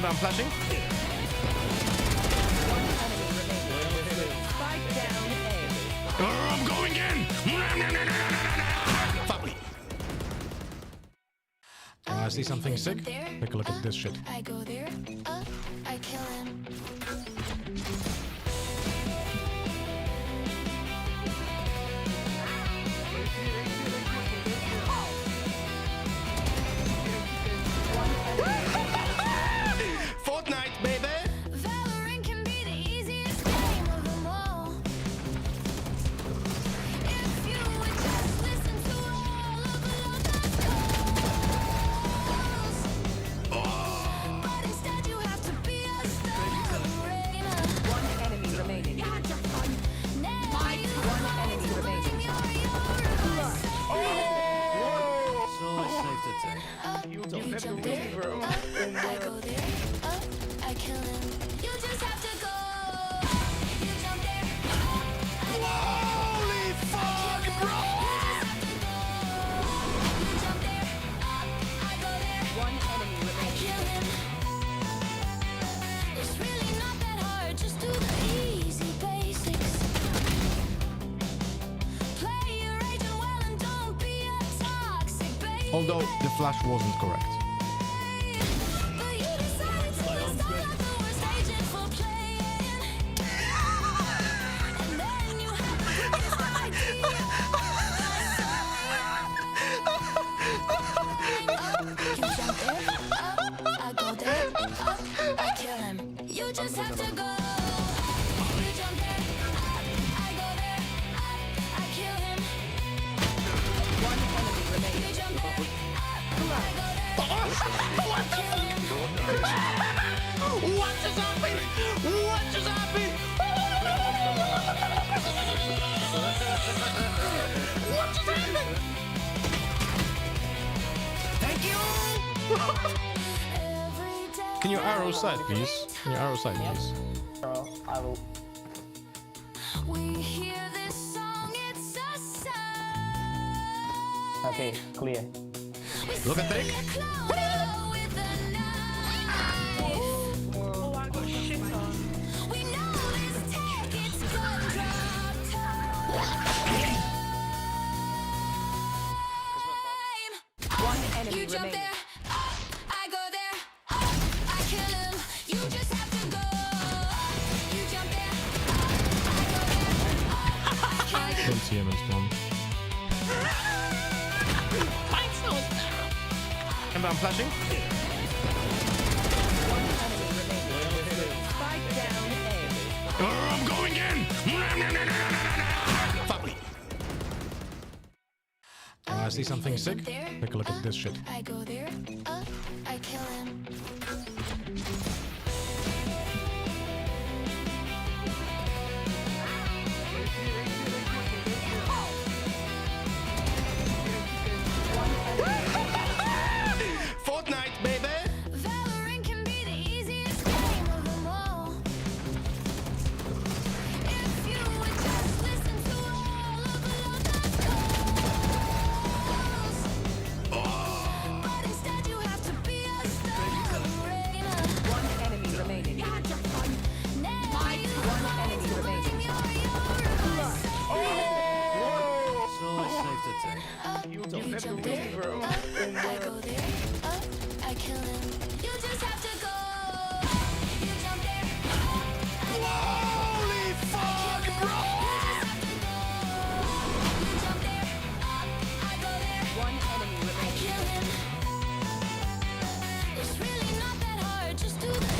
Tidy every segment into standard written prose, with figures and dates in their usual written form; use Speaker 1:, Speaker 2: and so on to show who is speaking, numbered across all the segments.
Speaker 1: I'm flashing. I'm going in. Fuck me. I see something sick. Take a look at this shit.
Speaker 2: I go there, I kill him.
Speaker 1: Fortnite, baby.
Speaker 2: Valorant can be the easiest game of them all. If you would just listen to all of the calls, but instead you have to be a star.
Speaker 3: One enemy remaining.
Speaker 2: One
Speaker 3: enemy remaining.
Speaker 4: It's always safe to take.
Speaker 2: You jump there, I go there, I kill him. You just have to go. You jump there,
Speaker 1: Holy fuck, bro!
Speaker 2: you jump there, I go there,
Speaker 3: One enemy
Speaker 2: I
Speaker 3: remaining.
Speaker 2: kill him. It's really not that hard, just do the easy basics. Play your agent well and don't be a toxic baby.
Speaker 1: Although the flash wasn't correct.
Speaker 2: But you decided to install out the worst agent for playing. And then you had the greatest idea. You jump there, I go there, I kill him. You just have to go. You jump there, I go there, I kill him.
Speaker 3: One enemy
Speaker 2: You
Speaker 3: remaining.
Speaker 2: jump there, I go there, I kill him.
Speaker 1: What just happened? What just happened? What just happened? Thank you.
Speaker 2: Every day
Speaker 1: Can you arrow side, please? Can you arrow side, please?
Speaker 5: I will.
Speaker 2: we hear this song, it's a sign.
Speaker 5: Okay, clear.
Speaker 1: Look at Nick.
Speaker 2: With a knife.
Speaker 3: Oh, I got shit on.
Speaker 2: We know this tech, it's gun drop time.
Speaker 3: One enemy
Speaker 2: You jump
Speaker 3: remaining.
Speaker 2: there, I go there, I kill him. You just have to go. You jump there, I go there, I kill him.
Speaker 1: Don't see him in spawn. And I'm flashing.
Speaker 3: One enemy remaining. Spike down A.
Speaker 1: I'm going in. Fuck me. I see something sick. Take a look at this shit.
Speaker 2: I go there, I kill him.
Speaker 1: Fortnite, baby.
Speaker 2: Valorant can be the easiest game of them all. If you would just listen to all of the calls, but instead you have to be a star.
Speaker 3: One enemy remaining.
Speaker 2: One
Speaker 3: enemy remaining.
Speaker 4: It's always safe to take.
Speaker 2: You jump there, I go there, I kill him. You just have to go. You jump there,
Speaker 1: Holy fuck, bro!
Speaker 2: you jump there, I go there,
Speaker 3: One enemy
Speaker 2: I
Speaker 3: remaining.
Speaker 2: kill him. It's really not that hard, just do the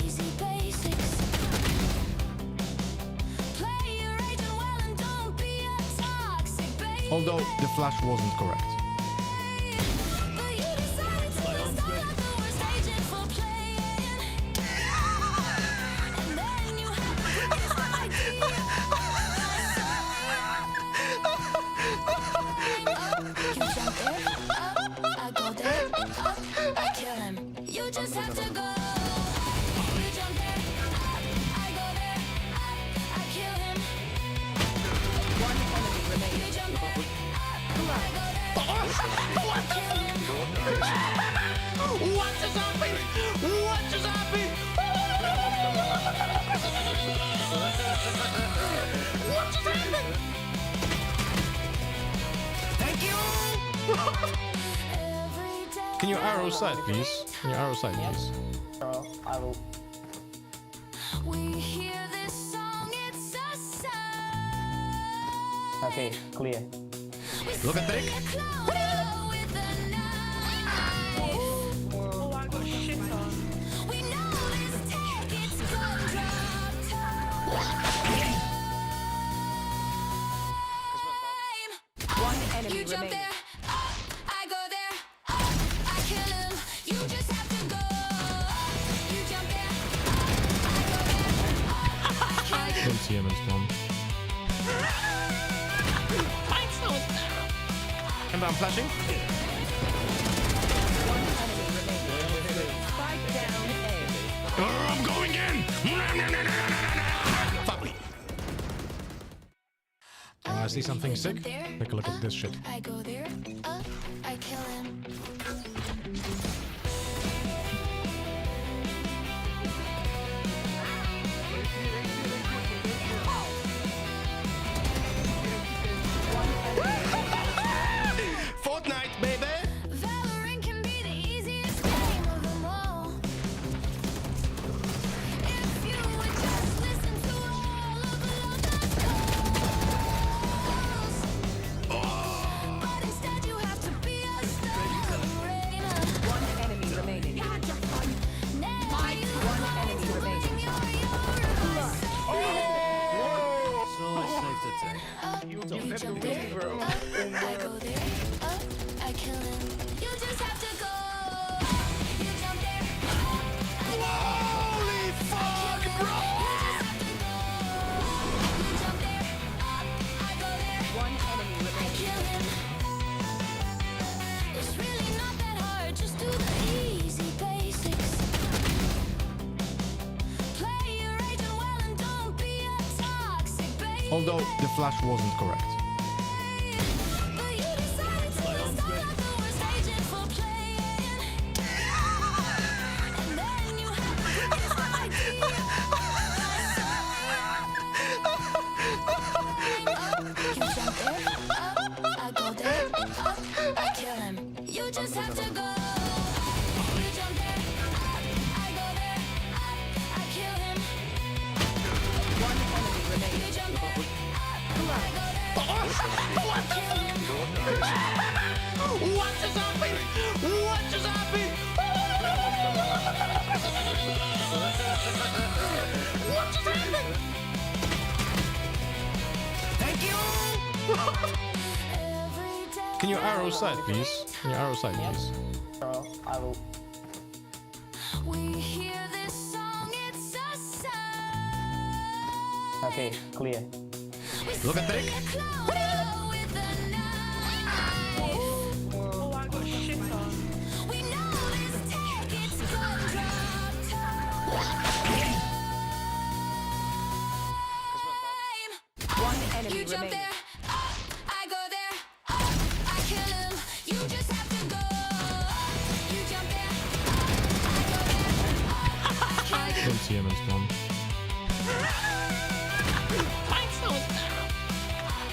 Speaker 2: easy basics. Play your agent well and don't be a toxic baby.
Speaker 1: Although the flash wasn't correct.
Speaker 2: But you decided to install out the worst agent for playing. And then you had the greatest idea. You jump there, I go there, I kill him. You just have to go. You jump there, I go there, I kill him.
Speaker 3: One enemy
Speaker 2: You
Speaker 3: remaining.
Speaker 2: jump there, I go there, I kill him.
Speaker 1: What just happened? What just just happened? What just happened? Thank you. Can you arrow side, please? Can you arrow side, please?
Speaker 5: I will.
Speaker 2: We hear this song, it's a sound.
Speaker 5: Okay, clear.
Speaker 1: Look at Dick.
Speaker 3: Oh, I got shit on.
Speaker 2: We know this tech, it's gun drop time.
Speaker 3: One enemy
Speaker 2: You jump
Speaker 3: remaining.
Speaker 2: there, I go there, I kill him. You just have to go. You jump there, I go there, I kill him.
Speaker 1: Don't see him in spawn. And I'm flashing.
Speaker 3: One enemy remaining. Spike down A.
Speaker 1: I'm going in. Fuck me. I see something sick. Take a look at this shit.
Speaker 2: I go there, I kill him.
Speaker 1: Fortnite, baby.
Speaker 2: Valorant can be the easiest game of them all. If you would just listen to all of Loda's calls. But instead you have to be a star.
Speaker 3: One enemy remaining.
Speaker 2: Never
Speaker 3: One enemy remaining.
Speaker 4: It's always safe to take.
Speaker 2: You jump there, I go there, I kill him. You just have to go. You jump there,
Speaker 1: Holy fuck, bro!
Speaker 2: you jump there, I go there,
Speaker 3: One enemy
Speaker 2: I
Speaker 3: remaining.
Speaker 2: kill him. It's really not that hard, just do the easy basics. Play your agent well and don't be a toxic baby.
Speaker 1: Although the flash wasn't correct.
Speaker 2: But you decided to install like the worst agent for playing. And then you had the greatest idea. You jump there, I go there, I kill him. You just have to go. You jump there, I go there, I kill him.
Speaker 3: One enemy
Speaker 2: You
Speaker 3: remaining.
Speaker 2: jump there, I go there, I kill him.
Speaker 1: What just happened? What just happened? What just happened? Thank you.
Speaker 2: Every day
Speaker 1: Can you arrow side, please? Can you arrow side, please?
Speaker 5: I will.
Speaker 2: we hear this song, it's a sound.
Speaker 5: Okay, clear.
Speaker 1: Look at Dick.
Speaker 2: With the knife.
Speaker 3: Oh, I got shit on.
Speaker 2: We know this tech, it's gun drop time.
Speaker 3: One enemy
Speaker 2: You jump
Speaker 3: remaining.
Speaker 2: there, I go there, I kill him. You just have to go. You jump there, I go there, I kill him.
Speaker 1: Don't see him in spawn.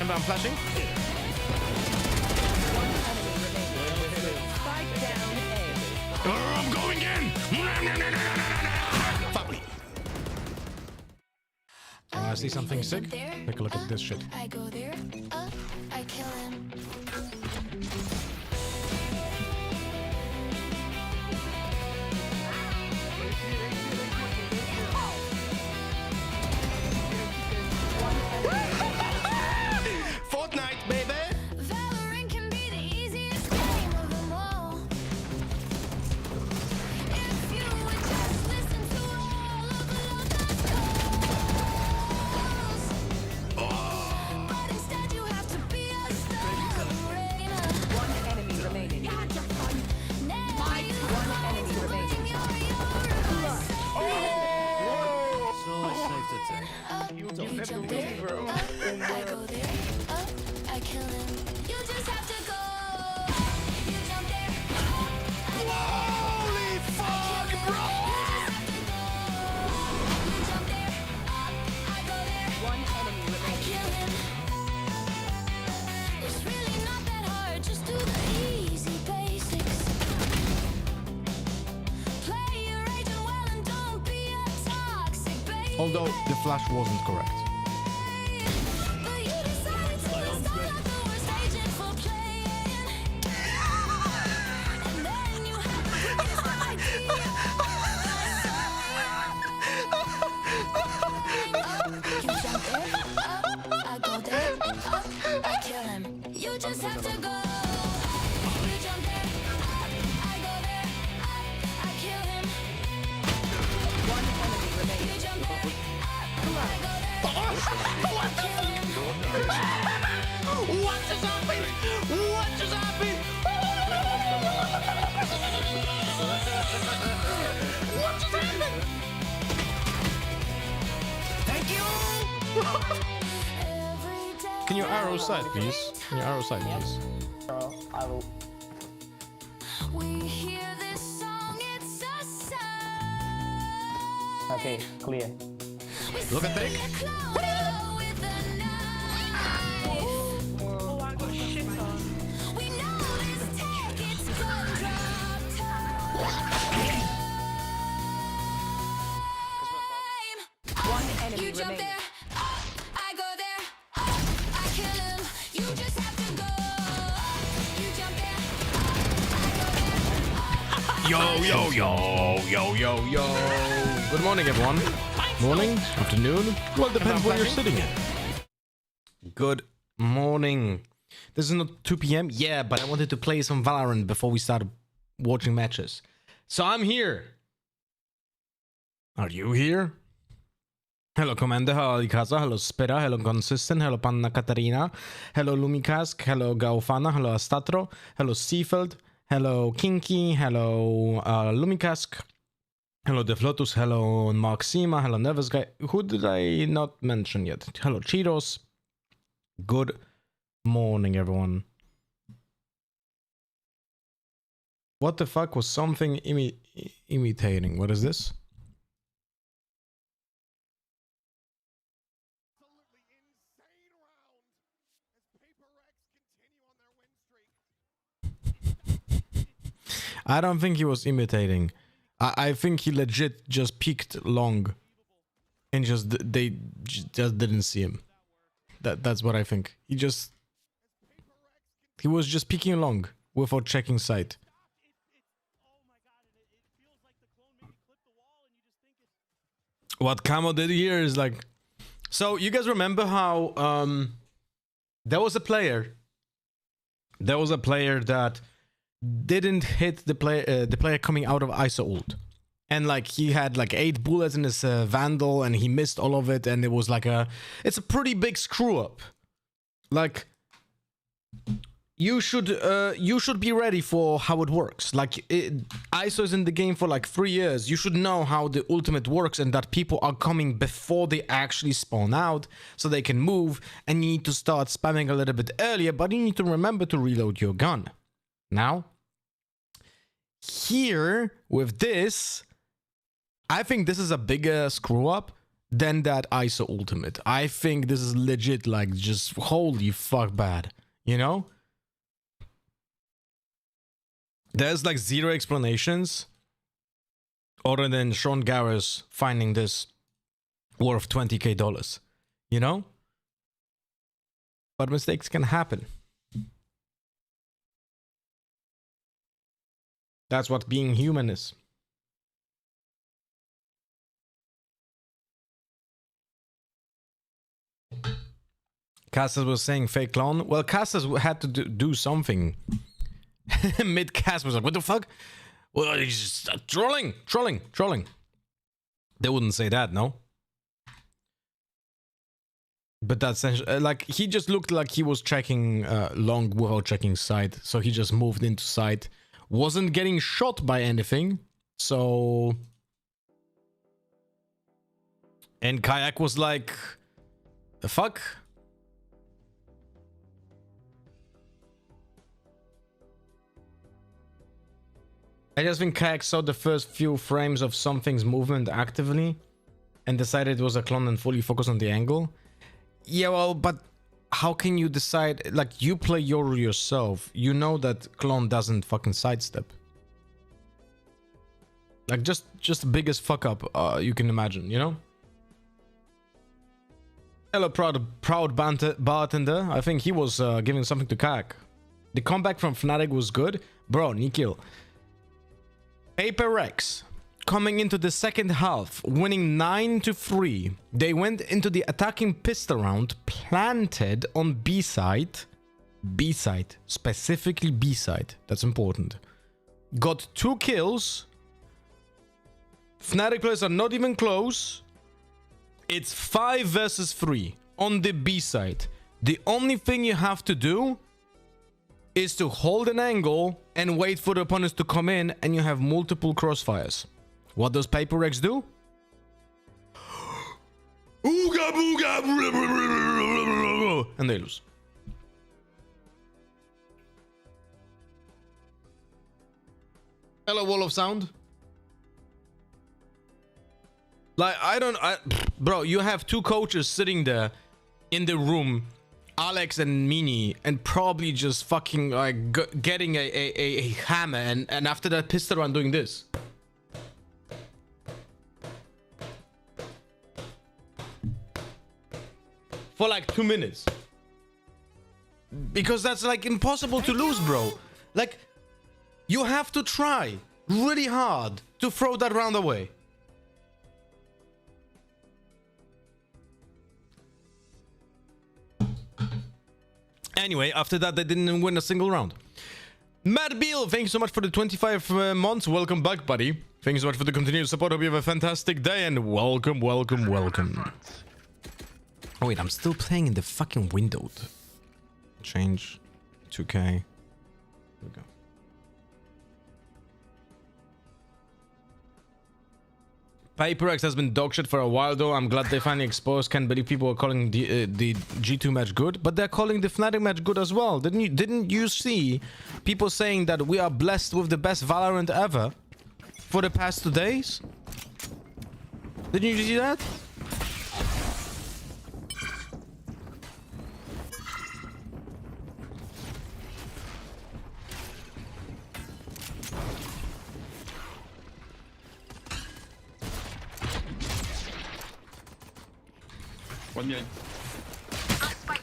Speaker 1: And I'm flashing.
Speaker 3: One enemy remaining. Spike down A.
Speaker 1: I'm going in. Fuck me. I see something sick. Take a look at this shit.
Speaker 2: I go there, I kill him.
Speaker 1: Fortnite, baby.
Speaker 2: Valorant can be the easiest game of them all. If you would just listen to all of Loda's calls. But instead you
Speaker 1: Although the flash wasn't correct.
Speaker 2: But you decided to start like the worst agent for playing. And then you had the prettiest idea. You jump there, up, I go there, up, I kill him. You just have to go. You jump there, up, I go there, up, I kill him.
Speaker 3: One enemy remaining.
Speaker 2: You jump there, up, I go there, I kill him.
Speaker 1: What just happened? What just happened? What just happened? Thank you.
Speaker 2: Every day
Speaker 1: Can you arrow side, please? Can you arrow side, please?
Speaker 5: I will.
Speaker 2: we hear this song, it's a sign.
Speaker 5: Okay, clear.
Speaker 1: Look at
Speaker 2: Take
Speaker 1: take.
Speaker 2: with a knife.
Speaker 3: Oh, I got shit on.
Speaker 2: We know this tech, it's gun drop time.
Speaker 3: One enemy
Speaker 2: You jump
Speaker 3: remaining.
Speaker 2: there, up, I go there, up, I kill him. You just have to go. You jump there, up, I go there, up.
Speaker 1: Yo. Good morning, everyone. Morning, afternoon. Well, depends where you're sitting at. Good morning. This is not 2 p.m. Yeah, but I wanted to play some Valorant before we started watching matches. So I'm here. Are you here? Hello, Commander. Hello, Alikaza. Hello, Spera. Hello, Consistent. Hello, Panna Katarina. Hello, Lumikask. Hello, Gaufana. Hello, Astatro. Hello, Seafeld. Hello, Kinky. Hello, Lumikask. Hello, Deflotus. Hello, Maxima. Hello, Nervous Guy. Who did I not mention yet? Hello, Cheetos. Good morning, everyone. What the fuck was something imitating? What is this? I don't think he was imitating. I think he legit just peeked long, and they just didn't see him. That's what I think. He was just peeking long without checking sight. What Camo did here is like, so you guys remember how there was a player that didn't hit the player coming out of ISO ult, and like he had like 8 bullets in his Vandal and he missed all of it, and it was like it's a pretty big screw up. Like you should be ready for how it works. Like ISO is in the game for like 3 years. You should know how the ultimate works and that people are coming before they actually spawn out so they can move, and you need to start spamming a little bit earlier, but you need to remember to reload your gun. Now, here with this, I think this is a bigger screw up than that ISO ultimate. I think this is legit, like, just holy fuck bad, you know? There's like 0 explanations other than Sean Garris finding this worth $20,000, you know? But mistakes can happen. That's what being human is. Cassis was saying fake clone. Well, Cassis had to do something. Mid-cast was like, what the fuck? Well, he's just trolling. They wouldn't say that, no? But that's like, he just looked like he was checking long without checking side. So he just moved into side. Wasn't getting shot by anything. So... And Kayak was like, the fuck? I just think Kayak saw the first few frames of something's movement actively and decided it was a clone and fully focused on the angle. Yeah, well, but how can you decide? Like, you play Yoru yourself. You know that clone doesn't fucking sidestep. Like, just the biggest fuck up you can imagine, you know? Hello, proud bartender. I think he was giving something to Kak. The comeback from Fnatic was good. Bro, Nikhil. PRX coming into the second half, winning 9-3. They went into the attacking pistol round, planted on B side. B side. Specifically B side. That's important. Got 2 kills. Fnatic players are not even close. It's 5 versus 3 on the B side. The only thing you have to do is to hold an angle and wait for the opponents to come in, and you have multiple crossfires. What does PRX do? Ooga booga, and they lose. Hello, wall of sound. Like, bro, you have 2 coaches sitting there in the room, Alex and Mini, and probably just fucking like getting a hammer, and after that pistol run doing this. For like 2 minutes. Because that's like impossible to lose, bro. Like, you have to try really hard to throw that round away. Anyway, after that, they didn't win a single round. Matt Beal, thank you so much for the 25 months. Welcome back, buddy. Thank you so much for the continued support. Hope you have a fantastic day, and welcome, welcome, welcome. Oh, wait, I'm still playing in the fucking window. Change 2K. Here we go. PRX has been dogshit for a while, though. I'm glad they finally exposed. Can't believe people are calling the G2 match good, but they're calling the Fnatic match good as well. Didn't you see people saying that we are blessed with the best Valorant ever for the past 2 days? Didn't you see that?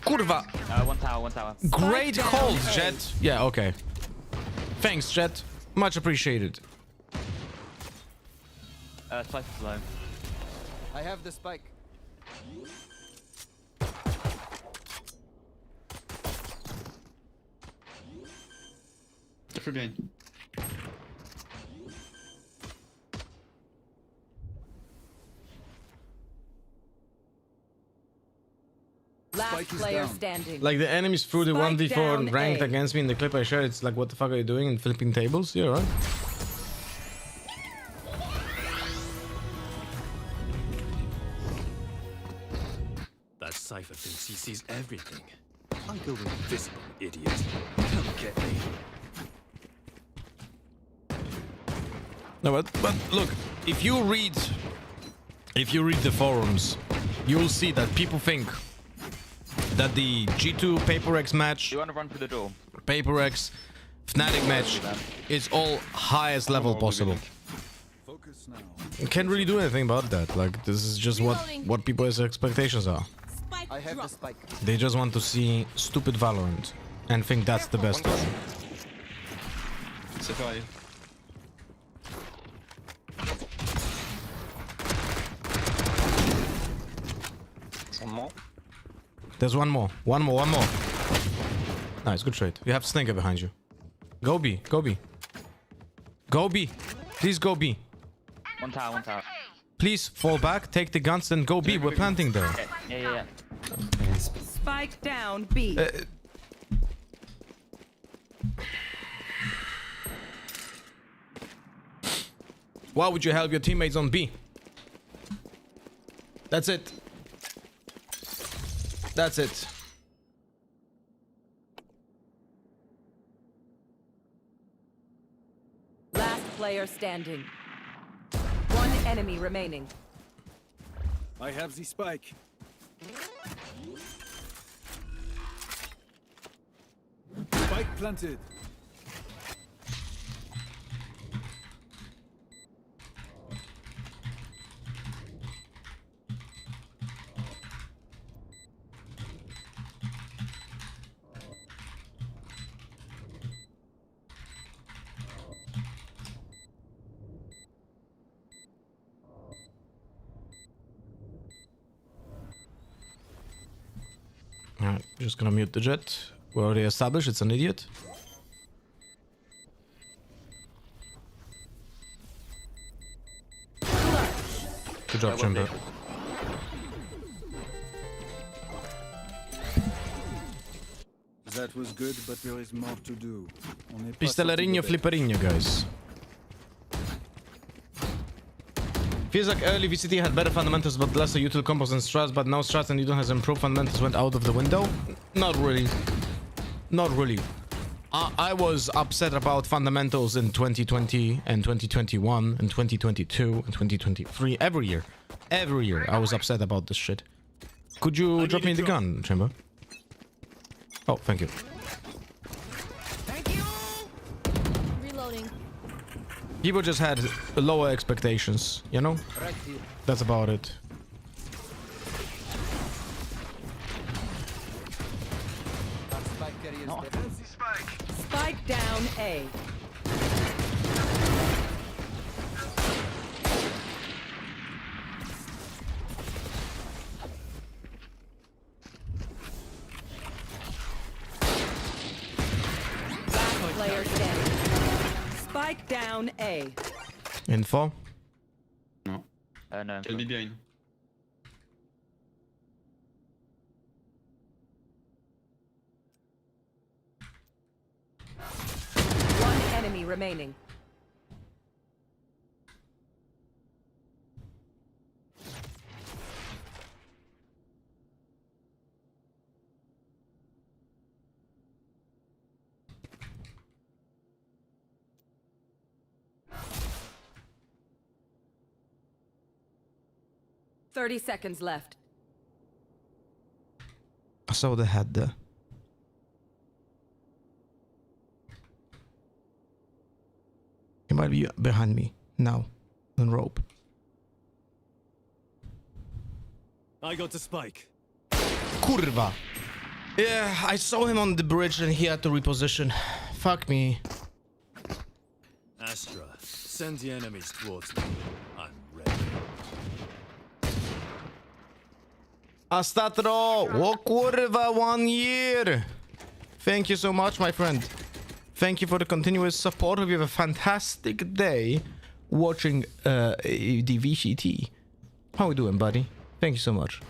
Speaker 1: Kurwa.
Speaker 5: One tower.
Speaker 1: Great hold, Jet. Yeah, okay. Thanks, Jet. Much appreciated.
Speaker 5: Spike is low.
Speaker 4: I have the spike.
Speaker 6: For behind.
Speaker 3: Last player standing.
Speaker 1: Like the enemies threw the
Speaker 3: Spike
Speaker 1: 1v4
Speaker 3: down
Speaker 1: ranked
Speaker 3: A.
Speaker 1: against me in the clip I shared. It's like, what the fuck are you doing? And flipping tables? Yeah, right?
Speaker 4: That Cypher thinks he sees everything. I go invisible, idiot. Come get me.
Speaker 1: No, but look, if you read the forums, you'll see that people think that the G2 PRX match,
Speaker 5: You want to run through the door?
Speaker 1: PRX Fnatic match is all highest level possible.
Speaker 4: Focus now.
Speaker 1: You can't really do anything about that. Like, this is just what people's expectations are.
Speaker 4: I have the spike.
Speaker 1: They just want to see stupid Valorant and think that's the best one.
Speaker 6: C'est pareil.
Speaker 1: There's one more. Nice, good trade. You have Snicker behind you. Go B. Go B. Go B. Please go B.
Speaker 5: One tower.
Speaker 1: Please fall back, take the guns, then go B. We're planting there.
Speaker 5: Yeah.
Speaker 3: Spike down B.
Speaker 1: Why would you help your teammates on B? That's it. That's it.
Speaker 3: Last player standing. One enemy remaining.
Speaker 4: I have the spike. Spike planted.
Speaker 1: Alright, just gonna mute the jet. We already established it's an idiot. Good job, Chamber.
Speaker 6: That was good, but there is more to do. On est pas
Speaker 1: Pistolerinho,
Speaker 6: sorti de bed.
Speaker 1: flipperinho, guys. Feels like early VCT had better fundamentals but lesser util combos and strats, but now strats and util has improved fundamentals went out of the window? Not really. Not really. I was upset about fundamentals in 2020 and 2021 and 2022 and 2023. Every year. Every year I was upset about this shit. Could you drop me the gun, Chamber? Oh, thank you.
Speaker 2: Reloading.
Speaker 1: People just had lower expectations, you know? That's about it.
Speaker 3: Spike down A. Last player standing. Spike down A.
Speaker 1: Info?
Speaker 5: No.
Speaker 7: Quel behind.
Speaker 3: One enemy remaining. Thirty seconds left.
Speaker 1: I saw the head there. He might be behind me now. On rope.
Speaker 4: I got the spike.
Speaker 1: Kurva! Yeah, I saw him on the bridge and he had to reposition. Fuck me.
Speaker 4: Astra, send the enemies towards me. I'm ready.
Speaker 1: Astatro! Oh kurva, 1 year! Thank you so much, my friend. Thank you for the continuous support. Hope you have a fantastic day watching the VCT. How we doing, buddy? Thank you so much.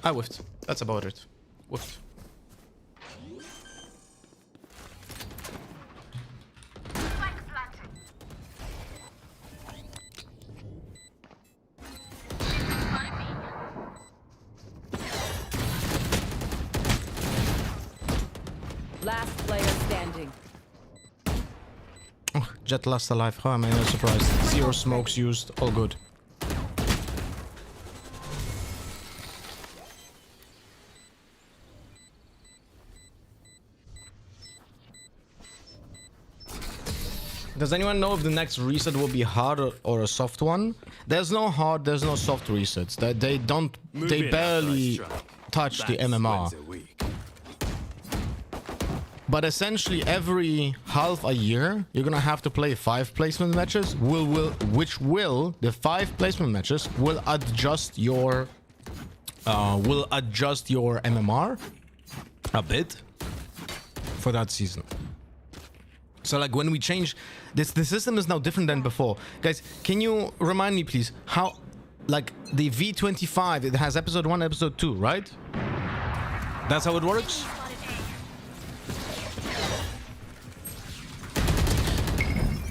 Speaker 1: I whiffed. That's about it. Whiffed.
Speaker 3: Last player standing.
Speaker 1: Oh, Jet last alive. Oh, I'm not surprised. 0 smokes used. All good. Does anyone know if the next reset will be hard or a soft one? There's no hard, there's no soft resets. They don't, they barely touch the MMR. But essentially every half a year, you're gonna have to play 5 placement matches, the 5 placement matches will adjust your MMR a bit for that season. So like when we change this, the system is now different than before. Guys, can you remind me please how, like the V25, it has episode 1, episode 2, right? That's how it works?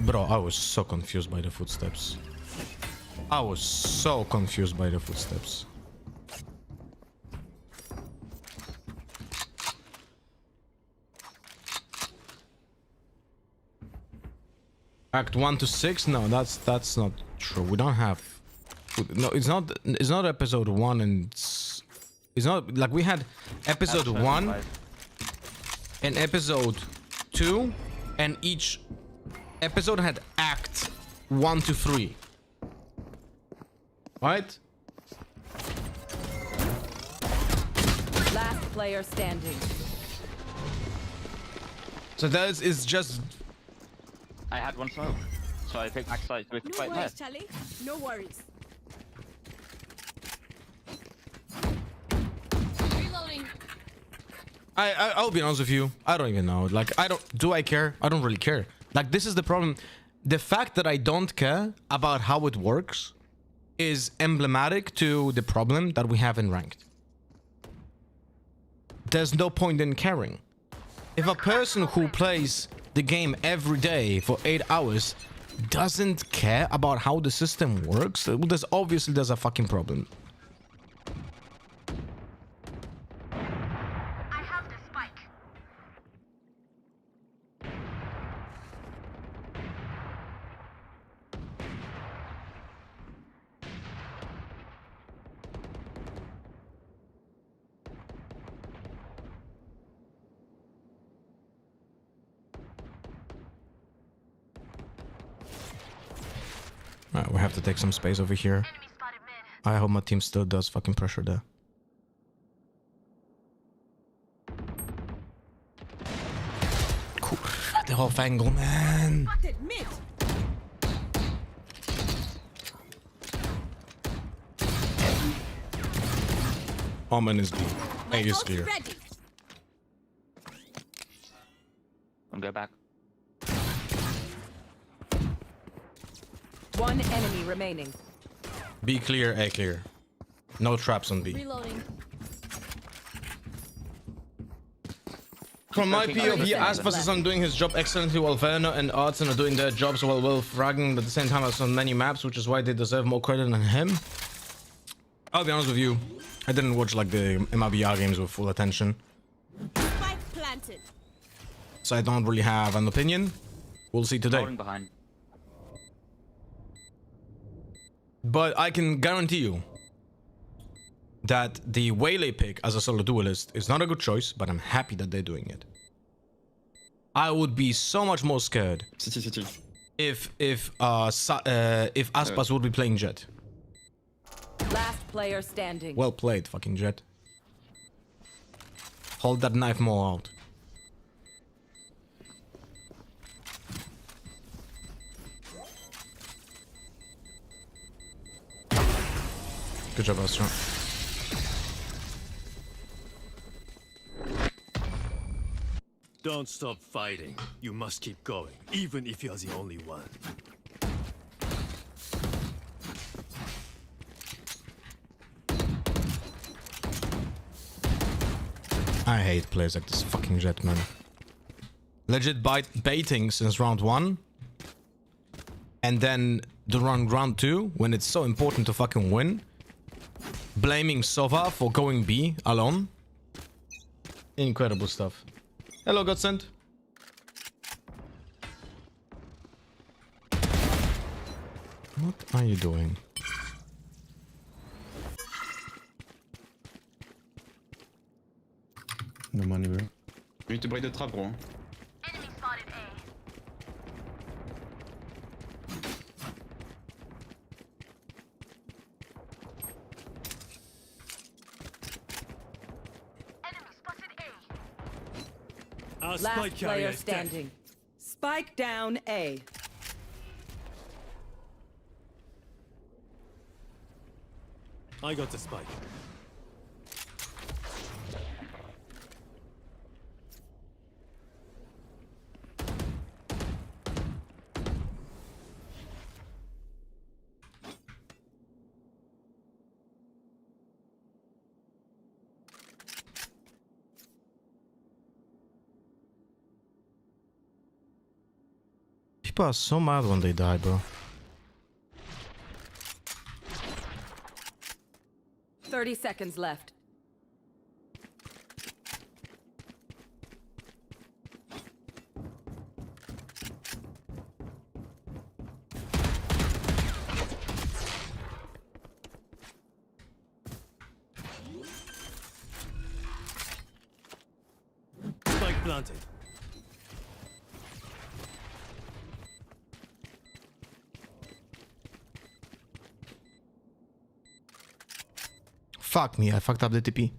Speaker 1: Bro, I was so confused by the footsteps. I was so confused by the footsteps. Act 1 to 6? No, that's not true. We don't have. No, it's not episode 1 and It's not like we had episode
Speaker 5: That's
Speaker 1: 1
Speaker 5: 25.
Speaker 1: and episode 2, and each episode had act 1 to 3. Right?
Speaker 3: Last player standing.
Speaker 1: So that is just
Speaker 5: I had one smoke, so I picked backside with
Speaker 3: No
Speaker 5: quite
Speaker 3: worries,
Speaker 5: left.
Speaker 3: Charlie. No worries.
Speaker 2: Reloading.
Speaker 1: I'll be honest with you. I don't even know. Like, do I care? I don't really care. Like, this is the problem. The fact that I don't care about how it works is emblematic to the problem that we have in ranked. There's no point in caring. If a person who plays the game every day for 8 hours doesn't care about how the system works, there's obviously a fucking problem.
Speaker 2: I have the spike.
Speaker 1: Alright, we have to take some space over here.
Speaker 2: Enemy spotted mid.
Speaker 1: I hope my team still does fucking pressure there. Cool. The whole angle, man.
Speaker 3: Spotted mid.
Speaker 1: Omen is deep. A is
Speaker 3: Ult
Speaker 1: clear.
Speaker 3: ready.
Speaker 5: I'll go back.
Speaker 3: One enemy remaining.
Speaker 1: B clear, A clear. No traps on B.
Speaker 2: Reloading.
Speaker 1: From my
Speaker 5: Working
Speaker 1: POV,
Speaker 5: on
Speaker 1: Aspas is on doing his job excellently while Verna and Artson are doing their jobs while Will fragging at the same time as on many maps, which is why they deserve more credit than him. I'll be honest with you, I didn't watch like the MIBR games with full attention,
Speaker 3: Spike planted.
Speaker 1: so I don't really have an opinion. We'll see today.
Speaker 5: Holding behind.
Speaker 1: But I can guarantee you that the Waylay pick as a solo duelist is not a good choice, but I'm happy that they're doing it. I would be so much more scared if Aspas would be playing Jet.
Speaker 3: Last player standing.
Speaker 1: Well played, fucking Jet. Hold that knife more out. Good job, Astra.
Speaker 4: Don't stop fighting. You must keep going, even if you're the only one.
Speaker 1: I hate players like this fucking Jet, man. Legit baiting since round 1. And then during round 2, when it's so important to fucking win, blaming Sova for going B alone. Incredible stuff. Hello, Godsend. What are you doing?
Speaker 7: No money, bro. You need to break the trap, bro.
Speaker 2: Enemy spotted A. Enemy spotted A.
Speaker 4: Our
Speaker 3: Last
Speaker 4: spike carrier
Speaker 3: player
Speaker 4: is dead.
Speaker 3: standing. Spike down A.
Speaker 4: I got the spike.
Speaker 1: People are so mad when they die, bro.
Speaker 3: 30 seconds left.
Speaker 4: planted.
Speaker 1: Fuck me, I fucked up the TP.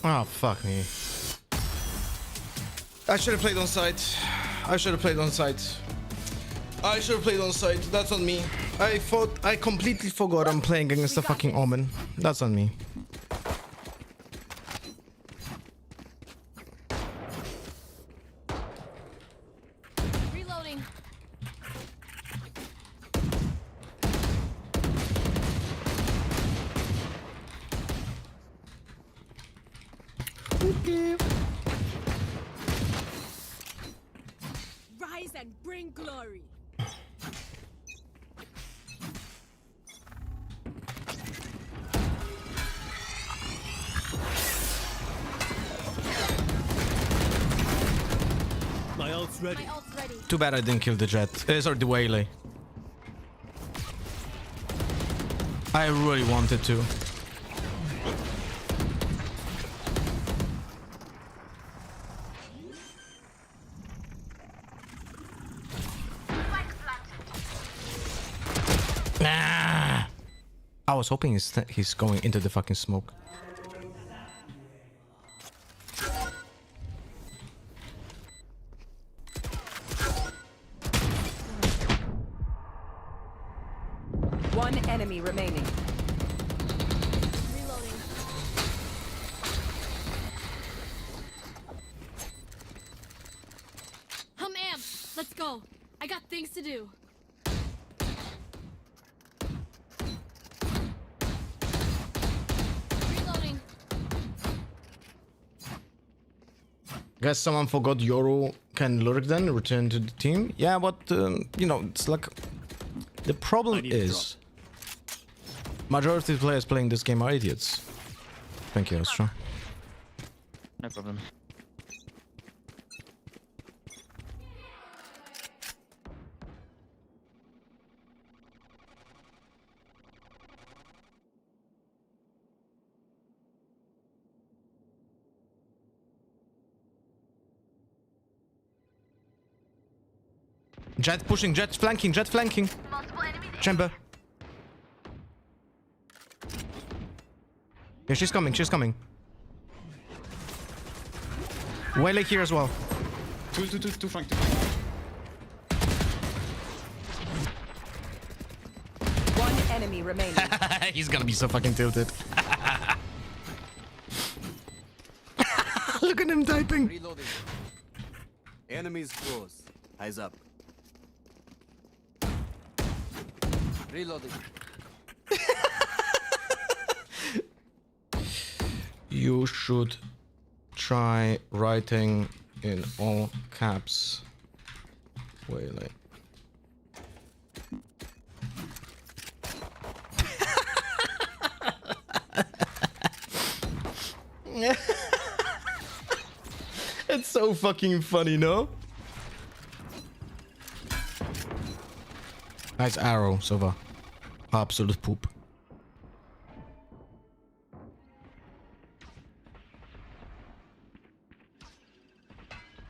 Speaker 1: Oh, fuck me. I should have played on site. I should have played on site. I should have played on site. That's on me. I completely forgot I'm playing against the fucking Omen. That's on me.
Speaker 2: Reloading.
Speaker 3: Rise and bring glory.
Speaker 4: My ult's ready.
Speaker 2: My ult's ready.
Speaker 1: Too bad I didn't kill the Jet. Sorry, the Waylay. I really wanted to. Nah. I was hoping he's going into the fucking smoke.
Speaker 3: One enemy remaining.
Speaker 2: Reloading. I'm amped. Let's go. I got things to do. Reloading.
Speaker 1: Guess someone forgot Yoru can lurk then return to the team. Yeah, but you know, it's like the problem
Speaker 4: need a
Speaker 1: is majority of players playing this game are idiots. Thank you, Astra.
Speaker 5: No problem.
Speaker 1: Jet pushing, Jet flanking, Jet flanking. Chamber. Yeah, she's coming, she's coming. Waylay here as well.
Speaker 7: Two flank.
Speaker 3: One enemy remaining.
Speaker 1: He's gonna be so fucking tilted. Look at him typing.
Speaker 8: Reloading. Enemies close. Eyes up. Reloading.
Speaker 1: You should try writing in all caps. Waylay. It's so fucking funny, no? Nice arrow, Sova. Absolute poop.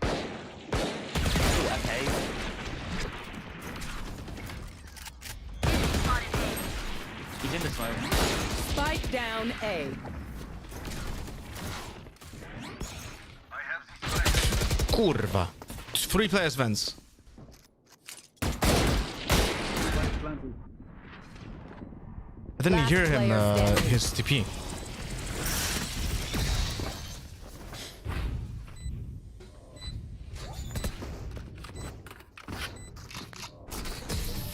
Speaker 5: Okay. He's in the smoke.
Speaker 3: Spike down A.
Speaker 1: Kurwa. 3 players vents. I didn't
Speaker 3: Last
Speaker 1: hear him,
Speaker 3: player standing.
Speaker 1: his TP.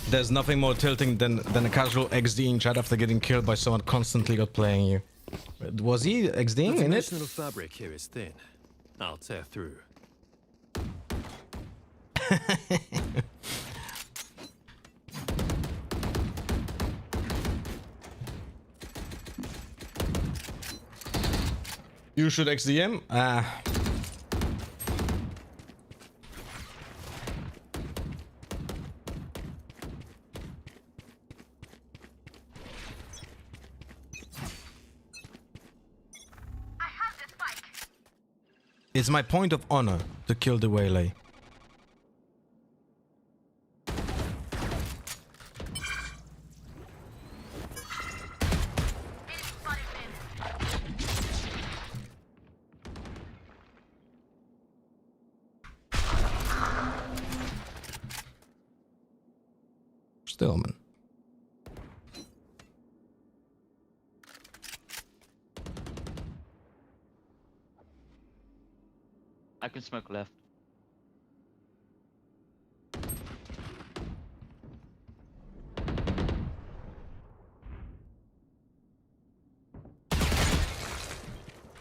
Speaker 1: There's nothing more tilting than a casual XD in chat after getting killed by someone constantly got playing you. Was he XDing
Speaker 4: The
Speaker 1: in it?
Speaker 4: dimensional fabric here is thin. I'll tear through.
Speaker 1: You should XDM. It's my point of honor to kill the waylay. Still, man.
Speaker 5: I can smoke left.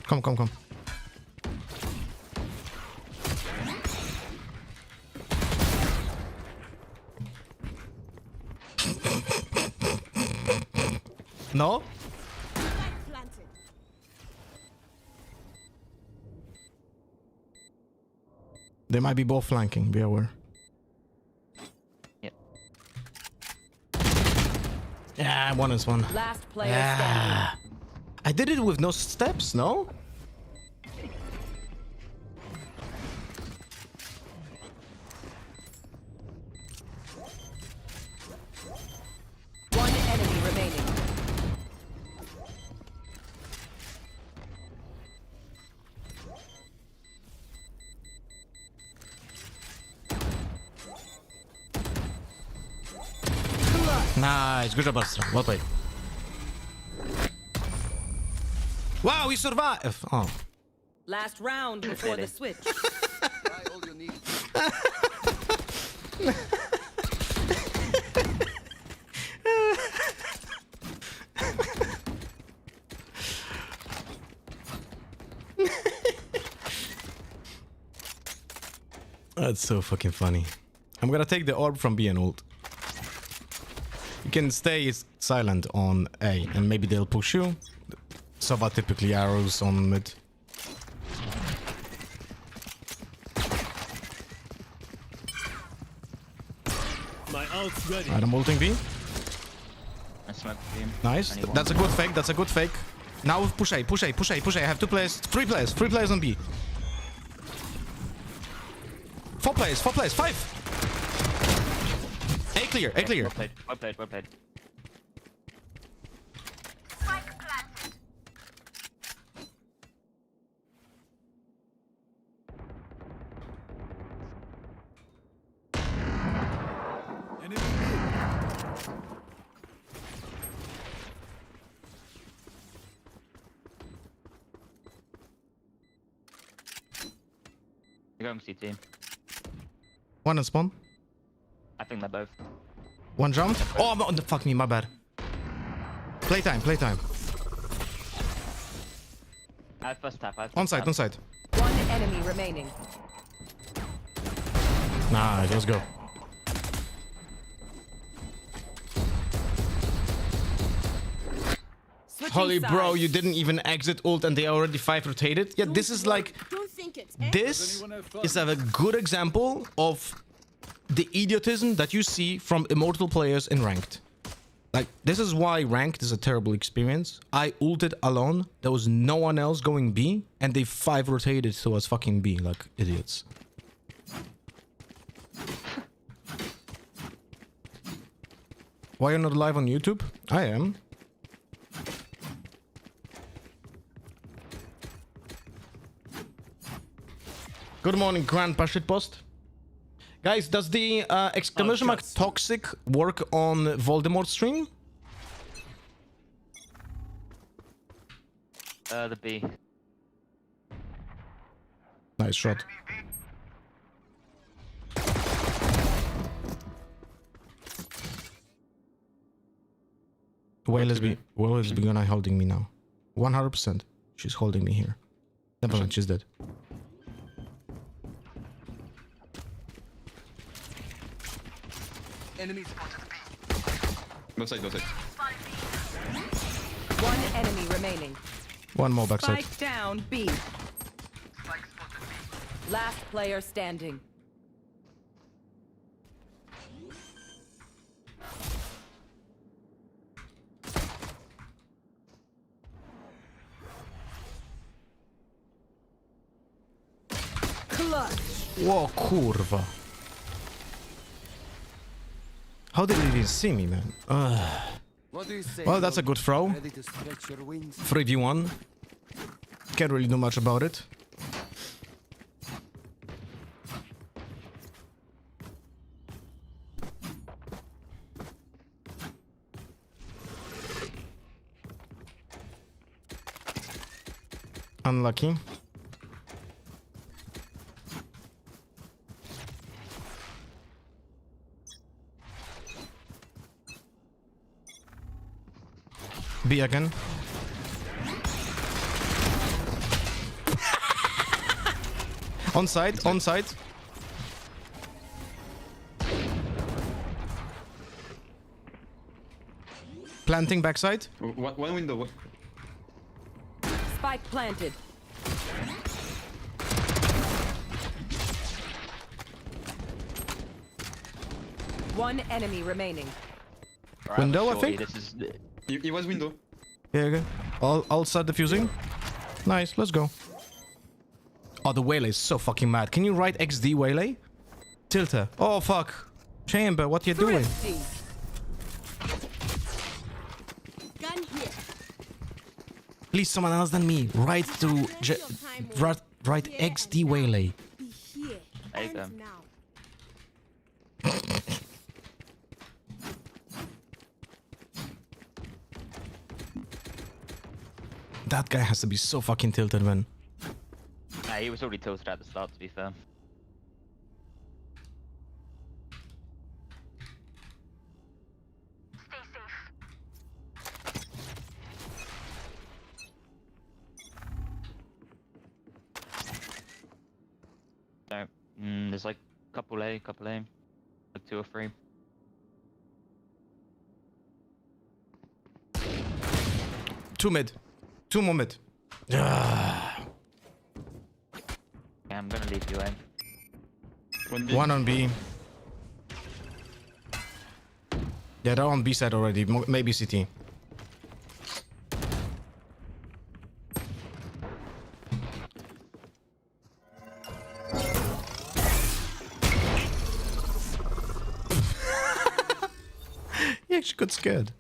Speaker 1: Come. No? They might be both flanking, be aware.
Speaker 5: Yep.
Speaker 1: Yeah, one is one.
Speaker 3: Last player standing.
Speaker 1: I did it with no steps, no?
Speaker 3: One enemy remaining.
Speaker 1: Nice, good job, Astra. Well played. Wow, we survived! Oh.
Speaker 3: Last round before the switch.
Speaker 8: Try all you need.
Speaker 1: That's so fucking funny. I'm gonna take the orb from B and ult. You can stay silent on A and maybe they'll push you. Sova typically arrows on mid.
Speaker 4: My ult's ready.
Speaker 1: I'm ulting B.
Speaker 5: I smoke beam.
Speaker 1: Nice.
Speaker 5: Anyone?
Speaker 1: That's a good fake. That's a good fake. Now push A. Push A. I have 2 players. 3 players. 3 players on B. 4 players. 5. A clear.
Speaker 5: Well played.
Speaker 6: Enemy
Speaker 5: You're going CT.
Speaker 1: One on spawn.
Speaker 5: I think they're both.
Speaker 1: One jump. Oh, fuck me. My bad. Playtime.
Speaker 5: I have first tap.
Speaker 1: On site.
Speaker 3: One enemy remaining.
Speaker 1: Nice. Let's go.
Speaker 3: Switching
Speaker 1: Holy bro,
Speaker 3: sides.
Speaker 1: you didn't even exit ult and they already 5 rotated. Yeah, this is like... This is a good example of the idiotism that you see from immortal players in ranked. Like, this is why ranked is a terrible experience. I ulted alone. There was no one else going B. And they 5 rotated towards fucking B like idiots. Why you're not live on YouTube? I am. Good morning, Grandpa Shitpost. Guys, does the exclamation mark toxic work on Voldemort stream?
Speaker 5: The B.
Speaker 1: Nice shot. Whale is begun holding me now. 100%. She's holding me here. Never mind, she's dead.
Speaker 8: Enemy spotted B.
Speaker 7: Go side.
Speaker 3: One enemy remaining.
Speaker 1: One more backside.
Speaker 3: Spike down B. Last player standing. Clutch.
Speaker 1: Whoa, kurwa. How did he even see me, man?
Speaker 8: What do you say?
Speaker 1: Well, that's a good throw.
Speaker 8: Ready to stretch your wings?
Speaker 1: 3v1. Can't really do much about it. Unlucky. B again. On side, on side. Planting backside.
Speaker 7: One window.
Speaker 3: Spike planted. One enemy remaining.
Speaker 5: Alright,
Speaker 1: Window, I
Speaker 5: surely
Speaker 1: think?
Speaker 5: This is
Speaker 7: He was window.
Speaker 1: Yeah, okay. I'll start defusing. Nice, let's go. Oh, the Waylay is so fucking mad. Can you write XD Waylay? Tilter. Oh, fuck. Chamber, what you doing?
Speaker 3: Thrifty.
Speaker 2: Gun here.
Speaker 1: Please, someone else than me. Write to... write XD Waylay.
Speaker 2: Be here.
Speaker 5: There you go.
Speaker 2: And now.
Speaker 1: That guy has to be so fucking tilted, man.
Speaker 5: Nah, he was already tilted at the start, to be fair. So, there's like couple A, like 2 or 3.
Speaker 1: Two mid. Two more mid.
Speaker 5: Yeah, I'm gonna leave you in.
Speaker 1: One on B. Yeah, they're on B side already. Maybe CT. He actually got scared.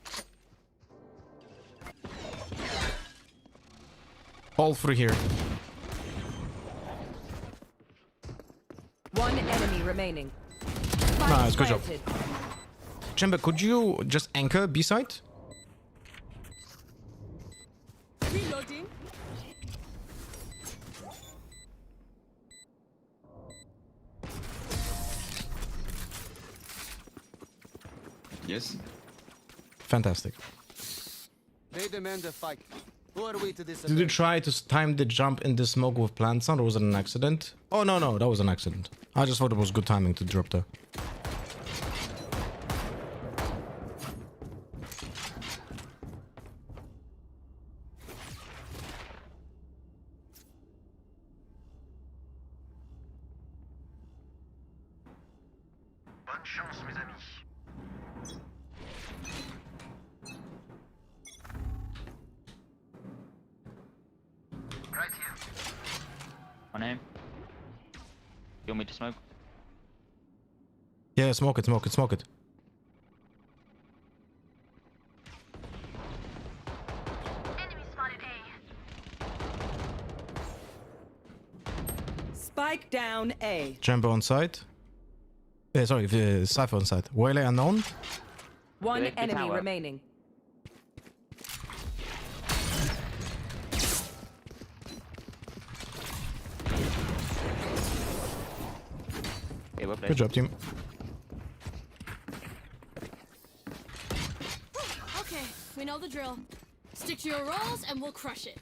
Speaker 1: All three here.
Speaker 3: One enemy remaining.
Speaker 1: Nice,
Speaker 3: Spike
Speaker 1: good job.
Speaker 3: planted.
Speaker 1: Chamber, could you just anchor B side?
Speaker 2: Reloading.
Speaker 7: Yes.
Speaker 1: Fantastic.
Speaker 8: They demand a fight. Who are we to
Speaker 1: Did
Speaker 8: disobey?
Speaker 1: you try to time the jump in the smoke with plant sound, or was it an accident? Oh, no, no, that was an accident. I just thought it was good timing to drop there.
Speaker 8: Bonne chance, mes amis. Right here.
Speaker 5: On aim. You want me to smoke?
Speaker 1: Yeah, smoke it, smoke it, smoke it.
Speaker 3: Spike down A.
Speaker 1: Chamber on side. Sorry, Cypher on side. Waylay unknown.
Speaker 3: One
Speaker 5: Big
Speaker 3: enemy
Speaker 5: tower.
Speaker 3: remaining.
Speaker 5: Yeah, we're
Speaker 1: Good job, team.
Speaker 2: Okay, we know the drill. Stick to your roles and we'll crush it.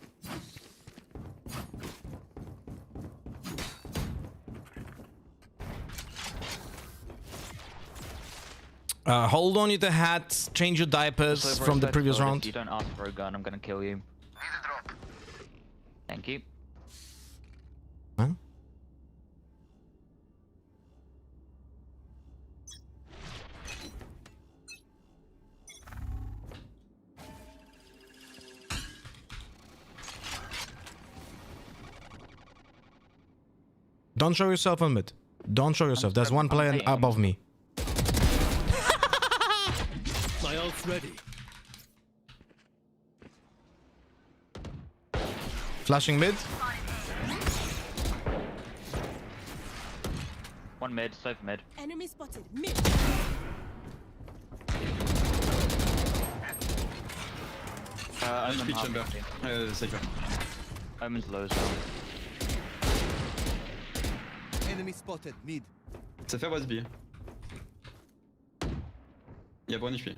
Speaker 1: Hold on to the hat, change your diapers
Speaker 5: So, bro,
Speaker 1: from the
Speaker 5: first
Speaker 1: previous
Speaker 5: of all,
Speaker 1: round.
Speaker 5: If you don't ask for a gun, I'm gonna kill you.
Speaker 8: Need a drop.
Speaker 5: Thank you.
Speaker 1: Huh? Don't show yourself on mid. Don't show yourself. There's one player
Speaker 5: saying.
Speaker 1: above me.
Speaker 4: My ult's ready.
Speaker 1: Flashing mid.
Speaker 5: One mid, sofa mid.
Speaker 3: Enemy spotted. Mid.
Speaker 5: Omen
Speaker 7: HP
Speaker 5: half
Speaker 7: chamber.
Speaker 5: HP.
Speaker 7: Safer.
Speaker 5: Omen's low as well.
Speaker 8: Enemy spotted. Mid.
Speaker 7: Safer was B. Il y a 1 HP.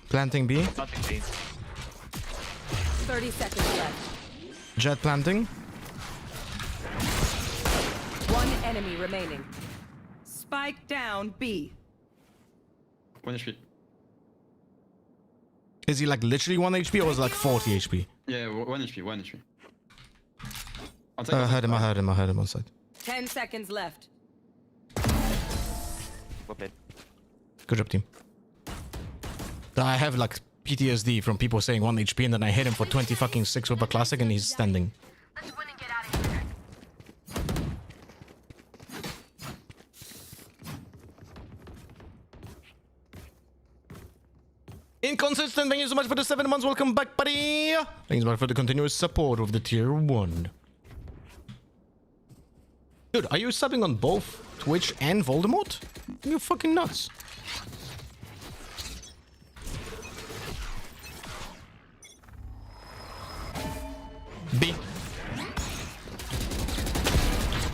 Speaker 1: Planting B.
Speaker 5: Nothing B.
Speaker 3: 30 seconds left.
Speaker 1: Jet planting.
Speaker 3: One enemy remaining. Spike down B.
Speaker 7: 1 HP.
Speaker 1: Is he like literally 1 HP or is it like 40 HP?
Speaker 7: Yeah, 1 HP, 1 HP.
Speaker 1: I heard him on side.
Speaker 3: 10 seconds left.
Speaker 5: Whoop it.
Speaker 1: Good job, team. I have like PTSD from people saying 1 HP and then I hit him for 20 fucking 6 with a classic and he's standing. Inconsistent, thank you so much for the 7 months. Welcome back, buddy. Thanks so much for the continuous support of the tier 1. Dude, are you subbing on both Twitch and Voldemort? You're fucking nuts. B.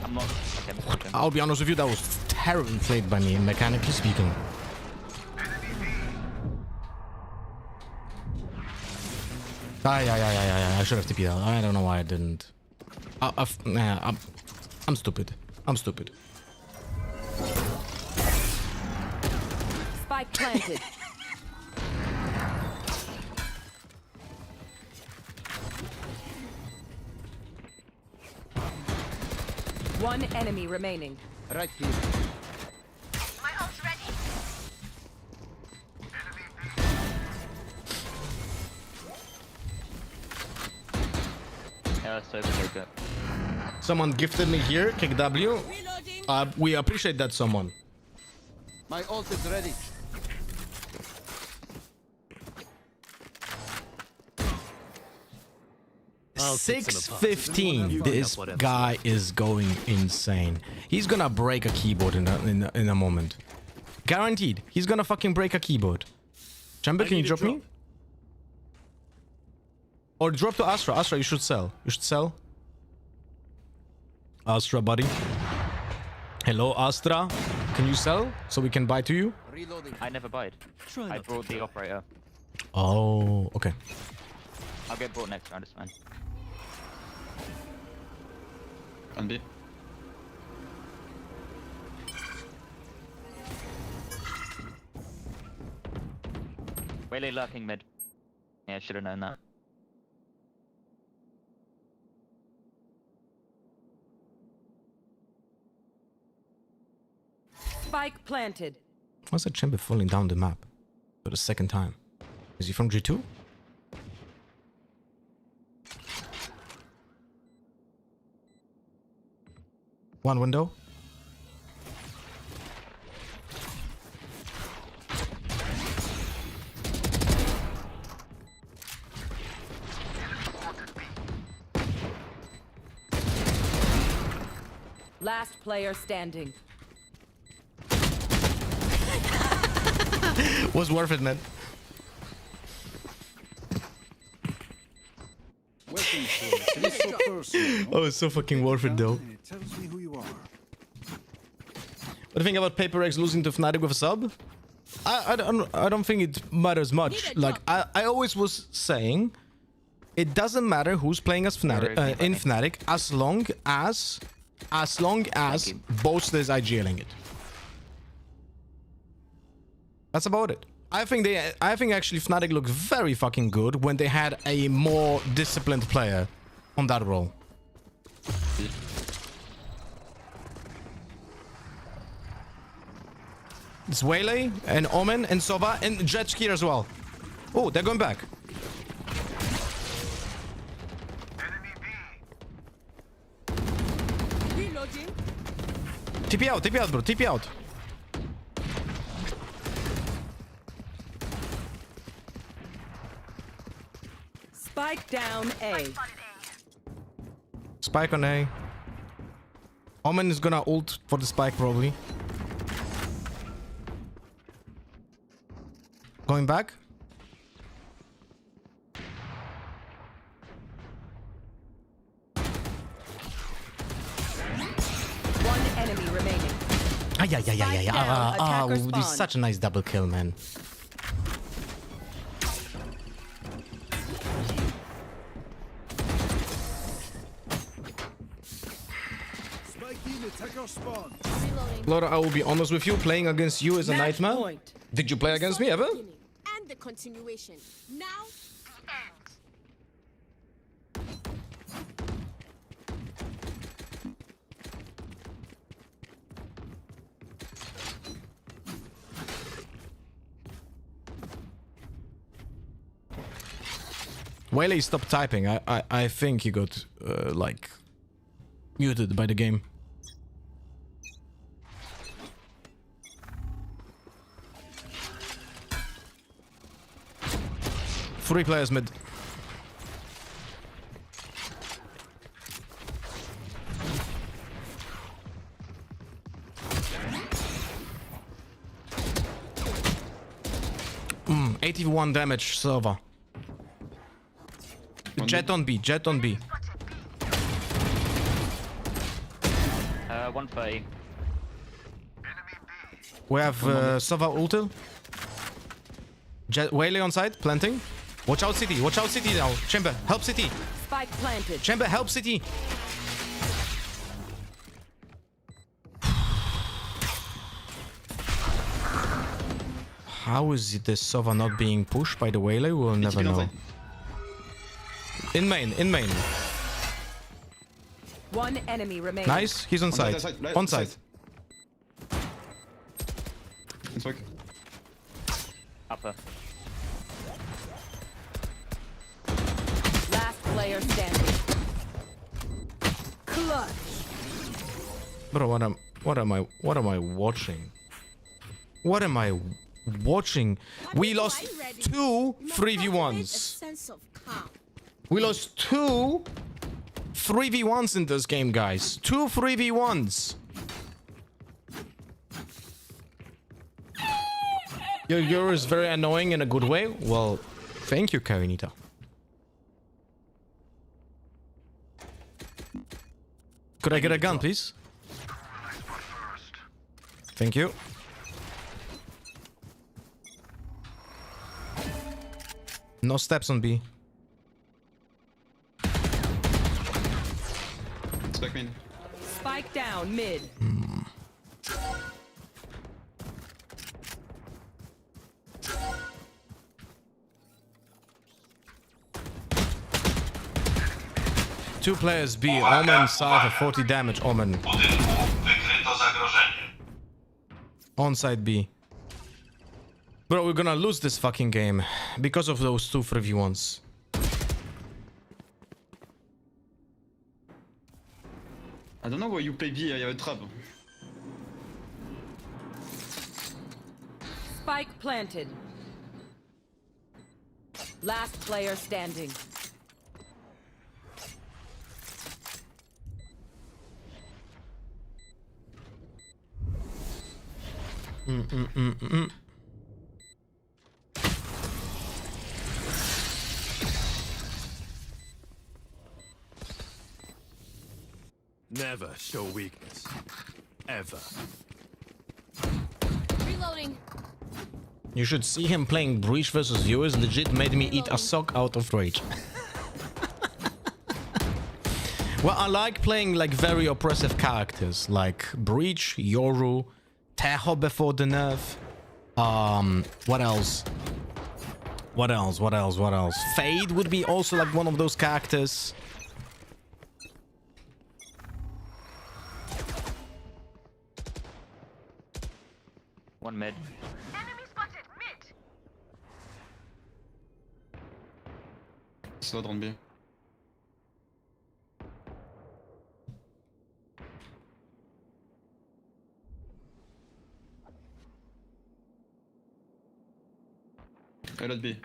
Speaker 5: I'm not. Okay.
Speaker 1: I'll be honest with you, that was terribly played by me, mechanically speaking. I should have TP'd out. I don't know why I didn't. I'm stupid. I'm stupid.
Speaker 3: Spike planted. One enemy remaining.
Speaker 8: Right here.
Speaker 5: Yeah, sofa take it.
Speaker 1: Someone gifted me here, kick W. We appreciate that, someone.
Speaker 8: My ult is ready.
Speaker 4: I'll fix him apart.
Speaker 1: 6:15. This guy is going insane. He's gonna break a keyboard in a moment. Guaranteed. He's gonna fucking break a keyboard. Chamber, can you drop me? Or drop to Astra. Astra, you should sell. You should sell. Astra, buddy. Hello, Astra. Can you sell so we can buy to you?
Speaker 8: Reloading.
Speaker 5: I never buyed. I brought the operator.
Speaker 1: Oh, okay.
Speaker 5: I'll get brought next round, it's fine.
Speaker 7: On B.
Speaker 5: Waylay lurking mid. Yeah, I should have known that.
Speaker 3: Spike planted.
Speaker 1: Why's that chamber falling down the map for the second time? Is he from G2? One window.
Speaker 3: Last player standing.
Speaker 1: Was worth it, man.
Speaker 6: Welcome, sir. It is so personal.
Speaker 1: Oh, it's so fucking worth it, though.
Speaker 6: And it tells me who you are.
Speaker 1: What do you think about PRX losing to Fnatic with a sub? I don't think it matters much. Like I always was saying, it doesn't matter who's playing as Fnatic in Fnatic as long as both are GLing it. That's about it. I think actually Fnatic looked very fucking good when they had a more disciplined player on that role. It's Waylay and Omen and Sova and Jet here as well. Oh, they're going back.
Speaker 3: Reloading.
Speaker 1: TP out, bro. TP out.
Speaker 3: Spike down A.
Speaker 1: Spike on A. Omen is gonna ult for the spike probably. Going back.
Speaker 3: One enemy remaining.
Speaker 1: This is such a nice double kill, man.
Speaker 6: Spike unit, take our spawn.
Speaker 2: Reloading.
Speaker 1: Laura, I will be honest with you, playing against you is a
Speaker 3: Match
Speaker 1: nightmare.
Speaker 3: point.
Speaker 1: Did you play against me ever?
Speaker 9: And the continuation. Now,
Speaker 1: Waylay, stop typing. I think he got like muted by the game. Three players mid. Mm, 81 damage, server. Jet on B, jet on B.
Speaker 5: 130.
Speaker 1: We have server ulti. Jet, Waylay on side, planting. Watch out city now. Chamber, help city.
Speaker 3: Spike planted.
Speaker 1: Chamber, help city. How is this Sova not being pushed by the Waylay? We'll never know. In main.
Speaker 3: One enemy remaining.
Speaker 1: Nice, he's on side. On side.
Speaker 7: It's like
Speaker 5: Upper.
Speaker 3: Last player standing. Clutch.
Speaker 1: Bro, what am I watching? What am I watching? We lost two 3v1s.
Speaker 9: sense of calm.
Speaker 1: We lost two 3v1s in this game, guys. Two 3v1s. Your Euro is very annoying in a good way. Well, thank you, Karinita. Could I get a gun, please? Thank you. No steps on B.
Speaker 7: spec main.
Speaker 3: Spike down mid.
Speaker 1: Two players B. Omen south of 40 damage. Omen. On side B. Bro, we're gonna lose this fucking game because of those two 3v1s.
Speaker 7: I don't know why you play B, I have a trap.
Speaker 3: Spike planted. Last player standing.
Speaker 4: Never show weakness. Ever.
Speaker 2: Reloading.
Speaker 1: You should see him playing Breach versus yours. Legit made me eat a sock out of rage. Well, I like playing like very oppressive characters like Breach, Yoru, Teho before the nerf. What else? What else? Fade would be also like one of those characters.
Speaker 5: One mid.
Speaker 7: Slot on B. Let B.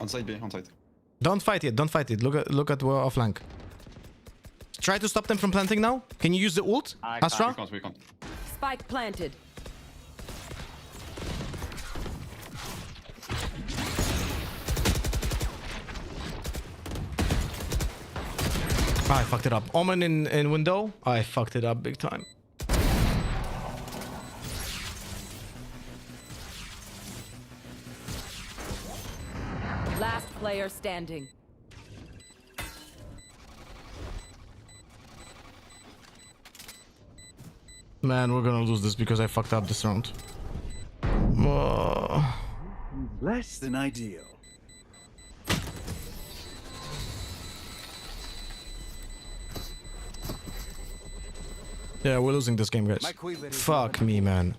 Speaker 7: On side B, on side.
Speaker 1: Don't fight it. Don't fight it. Look at our flank. Try to stop them from planting now. Can you use the ult,
Speaker 5: I
Speaker 1: Astra?
Speaker 7: We can't.
Speaker 3: Spike planted.
Speaker 1: I fucked it up. Omen in window. I fucked it up big time.
Speaker 3: Last player standing.
Speaker 1: Man, we're gonna lose this because I fucked up this round.
Speaker 6: Less than ideal.
Speaker 1: Yeah, we're losing this game, guys.
Speaker 8: My quiver is
Speaker 1: Fuck me, man.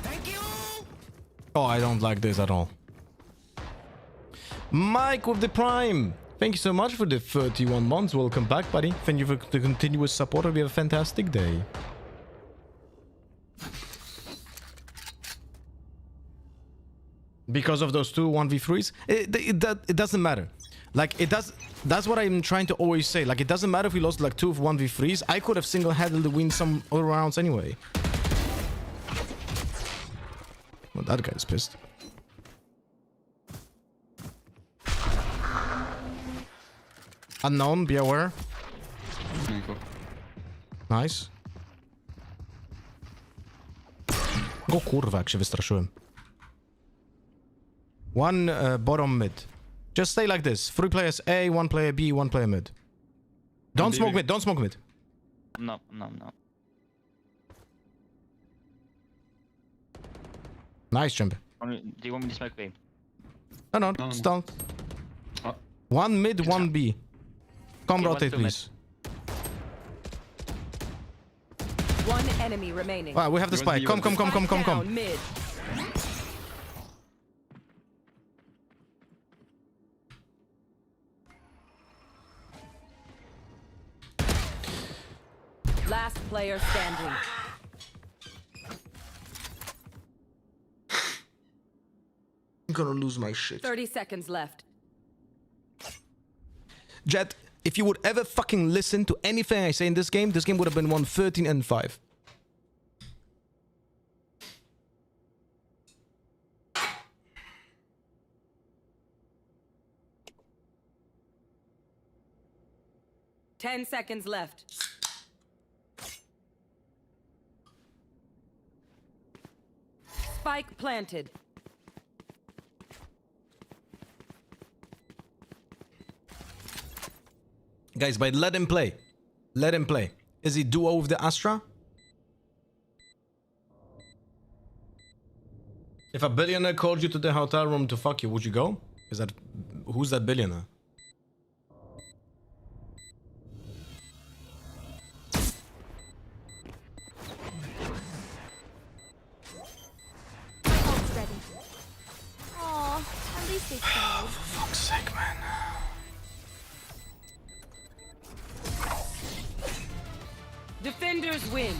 Speaker 8: Thank you.
Speaker 1: Oh, I don't like this at all. Mike with the Prime. Thank you so much for the 31 months. Welcome back, buddy. Thank you for the continuous support. Hope you have a fantastic day. Because of those two 1v3s, it doesn't matter. Like, it does. That's what I'm trying to always say. Like, it doesn't matter if we lost like 2 1v3s. I could have single-handedly win some other rounds anyway. Well, that guy's pissed. Unknown, be aware. Nice. O kurwa, jak się wystraszyłem. One bottom mid. Just stay like this. 3 players A, 1 player B, 1 player mid. Don't smoke mid, don't smoke mid.
Speaker 5: No.
Speaker 1: Nice jump.
Speaker 5: Do you want me to smoke B?
Speaker 1: No, don't. 1 mid, 1 B. Come
Speaker 5: Okay,
Speaker 1: rotate,
Speaker 5: 1 2 mid.
Speaker 1: please.
Speaker 3: One enemy remaining.
Speaker 1: Alright, we have the spike. Come.
Speaker 3: Spike down mid. Last player standing.
Speaker 1: I'm gonna lose my shit.
Speaker 3: 30 seconds left.
Speaker 1: Jet, if you would ever fucking listen to anything I say in this game would have been won 13-5.
Speaker 3: Ten seconds left. Spike planted.
Speaker 1: Guys, but let him play. Let him play. Is he duo with the Astra? If a billionaire called you to the hotel room to fuck you, would you go? Who's that billionaire?
Speaker 2: Ult's ready. Aw, at least they tried.
Speaker 1: Fuck's sake, man.
Speaker 3: Defenders win.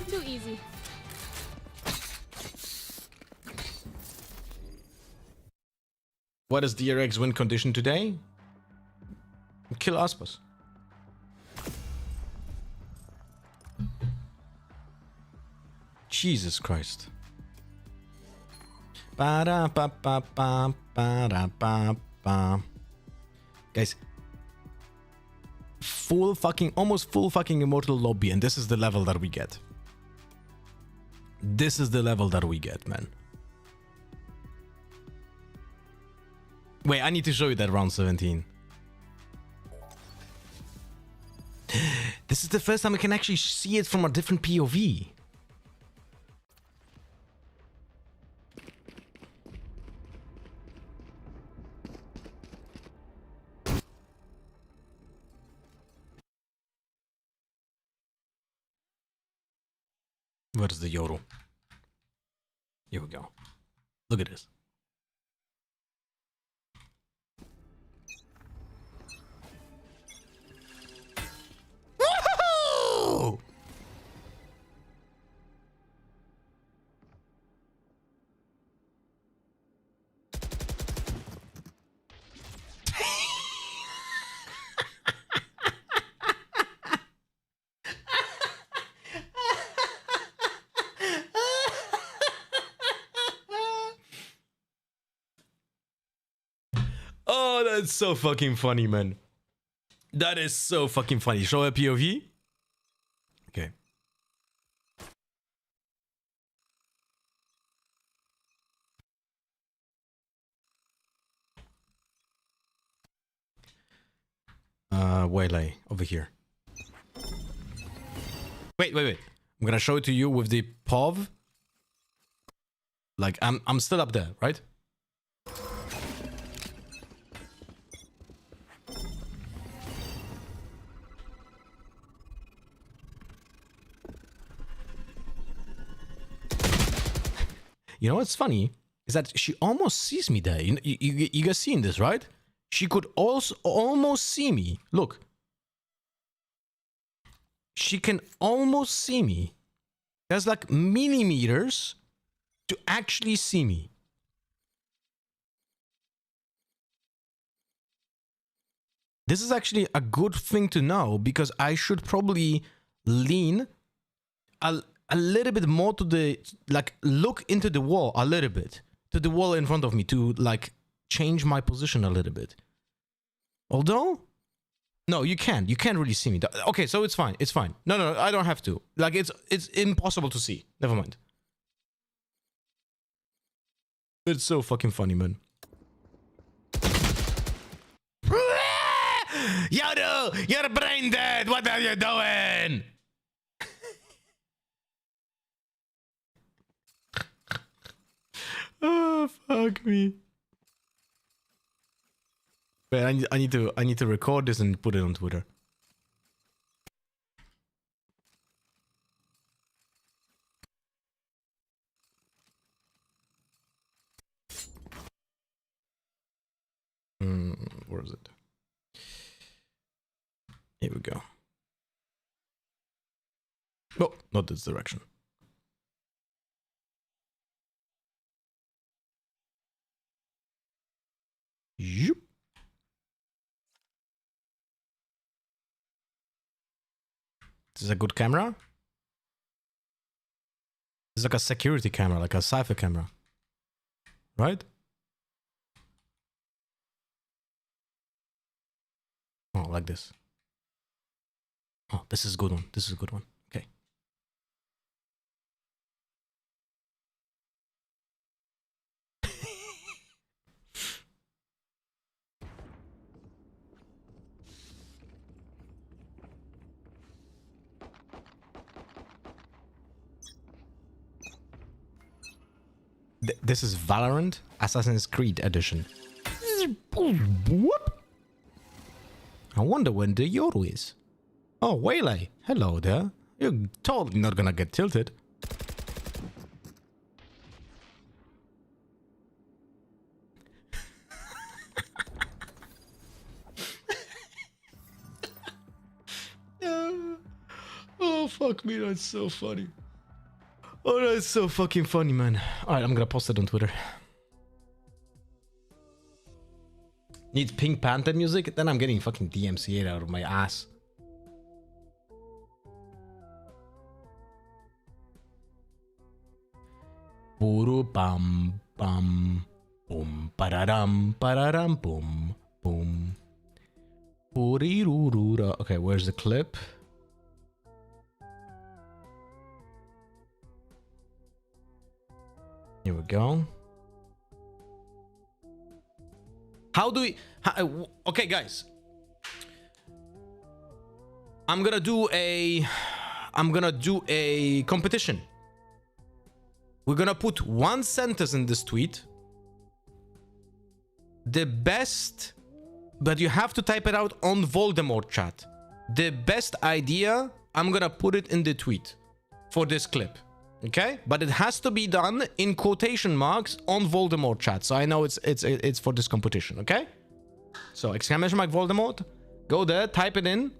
Speaker 2: Too easy.
Speaker 1: What is DRX win condition today? Kill Aspas. Jesus Christ. Ba-da-ba-ba-ba, ba-da-ba-ba. Guys, full fucking, almost full fucking immortal lobby, and this is the level that we get. This is the level that we get, man. Wait, I need to show you that round 17. This is the first time I can actually see it from a different POV. Where's the Yoru? Here we go. Look at this. Woohoo! Oh, that's so fucking funny, man. That is so fucking funny. Show a POV. Okay. Waylay over here. Wait. I'm gonna show it to you with the POV. Like I'm still up there, right? You know what's funny is that she almost sees me there. You guys seen this, right? She could also almost see me. Look. She can almost see me. There's like millimeters to actually see me. This is actually a good thing to know because I should probably lean a little bit more to the, like, look into the wall a little bit, to the wall in front of me, to like change my position a little bit. Although, no, you can't really see me. Okay, so it's fine. No, I don't have to. Like, it's impossible to see. Never mind. It's so fucking funny, man. Yodo, you're brain dead. What are you doing? Oh, fuck me. Wait, I need to record this and put it on Twitter. Where is it? Here we go. Oh, not this direction. Yep. This is a good camera. This is like a security camera, like a cipher camera. Right? Oh, like this. Oh, this is a good one. This is a good one. Okay. This is Valorant Assassin's Creed edition. Whoop. I wonder when the Yoru is. Oh, Waylay. Hello there. You're totally not gonna get tilted. Oh, fuck me. That's so funny. Oh, that's so fucking funny, man. Alright, I'm gonna post it on Twitter. Need Pink Panther music? Then I'm getting fucking DMCA'd out of my ass. Buru bam bam boom pararam pararam boom boom. Okay, where's the clip? Here we go. How do we... okay, guys. I'm gonna do a competition. We're gonna put one sentence in this tweet. The best, but you have to type it out on Voldemort chat. The best idea, I'm gonna put it in the tweet for this clip. Okay? But it has to be done in quotation marks on Voldemort chat. So I know it's for this competition, okay? So exclamation mark Voldemort. Go there, type it in.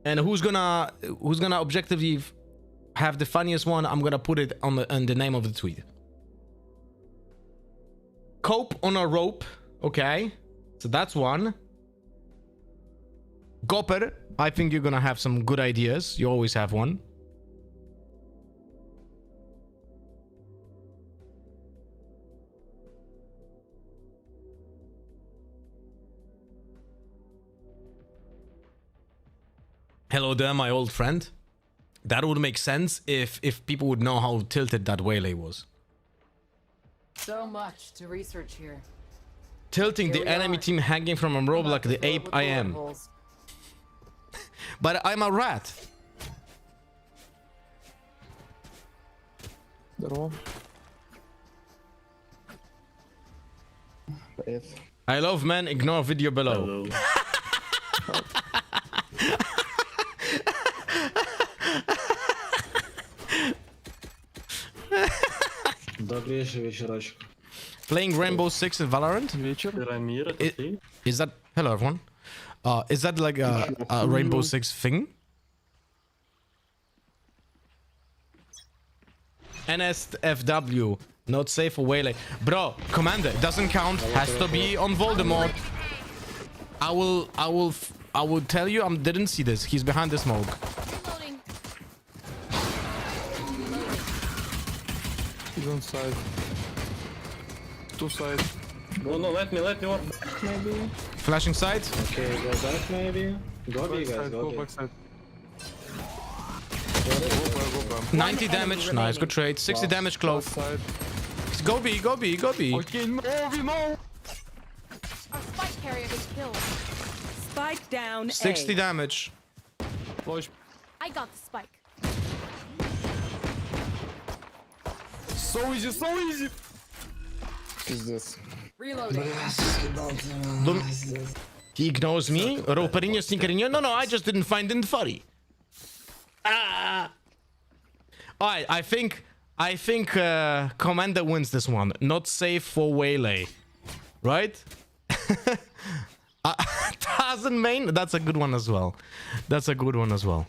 Speaker 1: And who's gonna objectively have the funniest one? I'm gonna put it on the name of the tweet. Cope on a rope. Okay. So that's one. Gopper. I think you're gonna have some good ideas. You always have one. Hello there, my old friend. That would make sense if people would know how tilted that waylay was.
Speaker 3: So much to research here.
Speaker 1: Tilting
Speaker 3: Here
Speaker 1: the
Speaker 3: we
Speaker 1: enemy
Speaker 3: are.
Speaker 1: team hanging from a rope like the ape I am. But I'm a rat. I love men, ignore video below. Playing Rainbow Six in Valorant? Is that... Hello, everyone. Is that like a Rainbow Six thing? NSFW. Not safe for Waylay. Bro, Commander, it doesn't count. Has to be on Voldemort. I will tell you, I didn't see this. He's behind the smoke.
Speaker 2: Reloading.
Speaker 10: He's on side. Two side.
Speaker 4: No, let me work.
Speaker 10: Maybe.
Speaker 1: Flashing side.
Speaker 10: Okay, go back maybe. Go B, guys, go back side.
Speaker 1: 90 damage. Nice, good trade. 60 damage close.
Speaker 10: Side.
Speaker 1: Go B, go B, go B.
Speaker 10: Okay, no, no.
Speaker 9: Our spike carrier was killed.
Speaker 3: Spike down.
Speaker 1: 60
Speaker 3: A.
Speaker 1: damage.
Speaker 10: Flash.
Speaker 9: I got the spike.
Speaker 10: So easy, so easy. Пиздец.
Speaker 3: Reloading.
Speaker 1: He ignores me. Roperinho, sneakerinho. No, I just didn't find it funny. Alright, I think Commander wins this one. Not safe for Waylay. Right? Tarzan main? That's a good one as well. That's a good one as well.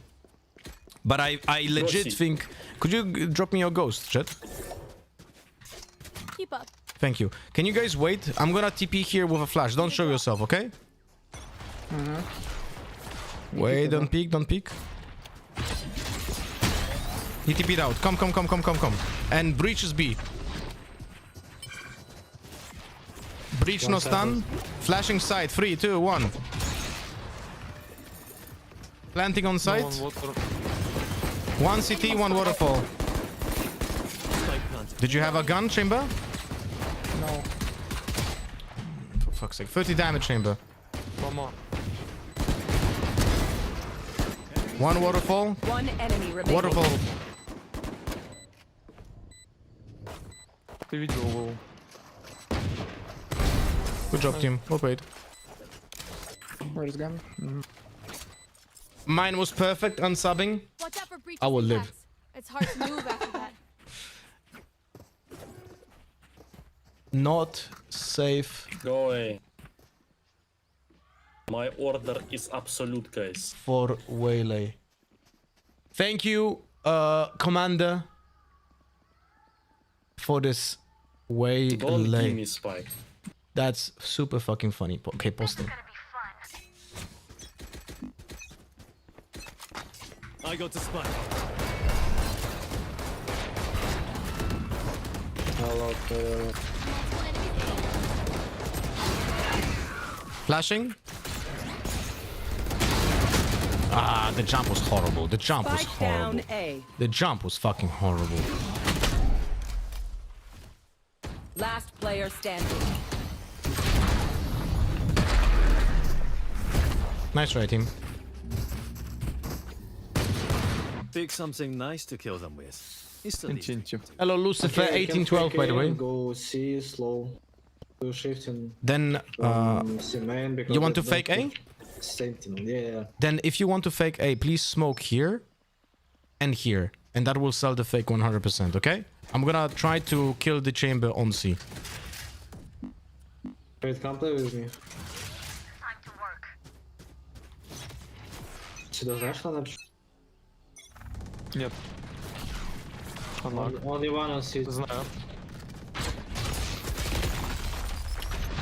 Speaker 1: But I legit think... Could you drop me your ghost, chat?
Speaker 9: Keep up.
Speaker 1: Thank you. Can you guys wait? I'm gonna TP here with a flash. Don't show yourself, okay? Wait, don't peek, don't peek. He TP'd out. Come. And breach is B. Breach no stun. Flashing side. 3, 2, 1. Planting on site. One CT, one waterfall. Did you have a gun, Chamber?
Speaker 10: No.
Speaker 1: For fuck's sake. 30 damage, Chamber.
Speaker 10: One more.
Speaker 1: One waterfall.
Speaker 3: One enemy remaining.
Speaker 1: Waterfall.
Speaker 10: Ты видел его?
Speaker 1: Good job, team. Well played.
Speaker 10: Where's gun?
Speaker 1: Mine was perfect, unsubbing.
Speaker 9: Watch out for breaches.
Speaker 1: I will
Speaker 9: and
Speaker 1: live.
Speaker 9: cracks. It's hard to move after that.
Speaker 1: Not safe
Speaker 4: Go away. My order is absolute, guys.
Speaker 1: for Waylay. Thank you, Commander, for this
Speaker 4: Don't give
Speaker 1: Waylay.
Speaker 4: me spike.
Speaker 1: That's super fucking funny. Okay, posting.
Speaker 4: I got the spike.
Speaker 10: Hello,
Speaker 1: Flashing. Ah, the jump was horrible. The jump was
Speaker 3: Spike down
Speaker 1: horrible.
Speaker 3: A.
Speaker 1: The jump was fucking horrible.
Speaker 3: Last player standing.
Speaker 1: Nice try, team.
Speaker 4: Pick something nice to kill them with. It's the least.
Speaker 1: Hello, Lucifer, 1812, by the way.
Speaker 10: Go C slow. Do shifting.
Speaker 1: Then,
Speaker 10: C main because
Speaker 1: you want to
Speaker 10: they
Speaker 1: fake A?
Speaker 10: don't- Sentinel, yeah.
Speaker 1: Then if you want to fake A, please smoke here and here. And that will sell the fake 100%, okay? I'm gonna try to kill the chamber on C.
Speaker 10: Wait, come play with me. Сюда знаешь, надо?
Speaker 11: Нет.
Speaker 10: Only one on C.
Speaker 11: Знаю.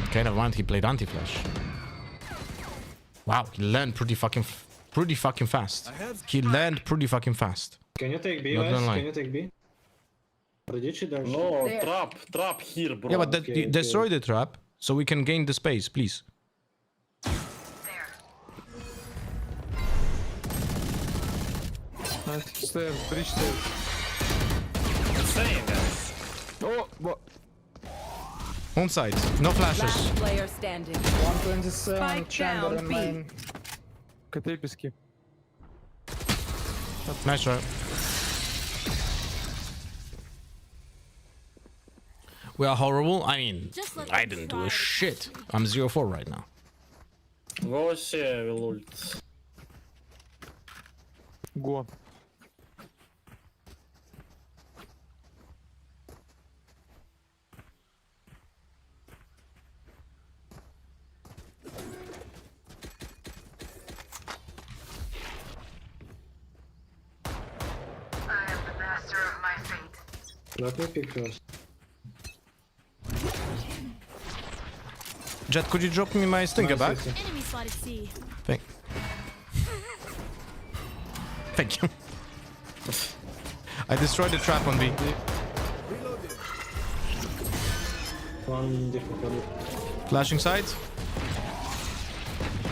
Speaker 1: Okay, never mind, he played anti-flash. Wow, he learned pretty fucking fast. He learned pretty fucking fast.
Speaker 10: Can you take B,
Speaker 1: Not
Speaker 10: guys?
Speaker 1: gonna lie.
Speaker 10: Can you take B? Пройдите дальше.
Speaker 11: No, trap here, bro.
Speaker 1: Yeah, but
Speaker 10: Okay,
Speaker 1: destroy the trap so we can gain the space, please.
Speaker 11: Nice. Stairs, bridge stairs. Oh, what?
Speaker 1: On side, no flashes.
Speaker 3: Last player standing.
Speaker 10: 127
Speaker 3: Spike
Speaker 10: chamber
Speaker 3: down
Speaker 10: in
Speaker 3: B.
Speaker 10: main.
Speaker 11: КТ пески.
Speaker 1: Nice try. We are horrible. I mean,
Speaker 9: Just let
Speaker 1: I
Speaker 9: them
Speaker 1: didn't do
Speaker 9: try.
Speaker 1: a shit. I'm 0-4 right now.
Speaker 11: Go C, will ult. Go.
Speaker 10: Let me pick first.
Speaker 1: Jet, could you drop me my stinger back?
Speaker 9: Enemy spotted C.
Speaker 1: Thank you. I destroyed the trap on B.
Speaker 10: One different.
Speaker 1: Flashing side.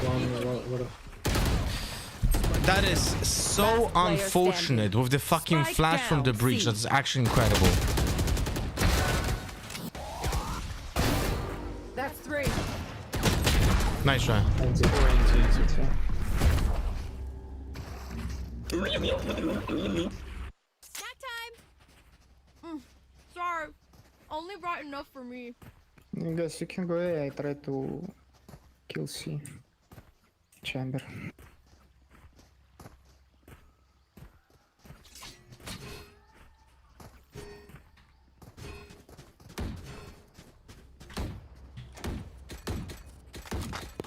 Speaker 10: One.
Speaker 1: That is so
Speaker 3: Last player
Speaker 1: unfortunate with the fucking
Speaker 3: Spike
Speaker 1: flash from the
Speaker 3: down,
Speaker 1: breach.
Speaker 3: C.
Speaker 1: That's actually incredible.
Speaker 3: That's 3.
Speaker 1: Nice try.
Speaker 9: Snack time! Sorry. Only brought enough for me.
Speaker 10: Guys, you can go A. I try to kill C. Chamber.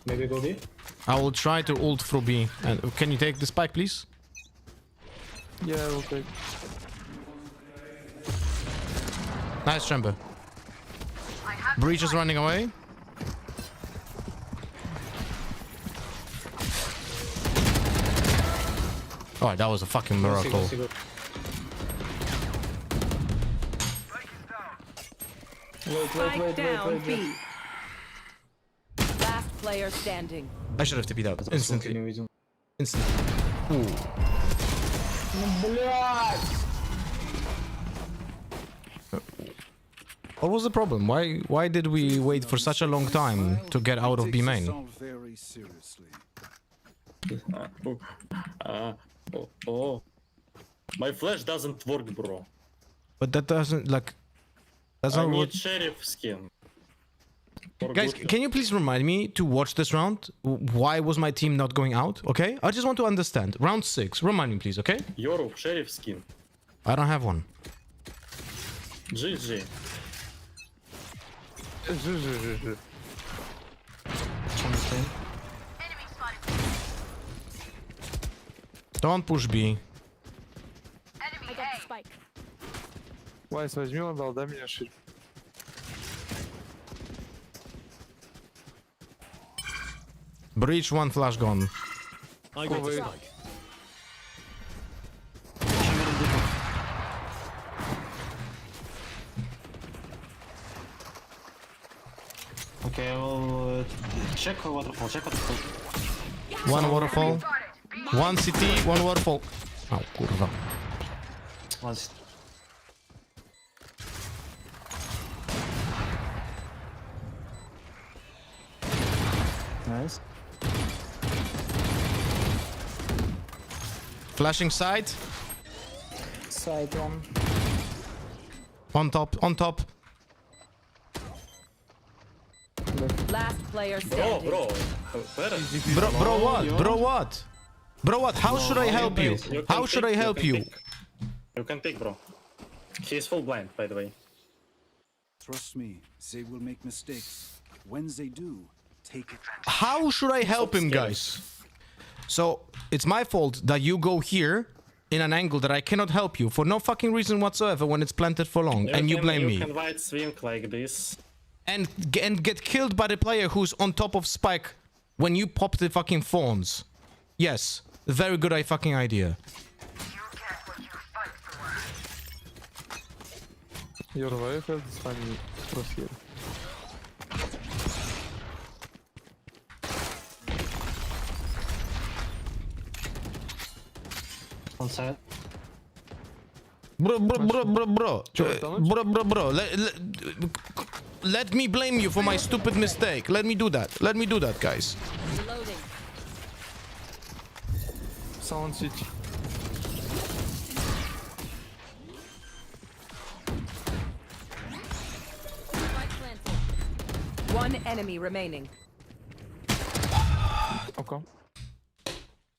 Speaker 10: Maybe go B?
Speaker 1: I will try to ult through B. And can you take the spike, please?
Speaker 11: Yeah, I will take.
Speaker 1: Nice chamber. Breach is running away. Oh, that was a fucking miracle.
Speaker 3: Spike down B. Last player standing.
Speaker 1: I should have TP'd out instantly. Instantly. Ooh. What was the problem? Why did we wait for such a long time to get out of B main?
Speaker 6: Very seriously.
Speaker 11: Oh. My flash doesn't work, bro.
Speaker 1: But that doesn't like. That's
Speaker 11: I
Speaker 1: not
Speaker 11: need
Speaker 1: what.
Speaker 11: sheriff skin.
Speaker 1: Guys, can you please remind me to watch this round? Why was my team not going out? Okay, I just want to understand. Round 6. Remind me, please. Okay.
Speaker 11: Yoru, sheriff skin.
Speaker 1: I don't have one.
Speaker 11: GG.
Speaker 1: Don't push B.
Speaker 9: I got the spike.
Speaker 11: Вайс, возьми он дал, дай меня шире.
Speaker 1: Breach, one flash gone.
Speaker 4: I got the spike.
Speaker 11: Okay, I will check waterfall,
Speaker 1: One waterfall. One CT, one waterfall. Oh, kurwa.
Speaker 11: Once.
Speaker 10: Nice.
Speaker 1: Flashing side.
Speaker 10: Side one.
Speaker 1: On top, on top.
Speaker 3: Last player
Speaker 11: Bro,
Speaker 3: standing.
Speaker 11: bro. Where?
Speaker 1: Bro, what? Bro, what? Bro, what? How should I help you? How should I help you?
Speaker 11: You can pick, bro. He's full blind, by the way.
Speaker 6: Trust me, they will make mistakes. When they do, take it.
Speaker 1: How should I help him, guys? So, it's my fault that you go here in an angle that I cannot help you for no fucking reason whatsoever when it's planted for long, and you blame me.
Speaker 11: You can wide swing like this.
Speaker 1: And get killed by the player who's on top of Spike when you pop the fucking phones. Yes, very good fucking idea.
Speaker 11: Your wife has funny profile. On side.
Speaker 1: Bro. Let me blame you for my stupid mistake. Let me do that. Let me do that, guys.
Speaker 3: Reloading.
Speaker 11: Sound switch.
Speaker 3: Spike planted. One enemy remaining.
Speaker 11: Okay.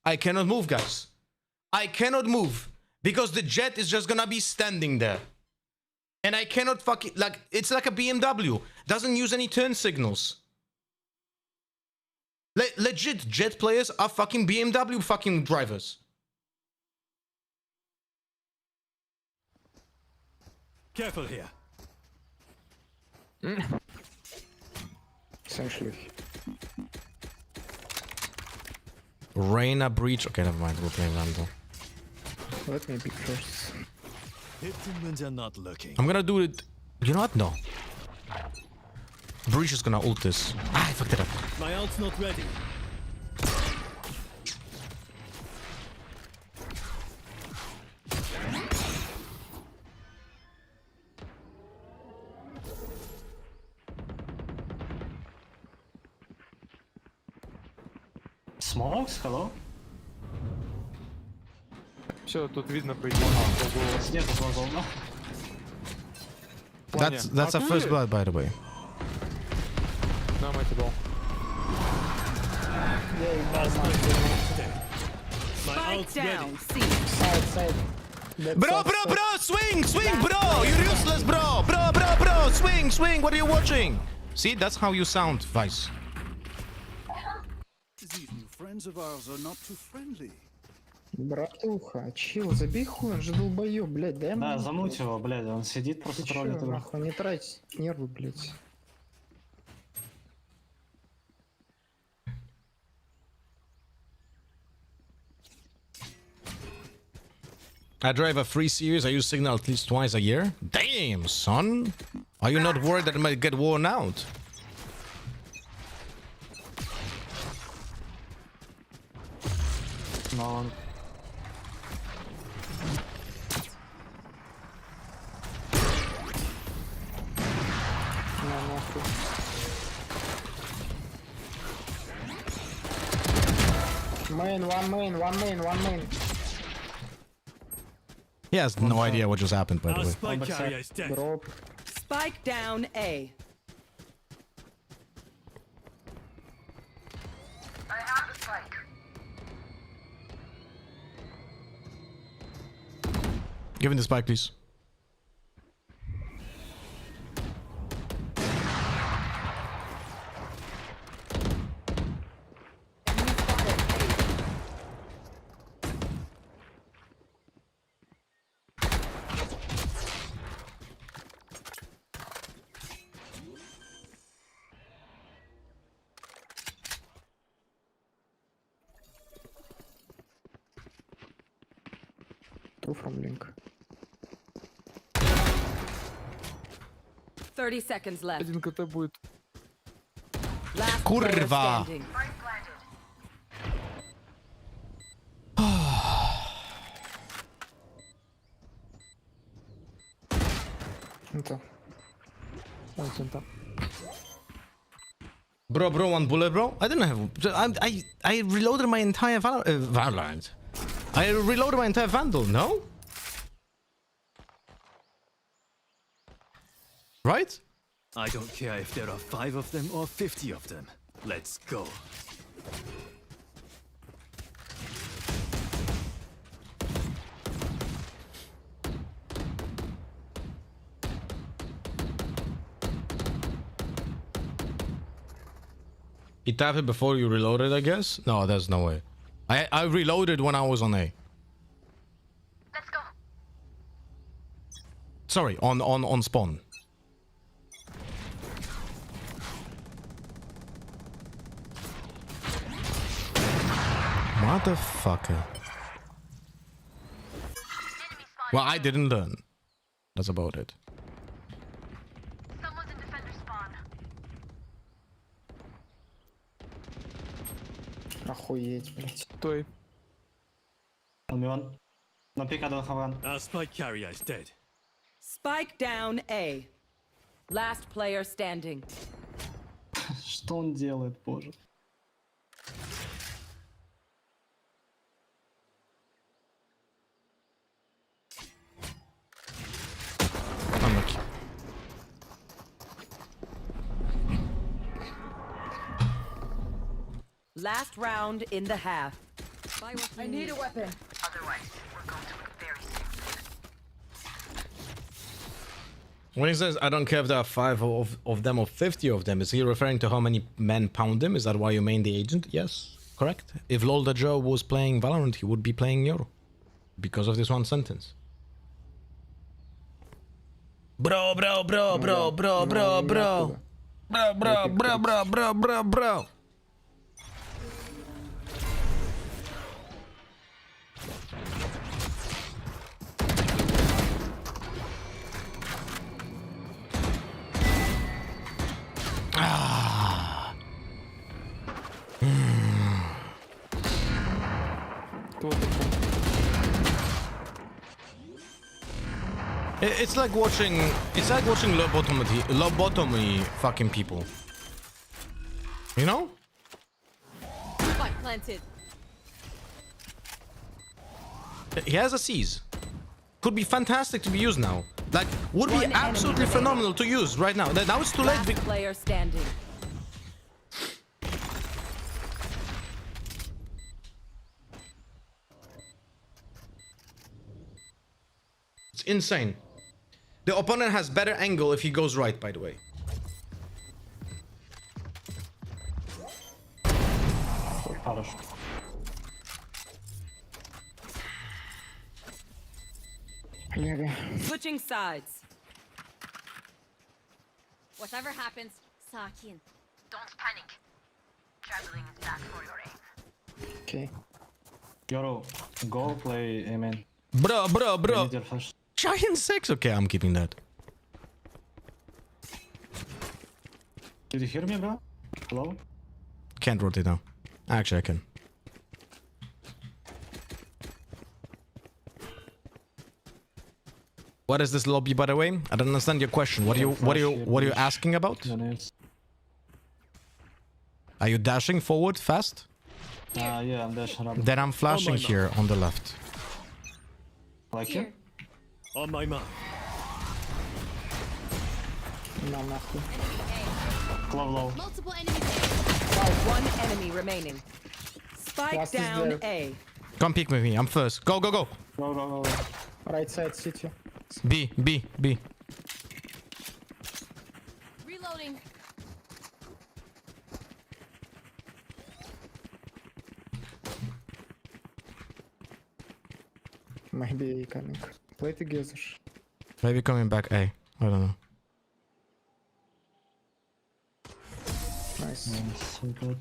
Speaker 1: I cannot move, guys. I cannot move because the jet is just gonna be standing there. And I cannot fucking, like, it's like a BMW. Doesn't use any turn signals. Legit, jet players are fucking BMW fucking drivers.
Speaker 4: Careful here.
Speaker 10: Essentially.
Speaker 1: Reyna breach. Okay, never mind. We're playing Randall.
Speaker 10: Let me pick first.
Speaker 4: Hit them when they're not looking.
Speaker 1: I'm gonna do it. You know what? No. Breach is gonna ult this. Ah, I fucked it up.
Speaker 4: My ult's not ready.
Speaker 11: Smokes, hello?
Speaker 10: Все, тут видно по идее.
Speaker 11: Снизу глазом, да?
Speaker 1: That's a first blood, by the way.
Speaker 10: На мать бал.
Speaker 4: My
Speaker 3: Spike
Speaker 4: ult's ready.
Speaker 3: down. C.
Speaker 10: Side, side.
Speaker 1: Bro, swing, bro. You're useless, bro. Bro, swing. What are you watching? See, that's how you sound, Vice.
Speaker 6: These new friends of ours are not too friendly.
Speaker 10: Братуха, чил, забей хуй, он же долбоёб, блядь, дай ему.
Speaker 11: Да, замуть его, блядь, он сидит просто
Speaker 10: Ты чё,
Speaker 11: троллит его.
Speaker 10: нахуй, не трать нервы, блядь.
Speaker 1: I drive a 3 Series. I use Signal at least twice a year. Damn, son. Are you not worried that it might get worn out?
Speaker 11: No.
Speaker 10: На нахуй. One main.
Speaker 1: He has no idea what just happened, by the
Speaker 4: Our
Speaker 1: way.
Speaker 4: spike carrier is dead.
Speaker 10: Дроп.
Speaker 3: Spike down A.
Speaker 1: Give him the spike, please.
Speaker 10: Two from link.
Speaker 3: 30 seconds left.
Speaker 11: Один КТ будет.
Speaker 3: Last player
Speaker 1: Kurwa!
Speaker 3: standing.
Speaker 10: Então. Vamos tentar.
Speaker 1: Bro, one bullet, bro. I didn't have. I reloaded my entire Valorant. I reloaded my entire Vandal. No. Right?
Speaker 4: I don't care if there are 5 of them or 50 of them. Let's go.
Speaker 1: You tap it before you reloaded, I guess? No, there's no way. I reloaded when I was on A.
Speaker 2: Let's go.
Speaker 1: Sorry, on spawn. Motherfucker. Well, I didn't learn. That's about it.
Speaker 2: Someone's in defender spawn.
Speaker 10: Охуеть, блядь.
Speaker 11: Стой.
Speaker 7: Only one. No pick, I don't have one.
Speaker 4: Our spike carrier is dead.
Speaker 3: Spike down A. Last player standing.
Speaker 7: Что он делает, боже?
Speaker 1: Unlucky.
Speaker 3: Last round in the half. I need a weapon.
Speaker 2: Otherwise, we're going to look very stupid.
Speaker 1: When he says, I don't care if there are 5 of them or 50 of them, is he referring to how many men pound him? Is that why you main the agent? Yes, correct. If Lolda Joe was playing Valorant, he would be playing Euro. Because of this one sentence. Bro. It's like watching lobotomy fucking people. You know?
Speaker 9: Spike planted.
Speaker 1: He has a seize. Could be fantastic to be used now. Like, would be
Speaker 3: One
Speaker 1: absolutely
Speaker 3: enemy
Speaker 1: phenomenal to use right now. Now it's too late.
Speaker 3: Last player standing.
Speaker 1: It's insane. The opponent has better angle if he goes right, by the way.
Speaker 7: Хорош.
Speaker 10: Lega.
Speaker 3: Switching sides.
Speaker 9: Whatever happens, sakin.
Speaker 2: Don't panic. Traveling is bad for your aim.
Speaker 10: Okay.
Speaker 7: Yoro, go play Amen.
Speaker 1: Bro.
Speaker 7: Need your flash.
Speaker 1: Giant 6. Okay, I'm keeping that.
Speaker 7: Did you hear me, bro? Hello?
Speaker 1: Can't rotate now. Actually, I can. What is this lobby, by the way? I don't understand your question. What are you asking about? Are you dashing forward fast?
Speaker 7: Yeah, I'm dashing up.
Speaker 1: Then I'm flashing
Speaker 4: Oh my
Speaker 1: here on the left.
Speaker 7: Like
Speaker 9: Here.
Speaker 7: you?
Speaker 4: On my mark.
Speaker 10: На нахуй.
Speaker 7: Claw low.
Speaker 9: Multiple enemies.
Speaker 3: One enemy remaining. Spike
Speaker 10: Last is
Speaker 3: down
Speaker 10: there.
Speaker 3: A.
Speaker 1: Come pick with me. I'm first. Go.
Speaker 7: Go.
Speaker 10: Right side city.
Speaker 1: B.
Speaker 9: Reloading.
Speaker 10: Maybe coming. Play together.
Speaker 1: Maybe coming back A. I don't know.
Speaker 10: Nice.
Speaker 7: So good.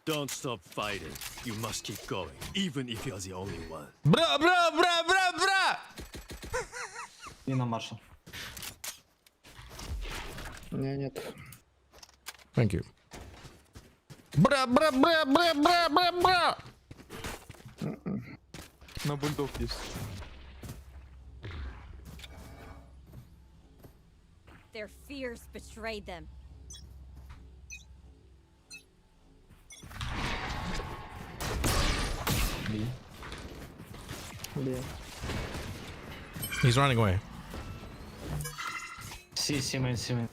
Speaker 4: Don't stop fighting. You must keep going, even if you're the only one.
Speaker 1: Bro.
Speaker 7: In on Marshall.
Speaker 10: Не, нет.
Speaker 1: Thank you. Бра, бра, бра, бра, бра, бра, бра.
Speaker 7: На бульдог есть.
Speaker 3: Their fears betrayed them.
Speaker 10: Блин.
Speaker 1: He's running away.
Speaker 7: Си, мэн.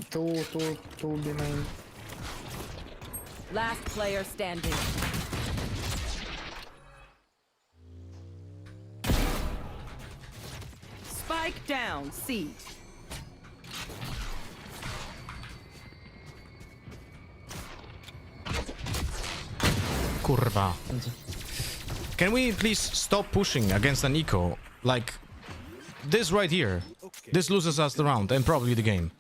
Speaker 10: Two be main.
Speaker 3: Last player standing. Spike down, C.
Speaker 1: Kurva. Can we please stop pushing against an eco? Like, this right here. This loses us the round and probably the game.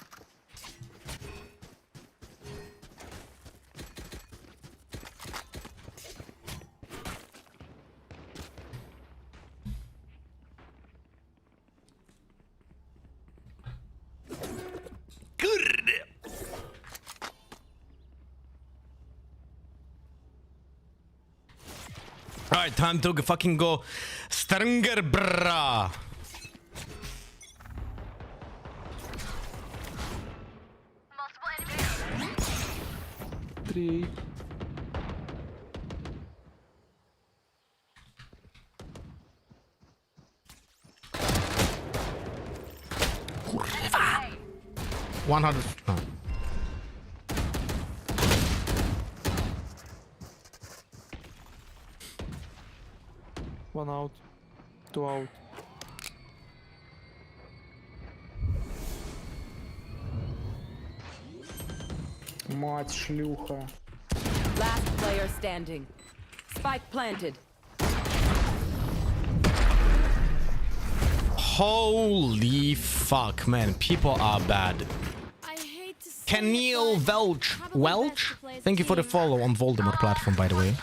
Speaker 1: Alright, time to fucking go stronger, brah.
Speaker 7: Три.
Speaker 1: Kurwa. 100. No.
Speaker 7: One out. Two out.
Speaker 10: Мать, шлюха.
Speaker 3: Last player standing. Spike planted.
Speaker 1: Holy fuck, man. People are bad.
Speaker 9: I hate to say
Speaker 1: Camille
Speaker 9: it, but
Speaker 1: Welch.
Speaker 9: probably
Speaker 1: Welch?
Speaker 9: best to play as a
Speaker 1: Thank you for the
Speaker 9: team.
Speaker 1: follow on Voldemort platform, by the way.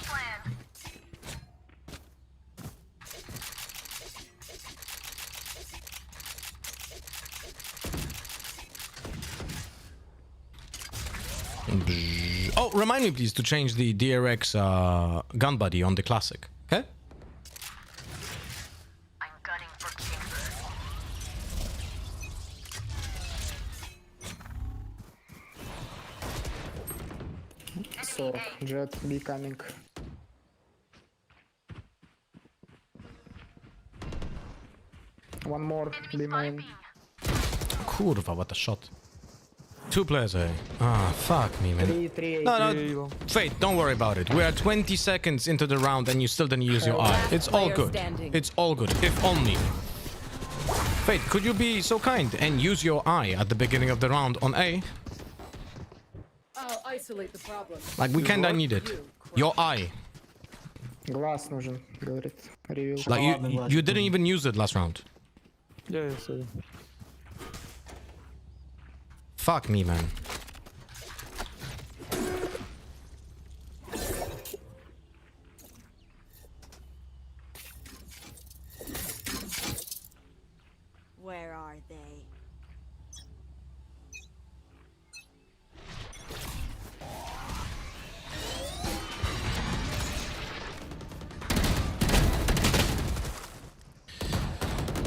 Speaker 1: Oh, remind me please to change the DRX gun body on the classic. Okay?
Speaker 2: I'm gunning for chamber.
Speaker 10: 40. Jet be coming. One more be main.
Speaker 1: Kurwa, what a shot. Two players, eh? Ah, fuck me, man.
Speaker 10: 3.
Speaker 1: No, Fate, don't worry about it. We are 20 seconds into the round and you still didn't use your eye. It's all good. It's all good. If only. Fate, could you be so kind and use your eye at the beginning of the round on A?
Speaker 3: I'll isolate the problem.
Speaker 1: Like, we kinda need it. Your eye.
Speaker 10: Глаз нужен, говорит. Ревил.
Speaker 1: Like, you didn't even use it last round.
Speaker 7: Yeah, sorry.
Speaker 1: Fuck me, man.
Speaker 3: Where are they?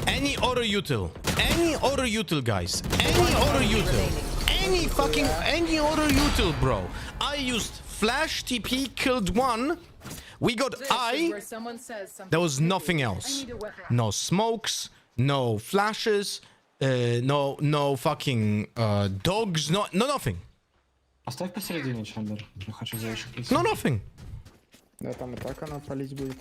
Speaker 1: Any auto util, guys. Any auto util. Any auto util, bro. I used flash TP, killed one. We got I. There was nothing else. No smokes, no flashes, no fucking dogs, no nothing.
Speaker 7: Оставь посередине, Чандер. Я хочу защитить.
Speaker 1: No nothing.
Speaker 10: Да, там и так она палить будет.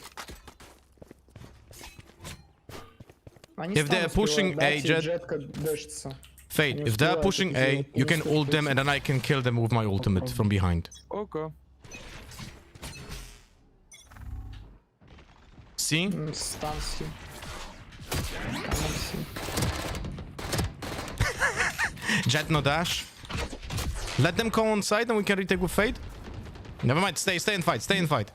Speaker 10: Они
Speaker 1: If they're pushing A, Jet.
Speaker 10: Jetка дэшится.
Speaker 1: Fate, if they're pushing A, you can ult them and then I can kill them with my ultimate from behind.
Speaker 7: Okay.
Speaker 1: See?
Speaker 10: Стан си.
Speaker 1: Jet no dash. Let them come on side and we can retake with Fate. Never mind, stay and fight, stay and fight.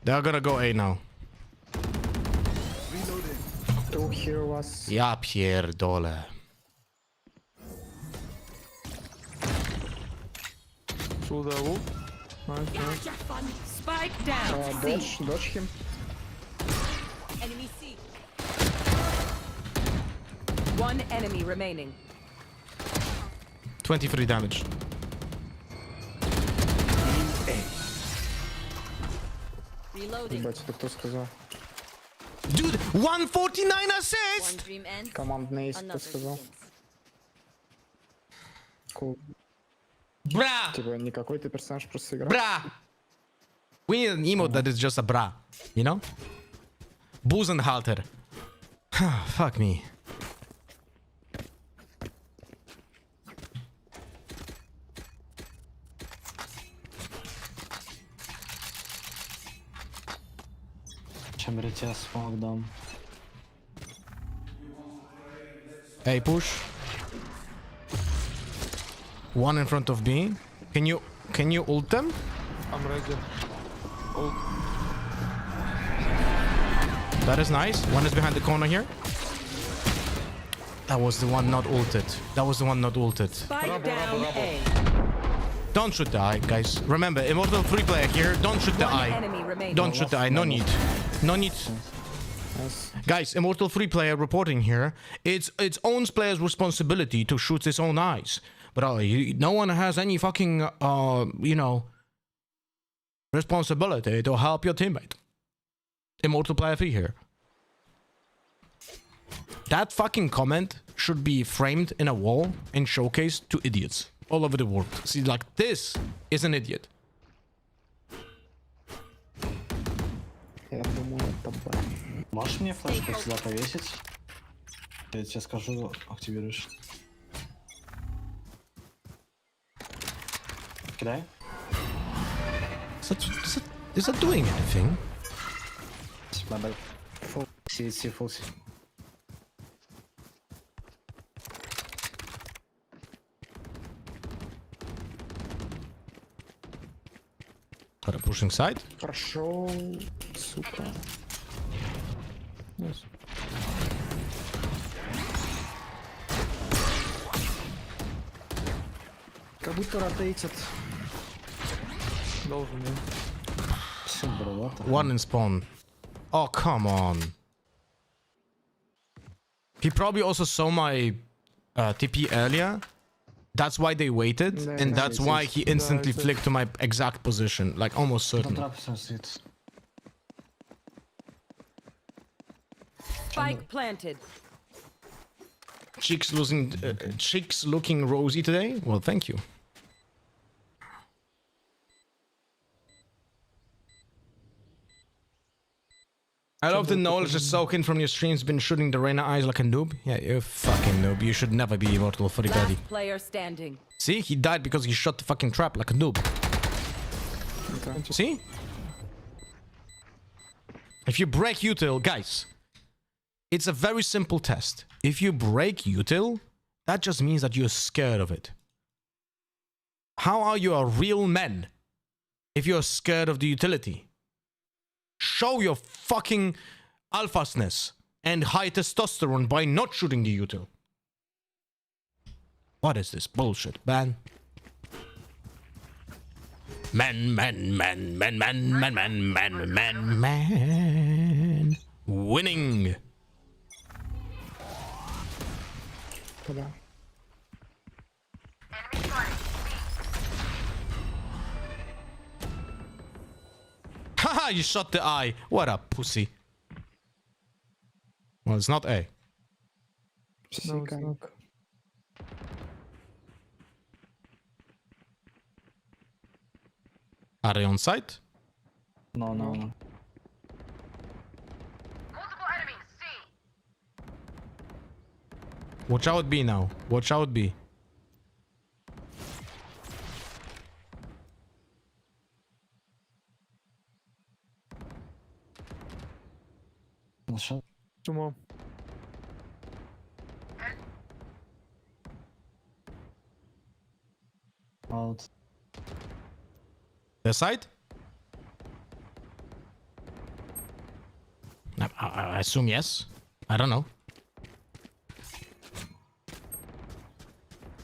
Speaker 1: They're gonna go A now.
Speaker 6: Reloading.
Speaker 10: Two here was.
Speaker 1: Ja pierdolę.
Speaker 3: Spike down. C.
Speaker 10: Dodge him.
Speaker 3: Enemy C. One enemy remaining.
Speaker 1: 23 damage.
Speaker 3: Reloading.
Speaker 10: Ебать, это кто сказал?
Speaker 1: Dude, 149 assist!
Speaker 3: Dream ends.
Speaker 10: Командный эйс, кто сказал? Cool.
Speaker 1: Bra!
Speaker 10: Типа не какой-то персонаж, просто игра.
Speaker 1: Bra! We need an emote that is just a bra, you know? Busenhalter. Fuck me.
Speaker 7: Chamberlain smoke down.
Speaker 1: Hey, push. One in front of B. Can you ult them?
Speaker 7: I'm ready.
Speaker 1: That is nice. One is behind the corner here. That was the one not ulted. That was the one not ulted.
Speaker 3: Spike down A.
Speaker 1: Don't shoot the eye, guys. Remember, Immortal 3 player here. Don't shoot the
Speaker 3: One
Speaker 1: eye.
Speaker 3: enemy remaining.
Speaker 1: Don't shoot the eye. No need. No need.
Speaker 10: Nice.
Speaker 1: Guys, Immortal 3 player reporting here. It's own player's responsibility to shoot his own eyes. But no one has any fucking, you know, responsibility to help your teammate. Immortal player 3 here. That fucking comment should be framed in a wall and showcased to idiots all over the world. See, like, this is an idiot.
Speaker 10: Я думаю, это Б.
Speaker 7: Можешь мне флешку сюда повесить? Я тебе скажу, активируешь. Кидай.
Speaker 1: Is that doing anything?
Speaker 7: My bad. Full C, full C.
Speaker 1: Got a pushing side.
Speaker 10: Прошел, сука. Yes. Как будто ротейтит. Должен, да?
Speaker 7: Все, бровато.
Speaker 1: One in spawn. Oh, come on. He probably also saw my TP earlier. That's why they waited, and that's why he instantly flicked to my exact position, like almost certain.
Speaker 7: Трап все стоит.
Speaker 3: Spike planted.
Speaker 1: Cheeks looking rosy today. Well, thank you. I love the knowledge that soaking from your streams been shooting the Reyna eyes like a noob. Yeah, you're a fucking noob. You should never be immortal for the daddy.
Speaker 3: Last player standing.
Speaker 1: See, he died because he shot the fucking trap like a noob. See? If you break util, guys, it's a very simple test. If you break util, that just means that you're scared of it. How are you a real man if you're scared of the utility? Show your fucking alphasness and high testosterone by not shooting the util. What is this bullshit, man? Man. Winning.
Speaker 10: Куда?
Speaker 1: Haha, you shot the eye. What a pussy. Well, it's not A.
Speaker 10: Сиканок.
Speaker 1: Are they on site?
Speaker 7: No.
Speaker 1: Watch out B now. Watch out B.
Speaker 7: Shot.
Speaker 10: Sumo.
Speaker 7: Out.
Speaker 1: Their side? I assume yes. I don't know.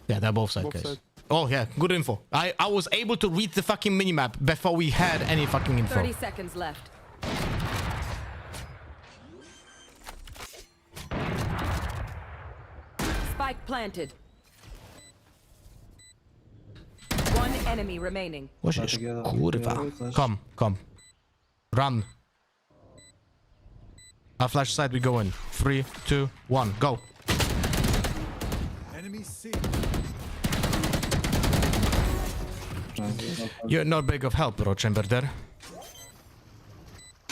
Speaker 1: Yeah, they're both side, guys. Oh, yeah, good info. I was able to read the fucking minimap before we had any fucking info.
Speaker 3: 30 seconds left. Spike planted. One enemy remaining.
Speaker 1: Kurwa. Come. Run. Our flash side, we go in. 3, 2, 1, go.
Speaker 6: Enemy C.
Speaker 1: You're not big of help, bro, Chamber there.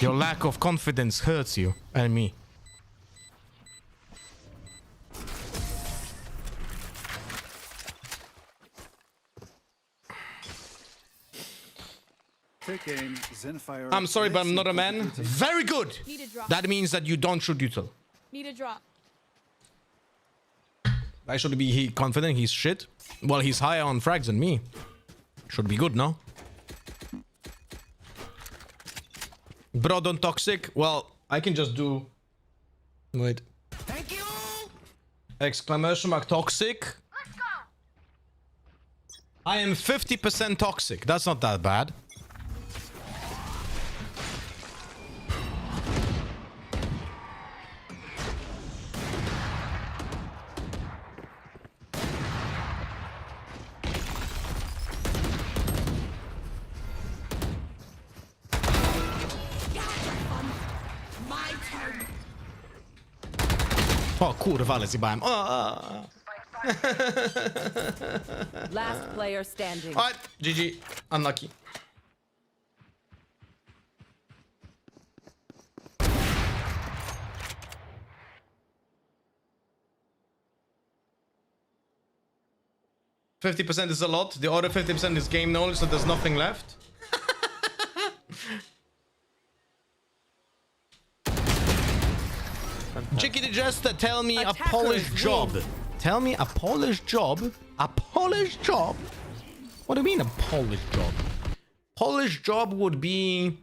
Speaker 1: Your lack of confidence hurts you and me.
Speaker 6: Take aim, Zenfire.
Speaker 1: I'm sorry, but I'm not a man. Very good.
Speaker 9: Need a drop.
Speaker 1: That means that you don't shoot util.
Speaker 9: Need a drop.
Speaker 1: I should be confident he's shit. Well, he's higher on frags than me. Should be good, no? Bro, don't toxic. Well, I can just do... Wait.
Speaker 8: Thank you.
Speaker 1: Exclamation mark toxic.
Speaker 2: Let's go.
Speaker 1: I am 50% toxic. That's not that bad. O kurwa, ale zjebałem.
Speaker 3: Last player standing.
Speaker 1: Alright, GG. Unlucky. %50 is a lot. The other 50% is game knowledge, so there's nothing left. Chicky the Jester, tell me a
Speaker 3: Attackers
Speaker 1: Polish
Speaker 3: win.
Speaker 1: job. Tell me a Polish job. A Polish job? What do you mean a Polish job? Polish job would be...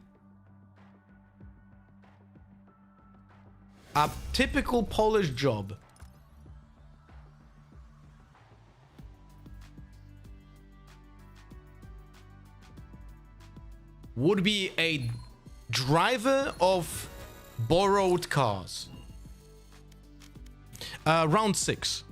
Speaker 1: a typical Polish job. Would be a driver of borrowed cars. Round 6.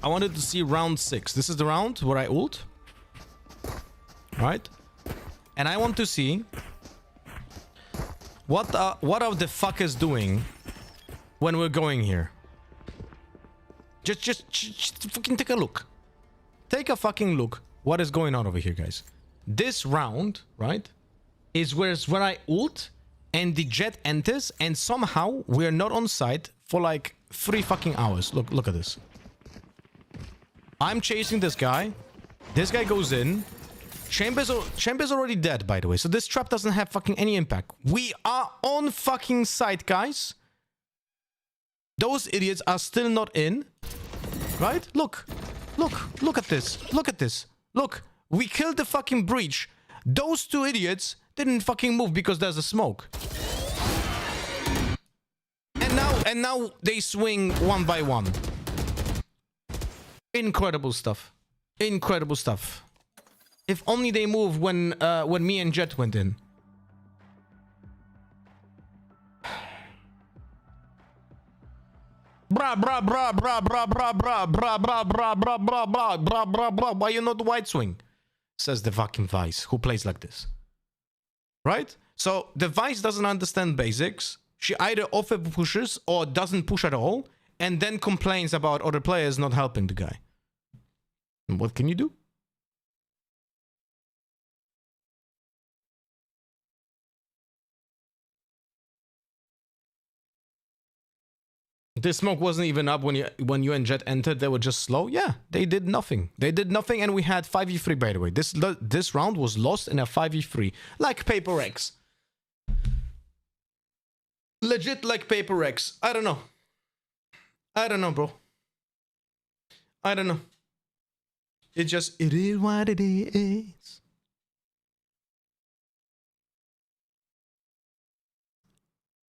Speaker 1: I wanted to see round 6. This is the round where I ult. Right? And I want to see what are the fuckers doing when we're going here. Just fucking take a look. Take a fucking look. What is going on over here, guys? This round, right, is where I ult and the jet enters and somehow we're not on site for like 3 fucking hours. Look at this. I'm chasing this guy. This guy goes in. Chamber's already dead, by the way. So this trap doesn't have fucking any impact. We are on fucking site, guys. Those idiots are still not in. Right? Look at this. Look at this. Look, we killed the fucking breach. Those 2 idiots didn't fucking move because there's a smoke. And now they swing one by one. Incredible stuff. Incredible stuff. If only they moved when me and Jet went in. Bra bra bra bra bra bra bra bra bra bra bra bra bra bra bra bra. Why you not white swing? Says the fucking Vice, who plays like this. Right? So the Vice doesn't understand basics. She either offer pushes or doesn't push at all, and then complains about other players not helping the guy. And what can you do? The smoke wasn't even up when you and Jet entered. They were just slow. Yeah, they did nothing. They did nothing, and we had 5v3, by the way. This round was lost in a 5v3. Like PRX. Legit like PRX. I don't know. I don't know, bro. I don't know. It is what it is.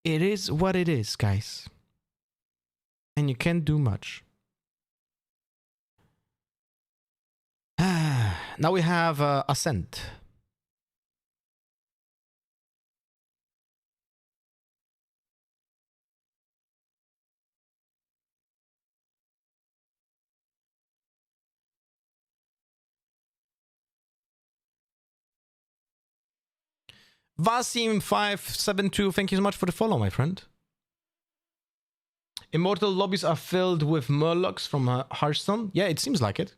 Speaker 1: It is what it is, guys. And you can't do much. Now we have Ascent. Vasim572, thank you so much for the follow, my friend. Immortal lobbies are filled with Murlocs from Hearthstone. Yeah, it seems like it.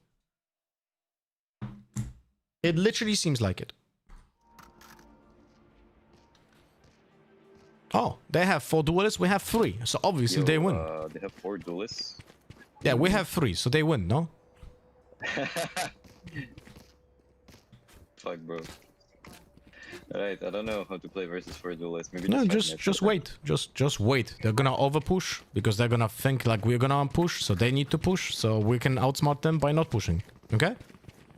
Speaker 1: It literally seems like it. Oh, they have 4 duelists, we have 3. So obviously they win.
Speaker 12: They have 4 duelists.
Speaker 1: Yeah, we have 3, so they win, no?
Speaker 12: Fuck, bro. Alright, I don't know how to play versus 4 duelists. Maybe
Speaker 1: No, just wait. Just wait. They're gonna overpush because they're gonna think like we're gonna push, so they need to push, so we can outsmart them by not pushing. Okay?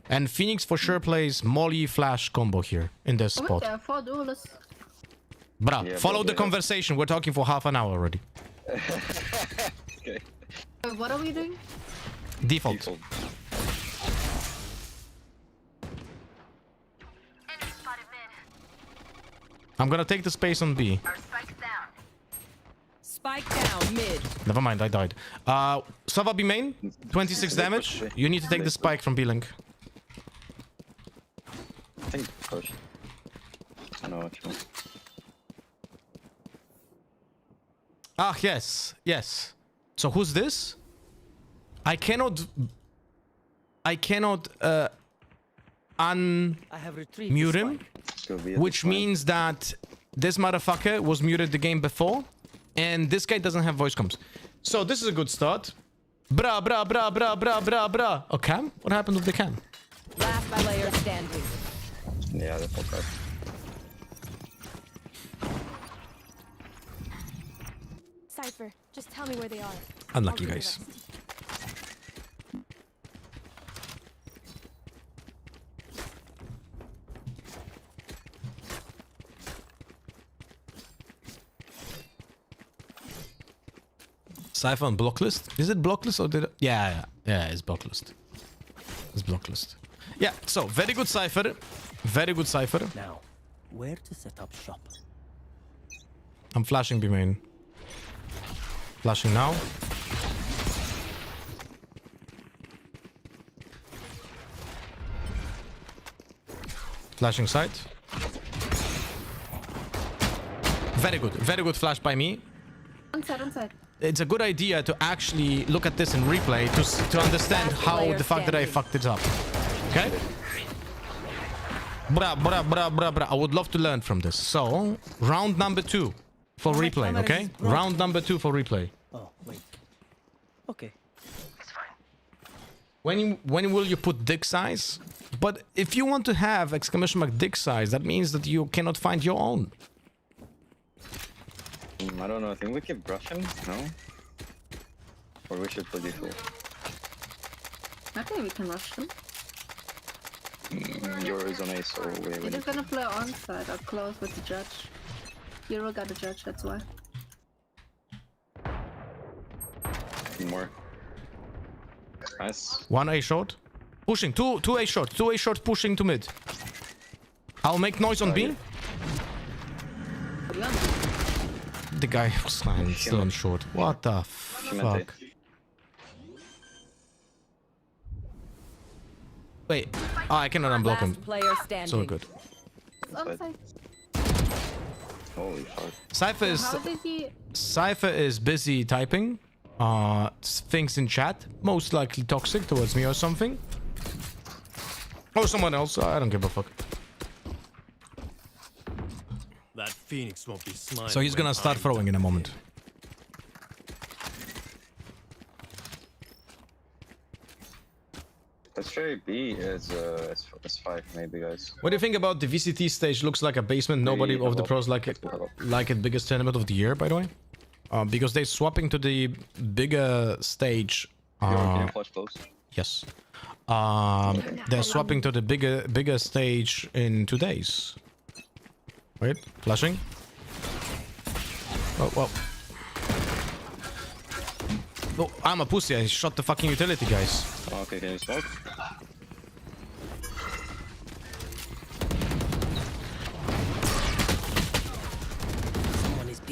Speaker 1: And Phoenix for sure plays Molly Flash combo here in this spot.
Speaker 9: There are 4 duelists.
Speaker 1: Bruh,
Speaker 12: Yeah,
Speaker 1: follow
Speaker 12: bro,
Speaker 1: the conversation. We're talking for half an hour already.
Speaker 12: Okay.
Speaker 9: What are we doing?
Speaker 1: Default. I'm gonna take the space on B.
Speaker 3: Spike down mid.
Speaker 1: Never mind, I died. Sova B main, 26 damage. You need to take the spike from B-Link.
Speaker 12: I think push. I know what you want.
Speaker 1: Ah, yes, yes. So who's this? I cannot unmute him, which means that this motherfucker was muted the game before, and this guy doesn't have voice comms. So this is a good start. Bra, bra, bra, bra, bra, bra, bra. Oh, cam? What happened with the cam?
Speaker 3: Last player standing.
Speaker 12: Yeah, that's okay.
Speaker 9: Cypher, just tell me where they are.
Speaker 1: Unlucky, guys. Cypher on blocklist? Is it blocklist or did it? Yeah, it's blocklist. It's blocklist. Yeah, so very good Cypher. Very good Cypher.
Speaker 4: Now, where to set up shop?
Speaker 1: I'm flashing B main. Flashing now. Flashing side. Very good flash by me.
Speaker 9: On side.
Speaker 1: It's a good idea to actually look at this in replay to understand how the fuck did I fucked it up. Okay? Bruh. I would love to learn from this. So, round number 2 for replay, okay? Round number 2 for replay.
Speaker 4: Oh, wait. Okay.
Speaker 12: It's fine.
Speaker 1: When will you put dick size? But if you want to have exclamation mark dick size, that means that you cannot find your own.
Speaker 12: I don't know, I think we keep brushing, no? Or we should play default.
Speaker 9: I think we can rush them.
Speaker 12: Yours on A, so we're
Speaker 9: You're gonna play onside or close with the judge. Euro got a judge, that's why.
Speaker 12: more. Nice.
Speaker 1: 1 A short. Pushing. 2 A short. 2 A short pushing to mid. I'll make noise on B. The guy was still on short. What the fuck? Wait. Oh, I cannot unblock him. So good.
Speaker 12: Holy fuck.
Speaker 1: Cypher is busy typing. Things in chat. Most likely toxic towards me or something. Or someone else. I don't give a fuck.
Speaker 4: That Phoenix won't be smiling.
Speaker 1: So he's gonna start throwing in a moment.
Speaker 12: Let's try B as 5 maybe, guys.
Speaker 1: What do you think about the VCT stage? Looks like a basement. Nobody of the pros like it. Like it. Biggest tournament of the year, by the way. Because they're swapping to the bigger stage.
Speaker 12: Can you flash close?
Speaker 1: Yes. They're swapping to the bigger stage in 2 days. Wait, flashing. Oh, well. No, I'm a pussy. I shot the fucking utility, guys.
Speaker 12: Okay, can you smoke?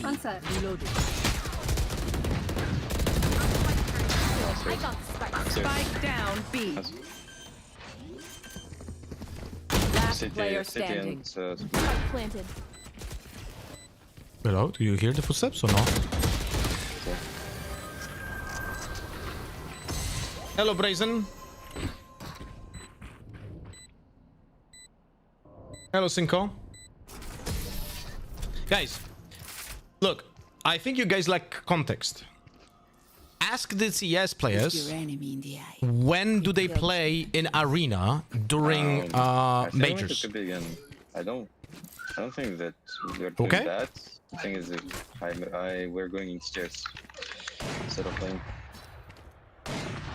Speaker 3: Answer.
Speaker 12: I
Speaker 3: got spike down B. Last player standing.
Speaker 2: Planted.
Speaker 1: Hello, do you hear the footsteps or not? Hello, Brazen. Hello, Cinco. Guys, look, I think you guys lack context. Ask the CS players when do they play in arena during majors.
Speaker 12: I don't think that we're doing that. The thing is, we're going in stairs instead of playing.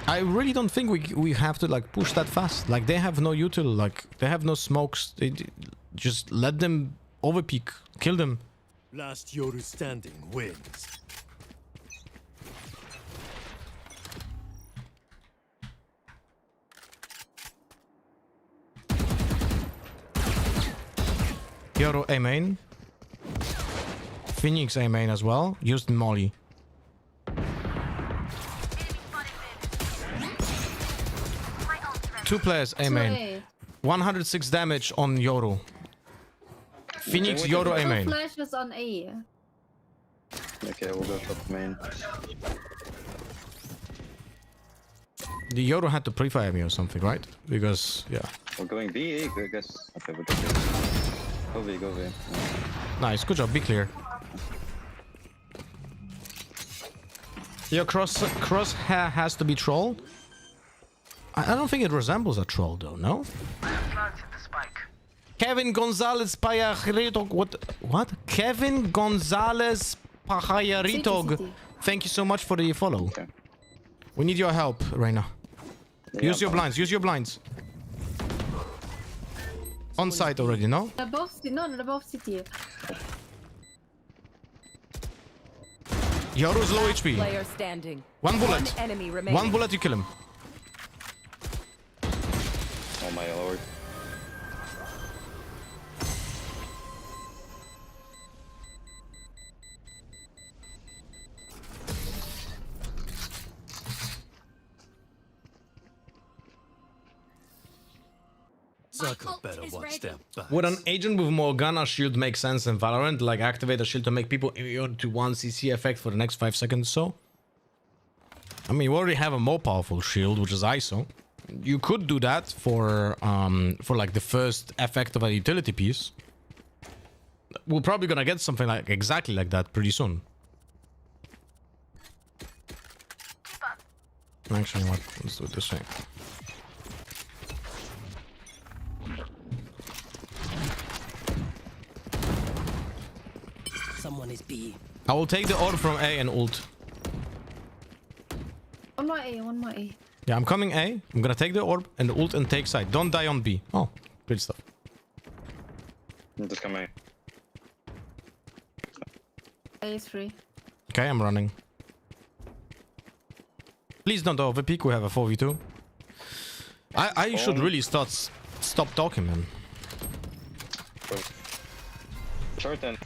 Speaker 1: I really don't think we have to like push that fast. Like they have no util, like they have no smokes. They just let them overpeak, kill them.
Speaker 4: Last Yoru standing wins.
Speaker 1: Yoro A main. Phoenix A main as well. Used Molly. Two players A main. 106 damage on Yoru. Phoenix, Yoru A main.
Speaker 3: Flashes on A.
Speaker 12: Okay, we'll go top main.
Speaker 1: The Yoru had to pre-fire me or something, right? Because, yeah.
Speaker 12: We're going B, I guess. Okay, we're going B. Go B.
Speaker 1: Nice, good job, be clear. Your crosshair has to be troll. I don't think it resembles a troll though, no? Kevin Gonzalez Pajaritog. What? Kevin Gonzalez Pajaritog. Thank you so much for the follow.
Speaker 12: Okay.
Speaker 1: We need your help, Reina. Use your blinds, use your blinds. On site already, no?
Speaker 3: They're both city.
Speaker 1: Yoru's low HP.
Speaker 3: Player standing.
Speaker 1: One bullet.
Speaker 3: One enemy remaining.
Speaker 1: One bullet, you kill him.
Speaker 12: Oh my lord.
Speaker 4: Zucker better watch their backs.
Speaker 1: Would an agent with Morgana shield make sense in Valorant? Like activate a shield to make people immune to 1 CC effect for the next 5 seconds so? I mean, we already have a more powerful shield, which is ISO. You could do that for like the first effect of a utility piece. We're probably gonna get something like exactly like that pretty soon. Actually, what? Let's do it this way.
Speaker 3: Someone is B.
Speaker 1: I will take the orb from A and ult.
Speaker 3: One more A.
Speaker 1: Yeah, I'm coming A. I'm gonna take the orb and the ult and take side. Don't die on B. Oh, good stuff.
Speaker 12: I'm just coming.
Speaker 3: A is free.
Speaker 1: Okay, I'm running. Please don't overpeak. We have a 4v2. I should really stop talking, man.
Speaker 12: Short and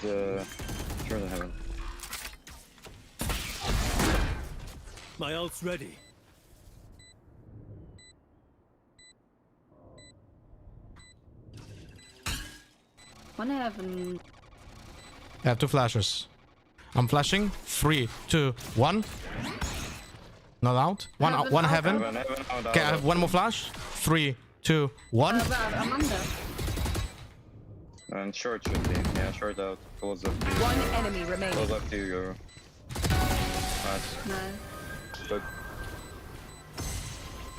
Speaker 12: heaven.
Speaker 4: My ult's ready.
Speaker 3: One heaven.
Speaker 1: I have 2 flashes. I'm flashing. 3, 2, 1. Not out. One heaven. Okay, I have one more flash. 3, 2, 1.
Speaker 3: I'm under.
Speaker 12: And short should be. Yeah, short out. Close up to you.
Speaker 3: One enemy remaining.
Speaker 12: Close up to you, Euro. Nice.
Speaker 3: No.
Speaker 12: Good.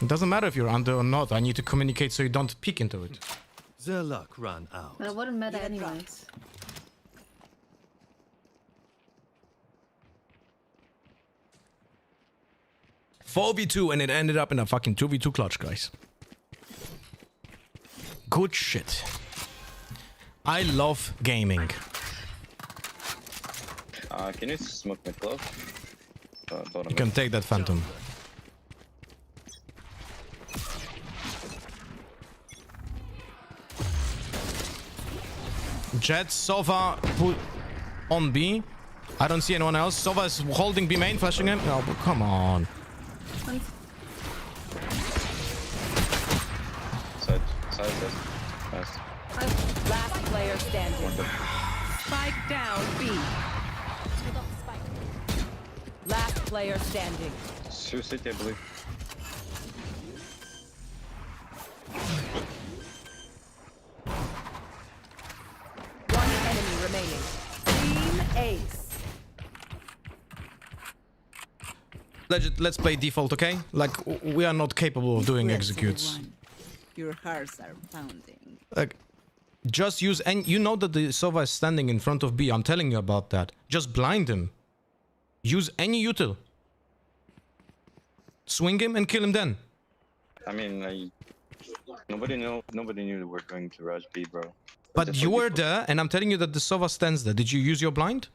Speaker 1: It doesn't matter if you're under or not. I need to communicate so you don't peek into it.
Speaker 4: Their luck ran out.
Speaker 3: But it wouldn't matter anyways.
Speaker 1: 4v2 and it ended up in a fucking 2v2 clutch, guys. Good shit. I love gaming.
Speaker 12: Can you smoke my glove?
Speaker 1: You can take that Phantom. Jet, Sova, put on B. I don't see anyone else. Sova is holding B main, flashing him. No, but come on.
Speaker 12: Side. Nice.
Speaker 3: Last player standing. Spike down B. Last player standing.
Speaker 12: Two city, I believe.
Speaker 3: One enemy remaining. Team Ace.
Speaker 1: Let's play default, okay? Like, we are not capable of doing executes.
Speaker 3: Your hearts are pounding.
Speaker 1: Like, just use... And you know that the Sova is standing in front of B. I'm telling you about that. Just blind him. Use any util. Swing him and kill him then.
Speaker 12: I mean, nobody knew that we're going to rush B, bro.
Speaker 1: But you were there, and I'm telling you that the Sova stands there. Did you use your blind?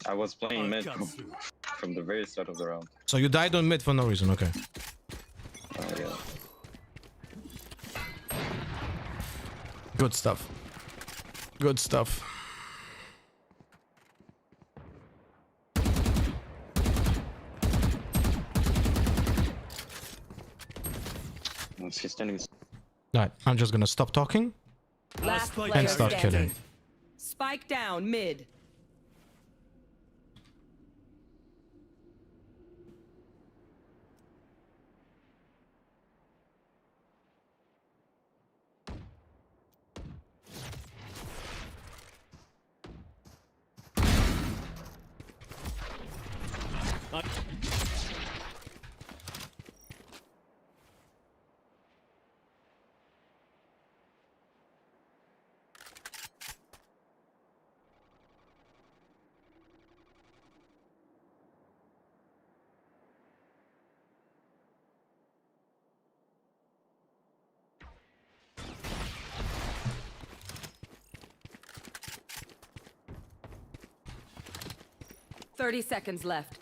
Speaker 12: I was playing mid from the very start of the round.
Speaker 1: So you died on mid for no reason, okay.
Speaker 12: Yeah.
Speaker 1: Good stuff. Good stuff.
Speaker 12: He's standing.
Speaker 1: Alright, I'm just gonna stop talking
Speaker 3: Last player
Speaker 1: and start
Speaker 3: standing.
Speaker 1: killing.
Speaker 3: Spike down mid. Thirty seconds left.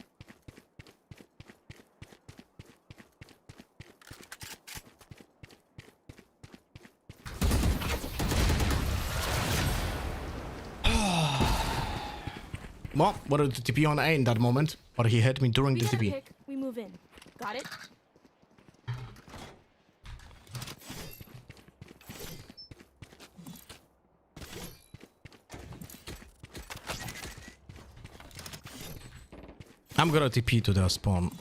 Speaker 1: Well, wanted to TP on A in that moment, but he hit me during the TP.
Speaker 9: We move in. Got it?
Speaker 1: I'm gonna TP to their spawn.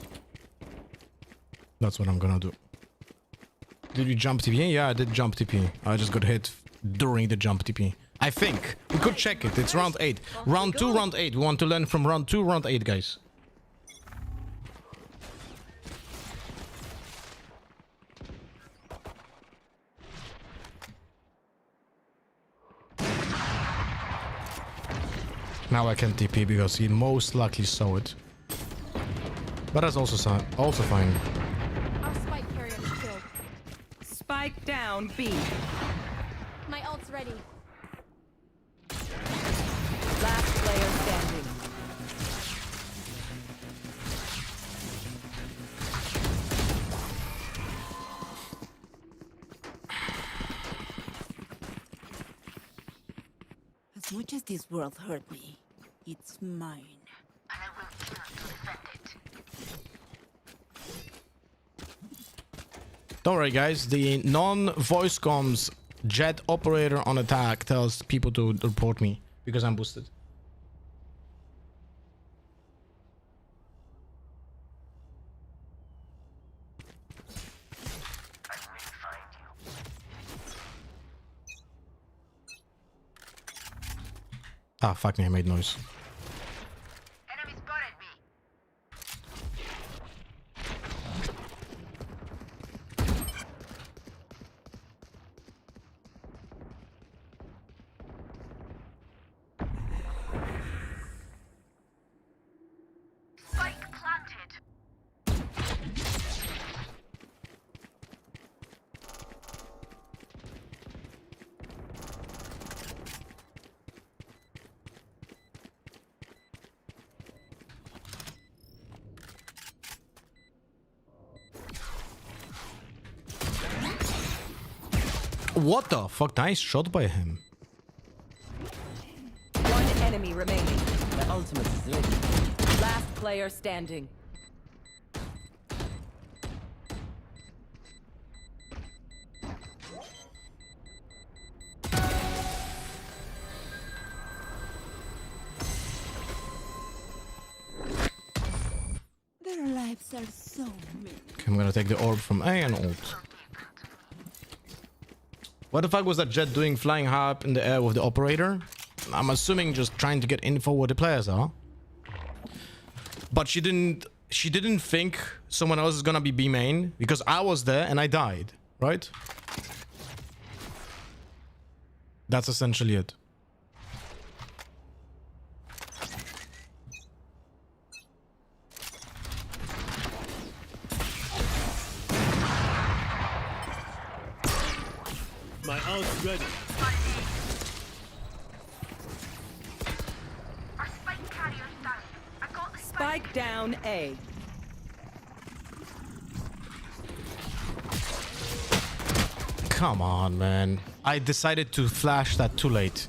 Speaker 1: That's what I'm gonna do. Did you jump TP? Yeah, I did jump TP. I just got hit during the jump TP. I think. We could check it. It's round 8. Round 2, round 8. We want to learn from round 2, round 8, guys. Now I can TP because he most likely saw it. But that's also fine.
Speaker 9: Our spike carrier is killed.
Speaker 3: Spike down B.
Speaker 9: My ult's ready.
Speaker 3: Last player standing.
Speaker 2: As much as this world hurt me, it's mine. And I will kill to defend it.
Speaker 1: Don't worry, guys. The non-voice comms jet operator on attack tells people to report me because I'm boosted. Ah, fuck me, I made noise.
Speaker 2: Enemy spotted me. Spike planted.
Speaker 1: What the fuck? Nice shot by him.
Speaker 3: One enemy remaining. The ultimate is ready. Last player standing.
Speaker 2: Their lives are so mean.
Speaker 1: Okay, I'm gonna take the orb from A and ult. What the fuck was that Jet doing flying high up in the air with the operator? I'm assuming just trying to get info where the players are. But she didn't think someone else is gonna be B main because I was there and I died, right? That's essentially it.
Speaker 4: My ult's ready.
Speaker 3: Spike down A.
Speaker 1: Come on, man. I decided to flash that too late.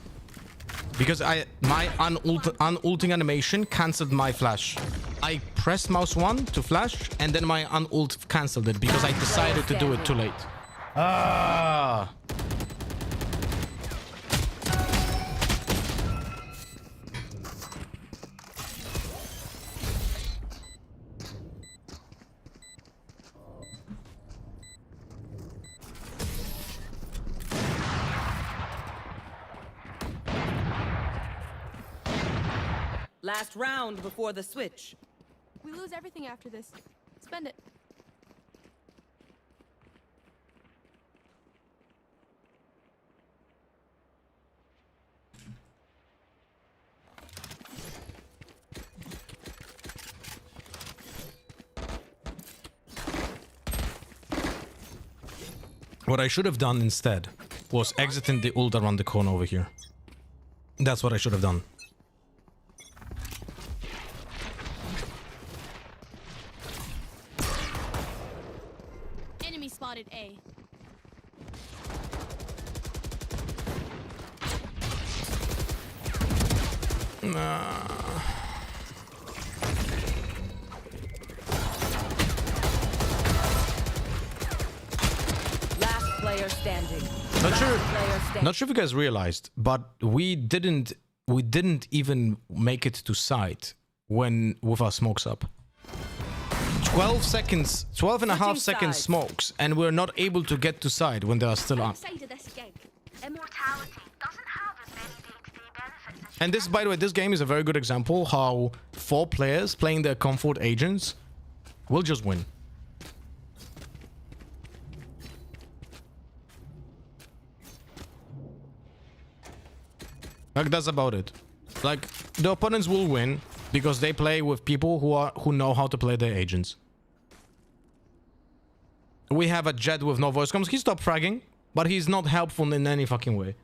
Speaker 1: Because my unulting animation cancelled my flash. I pressed mouse 1 to flash and then my unult cancelled it because I decided to do it too late. Ah.
Speaker 3: Last round before the switch.
Speaker 9: We lose everything after this. Spend it.
Speaker 1: What I should have done instead was exiting the ult around the corner over here. That's what I should have done.
Speaker 9: Enemy spotted A.
Speaker 3: Last player standing.
Speaker 1: Not sure if you guys realized, but we didn't even make it to site when with our smokes up. 12 seconds, 12 and a half seconds smokes, and we're not able to get to side when they are still up.
Speaker 2: Outside of this gig, immortality doesn't have as many day-to-day benefits as
Speaker 1: And this, by the way, this game is a very good example how 4 players playing their comfort agents will just win. Like, that's about it. Like, the opponents will win because they play with people who know how to play their agents. We have a Jet with no voice comms. He stopped fragging, but he's not helpful in any fucking way.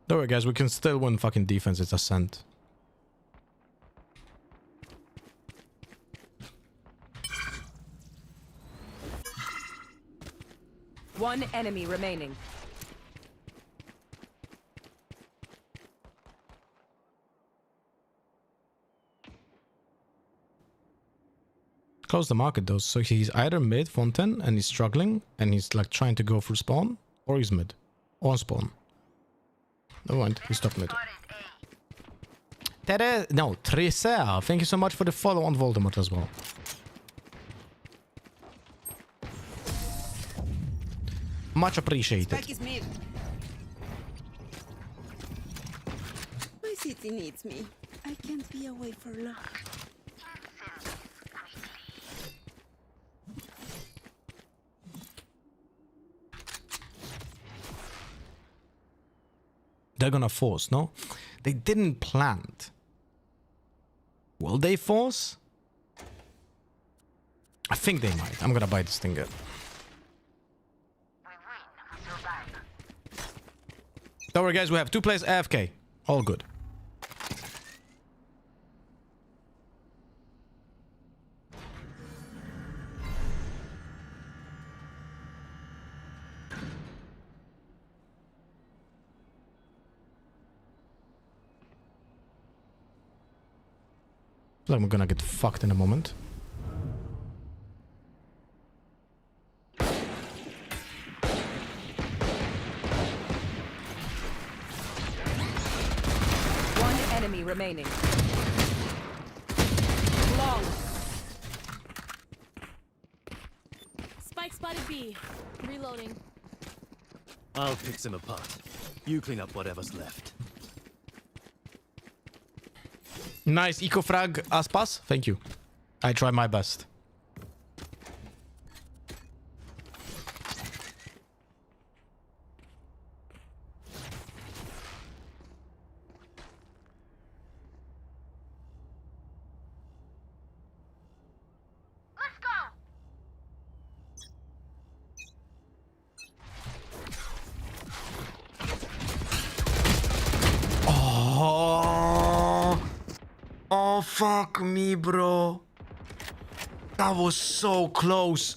Speaker 1: Don't worry, guys. We can still win fucking defense. It's Ascent.
Speaker 3: One enemy remaining.
Speaker 1: Close the market though, so he's either mid Fontaine and he's struggling and he's like trying to go for spawn, or he's mid on spawn. Never mind, he stopped mid. No, Trisea, thank you so much for the follow on Voldemort as well. Much appreciated.
Speaker 2: my city needs me. I can't be away for long.
Speaker 1: They're gonna force, no? They didn't plant. Will they force? think they might. I'm gonna buy this thing up. Don't worry, guys. We have 2 players AFK. All good. Like we're gonna get fucked in a moment.
Speaker 3: One enemy remaining. Long.
Speaker 2: Spike spotted B. Reloading.
Speaker 4: I'll pick them apart. You clean up whatever's left.
Speaker 1: Nice eco frag, Aspas. Thank you. I try my best.
Speaker 2: Let's go.
Speaker 1: Oh, fuck me, bro. That was so close.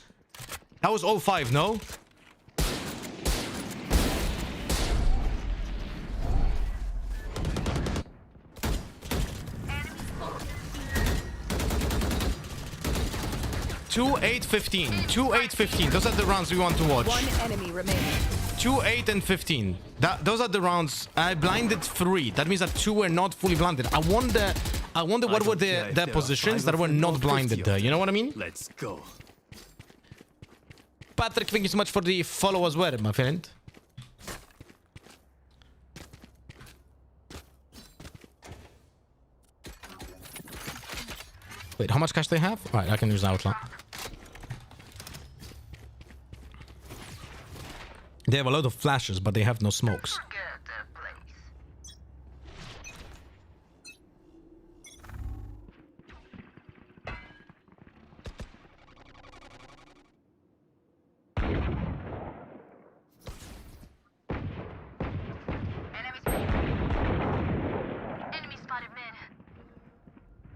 Speaker 1: That was all 5, no? Two 8-15. 2-8-15. Those are the rounds we want to watch.
Speaker 3: One enemy remaining.
Speaker 1: 2, 8, and 15. Those are the rounds. I blinded 3. That means that 2 were not fully blinded. I wonder what were their positions that were not blinded there. You know what I mean?
Speaker 4: Let's go.
Speaker 1: Patrick, thank you so much for the follow as well, my friend. Wait, how much cash they have? Alright, I can use Outlaw. They have a lot of flashes, but they have no smokes.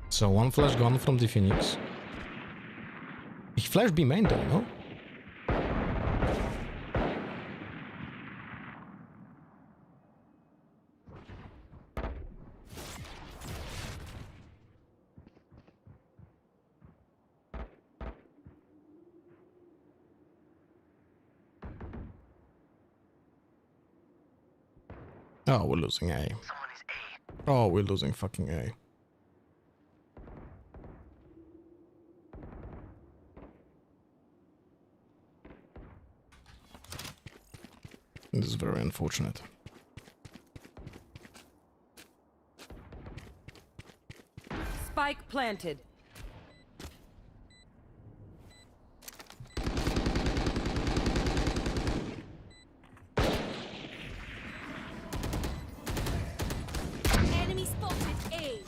Speaker 1: So 1 flash gone from the Phoenix. Ich flash B main though, no? Oh, we're losing A. Oh, we're losing fucking A. This is very unfortunate.
Speaker 3: Spike planted.
Speaker 2: Enemy spotted A.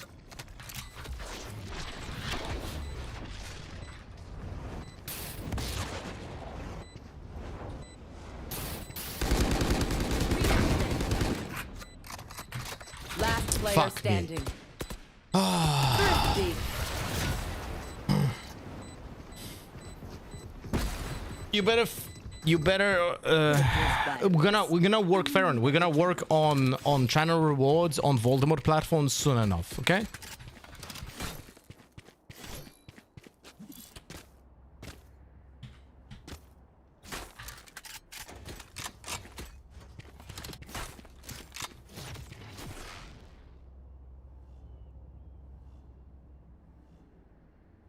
Speaker 3: Last player
Speaker 1: Fuck me.
Speaker 3: standing. Thrifty.
Speaker 1: You better we're gonna work Farron. We're gonna work on channel rewards on Voldemort platforms soon enough, okay?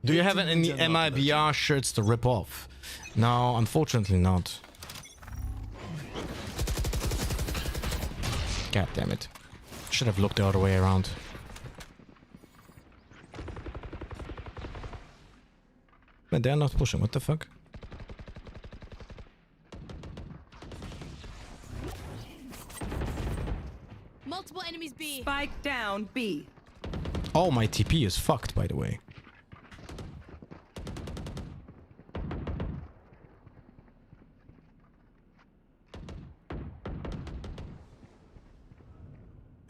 Speaker 1: Do you have any MIBR shirts to rip off? No, unfortunately not. God damn it. Should have looked the other way around. But they're not pushing, what the fuck?
Speaker 2: Multiple enemies B.
Speaker 3: Spike down B.
Speaker 1: Oh, my TP is fucked, by the way.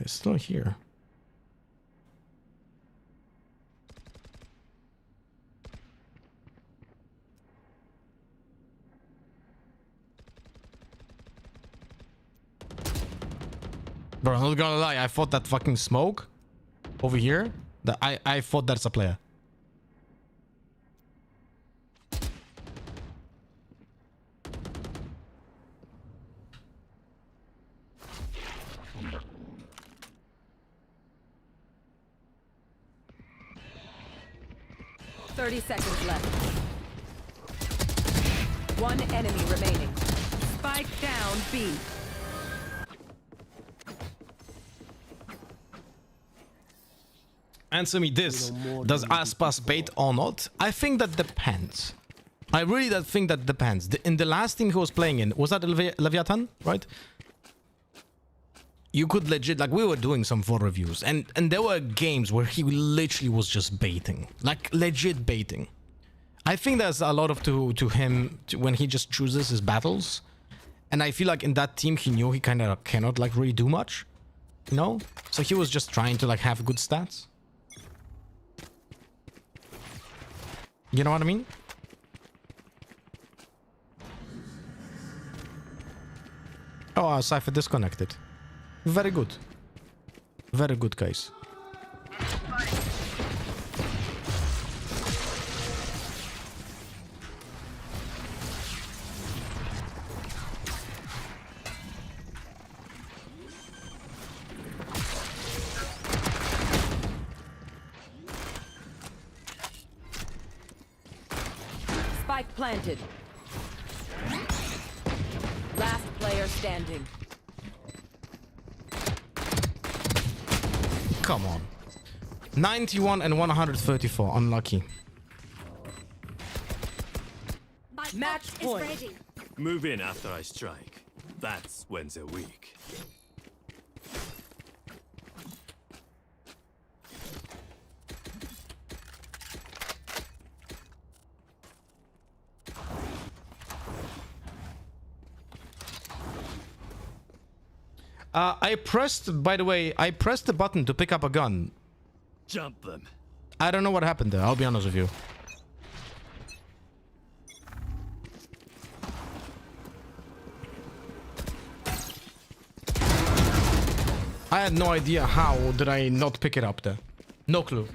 Speaker 1: It's still here. Bro, I'm not gonna lie, I thought that fucking smoke over here, that I thought that's a player.
Speaker 3: Seconds left. One enemy remaining. Spike down B.
Speaker 1: Answer me this. Does Aspas bait or not? I think that depends. I really think that depends. In the last team he was playing in, was that Leviathan, right? You could legit, like we were doing some full reviews and there were games where he literally was just baiting, like legit baiting. I think there's a lot of to him when he just chooses his battles. And I feel like in that team he knew he kind of cannot like really do much, you know? So he was just trying to like have good stats. You know what I mean? Oh, Cypher disconnected. Very good. Very good, guys.
Speaker 3: Spike planted. Last player standing.
Speaker 1: Come on. 91 and 134. Unlucky.
Speaker 3: Match point.
Speaker 9: Ready.
Speaker 4: Move in after I strike. That's when they're weak.
Speaker 1: By the way, I pressed the button to pick up a gun.
Speaker 4: Jump them.
Speaker 1: I don't know what happened there, I'll be honest with you. I had no idea how did I not pick it up there. No clue.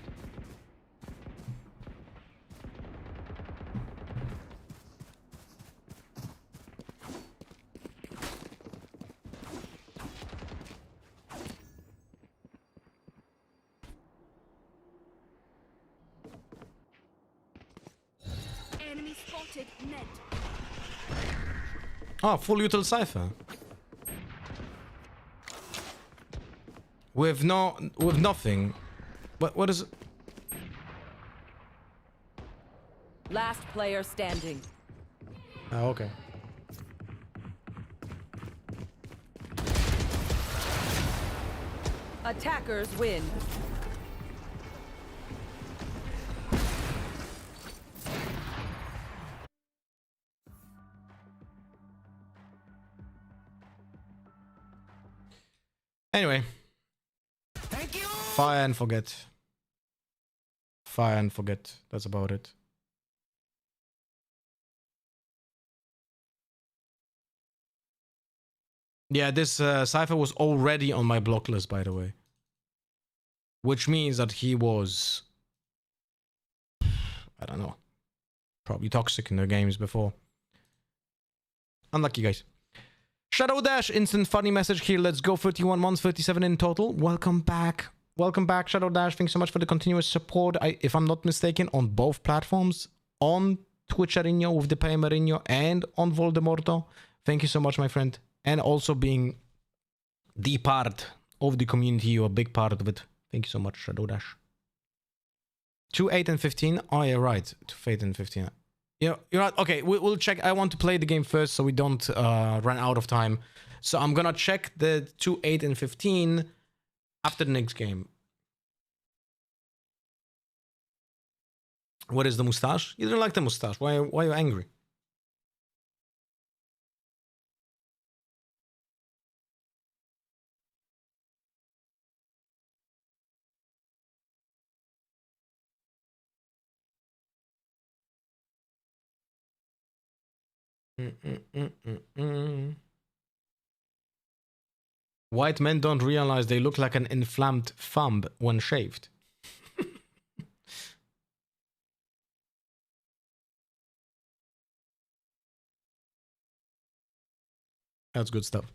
Speaker 9: Enemy spotted. Med.
Speaker 1: Oh, full util Cypher. With nothing. What is it?
Speaker 3: Last player standing.
Speaker 1: Oh, okay.
Speaker 3: Attackers win.
Speaker 1: Anyway.
Speaker 8: Thank you.
Speaker 1: Fire and forget. Fire and forget. That's about it. Yeah, this Cypher was already on my block list, by the way. Which means that he was... I don't know. Probably toxic in the games before. Unlucky, guys. Shadow Dash, instant funny message here. Let's go. 31 months, 37 in total. Welcome back. Welcome back, Shadow Dash. Thanks so much for the continuous support. If I'm not mistaken, on both platforms. On Twitch Arino with the Pay Marino and on Voldemorto. Thank you so much, my friend. And also being the part of the community, or a big part of it. Thank you so much, Shadow Dash. 2, 8, and 15. Oh, yeah, right. 2, 8, and 15. You're right. Okay, we'll check. I want to play the game first so we don't run out of time. So I'm gonna check the 2, 8, and 15 after the next game. What is the mustache? You don't like the mustache. Why are you angry? White men don't realize they look like an inflamed thumb when shaved. That's good stuff.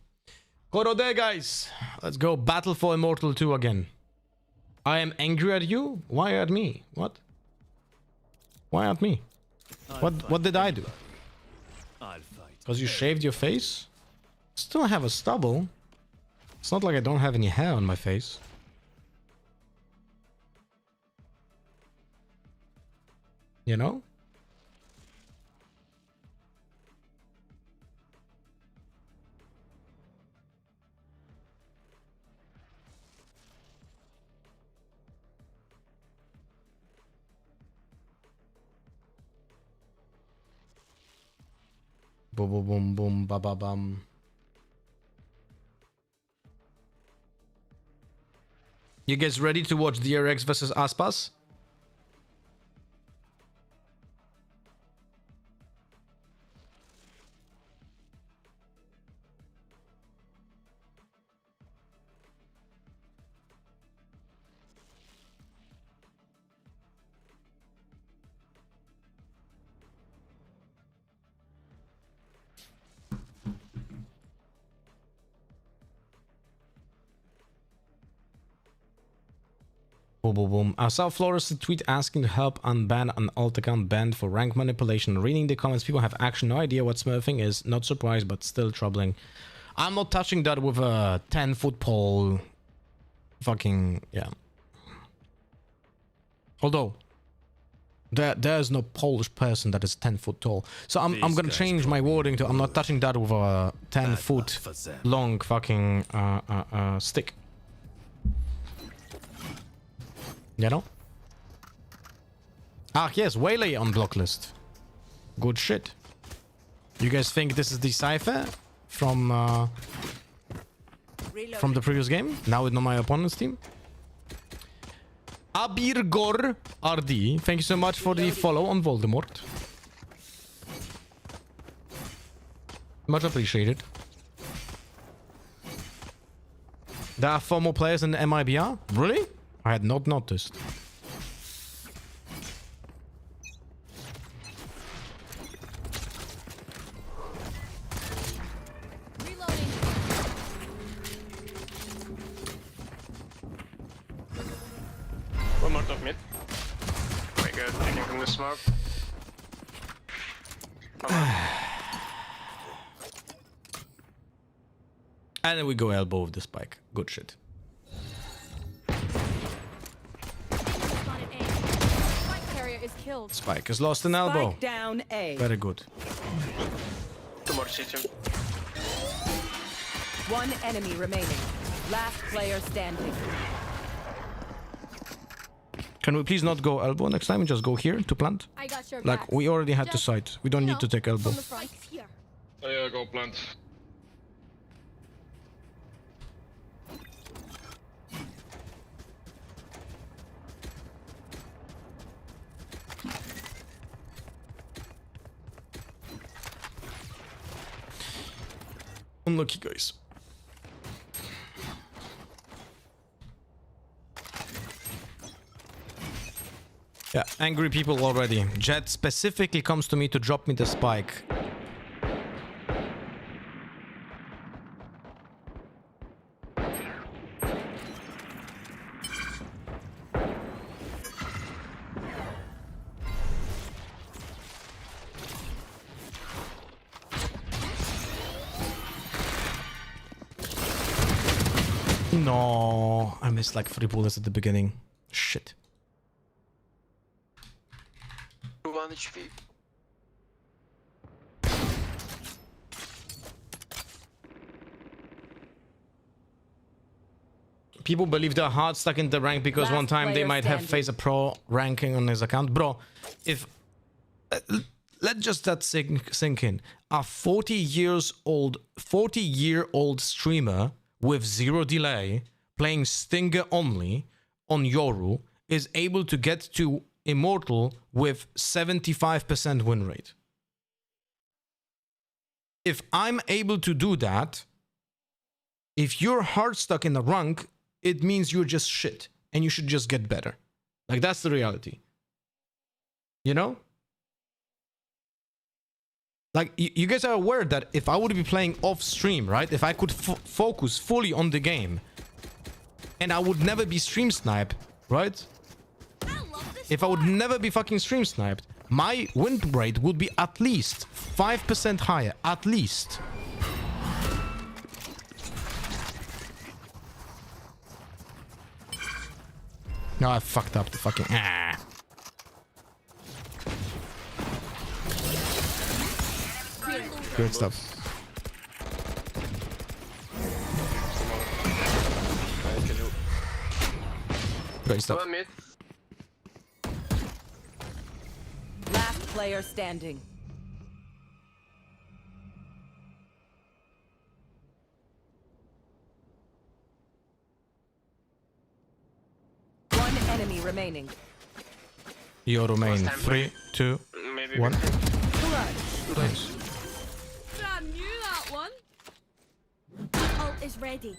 Speaker 1: Korode, guys. Let's go battle for Immortal 2 again. I am angry at you? Why at me? What? Why at me? What did I do? Because you shaved your face? Still have a stubble. It's not like I don't have any hair on my face. You know? Boom, boom, boom, boom, ba, ba, bum. You guys ready to watch DRX versus Aspas? Boom, boom, boom. I saw Flores tweet asking to help unban an alt account banned for rank manipulation. Reading the comments, people have actually no idea what smurfing is. Not surprised, but still troubling. I'm not touching that with a 10-foot pole. Fucking, yeah. Although, there's no Polish person that is 10 foot tall. So I'm gonna change my wording to I'm not touching that with a 10-foot long fucking stick. You know? Ah, yes, Waylay on block list. Good shit. You guys think this is the Cypher from the previous game? Now with my opponent's team? Abirgor RD, thank you so much for the follow on Voldemort. Much appreciated. There are 4 more players in the MIBR? Really? I had not noticed.
Speaker 9: Reloading.
Speaker 11: One more top mid. Very good, taking from the smoke.
Speaker 1: And then we go elbow with the spike. Good shit.
Speaker 9: Is killed.
Speaker 1: Spike has lost an elbow.
Speaker 3: Spike down A.
Speaker 1: Very good.
Speaker 11: Two more CT.
Speaker 3: One enemy remaining. Last player standing.
Speaker 1: Can we please not go elbow next time and just go here to plant?
Speaker 9: I got your
Speaker 1: Like,
Speaker 9: back.
Speaker 1: we already had to
Speaker 9: Just,
Speaker 1: sight. We don't need to take elbow.
Speaker 9: From the front. Here.
Speaker 11: Oh yeah, go plant.
Speaker 1: Unlucky, guys. Yeah, angry people already. Jet specifically comes to me to drop me the spike. No, I missed like 3 bullets at the beginning. Shit.
Speaker 11: 1 HP.
Speaker 1: People believe they're hard stuck in the rank because
Speaker 3: Last
Speaker 1: one time they
Speaker 3: player
Speaker 1: might have
Speaker 3: standing.
Speaker 1: faced a pro ranking on his account. Bro, if... let just that sink in. A 40-year-old streamer with 0 delay playing Stinger only on Yoru is able to get to Immortal with 75% win rate. if I'm able to do that, if you're hard stuck in the rank, it means you're just shit and you should just get better. Like, that's the reality. You know? Like, you guys are aware that if I would be playing off stream, right? If I could focus fully on the game and I would never be stream sniped, right? If I would never be fucking stream sniped, my win rate would be at least 5% higher. At least. No, I fucked up the fucking... Good stuff. Great stuff.
Speaker 11: One mid.
Speaker 3: Last player standing. One enemy remaining.
Speaker 1: You remain 3, 2,
Speaker 11: Maybe
Speaker 1: 1.
Speaker 3: Clutch.
Speaker 1: Nice.
Speaker 9: I knew that one.
Speaker 2: Ult is ready.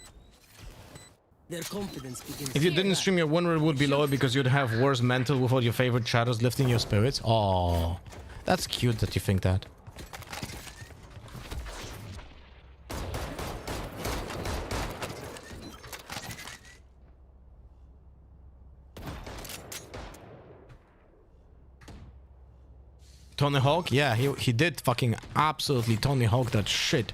Speaker 3: Their confidence begins.
Speaker 1: If you didn't stream, your win rate would be lower because you'd have worse mental with all your favorite shadows lifting your spirits. Oh, that's cute that you think that. Tony Hawk? Yeah, he did fucking absolutely Tony Hawk that shit.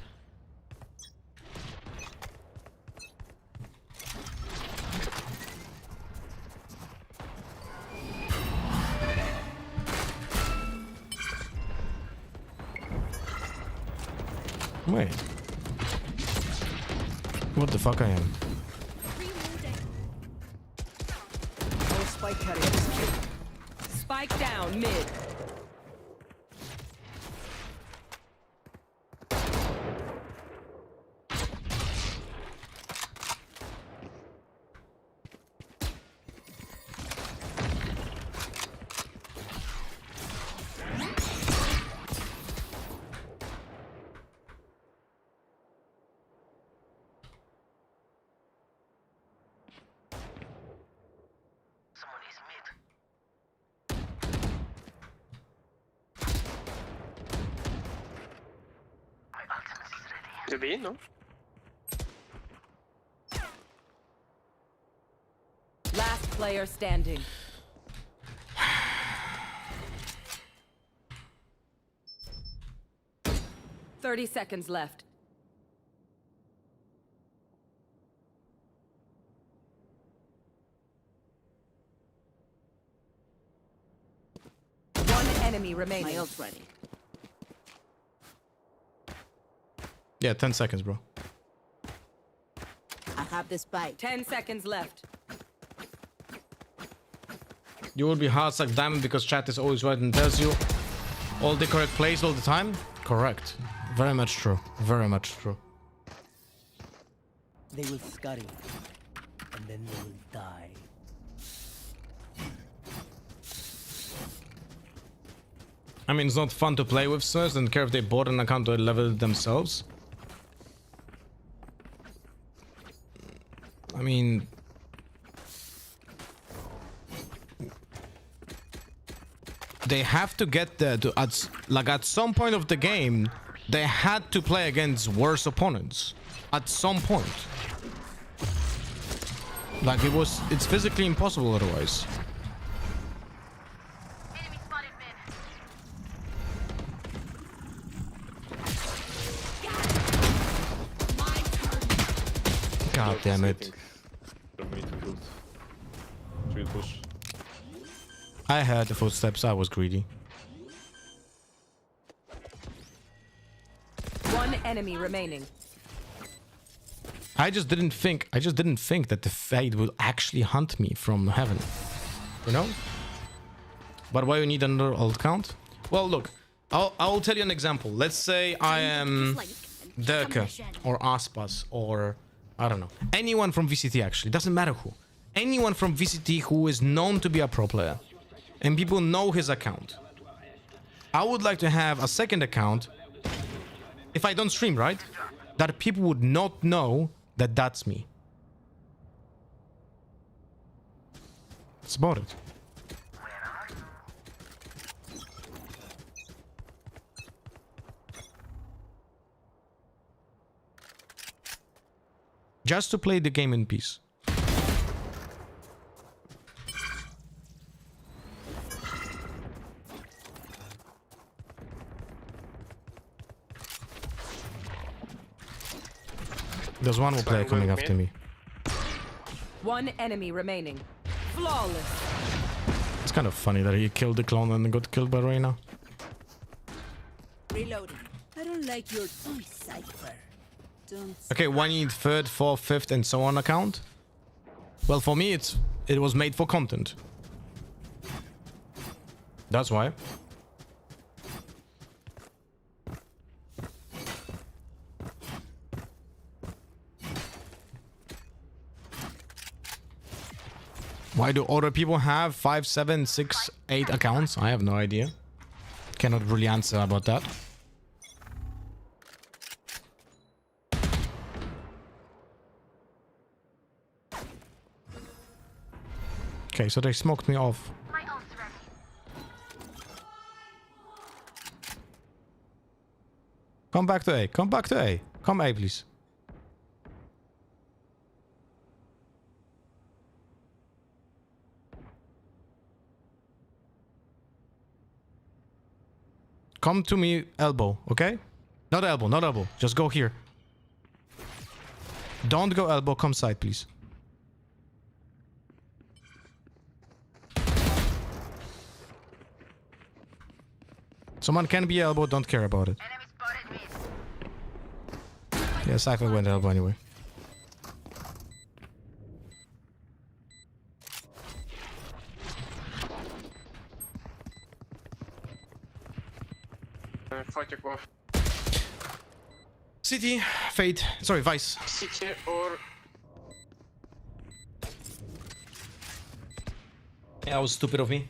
Speaker 1: Wait. What the fuck I am?
Speaker 3: Oh, spike carrier. Spike down mid.
Speaker 11: To be, no?
Speaker 3: Last player standing. Thirty seconds left. One enemy remaining. My ult's ready.
Speaker 1: Yeah, 10 seconds, bro.
Speaker 3: I have this bite. 10 seconds left.
Speaker 1: You will be hard suck diamond because chat is always right and tells you all the correct plays all the time. Correct. Very much true. Very much true.
Speaker 3: They will scurry, and then they will die.
Speaker 1: I mean, it's not fun to play with, so I don't care if they bought an account or level it themselves. I mean... They have to get there to... at some point of the game, they had to play against worse opponents. At some point. Like, it's physically impossible otherwise. God damn it. I heard the footsteps, I was greedy.
Speaker 3: One enemy remaining.
Speaker 1: I just didn't think that the Fade would actually hunt me from heaven. You know? But why you need another alt count? Well, look, I'll tell you an example. Let's say I am Derke or Aspas or I don't know. Anyone from VCT actually, doesn't matter who. Anyone from VCT who is known to be a pro player. And people know his account. I would like to have a second account if I don't stream, right? That people would not know that that's me. That's about it. Just to play the game in peace. There's one more player coming after me.
Speaker 3: One enemy remaining. Flawless.
Speaker 1: It's kind of funny that he killed the clone and got killed by Reyna.
Speaker 3: Reloading. I don't like your cipher. Don't.
Speaker 1: Okay, why you need third, fourth, fifth, and so on account? Well, for me, it was made for content. That's why. Why do other people have 5, 7, 6, 8 accounts? I have no idea. Cannot really answer about that. Okay, so they smoked me off. Come back to A. Come back to A. Come A, please. Come to me, elbow, okay? Not elbow, not elbow. Just go here. Don't go elbow, come side, please. Someone can be elbow, don't care about it. Yeah, Cypher went elbow anyway. City, Fate, sorry, Vice.
Speaker 11: City or...
Speaker 1: Yeah, that was stupid of me.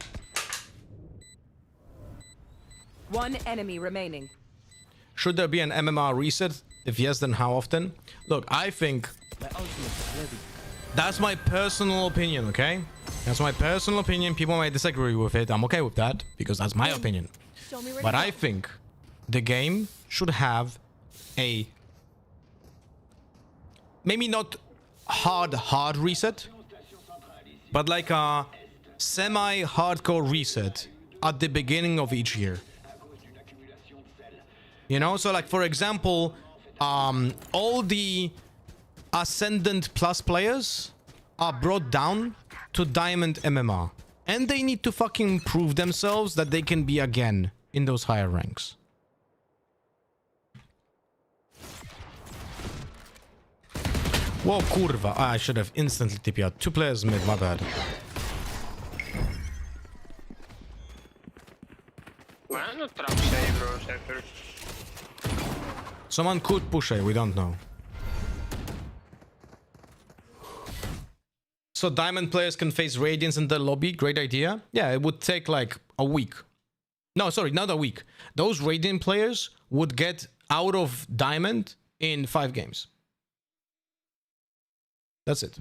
Speaker 3: One enemy remaining.
Speaker 1: Should there be an MMR reset? If yes, then how often? Look, I think... That's my personal opinion, okay? That's my personal opinion. People might disagree with it. I'm okay with that, because that's my opinion. But I think the game should have a... Maybe not hard reset, but like a semi-hardcore reset at the beginning of each year. You know, so like for example, all the Ascendant Plus players are brought down to Diamond MMR. And they need to fucking prove themselves that they can be again in those higher ranks. Whoa, kurwa. I should have instantly TP out. 2 players mid, my bad. Someone could push A, we don't know. So Diamond players can face Radiance in the lobby, great idea. Yeah, it would take like a week. No, sorry, not a week. Those Radiant players would get out of Diamond in 5 games. That's it.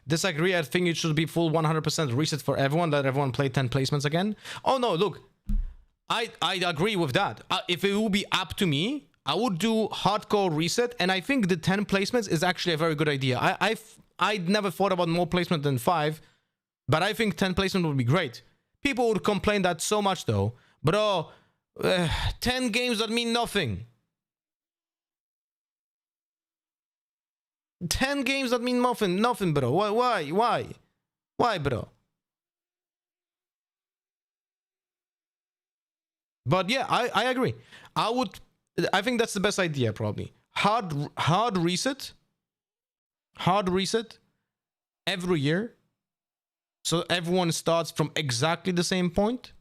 Speaker 1: Disagree, I think it should be full 100% reset for everyone, let everyone play 10 placements again. Oh no, look. I agree with that. If it would be up to me, I would do hardcore reset, and I think the 10 placements is actually a very good idea. I'd never thought about more placement than 5, but I think 10 placement would be great. People would complain that so much though. Bro, 10 games that mean nothing. 10 games that mean nothing, bro. Why, bro? But yeah, I agree. I think that's the best idea, probably. Hard reset every year, so everyone starts from exactly the same point,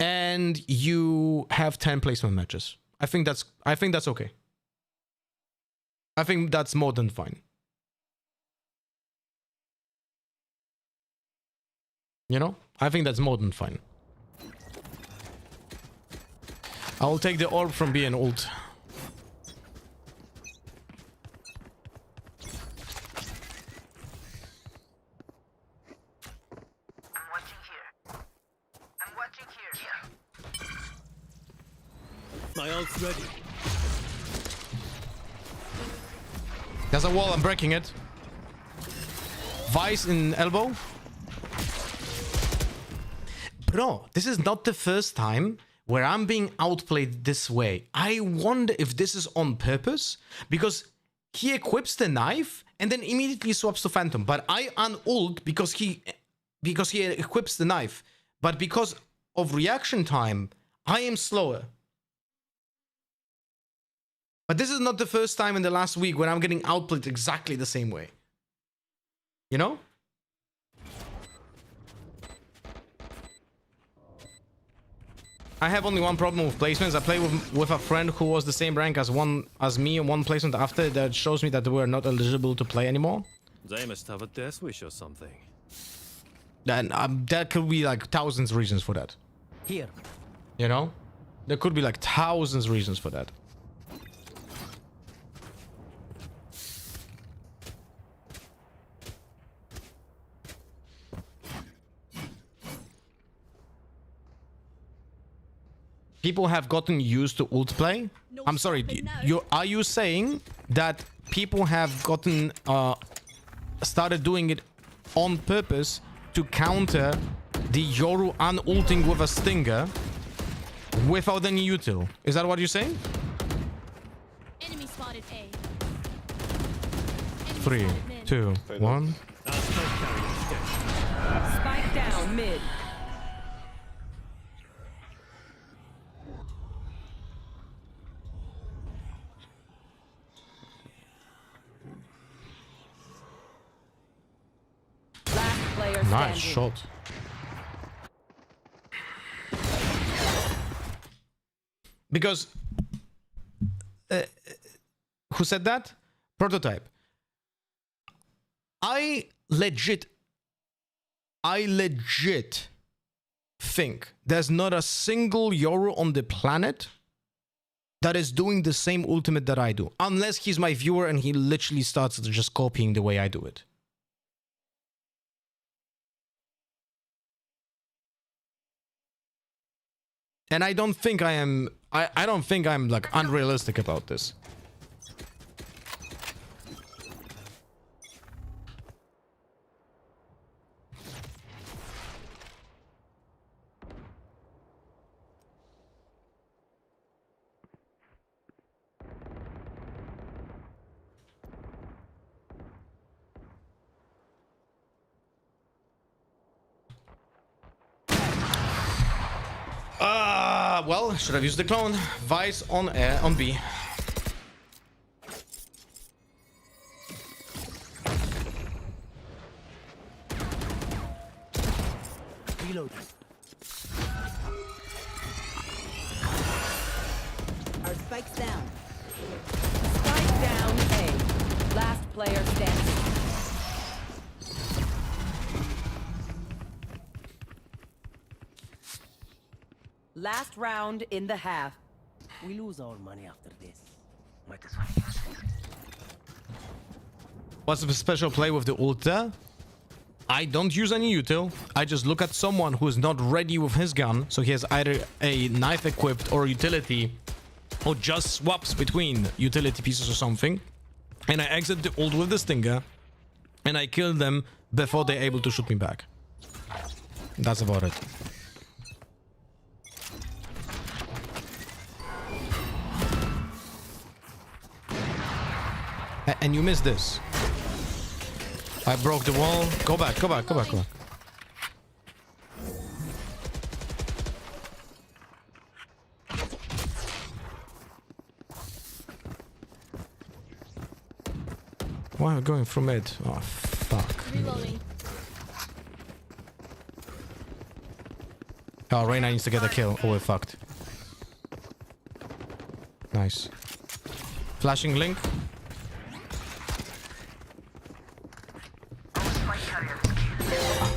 Speaker 1: and you have 10 placement matches. I think that's okay. I think that's more than fine. You know? I think that's more than fine. I'll take the orb from B and ult.
Speaker 4: My ult's ready.
Speaker 1: There's a wall, I'm breaking it. Vice in elbow. Bro, this is not the first time where I'm being outplayed this way. I wonder if this is on purpose, because he equips the knife and then immediately swaps to Phantom. But I un-ult because he equips the knife. But because of reaction time, I am slower. But this is not the first time in the last week when I'm getting outplayed exactly the same way. You know? I have only one problem with placements. I play with a friend who was the same rank as me, and one placement after that shows me that they were not eligible to play anymore.
Speaker 4: They must have a death wish or something.
Speaker 1: Then there could be like thousands of reasons for that.
Speaker 8: Here.
Speaker 1: You know? There could be like thousands of reasons for that. People have gotten used to ult play. I'm sorry, are you saying that people have gotten started doing it on purpose to counter the Yoru un-ulting with a stinger without any util? Is that what you're saying?
Speaker 9: Enemy spotted A.
Speaker 1: 3, 2, 1.
Speaker 3: Spike down mid.
Speaker 1: Nice shot. Because who said that? Prototype. I legit think there's not a single Yoru on the planet that is doing the same ultimate that I do, unless he's my viewer and he literally starts just copying the way I do it. And I don't think I am. I don't think I'm like unrealistic about this. Well, should have used the clone. Vice on air on B.
Speaker 8: Reload.
Speaker 3: Our spike's down. Spike down A. Last player standing. Last round in the half.
Speaker 8: We lose our money after this. Might as well use it.
Speaker 1: What's the special play with the ult there? I don't use any util. I just look at someone who is not ready with his gun, so he has either a knife equipped or utility, or just swaps between utility pieces or something, and I exit the ult with the stinger, and I kill them before they're able to shoot me back. That's about it. And you missed this. I broke the wall. Go back, go back, go back, go back. Why am I going from it? Oh, fuck.
Speaker 9: Reloading.
Speaker 1: Oh, Reyna needs to get a kill. Oh, we're fucked. Nice. Flashing link.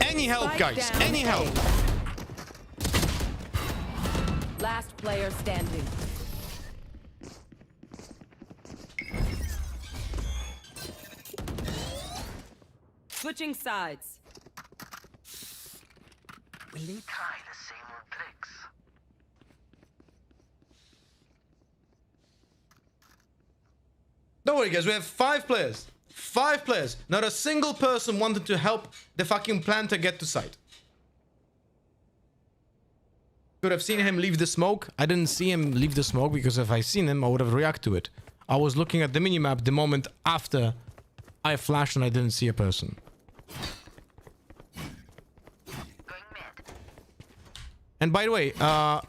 Speaker 1: Any help, guys? Any help?
Speaker 3: Last player standing. Switching sides.
Speaker 8: Will they try the same old tricks?
Speaker 1: Don't worry, guys. We have 5 players. 5 players. Not a single person wanted to help the fucking planter get to site. Could have seen him leave the smoke. I didn't see him leave the smoke because if I seen him, I would have reacted to it. I was looking at the minimap the moment after I flashed and I didn't see a person. And by the way, I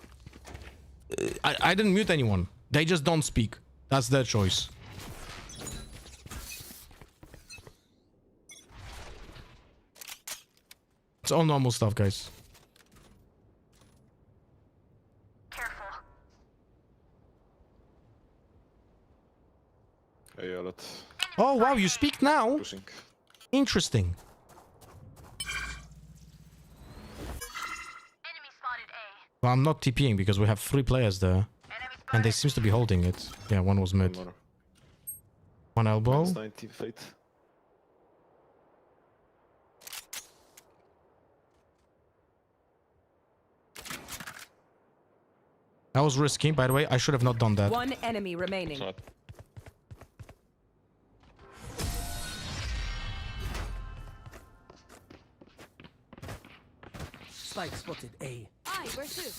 Speaker 1: didn't mute anyone. They just don't speak. That's their choice. It's all normal stuff, guys. Oh wow, you speak now? Interesting. Well, I'm not TPing because we have 3 players there. And they seems to be holding it. Yeah, one was mid. One elbow. That was risky, by the way. I should have not done that.
Speaker 3: One enemy remaining.
Speaker 8: Spike spotted A.
Speaker 9: Aye, where to?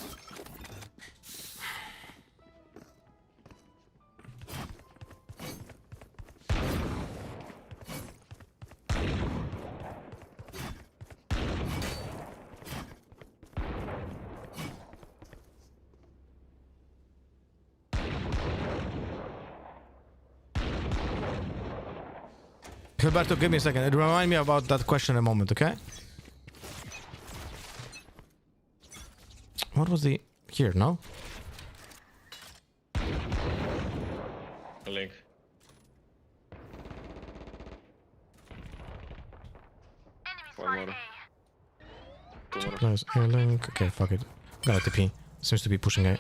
Speaker 1: Gilberto, give me a second. Remind me about that question in a moment, okay? What was the... Here, no?
Speaker 12: Link. One more. Two more.
Speaker 1: Nice. Air link. Okay, fuck it. Got a TP. Seems to be pushing it.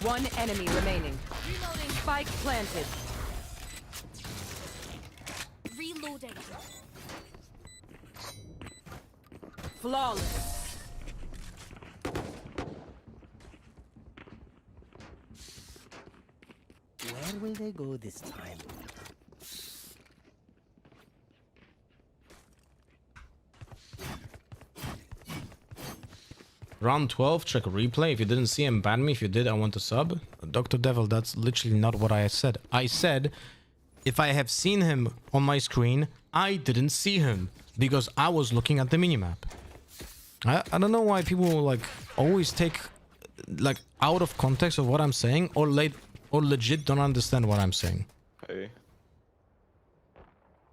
Speaker 3: One enemy remaining.
Speaker 9: Reloading.
Speaker 3: Spike planted.
Speaker 9: Reloading.
Speaker 3: Flawless.
Speaker 8: Where will they go this time?
Speaker 1: Round 12, check replay. If you didn't see him, ban me. If you did, I want to sub. Dr. Devil, that's literally not what I said. I said, if I have seen him on my screen, I didn't see him because I was looking at the minimap. I don't know why people like always take like out of context of what I'm saying or legit don't understand what I'm saying.
Speaker 12: Hey.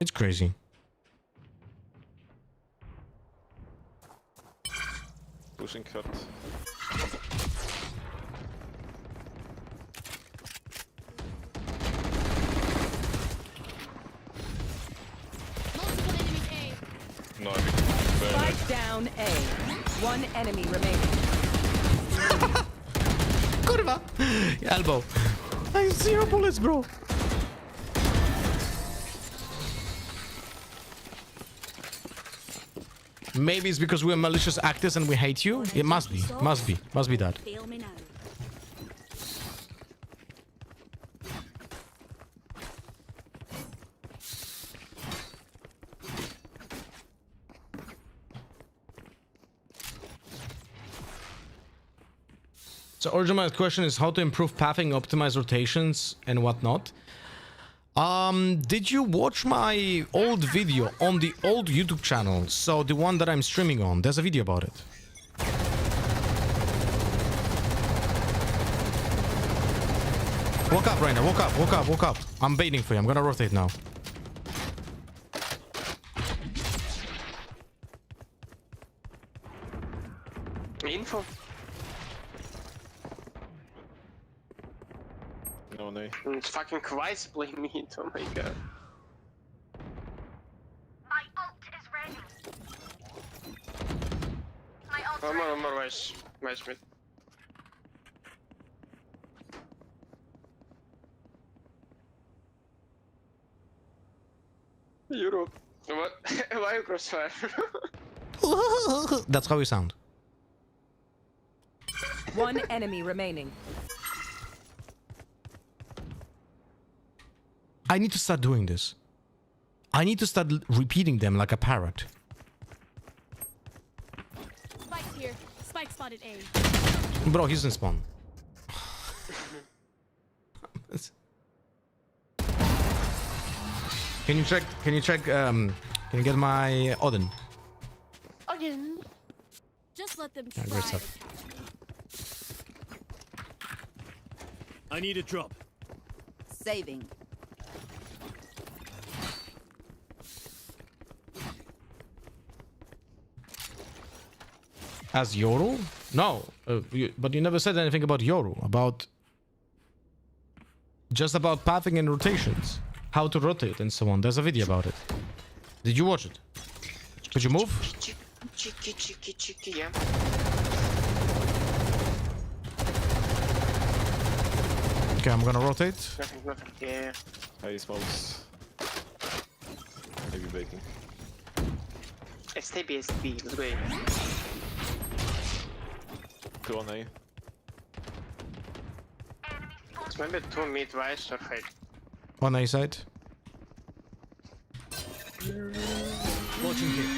Speaker 1: It's crazy.
Speaker 12: Pushing cut.
Speaker 9: Multiple enemies A.
Speaker 12: No,
Speaker 3: Spike down A. One enemy remaining.
Speaker 1: Kurwa! Elbow. I have 0 bullets, bro. Maybe it's because we're malicious actors and we hate you. It must be. Must be that.
Speaker 2: Fail me now.
Speaker 1: So original question is how to improve pathing, optimize rotations and whatnot. Did you watch my old video on the old YouTube channel? So the one that I'm streaming on, there's a video about it. Woke up, Rainer. Woke up. I'm baiting for you. I'm gonna rotate now.
Speaker 11: Info.
Speaker 12: No,
Speaker 11: It's fucking Christ playing me. Oh my god. One more Vice mid. Europe. What? Why you crossfire?
Speaker 1: That's how you sound.
Speaker 3: One enemy remaining.
Speaker 1: I need to start doing this. I need to start repeating them like a parrot.
Speaker 9: Spike's here. Spike spotted A.
Speaker 1: Bro, he's in spawn. Can you check, can you get my Odin?
Speaker 9: Again. Just let them try.
Speaker 1: Yeah, great stuff.
Speaker 4: I need a drop.
Speaker 3: Saving.
Speaker 1: As Yoru? No, but you never said anything about Yoru, just about pathing and rotations, how to rotate and so on. There's a video about it. Did you watch it? Could you move?
Speaker 11: Cheeky, yeah.
Speaker 1: Okay, I'm gonna rotate.
Speaker 11: Nothing. Yeah.
Speaker 4: Hey, smokes. Maybe bacon.
Speaker 11: STB, let's go.
Speaker 4: Two on A.
Speaker 11: It's maybe 2 mid Vice or Fade.
Speaker 1: On A side.
Speaker 4: Watching here.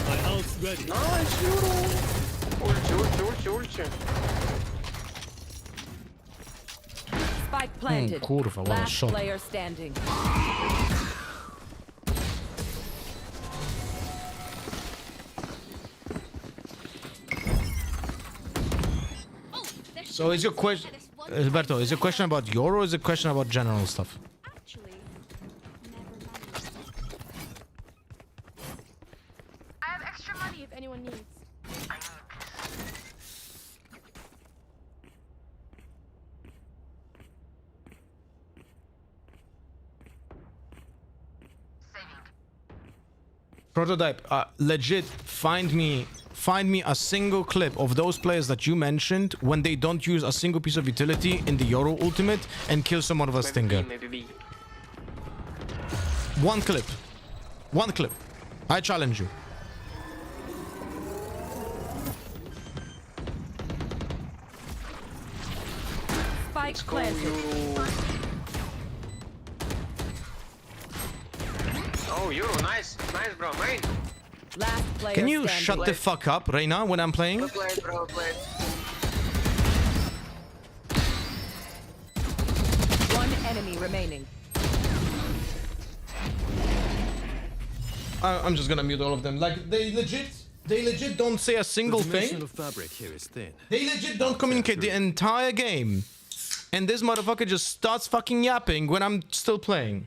Speaker 4: My ult's ready.
Speaker 11: Nice, Euro! Ulti.
Speaker 3: Spike planted.
Speaker 1: Kurwa, what a
Speaker 3: Last
Speaker 1: shot.
Speaker 3: player standing.
Speaker 1: So is your question, Alberto, is your question about Yoru or is it a question about general stuff?
Speaker 9: Actually, never mind. I have extra money if anyone needs.
Speaker 1: Prototype, legit, find me a single clip of those players that you mentioned when they don't use a single piece of utility in the Yoru ultimate and kill someone with a stinger.
Speaker 11: Maybe B.
Speaker 1: One clip. I challenge you.
Speaker 3: Spike planted.
Speaker 11: Oh, Euro, nice, bro, main.
Speaker 3: Last player
Speaker 1: Can you
Speaker 3: standing.
Speaker 1: shut the fuck up right now when I'm playing?
Speaker 11: Play, bro, play.
Speaker 3: One enemy remaining.
Speaker 1: I'm just gonna mute all of them. Like, they legit don't say a single thing.
Speaker 4: Of fabric here is thin.
Speaker 1: They legit don't communicate the entire game. And this motherfucker just starts fucking yapping when I'm still playing.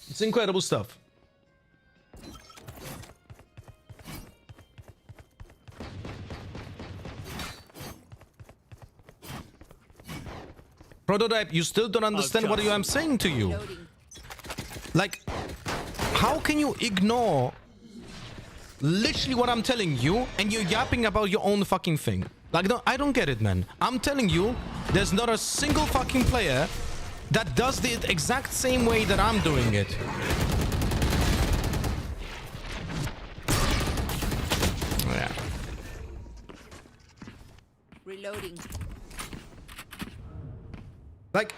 Speaker 1: It's incredible stuff. Prototype, you still don't understand what I'm saying to you. Like, how can you ignore literally what I'm telling you and you're yapping about your own fucking thing? Like, I don't get it, man. I'm telling you, there's not a single fucking player that does the exact same way that I'm doing it. Yeah.
Speaker 3: Reloading.
Speaker 1: Like,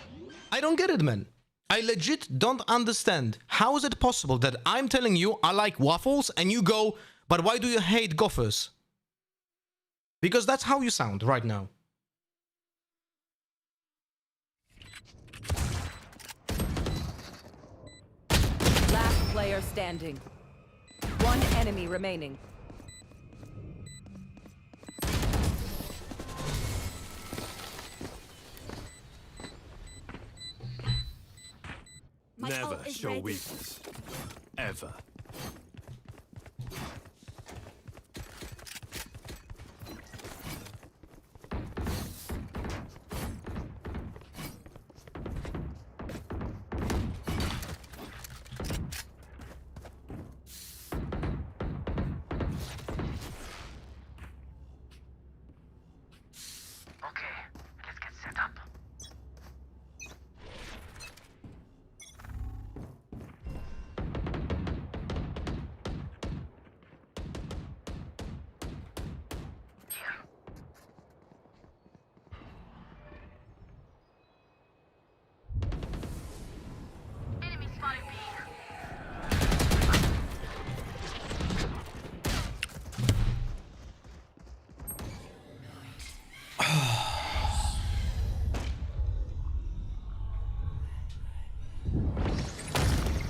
Speaker 1: I don't get it, man. I legit don't understand. How is it possible that I'm telling you I like waffles and you go, but why do you hate gophers? Because that's how you sound right now.
Speaker 3: Last player standing. One enemy remaining.
Speaker 9: My
Speaker 4: Never
Speaker 9: ult is
Speaker 4: show
Speaker 9: ready.
Speaker 4: weakness. Ever.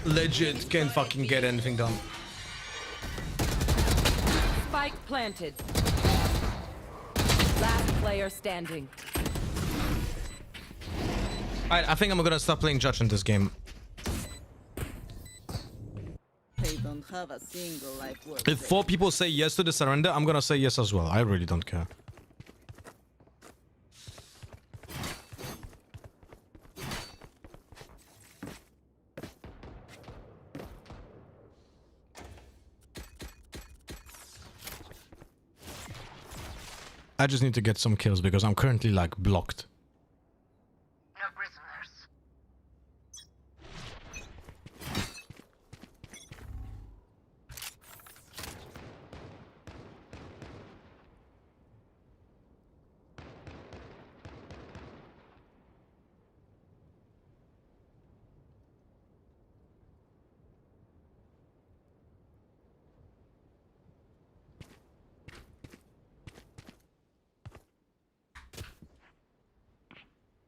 Speaker 1: Legit can't fucking get anything done.
Speaker 3: Spike planted. Last player standing.
Speaker 1: I think I'm gonna stop playing Judge in this game.
Speaker 3: They don't have a single life worth
Speaker 1: If 4 people say yes to the surrender, I'm gonna say yes as well. I really don't care. I just need to get some kills because I'm currently like blocked.
Speaker 2: No prisoners.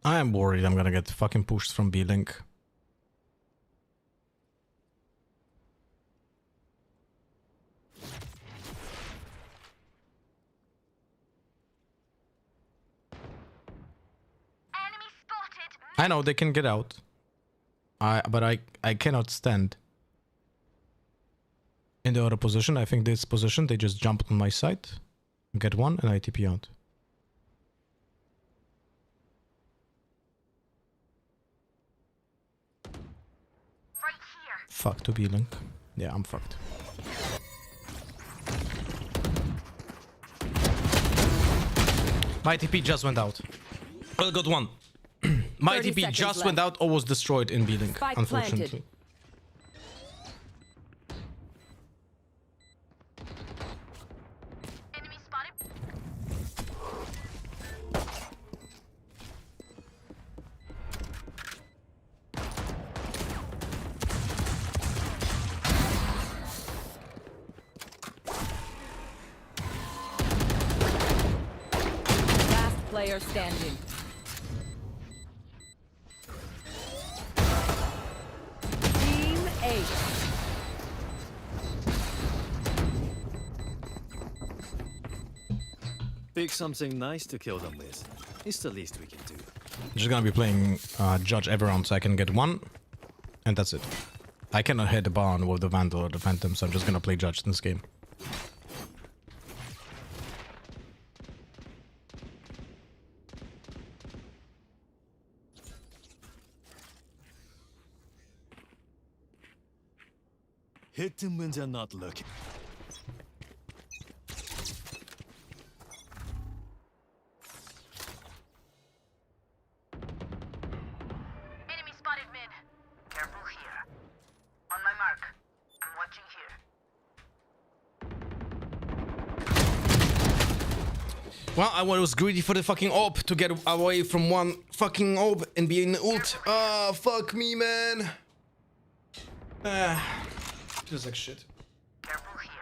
Speaker 1: I am worried I'm gonna get fucking pushed from B-Link.
Speaker 2: Enemy spotted.
Speaker 1: I know they can get out. But I cannot stand in the other position. I think this position they just jump on my side, get one, and I TP out.
Speaker 2: Right here.
Speaker 1: Fuck to B-Link. Yeah, I'm fucked. My TP just went out. Well, got one. My
Speaker 3: 30
Speaker 1: TP
Speaker 3: seconds
Speaker 1: just
Speaker 3: left.
Speaker 1: went out or was destroyed in B-Link,
Speaker 3: Spike
Speaker 1: unfortunately.
Speaker 3: planted.
Speaker 2: Enemy spotted.
Speaker 3: Last player standing. Team 8.
Speaker 4: Pick something nice to kill them with. It's the least we can do.
Speaker 1: Just gonna be playing Judge every round so I can get one, and that's it. I cannot hit the barn with the Vandal or the Phantom, so I'm just gonna play Judge in this game.
Speaker 4: Hit them when they're not looking.
Speaker 2: Enemy spotted mid. Careful here. On my mark. I'm watching here.
Speaker 1: Well, I was greedy for the fucking AWP to get away from one fucking AWP and be in the ult. Ah, fuck me, man. Feels like shit.
Speaker 2: Careful here.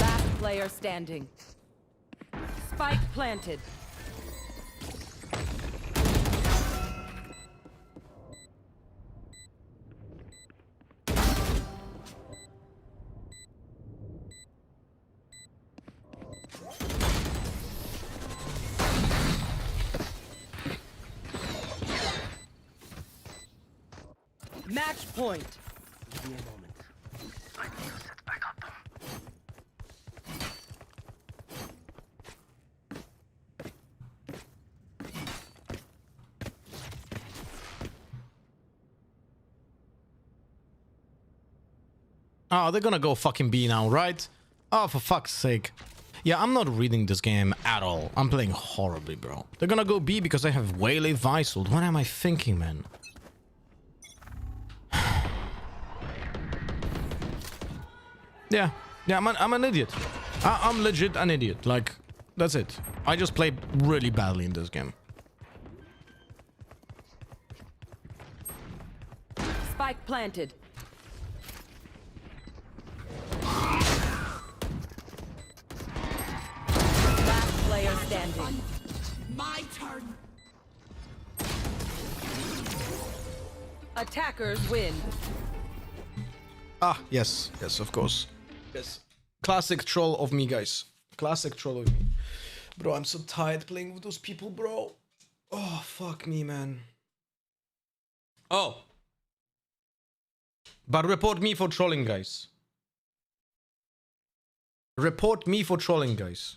Speaker 3: Last player standing. Spike planted. Match point.
Speaker 8: Give me a moment.
Speaker 2: I need to set back up.
Speaker 1: Oh, they're gonna go fucking B now, right? Oh, for fuck's sake. Yeah, I'm not reading this game at all. I'm playing horribly, bro. They're gonna go B because I have Waylay Visoled. What am I thinking, man? Yeah, I'm an idiot. I'm legit an idiot. Like, that's it. I just played really badly in this game.
Speaker 3: Spike planted. Last player standing.
Speaker 2: My turn.
Speaker 3: Attackers win.
Speaker 1: Ah, yes. Yes, of course. Yes. Classic troll of me, guys. Classic troll of me. Bro, I'm so tired playing with those people, bro. Oh, fuck me, man. Oh. But report me for trolling, guys. Report me for trolling, guys.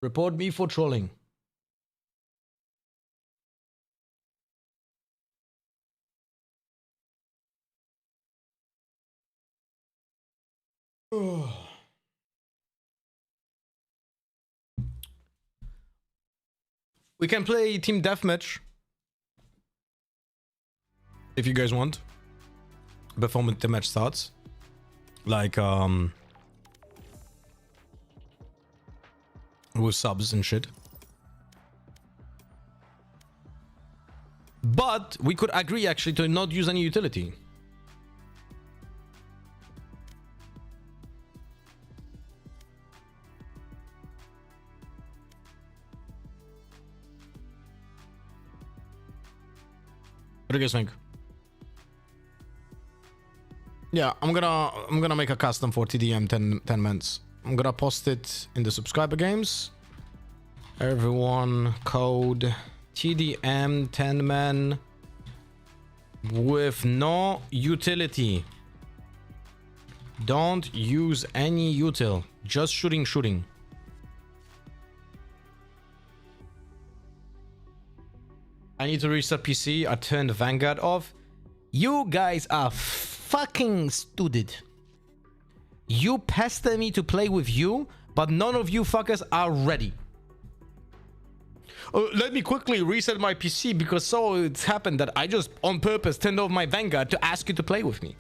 Speaker 1: Report me for trolling. We can play team deathmatch if you guys want before the match starts. Like with subs and shit. But we could agree actually to not use any utility. What do you guys think? Yeah, I'm gonna make a custom for TDM 10 months. I'm gonna post it in the subscriber games. Everyone code TDM 10 man with no utility. Don't use any util. Just shooting. I need to restart PC. I turned Vanguard off. You guys are fucking stupid. You pester me to play with you, but none of you fuckers are ready. Let me quickly reset my PC because so it's happened that I just on purpose turned off my Vanguard to ask you to play with me.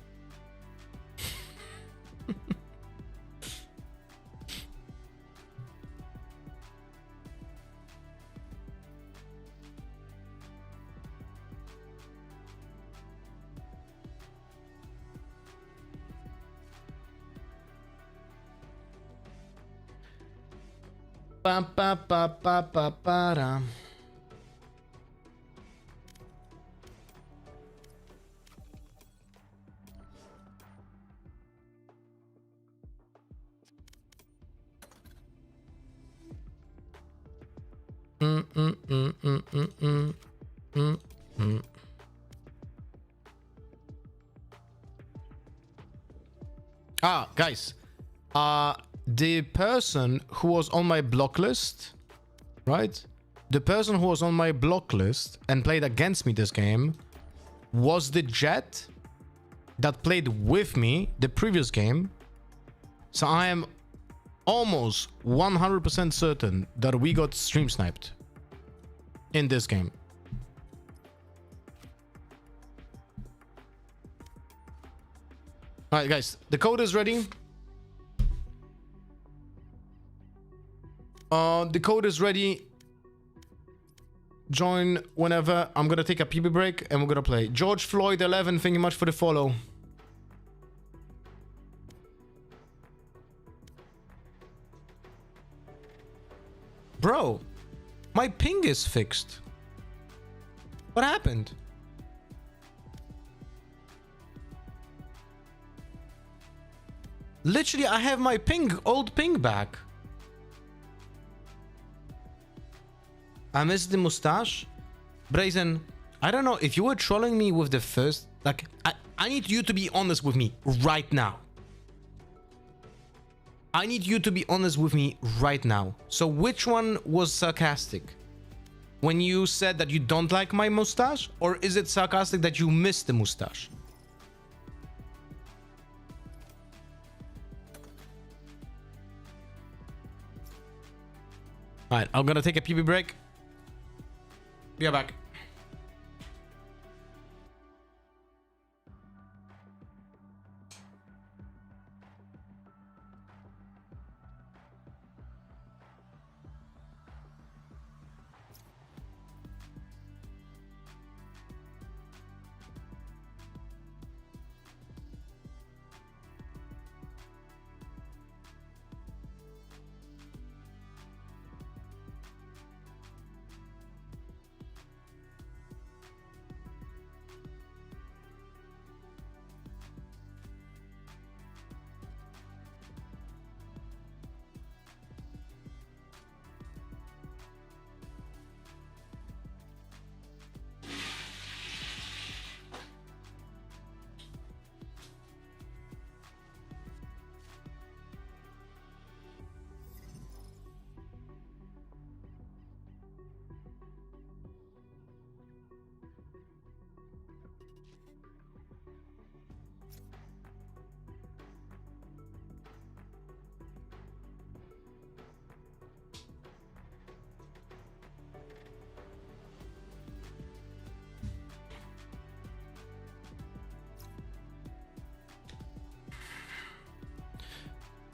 Speaker 1: Ba ba ba ba ba ba da. Ah, guys. The person who was on my block list, right? The person who was on my block list and played against me this game was the Jet that played with me the previous game. So I am almost 100% certain that we got stream sniped in this game. All right, guys, the code is ready. The code is ready. Join whenever. I'm gonna take a PB break and we're gonna play. George Floyd 11, thank you much for the follow. Bro, my ping is fixed. What happened? Literally, I have my old ping back. I miss the mustache. Brazen, I don't know if you were trolling me with the first, like, I need you to be honest with me right now. I need you to be honest with me right now. So which one was sarcastic? When you said that you don't like my mustache? Or is it sarcastic that you miss the mustache? Alright, I'm gonna take a PB break. Be right back.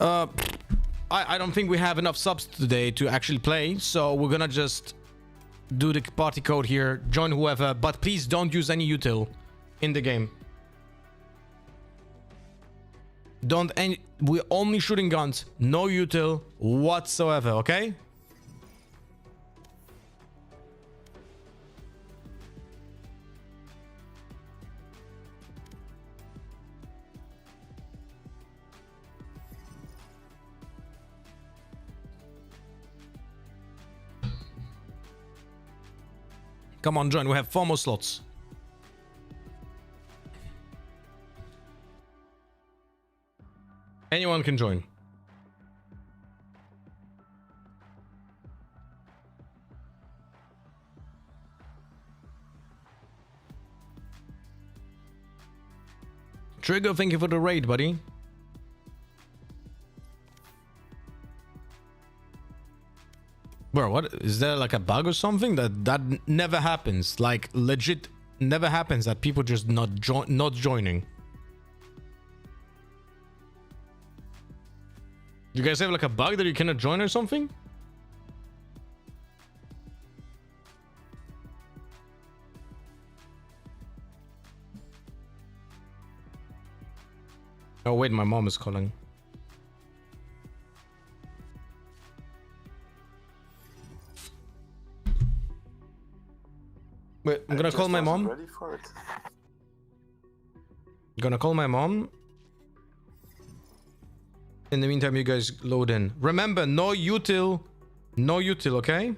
Speaker 1: I don't think we have enough subs today to actually play, so we're gonna just do the party code here, join whoever, but please don't use any util in the game. We're only shooting guns, no util whatsoever, okay? Come on, join. We have 4 more slots. Anyone can join. Trigger, thank you for the raid, buddy. Bro, what is there like a bug or something that never happens? Like legit never happens that people just not joining. You guys have like a bug that you cannot join or something? Oh wait, my mom is calling. Wait, I'm gonna call my mom.
Speaker 13: Ready for it.
Speaker 1: Gonna call my mom. In the meantime, you guys load in. Remember, no util. No util, okay?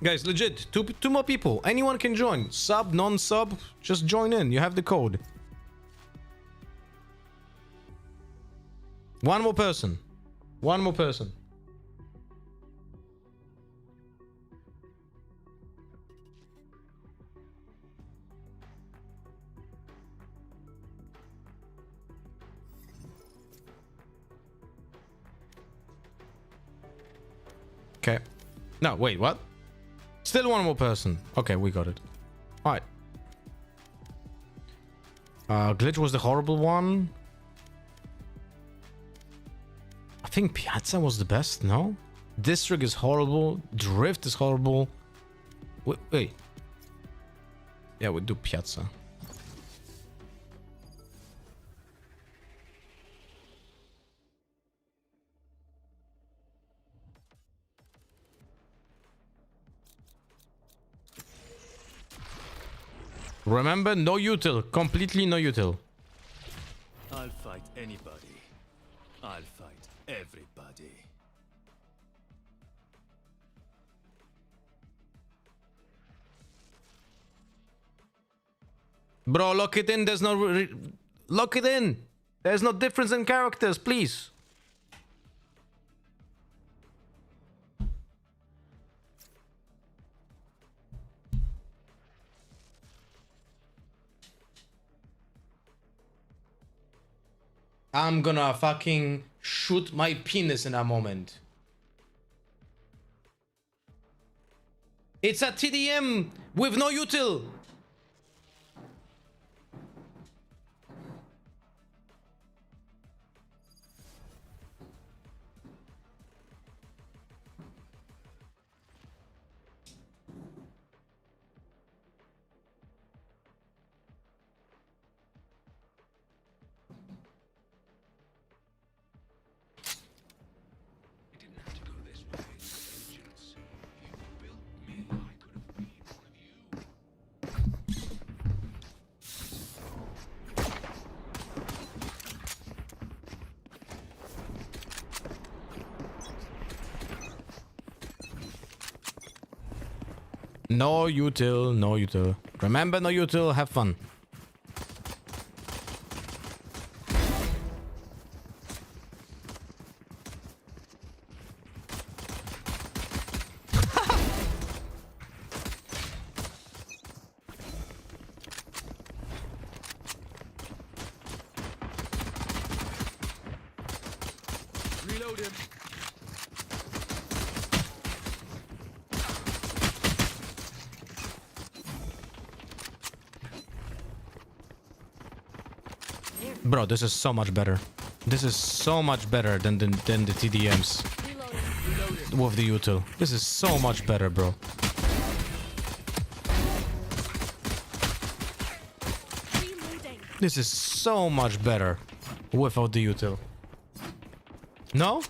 Speaker 1: Guys, legit, two more people. Anyone can join. Sub, non-sub, just join in. You have the code. One more person. One more person. Okay. No, wait, what? Still one more person. Okay, we got it. Alright. Glitch was the horrible one. I think Piazza was the best, no? District is horrible. Drift is horrible. Wait. Yeah, we do Piazza. Remember, no util. Completely no util.
Speaker 4: I'll fight anybody. I'll fight everybody.
Speaker 1: Bro, lock it in. There's no... lock it in. There's no difference in characters, please. I'm gonna fucking shoot my penis in a moment. It's a TDM with no util. No util, no util. Remember, no util, have fun.
Speaker 4: Reload him.
Speaker 1: Bro, this is so much better. This is so much better than the TDMs with the util. This is so much better, bro. This is so much better without the util. No?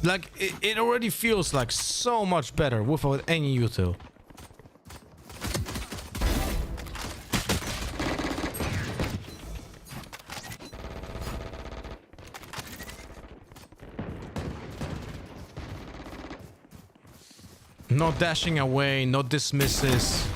Speaker 1: Like, it already feels like so much better without any util. No dashing away, no dismisses.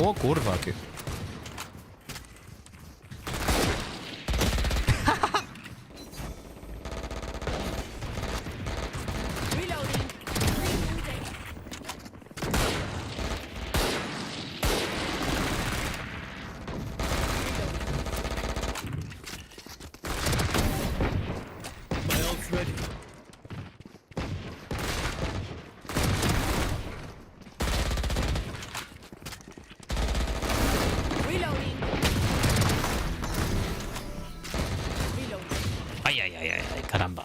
Speaker 1: O kurwa, ty.
Speaker 4: My ult's ready.
Speaker 1: Ay, caramba.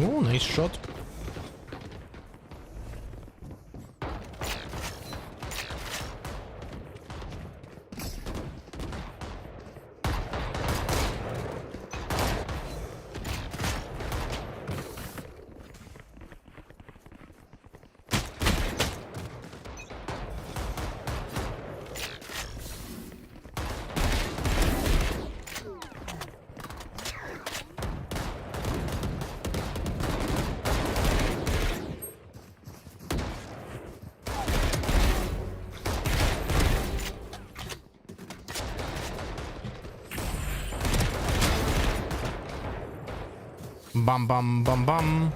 Speaker 1: Oh, nice shot. Bum bum bum bum.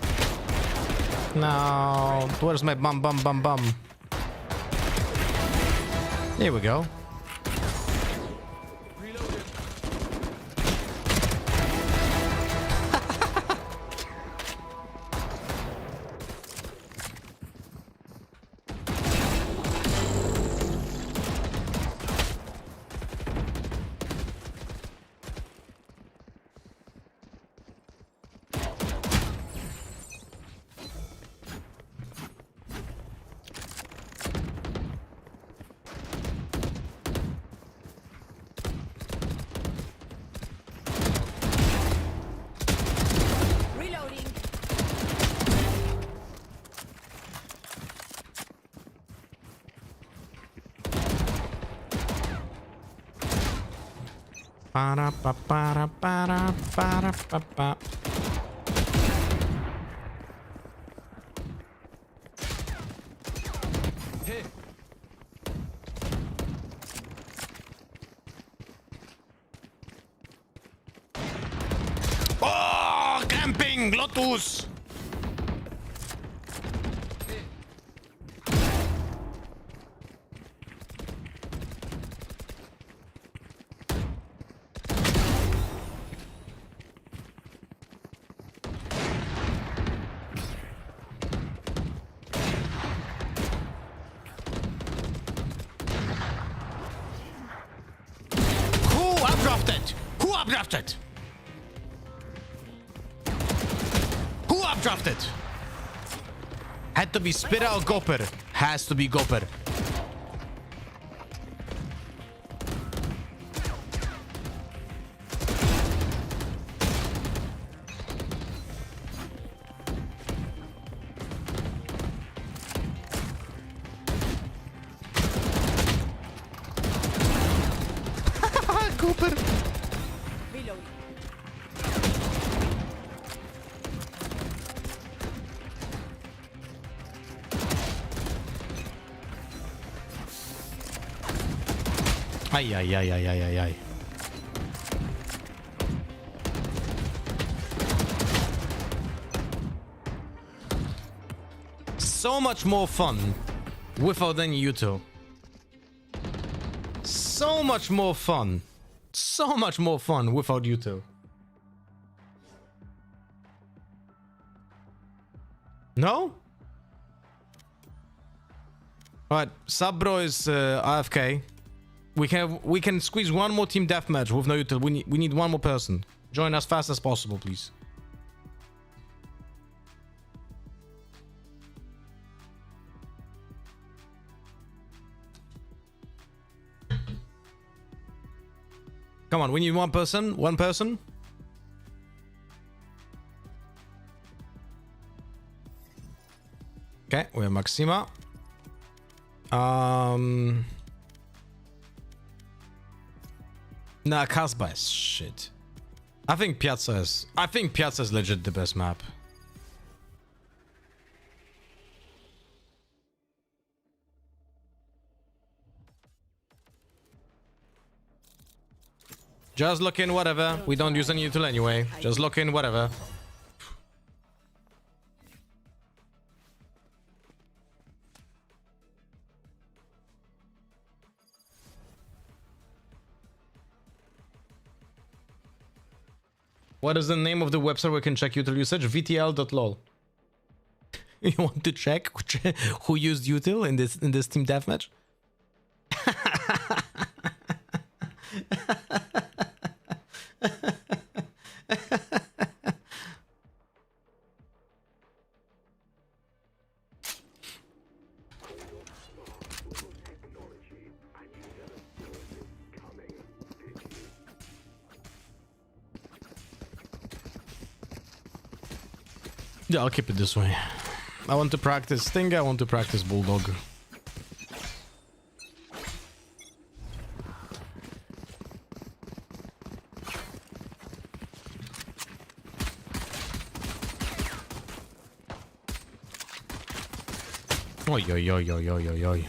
Speaker 1: Now, where's my bum bum bum bum? Here we go. Para pa para para para pa pa. Oh, camping Lotus. Who updrafted? Who updrafted? Had to be Spira or Gopper. Has to be Gopper. Gopper. Ay, ay, ay, ay, ay, ay, ay. So much more fun without any Yuto. So much more fun. So much more fun without Yuto. No? Alright, Subbro is AFK. We can squeeze one more team deathmatch with no util. We need one more person. Join as fast as possible, please. Come on, we need one person. One person. Okay, we have Maxima. Nah, Casbah is shit. I think Piazza is legit the best map. Just look in whatever. We don't use any util anyway. Just look in whatever. What is the name of the website where we can check util usage? vtl.lol. You want to check who used util in this team deathmatch? Yeah, I'll keep it this way. I want to practice Stinger, I want to practice Bulldog. Oi, oi, oi, oi, oi, oi, oi.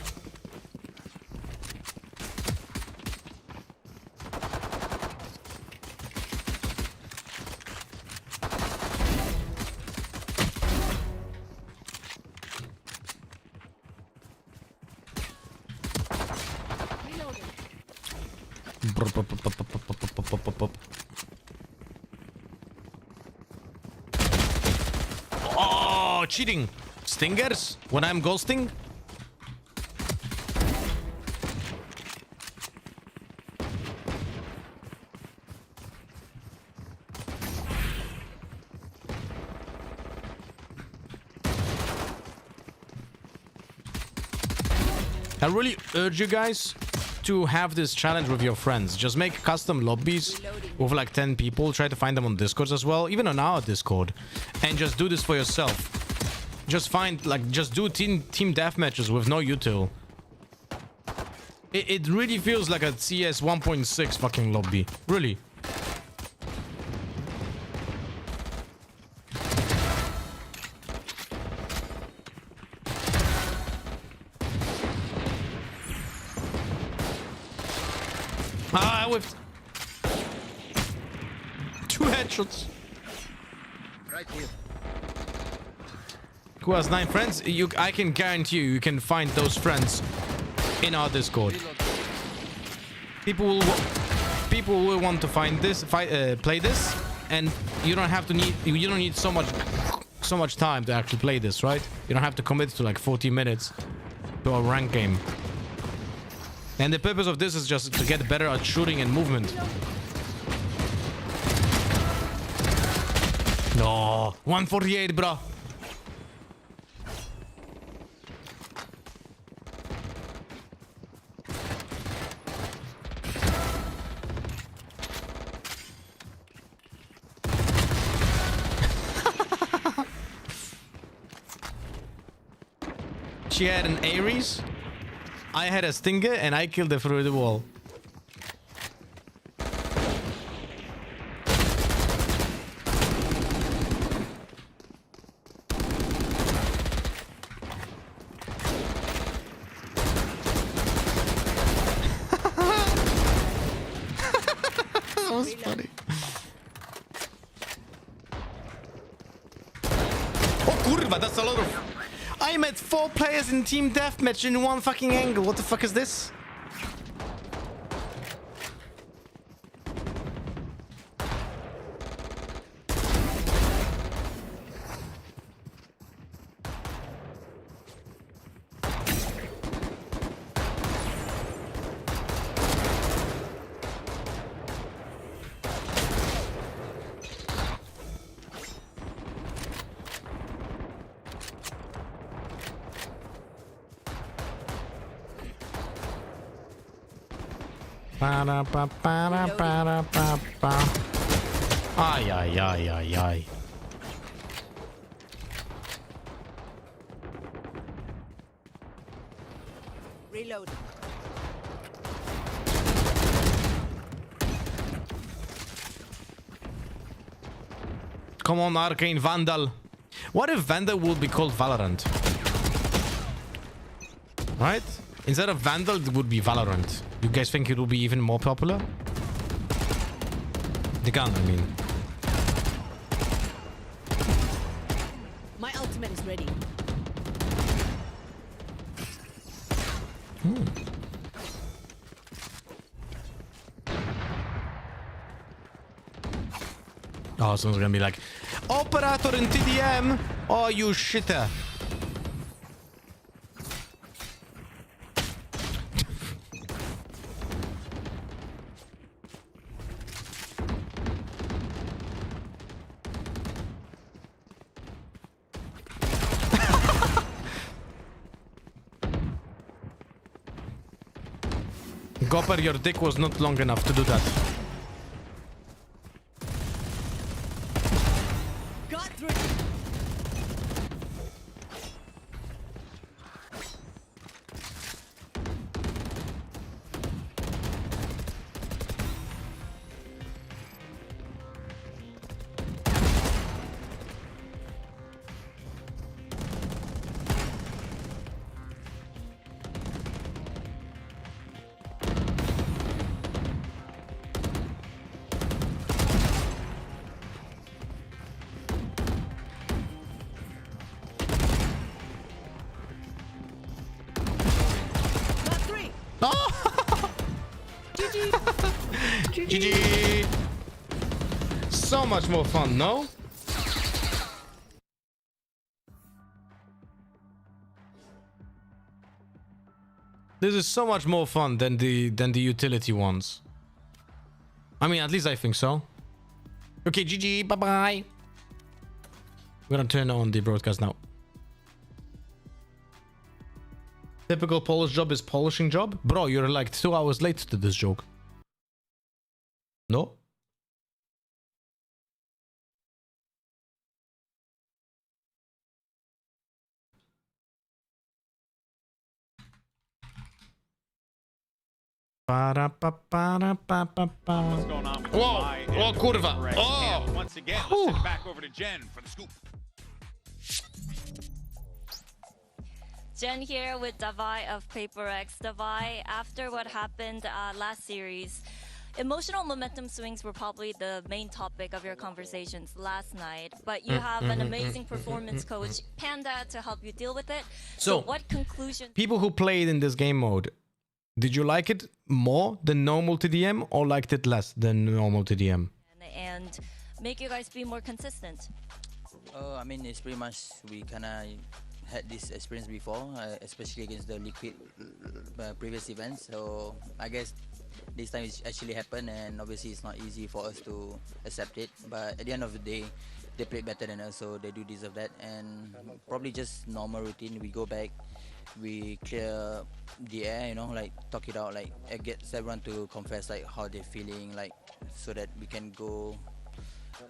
Speaker 1: Oh, cheating! Stingers? When I'm ghosting? I really urge you guys to have this challenge with your friends. Just make custom lobbies with like 10 people. Try to find them on Discord as well, even on our Discord, and just do this for yourself. Just find, like, just do team deathmatches with no util. It really feels like a CS 1.6 fucking lobby. Really. Ah, I whiffed. 2 headshots.
Speaker 8: Right here.
Speaker 1: Who has 9 friends? I can guarantee you can find those friends in our Discord. People will want to find this, play this, and you don't need so much time to actually play this, right? You don't have to commit to like 40 minutes to a rank game. And the purpose of this is just to get better at shooting and movement. No, 148, bro. She had an Ares, I had a Stinger, and I killed her through the wall. That was funny. Oh kurwa, that's a lot of... I met 4 players in team deathmatch in one fucking angle. What the fuck is this? Ay, ay, ay, ay, ay.
Speaker 3: Reload.
Speaker 1: Come on, Arcane Vandal. What if Vandal would be called Valorant? Right? Instead of Vandal, it would be Valorant. You guys think it will be even more popular? The gun, I mean.
Speaker 3: My ultimate is ready. Oh, someone's gonna be like, Operator in TDM! Oh, you shitter. Gopper, your dick was not long enough to do that. Got through.
Speaker 1: GG! So much more fun, no? This is so much more fun than the utility ones. I mean, at least I think so. Okay, GG, bye-bye. We're gonna turn on the broadcast now. Typical Polish job is polishing job? Bro, you're like 2 hours late to this joke. No? What's
Speaker 13: going on with
Speaker 1: Whoa! Oh, kurwa! Oh!
Speaker 13: Once again, let's send it back over to Jen for the scoop.
Speaker 2: Jen here with Davai of PRX. Davai, after what happened last series, emotional momentum swings were probably the main topic of your conversations last night, but you have an amazing performance coach, Panda, to help you deal with it. So what conclusion?
Speaker 1: People who played in this game mode, did you like it more than normal TDM or liked it less than normal TDM?
Speaker 2: And make you guys be more consistent.
Speaker 8: I mean, it's pretty much, we kind of had this experience before, especially against the Liquid previous events. So I guess this time it's actually happened, and obviously it's not easy for us to accept it. But at the end of the day, they played better than us, so they do deserve that. And probably just normal routine. We go back, we clear the air, you know, like talk it out, like it gets everyone to confess like how they're feeling, like so that we can go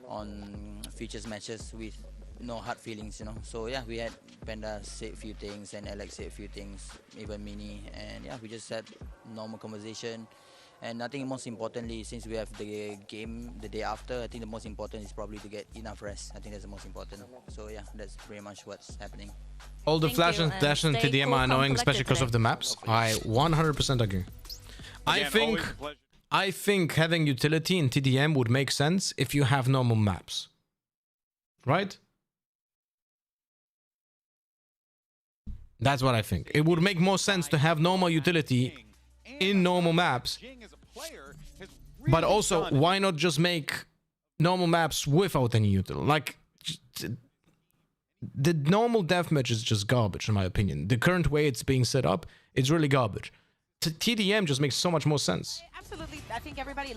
Speaker 8: on futures matches with no hard feelings, you know. So yeah, we had Panda say a few things and Alex say a few things, even Mini, and yeah, we just had normal conversation. And I think most importantly, since we have the game the day after, I think the most important is probably to get enough rest. I think that's the most important. So yeah, that's pretty much what's happening.
Speaker 1: All the flash and dash and TDM are annoying, especially because of the maps. I 100% agree. I think having utility in TDM would make sense if you have normal maps. Right? That's what I think. It would make more sense to have normal utility in normal maps. But also, why not just make normal maps without any utility? Like, the normal deathmatch is just garbage, in my opinion. The current way it's being set up, it's really garbage. TDM just makes so much more sense.
Speaker 3: Absolutely. I think everybody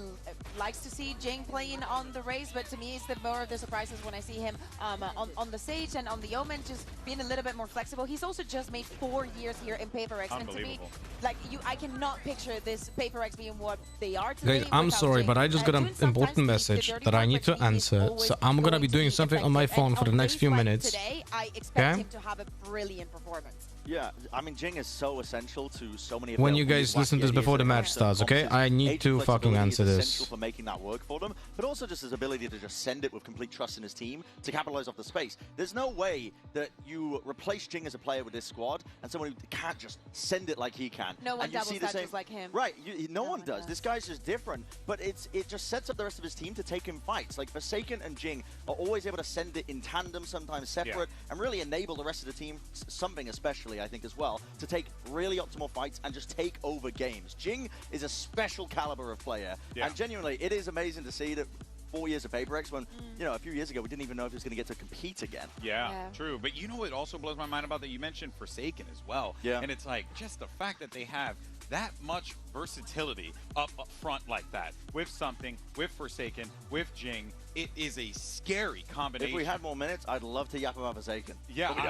Speaker 3: likes to see Jing playing on the Raze, but to me, it's the more of the surprises when I see him on the Sage and on the Omen, just being a little bit more flexible. He's also just made 4 years here in PRX, and to me, like I cannot picture this PRX being what they are today.
Speaker 1: Guys, I'm sorry, but I just got an important message that I need to answer, so I'm gonna be doing something on my phone for the next few minutes.
Speaker 3: Today, I expect him to have a brilliant performance.
Speaker 13: Yeah, I mean, Jing is so essential to so many of
Speaker 1: when you guys listen to this before the match starts, okay? I need to fucking answer this.
Speaker 13: For making that work for them, but also just his ability to just send it with complete trust in his team to capitalize off the space. There's no way that you replace Jing as a player with this squad and someone who can't just send it like he can.
Speaker 3: No one doubles that just like him.
Speaker 13: Right, no one does. This guy's just different, but it just sets up the rest of his team to take him fights. Like Forsaken and Jing are always able to send it in tandem, sometimes separate, and really enable the rest of the team, something especially, I think, as well, to take really optimal fights and just take over games. Jing is a special caliber of player, and genuinely, it is amazing to see that 4 years of PRX when, you know, a few years ago, we didn't even know if he was going to get to compete again.
Speaker 14: Yeah, true. But you know what also blows my mind about that? You mentioned Forsaken as well. Yeah. And it's like, just the fact that they have that much versatility up front like that, with something, with Forsaken, with Jing, it is a scary combination.
Speaker 13: If we had more minutes, I'd love to yap about Forsaken.
Speaker 14: Yeah, we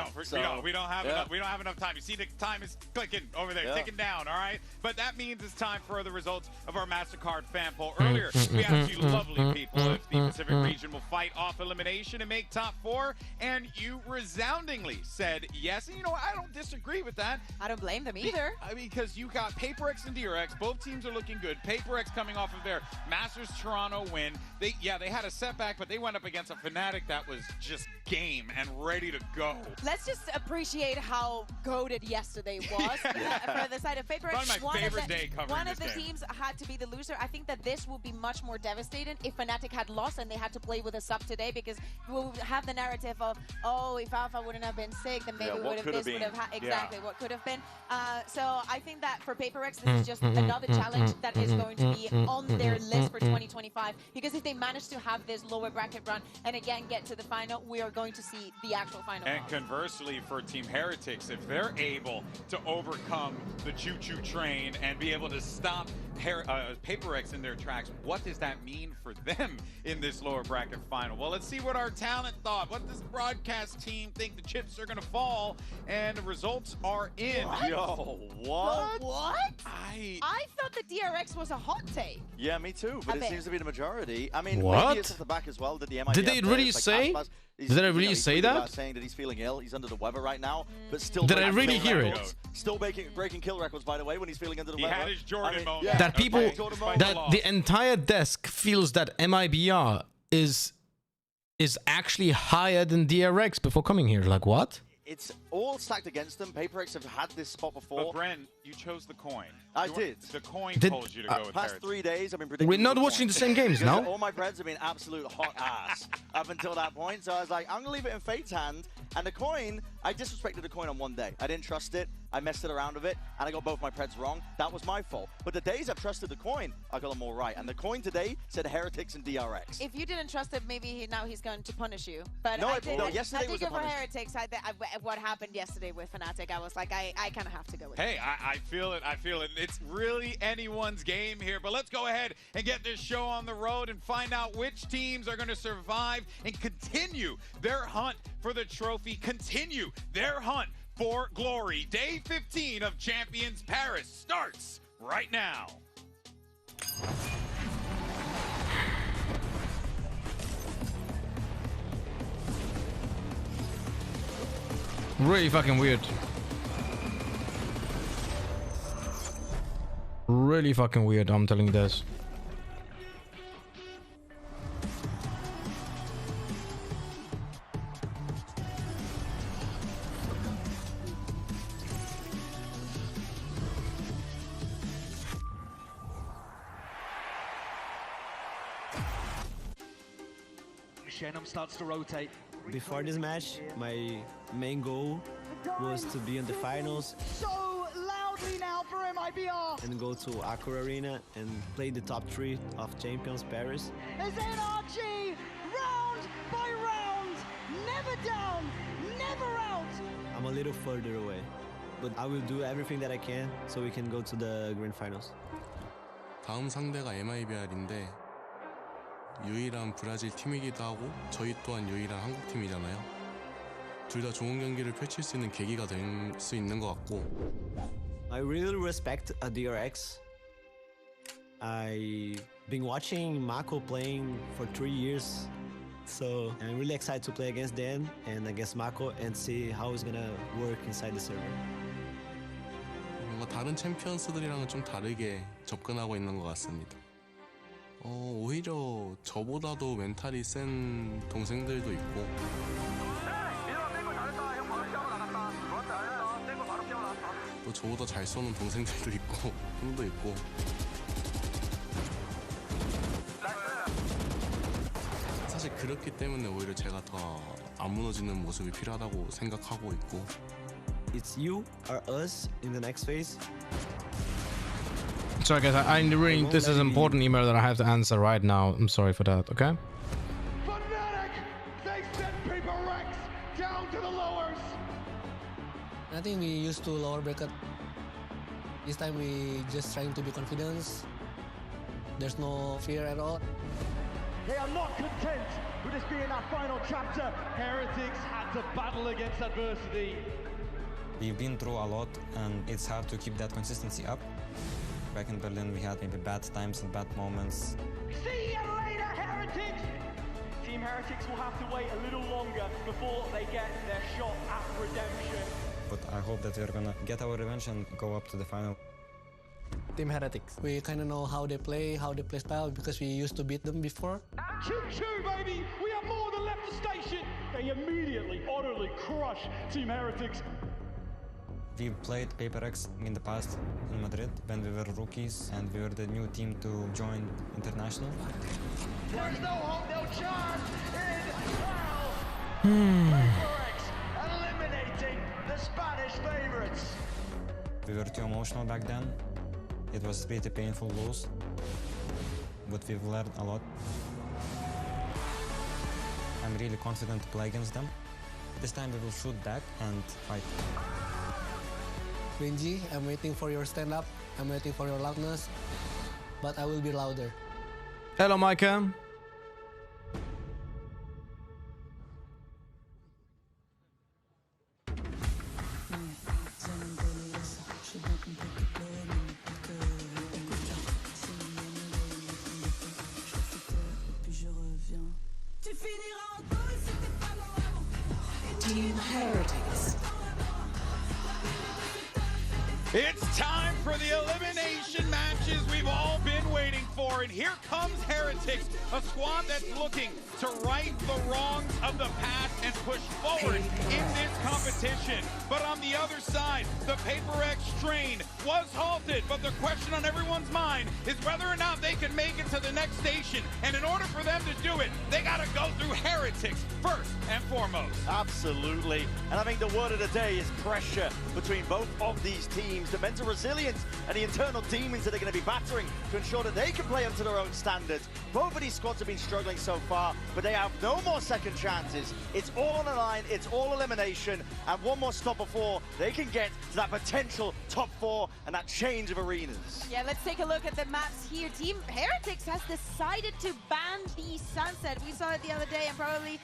Speaker 14: don't have enough. We don't have enough time. You see, the time is clicking over there, ticking down. All right, but that means it's time for the results of our MasterCard fan poll. Earlier, we asked you lovely people if the Pacific region will fight off elimination and make top 4, and you resoundingly said yes. And you know what? I don't disagree with that.
Speaker 3: I don't blame them either.
Speaker 14: Because you got PRX and DRX. Both teams are looking good. PRX coming off of their Masters Toronto win. They had a setback, but they went up against a Fnatic that was just game and ready to go.
Speaker 3: Let's just appreciate how goated yesterday was for the side of PRX.
Speaker 14: Probably my favorite day covering
Speaker 3: one of the
Speaker 14: game.
Speaker 3: teams had to be the loser. I think that this will be much more devastating if Fnatic had lost and they had to play with a sub today, because we'll have the narrative of, oh, if Alpha wouldn't have been sick, then maybe would have had exactly what could have been. So I think that for PRX, this is just another challenge that is going to be on their list for 2025, because if they manage to have this lower bracket run and again get to the final, we are going to see the actual final.
Speaker 14: And conversely, for Team Heretics, if they're able to overcome the choo-choo train and be able to stop PRX in their tracks, what does that mean for them in this lower bracket final? Well, let's see what our talent thought. What does the broadcast team think the chips are going to fall? And the results are in.
Speaker 3: What?
Speaker 13: Yo, what?
Speaker 3: What? I thought the DRX was a hot take.
Speaker 13: Yeah, me too, but it seems to be the majority. I mean,
Speaker 1: what?
Speaker 13: maybe it's off the back as well that the MIBR
Speaker 1: did they really say? Did I really say that?
Speaker 13: Saying that he's feeling ill, he's under the weather right now, but still.
Speaker 1: Did I really hear it?
Speaker 13: Still breaking kill records, by the way, when he's feeling under the weather.
Speaker 14: He had his Jordan moment.
Speaker 13: Yeah.
Speaker 1: That people, that the entire desk feels that MIBR is actually higher than DRX before coming here. Like what?
Speaker 13: It's all stacked against them. PRX have had this spot before.
Speaker 14: But Bren, you chose the coin.
Speaker 13: I did.
Speaker 14: The coin told you to go with
Speaker 13: past
Speaker 14: Heretics.
Speaker 13: 3 days, I've been predicting.
Speaker 1: We're not watching the same games now.
Speaker 13: All my friends have been absolute hot ass up until that point. So I was like, I'm gonna leave it in Fate's hand. And the coin, I disrespected the coin on one day. I didn't trust it. I messed it around with it, and I got both my Preds wrong. That was my fault. But the days I've trusted the coin, I got them all right. And the coin today said Heretics and DRX.
Speaker 3: If you didn't trust it, maybe now he's going to punish you. But
Speaker 13: No,
Speaker 3: I
Speaker 13: yesterday
Speaker 3: think
Speaker 13: was a
Speaker 3: for
Speaker 13: punish.
Speaker 3: Heretics, what happened yesterday with Fnatic, I was like, I kind of have to go with it.
Speaker 14: Hey, I feel it. I feel it. It's really anyone's game here. But let's go ahead and get this show on the road and find out which teams are going to survive and continue their hunt for the trophy, continue their hunt for glory. Day 15 of Champions Paris starts right now.
Speaker 1: Really fucking weird. Really fucking weird, I'm telling you this.
Speaker 15: Shenum starts to rotate.
Speaker 16: Before this match, my main goal was to be in the finals.
Speaker 15: So loudly now for MIBR.
Speaker 16: And go to Accra Arena and play the top 3 of Champions Paris.
Speaker 15: As NRG, round by round, never down, never out.
Speaker 16: I'm a little further away, but I will do everything that I can so we can go to the grand finals.
Speaker 17: 다음 상대가 MIBR인데 유일한 브라질 팀이기도 하고 저희 또한 유일한 한국 팀이잖아요. 둘 다 좋은 경기를 펼칠 수 있는 계기가 될 수 있는 것 같고.
Speaker 16: I really respect DRX. I've been watching Mako playing for 3 years, so I'm really excited to play against them and against Mako and see how it's gonna work inside the server.
Speaker 17: 뭔가 다른 챔피언스들이랑은 좀 다르게 접근하고 있는 것 같습니다. 오히려 저보다도 멘탈이 센 동생들도 있고 또 저보다 잘 쏘는 동생들도 있고 형도 있고 사실 그렇기 때문에 오히려 제가 더 안 무너지는 모습이 필요하다고 생각하고 있고
Speaker 16: It's you or us in the next phase.
Speaker 1: Sorry guys, I really, this is an important email that I have to answer right now. I'm sorry for that, okay?
Speaker 15: Fnatic, they sent PRX down to the lowers.
Speaker 18: I think we used to lower bracket. This time we just trying to be confident. There's no fear at all.
Speaker 15: They are not content with this being our final chapter. Heretics had to battle against adversity.
Speaker 19: We've been through a lot and it's hard to keep that consistency up. Back in Berlin we had maybe bad times and bad moments.
Speaker 15: See you later, Heretics! Team Heretics will have to wait a little longer before they get their shot at redemption.
Speaker 19: But I hope that we're gonna get our revenge and go up to the final.
Speaker 18: Team Heretics. We kind of know how they play style because we used to beat them before.
Speaker 15: Choo-choo, baby! We have more than left the station! They immediately, utterly crush Team Heretics.
Speaker 19: We played PRX in the past in Madrid when we were rookies and we were the new team to join international.
Speaker 15: There's no hope, no chance in PRX eliminating the Spanish favorites.
Speaker 19: We were too emotional back then. It was pretty painful lose, but we've learned a lot. I'm really confident to play against them. This time we will shoot back and fight.
Speaker 18: Renji, I'm waiting for your stand-up. I'm waiting for your loudness. But I will be louder.
Speaker 1: Hello, Micah.
Speaker 2: Tu finiras en taule si t'es pas dans Team Heretics.
Speaker 14: It's time for the elimination matches we've all been waiting for, and here comes Heretics, a squad that's looking to right the wrongs of the past and push forward in this competition. But on the other side, the PRX train was halted, but the question on everyone's mind is whether or not they can make it to the next station, and in order for them to do it, they gotta go through Heretics first and foremost.
Speaker 13: Absolutely, and I think the word of the day is pressure between both of these teams. The mental resilience and the internal demons that are going to be battering to ensure that they can play up to their own standards. Both of these squads have been struggling so far, but they have no more second chances. It's all on the line, it's all elimination, and one more stop before they can get to that potential top 4 and that change of arenas.
Speaker 3: Yeah, let's take a look at the maps here. Team Heretics has decided to ban the Sunset. We saw it the other day and probably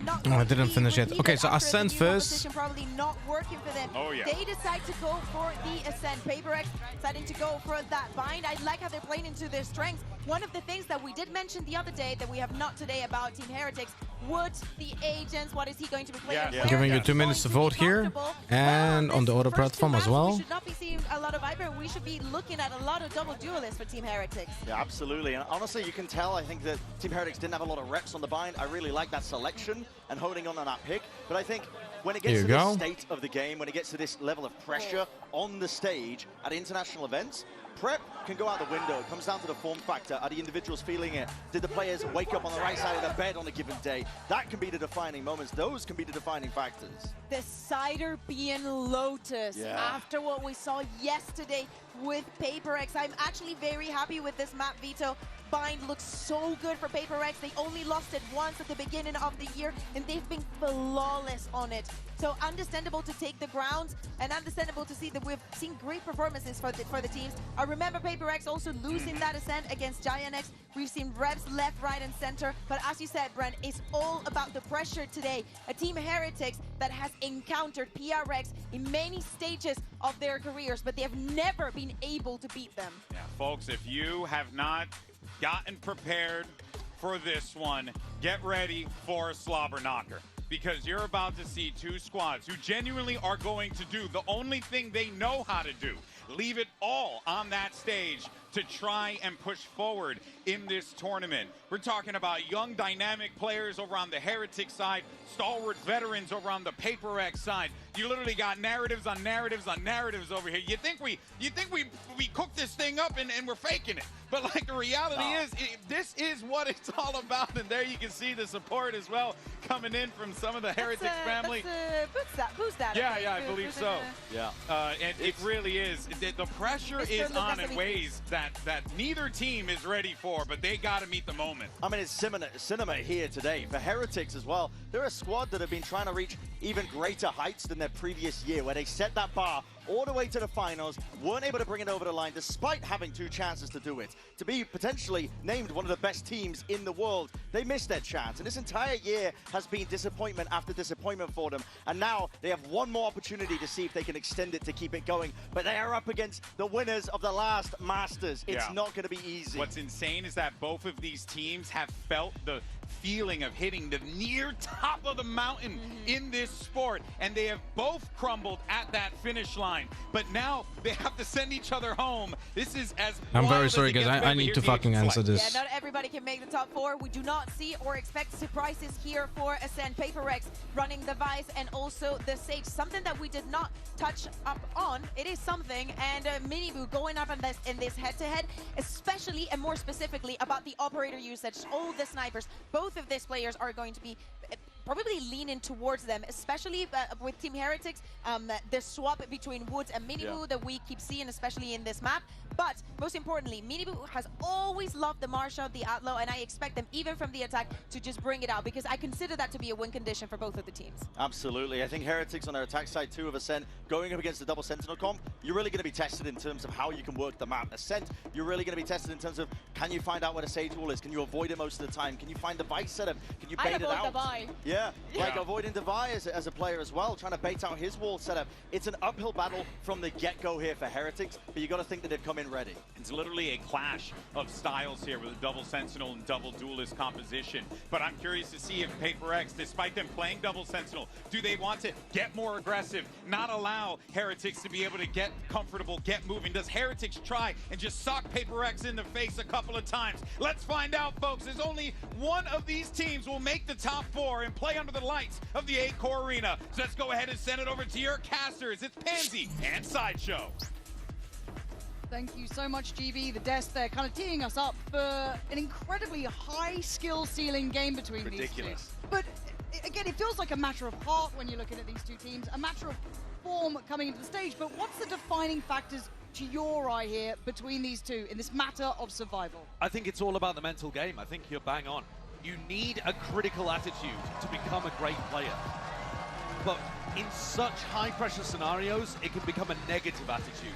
Speaker 3: not.
Speaker 1: Oh, I didn't finish yet. Okay, so Ascent first.
Speaker 3: Probably not working for them.
Speaker 14: Oh, yeah.
Speaker 3: They decide to go for the Ascent. PRX deciding to go for that bind. I like how they're playing into their strengths. One of the things that we did mention the other day that we have not today about Team Heretics, would the agents, what is he going to be playing?
Speaker 1: Yeah. Giving you 2 minutes to vote here, and on the auto platform as well.
Speaker 3: We should not be seeing a lot of Viper. We should be looking at a lot of double duelists for Team Heretics.
Speaker 13: Yeah, absolutely. And honestly, you can tell, I think that Team Heretics didn't have a lot of reps on the bind. I really like that selection and holding on that pick. But I think when it gets to this state of the game, when it gets to this level of pressure on the stage at international events, prep can go out the window. It comes down to the form factor. Are the individuals feeling it? Did the players wake up on the right side of the bed on a given day? That can be the defining moments. Those can be the defining factors.
Speaker 3: The cider being Lotus after what we saw yesterday with PRX. I'm actually very happy with this map, Vito. Bind looks so good for PRX. They only lost it once at the beginning of the year, and they've been flawless on it. So understandable to take the ground, and understandable to see that we've seen great performances for the teams. I remember PRX also losing that Ascent against GIANX. We've seen reps left, right, and center. But as you said, Brent, it's all about the pressure today. A Team Heretics that has encountered PRX in many stages of their careers, but they have never been able to beat them.
Speaker 14: Yeah, folks, if you have not gotten prepared for this one, get ready for a slobber knocker, because you're about to see two squads who genuinely are going to do the only thing they know how to do. Leave it all on that stage to try and push forward in this tournament. We're talking about young, dynamic players over on the Heretic side, stalwart veterans over on the PRX side. You literally got narratives on narratives on narratives over here. You think we cooked this thing up and we're faking it. But like the reality is, this is what it's all about. And there you can see the support as well coming in from some of the Heretics family.
Speaker 3: Boost that.
Speaker 14: Yeah, I believe so. Yeah. And it really is. The pressure is on in ways that neither team is ready for, but they got to meet the moment.
Speaker 13: I mean, it's cinema here today. For Heretics as well, they're a squad that have been trying to reach even greater heights than their previous year, where they set that bar all the way to the finals, weren't able to bring it over the line despite having 2 chances to do it. To be potentially named one of the best teams in the world, they missed their chance. And this entire year has been disappointment after disappointment for them. And now they have one more opportunity to see if they can extend it to keep it going. But they are up against the winners of the last Masters. It's not going to be easy.
Speaker 14: What's insane is that both of these teams have felt the feeling of hitting the near top of the mountain in this sport, and they have both crumbled at that finish line. But now they have to send each other home. This is as
Speaker 1: I'm very sorry, guys. I need to fucking answer this.
Speaker 3: Yeah, not everybody can make the top 4. We do not see or expect surprises here for Ascent. PRX running the Vice and also the Sage. Something that we did not touch up on. It is something, and Miniboo going up in this head-to-head, especially and more specifically about the operator usage. All the snipers. Both of these players are going to be probably leaning towards them, especially with Team Heretics, the swap between Woods and Miniboo that we keep seeing, especially in this map. But most importantly, Miniboo has always loved the Marshal, the Outlaw, and I expect them, even from the attack, to just bring it out, because I consider that to be a win condition for both of the teams.
Speaker 13: Absolutely. I think Heretics on their attack side too of Ascent, going up against the double Sentinel comp, you're really going to be tested in terms of how you can work the map. Ascent, you're really going to be tested in terms of, can you find out where the Sage Wall is? Can you avoid it most of the time? Can you find the Vice setup? Can you bait it out?
Speaker 3: The buy.
Speaker 13: Yeah. Yeah, like avoiding Devi as a player as well, trying to bait out his wall setup. It's an uphill battle from the get-go here for Heretics, but you got to think that they've come in ready.
Speaker 14: It's literally a clash of styles here with a double Sentinel and double Duelist composition. But I'm curious to see if PRX, despite them playing double Sentinel, do they want to get more aggressive, not allow Heretics to be able to get comfortable, get moving? Does Heretics try and just sock PRX in the face a couple of times? Let's find out, folks. There's only one of these teams will make the top 4 and play under the lights of the 8-core arena. So let's go ahead and send it over to your casters. It's Pansy and Sideshow.
Speaker 20: Thank you so much, GB. The desk there kind of teeing us up for an incredibly high skill ceiling game between these two. But again, it feels like a matter of heart when you're looking at these two teams, a matter of form coming into the stage. But what's the defining factors to your eye here between these two in this matter of survival?
Speaker 21: I think it's all about the mental game. I think you're bang on. You need a critical attitude to become a great player. But in such high pressure scenarios, it can become a negative attitude.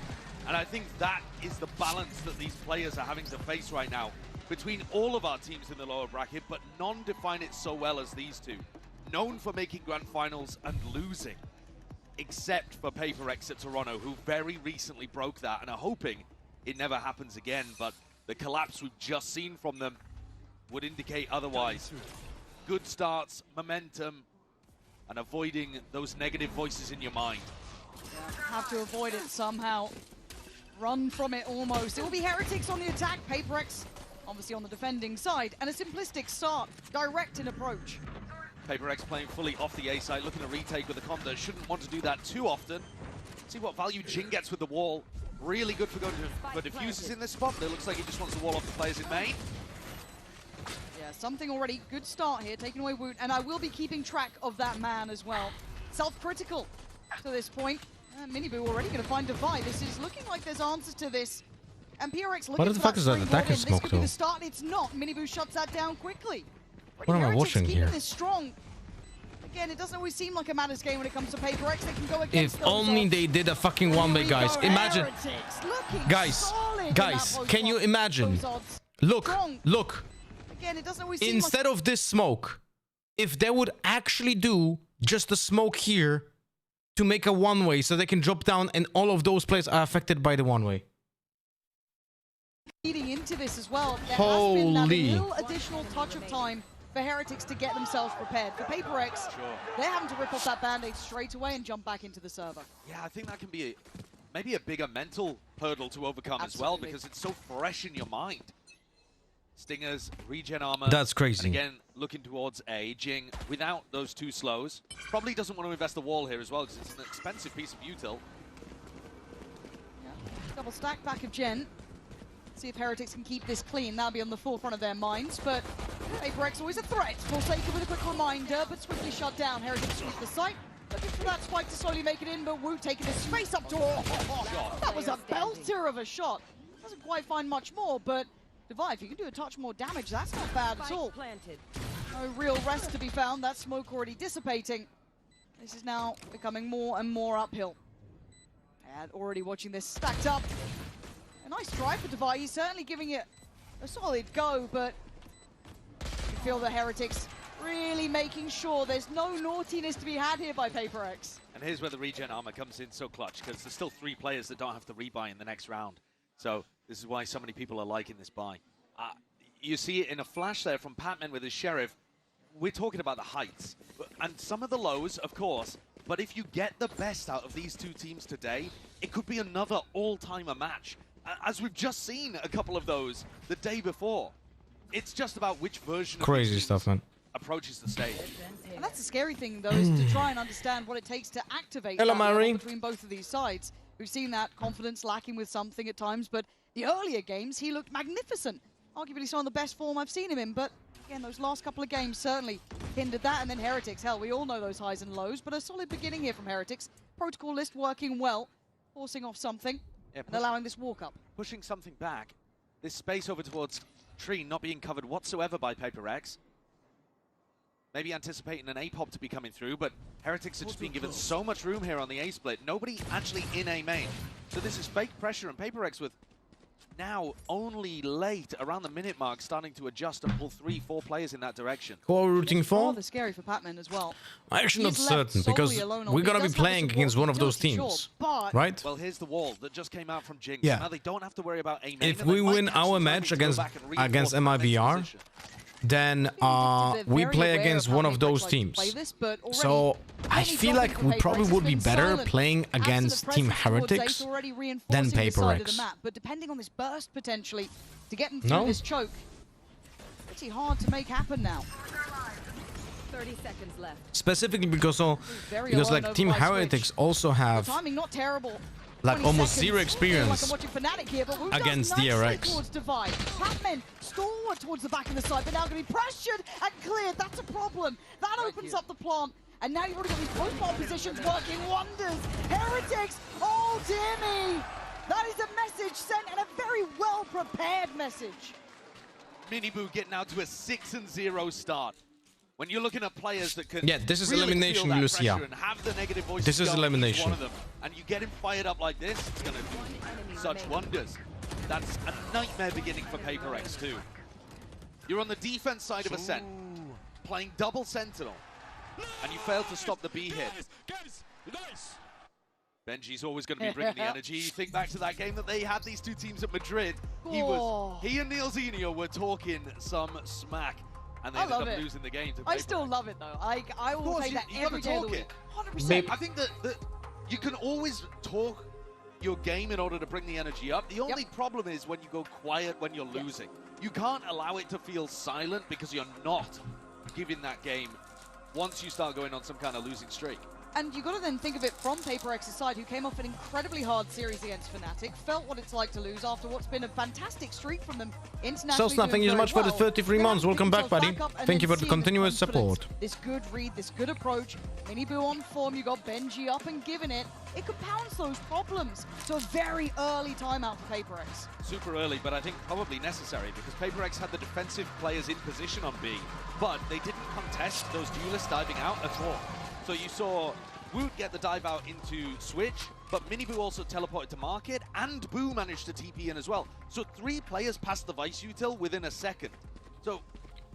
Speaker 21: And I think that is the balance that these players are having to face right now between all of our teams in the lower bracket, but none define it so well as these two. Known for making grand finals and losing, except for PRX at Toronto, who very recently broke that and are hoping it never happens again. But the collapse we've just seen from them would indicate otherwise. Good starts, momentum, and avoiding those negative voices in your mind.
Speaker 20: Have to avoid it somehow. Run from it almost. It will be Heretics on the attack, PRX obviously on the defending side, and a simplistic start, direct in approach.
Speaker 21: PRX playing fully off the A side, looking to retake with the Conda. Shouldn't want to do that too often. See what value Jing gets with the wall. Really good for going for diffusers in this spot, but it looks like he just wants to wall off the players in main.
Speaker 20: Yeah, something already. Good start here, taking away Woot, and I will be keeping track of that man as well. Self-critical to this point. MIBR already going to find Devi. This is looking like there's answers to this. And PRX looking
Speaker 1: what the fuck is that attacker smoke,
Speaker 20: though? This could be the start. It's not. MIBR shuts that down quickly.
Speaker 1: What am I watching here?
Speaker 20: This strong. Again, it doesn't always seem like a Matters game when it comes to PRX. They can go against
Speaker 1: If only they did a fucking one-way, guys. Imagine. Guys, can you imagine? Look.
Speaker 20: Again, it doesn't always seem
Speaker 1: Instead of this smoke, if they would actually do just the smoke here to make a one-way so they can drop down and all of those players are affected by the one-way.
Speaker 20: Leading into this as well, there has been that little additional touch of time for Heretics to get themselves prepared. For PRX, they're having to rip off that band-aid straight away and jump back into the server.
Speaker 21: Yeah, I think that can be maybe a bigger mental hurdle to overcome as well, because it's so fresh in your mind. Stingers, regen armor.
Speaker 1: That's crazy.
Speaker 21: And again, looking towards A. Jing, without those two slows, probably doesn't want to invest the wall here as well, because it's an expensive piece of util.
Speaker 20: Yeah. Double stack back of Gen. See if Heretics can keep this clean. That'll be on the forefront of their minds, but PRX always a threat. Forsaken with a quick reminder, but swiftly shut down. Heretics sweep the site. Looking for that spike to slowly make it in, but Wu taking the space up to that was a belter of a shot. Doesn't quite find much more, but Devi, if you can do a touch more damage, that's not bad at all. No real rest to be found. That smoke already dissipating. This is now becoming more and more uphill. And already watching this stacked up. A nice drive for Devi. He's certainly giving it a solid go, but you feel the Heretics really making sure there's no naughtiness to be had here by PRX.
Speaker 21: And here's where the regen armor comes in so clutch, because there's still 3 players that don't have to rebuy in the next round. So this is why so many people are liking this buy. You see it in a flash there from Patman with his Sheriff. We're talking about the heights, and some of the lows, of course, but if you get the best out of these two teams today, it could be another all-timer match, as we've just seen a couple of those the day before. It's just about which version of
Speaker 1: crazy stuff, man.
Speaker 21: Approaches the stage.
Speaker 20: And that's the scary thing, though, is to try and understand what it takes to activate that
Speaker 1: Mary.
Speaker 20: between both of these sides. We've seen that confidence lacking with something at times, but the earlier games, he looked magnificent. Arguably some of the best form I've seen him in, but again, those last couple of games certainly hindered that. And then Heretics, hell, we all know those highs and lows, but a solid beginning here from Heretics. Protocol list working well, forcing off something and allowing this walk up.
Speaker 21: Pushing something back. This space over towards Tree not being covered whatsoever by PRX. Maybe anticipating an A-pop to be coming through, but Heretics are just being given so much room here on the A-split. Nobody actually in A main. So this is fake pressure, and PRX with now only late around the minute mark starting to adjust and pull 3-4 players in that direction.
Speaker 1: Who are we rooting for?
Speaker 20: Rather scary for Patman as well.
Speaker 1: I'm actually not
Speaker 20: He's left
Speaker 1: certain because
Speaker 20: solely alone on
Speaker 1: we're
Speaker 20: B.
Speaker 1: gonna
Speaker 20: He
Speaker 1: be
Speaker 20: does have
Speaker 1: playing
Speaker 20: the
Speaker 1: against one of those
Speaker 20: support utility,
Speaker 1: teams,
Speaker 20: sure, but
Speaker 1: right?
Speaker 21: Well, here's the wall that just came out from Jinx.
Speaker 1: Yeah.
Speaker 21: Now they don't have to worry about aiming.
Speaker 1: If we win our match against MIBR, then we play against one of those teams. So I feel like we probably would be better playing against Team Heretics than PRX.
Speaker 20: But depending on this burst potentially to get them through this choke, pretty hard to make happen now.
Speaker 2: 30 seconds left.
Speaker 1: Specifically because like Team Heretics also have
Speaker 20: timing not terrible.
Speaker 1: like almost zero experience
Speaker 20: like I'm watching Fnatic here, but
Speaker 1: against DRX.
Speaker 20: Towards Divide. Patman stalwart towards the back of the side, but now going to be pressured and cleared. That's a problem. That opens up the plant. And now you've already got these profile positions working wonders. Heretics, oh dear me. That is a message sent, and a very well-prepared message.
Speaker 21: Miniboo getting out to a 6-0 start. When you're looking at players that can
Speaker 1: this is
Speaker 21: really
Speaker 1: elimination,
Speaker 21: feel that
Speaker 1: Lucia.
Speaker 21: pressure and have the negative voices
Speaker 1: This is
Speaker 21: going,
Speaker 1: elimination.
Speaker 21: one of them, and you get him fired up like this, it's going to do such wonders. That's a nightmare beginning for PRX too. You're on the defense side of Ascent, playing double Sentinel, and you fail to stop the B hit.
Speaker 15: Nice.
Speaker 21: Benji's always going to be bringing the energy. You think back to that game that they had these two teams at Madrid. He and Neil Zenio were talking some smack, and they ended up losing the game to
Speaker 20: I still love it though. I will say that every day of the week.
Speaker 21: 100%. I think that you can always talk your game in order to bring the energy up. The only problem is when you go quiet when you're losing. You can't allow it to feel silent because you're not giving that game once you start going on some kind of losing streak.
Speaker 20: And you got to then think of it from PRX's side, who came off an incredibly hard series against Fnatic, felt what it's like to lose after what's been a fantastic streak from them internationally.
Speaker 1: So thank you so much for the 33 months. Welcome back, buddy. Thank you for the continuous support.
Speaker 20: This good read, this good approach. Miniboo on form, you got Benji up and giving it. It compounds those problems. So a very early timeout for PRX.
Speaker 21: Super early, but I think probably necessary because PRX had the defensive players in position on B, but they didn't contest those duelists diving out at all. So you saw Woot get the dive out into Switch, but Miniboo also teleported to Market, and Boo managed to TP in as well. So 3 players passed the Vice Util within a second. So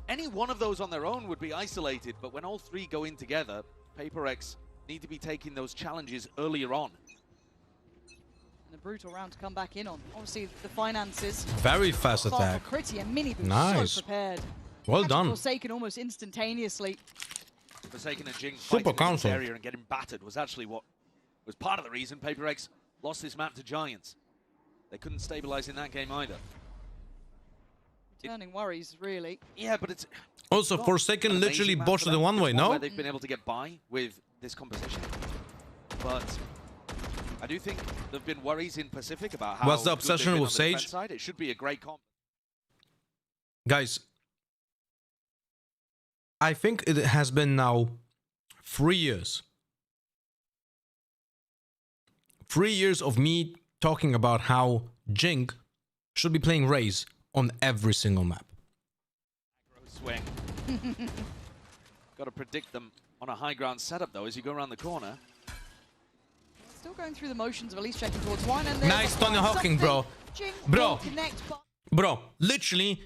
Speaker 21: any one of those on their own would be isolated, but when all 3 go in together, PRX need to be taking those challenges earlier on.
Speaker 20: And a brutal round to come back in on. Obviously, the finances.
Speaker 1: Very fast attack.
Speaker 20: Pretty, and Miniboo
Speaker 1: nice.
Speaker 20: so prepared.
Speaker 1: Well done.
Speaker 20: Forsaken almost instantaneously.
Speaker 21: Forsaken and Jing
Speaker 1: Super
Speaker 21: fighting in this
Speaker 1: counsel.
Speaker 21: area and getting battered was actually what was part of the reason PRX lost this map to Giants. They couldn't stabilize in that game either.
Speaker 20: Turning worries, really.
Speaker 21: Yeah, but it's
Speaker 1: also Forsaken literally botched the one-way, no?
Speaker 21: Where they've been able to get by with this composition. But I do think there have been worries in Pacific about how
Speaker 1: What's the
Speaker 21: good they've
Speaker 1: obsession
Speaker 21: been
Speaker 1: with
Speaker 21: on the
Speaker 1: Sage?
Speaker 21: defense side. It should be a great comp.
Speaker 1: Guys, I think it has been now 3 years. 3 years of me talking about how Jing should be playing Raze on every single map.
Speaker 21: Swing. Got to predict them on a high ground setup though as you go around the corner.
Speaker 20: Still going through the motions of at least checking towards one. And
Speaker 1: Nice Tony Hawking, bro. Bro, literally,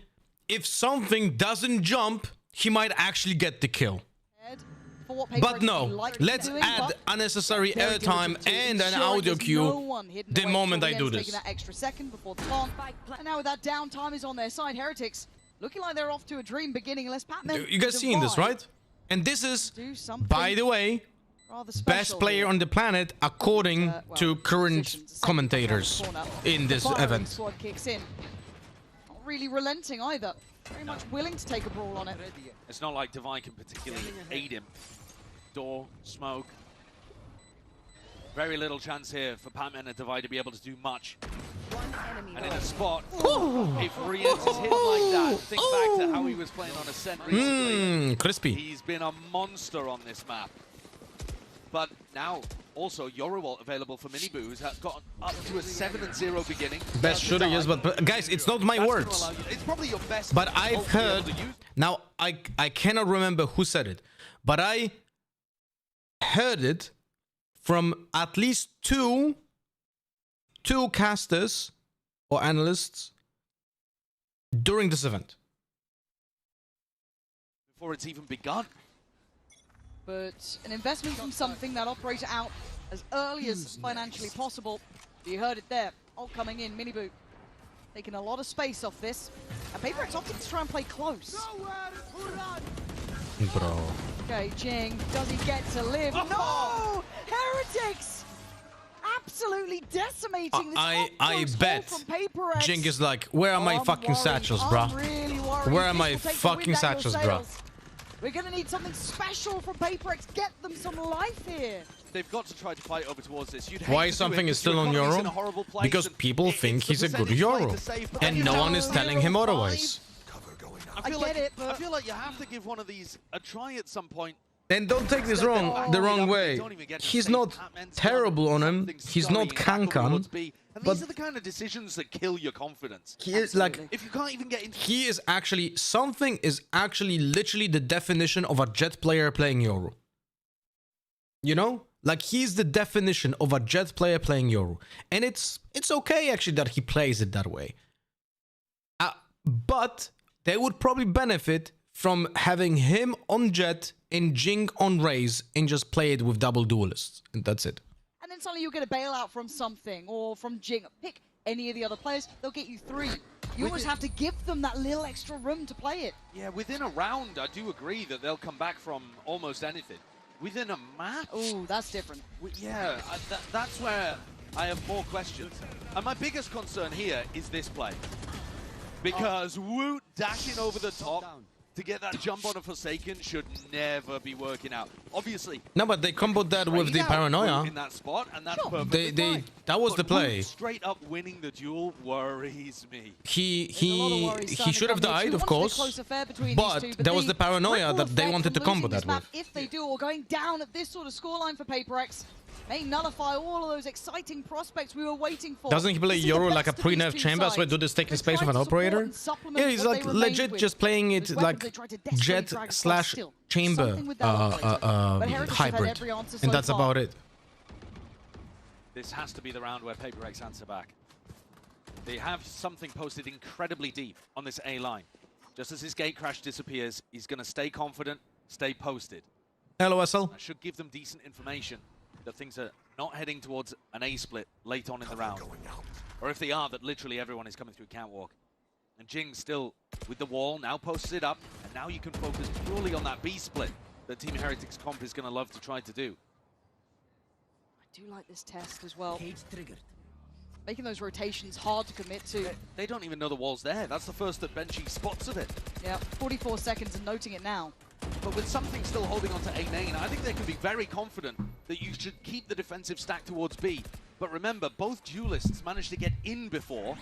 Speaker 1: if something doesn't jump, he might actually get the kill. But no, let's add unnecessary airtime and an audio cue the moment I do this.
Speaker 20: Taking that extra second before the plant. And now with that downtime is on their side, Heretics looking like they're off to a dream beginning unless Patman.
Speaker 1: You guys seeing this, right? And this is, by the way, best player on the planet according to current commentators in this event.
Speaker 20: Squad kicks in. Not really relenting either. Very much willing to take a brawl on it.
Speaker 21: It's not like Divine can particularly aid him. Door, smoke. Very little chance here for Patman and Divide to be able to do much. And in a spot, if Rienz is hit like that, think back to how he was playing on Ascent recently.
Speaker 1: Crispy.
Speaker 21: He's been a monster on this map. But now, also, Yoruwalt available for Miniboo, who's got up to a 7-0 beginning.
Speaker 1: Best shooter, yes, but guys, it's not my words.
Speaker 21: It's probably your best.
Speaker 1: But I've heard, now I cannot remember who said it, but I heard it from at least two casters or analysts during this event.
Speaker 21: Before it's even begun.
Speaker 20: But an investment from something that operated out as early as financially possible. You heard it there. All coming in, Miniboo. Taking a lot of space off this. And PRX opting to try and play close.
Speaker 1: Bro.
Speaker 20: Okay, Jing, does he get to live? No! Heretics! Absolutely decimating this
Speaker 1: I bet
Speaker 20: from PRX.
Speaker 1: Jing is like, where are my fucking satchels, bruh?
Speaker 20: Really worried.
Speaker 1: Where are
Speaker 20: This
Speaker 1: my
Speaker 20: will take the
Speaker 1: fucking
Speaker 20: wind out of your
Speaker 1: satchels, bruh?
Speaker 20: sails. We're gonna need something special from PRX. Get them some life here.
Speaker 21: They've got to try to fight over towards this.
Speaker 1: Why something is still on Euro? Because people think he's a good Euro, and no one is telling him otherwise.
Speaker 21: I feel like you have to give one of these a try at some point.
Speaker 1: And don't take this the wrong way. He's not terrible on him. He's not Kankan.
Speaker 21: And these are the kind of decisions that kill your confidence.
Speaker 1: He is like,
Speaker 21: if you can't even get into
Speaker 1: he is actually, something is actually literally the definition of a Jet player playing Euro. You know? Like, he's the definition of a Jet player playing Euro. And it's okay actually that he plays it that way. But they would probably benefit from having him on Jet and Jing on Raze and just play it with double duelists. And that's it.
Speaker 20: And then suddenly you'll get a bailout from something or from Jing. Pick any of the other players, they'll get you 3. You always have to give them that little extra room to play it.
Speaker 21: Yeah, within a round, I do agree that they'll come back from almost anything. Within a match?
Speaker 20: Oh, that's different.
Speaker 21: Yeah, that's where I have more questions. And my biggest concern here is this play. Because Woot dashing over the top to get that jump on a Forsaken should never be working out. Obviously.
Speaker 1: No, but they comboed that with the paranoia.
Speaker 21: In that spot, and that's perfectly fine.
Speaker 1: That was the play.
Speaker 21: Woot straight up winning the duel worries me.
Speaker 1: He should have died, of course. But that was the paranoia that they wanted to combo that with.
Speaker 20: If they do, or going down at this sort of scoreline for PRX, may nullify all of those exciting prospects we were waiting for.
Speaker 1: Doesn't he play Euro like a pre-nerf chamber, so I do this taking space with an operator? Yeah, he's like legit just playing it like Jet/chamber hybrid. And that's about it.
Speaker 21: This has to be the round where PRX answer back. They have something posted incredibly deep on this A line. Just as his gate crash disappears, he's going to stay confident, stay posted.
Speaker 1: LOSL.
Speaker 21: That should give them decent information that things are not heading towards an A split late on in the round. Or if they are, that literally everyone is coming through Catwalk. And Jing still with the wall, now posts it up, and now you can focus purely on that B split that Team Heretics comp is going to love to try to do.
Speaker 20: I do like this test as well. Making those rotations hard to commit to.
Speaker 21: They don't even know the wall's there. That's the first that Benchy spots of it.
Speaker 20: Yeah, 44 seconds and noting it now.
Speaker 21: But with something still holding on to A main, I think they can be very confident that you should keep the defensive stack towards B. But remember, both duelists managed to get in before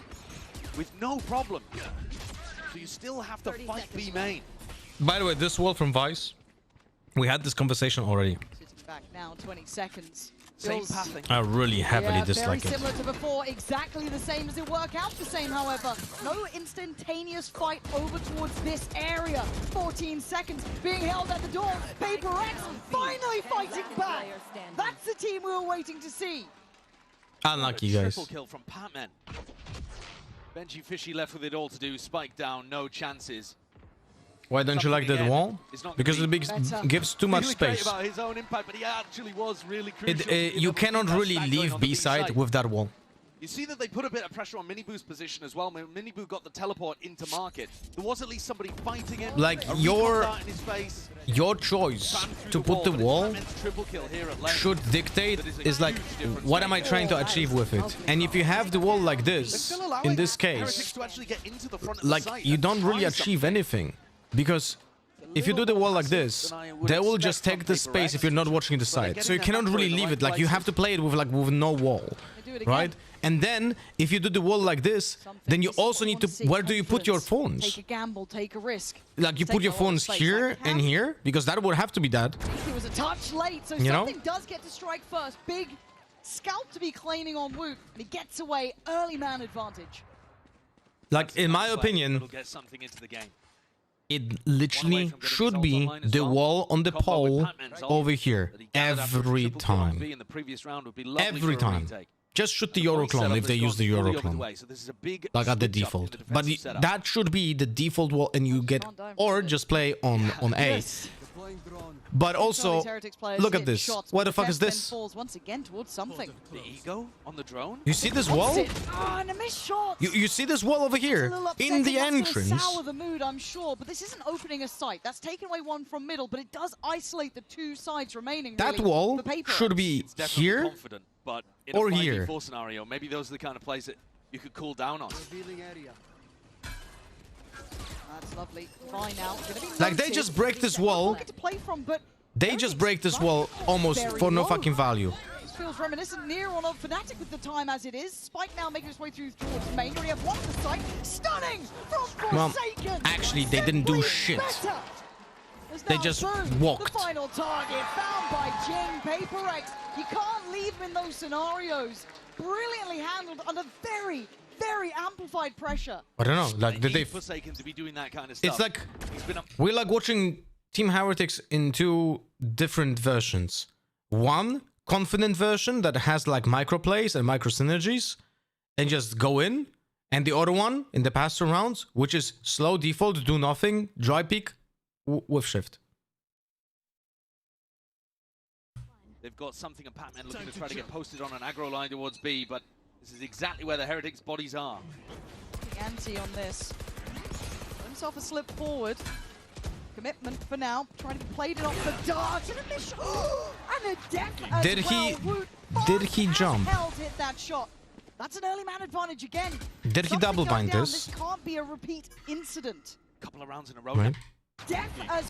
Speaker 21: with no problem. So you still have to fight B main.
Speaker 1: By the way, this wall from Vice, we had this conversation already.
Speaker 20: Sitting back now, 20 seconds.
Speaker 21: Same pathing.
Speaker 1: I really heavily dislike
Speaker 20: very
Speaker 1: it.
Speaker 20: Similar to before, exactly the same. Does it work out the same, however? No instantaneous fight over towards this area. 14 seconds being held at the door. PRX finally fighting back. That's the team we were waiting to see.
Speaker 1: Unlucky, guys.
Speaker 21: Triple kill from Patman. Benji Fishy left with it all to do. Spike down, no chances.
Speaker 1: Why don't you like that wall? Because it gives too much space.
Speaker 21: About his own impact, but he actually was really crucial.
Speaker 1: You cannot really leave B side with that wall.
Speaker 21: You see that they put a bit of pressure on Miniboo's position as well. Miniboo got the teleport into market. There was at least somebody fighting him.
Speaker 1: Like your choice to put the wall should dictate is like, what am I trying to achieve with it? And if you have the wall like this, in this case, like you don't really achieve anything. Because if you do the wall like this, they will just take the space if you're not watching the side. So you cannot really leave it. Like you have to play it with no wall, right? And then if you do the wall like this, then you also need to. Where do you put your phones?
Speaker 20: Take a gamble, take a risk.
Speaker 1: Like you put your phones here and here, because that would have to be that.
Speaker 20: It was a touch late, so something does get to strike first. Big scalp to be claiming on Woot, and he gets away. Early man advantage.
Speaker 1: Like in my opinion, it literally should be the wall on the pole over here every time. Every time. Just shoot the Euro clone if they use the Euro clone.
Speaker 21: So this is a big
Speaker 1: Like at the
Speaker 21: switch up in
Speaker 1: default.
Speaker 21: the
Speaker 1: But
Speaker 21: defensive setup.
Speaker 1: that should be the default wall, and you get, or just play on A. But also, look at this. What the fuck is this?
Speaker 20: Falls once again towards something.
Speaker 21: The ego on the drone.
Speaker 1: You see this wall?
Speaker 20: Oh, and a missed shot.
Speaker 1: You see this wall over here in the entrance?
Speaker 20: That's sour the mood, I'm sure, but this isn't opening a site. That's taken away one from middle, but it does isolate the two sides remaining.
Speaker 1: That
Speaker 20: really,
Speaker 1: wall
Speaker 20: for PRX.
Speaker 1: should be
Speaker 21: It's definitely
Speaker 1: here
Speaker 21: confident, but in
Speaker 1: or
Speaker 21: a 5v4
Speaker 1: here.
Speaker 21: scenario, maybe those are the kind of plays that you could cool down on.
Speaker 20: That's lovely. Try now.
Speaker 1: Like they just break this wall.
Speaker 20: To play from, but
Speaker 1: They just break this wall almost for no fucking value.
Speaker 20: this feels reminiscent near on Fnatic with the time as it is. Spike now making his way through towards main. We have one on the site. Stunning from
Speaker 1: Well,
Speaker 20: Forsaken.
Speaker 1: actually, they didn't do shit. They just walked.
Speaker 20: The final target found by Jing. PRX. You can't leave him in those scenarios. Brilliantly handled under very, very amplified pressure.
Speaker 1: I don't know. Like did they?
Speaker 21: Forsaken to be doing that kind of stuff.
Speaker 1: It's like we like watching Team Heretics in two different versions. One confident version that has like micro plays and micro synergies and just go in, and the other one in the past 2 rounds, which is slow default, do nothing, dry peek with shift.
Speaker 21: They've got something in Pac-Man looking to try to get posted on an aggro line towards B, but this is exactly where the Heretics' bodies are.
Speaker 20: Anti on this. Got himself a slip forward. Commitment for now. Trying to play it off the dart. And a miss. And a death as
Speaker 1: Did he?
Speaker 20: well.
Speaker 1: Did he jump?
Speaker 20: Held hit that shot. That's an early man advantage again.
Speaker 1: Did he double bind this?
Speaker 20: This can't be a repeat incident.
Speaker 21: Couple of rounds in a row.
Speaker 1: Right.
Speaker 20: Death as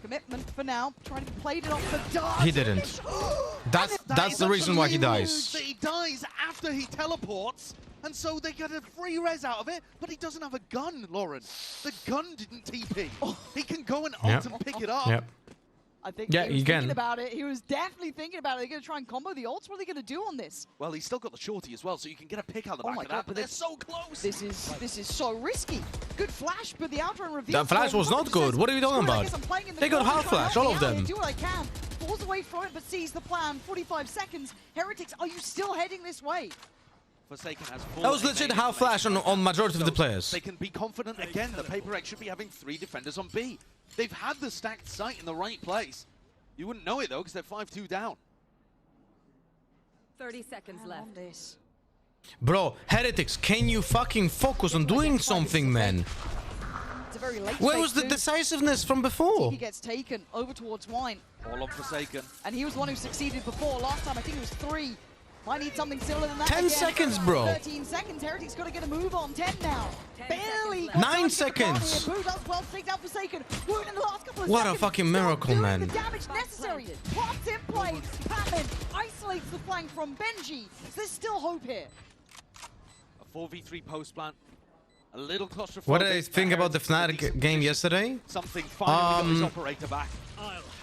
Speaker 20: commitment for now. Trying to play it off the dart.
Speaker 1: He didn't. That's the reason why he dies.
Speaker 21: He dies after he teleports, and so they get a free res out of it, but he doesn't have a gun, Lauren. The gun didn't TP. He can go and ult and pick it up.
Speaker 1: Yep.
Speaker 20: I think
Speaker 1: Yeah,
Speaker 20: he was
Speaker 1: you can.
Speaker 20: thinking about it. He was definitely thinking about it. They're going to try and combo the ults. What are they going to do on this?
Speaker 21: Well, he's still got the shorty as well, so you can get a pick out the
Speaker 20: Oh
Speaker 21: back
Speaker 20: my
Speaker 21: of
Speaker 20: God,
Speaker 21: that, but they're so close.
Speaker 20: This is so risky. Good flash, but the outer and reveal.
Speaker 1: That flash was not good. What are you talking about? They got half flash, all of them.
Speaker 20: Do what I can. Falls away from it, but sees the plan. 45 seconds. Heretics, are you still heading this way?
Speaker 21: Forsaken has 4
Speaker 1: That was legit half flash on majority of the players.
Speaker 21: They can be confident again that PRX should be having 3 defenders on B. They've had the stacked site in the right place. You wouldn't know it though, because they're 5-2 down.
Speaker 5: 30 seconds left.
Speaker 1: Bro, Heretics, can you fucking focus on doing something, man?
Speaker 20: It's a very late
Speaker 1: Where was the decisiveness from before?
Speaker 20: He gets taken over towards Wine.
Speaker 21: All on Forsaken.
Speaker 20: And he was the one who succeeded before. Last time, I think it was 3. Might need something similar than that
Speaker 1: 10
Speaker 20: again.
Speaker 1: seconds, bro.
Speaker 20: 13 seconds. Heretics got to get a move on. 10 now. Barely.
Speaker 1: 9 seconds.
Speaker 20: Move up well, take down Forsaken. Wound in the last couple of
Speaker 1: What
Speaker 20: seconds.
Speaker 1: a fucking miracle,
Speaker 20: Doing
Speaker 1: man.
Speaker 20: the damage necessary. Plots in play. Patman isolates the flank from Benji. There's still hope here.
Speaker 21: A 4v3 post plant. A little claustrophobic.
Speaker 1: What did I think about the Fnatic game yesterday?
Speaker 21: Something finally got his operator back.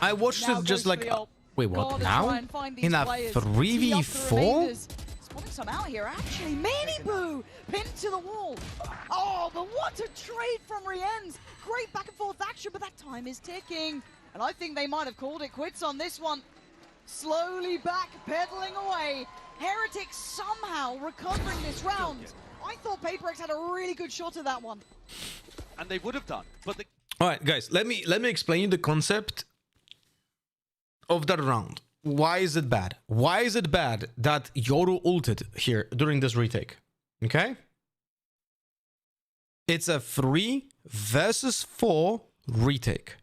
Speaker 1: I watched it just like... Wait, what? Now? In a 3v4?
Speaker 20: Spotting some out here, actually. Maniboo pinned to the wall. Oh, but what a trade from Rienz. Great back and forth action, but that time is ticking. And I think they might have called it quits on this one. Slowly backpedaling away. Heretics somehow recovering this round. I thought PRX had a really good shot at that one.
Speaker 21: And they would have done, but the...
Speaker 1: All right, guys, let me explain you the concept of that round. Why is it bad? Why is it bad that Yoru ulted here during this retake? Okay? It's a 3 versus 4 retake.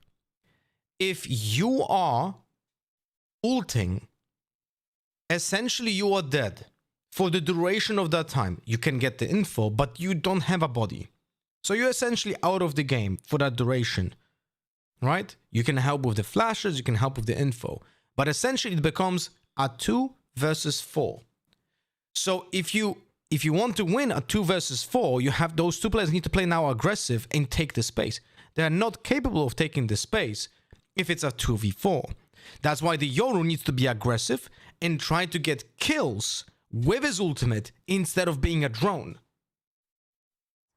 Speaker 1: If you are ulting, essentially you are dead for the duration of that time. You can get the info, but you don't have a body. So you're essentially out of the game for that duration, right? You can help with the flashes, you can help with the info, but essentially it becomes a 2 versus 4. So if you want to win a 2 versus 4, you have those 2 players need to play now aggressive and take the space. They are not capable of taking the space if it's a 2v4. That's why the Yoru needs to be aggressive and try to get kills with his ultimate instead of being a drone.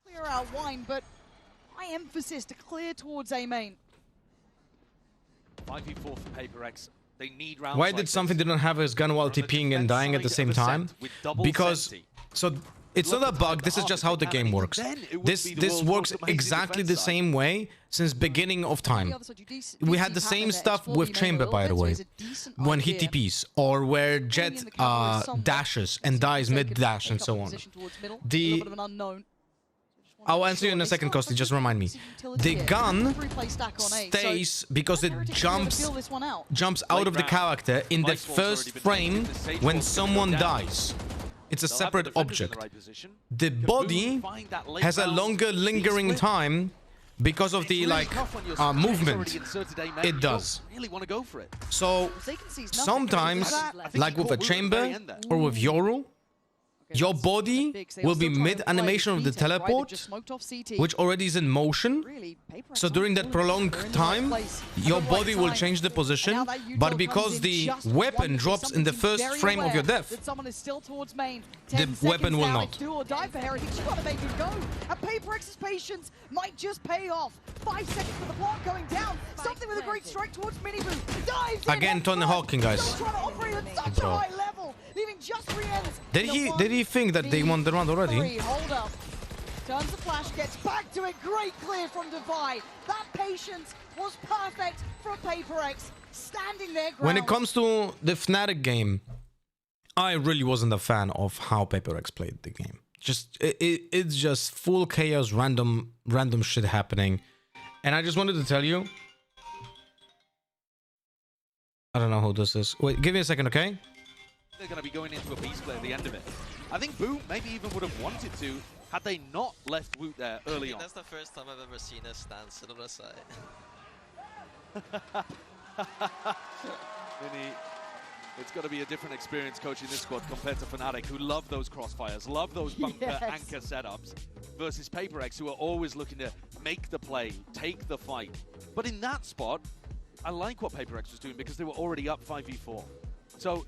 Speaker 20: Clear out Wine, but high emphasis to clear towards A main.
Speaker 21: 5v4 for PRX. They need rounds
Speaker 1: Why
Speaker 21: like
Speaker 1: did something didn't have his gun while TPing and dying at the same time? Because so it's not a bug. This is just how the game works. This works exactly the same way since beginning of time. We had the same stuff with Chamber, by the way, when he TPs or where Jet dashes and dies mid dash and so on. I'll answer you in a second, Kosti, just remind me. The gun stays because it jumps out of the character in the first frame when someone dies. It's a separate object. The body has a longer lingering time because of the movement it does. So sometimes, like with a Chamber or with Yoru, your body will be mid-animation of the teleport, which already is in motion. So during that prolonged time, your body will change the position, but because the weapon drops in the first frame of your death, the weapon will not.
Speaker 20: Do or die for Heretics. You gotta make it go. And PRX's patience might just pay off. 5 seconds for the block going down. Something with a great strike towards Miniboo. Dives in.
Speaker 1: Again, Tony Hawking, guys.
Speaker 20: Still trying to operate at such a high level, leaving just Rien's.
Speaker 1: Did he think that they won the round already?
Speaker 20: Hold up. Turns the flash, gets back to it. Great clear from Devi. That patience was perfect from PRX. Standing there.
Speaker 1: When it comes to the Fnatic game, I really wasn't a fan of how PRX played the game. It's just full chaos, random shit happening. And I just wanted to tell you, I don't know who this is. Wait, give me a second, okay?
Speaker 21: They're going to be going into a beast play at the end of it. I think Boo maybe even would have wanted to had they not left Woot there early on.
Speaker 5: That's the first time I've ever seen a stand sit on the side.
Speaker 21: Vinny, it's got to be a different experience coaching this squad compared to Fnatic, who love those crossfires, love those bunker anchor setups, versus PRX, who are always looking to make the play, take the fight. But in that spot, I like what PRX was doing because they were already up 5v4. So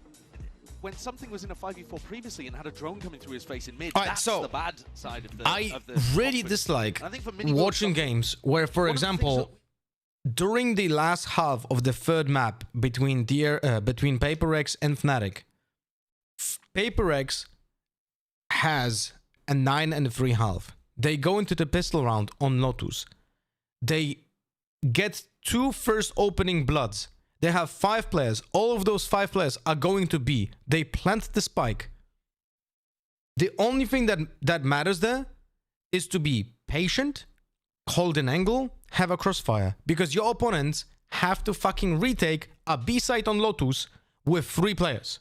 Speaker 21: when something was in a 5v4 previously and had a drone coming through his face in mid, that's the bad side of the
Speaker 1: I really dislike watching games where, for example, during the last half of the third map between PRX and Fnatic, PRX has a 9 and a 3 half. They go into the pistol round on Lotus. They get 2 first opening bloods. They have 5 players. All of those 5 players are going to B. They plant the spike. The only thing that matters there is to be patient, hold an angle, have a crossfire. Because your opponents have to fucking retake a B site on Lotus with 3 players.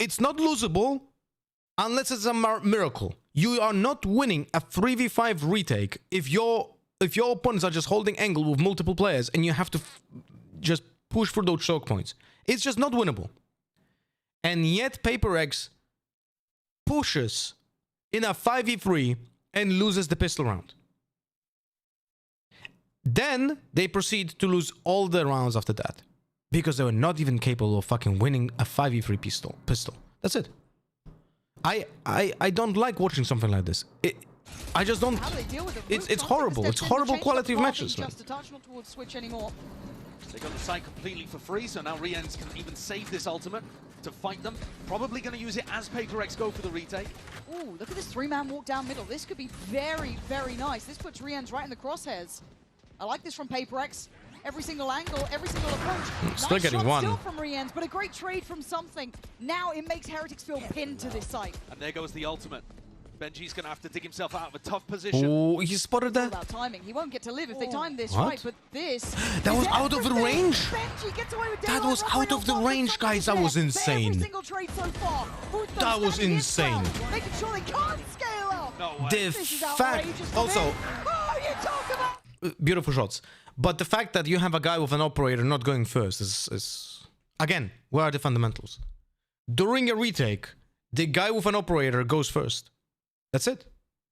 Speaker 1: It's not losable unless it's a miracle. You are not winning a 3v5 retake if your opponents are just holding angle with multiple players and you have to just push for those choke points. It's just not winnable. And yet PRX pushes in a 5v3 and loses the pistol round. Then they proceed to lose all the rounds after that because they were not even capable of fucking winning a 5v3 pistol. That's it. I don't like watching something like this. I just don't. It's horrible. It's horrible quality of matches, man.
Speaker 21: They got the site completely for free, so now Rien's can even save this ultimate to fight them. Probably going to use it as PRX go for the retake.
Speaker 20: Ooh, look at this 3-man walk down middle. This could be very, very nice. This puts Rien's right in the crosshairs. I like this from PRX. Every single angle, every single approach.
Speaker 1: Still getting one.
Speaker 20: Still from Rien's, but a great trade from something. Now it makes Heretics feel pinned to this site.
Speaker 21: And there goes the ultimate. Benji's going to have to dig himself out of a tough position.
Speaker 1: Oh, he spotted that.
Speaker 20: About timing. He won't get to live if they time this right, but this...
Speaker 1: That was out of the range.
Speaker 20: Benji gets away with
Speaker 1: that was out of the range, guys. That was insane.
Speaker 20: Every single trade so far.
Speaker 1: That was insane.
Speaker 20: Making sure they can't scale up.
Speaker 21: No way.
Speaker 1: The fact... Also...
Speaker 20: Oh, you talk about...
Speaker 1: Beautiful shots. But the fact that you have a guy with an operator not going first is... Again, where are the fundamentals? During a retake, the guy with an operator goes first. That's it.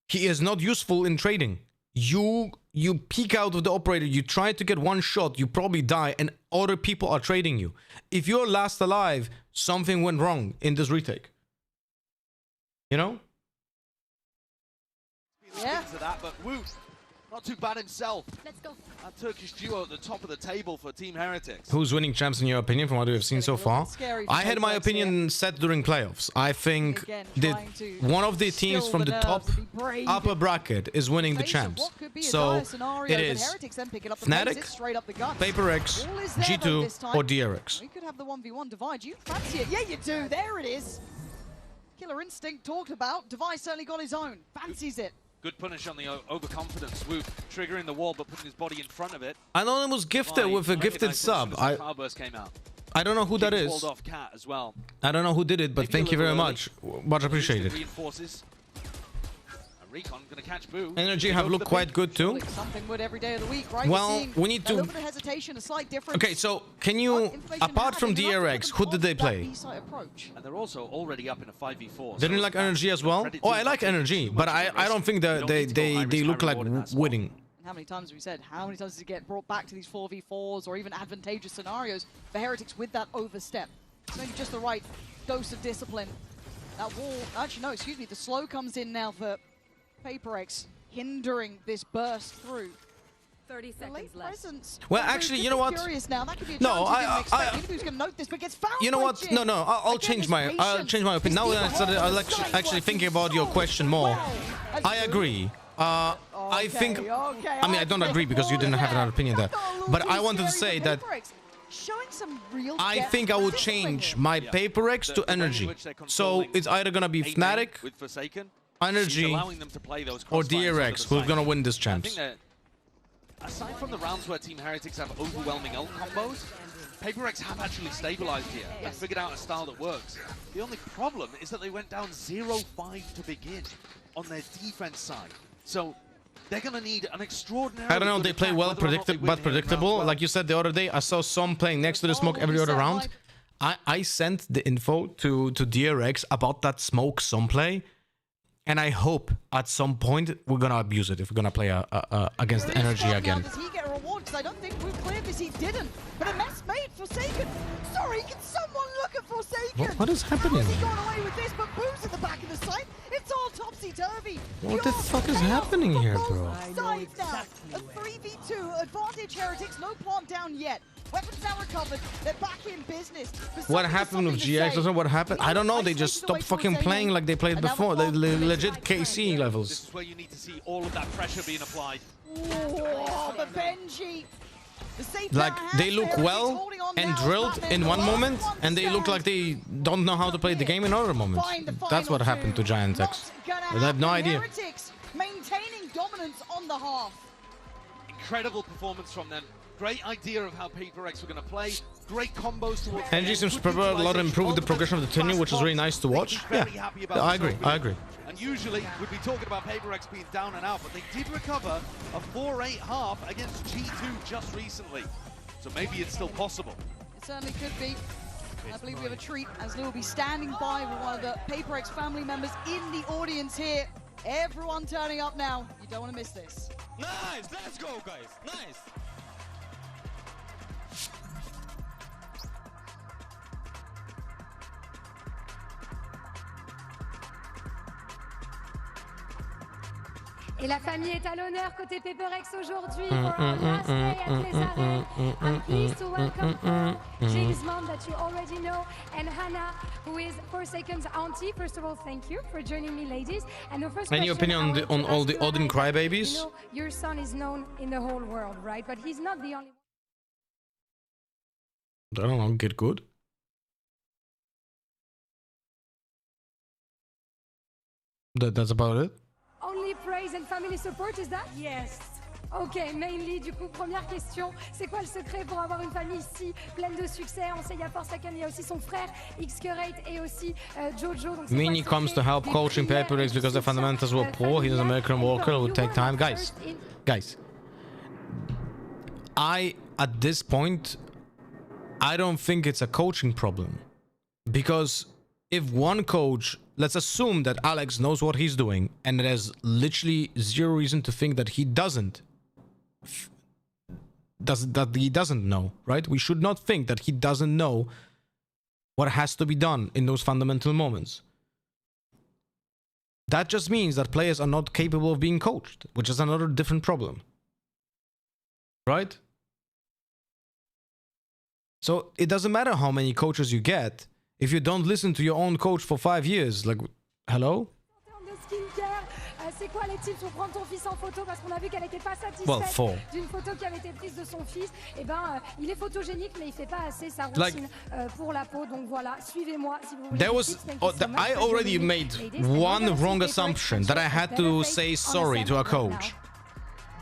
Speaker 1: He is not useful in trading. You peek out of the operator, you try to get one shot, you probably die, and other people are trading you. If you're last alive, something went wrong in this retake. You know?
Speaker 21: Yeah. That, but Woot Not too bad himself.
Speaker 9: Let's go.
Speaker 21: That Turkish duo at the top of the table for Team Heretics.
Speaker 1: Who's winning champs in your opinion from what we have seen so far? I had my opinion set during playoffs. I think one of the teams from the top upper bracket is winning the champs. So it is Fnatic, PRX, G2 or DRX.
Speaker 20: We could have the 1v1 divide. You fancy it? Yeah, you do. There it is. Killer Instinct talked about. Device certainly got his own. Fancies it.
Speaker 21: Good punish on the overconfident swoop, triggering the wall but putting his body in front of it.
Speaker 1: Anonymous gifted with a gifted sub. I don't know who that is.
Speaker 21: Off Cat as well.
Speaker 1: I don't know who did it, but thank you very much. Much appreciated.
Speaker 21: Reinforces. Recon gonna catch Boo.
Speaker 1: Energy have looked quite good too.
Speaker 20: Something would every day of the week, right?
Speaker 1: Well, we need to.
Speaker 20: A little bit of hesitation, a slight difference.
Speaker 1: Okay, so can you, apart from DRX, who did they play?
Speaker 21: And they're also already up in a 5v4.
Speaker 1: Didn't like Energy as well? Oh, I like Energy, but I don't think that they look like winning.
Speaker 20: How many times have we said? How many times does it get brought back to these 4v4s or even advantageous scenarios for Heretics with that overstep? It's maybe just the right dose of discipline. That wall, actually no, excuse me, the slow comes in now for PRX, hindering this burst through.
Speaker 9: 30 seconds left.
Speaker 1: Well, actually, you know what?
Speaker 20: Now. That could be a
Speaker 1: no,
Speaker 20: who's going to note this, but gets found.
Speaker 1: You know what? No, I'll change my opinion. Now that I started actually thinking about your question more, I agree. I think. I mean, I don't agree because you didn't have an opinion there. But I wanted to say that I think I would change my PRX to Energy. So it's either gonna be Fnatic, Energy, or DRX who's gonna win this champs.
Speaker 21: Aside from the rounds where Team Heretics have overwhelming ult combos, PRX have actually stabilized here and figured out a style that works. The only problem is that they went down 0-5 to begin on their defense side. So they're going to need an extraordinary...
Speaker 1: I don't know, they play well, but predictable. Like you said the other day, I saw some playing next to the smoke every other round. I sent the info to DRX about that smoke some play. And I hope at some point we're gonna abuse it if we're gonna play against Energy again.
Speaker 20: Does he get a reward? Because I don't think we've cleared this. He didn't. But a mess made. Forsaken. Sorry, can someone look at Forsaken?
Speaker 1: What is happening?
Speaker 20: How has he gone away with this? But Boo's at the back of the site. It's all topsy-turvy.
Speaker 1: What the fuck is happening here, bro?
Speaker 20: Side now. A 3v2 advantage Heretics. No plant down yet. Weapons now recovered. They're back in business.
Speaker 1: What happened with GX? Doesn't what happened? I don't know. They just stopped fucking playing like they played before. They legit KC levels.
Speaker 21: This is where you need to see all of that pressure being applied.
Speaker 20: Oh, the Benji.
Speaker 1: Like they look well and drilled in one moment, and they look like they don't know how to play the game in other moments. That's what happened to Giant X. I have no idea.
Speaker 20: Maintaining dominance on the half.
Speaker 21: Incredible performance from them. Great idea of how PRX were going to play. Great combos towards...
Speaker 1: Energy seems to provide a lot of improved the progression of the tenure, which is really nice to watch. Yeah, I agree.
Speaker 21: And usually, we'd be talking about PRX being down and out, but they did recover a 4-8 half against G2 just recently. So maybe it's still possible.
Speaker 20: It certainly could be. I believe we have a treat, as Lou will be standing by with one of the PRX family members in the audience here. Everyone turning up now. You don't want to miss this.
Speaker 10: Nice! Let's go, guys! Nice!
Speaker 9: Et la famille est à l'honneur côté PRX aujourd'hui for our last day at Les Arènes. I'm pleased to welcome James Mom that you already know, and Hannah, who is Forsaken's auntie. First of all, thank you for joining me, ladies. And the first
Speaker 1: Any opinion on all the Odin crybabies?
Speaker 9: You know, your son is known in the whole world, right? But he's not the only one.
Speaker 1: I don't know, get good. That's about it.
Speaker 9: Only praise and family support, is that? Yes. Ok, mainly, du coup, première question, c'est quoi le secret pour avoir une famille si pleine de succès? On sait, il y a Forsaken, il y a aussi son frère, X-Curate et aussi Jojo.
Speaker 1: Mini comes to help coaching PRX because the fundamentals were poor. He's an American worker who would take time. Guys, at this point, I don't think it's a coaching problem. Because if one coach, let's assume that Alex knows what he's doing, and there's literally zero reason to think that he doesn't know, right? We should not think that he doesn't know what has to be done in those fundamental moments. That just means that players are not capable of being coached, which is another different problem. Right? So it doesn't matter how many coaches you get if you don't listen to your own coach for 5 years. Like, hello?
Speaker 9: C'est quoi les tips pour prendre ton fils en photo parce qu'on a vu qu'elle n'était pas satisfaite d'une photo qui avait été prise de son fils. Et ben, il est photogénique mais il fait pas assez sa routine pour la peau. Donc voilà, suivez-moi si vous voulez.
Speaker 1: There was I already made one wrong assumption that I had to say sorry to a coach.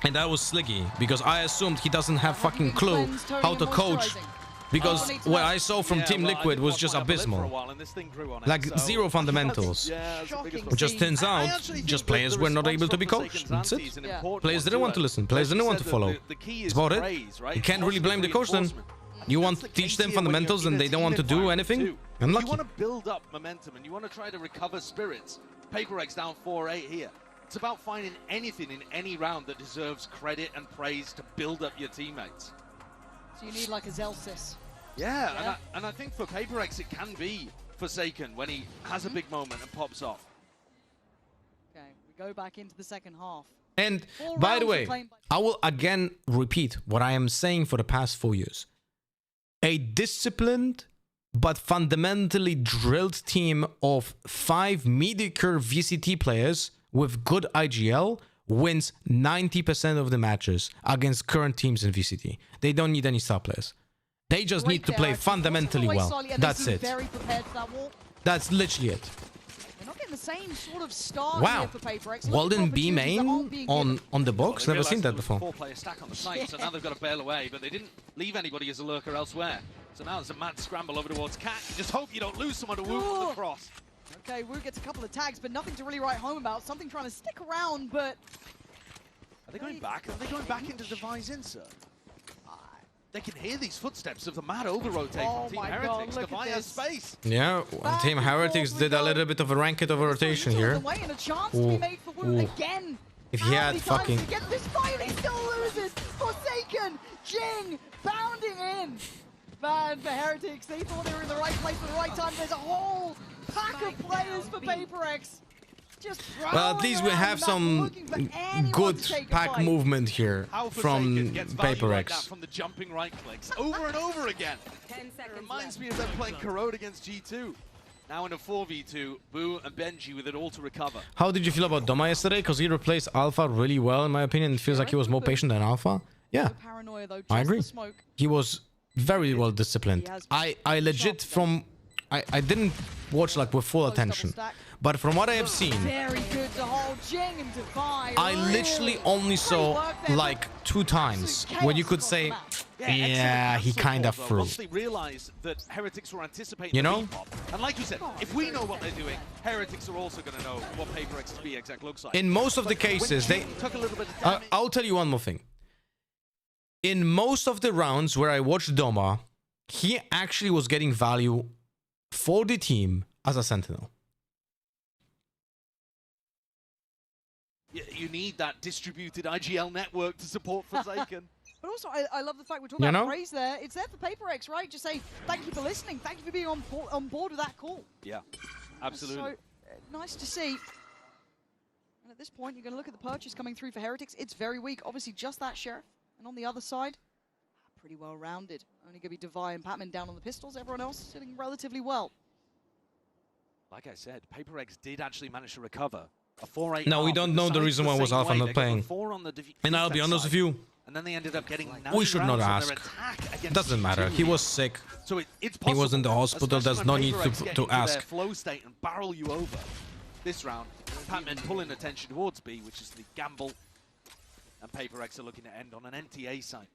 Speaker 1: And that was Sliggy because I assumed he doesn't have fucking clue how to coach. Because what I saw from Team Liquid was just abysmal. Like zero fundamentals. It just turns out, just players were not able to be coached. That's it. Players didn't want to listen. Players didn't want to follow. That's about it. You can't really blame the coach then. You want to teach them fundamentals and they don't want to do anything? Unlucky.
Speaker 21: You want to build up momentum and you want to try to recover spirits. PRX down 4-8 here. It's about finding anything in any round that deserves credit and praise to build up your teammates.
Speaker 20: So you need like a Zelsis.
Speaker 21: Yeah. And I think for PRX it can be Forsaken when he has a big moment and pops off.
Speaker 20: Okay, we go back into the second half.
Speaker 1: And by the way, I will again repeat what I am saying for the past 4 years. A disciplined but fundamentally drilled team of 5 mediocre VCT players with good IGL wins 90% of the matches against current teams in VCT. They don't need any star players. They just need to play fundamentally well. That's it. That's literally it.
Speaker 20: They're not getting the same sort of start
Speaker 1: wow.
Speaker 20: for PRX.
Speaker 1: Walden B main on the box? Never seen that before.
Speaker 21: 4-player stack on the site, so now they've got to bail away, but they didn't leave anybody as a lurker elsewhere. So now there's a mad scramble over towards Cat. You just hope you don't lose someone to Wu on the cross.
Speaker 20: Okay, Wu gets a couple of tags, but nothing to really write home about. Something trying to stick around, but...
Speaker 21: Are they going back? Are they going back into Devi's insert? They can hear these footsteps of the mad over-rotate from Team Heretics. Devi has space.
Speaker 1: Yeah, Team Heretics did a little bit of a ranked over rotation here.
Speaker 20: Ooh.
Speaker 1: If he had fucking...
Speaker 20: To get this fight, he still loses. Forsaken, Jing, bounding in. Man, for Heretics, they thought they were in the right place at the right time. There's a whole pack of players for PRX.
Speaker 1: Well, at least we have some good pack movement here from PRX.
Speaker 21: From the jumping right clicks over and over again. It reminds me of them playing Corrode against G2. Now in a 4v2, Boo and Benji with it all to recover.
Speaker 1: How did you feel about Doma yesterday? Because he replaced Alpha really well, in my opinion. It feels like he was more patient than Alpha. Yeah, I agree. He was very well disciplined. I legit from... I didn't watch like with full attention, but from what I have seen, I literally only saw like 2 times when you could say, yeah, he kind of threw.
Speaker 21: Once they realized that Heretics were anticipating
Speaker 1: you know?
Speaker 21: And like you said, if we know what they're doing, Heretics are also going to know what PRX's BXX looks like.
Speaker 1: In most of the cases, they... I'll tell you one more thing. In most of the rounds where I watched Doma, he actually was getting value for the team as a sentinel.
Speaker 21: You need that distributed IGL network to support Forsaken.
Speaker 20: But also, I love the fact we're talking about praise there. It's there for PRX, right? Just say, thank you for listening. Thank you for being on board with that call.
Speaker 21: Yeah, absolutely.
Speaker 20: So, nice to see. And at this point, you're going to look at the purchase coming through for Heretics. It's very weak. Obviously, just that Sheriff. And on the other side, pretty well rounded. Only going to be Devi and Patman down on the pistols. Everyone else sitting relatively well.
Speaker 21: Like I said, PRX did actually manage to recover. A 4-8.
Speaker 1: No, we don't know the reason why was Alpha not playing. And I'll be honest with you.
Speaker 21: And then they ended up getting
Speaker 1: we should not ask. Doesn't matter. He was sick.
Speaker 21: So
Speaker 1: he was in the hospital. There's no need to ask.
Speaker 21: Flow state and barrel you over. This round, Patman pulling attention towards B, which is the gamble. And PRX are looking to end on an NTA site.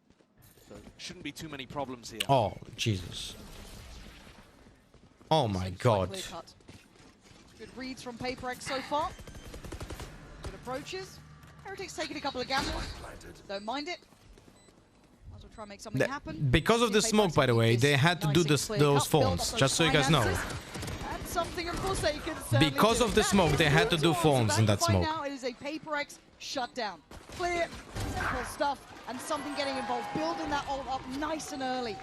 Speaker 21: So shouldn't be too many problems here.
Speaker 1: Oh, Jesus. Oh my God.
Speaker 20: Good reads from PRX so far. Good approaches. Heretics taking a couple of gambles. Don't mind it. Might as well try and make something happen.
Speaker 1: Because of the smoke, by the way, they had to do those phones, just so you guys know.
Speaker 20: And something of course they can
Speaker 1: because of the smoke, they had to do phones in that smoke.
Speaker 20: Now it is a PRX shutdown. Clear, simple stuff, and something getting involved. Building that ult up nice and early.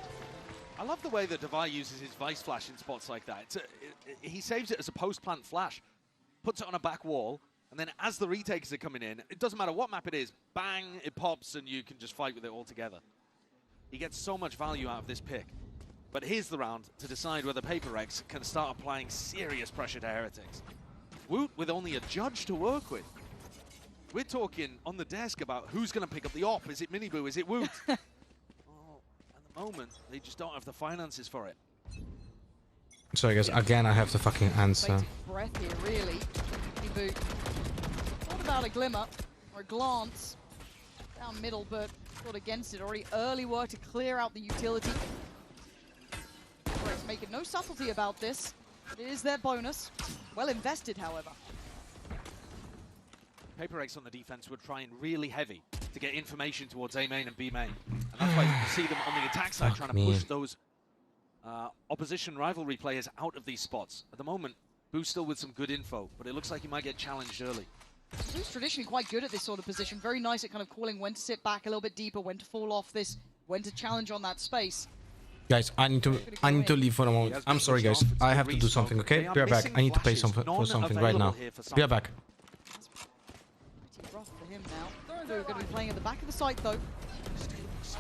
Speaker 21: I love the way that Devi uses his Vice Flash in spots like that. He saves it as a post-plant flash. puts it on a back wall, and then as the retakers are coming in, it doesn't matter what map it is, bang, it pops, and you can just fight with it all together. He gets so much value out of this pick. But here's the round to decide whether PRX can start applying serious pressure to Heretics. Woot with only a judge to work with. We're talking on the desk about who's going to pick up the op. Is it Miniboo? Is it Woot? Well, at the moment, they just don't have the finances for it.
Speaker 1: Sorry guys, again I have to fucking answer.
Speaker 20: Breath here, really. Miniboo. Thought about a glimmer or a glance down middle, but thought against it. Already early work to clear out the utility. PRX making no subtlety about this. It is their bonus. Well invested, however.
Speaker 21: PRX on the defense were trying really heavy to get information towards A main and B main. And that's why you see them on the attack side trying to push those opposition rivalry players out of these spots. At the moment, Boo's still with some good info, but it looks like he might get challenged early.
Speaker 20: Boo's traditionally quite good at this sort of position. Very nice at kind of calling when to sit back a little bit deeper, when to fall off this, when to challenge on that space.
Speaker 1: Guys, I need to leave for a moment. I'm sorry guys, I have to do something, okay? Be right back. I need to pay for something right now. Be right back.
Speaker 20: Pretty rough for him now. We're going to be playing at the back of the site though.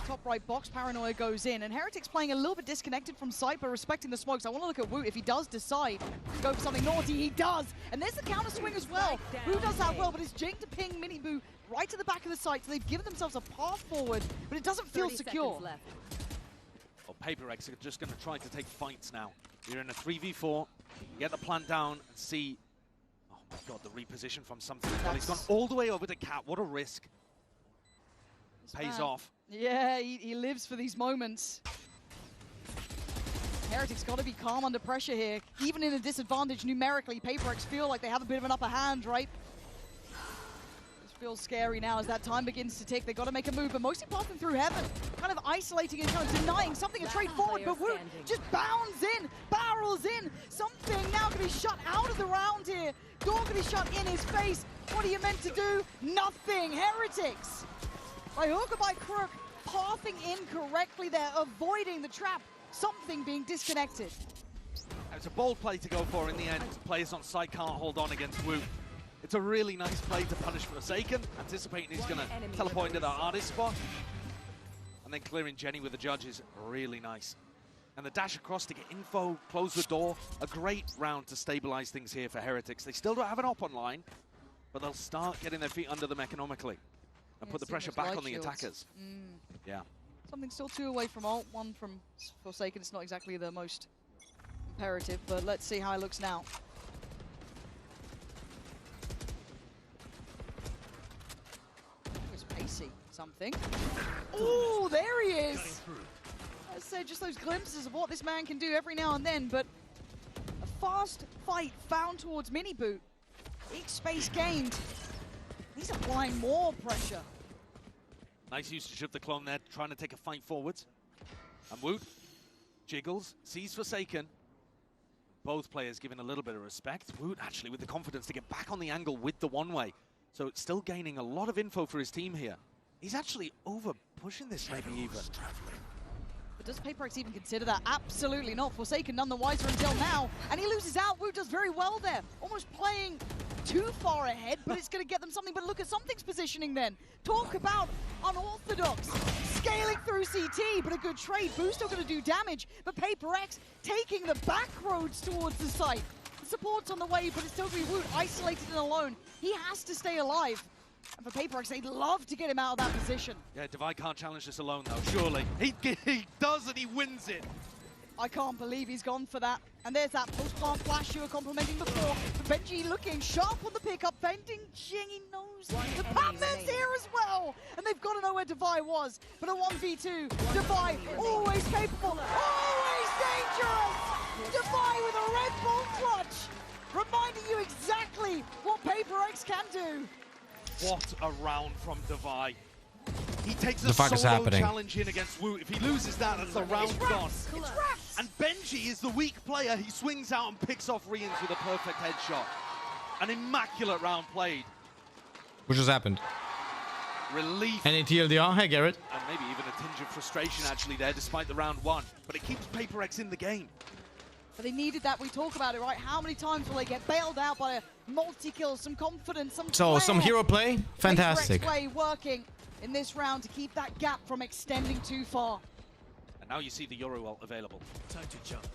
Speaker 20: Top right box, Paranoia goes in, and Heretics playing a little bit disconnected from sight, but respecting the smokes. I want to look at Woot. If he does decide to go for something naughty, he does. And there's the counter swing as well. Who does that well, but it's Jing to ping Miniboo right to the back of the site, so they've given themselves a path forward, but it doesn't feel secure.
Speaker 21: Well, PRX are just going to try to take fights now. You're in a 3v4, get the plant down and see... Oh my god, the reposition from something. Well, he's gone all the way over to Cat. What a risk. Pays off.
Speaker 20: Yeah, he lives for these moments. Heretics got to be calm under pressure here. Even in a disadvantage numerically, PRX feel like they have a bit of an upper hand, right? This feels scary now as that time begins to tick. They got to make a move, but mostly passing through heaven. Kind of isolating and kind of denying something a trade forward, but Woot just bounds in, barrels in. Something now going to be shut out of the round here. Door going to be shut in his face. What are you meant to do? Nothing. Heretics. By hook or by crook, pathing incorrectly there, avoiding the trap, something being disconnected.
Speaker 21: It's a bold play to go for in the end. Players on site can't hold on against Woot. It's a really nice play to punish Forsaken, anticipating he's going to teleport into the hardest spot. And then clearing Jenny with the judge is really nice. And the dash across to get info, close the door. A great round to stabilize things here for Heretics. They still don't have an op online, but they'll start getting their feet under them economically. And put the pressure back on the attackers. Yeah.
Speaker 20: Something still 2 away from ult, 1 from Forsaken. It's not exactly the most imperative, but let's see how it looks now. It's pacey, something. Oh, there he is! I said just those glimpses of what this man can do every now and then, but a fast fight found towards Miniboo. Big space gained. He's applying more pressure.
Speaker 21: Nice usage of the clone there, trying to take a fight forwards. And Woot jiggles, sees Forsaken. Both players giving a little bit of respect. Woot actually with the confidence to get back on the angle with the one-way. So it's still gaining a lot of info for his team here. He's actually over pushing this maybe even.
Speaker 20: But does PRX even consider that? Absolutely not. Forsaken none the wiser until now. And he loses out. Woot does very well there. Almost playing too far ahead, but it's going to get them something. But look at something's positioning then. Talk about unorthodox. Scaling through CT, but a good trade. Boo's still going to do damage, but PRX taking the back roads towards the site. The support's on the way, but it's still going to be Woot isolated and alone. He has to stay alive. And for PRX, they'd love to get him out of that position.
Speaker 21: Yeah, Divide can't challenge this alone though, surely. He does and he wins it.
Speaker 20: I can't believe he's gone for that. And there's that post-plant flash you were complimenting before. But Benji looking sharp on the pickup, bending Jing, he knows the Batman's here as well. And they've got to know where Divide was. But a 1v2, Divide always capable, always dangerous. Divide with a Red Bull clutch, reminding you exactly what PRX can do.
Speaker 21: What a round from Divide. He takes a
Speaker 1: The fuck is
Speaker 21: solo
Speaker 1: happening?
Speaker 21: challenge in against Woot. If he loses that, that's the round gone. And Benji is the weak player. He swings out and picks off Rians with a perfect headshot. An immaculate round played.
Speaker 1: What just happened?
Speaker 21: Relief.
Speaker 1: Any TLDR? Hey, Garrett.
Speaker 21: And maybe even a tinge of frustration actually there, despite the round one. But it keeps PRX in the game.
Speaker 20: But they needed that. We talk about it, right? How many times will they get bailed out by a multi-kill, some confidence, some
Speaker 1: some hero play? Fantastic.
Speaker 20: Play working in this round to keep that gap from extending too far.
Speaker 21: And now you see the Yoru ult available. Time to jump.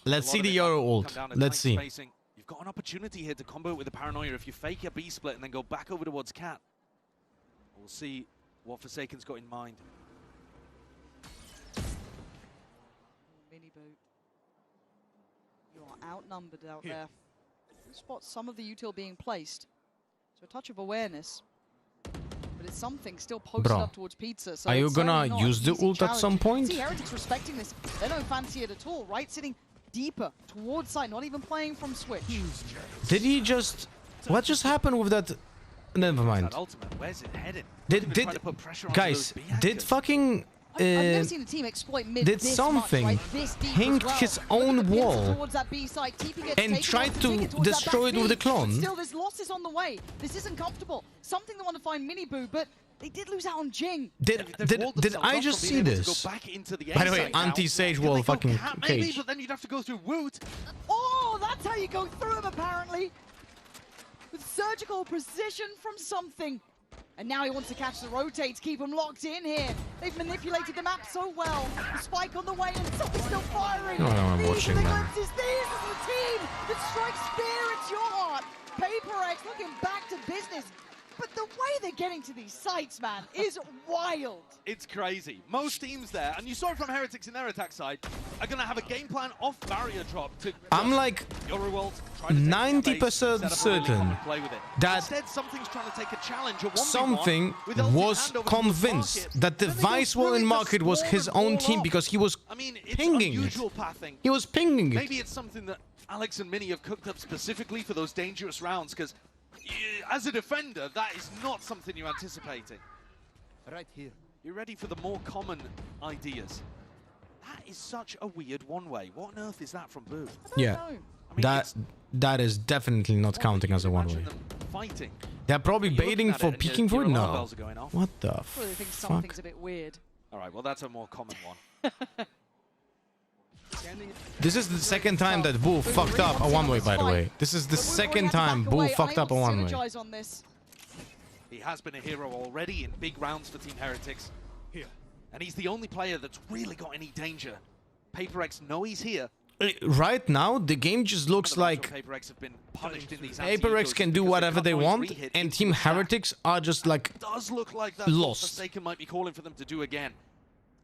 Speaker 1: Let's see the Yoru ult. Let's see.
Speaker 21: Spacing. You've got an opportunity here to combo it with the Paranoia if you fake your B split and then go back over towards Cat. We'll see what Forsaken's got in mind.
Speaker 20: Mini boot. You are outnumbered out there. You spot some of the util being placed. So a touch of awareness. But it's something still posted up towards Pizza. So
Speaker 1: are you gonna use the ult at some point?
Speaker 20: See, Heretics respecting this. They don't fancy it at all, right? Sitting deeper towards side, not even playing from switch.
Speaker 1: Did he just... What just happened with that? Never mind.
Speaker 21: Where's it headed?
Speaker 1: Guys, did fucking...
Speaker 20: I've never seen a team exploit mid
Speaker 1: did
Speaker 20: this
Speaker 1: something
Speaker 20: much, right? This deep
Speaker 1: ping
Speaker 20: as well.
Speaker 1: his own wall
Speaker 20: side,
Speaker 1: and tried to destroy it with the clone.
Speaker 20: Still, there's losses on the way. This isn't comfortable. Something they want to find Mini Boo, but they did lose out on Jing.
Speaker 1: Did I just see this? By the way, anti-Sage wall fucking
Speaker 21: maybe,
Speaker 1: cage.
Speaker 21: but then you'd have to go through Woot.
Speaker 20: Oh, that's how you go through him, apparently. With surgical precision from something. And now he wants to catch the rotates, keep him locked in here. They've manipulated the map so well. The spike on the way and something's still firing.
Speaker 1: No, I'm
Speaker 20: These
Speaker 1: watching
Speaker 20: are the
Speaker 1: them.
Speaker 20: glimpses. These are the team that strikes fear into your heart. PRX looking back to business. But the way they're getting to these sites, man, is wild.
Speaker 21: It's crazy. Most teams there, and you saw it from Heretics in their attack side, are going to have a game plan off barrier drop to...
Speaker 1: I'm like 90% certain that
Speaker 21: instead something's trying to take a challenge, a 1v1
Speaker 1: something
Speaker 21: with ulti
Speaker 1: was
Speaker 21: handover
Speaker 1: convinced that the Vice wall in market was his own team because he was pinging it.
Speaker 21: unusual pathing.
Speaker 1: He was pinging it.
Speaker 21: Maybe it's something that Alex and Mini have cooked up specifically for those dangerous rounds, because as a defender, that is not something you're anticipating.
Speaker 6: Right here.
Speaker 21: You're ready for the more common ideas. That is such a weird one-way. What on earth is that from Boo?
Speaker 1: Yeah, that is definitely not counting as a one-way.
Speaker 21: Fighting.
Speaker 1: They're probably baiting for peeking for it? No.
Speaker 21: Bells are going off.
Speaker 1: What the
Speaker 20: Probably think
Speaker 1: fuck?
Speaker 20: something's a bit weird.
Speaker 21: All right, well, that's a more common one.
Speaker 1: This is the second time that Boo fucked up a one-way, by the way. This is the second time Boo fucked up a one-way.
Speaker 21: He has been a hero already in big rounds for Team Heretics. Here. And he's the only player that's really got any danger. PRX know he's here.
Speaker 1: Right now, the game just looks like
Speaker 21: PRX have been punished in these
Speaker 1: PRX can do whatever they want, and Team Heretics are just like
Speaker 21: does look like that
Speaker 1: lost.
Speaker 21: Forsaken might be calling for them to do again.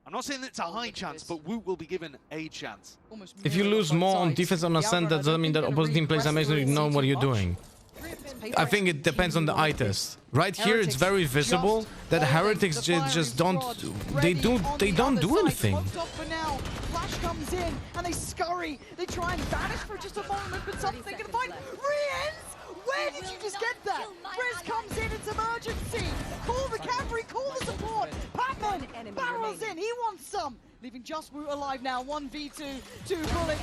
Speaker 21: I'm not saying it's a high chance, but Woot will be given a chance.
Speaker 1: If you lose more on defense on ascent, that doesn't mean that opposing team plays amazingly know what you're doing. I think it depends on the eye test. Right here, it's very visible that Heretics just don't do anything.
Speaker 20: Flash comes in and they scurry. They try and vanish for just a moment, but something can find. Riens, where did you just get that? Riz comes in, it's emergency. Call the cavalry, call the support. Patman barrels in, he wants some. Leaving just Woot alive now, 1v2, 2 bullets.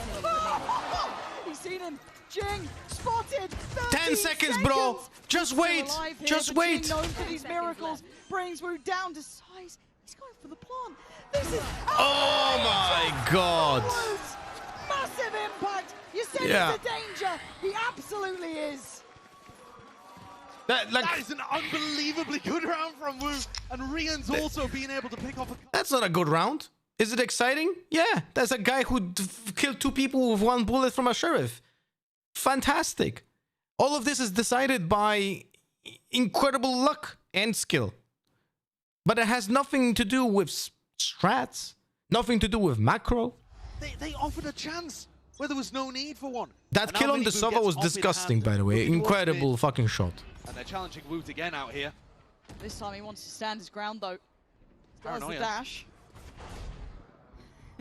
Speaker 20: He's seen him. Jing spotted.
Speaker 1: 10 seconds, bro. Just wait. Just wait.
Speaker 20: Known for these miracles brings Woot down to size. He's going for the plant. This is.
Speaker 1: Oh my god.
Speaker 20: Massive impact. You said he's a danger. He absolutely is.
Speaker 21: That is an unbelievably good round from Woot, and Rian's also being able to pick off a...
Speaker 1: That's not a good round. Is it exciting? Yeah, there's a guy who killed 2 people with 1 bullet from a sheriff. Fantastic. All of this is decided by incredible luck and skill. But it has nothing to do with strats, nothing to do with macro.
Speaker 21: They offered a chance where there was no need for one.
Speaker 1: That kill on the Sova was disgusting, by the way. Incredible fucking shot.
Speaker 21: And they're challenging Woot again out here.
Speaker 20: This time he wants to stand his ground, though. There's the dash.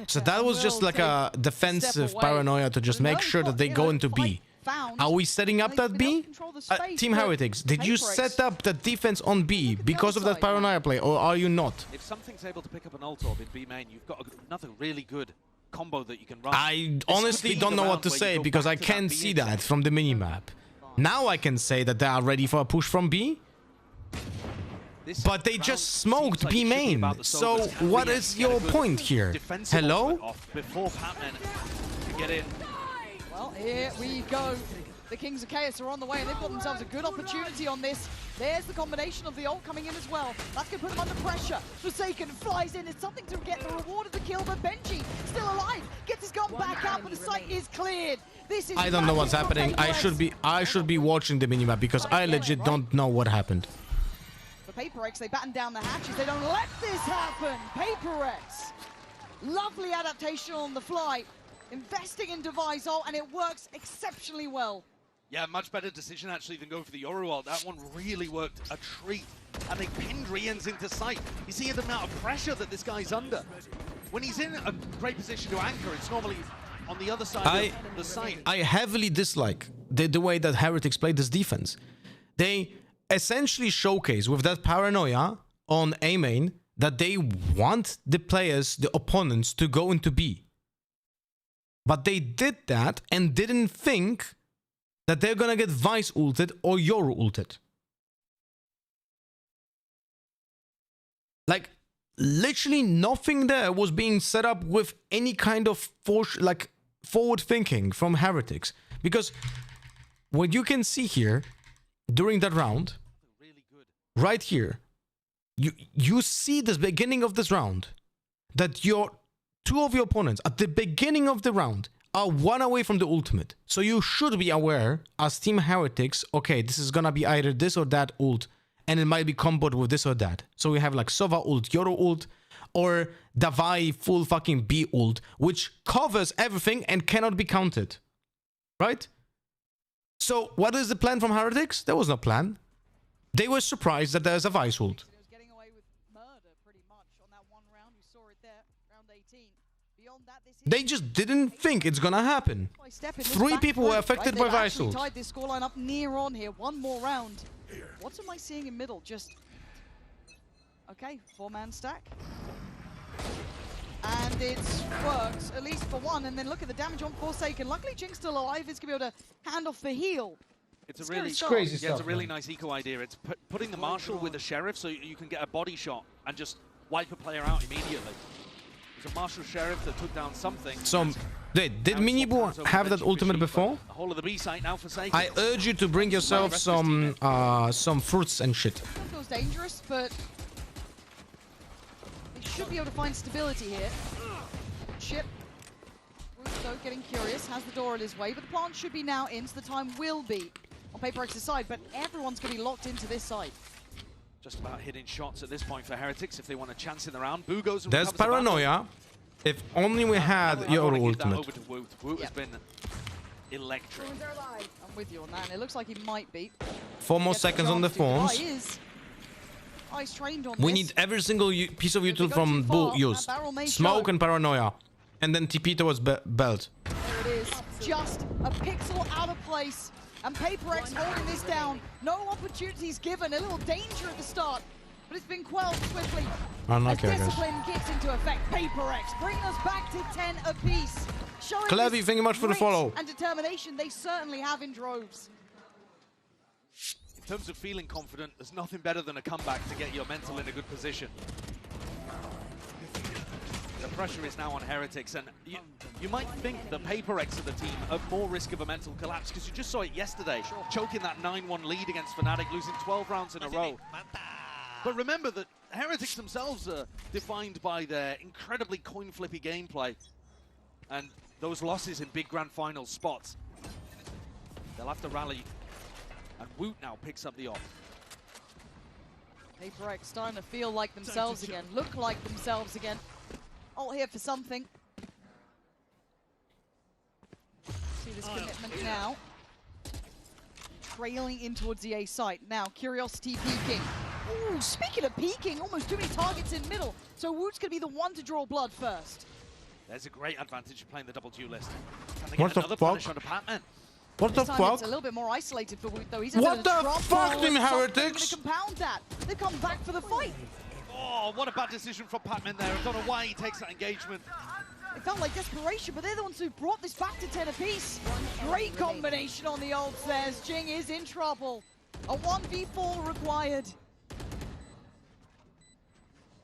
Speaker 1: So that was just like a defensive paranoia to just make sure that they go into B. Are we setting up that B? Team Heretics, did you set up that defense on B because of that paranoia play, or are you not?
Speaker 21: If something's able to pick up an ult orb in B main, you've got another really good combo that you can run.
Speaker 1: I honestly don't know what to say because I can't see that from the minimap. Now I can say that they are ready for a push from B. But they just smoked B main. So what is your point here? Hello?
Speaker 21: Before Patman can get in.
Speaker 20: Well, here we go. The Kings of Chaos are on the way, and they've got themselves a good opportunity on this. There's the combination of the ult coming in as well. That's going to put them under pressure. Forsaken flies in. It's something to get the reward of the kill, but Benji still alive. Gets his gun back out, but the site is cleared. This is
Speaker 1: I don't know what's happening. I should be watching the minimap because I legit don't know what happened.
Speaker 20: For PRX, they batten down the hatches. They don't let this happen. PRX, lovely adaptation on the fly. Investing in Device ult, and it works exceptionally well.
Speaker 21: Yeah, much better decision actually than go for the Yoru ult. That one really worked a treat. And they pinned Rians into sight. You see the amount of pressure that this guy's under. When he's in a great position to anchor, it's normally on the other side of the site.
Speaker 1: I heavily dislike the way that Heretics played this defense. They essentially showcase with that paranoia on A main that they want the players, the opponents, to go into B. But they did that and didn't think that they're gonna get Vice ulted or Yoru ulted. Like, literally nothing there was being set up with any kind of forward thinking from Heretics. Because what you can see here during that round, right here, you see the beginning of this round that two of your opponents at the beginning of the round are one away from the ultimate. So you should be aware as Team Heretics, okay, this is gonna be either this or that ult, and it might be comboed with this or that. So we have like Sova ult, Yoru ult, or Davai full fucking B ult, which covers everything and cannot be counted. Right? So what is the plan from Heretics? There was no plan. They were surprised that there's a Vice ult. They just didn't think it's gonna happen. 3 people were affected by Vice ult.
Speaker 20: Tied this scoreline up near on here. One more round. What am I seeing in middle? Just okay, 4-man stack. And it's worked, at least for one. And then look at the damage on Forsaken. Luckily, Jing's still alive. He's gonna be able to hand off the heal.
Speaker 21: It's a really
Speaker 1: crazy stuff,
Speaker 21: it's a really nice eco idea. It's putting the Marshal with the Sheriff so you can get a body shot and just wipe a player out immediately. It's a Marshal Sheriff that took down something.
Speaker 1: So, did MIBR have that ultimate before?
Speaker 21: The whole of the B site now Forsaken.
Speaker 1: I urge you to bring yourself some fruits and shit.
Speaker 20: It feels dangerous, but they should be able to find stability here. Chip, though, getting curious, has the door in his way, but the plant should be now in, so the time will be on PRX's side, but everyone's going to be locked into this site.
Speaker 21: Just about hitting shots at this point for Heretics if they want a chance in the round. Boo goes and
Speaker 1: there's paranoia. If only we had your ultimate.
Speaker 21: Over to Woot. Woot has been electric.
Speaker 20: I'm with you on that, and it looks like he might be.
Speaker 1: 4 more seconds on the forms.
Speaker 20: Ice trained on
Speaker 1: we need every single piece of util from Bull used. Smoke and paranoia. And then TP towards belt.
Speaker 20: There it is. Just a pixel out of place. And PRX holding this down. No opportunities given. A little danger at the start. But it's been quelled swiftly.
Speaker 1: Unlucky,
Speaker 20: as discipline kicks into effect. PRX bringing us back to 10 apiece. Showing
Speaker 1: Clevy, thank you much for the follow.
Speaker 20: And determination they certainly have in droves.
Speaker 21: In terms of feeling confident, there's nothing better than a comeback to get your mental in a good position. The pressure is now on Heretics, and you might think the PRX of the team have more risk of a mental collapse, because you just saw it yesterday, choking that 9-1 lead against Fnatic, losing 12 rounds in a row. But remember that Heretics themselves are defined by their incredibly coin-flippy gameplay, and those losses in big grand final spots. They'll have to rally, and Woot now picks up the off.
Speaker 20: PRX starting to feel like themselves again, look like themselves again. All here for something. See this commitment now. Trailing in towards the A site. Now, Curiosity peeking. Ooh, speaking of peeking, almost too many targets in middle. So Woot's going to be the one to draw blood first.
Speaker 21: There's a great advantage of playing the double duelist.
Speaker 1: What the fuck? What the fuck?
Speaker 20: It's a little bit more isolated for Woot, though. He's
Speaker 1: what the fuck, Team Heretics?
Speaker 20: To compound that. They come back for the fight.
Speaker 21: Oh, what a bad decision from Patman there. I don't know why he takes that engagement.
Speaker 20: It felt like desperation, but they're the ones who brought this back to 10 apiece. Great combination on the ults there. Jing is in trouble. A 1v4 required.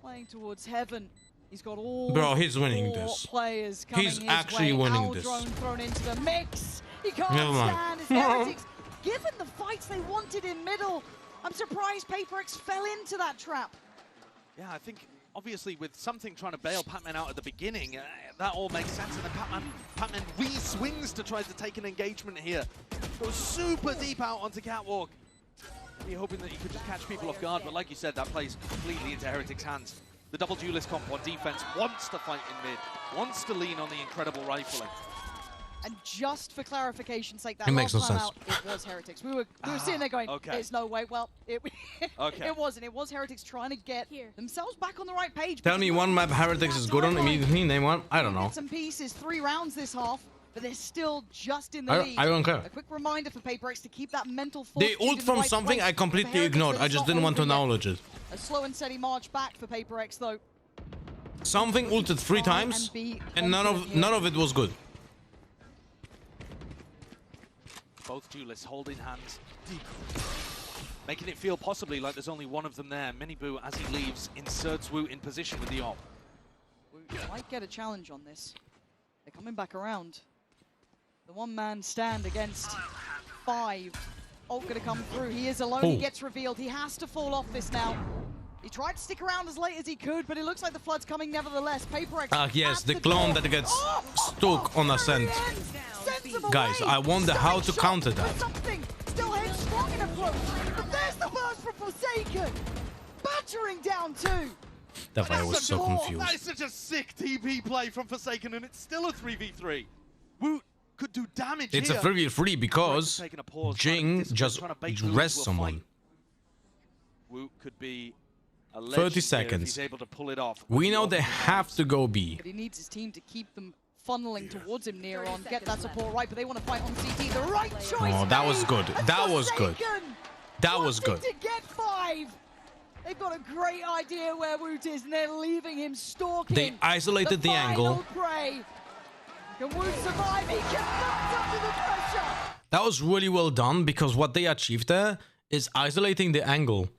Speaker 20: Playing towards heaven. He's got all
Speaker 1: he's winning this.
Speaker 20: Players coming
Speaker 1: He's
Speaker 20: his
Speaker 1: actually
Speaker 20: way.
Speaker 1: winning
Speaker 20: Owl
Speaker 1: this.
Speaker 20: drone thrown into the mix. He can't
Speaker 1: Never mind.
Speaker 20: stand his Heretics. Given the fights they wanted in middle, I'm surprised PRX fell into that trap.
Speaker 21: Yeah, I think obviously with something trying to bail Pac-Man out at the beginning, that all makes sense. And then Pac-Man re-swings to try to take an engagement here. Goes super deep out onto Catwalk. You're hoping that he could just catch people off guard, but like you said, that plays completely into Heretics' hands. The double duelist comp on defense wants to fight in mid, wants to lean on the incredible rifling.
Speaker 20: And just for clarification's sake, that
Speaker 1: It makes
Speaker 20: last
Speaker 1: no
Speaker 20: time
Speaker 1: sense.
Speaker 20: out, it was Heretics. We were sitting there going, there's no way. Well, it wasn't. It was Heretics trying to get themselves back on the right page.
Speaker 1: Tell me one map Heretics is good on immediately. Name one. I don't know.
Speaker 20: Bits and pieces, 3 rounds this half, but they're still just in the lead.
Speaker 1: I don't care.
Speaker 20: A quick reminder for PRX to keep that mental
Speaker 1: They
Speaker 20: fortitude
Speaker 1: ult
Speaker 20: in the
Speaker 1: from
Speaker 20: right
Speaker 1: something
Speaker 20: place.
Speaker 1: I completely
Speaker 20: For Heretics,
Speaker 1: ignored.
Speaker 20: but
Speaker 1: I
Speaker 20: it's
Speaker 1: just
Speaker 20: not
Speaker 1: didn't want to
Speaker 20: over yet.
Speaker 1: acknowledge it.
Speaker 20: A slow and steady march back for PRX though.
Speaker 1: Something ulted 3 times, and none of it was good.
Speaker 21: Both duelists holding hands deep, making it feel possibly like there's only one of them there. Miniboo, as he leaves, inserts Wu in position with the op.
Speaker 20: We might get a challenge on this. They're coming back around. The one-man stand against 5. Ult gonna come through. He is alone. He gets revealed. He has to fall off this now. He tried to stick around as late as he could, but it looks like the flood's coming nevertheless. PRX.
Speaker 1: Yes, the clone that gets stuck on ascent. Guys, I wonder how to counter that.
Speaker 20: Something still headstrong in approach, but there's the burst from Forsaken. Battering down 2.
Speaker 1: That guy was so confused.
Speaker 21: That is such a sick TP play from Forsaken, and it's still a 3v3. Wu could do damage
Speaker 1: It's
Speaker 21: here.
Speaker 1: a 3v3 because Jing just rests someone.
Speaker 21: Wu could be a
Speaker 1: 30
Speaker 21: legend here if
Speaker 1: seconds.
Speaker 21: he's able to pull it off.
Speaker 1: We know they have to go B.
Speaker 20: But he needs his team to keep them funneling towards him near on, get that support right, but they want to fight on CT. The right choice.
Speaker 1: Oh, that was
Speaker 20: made.
Speaker 1: good. That was good. That was good.
Speaker 20: To get 5. They've got a great idea where Woot is, and they're leaving him stalking.
Speaker 1: They isolated the angle.
Speaker 20: Prey. Can Woot survive? He cannot under the pressure.
Speaker 1: That was really well done because what they achieved there is isolating the angle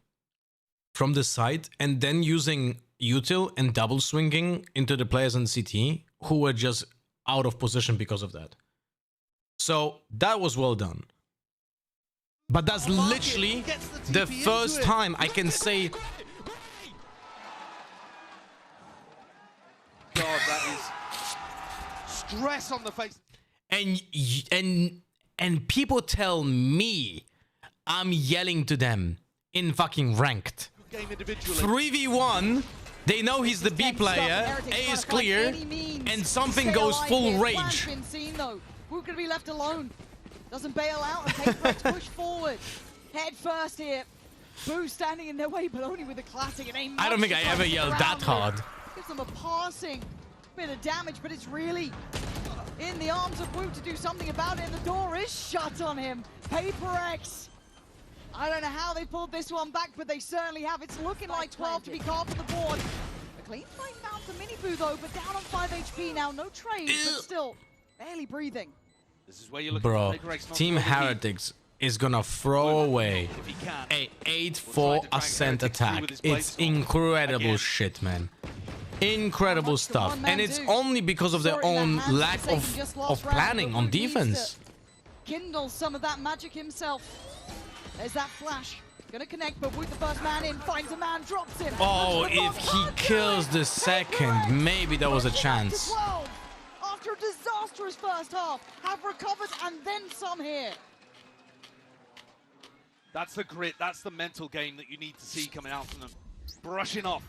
Speaker 1: from the side and then using util and double swinging into the players in CT who were just out of position because of that. So that was well done. But that's literally the first time I can say...
Speaker 21: God, that is stress on the face.
Speaker 1: And people tell me I'm yelling to them in fucking ranked. 3v1, they know he's the B player, A is clear, and something goes full rage.
Speaker 20: Who could be left alone? Doesn't bail out and PRX push forward. Head first here. Boo standing in their way, but only with a classic.
Speaker 1: I don't think I ever yelled that hard.
Speaker 20: Gives them a passing bit of damage, but it's really in the arms of Wu to do something about it, and the door is shut on him. PRX. I don't know how they pulled this one back, but they certainly have. It's looking like 12 to be carved on the board. A clean fight found for Miniboo though, but down on 5 HP now. No trade, but still barely breathing.
Speaker 21: This is where you're looking
Speaker 1: Bro,
Speaker 21: for PRX not
Speaker 1: Team
Speaker 21: to overheat.
Speaker 1: Heretics is gonna throw away a 8-4 ascent attack. It's incredible shit, man. Incredible stuff. And it's only because of their own lack of planning on defense.
Speaker 20: Kindle some of that magic himself. There's that flash. Gonna connect, but with the first man in, finds a man, drops him.
Speaker 1: Oh, if he kills the second, maybe there was a chance.
Speaker 20: 12. After a disastrous first half, have recovered and then some here.
Speaker 21: That's the grit, that's the mental game that you need to see coming out from them. Brushing off.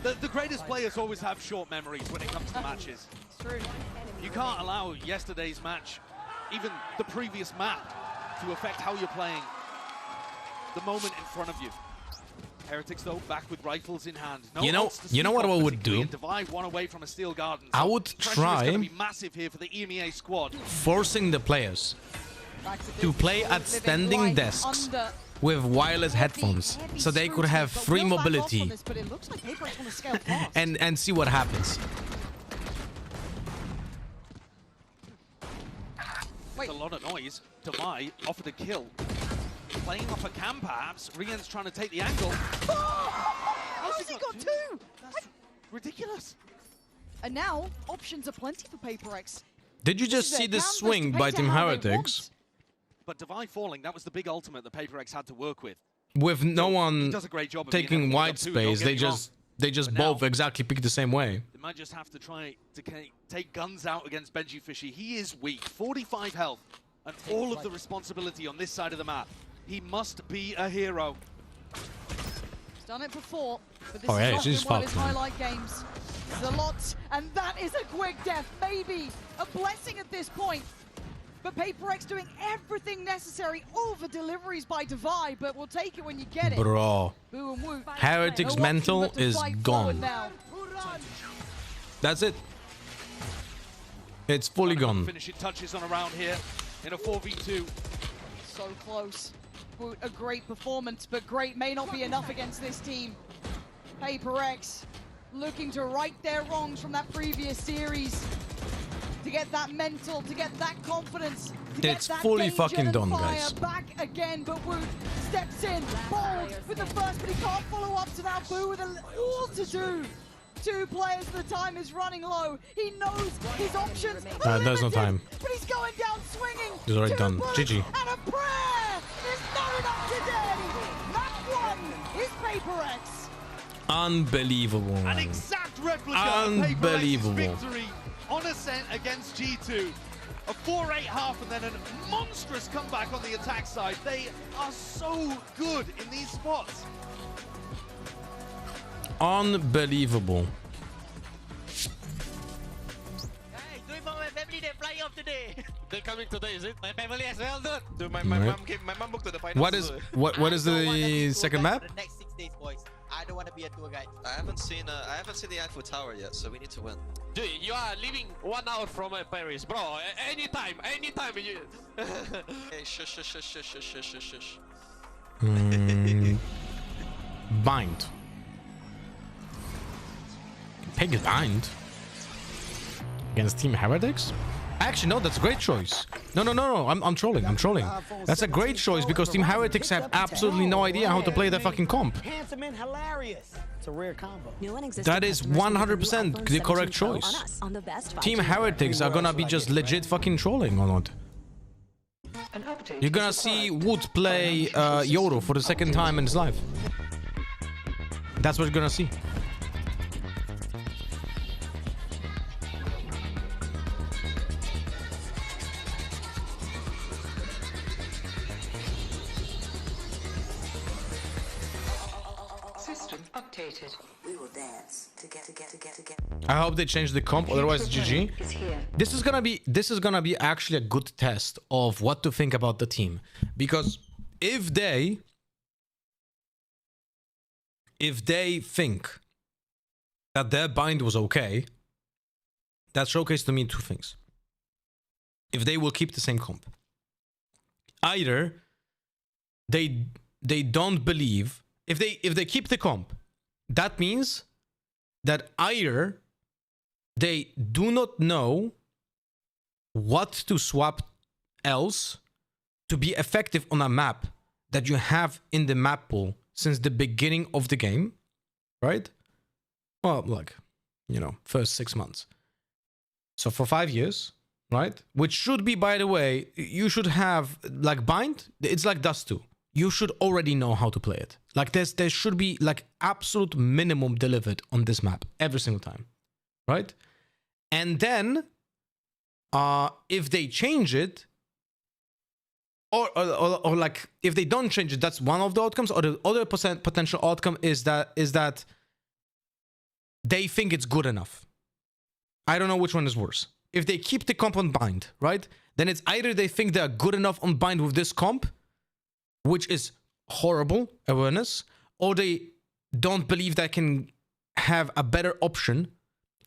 Speaker 21: The greatest players always have short memories when it comes to matches.
Speaker 20: It's true.
Speaker 21: You can't allow yesterday's match, even the previous map, to affect how you're playing the moment in front of you. Heretics though back with rifles in hand. No
Speaker 1: You know what I would do?
Speaker 21: Divide one away from a steel garden.
Speaker 1: I would
Speaker 21: Pressure is
Speaker 1: try
Speaker 21: gonna be massive here for the EMEA squad.
Speaker 1: forcing the players to play at standing desks with wireless headphones so they could have free mobility and see what happens.
Speaker 21: It's a lot of noise. Demai offered a kill. Playing off a cam perhaps. Rian's trying to take the angle.
Speaker 20: How How's he got two?
Speaker 21: That's ridiculous.
Speaker 20: And now, options are plenty for PRX.
Speaker 1: Did you just see this swing by Team Heretics?
Speaker 21: But Divine falling, that was the big ultimate that PRX had to work with.
Speaker 1: With no one
Speaker 21: does a great job of
Speaker 1: taking white space, they just both exactly pick the same way.
Speaker 21: They might just have to try to take guns out against Benji Fishy. He is weak, 45 health, and all of the responsibility on this side of the map. He must be a hero.
Speaker 20: He's done it before, but this
Speaker 1: is
Speaker 20: is often one of
Speaker 1: fucked,
Speaker 20: his
Speaker 1: man.
Speaker 20: highlight games. There's a lot, and that is a quick death. Maybe a blessing at this point. But PRX doing everything necessary. Over deliveries by Divide, but we'll take it when you get it.
Speaker 1: Bro.
Speaker 20: Boo and Woot.
Speaker 1: Heretics
Speaker 20: No
Speaker 1: mental
Speaker 20: option but to
Speaker 1: is
Speaker 20: fight
Speaker 1: gone.
Speaker 20: forward now.
Speaker 1: That's it. It's fully gone.
Speaker 21: Finishing touches on a round here in a 4v2.
Speaker 20: So close. Woot, a great performance, but great may not be enough against this team. PRX looking to right their wrongs from that previous series. To get that mental, to get that confidence, to get
Speaker 1: It's
Speaker 20: that
Speaker 1: fully
Speaker 20: danger
Speaker 1: fucking
Speaker 20: and
Speaker 1: done,
Speaker 20: fire
Speaker 1: guys.
Speaker 20: back again, but Woot steps in, bold with the first, but he can't follow up to that. Boo with all to do. Two players, the time is running low. He knows his options are
Speaker 1: There's no
Speaker 20: limited,
Speaker 1: time.
Speaker 20: but he's going down swinging.
Speaker 1: He's already
Speaker 20: Two
Speaker 1: done.
Speaker 20: bullets
Speaker 1: GG.
Speaker 20: And a prayer is not enough today. That one is PRX.
Speaker 1: Unbelievable.
Speaker 21: An
Speaker 1: Man.
Speaker 21: exact replica
Speaker 1: Unbelievable.
Speaker 21: of PRX's victory on Ascent against G2. A 4-8 half and then a monstrous comeback on the attack side. They are so good in these spots.
Speaker 1: Unbelievable.
Speaker 10: Hey, do it for my family, they fly off today. They're coming today, is it? My family as well, dude.
Speaker 5: Dude, my mom booked to the finals.
Speaker 1: What is the second map?
Speaker 10: The next 6 days, boys. I don't want to be a tour guide.
Speaker 5: I haven't seen the Eiffel Tower yet, so we need to win.
Speaker 10: Dude, you are living 1 hour from Paris, bro. Anytime. You...
Speaker 5: Hey, shush.
Speaker 1: Bind. Peg bind against Team Heretics. Actually, no, that's a great choice. No. I'm trolling. That's a great choice because Team Heretics have absolutely no idea how to play their fucking comp.
Speaker 7: Handsome and hilarious. It's a rare combo.
Speaker 1: That is 100% the correct choice. Team Heretics are gonna be just legit fucking trolling or not. You're gonna see Wood play Yoru for the second time in his life. That's what you're gonna see.
Speaker 22: System updated. We will dance to get.
Speaker 1: I hope they change the comp, otherwise GG. This is gonna be actually a good test of what to think about the team, because if they think that their bind was okay, that showcased to me two things. If they will keep the same comp, either they don't believe. If they keep the comp, that means that either they do not know what to swap else to be effective on a map that you have in the map pool since the beginning of the game, right? Well, like, first 6 months. So for 5 years, right? Which should be, by the way, you should have, like, bind, it's like Dust 2. You should already know how to play it. Like, there should be, like, absolute minimum delivered on this map every single time, right? And then, if they change it, or like, if they don't change it, that's one of the outcomes. Or the other potential outcome is that they think it's good enough. I don't know which one is worse. If they keep the comp on bind, right? Then it's either they think they're good enough on bind with this comp, which is horrible awareness, or they don't believe they can have a better option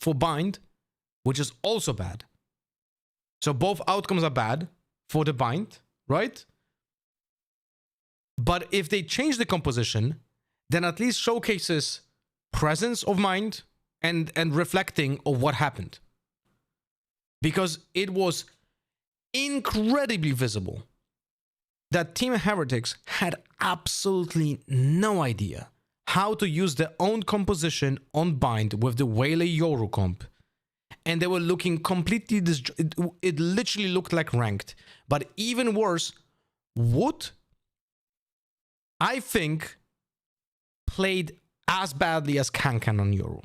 Speaker 1: for bind, which is also bad. So both outcomes are bad for the bind, right? But if they change the composition, then at least showcases presence of mind and reflecting of what happened. Because it was incredibly visible that Team Heretics had absolutely no idea how to use their own composition on bind with the Waylay Yoru comp. And they were looking completely... It literally looked like ranked. But even worse, Wood, I think, played as badly as Kankan on Yoru.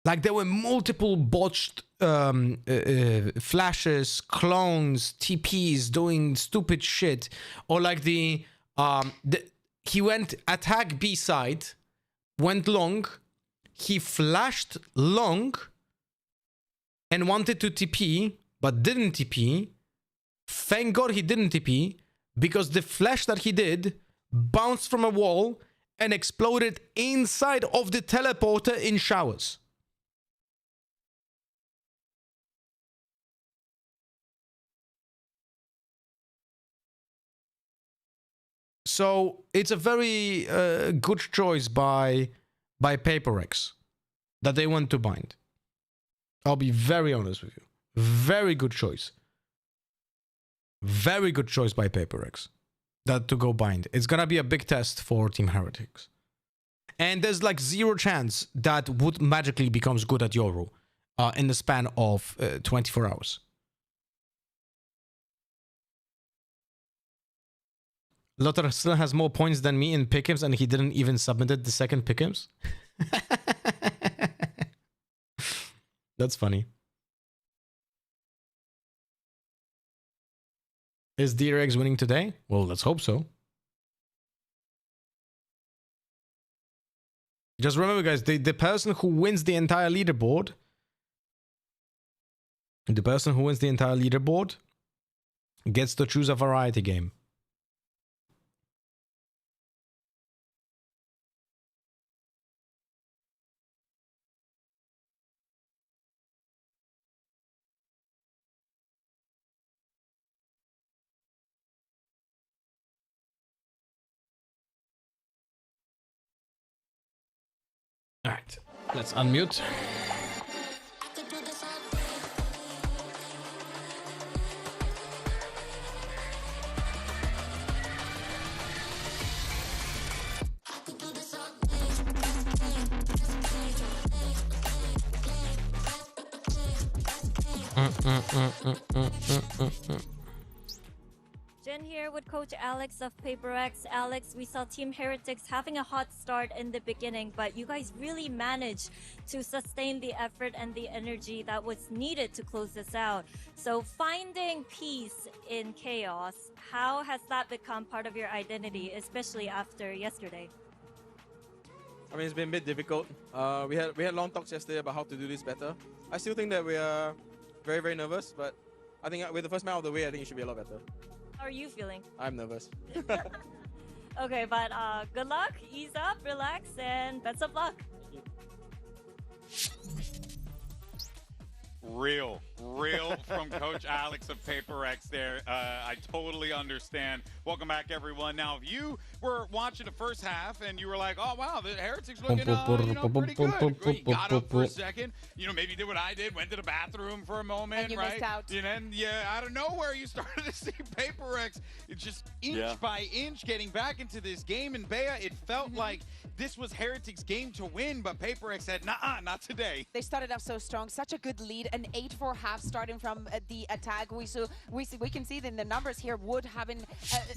Speaker 1: Like, there were multiple botched flashes, clones, TPs doing stupid shit. Or like he went attack B side, went long, he flashed long and wanted to TP, but didn't TP. Thank God he didn't TP, because the flash that he did bounced from a wall and exploded inside of the teleporter in showers. So it's a very good choice by PRX that they went to bind. I'll be very honest with you. Very good choice. Very good choice by PRX that to go bind. It's gonna be a big test for Team Heretics. And there's like 0 chance that Wood magically becomes good at Yoru in the span of 24 hours. Lothar still has more points than me in pick'ems, and he didn't even submitted the second pick'ems. That's funny. Is DRX winning today? Well, let's hope so. Just remember, guys, the person who wins the entire leaderboard, gets to choose a variety game. All right, let's unmute.
Speaker 11: Jen here with Coach Alex of PRX. Alex, we saw Team Heretics having a hot start in the beginning, but you guys really managed to sustain the effort and the energy that was needed to close this out. So finding peace in chaos, how has that become part of your identity, especially after yesterday?
Speaker 12: I mean, it's been a bit difficult. We had long talks yesterday about how to do this better. I still think that we are very, very nervous, but I think with the first match out of the way, I think it should be a lot better.
Speaker 11: How are you feeling?
Speaker 12: I'm nervous.
Speaker 11: Okay, but good luck, ease up, relax, and best of luck.
Speaker 14: Real from Coach Alex of PRX there. I totally understand. Welcome back, everyone. Now, if you were watching the first half and you were like, oh, wow, the Heretics looking pretty good. You got up for a second. Maybe did what I did, went to the bathroom for a moment,
Speaker 3: and you
Speaker 14: right?
Speaker 3: missed out.
Speaker 14: And then, out of nowhere, you started to see PRX just inch by inch getting back into this game. And Bea, it felt like this was Heretics' game to win, but PRX said, nah, not today.
Speaker 3: They started off so strong, such a good lead, an 8-4 half starting from the attack. We can see in the numbers here, Wood having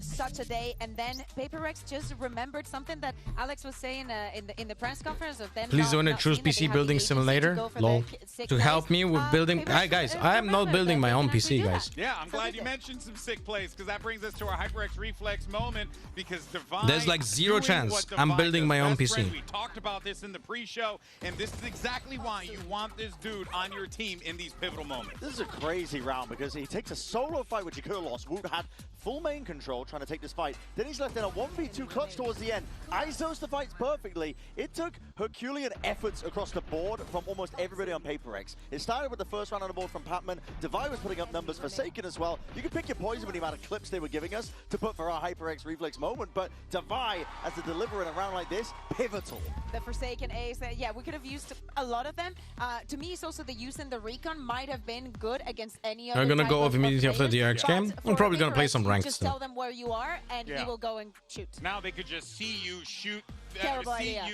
Speaker 3: such a day, and then PRX just remembered something that Alex was saying in the press conference of them.
Speaker 1: Please don't choose PC Building Simulator, lol, to help me with building. Hi guys, I am not building my own PC, guys.
Speaker 14: Yeah, I'm glad you mentioned some sick plays, because that brings us to our HyperX Reflex moment, because Divine,
Speaker 1: there's like 0 chance I'm building my own PC.
Speaker 14: We talked about this in the pre-show, and this is exactly why you want this dude on your team in these pivotal moments.
Speaker 13: This is a crazy round because he takes a solo fight, which he could have lost. Woot had full main control trying to take this fight. Then he's left in a 1v2 clutch towards the end. ISOs the fights perfectly. It took Herculean efforts across the board from almost everybody on PRX. It started with the first round on the board from Patman. Divine was putting up numbers, Forsaken as well. You can pick your poison with the amount of clips they were giving us to put for our HyperX Reflex moment, but Divine, as the deliverer in a round like this, pivotal.
Speaker 3: The Forsaken Ace, we could have used a lot of them. To me, it's also the use in the recon might have been good against any
Speaker 1: I'm
Speaker 3: other
Speaker 1: gonna
Speaker 3: type
Speaker 1: go off immediately after the DRX game. I'm probably gonna play some ranked
Speaker 3: Just
Speaker 1: still.
Speaker 3: tell them where you are, and he will go and shoot.
Speaker 14: Now they could just see you shoot,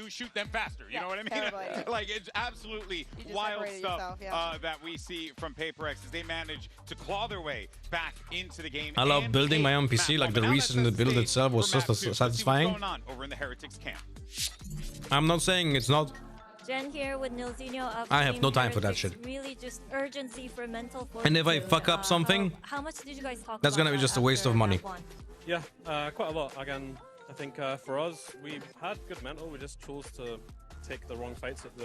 Speaker 14: shoot them faster. You know what I mean? Like, it's absolutely wild stuff that we see from PRX as they manage to claw their way back into the game.
Speaker 1: I love building my own PC. Like the reason the build itself was so satisfying.
Speaker 14: What's going on over in the Heretics camp?
Speaker 1: I'm not saying it's not.
Speaker 11: Jen here with Nilzinho of
Speaker 1: I have
Speaker 11: Team
Speaker 1: no time for that
Speaker 11: Heretics.
Speaker 1: shit.
Speaker 11: Really just urgency for mental fortitude.
Speaker 1: And if I fuck up something,
Speaker 11: how much did you guys talk
Speaker 1: that's
Speaker 11: about
Speaker 1: gonna be just a waste of money.
Speaker 4: Yeah, quite a lot. Again, I think for us, we had good mental. We just chose to take the wrong fights at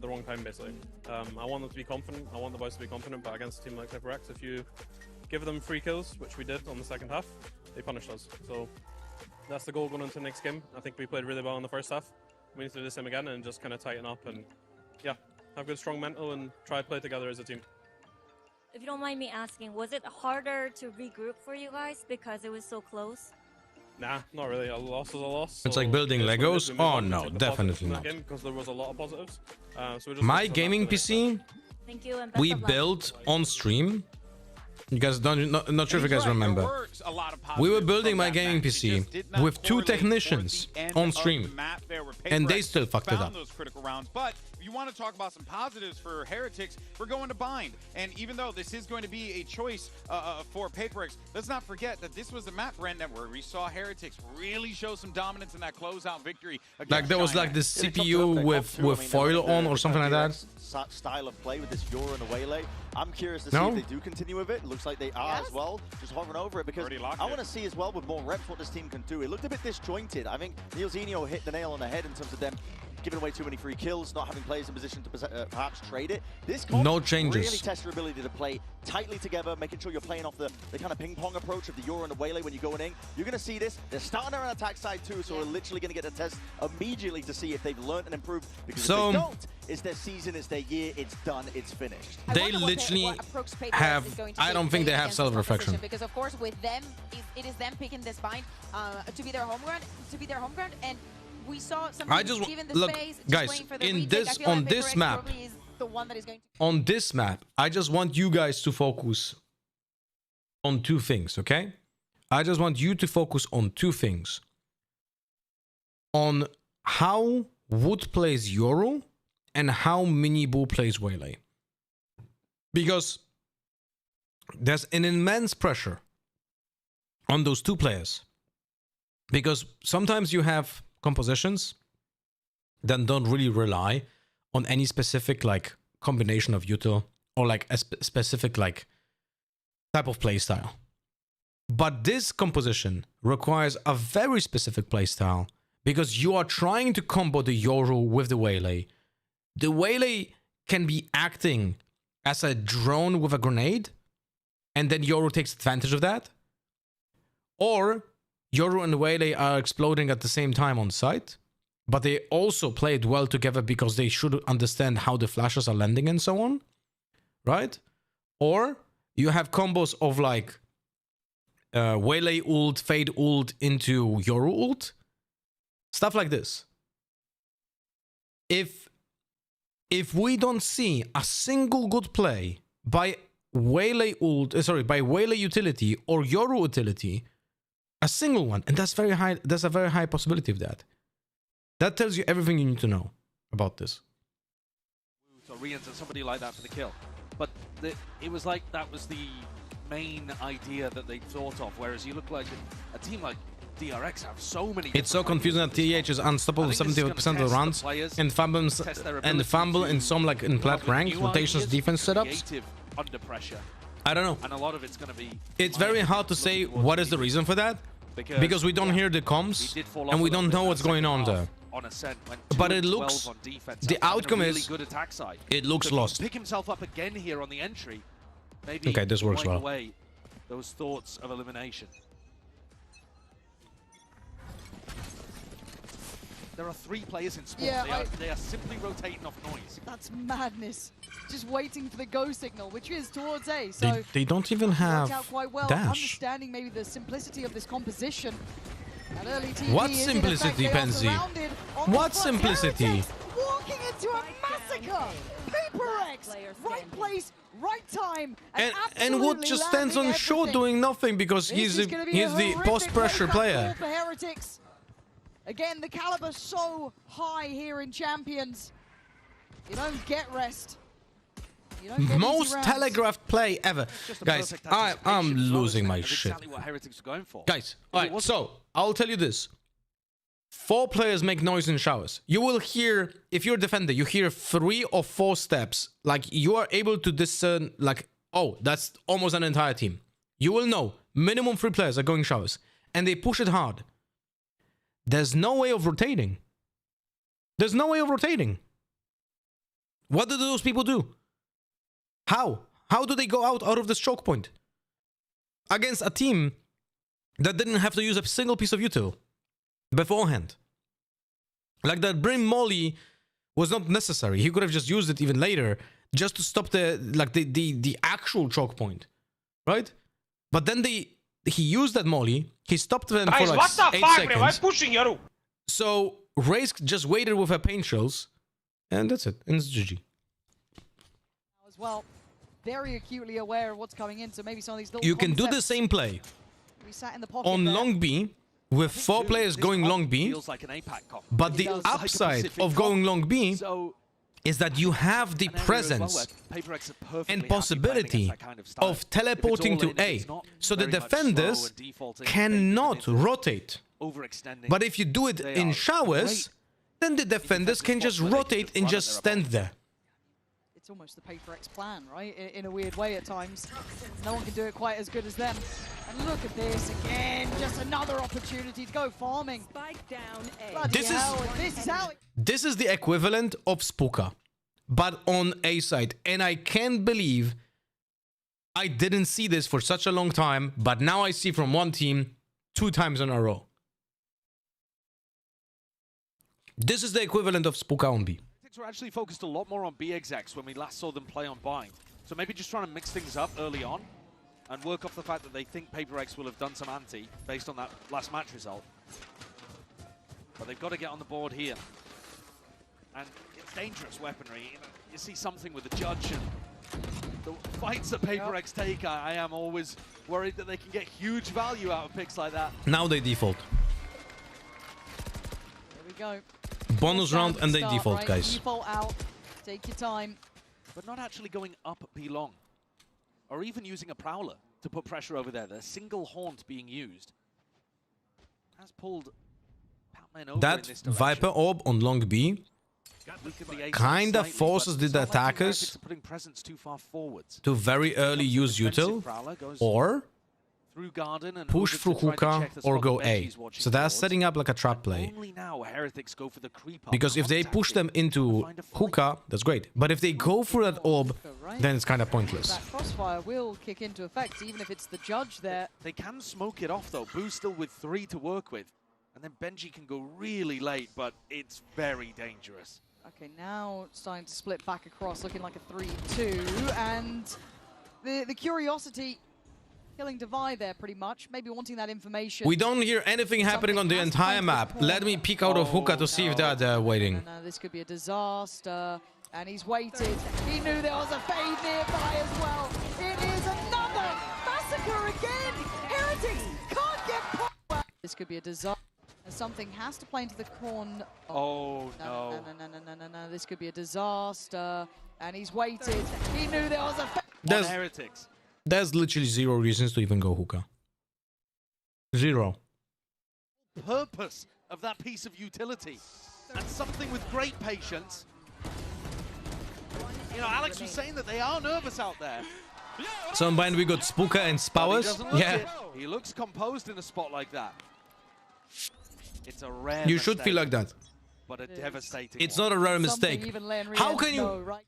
Speaker 4: the wrong time, basically. I want them to be confident. I want the boys to be confident. But against a team like PRX, if you give them 3 kills, which we did on the second half, they punished us. So that's the goal going into the next game. I think we played really well in the first half. We need to do the same again and just kind of tighten up and, yeah, have good, strong mental and try to play together as a team.
Speaker 11: If you don't mind me asking, was it harder to regroup for you guys because it was so close?
Speaker 4: Nah, not really. A loss is a loss.
Speaker 1: It's like building Legos. Oh no, definitely not.
Speaker 4: Because there was a lot of positives. So
Speaker 1: My gaming PC,
Speaker 11: Thank you, and best
Speaker 1: we
Speaker 11: of luck.
Speaker 1: built on stream. You guys not sure if you guys remember. We were building my gaming PC with 2 technicians on stream, and they still fucked it up.
Speaker 14: Those critical rounds, but if you want to talk about some positives for Heretics, we're going to Bind. And even though this is going to be a choice for PRX, let's not forget that this was the map, Brandon, where we saw Heretics really show some dominance in that closeout victory.
Speaker 1: Like there was like this CPU with foil on or something like that.
Speaker 13: Style of play with this Yora and the Waylay. I'm curious to see if they do continue with it. Looks like they are as well, just hovering over it, because I want to see as well with more reps what this team can do. It looked a bit disjointed. I think Nilzinho hit the nail on the head in terms of them giving away too many free kills, not having players in position to perhaps trade it. This
Speaker 1: No changes.
Speaker 13: really tests your ability to play tightly together, making sure you're playing off the kind of ping-pong approach of the Yora and the Waylay when you're going in. You're going to see this. They're starting their attack side too, so we're literally going to get a test immediately to see if they've learned and improved. Because if they don't, it's their season, it's their year, it's done, it's finished.
Speaker 1: They literally have. I don't think they have self-reflection.
Speaker 3: Because of course, with them, it is them picking this bind to be their home ground, and we saw some given the
Speaker 1: look,
Speaker 3: space,
Speaker 1: guys, in this on this map, on this map, I just want you guys to focus on 2 things, okay? I just want you to focus on 2 things. On how Wood plays Yoru and how Minibu plays Waylay. Because there's an immense pressure on those 2 players. Because sometimes you have compositions that don't really rely on any specific like combination of util or like a specific like type of playstyle. But this composition requires a very specific playstyle because you are trying to combo the Yoru with the Waylay. The Waylay can be acting as a drone with a grenade, and then Yoru takes advantage of that. Or Yoru and Waylay are exploding at the same time on site, but they also played well together because they should understand how the flashes are landing and so on, right? Or you have combos of like Waylay ult, Fade ult into Yoru ult, stuff like this. If we don't see a single good play by Waylay ult, by Waylay utility or Yoru utility, a single one, and that's very high. There's a very high possibility of that. That tells you everything you need to know about this.
Speaker 21: To re-enter somebody like that for the kill, but it was like that was the main idea that they thought of. Whereas you look like a team like DRX have so many.
Speaker 1: It's so confusing that TH is unstoppable 70% of the runs and fumble in some like in plat ranks, rotations, defense setups.
Speaker 21: Under pressure.
Speaker 1: I don't know.
Speaker 21: And a lot of it's going to be.
Speaker 1: It's very hard to say what is the reason for that because we don't hear the comms and we don't know what's going on there. But it looks, the outcome is, it looks lost.
Speaker 21: Pick himself up again here on the entry. Maybe
Speaker 1: okay, this works well.
Speaker 21: Away those thoughts of elimination. There are 3 players in spawn.
Speaker 20: Yeah,
Speaker 21: they are simply rotating off noise.
Speaker 20: That's madness. Just waiting for the go signal, which is towards A. So
Speaker 1: they don't even have
Speaker 20: out quite well,
Speaker 1: dash.
Speaker 20: Understanding maybe the simplicity of this composition. That early TP
Speaker 1: What
Speaker 20: is
Speaker 1: simplicity, Penzi? What simplicity?
Speaker 20: Walking into a massacre. PRX PRX. Right place, right time.
Speaker 1: And Wood just stands on shore doing nothing because he's the post-pressure player.
Speaker 20: For Heretics. Again, the caliber so high here in Champions. You don't get rest. You don't get
Speaker 1: Most telegraphed play ever. Guys, I'm losing my shit.
Speaker 21: Exactly what Heretics are going for.
Speaker 1: Guys, alright, so I'll tell you this. 4 players make noise in showers. You will hear, if you're a defender, you hear 3 or 4 steps. Like, you are able to discern, like, oh, that's almost an entire team. You will know, minimum 3 players are going showers. And they push it hard. There's no way of rotating. There's no way of rotating. What do those people do? How? How do they go out of this choke point? Against a team that didn't have to use a single piece of util beforehand. Like that Brim Molly was not necessary. He could have just used it even later just to stop the actual choke point. Right? But then he used that Molly. He stopped them for like 8 seconds.
Speaker 10: Why pushing you?
Speaker 1: So Raze just waited with her pain shells. And that's it. And it's GG.
Speaker 20: As well, very acutely aware of what's coming in, so maybe some of these little
Speaker 1: You can do the same play
Speaker 20: we sat in the pocket
Speaker 1: on
Speaker 20: there.
Speaker 1: long B with 4 players going long B. But the upside of going long B is that you have the presence and possibility of teleporting to A. So the defenders cannot rotate. But if you do it in showers, then the defenders can just rotate and just stand there.
Speaker 20: It's almost the PRX plan, right? In a weird way at times. No one can do it quite as good as them. And look at this again, just another opportunity to go farming. Spike down A.
Speaker 1: This is the equivalent of Spooka, but on A side. And I can't believe I didn't see this for such a long time, but now I see from one team 2 times in a row. This is the equivalent of Spooka on B.
Speaker 21: Were actually focused a lot more on B execs when we last saw them play on Bind. So maybe just trying to mix things up early on and work off the fact that they think PRX will have done some anti based on that last match result. But they've got to get on the board here. And it's dangerous weaponry. You see something with the judge and the fights that PRX take, I am always worried that they can get huge value out of picks like that.
Speaker 1: Now they default.
Speaker 20: There we go.
Speaker 1: Bonus round and they default,
Speaker 20: right?
Speaker 1: guys.
Speaker 20: Default out. Take your time.
Speaker 21: But not actually going up B long. Or even using a Prowler to put pressure over there. The single haunt being used has pulled Pac-Man over
Speaker 1: That
Speaker 21: in this direction.
Speaker 1: Viper orb on long B kinda forces the attackers
Speaker 21: putting presence too far forwards.
Speaker 1: to very early use util or
Speaker 21: Through garden and
Speaker 1: push through hookah or go A. So that's setting up like a trap play.
Speaker 21: Only now Heretics go for the creep up.
Speaker 1: Because if they push them into hookah, that's great. But if they go for that orb, then it's kind of pointless.
Speaker 20: That crossfire will kick into effect, even if it's the judge there.
Speaker 21: They can smoke it off though. Boo's still with 3 to work with. And then Benji can go really late, but it's very dangerous.
Speaker 20: Okay, now starting to split back across, looking like a 3-2. And the curiosity killing Divide there pretty much, maybe wanting that information.
Speaker 1: We don't hear anything happening on the entire map. Let me peek out of hookah to see if they're there waiting.
Speaker 20: No, this could be a disaster. And he's waited. He knew there was a fade nearby as well. It is another massacre again. Heretics can't get power. This could be a disaster. Something has to play into the corner.
Speaker 21: Oh,
Speaker 20: no. No. This could be a disaster. And he's waited. He knew there was a fade.
Speaker 21: On Heretics.
Speaker 1: There's literally 0 reasons to even go hookah. 0.
Speaker 21: Purpose of that piece of utility. And something with great patience. You know, Alex was saying that they are nervous out there.
Speaker 1: So in Bind we got Spooka and Spowers. Yeah.
Speaker 21: He looks composed in a spot like that. It's a rare
Speaker 1: You should feel like that.
Speaker 21: But a devastating
Speaker 1: It's not a rare mistake.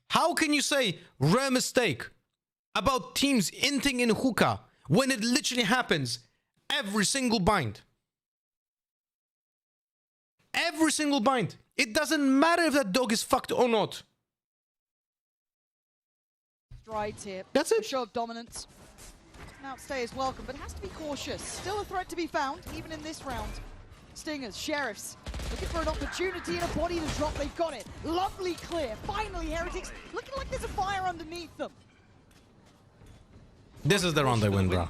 Speaker 1: How can you say rare mistake about teams inting in hookah when it literally happens every single bind? Every single bind. It doesn't matter if that dog is fucked or not.
Speaker 20: Strides here.
Speaker 1: That's it.
Speaker 20: A show of dominance. Now stay is welcome, but has to be cautious. Still a threat to be found, even in this round. Stingers, Sheriffs, Looking for an opportunity and a body to drop. They've got it. Lovely clear. Finally, Heretics looking like there's a fire underneath them.
Speaker 1: This is the round they win, bro.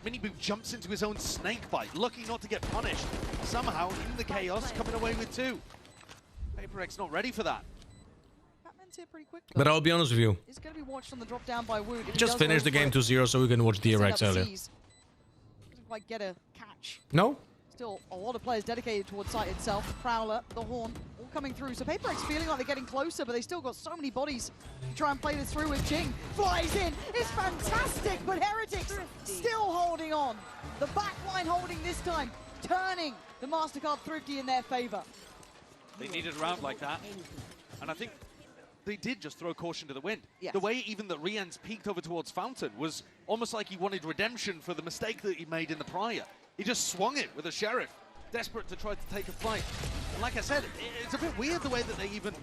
Speaker 21: MIBR jumps into his own snake bite, lucky not to get punished. Somehow, in the chaos, coming away with 2. PRX not ready for that.
Speaker 20: Batman's here pretty quick.
Speaker 1: But I'll be honest with you.
Speaker 20: He's going to be watched on the drop down by Wood.
Speaker 1: Just finish the game 2-0 so we can watch DRX earlier.
Speaker 20: Doesn't quite get a catch.
Speaker 1: No?
Speaker 20: Still a lot of players dedicated towards site itself. Prowler, the Horn, all coming through. So PRX feeling like they're getting closer, but they still got so many bodies to try and play this through with Jing. Flies in, it's fantastic, but Heretics still holding on. The back line holding this time, turning the MasterCard Thrifty in their favor.
Speaker 21: They needed a round like that, and I think they did just throw caution to the wind.
Speaker 20: Yes.
Speaker 21: The way even that Rian's peeked over towards Fountain was almost like he wanted redemption for the mistake that he made in the prior. He just swung it with a Sheriff, desperate to try to take a flight. And like I said, it's a bit weird the way that they even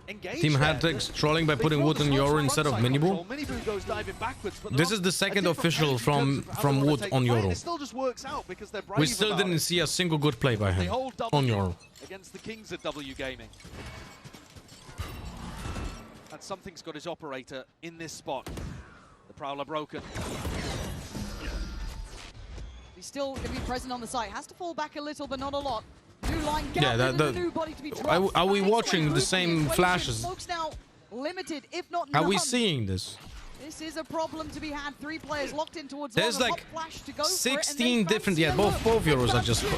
Speaker 21: engage.
Speaker 1: Team Heretics trolling by putting Wood on Yoru instead of MIBR.
Speaker 21: MIBR goes diving backwards, but
Speaker 1: This is the second official from Wood on Yoru.
Speaker 21: It still just works out because they're brave
Speaker 1: We still
Speaker 21: about
Speaker 1: didn't
Speaker 21: it.
Speaker 1: see a single good play by
Speaker 21: They
Speaker 1: him
Speaker 21: hold
Speaker 1: on
Speaker 21: W
Speaker 1: Yoru.
Speaker 21: against the Kings at W Gaming. And something's got his operator in this spot. The Prowler broken.
Speaker 20: He's still going to be present on the site. Has to fall back a little, but not a lot. New line,
Speaker 1: Yeah,
Speaker 20: the new body to be dropped.
Speaker 1: Are we watching the same flashes?
Speaker 20: Folks now limited, if not
Speaker 1: Are
Speaker 20: none.
Speaker 1: we seeing this?
Speaker 20: This is a problem to be had. 3 players locked in towards
Speaker 1: There's
Speaker 20: one. A
Speaker 1: like
Speaker 20: hot flash to go
Speaker 1: 16
Speaker 20: for it,
Speaker 1: different, yeah, both Euros are just...
Speaker 20: And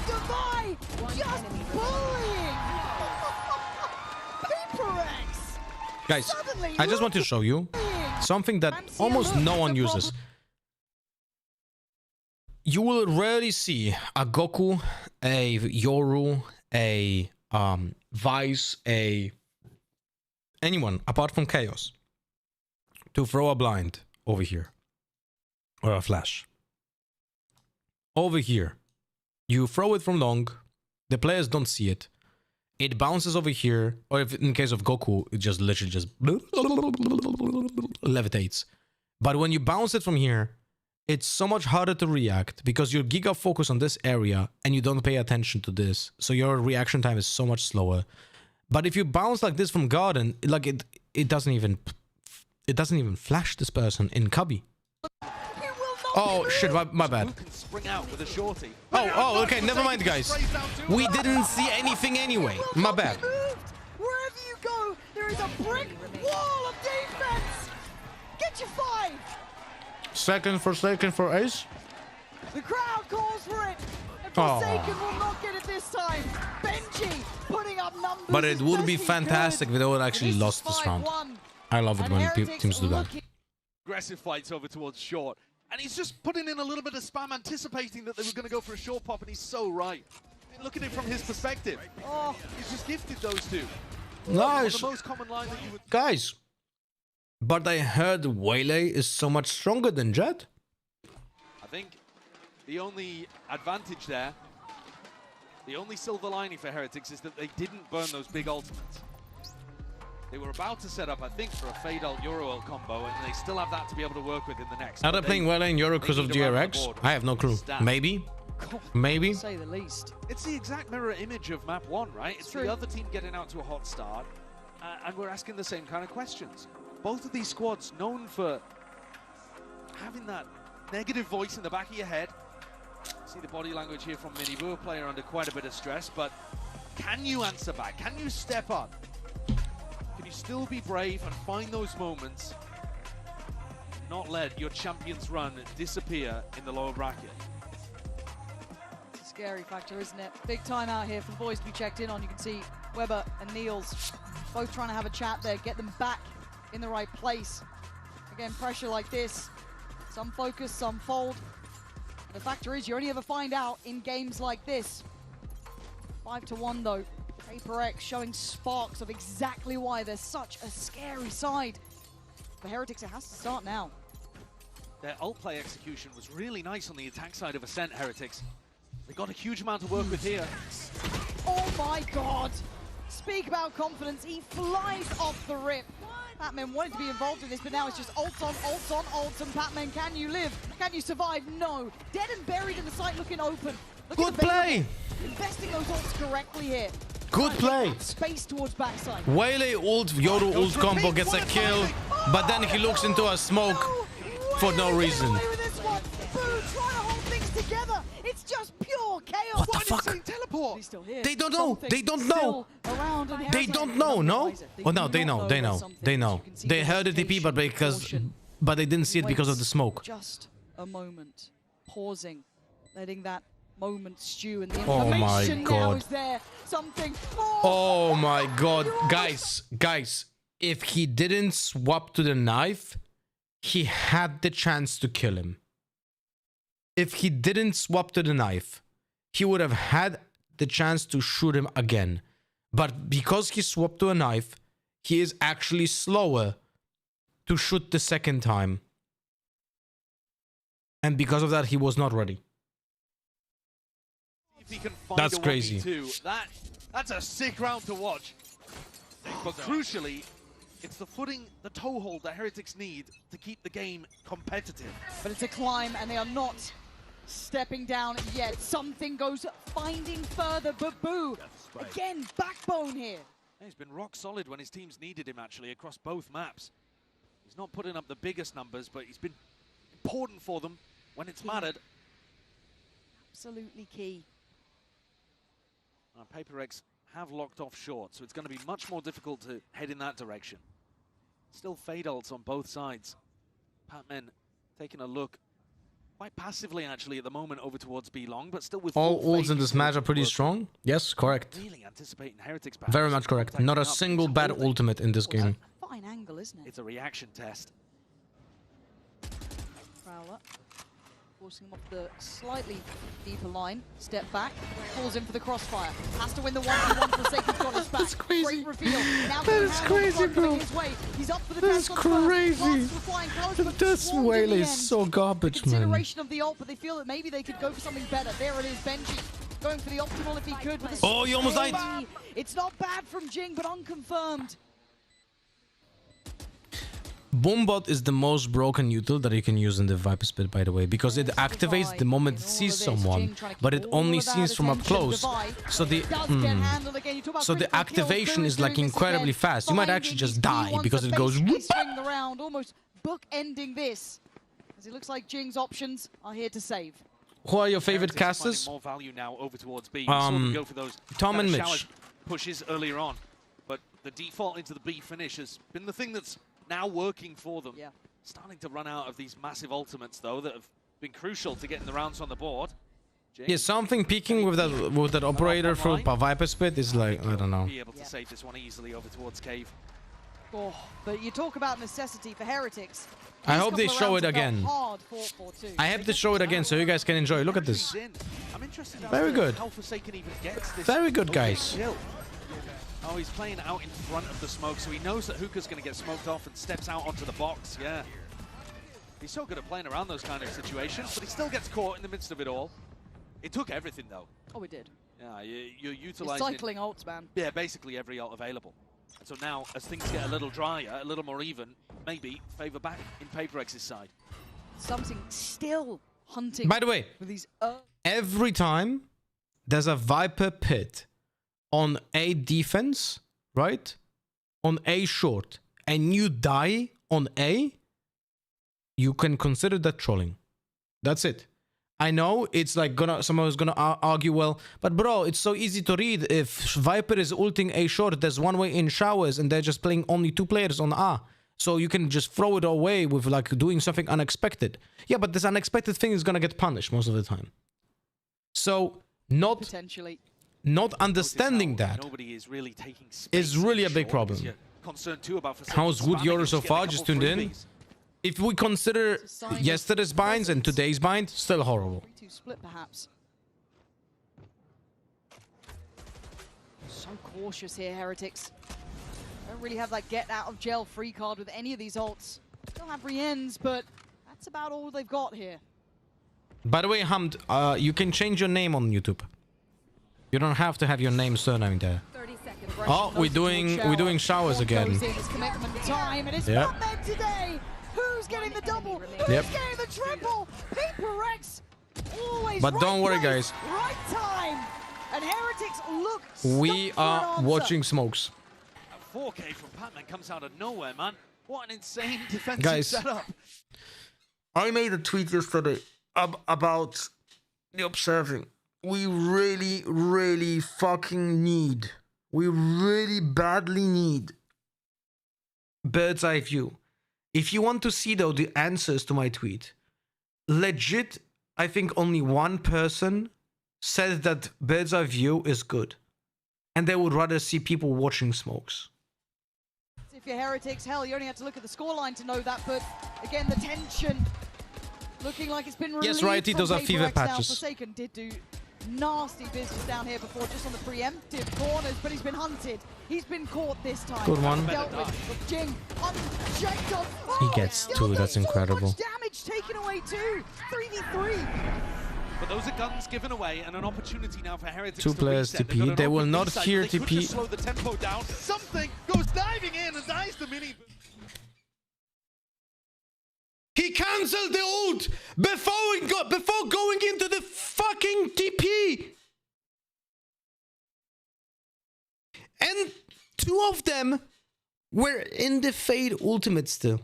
Speaker 20: Divide just bullying. PRX.
Speaker 1: Guys, I just want to show you something that almost no one uses. You will rarely see a Goku, a Yoru, a Vice, anyone apart from Chaos to throw a blind over here or a flash. Over here, you throw it from long, the players don't see it. It bounces over here, or if in case of Goku, it just literally just levitates. But when you bounce it from here, it's so much harder to react because your giga focus on this area and you don't pay attention to this. So your reaction time is so much slower. But if you bounce like this from Garden, like it doesn't even flash this person in Cubby. Oh shit, my bad.
Speaker 21: Spring out with a shorty.
Speaker 1: Oh, okay, never mind, guys. We didn't see anything anyway. My bad.
Speaker 20: Wherever you go, there is a brick wall of defense. Get your 5.
Speaker 1: Second for Ace.
Speaker 20: The crowd calls for it. And Forsaken will not get it this time. Benji putting up numbers.
Speaker 1: But it would be fantastic if they would actually lost this round. I love it when teams do that.
Speaker 21: Aggressive fights over towards short. And he's just putting in a little bit of spam, anticipating that they were going to go for a short pop, and he's so right. I mean, look at it from his perspective. Oh, he's just gifted those 2.
Speaker 1: Nice.
Speaker 21: The most common line that you would...
Speaker 1: Guys, but I heard Waylay is so much stronger than Jet.
Speaker 21: I think the only advantage there, the only silver lining for Heretics is that they didn't burn those big ultimates. They were about to set up, I think, for a Fade-Ult Euro combo, and they still have that to be able to work with in the next.
Speaker 1: Are they playing Waylay in Euro because of DRX? I have no clue. Maybe. Maybe.
Speaker 20: To say the least.
Speaker 21: It's the exact mirror image of map 1, right? It's the other team getting out to a hot start, and we're asking the same kind of questions. Both of these squads known for having that negative voice in the back of your head. See the body language here from MIBR, player under quite a bit of stress, but can you answer back? Can you step up? Can you still be brave and find those moments? Not let your champions run disappear in the lower bracket.
Speaker 20: It's a scary factor, isn't it? Big time out here for the boys to be checked in on. You can see Weber and Niels both trying to have a chat there, get them back in the right place. Again, pressure like this, some focus, some fold. And the factor is you only ever find out in games like this. 5-1 though. PRX showing sparks of exactly why they're such a scary side. For Heretics, it has to start now.
Speaker 21: Their ult play execution was really nice on the attack side of Ascent, Heretics. They got a huge amount to work with here.
Speaker 20: Oh my god! Speak about confidence, he flies off the rip. Patman wanted to be involved in this, but now it's just ults on, ults on, ults, and Patman, can you live? Can you survive? No. Dead and buried in the site, looking open.
Speaker 1: Good play!
Speaker 20: investing those ults correctly here.
Speaker 1: Good play.
Speaker 20: Space towards backside.
Speaker 1: Waylay ult, Yoru ult combo gets a kill, but then he looks into a smoke for no reason.
Speaker 20: Together, it's just pure chaos.
Speaker 1: What the fuck?
Speaker 20: Teleport. Still here.
Speaker 1: They don't know. They don't know. They don't know. No. Oh no, they know. They know. They know. They heard the TP, but they didn't see it because of the smoke.
Speaker 20: Just a moment, pausing, letting that moment stew, and the
Speaker 1: Oh my
Speaker 20: information now
Speaker 1: God.
Speaker 20: is there. Something.
Speaker 1: Oh my God, guys! If he didn't swap to the knife, he had the chance to kill him. If he didn't swap to the knife, he would have had the chance to shoot him again. But because he swapped to a knife, he is actually slower to shoot the second time. And because of that, he was not ready.
Speaker 21: If he can find
Speaker 1: That's
Speaker 21: a
Speaker 1: crazy.
Speaker 21: 1v2, that's a sick round to watch. But crucially, it's the footing, the toehold that Heretics need to keep the game competitive.
Speaker 20: But it's a climb, and they are not stepping down yet. Something goes finding further. Babu again, backbone here.
Speaker 21: He's been rock solid when his teams needed him, actually, across both maps. He's not putting up the biggest numbers, but he's been important for them when it's mattered.
Speaker 20: Absolutely key.
Speaker 21: PRX have locked off short, so it's going to be much more difficult to head in that direction. Still fade ults on both sides. Patmen taking a look quite passively, actually, at the moment over towards B long, but still with
Speaker 1: All
Speaker 21: full
Speaker 1: ults in
Speaker 21: fade
Speaker 1: this match are pretty strong. Yes, correct.
Speaker 21: Really anticipating Heretics perhaps.
Speaker 1: Very much correct. Not a single bad ultimate in this game.
Speaker 20: Fine angle, isn't it?
Speaker 21: It's a reaction test.
Speaker 20: Prowler forcing him off the slightly deeper line. Step back, falls in for the crossfire. Has to win the 1v1. Forsaken's got his back. That's
Speaker 1: crazy.
Speaker 20: Great reveal. Now
Speaker 1: That's crazy, bro.
Speaker 20: his way. He's up for the
Speaker 1: That's crazy. This Waylay is so
Speaker 20: The
Speaker 1: garbage, man.
Speaker 20: consideration of the ult, but they feel that maybe they could go for something better. There it is, Benji. Going for the optimal if he could. But
Speaker 1: Oh, he almost died.
Speaker 20: It's not bad from Jing, but unconfirmed.
Speaker 1: Boombot is the most broken util that you can use in the Viper Spit, by the way, because it activates the moment it sees someone, but it only sees from up close. So the activation is like incredibly fast. You might actually just die because it goes.
Speaker 20: Swing the round, almost book-ending this, as it looks like Jing's options are here to save.
Speaker 1: Who are your favorite
Speaker 21: Heretics
Speaker 1: casters?
Speaker 21: finding more value now over towards B. You saw them go for those
Speaker 1: Tom and
Speaker 21: shower
Speaker 1: Mitch.
Speaker 21: pushes earlier on, but the default into the B finish has been the thing that's now working for them.
Speaker 20: Yeah.
Speaker 21: Starting to run out of these massive ultimates, though, that have been crucial to getting the rounds on the board.
Speaker 1: Yeah, something peeking with that operator for Viper Spit is like, I don't know.
Speaker 21: Be able to save this one easily over towards Cave.
Speaker 20: Oh, but you talk about necessity for Heretics.
Speaker 1: I hope they show it again.
Speaker 20: Hard fought for too.
Speaker 1: I have to show it again so you guys can enjoy. Look at this.
Speaker 21: I'm interested as
Speaker 1: Very
Speaker 21: to
Speaker 1: good.
Speaker 21: how Forsaken even gets this
Speaker 1: Very good, guys.
Speaker 21: kill. Oh, he's playing out in front of the smoke, so he knows that Hookah's going to get smoked off and steps out onto the box, yeah. He's so good at playing around those kind of situations, but he still gets caught in the midst of it all. It took everything, though.
Speaker 20: Oh, we did.
Speaker 21: Yeah, you're
Speaker 20: You're
Speaker 21: utilizing...
Speaker 20: cycling ults, man.
Speaker 21: Yeah, basically every ult available. And so now, as things get a little drier, a little more even, maybe favor back in PRX's side.
Speaker 20: Something still hunting.
Speaker 1: By the way,
Speaker 20: with these
Speaker 1: every time there's a Viper Pit on A defense, right? On A short, and you die on A, you can consider that trolling. That's it. I know it's like someone's gonna argue, well, but bro, it's so easy to read. If Viper is ulting A short, there's one way in showers, and they're just playing only 2 players on A. So you can just throw it away with like doing something unexpected. Yeah, but this unexpected thing is gonna get punished most of the time. So
Speaker 20: potentially.
Speaker 1: Not understanding that
Speaker 21: Nobody is really taking space
Speaker 1: is really a big problem.
Speaker 21: Concerned too about Forsaken
Speaker 1: How's good
Speaker 21: spamming
Speaker 1: Yoru
Speaker 21: and
Speaker 1: so
Speaker 21: getting
Speaker 1: far?
Speaker 21: a
Speaker 1: Just
Speaker 21: couple
Speaker 1: tuned in.
Speaker 21: freebies.
Speaker 1: If we consider yesterday's binds and today's bind, still horrible.
Speaker 20: 3-2 split, perhaps. So cautious here, Heretics. Don't really have that get out of jail free card with any of these ults. Still have re-ends, but that's about all they've got here.
Speaker 1: By the way, Hamd, you can change your name on YouTube. You don't have to have your name surname there. Oh, we're doing showers again.
Speaker 20: It's commitment time, and it's
Speaker 1: Yep.
Speaker 20: not meant today. Who's getting the double? Who's
Speaker 1: Yep.
Speaker 20: getting the triple? PRX always
Speaker 1: But
Speaker 20: right
Speaker 1: don't worry,
Speaker 20: place,
Speaker 1: guys.
Speaker 20: right time. And Heretics look
Speaker 1: We
Speaker 20: stumped for an
Speaker 1: are
Speaker 20: answer.
Speaker 1: watching smokes.
Speaker 21: A 4K from Pac-Man comes out of nowhere, man. What an insane defensive
Speaker 1: Guys,
Speaker 21: setup.
Speaker 1: I made a tweet yesterday about the observing. We really, really fucking need. We really badly need bird's eye view. If you want to see though the answers to my tweet, legit, I think only one person said that bird's eye view is good, and they would rather see people watching smokes.
Speaker 20: If you're Heretics, hell, you only had to look at the scoreline to know that, but again, the tension looking like it's been relieved.
Speaker 1: Yes, Righty,
Speaker 20: from
Speaker 1: those are fever
Speaker 20: PRX now.
Speaker 1: patches.
Speaker 20: Forsaken did do nasty business down here before, just on the preemptive corners, but he's been hunted. He's been caught this time.
Speaker 1: Good one.
Speaker 20: Dealt with Jing unchecked on.
Speaker 1: He gets two, that's incredible.
Speaker 20: Damage taken away too. 3v3.
Speaker 21: But those are guns given away and an opportunity now for Heretics
Speaker 1: Two
Speaker 21: to
Speaker 1: players
Speaker 21: reset.
Speaker 1: TP. They will not hear
Speaker 21: They could
Speaker 1: TP.
Speaker 21: just slow the tempo down. Something goes diving in and dies the mini.
Speaker 1: He cancelled the ult before going into the fucking TP. And two of them were in the Fade ultimate still.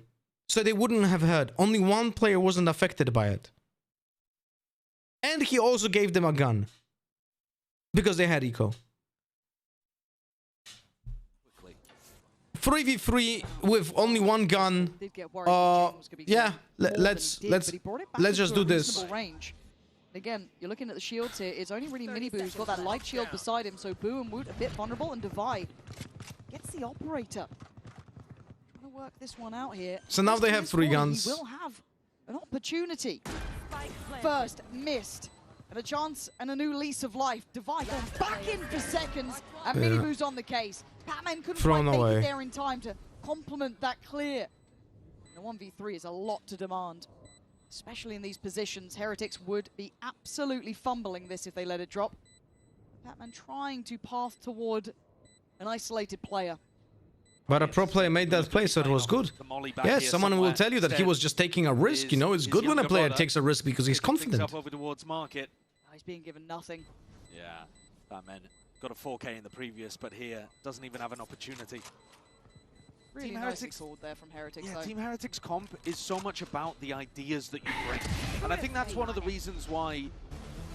Speaker 1: So they wouldn't have heard. Only one player wasn't affected by it. And he also gave them a gun. Because they had eco. 3v3 with only one gun. Yeah, let's just do this.
Speaker 20: Range. Again, you're looking at the shields here. It's only really Mini Boo who's got that light shield beside him, so Boo and Woot a bit vulnerable, and Divide gets the operator. Trying to work this one out here.
Speaker 1: So now they have 3 guns.
Speaker 20: He will have an opportunity. First, missed. And a chance and a new lease of life. Divide goes back in for seconds, and Mini Boo's on the case. Pac-Man couldn't quite make it there in time to complement that clear. And a 1v3 is a lot to demand. Especially in these positions, Heretics would be absolutely fumbling this if they let it drop. Pac-Man trying to path toward an isolated player.
Speaker 1: But a pro player made that play, so it was good. Yes, someone will tell you that he was just taking a risk. You know, it's good when a player takes a risk because he's confident.
Speaker 21: Over towards market.
Speaker 20: He's being given nothing.
Speaker 21: Yeah, Batman got a 4K in the previous, but here doesn't even have an opportunity.
Speaker 20: Really
Speaker 21: Team
Speaker 20: nicely
Speaker 21: Heretics
Speaker 20: called there from Heretics.
Speaker 21: Yeah,
Speaker 20: though.
Speaker 21: Team Heretics comp is so much about the ideas that you bring. And I think that's one of the reasons why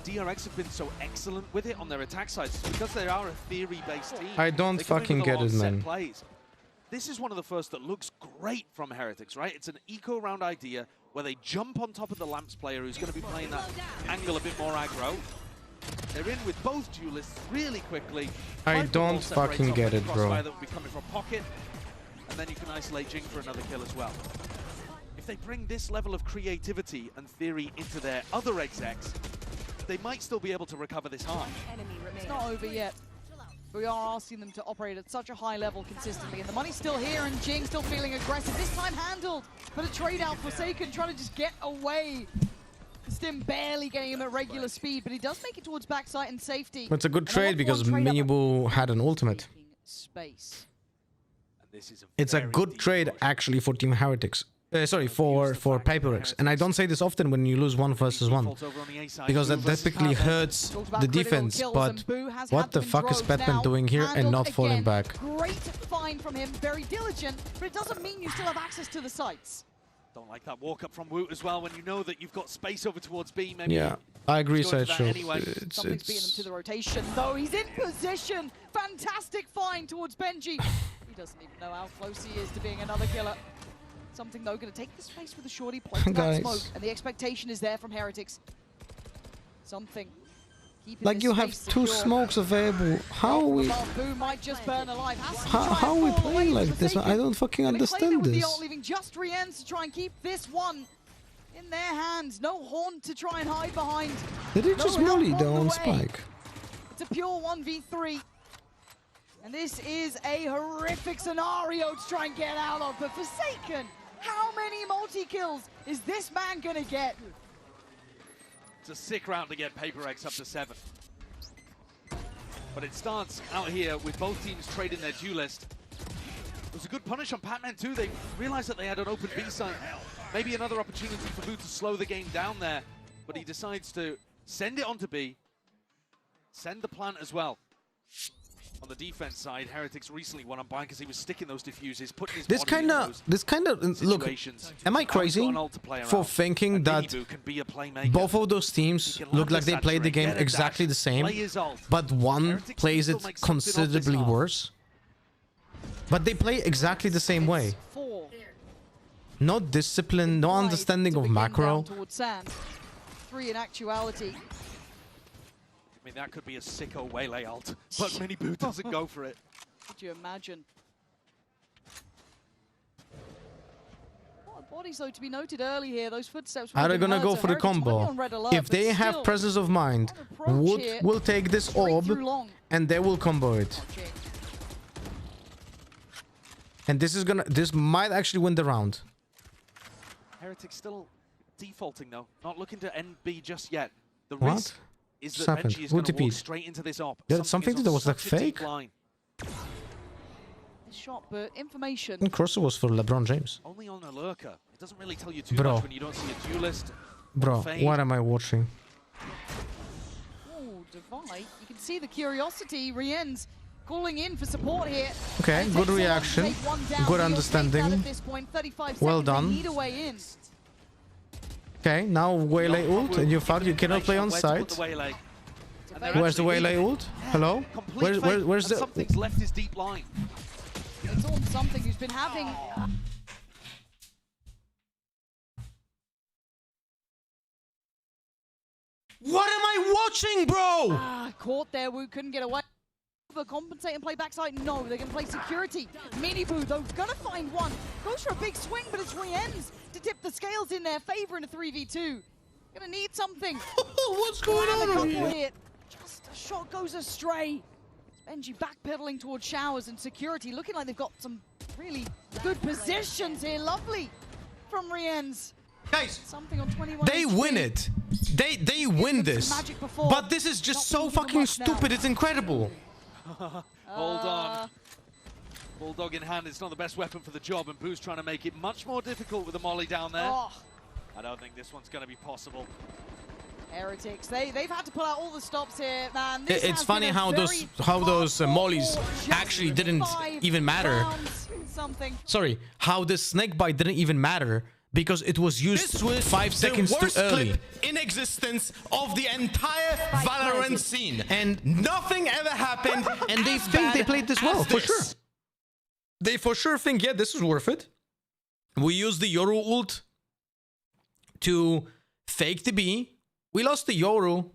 Speaker 21: DRX have been so excellent with it on their attack sides, because they are a theory-based team.
Speaker 1: I don't fucking get it, man.
Speaker 21: Plays. This is one of the first that looks great from Heretics, right? It's an eco-round idea where they jump on top of the Lamps player who's going to be playing that angle a bit more aggro. They're in with both duelists really quickly.
Speaker 1: I don't fucking get it, bro.
Speaker 21: That will be coming from pocket, and then you can isolate Jing for another kill as well. If they bring this level of creativity and theory into their other execs, they might still be able to recover this hard.
Speaker 20: It's not over yet. But we are asking them to operate at such a high level consistently. And the money's still here, and Jing still feeling aggressive. This time handled. But a trade out, Forsaken trying to just get away. Stim barely getting him at regular speed, but he does make it towards backside and safety.
Speaker 1: It's a good trade because Minibu had an ultimate.
Speaker 20: Space.
Speaker 1: It's a good trade actually for Team Heretics. Sorry, for PRX. And I don't say this often when you lose 1 versus 1. Because that typically hurts the defense. But what the fuck is Batman doing here and not falling back?
Speaker 20: Great find from him, very diligent, but it doesn't mean you still have access to the sites.
Speaker 21: Don't like that walk up from Woot as well when you know that you've got space over towards B. Maybe
Speaker 1: Yeah, I agree, Sideshow.
Speaker 21: Anyway.
Speaker 20: Something's beating him to the rotation, though. He's in position. Fantastic find towards Benji. He doesn't even know how close he is to being another killer. Something, though, going to take the space with the shorty, point that smoke, and the expectation is there from Heretics. Something.
Speaker 1: Like you have 2 smokes available. How are we?
Speaker 20: Boo might just burn alive.
Speaker 1: How are we playing like this? I don't fucking understand this.
Speaker 20: Leaving just Rien's to try and keep this one in their hands. No Horn to try and hide behind.
Speaker 1: Did he just molly down Spike?
Speaker 20: It's a pure 1v3. And this is a horrific scenario to try and get out of. But Forsaken, how many multi-kills is this man going to get?
Speaker 21: It's a sick round to get PRX up to 7. But it starts out here with both teams trading their duelist. It was a good punish on Pac-Man too. They realized that they had an open B side. Maybe another opportunity for Boo to slow the game down there. But he decides to send it onto B. Send the plant as well. On the defense side, Heretics recently won on buying because he was sticking those diffuses, putting his
Speaker 1: This kind of look. Am I crazy for thinking that both of those teams look like they played the game exactly the same, but one plays it considerably worse? But they play exactly the same way. No discipline, no understanding of macro.
Speaker 20: 3 in actuality.
Speaker 21: I mean, that could be a sicko waylay ult, but Miniboo doesn't go for it.
Speaker 20: Could you imagine? Bodies, though, to be noted early here. Those footsteps.
Speaker 1: Are they gonna go for the combo? If they have presence of mind, Wood will take this orb and they will combo it. And this might actually win the round.
Speaker 21: Heretics still defaulting though, not looking to NB just yet. The
Speaker 1: What?
Speaker 21: risk is
Speaker 1: What's
Speaker 21: that
Speaker 1: happened?
Speaker 21: Benji is
Speaker 1: Who
Speaker 21: going to walk
Speaker 1: TP'd?
Speaker 21: straight into this op.
Speaker 1: Yeah, something that was like
Speaker 21: such a deep
Speaker 1: fake.
Speaker 21: line.
Speaker 20: Shot, but information.
Speaker 1: And crosser was for LeBron James.
Speaker 21: Only on a lurker. It doesn't really tell you too
Speaker 1: Bro.
Speaker 21: much when you don't see a duelist.
Speaker 1: Bro,
Speaker 21: Fade.
Speaker 1: what am I watching?
Speaker 20: Oh, Divide. You can see the curiosity. Rien's calling in for support here.
Speaker 1: Okay,
Speaker 20: And it
Speaker 1: good
Speaker 20: takes a lot to
Speaker 1: reaction,
Speaker 20: take one down.
Speaker 1: good
Speaker 20: He'll
Speaker 1: understanding.
Speaker 20: take that at this point. 35
Speaker 1: Well
Speaker 20: seconds. They
Speaker 1: done.
Speaker 20: need a way in.
Speaker 1: Okay, now waylay ult, and you thought you cannot play on site. Where's the waylay ult? Hello? Where's the...
Speaker 21: Something's left his deep line.
Speaker 20: It's on something who's been having...
Speaker 1: What am I watching, bro?
Speaker 20: Caught there, Wu couldn't get away. Compensate and play backside? No, they're going to play security. Miniboo, though, going to find one. Goes for a big swing, but it's Rien's to tip the scales in their favor in a 3v2. Going to need something.
Speaker 1: What's going on
Speaker 20: here? Just a shot goes astray. Benji backpedaling towards Showers and security, looking like they've got some really good positions here. Lovely from Rien's.
Speaker 1: Guys,
Speaker 20: something on 21.
Speaker 1: They win it. They win this. But this is just so fucking stupid. It's incredible.
Speaker 21: Hold on. Bulldog in hand, it's not the best weapon for the job, and Boo's trying to make it much more difficult with the molly down there. I don't think this one's going to be possible.
Speaker 20: Heretics, they've had to pull out all the stops here, man. This
Speaker 1: It's
Speaker 20: has
Speaker 1: funny
Speaker 20: been a
Speaker 1: how those mollies actually didn't even matter. Sorry, how the snake bite didn't even matter because it was used 5 seconds too early.
Speaker 8: In existence of the entire Valorant scene,
Speaker 1: and
Speaker 8: nothing ever happened.
Speaker 1: And they think they played this well, for sure. They for sure think, yeah, this is worth it. We used the Yoru ult to fake the B. We lost the Yoru.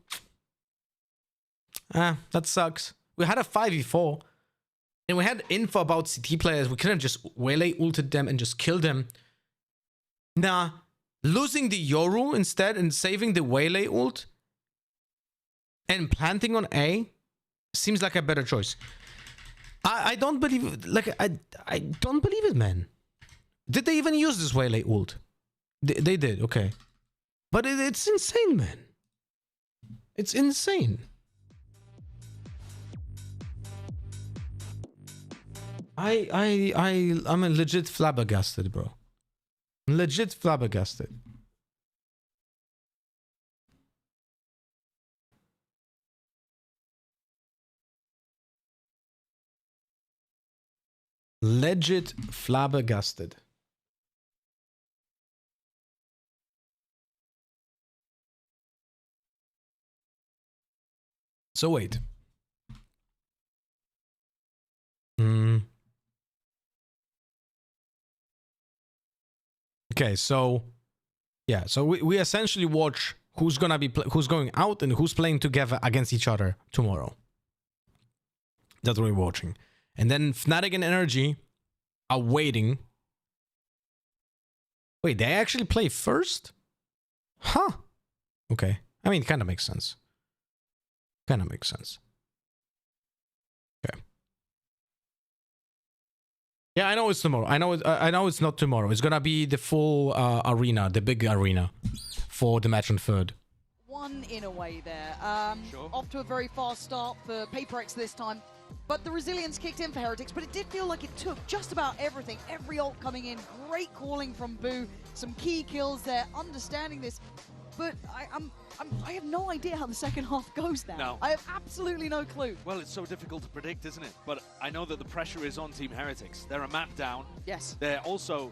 Speaker 1: That sucks. We had a 5v4. And we had info about CT players. We could have just waylay ulted them and just killed them. Nah, losing the Yoru instead and saving the waylay ult and planting on A seems like a better choice. I don't believe, like, I don't believe it, man. Did they even use this waylay ult? They did, okay. But it's insane, man. It's insane. I'm a legit flabbergasted, bro. Legit flabbergasted. Legit flabbergasted. So wait. Okay, so yeah, so we essentially watch who's gonna be who's going out and who's playing together against each other tomorrow. That's what we're watching, and then Fnatic and Energy are waiting. Wait, they actually play first? Huh? Okay, I mean, it kind of makes sense. Kind of makes sense. Okay. Yeah, I know it's tomorrow. I know it's not tomorrow. It's gonna be the full arena, the big arena, for the match on third.
Speaker 20: One in a way there. Off to a very fast start for PRX this time. But the resilience kicked in for Heretics, but it did feel like it took just about everything. Every ult coming in. Great calling from Boo. Some key kills there. Understanding this but I have no idea how the second half goes now.
Speaker 21: No.
Speaker 20: I have absolutely no clue.
Speaker 21: Well, it's so difficult to predict, isn't it? But I know that the pressure is on Team Heretics. They're a map down.
Speaker 20: Yes.
Speaker 21: They're also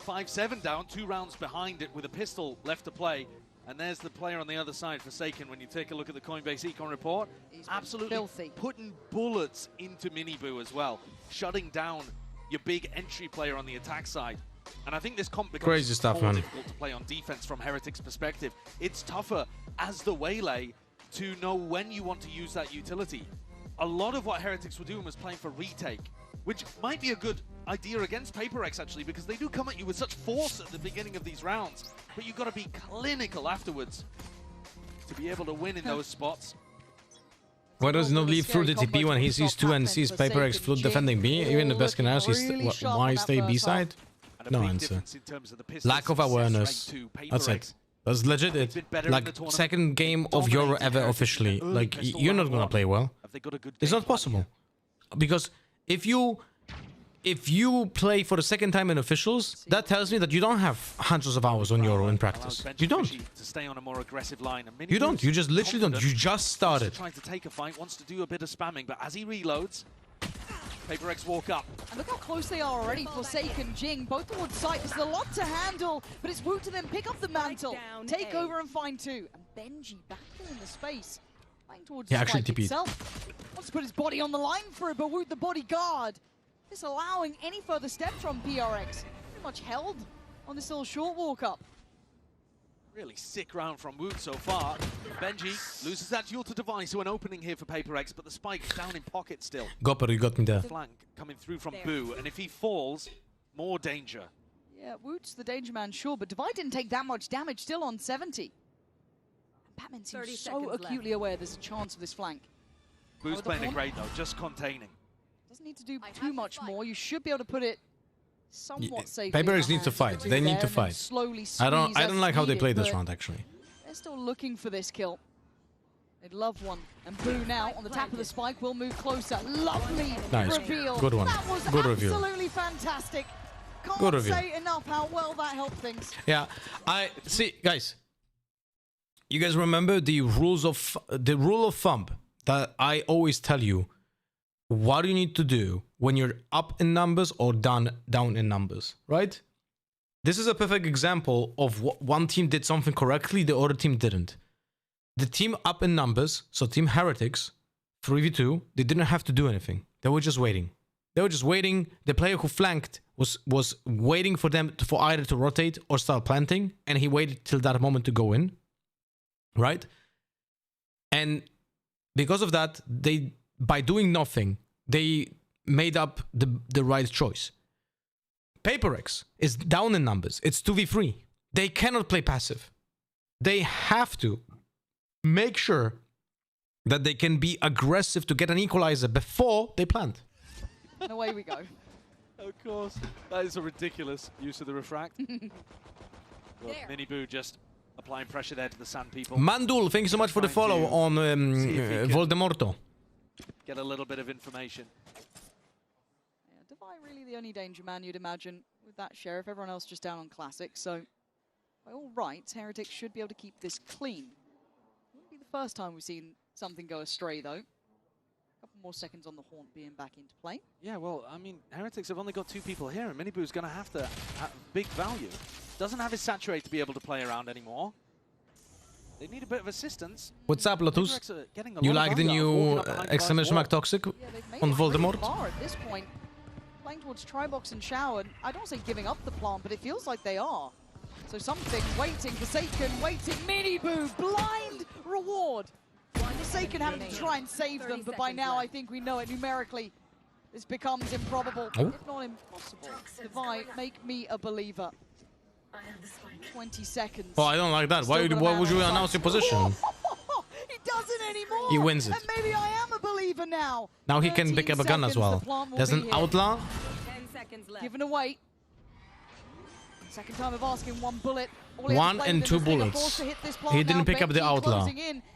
Speaker 21: 5-7 down, 2 rounds behind it with a pistol left to play. And there's the player on the other side, Forsaken, when you take a look at the Coinbase Econ report.
Speaker 20: He's
Speaker 21: absolutely
Speaker 20: filthy.
Speaker 21: Putting bullets into Miniboo as well, shutting down your big entry player on the attack side. And I think this comp becomes
Speaker 1: Crazy stuff,
Speaker 21: more
Speaker 1: man.
Speaker 21: difficult to play on defense from Heretics' perspective. It's tougher as the Waylay to know when you want to use that utility. A lot of what Heretics were doing was playing for retake, which might be a good idea against PRX actually, because they do come at you with such force at the beginning of these rounds, but you've got to be clinical afterwards to be able to win in those spots.
Speaker 1: Why does he not leave through the TP when he sees 2 and sees PRX flood defending B? Even the best can ask, why stay B side? No answer. Lack of awareness. That's it. That's legit it. Like, second game of Euro ever officially. Like, you're not gonna play well. It's not possible. Because if you play for the second time in officials, that tells me that you don't have hundreds of hours on Euro in practice. You don't.
Speaker 21: To stay on a more aggressive line.
Speaker 1: You don't. You just literally don't. You just started.
Speaker 21: Trying to take a fight, wants to do a bit of spamming, but as he reloads, PRX walk up.
Speaker 20: And look how close they are already. Forsaken, Jing, both towards site. There's a lot to handle, but it's Wu to then pick up the mantle, take over and find 2. And Benji back there in the space, playing towards the
Speaker 1: actually
Speaker 20: spike
Speaker 1: TP'd.
Speaker 20: itself. Wants to put his body on the line for it, but Wu, the bodyguard, disallowing any further steps from PRX. Pretty much held on this little short walk up.
Speaker 21: Really sick round from Woot so far. Benji loses that duel to Device, so an opening here for PRX, but the spike is down in pocket still.
Speaker 1: Gopper, you got me there.
Speaker 21: Flank coming through from Boo, and if he falls, more danger.
Speaker 20: Yeah, Woot's the danger man, sure, but Devi didn't take that much damage, still on 70. And Batman seems so acutely aware there's a chance of this flank.
Speaker 21: Boo's playing it great though, just containing.
Speaker 20: Doesn't need to do too much more. You should be able to put it somewhat safe.
Speaker 1: PRX needs to fight. They need to fight. I don't like how they play this round actually.
Speaker 20: They're still looking for this kill. They'd love one. And Boo now on the tap of the spike will move closer. Lovely reveal.
Speaker 1: Good one.
Speaker 20: That was
Speaker 1: Good reveal.
Speaker 20: absolutely fantastic. Can't
Speaker 1: Good reveal.
Speaker 20: say enough how well that helped things.
Speaker 1: Yeah, I see, guys. You guys remember the rule of thumb that I always tell you. What do you need to do when you're up in numbers or down in numbers, right? This is a perfect example of what one team did something correctly, the other team didn't. The team up in numbers, so Team Heretics, 3v2, they didn't have to do anything. They were just waiting. They were just waiting. The player who flanked was waiting for them for either to rotate or start planting, and he waited till that moment to go in, right? And because of that, by doing nothing, they made up the right choice. PRX is down in numbers. It's 2v3. They cannot play passive. They have to make sure that they can be aggressive to get an equalizer before they plant.
Speaker 20: And away we go.
Speaker 21: Of course. That is a ridiculous use of the refract. Well, Miniboo just applying pressure there to the Sand people.
Speaker 1: Mandul, thank you so much for the follow on Voldemorto.
Speaker 21: Get a little bit of information.
Speaker 20: Yeah, Devi really the only danger man you'd imagine with that Sheriff. Everyone else just down on Classic. So, by all rights, Heretics should be able to keep this clean. It won't be the first time we've seen something go astray, though. A couple more seconds on the Haunt being back into play.
Speaker 21: Yeah, well, I mean, Heretics have only got 2 people here, and Miniboo's going to have to have big value. Doesn't have his Saturate to be able to play around anymore. They need a bit of assistance.
Speaker 1: What's up, Lotus? You like the new exclamation mark toxic on Voldemort?
Speaker 20: Far at this point, playing towards Tribox and Shower. I don't say giving up the plant, but it feels like they are. So something waiting, Forsaken waiting, Miniboo, blind reward. Forsaken having to try and save them, but by now I think we know it numerically. This becomes improbable, if not impossible. Devi, make me a believer. 20 seconds.
Speaker 1: Oh, I don't like that. Why would you announce your position?
Speaker 20: He doesn't anymore.
Speaker 1: He wins it.
Speaker 20: And maybe I am a believer now.
Speaker 1: Now he can pick up a gun as well. There's an outlaw.
Speaker 20: 10 seconds left. Given away. Second time of asking, 1 bullet.
Speaker 1: 1 and 2 bullets. He didn't pick up the outlaw.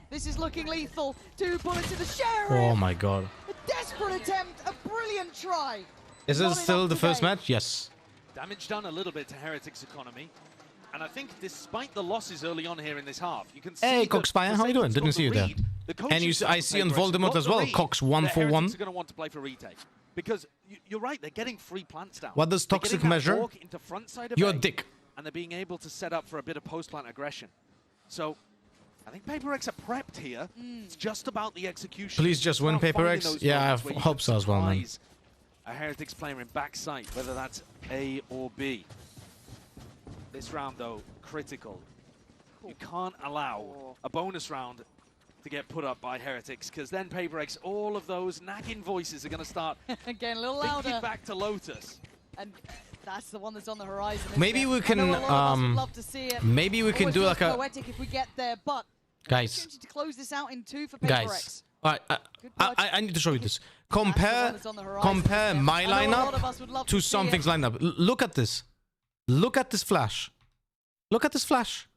Speaker 20: This is looking lethal. 2 bullets to the Sheriff.
Speaker 1: Oh my god.
Speaker 20: A desperate attempt, a brilliant try.
Speaker 1: Is this still the first match? Yes.
Speaker 21: Damage done a little bit to Heretics' economy. And I think despite the losses early on here in this half, you can see
Speaker 1: Hey,
Speaker 21: that
Speaker 1: Coxfire, how you doing? Didn't see you there. And I see on Voldemort as well, Cox 1 for 1.
Speaker 21: Are going to want to play for retake because you're right. They're getting free plants down.
Speaker 1: What does toxic measure? Your dick.
Speaker 21: And they're being able to set up for a bit of post-plant aggression. So I think PaperX are prepped here. It's just about the execution.
Speaker 1: Please just win PaperX. Yeah, I hope so as well, man.
Speaker 21: A Heretics player in backside, whether that's A or B. This round, though, critical. You can't allow a bonus round to get put up by Heretics, because then PaperX, all of those nagging voices are going to start
Speaker 20: getting a little louder.
Speaker 21: Thinking back to Lotus.
Speaker 20: And that's the one that's on the horizon.
Speaker 1: Maybe we can. Maybe we can do like a.
Speaker 20: Poetic if we get there, but
Speaker 1: guys.
Speaker 20: To close this out in 2 for PaperX.
Speaker 1: Guys. I need to show you this. Compare my lineup to something's lineup. Look at this. Look at this flash. Look at this flash.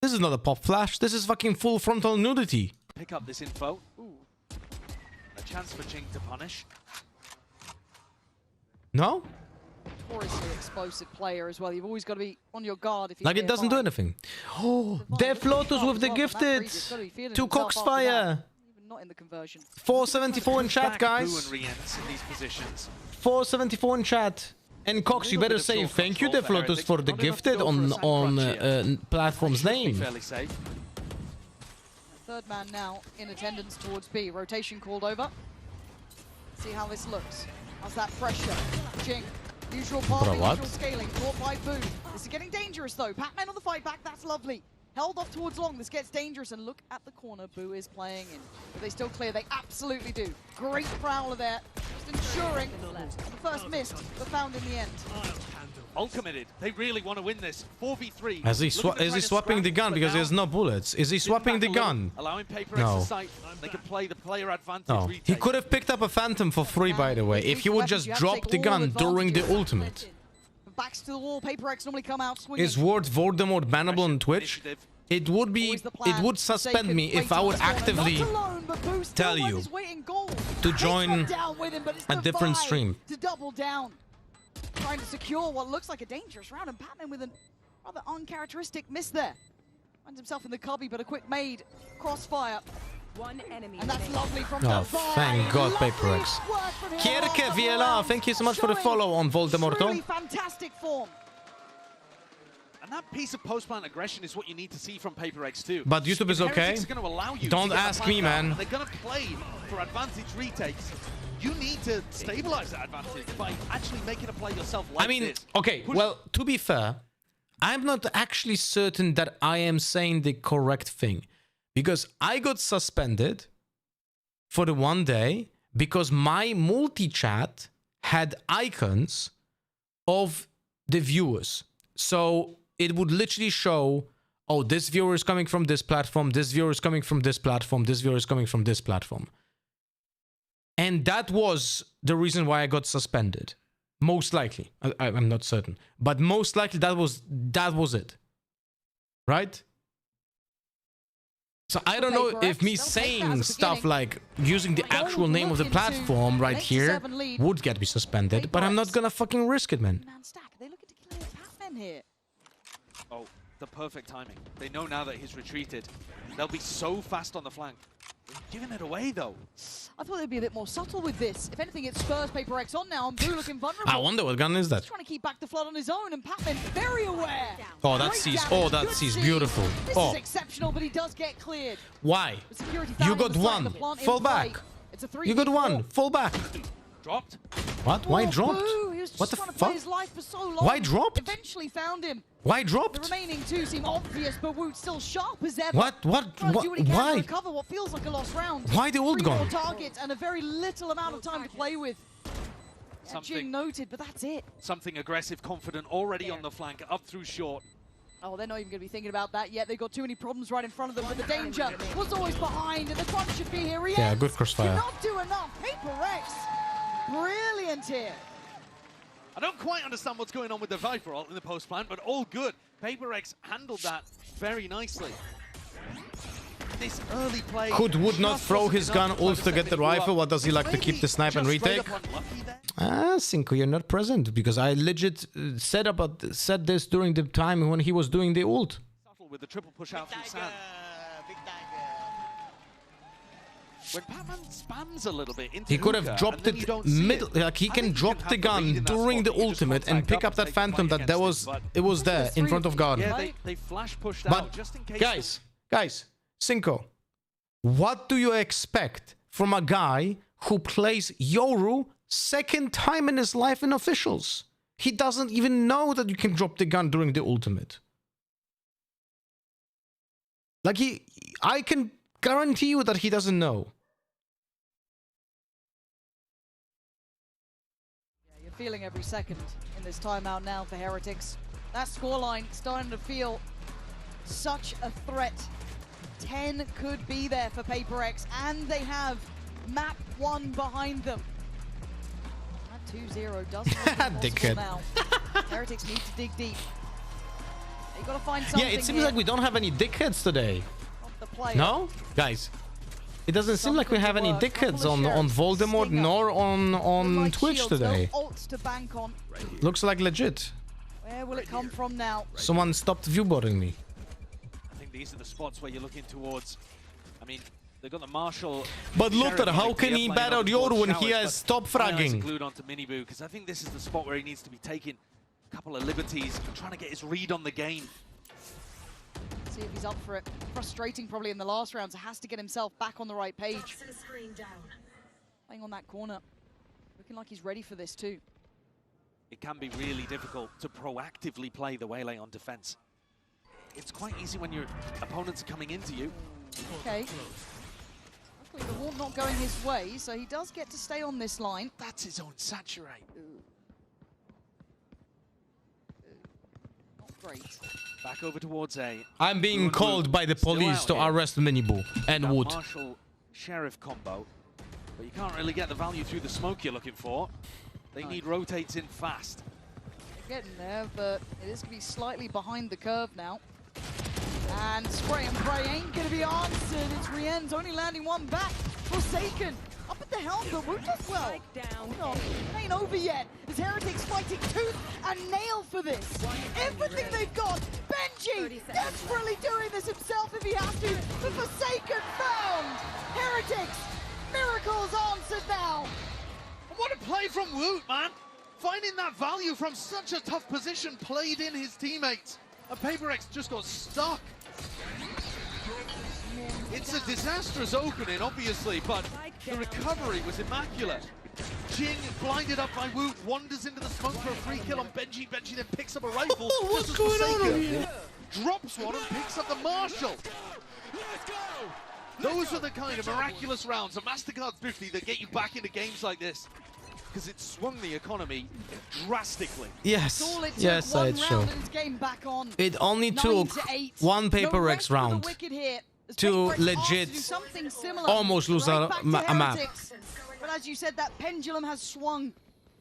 Speaker 1: This is not a pop flash. This is fucking full frontal nudity.
Speaker 21: Pick up this info. Ooh. A chance for Jing to punish.
Speaker 1: No?
Speaker 20: Notoriously explosive player as well. You've always got to be on your guard if you
Speaker 1: like it doesn't do anything. Oh, Death Lotus with the gifted. 2 Coxfire.
Speaker 20: Not in the conversion.
Speaker 1: 474 in chat, guys. 474 in chat. And Cox, you better say thank you, Death Lotus, for the gifted on platform's name.
Speaker 20: Third man now in attendance towards B. Rotation called over. See how this looks. How's that pressure? Jing. Usual path, usual scaling. Caught by Boo. This is getting dangerous though. Pac-Man on the fight back. That's lovely. Held off towards long. This gets dangerous. And look at the corner Boo is playing in. But they still clear. They absolutely do. Great Prowler there. Just ensuring the first missed, but found in the end.
Speaker 21: All committed. They really want to win this. 4v3.
Speaker 1: Is he swapping the gun because there's no bullets? Is he swapping the gun?
Speaker 21: Allowing PaperX
Speaker 1: No.
Speaker 21: to sight. They can play the player advantage.
Speaker 1: No.
Speaker 21: Retake.
Speaker 1: He could have picked up a Phantom for free, by the way, if he would just drop the gun during the ultimate.
Speaker 20: Backs to the wall. PaperX normally come out swinging.
Speaker 1: Is Word Voldemort bannable on Twitch? It would be. It would suspend me if I would actively tell you to join a different stream.
Speaker 20: To double down, trying to secure what looks like a dangerous round, and Batman with a rather uncharacteristic miss there. Finds himself in the cubby, but a quick made crossfire. One enemy. And that's lovely from
Speaker 1: Oh, thank God, PaperX. Kierke Viela, thank you so much for the follow on Voldemort.
Speaker 20: Truly fantastic form.
Speaker 21: And that piece of post-plant aggression is what you need to see from PaperX too.
Speaker 1: But YouTube is okay. Don't ask me, man.
Speaker 21: They're going to play for advantage retakes. You need to stabilize that advantage by actually making a play yourself like this.
Speaker 1: Okay, well, to be fair, I'm not actually certain that I am saying the correct thing. Because I got suspended for the 1 day because my multi-chat had icons of the viewers. So it would literally show, oh, this viewer is coming from this platform, this viewer is coming from this platform, this viewer is coming from this platform. And that was the reason why I got suspended. Most likely. I'm not certain. But most likely that was it. Right? So I don't know if me saying stuff like using the actual name of the platform right here would get me suspended, but I'm not gonna fucking risk it, man.
Speaker 20: They looking to clear Pac-Man here.
Speaker 21: Oh, the perfect timing. They know now that he's retreated. They'll be so fast on the flank. They're giving it away, though.
Speaker 20: I thought they'd be a bit more subtle with this. If anything, it spurs PaperX on now, and Boo looking vulnerable.
Speaker 1: I wonder what gun is that.
Speaker 20: He's trying to keep back the flood on his own, and Pac-Man very aware.
Speaker 1: Oh, that sees beautiful.
Speaker 20: This is exceptional, but he does get cleared.
Speaker 1: Why? You got one. Fall back. You got one. Fall back.
Speaker 21: Dropped.
Speaker 1: What? Why dropped?
Speaker 20: What the fuck? So
Speaker 1: why dropped?
Speaker 20: Eventually found him.
Speaker 1: Why dropped?
Speaker 20: The remaining two seem obvious, but Woot's still sharp as ever.
Speaker 1: What? Why?
Speaker 20: Recover what feels like a lost round.
Speaker 1: Why the ult gone?
Speaker 20: 3 more targets and a very little amount of time to play with. Jing noted, but that's it.
Speaker 21: Something aggressive, confident, already on the flank, up through short.
Speaker 20: Oh, they're not even going to be thinking about that yet. They've got too many problems right in front of them, but the danger was always behind, and the crunch should be here.
Speaker 1: Yeah, good crossfire.
Speaker 20: Cannot do enough. PaperX, brilliant here.
Speaker 21: I don't quite understand what's going on with the Viper ult in the post plant, but all good. PaperX handled that very nicely. this early play
Speaker 1: Would not throw his gun ult to get the rifle. What does he like to keep the snipe and retake? Cinco, you're not present because I legit said this during the time when he was doing the ult.
Speaker 21: With the triple push out from Sam. When Batman spams a little bit into
Speaker 1: he could have
Speaker 21: hookah,
Speaker 1: dropped it middle, like he can drop the gun during the ultimate and pick up that phantom that was there in front of guard.
Speaker 21: Yeah, they flash pushed
Speaker 1: But
Speaker 21: out just in case.
Speaker 1: guys, Cinco, what do you expect from a guy who plays Yoru second time in his life in officials? He doesn't even know that you can drop the gun during the ultimate. Like I can guarantee you that he doesn't know.
Speaker 20: You're feeling every second in this timeout now for Heretics. That scoreline starting to feel such a threat. 10 could be there for PRX, and they have map 1 behind them. That 2-0 doesn't look possible now. Heretics need to dig deep. You gotta find something.
Speaker 1: Yeah, it seems like we don't have any dickheads today. No? Guys, it doesn't seem like we have any dickheads on Voldemort nor on Twitch today.
Speaker 20: To bank on.
Speaker 1: Looks like legit.
Speaker 20: Where will it come from now?
Speaker 1: Someone stopped viewboarding me.
Speaker 21: I think these are the spots where you're looking towards. I mean, they've got the Marshall.
Speaker 1: But look at how can he bat out Yoru when he has stop fragging?
Speaker 21: Glued onto Miniboo because I think this is the spot where he needs to be taking a couple of liberties, trying to get his read on the game.
Speaker 20: See if he's up for it. Frustrating probably in the last round, so has to get himself back on the right page. Playing on that corner. Looking like he's ready for this too.
Speaker 21: It can be really difficult to proactively play the Waylay on defense. It's quite easy when your opponents are coming into you.
Speaker 20: Okay. Luckily the wall not going his way, so he does get to stay on this line.
Speaker 21: That's his own saturate.
Speaker 20: Not great.
Speaker 21: Back over towards A.
Speaker 1: I'm being called by the police to arrest Miniboo and Wood.
Speaker 21: Marshall Sheriff combo, but you can't really get the value through the smoke you're looking for. They need rotates in fast.
Speaker 20: They're getting there, but it is going to be slightly behind the curve now. And spray and pray ain't going to be answered. It's Rien's only landing one back. Forsaken up at the helm, but Wood does well. No, it ain't over yet. As Heretics fighting tooth and nail for this. Everything they've got. Benji desperately doing this himself if he has to. The Forsaken found. Heretics, miracles answered now.
Speaker 21: What a play from Woot, man! Finding that value from such a tough position, played in his teammates. And PRX just got stuck. It's a disastrous opening, obviously, but the recovery was immaculate. Jing, blinded up by Woot, wanders into the smoke for a free kill on Benji. Benji then picks up a rifle.
Speaker 1: What's going on over here?
Speaker 21: Drops one and picks up the Marshall. Those are the kind of miraculous rounds, a MasterCard's 50 that get you back into games like this. Because it swung the economy drastically.
Speaker 1: Yes, yes, it's true. It only took one PRX round to legit almost lose a map.
Speaker 20: But as you said, that pendulum has swung.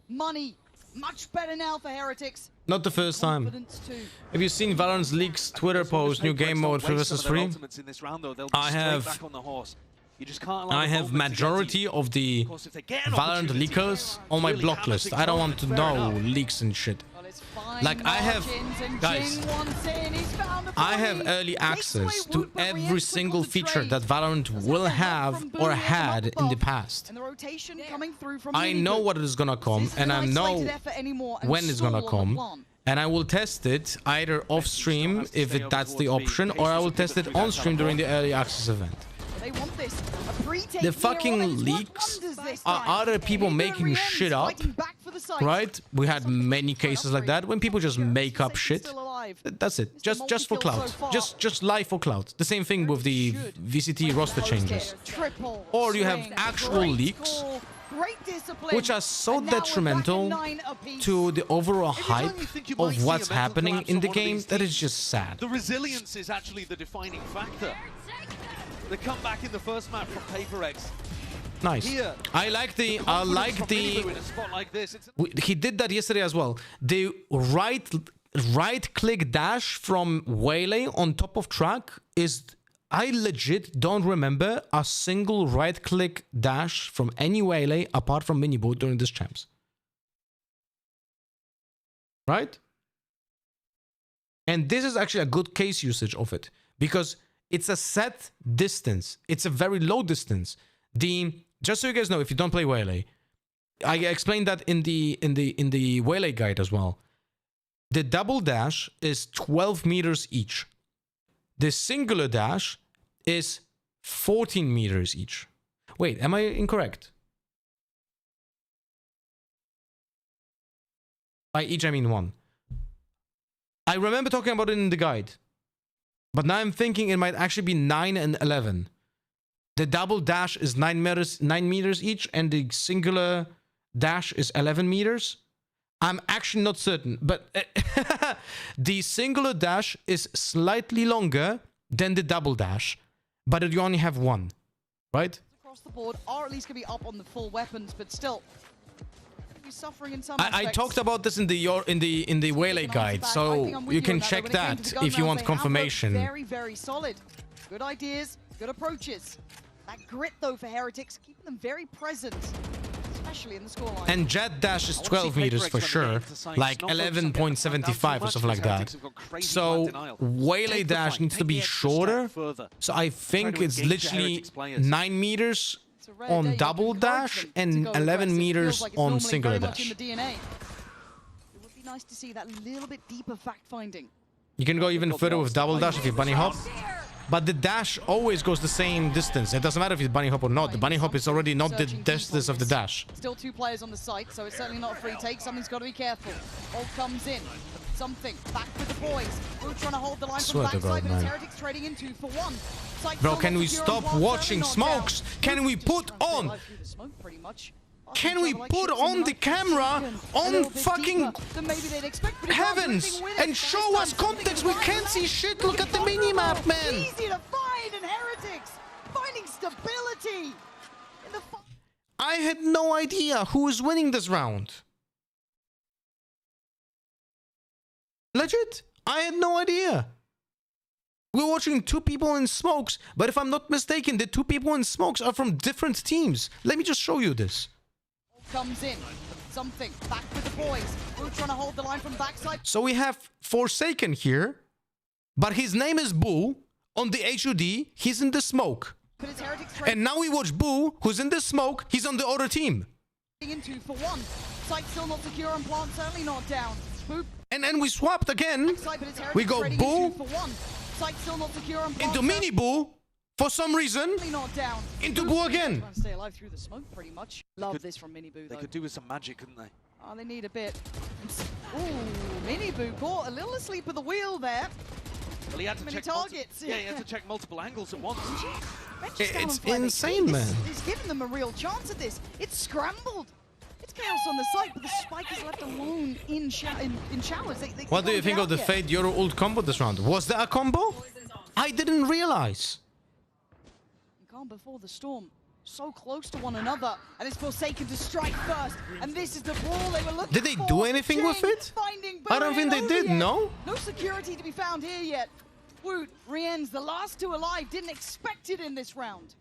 Speaker 20: Money, much better now for Heretics.
Speaker 1: Not the first time. Have you seen Valorant's Leaks Twitter post, new game mode 3 vs 3? I have majority of the Valorant leakers on my block list. I don't want to know leaks and shit. Like I have, guys, I have early access to every single feature that Valorant will have or had in the past. I know what is gonna come and I know when it's gonna come. And I will test it either off stream if that's the option, or I will test it on stream during the early access event.
Speaker 20: They want this.
Speaker 1: The fucking leaks are other people making shit up, right? We had many cases like that when people just make up shit. That's it. Just for clout. Just lie for clout. The same thing with the VCT roster changes. Or you have actual leaks, which are so detrimental to the overall hype of what's happening in the game that it's just sad.
Speaker 21: The resilience is actually the defining factor. The comeback in the first map from PRX.
Speaker 1: Nice. I like the he did that yesterday as well. The right click dash from Waylay on top of track is I legit don't remember a single right-click dash from any Waylay apart from Miniboot during this champs. Right? And this is actually a good case usage of it because it's a set distance. It's a very low distance. Just so you guys know, if you don't play Waylay, I explained that in the Waylay guide as well. The double dash is 12 meters each. The singular dash is 14 meters each. Wait, am I incorrect? By each, I mean one. I remember talking about it in the guide. But now I'm thinking it might actually be 9 and 11. The double dash is 9 meters each, and the singular dash is 11 meters. I'm actually not certain, but the singular dash is slightly longer than the double dash, but you only have one, right?
Speaker 20: Across the board are at least going to be up on the full weapons, but still he's suffering in some
Speaker 1: I talked about this in the Waylay guide, so you can check that if you want confirmation.
Speaker 20: Very, very solid. Good ideas, good approaches. That grit though for Heretics, keeping them very present. Especially in the scoreline.
Speaker 1: And jet dash is 12 meters for sure, like 11.75 or something like that. So Waylay dash needs to be shorter. So I think it's literally 9 meters on double dash and 11 meters on singular dash.
Speaker 20: It would be nice to see that little bit deeper fact finding.
Speaker 1: You can go even further with double dash if you bunny hop. But the dash always goes the same distance. It doesn't matter if you bunny hop or not. The bunny hop is already not the distance of the dash.
Speaker 20: Still 2 players on the site, so it's certainly not a free take. Something's got to be careful. Ult comes in. Something. Back with the boys. We're trying to hold the line from backside, but it's Heretics trading in 2 for 1.
Speaker 1: Bro, can we stop watching smokes? Can we put on... Can we put on the camera on fucking heavens and show us context? We can't see shit. Look at the minimap, man.
Speaker 20: Easy to find in Heretics. Finding stability.
Speaker 1: I had no idea who is winning this round. Legit, I had no idea. We're watching 2 people in smokes, but if I'm not mistaken, the 2 people in smokes are from different teams. Let me just show you this.
Speaker 20: Comes in. Something. Back with the boys. We're trying to hold the line from backside.
Speaker 1: So we have Forsaken here, but his name is Boo. On the HUD, he's in the smoke. And now we watch Boo, who's in the smoke. He's on the other team.
Speaker 20: In 2 for 1. Site still not secure and plant certainly not down. Boo.
Speaker 1: And then we swapped again. We go Boo
Speaker 20: Site still not secure and
Speaker 1: into Mini Boo. For some reason, into Boo again.
Speaker 20: Trying to stay alive through the smoke, pretty much. Love this from Mini Boo.
Speaker 21: They could do with some magic, couldn't they?
Speaker 20: Oh, they need a bit. Ooh, Mini Boo caught a little asleep at the wheel there.
Speaker 21: Well, he had to check
Speaker 20: targets.
Speaker 21: Yeah, he had to check multiple angles at once.
Speaker 1: It's insane, man.
Speaker 20: He's giving them a real chance at this. It's scrambled. It's chaos on the site, but the spike is left alone in showers.
Speaker 1: What do you think of the Fade Euro ult combo this round? Was there a combo? I didn't realize.
Speaker 20: Calm before the storm, so close to one another, and it's Forsaken to strike first, and this is the ball they were looking
Speaker 1: for. Did they do anything with it? I don't think they did, no?
Speaker 20: No security to be found here yet. Woot, Rien's the last 2 alive, didn't expect it in this round.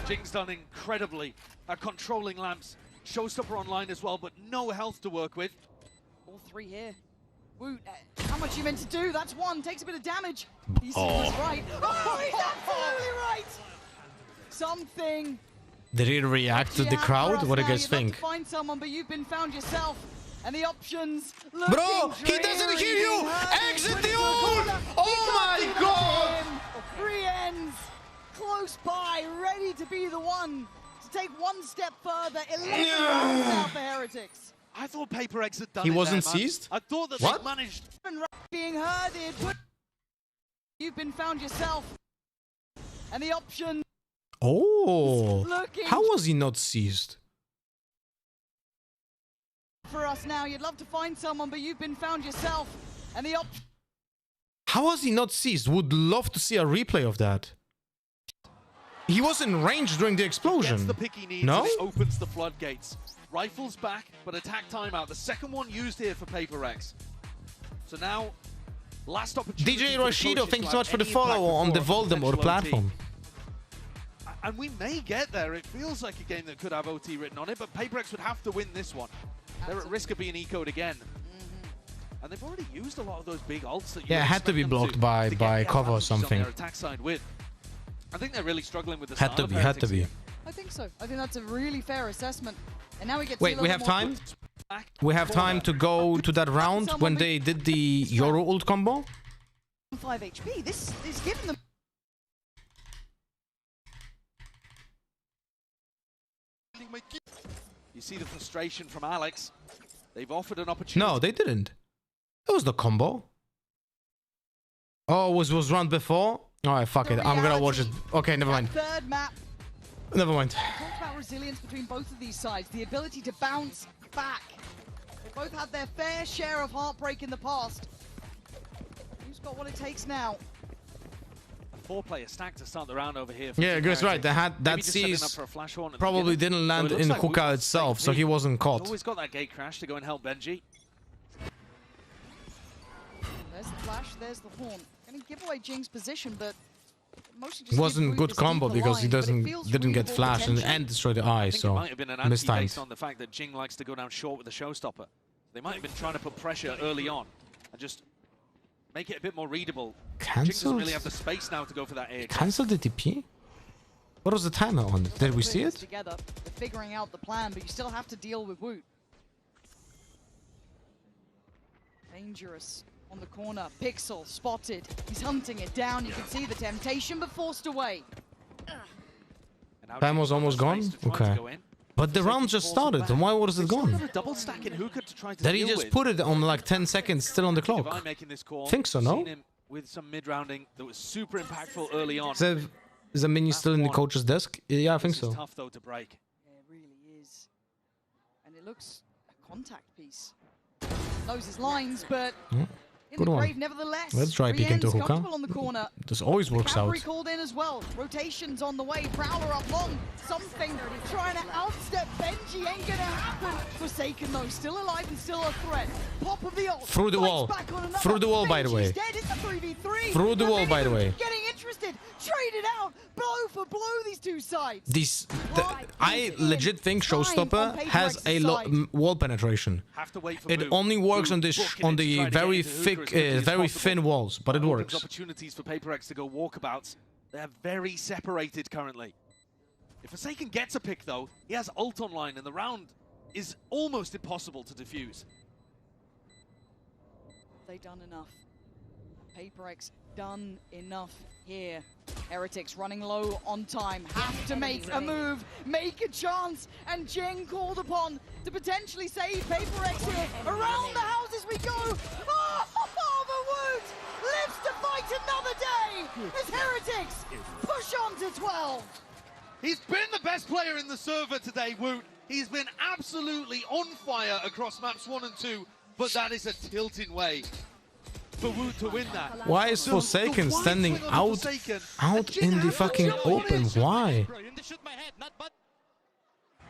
Speaker 21: Jing's done incredibly at controlling lamps. Showstopper online as well, but no health to work with.
Speaker 20: All 3 here. Woot, how much you meant to do? That's 1, takes a bit of damage. He was right. Oh, he's absolutely right! Something.
Speaker 1: Did he react to the crowd? What do you guys think?
Speaker 20: To find someone, but you've been found yourself, and the options.
Speaker 1: Bro, he doesn't hear you. Exit the ult! Oh my god!
Speaker 20: 3 ends, close by, ready to be the one to take 1 step further. 11 rounds out for Heretics.
Speaker 21: I thought PRX had done
Speaker 1: he
Speaker 21: it.
Speaker 1: He wasn't
Speaker 21: there, man.
Speaker 1: seized?
Speaker 21: I thought that
Speaker 1: what?
Speaker 21: They managed.
Speaker 20: Being herded. You've been found yourself, and the options.
Speaker 1: Oh, how was he not seized?
Speaker 20: For us now, you'd love to find someone, but you've been found yourself, and the
Speaker 1: how was he not seized? Would love to see a replay of that. He was in range during the explosion.
Speaker 21: Gets the pick he needs,
Speaker 1: no?
Speaker 21: And it opens the floodgates. Rifles back, but attack timeout. The second one used here for PRX. So now Last opportunity.
Speaker 1: DJ
Speaker 21: for the
Speaker 1: Rashido,
Speaker 21: coaches
Speaker 1: thank
Speaker 21: to
Speaker 1: you so
Speaker 21: have
Speaker 1: much for the
Speaker 21: any impact
Speaker 1: follow on the
Speaker 21: before a
Speaker 1: Voldemort
Speaker 21: potential OT.
Speaker 1: platform.
Speaker 21: And we may get there. It feels like a game that could have OT written on it, but PaperX would have to win this one. They're at risk of being eco'd again. And they've already used a lot of those big ults that you
Speaker 1: Yeah, it had to be blocked by cover or something.
Speaker 21: On their attack side with. I think they're really struggling with the
Speaker 1: Had to be, had to be.
Speaker 20: I think so. I think that's a really fair assessment. And now we get.
Speaker 1: Wait, we have time? We have time to go to that round when they did the Yoru ult combo?
Speaker 20: 5 HP. This is giving them.
Speaker 21: You see the frustration from Alex. They've offered an opportunity.
Speaker 1: No, they didn't. It was the combo. Oh, was round before? Alright, fuck it. I'm gonna watch it. Okay, never mind.
Speaker 20: Third map.
Speaker 1: Never mind.
Speaker 20: Talk about resilience between both of these sides. The ability to bounce back. They both had their fair share of heartbreak in the past. Who's got what it takes now?
Speaker 21: A 4-player stack to start the round over here.
Speaker 1: Yeah, Guys, right. They had that sees probably didn't land in Hookah itself, so he wasn't caught.
Speaker 21: Always got that gate crash to go and help Benji.
Speaker 20: There's the flash, there's the horn. Gonna give away Jing's position, but mostly just
Speaker 1: It wasn't good combo because he didn't get flash and destroy the eye, so
Speaker 21: might have been an
Speaker 1: mistimed.
Speaker 21: based on the fact that Jing likes to go down short with the showstopper. They might have been trying to put pressure early on and just make it a bit more readable. Jing doesn't really have the space now to go for that AX.
Speaker 1: Cancel the TP? What was the timer on it? Did we see it?
Speaker 20: Together, they're figuring out the plan, but you still have to deal with Woot. Dangerous on the corner. Pixel spotted. He's hunting it down. You can see the temptation, but forced away.
Speaker 1: Time was almost gone? Okay. But the round just started, then why was it gone?
Speaker 21: Double stack in Hookah to try to
Speaker 1: Did he
Speaker 21: deal
Speaker 1: just
Speaker 21: with.
Speaker 1: put it on like 10 seconds still on the clock?
Speaker 21: Divine making this call.
Speaker 1: Think so, no?
Speaker 21: Seen him with some mid-rounding that was super impactful early on.
Speaker 1: Is the menu still in the coach's desk? Yeah, I think
Speaker 21: This is
Speaker 1: so.
Speaker 21: tough though to break.
Speaker 20: Yeah, it really is. And it looks a contact piece. Knows his lines, but in
Speaker 1: Good
Speaker 20: the
Speaker 1: one.
Speaker 20: grave nevertheless.
Speaker 1: Let's try peek into
Speaker 20: Rien's
Speaker 1: Hookah.
Speaker 20: comfortable on the corner.
Speaker 1: This always works out.
Speaker 20: Cavalry called in as well. Rotations on the way. Prowler up long. Something trying to outstep Benji. Ain't gonna happen. Forsaken though, still alive and still a threat. Pop of the ult.
Speaker 1: Through the wall. Through the wall, by the way.
Speaker 20: Benji's dead. It's a 3v3.
Speaker 1: Through the wall, by the way.
Speaker 20: Getting interested. Traded out. Blow for blow, these two sides.
Speaker 1: I legit think Showstopper has a wall penetration.
Speaker 21: Have to wait for
Speaker 1: It
Speaker 21: Boot.
Speaker 1: only works on this
Speaker 21: Booking
Speaker 1: on
Speaker 21: it to
Speaker 1: the
Speaker 21: try to
Speaker 1: very
Speaker 21: get into Hookah
Speaker 1: thick,
Speaker 21: as quickly as
Speaker 1: very
Speaker 21: possible.
Speaker 1: thin walls, but it
Speaker 21: Opens
Speaker 1: works.
Speaker 21: opportunities for PaperX to go walkabouts. They're very separated currently. If Forsaken gets a pick though, he has ult online and the round is almost impossible to defuse.
Speaker 20: They done enough. PaperX done enough here. Heretics running low on time. Have to make a move, make a chance, and Jing called upon to potentially save PaperX here. Around the houses we go. Oh, the Woot lives to fight another day as Heretics push on to 12.
Speaker 21: He's been the best player in the server today, Woot. He's been absolutely on fire across maps 1 and 2, but that is a tilting way for Woot to win that.
Speaker 1: Why is Forsaken standing out in the fucking open? Why?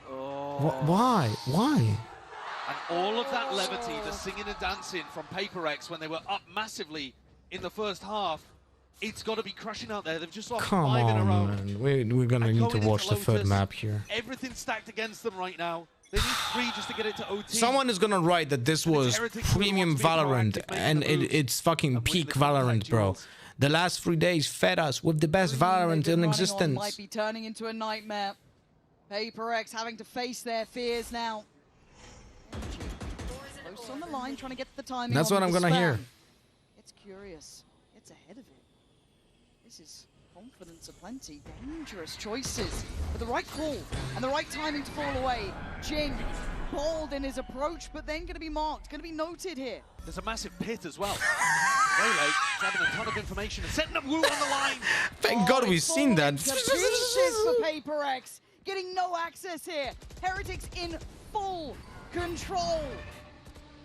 Speaker 1: Why? Why?
Speaker 21: And all of that levity, the singing and dancing from PaperX when they were up massively in the first half, it's got to be crushing out there. They've just lost
Speaker 1: Come
Speaker 21: 5 in a row.
Speaker 1: on, man. We're gonna need to watch the third map here.
Speaker 21: Everything's stacked against them right now. They need 3 just to get it to OT.
Speaker 1: Someone is gonna write that this was premium Valorant and it's fucking peak Valorant, bro. The last 3 days fed us with the best Valorant in existence.
Speaker 20: Might be turning into a nightmare. PaperX having to face their fears now. Close on the line, trying to get the timing.
Speaker 1: That's
Speaker 20: on
Speaker 1: what I'm
Speaker 20: the
Speaker 1: gonna
Speaker 20: spam.
Speaker 1: hear.
Speaker 20: It's curious. It's ahead of it. This is confidence aplenty. Dangerous choices. But the right call and the right timing to fall away. Jing, bold in his approach, but then going to be marked, going to be noted here.
Speaker 21: There's a massive pit as well. Waylake having a ton of information and setting up Woot on the line.
Speaker 1: Thank God we've seen that.
Speaker 20: Pieces for PaperX. Getting no access here. Heretics in full control.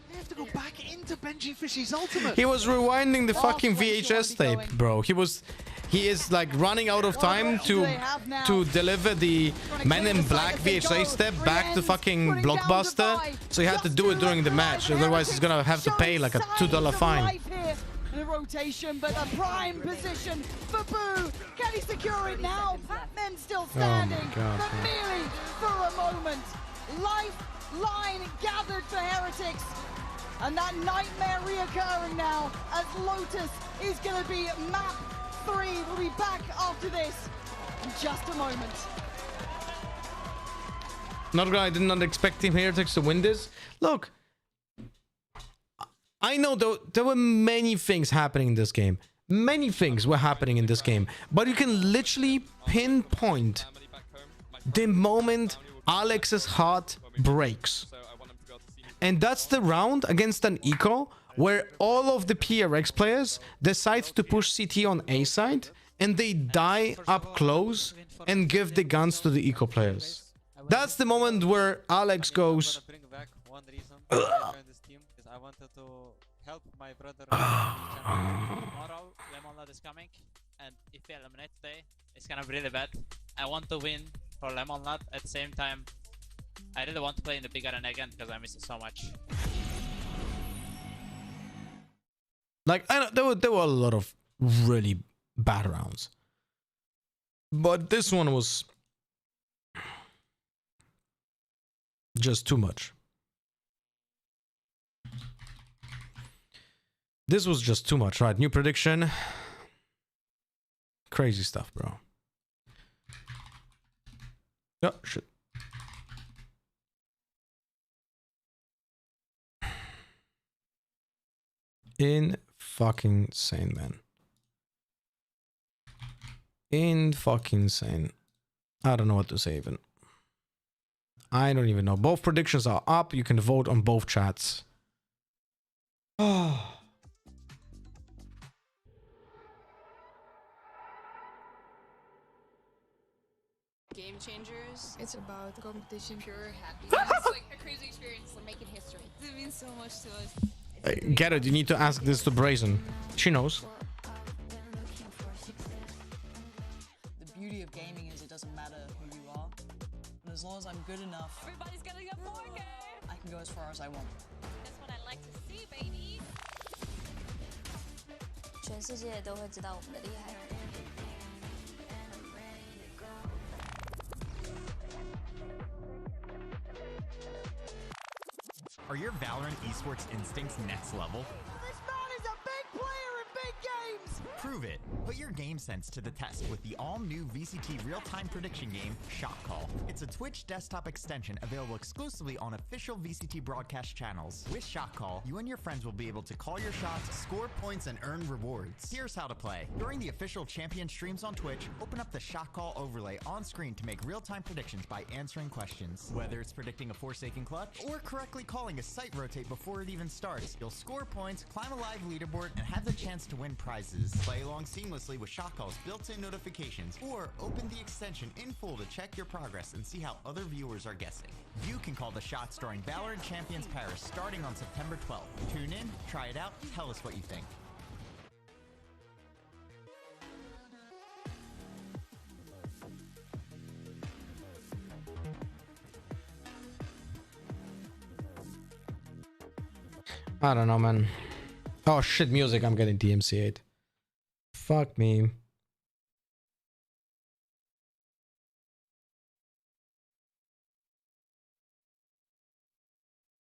Speaker 21: They have to go back into Benji Fishy's ultimate.
Speaker 1: He was rewinding the fucking VHS tape, bro. He is like running out of time to deliver the Men in Black VHS tape back to fucking Blockbuster. So he had to do it during the match, otherwise he's gonna have to pay like a $2 fine.
Speaker 20: the rotation, but a prime position for Boo. Can he secure it now? Pac-Man still standing,
Speaker 1: God,
Speaker 20: but merely for a moment. Lifeline gathered for Heretics. And that nightmare reoccurring now as Lotus is going to be map 3. We'll be back after this in just a moment.
Speaker 1: Not gonna, I did not expect Team Heretics to win this. Look, I know there were many things happening in this game. Many things were happening in this game. But you can literally pinpoint the moment Alex's heart breaks. And that's the round against an eco where all of the PRX players decide to push CT on A side and they die up close and give the guns to the eco players. That's the moment where Alex goes,
Speaker 19: One reason I joined this team is I wanted to help my brother.
Speaker 10: Tomorrow, Lemonade is coming, and if we eliminate today, it's gonna be really bad. I want to win for Lemonade. At the same time, I really want to play in the big arena again because I miss it so much.
Speaker 1: like, I know there were a lot of really bad rounds. But this one was just too much. This was just too much, right? New prediction. Crazy stuff, bro. Oh, shit. In fucking insane, man. In fucking insane. I don't know what to say even. I don't even know. Both predictions are up. You can vote on both chats. Oh.
Speaker 16: Game changers. It's about competition, pure happiness. It's like a crazy experience. We're making history. It means so much to us.
Speaker 1: Get it. You need to ask this to Brazen. She knows.
Speaker 17: The beauty of gaming is it doesn't matter who you are. And as long as I'm good enough,
Speaker 16: Everybody's getting a 4K.
Speaker 17: I can go as far as I want.
Speaker 16: That's what I like to see, baby.
Speaker 2: 全世界都会知道我们的厉害。
Speaker 8: Are your Valorant esports instincts next level?
Speaker 20: This man is a big player in big games.
Speaker 8: Prove it. Put your game sense to the test with the all-new VCT real-time prediction game, Shot Call. It's a Twitch desktop extension available exclusively on official VCT broadcast channels. With Shot Call, you and your friends will be able to call your shots, score points, and earn rewards. Here's how to play. During the official champion streams on Twitch, open up the Shot Call overlay on screen to make real-time predictions by answering questions. Whether it's predicting a Forsaken clutch or correctly calling a site rotate before it even starts, you'll score points, climb a live leaderboard, and have the chance to win prizes. Play along seamlessly with Shot Call's built-in notifications, or open the extension in full to check your progress and see how other viewers are guessing. You can call the shots during Valorant Champions Paris starting on September 12th. Tune in, try it out, tell us what you think.
Speaker 1: I don't know, man. Oh shit, music. I'm getting DMCA'd. Fuck me.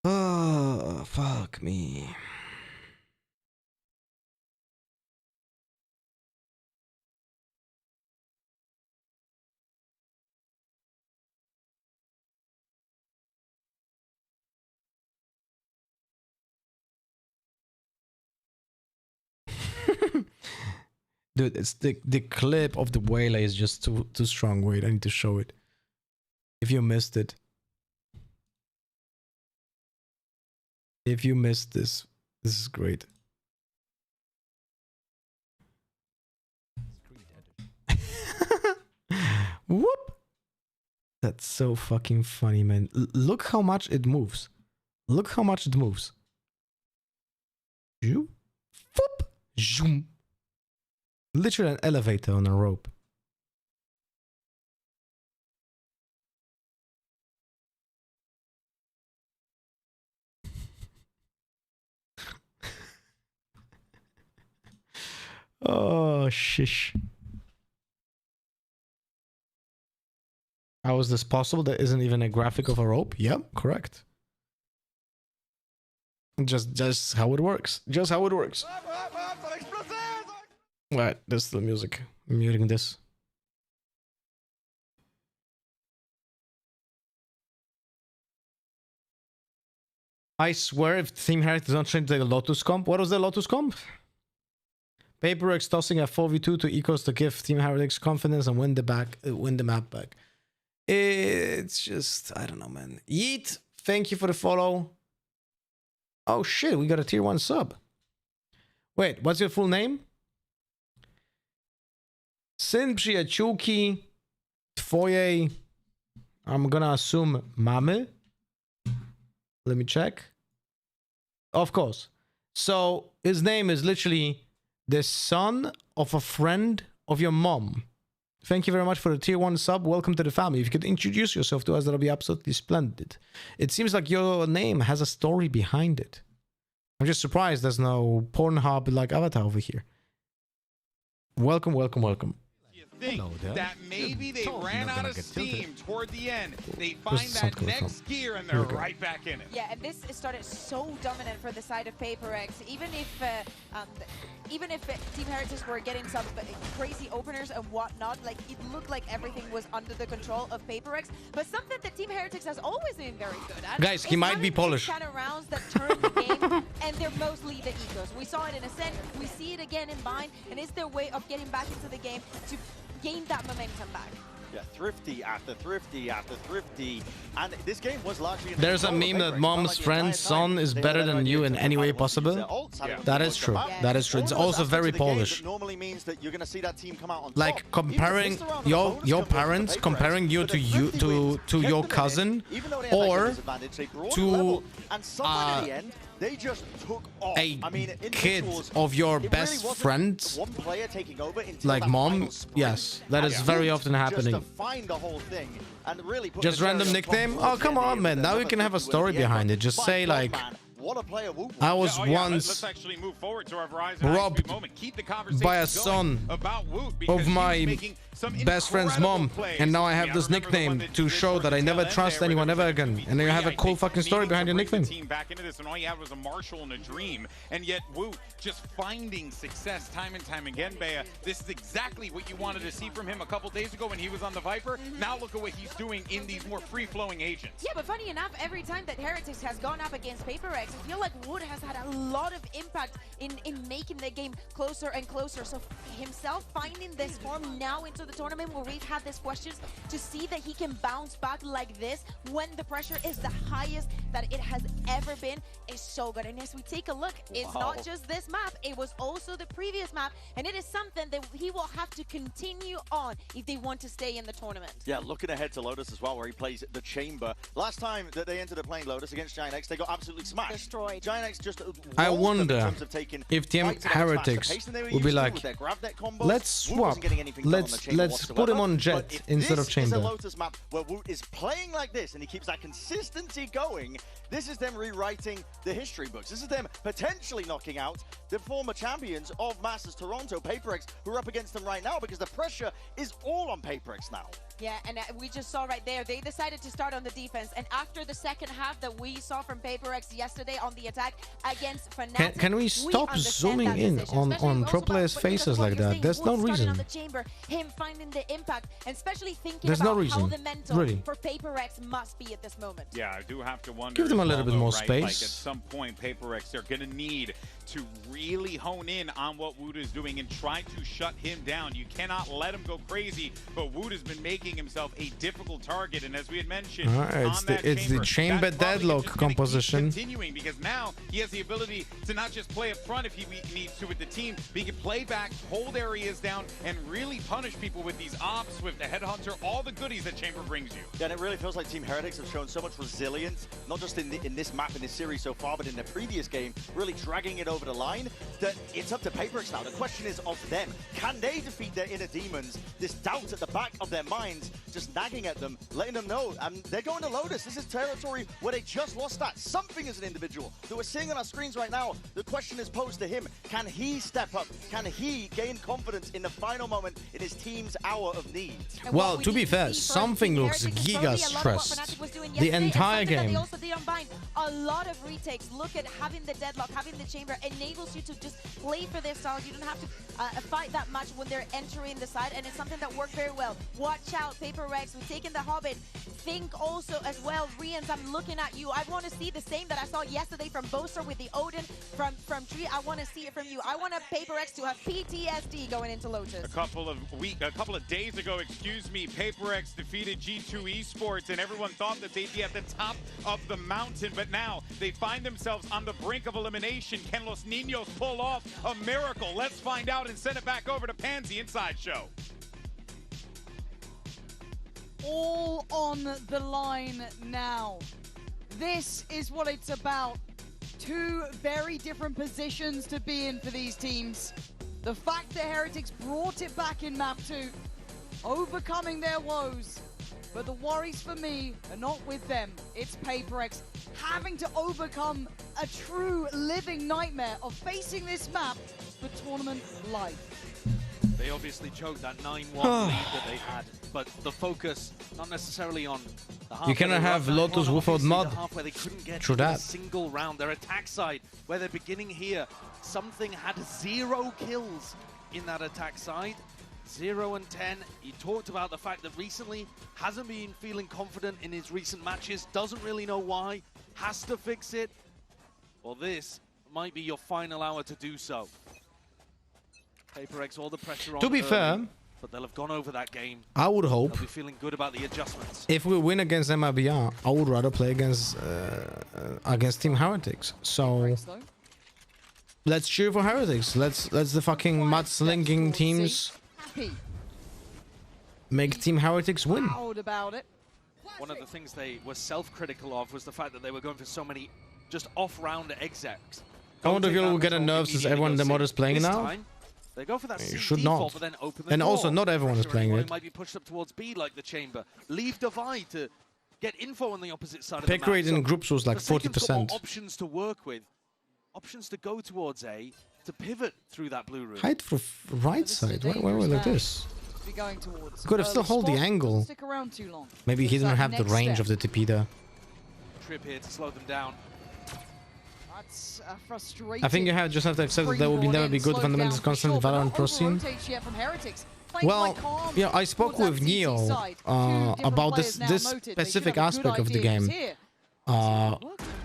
Speaker 1: Oh, fuck me. Dude, it's the clip of the Waylay is just too strong. Wait, I need to show it. If you missed it. If you missed this, this is great. Whoop! That's so fucking funny, man. Look how much it moves. Look how much it moves. Zoom. Whoop! Zoom. Literally an elevator on a rope. Oh, shish. How is this possible? There isn't even a graphic of a rope? Yep, correct. Just how it works. Just how it works. Right, that's the music. I'm muting this. I swear if Team Heretics don't change the Lotus comp. What was the Lotus comp? PRX tossing a 4v2 to Ecos to give Team Heretics confidence and win the map back. It's just, I don't know, man. Yeet, thank you for the follow. Oh shit, we got a tier 1 sub. Wait, what's your full name? Syn przyjaciółki twojej, I'm gonna assume mamy. Let me check. Of course. So his name is literally the son of a friend of your mom. Thank you very much for the tier 1 sub. Welcome to the family. If you could introduce yourself to us, that'll be absolutely splendid. It seems like your name has a story behind it. I'm just surprised there's no Pornhub like avatar over here. Welcome, welcome, welcome.
Speaker 14: That maybe they ran out of steam toward the end. They find that next gear and they're right back in it.
Speaker 3: Yeah, and this started so dominant for the side of PRX. Even if Team Heretics were getting some crazy openers and whatnot, like it looked like everything was under the control of PRX. But something that Team Heretics has always been very good at.
Speaker 1: Guys, he might be Polish.
Speaker 3: Kind of rounds that turn the game, and they're mostly the Ecos. We saw it in Ascent, we see it again in Bind, and it's their way of getting back into the game to gain that momentum back.
Speaker 13: Yeah, thrifty after thrifty after thrifty, and this game was largely.
Speaker 1: There's a meme that mom's friend's son is better than you in any way possible. Yeah. That is true. That is true. It's also very Polish.
Speaker 13: Normally means that you're gonna see that team come out on
Speaker 1: like comparing your parents, comparing you to your cousin, or to
Speaker 13: they just took off.
Speaker 1: A kid of your best friend,
Speaker 13: one player taking over
Speaker 1: like mom. Yes, that is very often happening.
Speaker 13: Just to find the whole thing and really put
Speaker 1: just random nickname. Oh come on, man! Now you can have a story behind it. Just say like, I was once robbed by a son of my best friend's mom, and now I have this nickname to show that I never trust anyone ever again. And then you have a cool fucking story behind your nickname.
Speaker 14: Back into this, and all you had was a Marshall and a dream, and yet Woot just finding success time and time again. Bea, this is exactly what you wanted to see from him a couple days ago when he was on the Viper. Now look at what he's doing in these more free-flowing agents.
Speaker 3: Yeah, but funny enough, every time that Heretics has gone up against PRX, I feel like Wood has had a lot of impact in making the game closer and closer. So himself finding this form now into the tournament where we've had these questions, to see that he can bounce back like this when the pressure is the highest that it has ever been is so good. And as we take a look, it's not just this map, it was also the previous map, and it is something that he will have to continue on if they want to stay in the tournament.
Speaker 13: Yeah, looking ahead to Lotus as well, where he plays the Chamber. Last time that they ended up playing Lotus against Giant X, they got absolutely smashed.
Speaker 3: Destroyed.
Speaker 13: Giant X just
Speaker 1: I wonder if Team Heretics will be like, let's swap, let's put him on Jet instead of Chamber.
Speaker 13: This is a Lotus map where Woot is playing like this, and he keeps that consistency going. This is them rewriting the history books. This is them potentially knocking out the former champions of Masters Toronto, PRX, who are up against them right now, because the pressure is all on PRX now.
Speaker 3: Yeah, and we just saw right there, they decided to start on the defense. And after the second half that we saw from PRX yesterday on the attack against Fnatic,
Speaker 1: can we stop zooming in on pro players' faces like that? There's no reason.
Speaker 3: On the chamber, him finding the impact, and especially thinking
Speaker 1: There's
Speaker 3: about
Speaker 1: no reason.
Speaker 3: how the mental
Speaker 1: Really.
Speaker 3: for PRX must be at this moment.
Speaker 14: Yeah, I do have to wonder.
Speaker 1: Give them a little bit more
Speaker 14: right?
Speaker 1: space.
Speaker 14: Like at some point, PRX, they're going to need to really hone in on what Woot is doing and try to shut him down. You cannot let him go crazy, but Woot has been making himself a difficult target, and as we had mentioned,
Speaker 1: it's the chamber deadlock composition.
Speaker 14: Continuing, because now he has the ability to not just play up front if he needs to with the team, but he can play back, hold areas down, and really punish people with these ops, with the headhunter, all the goodies that Chamber brings you.
Speaker 13: Yeah, and it really feels like Team Heretics have shown so much resilience, not just in this map, in this series so far, but in the previous game, really dragging it over the line. that it's up to PaperX now. The question is of them. Can they defeat their inner demons? This doubt at the back of their minds just nagging at them, letting them know. And they're going to Lotus. This is territory where they just lost that. Something as an individual that we're seeing on our screens right now. The question is posed to him. Can he step up? Can he gain confidence in the final moment in his team's hour of need?
Speaker 1: Well, to be fair, something looks giga stressed the entire game.
Speaker 3: They also did unbind a lot of retakes. Look at having the deadlock, having the chamber enables you to just play for their styles. You don't have to fight that much when they're entering the side, and it's something that worked very well. Watch out, PaperX. We've taken the Hobbit. Think also as well, Rians, I'm looking at you. I want to see the same that I saw yesterday from Boaster with the Odin, from Tree. I want to see it from you. I want PaperX to have PTSD going into Lotus.
Speaker 14: A couple of days ago, excuse me, PaperX defeated G2 Esports, and everyone thought that they'd be at the top of the mountain, but now they find themselves on the brink of elimination. Can Los Niños pull off a miracle? Let's find out and send it back over to Pansy Inside Show.
Speaker 20: All on the line now. This is what it's about. Two very different positions to be in for these teams. The fact that Heretics brought it back in map 2, overcoming their woes. But the worries for me are not with them. It's PaperX having to overcome a true living nightmare of facing this map for tournament life.
Speaker 21: They obviously choked that 9-1 lead that they had, but the focus not necessarily on the half.
Speaker 1: You cannot have Lotus without mod.
Speaker 21: Where they couldn't get
Speaker 1: True that.
Speaker 21: a single round. Their attack side, where they're beginning here, something had 0 kills in that attack side. 0 and 10. He talked about the fact that recently hasn't been feeling confident in his recent matches, doesn't really know why, has to fix it. Well, this might be your final hour to do so. PaperX, all the pressure on.
Speaker 1: To be fair,
Speaker 21: but they'll have gone over that game.
Speaker 1: I would hope.
Speaker 21: They'll be feeling good about the adjustments.
Speaker 1: If we win against MIBR, I would rather play against Team Heretics. So let's cheer for Heretics. Let's the fucking mudslinging teams make Team Heretics win.
Speaker 20: About it.
Speaker 21: One of the things they were self-critical of was the fact that they were going for so many just off-round execs.
Speaker 1: I wonder if you'll get a nerve since everyone in the mod is playing now.
Speaker 21: They go for that
Speaker 1: You
Speaker 21: C
Speaker 1: should
Speaker 21: default,
Speaker 1: not.
Speaker 21: but then open the
Speaker 1: And
Speaker 21: door.
Speaker 1: also, not everyone is playing it.
Speaker 21: Might be pushed up towards B like the chamber. Leave Divide to get info on the opposite side
Speaker 1: Pick
Speaker 21: of the map.
Speaker 1: rate in groups was like
Speaker 21: Forsaken's got
Speaker 1: 40%.
Speaker 21: more options to work with, options to go towards A, to pivot through that blue room.
Speaker 1: Hide for right side. Why were like this?
Speaker 20: Going towards
Speaker 1: Could have still hold the angle.
Speaker 20: Stick around too long.
Speaker 1: Maybe he didn't have the range of the TP there.
Speaker 21: Trip here to slow them down.
Speaker 20: That's a frustrating.
Speaker 1: I think you just have to accept that there will never be good fundamentals constant Valorant Pro scene. Well, yeah, I spoke with Neo about this specific aspect of the game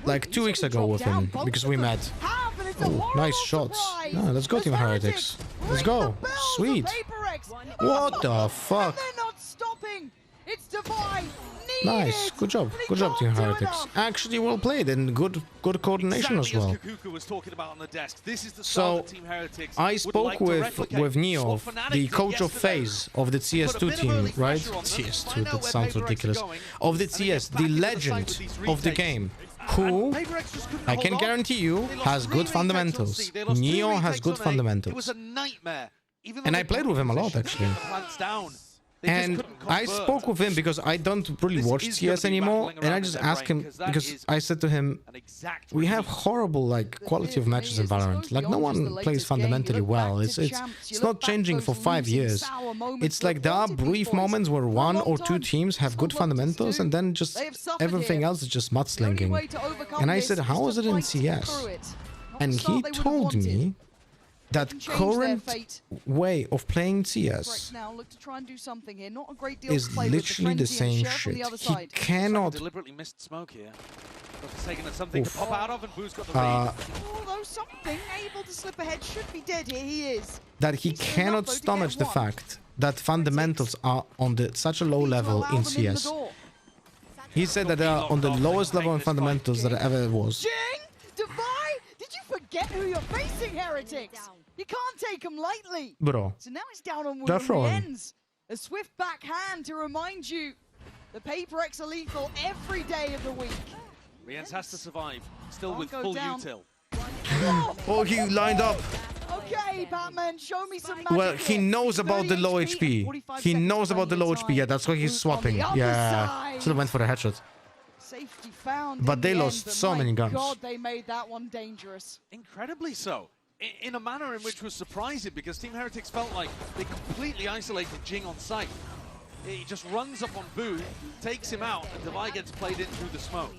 Speaker 1: like 2 weeks ago with him, because we met. Oh, nice shots. Yeah, let's go Team Heretics. Let's go. Sweet. What the fuck?
Speaker 20: They're not stopping. It's Divide.
Speaker 1: Nice. Good job. Good job, Team Heretics. Actually well played and good coordination as well.
Speaker 21: Was talking about on the desk. This is the
Speaker 1: So
Speaker 21: Team Heretics
Speaker 1: I spoke with Neo, the coach of FaZe of the CS2 team, right? CS2, that sounds ridiculous. Of the CS, the legend of the game, who I can guarantee you has good fundamentals. Neo has good fundamentals. And I played with him a lot, actually. And I spoke with him because I don't really watch CS anymore, and I just asked him, because I said to him, we have horrible like quality of matches in Valorant. Like no one plays fundamentally well. It's not changing for 5 years. It's like there are brief moments where 1 or 2 teams have good fundamentals, and then just everything else is just mudslinging. And I said, how is it in CS? And he told me that current way of playing CS is literally the same shit. He cannot.
Speaker 21: Deliberately missed smoke here. Forsaken at something to pop out of, and Boo's got the read.
Speaker 20: Although something able to slip ahead, should be dead here. He is.
Speaker 1: That he cannot stomach the fact that fundamentals are on such a low level in CS. He said that they are on the lowest level in fundamentals that ever was.
Speaker 20: Forget who you're facing, Heretics! You can't take them lightly!
Speaker 1: Bro.
Speaker 20: So now it's down on
Speaker 1: They're
Speaker 20: the
Speaker 1: throwing.
Speaker 20: ends. A swift backhand to remind you the PaperX are lethal every day of the week.
Speaker 21: Rians has to survive, still with full util.
Speaker 1: Oh, he lined up.
Speaker 20: Okay, Batman, show me some magic.
Speaker 1: Well, he knows about the low HP. He knows about the low HP. Yeah, that's why he's swapping. Yeah, should have went for the headshot.
Speaker 20: Safety found.
Speaker 1: But they lost so many guns.
Speaker 20: God, they made that one dangerous.
Speaker 21: Incredibly so. In a manner in which was surprising, because Team Heretics felt like they completely isolated Jing on site. He just runs up on Boo, takes him out, and Devi gets played in through the smoke.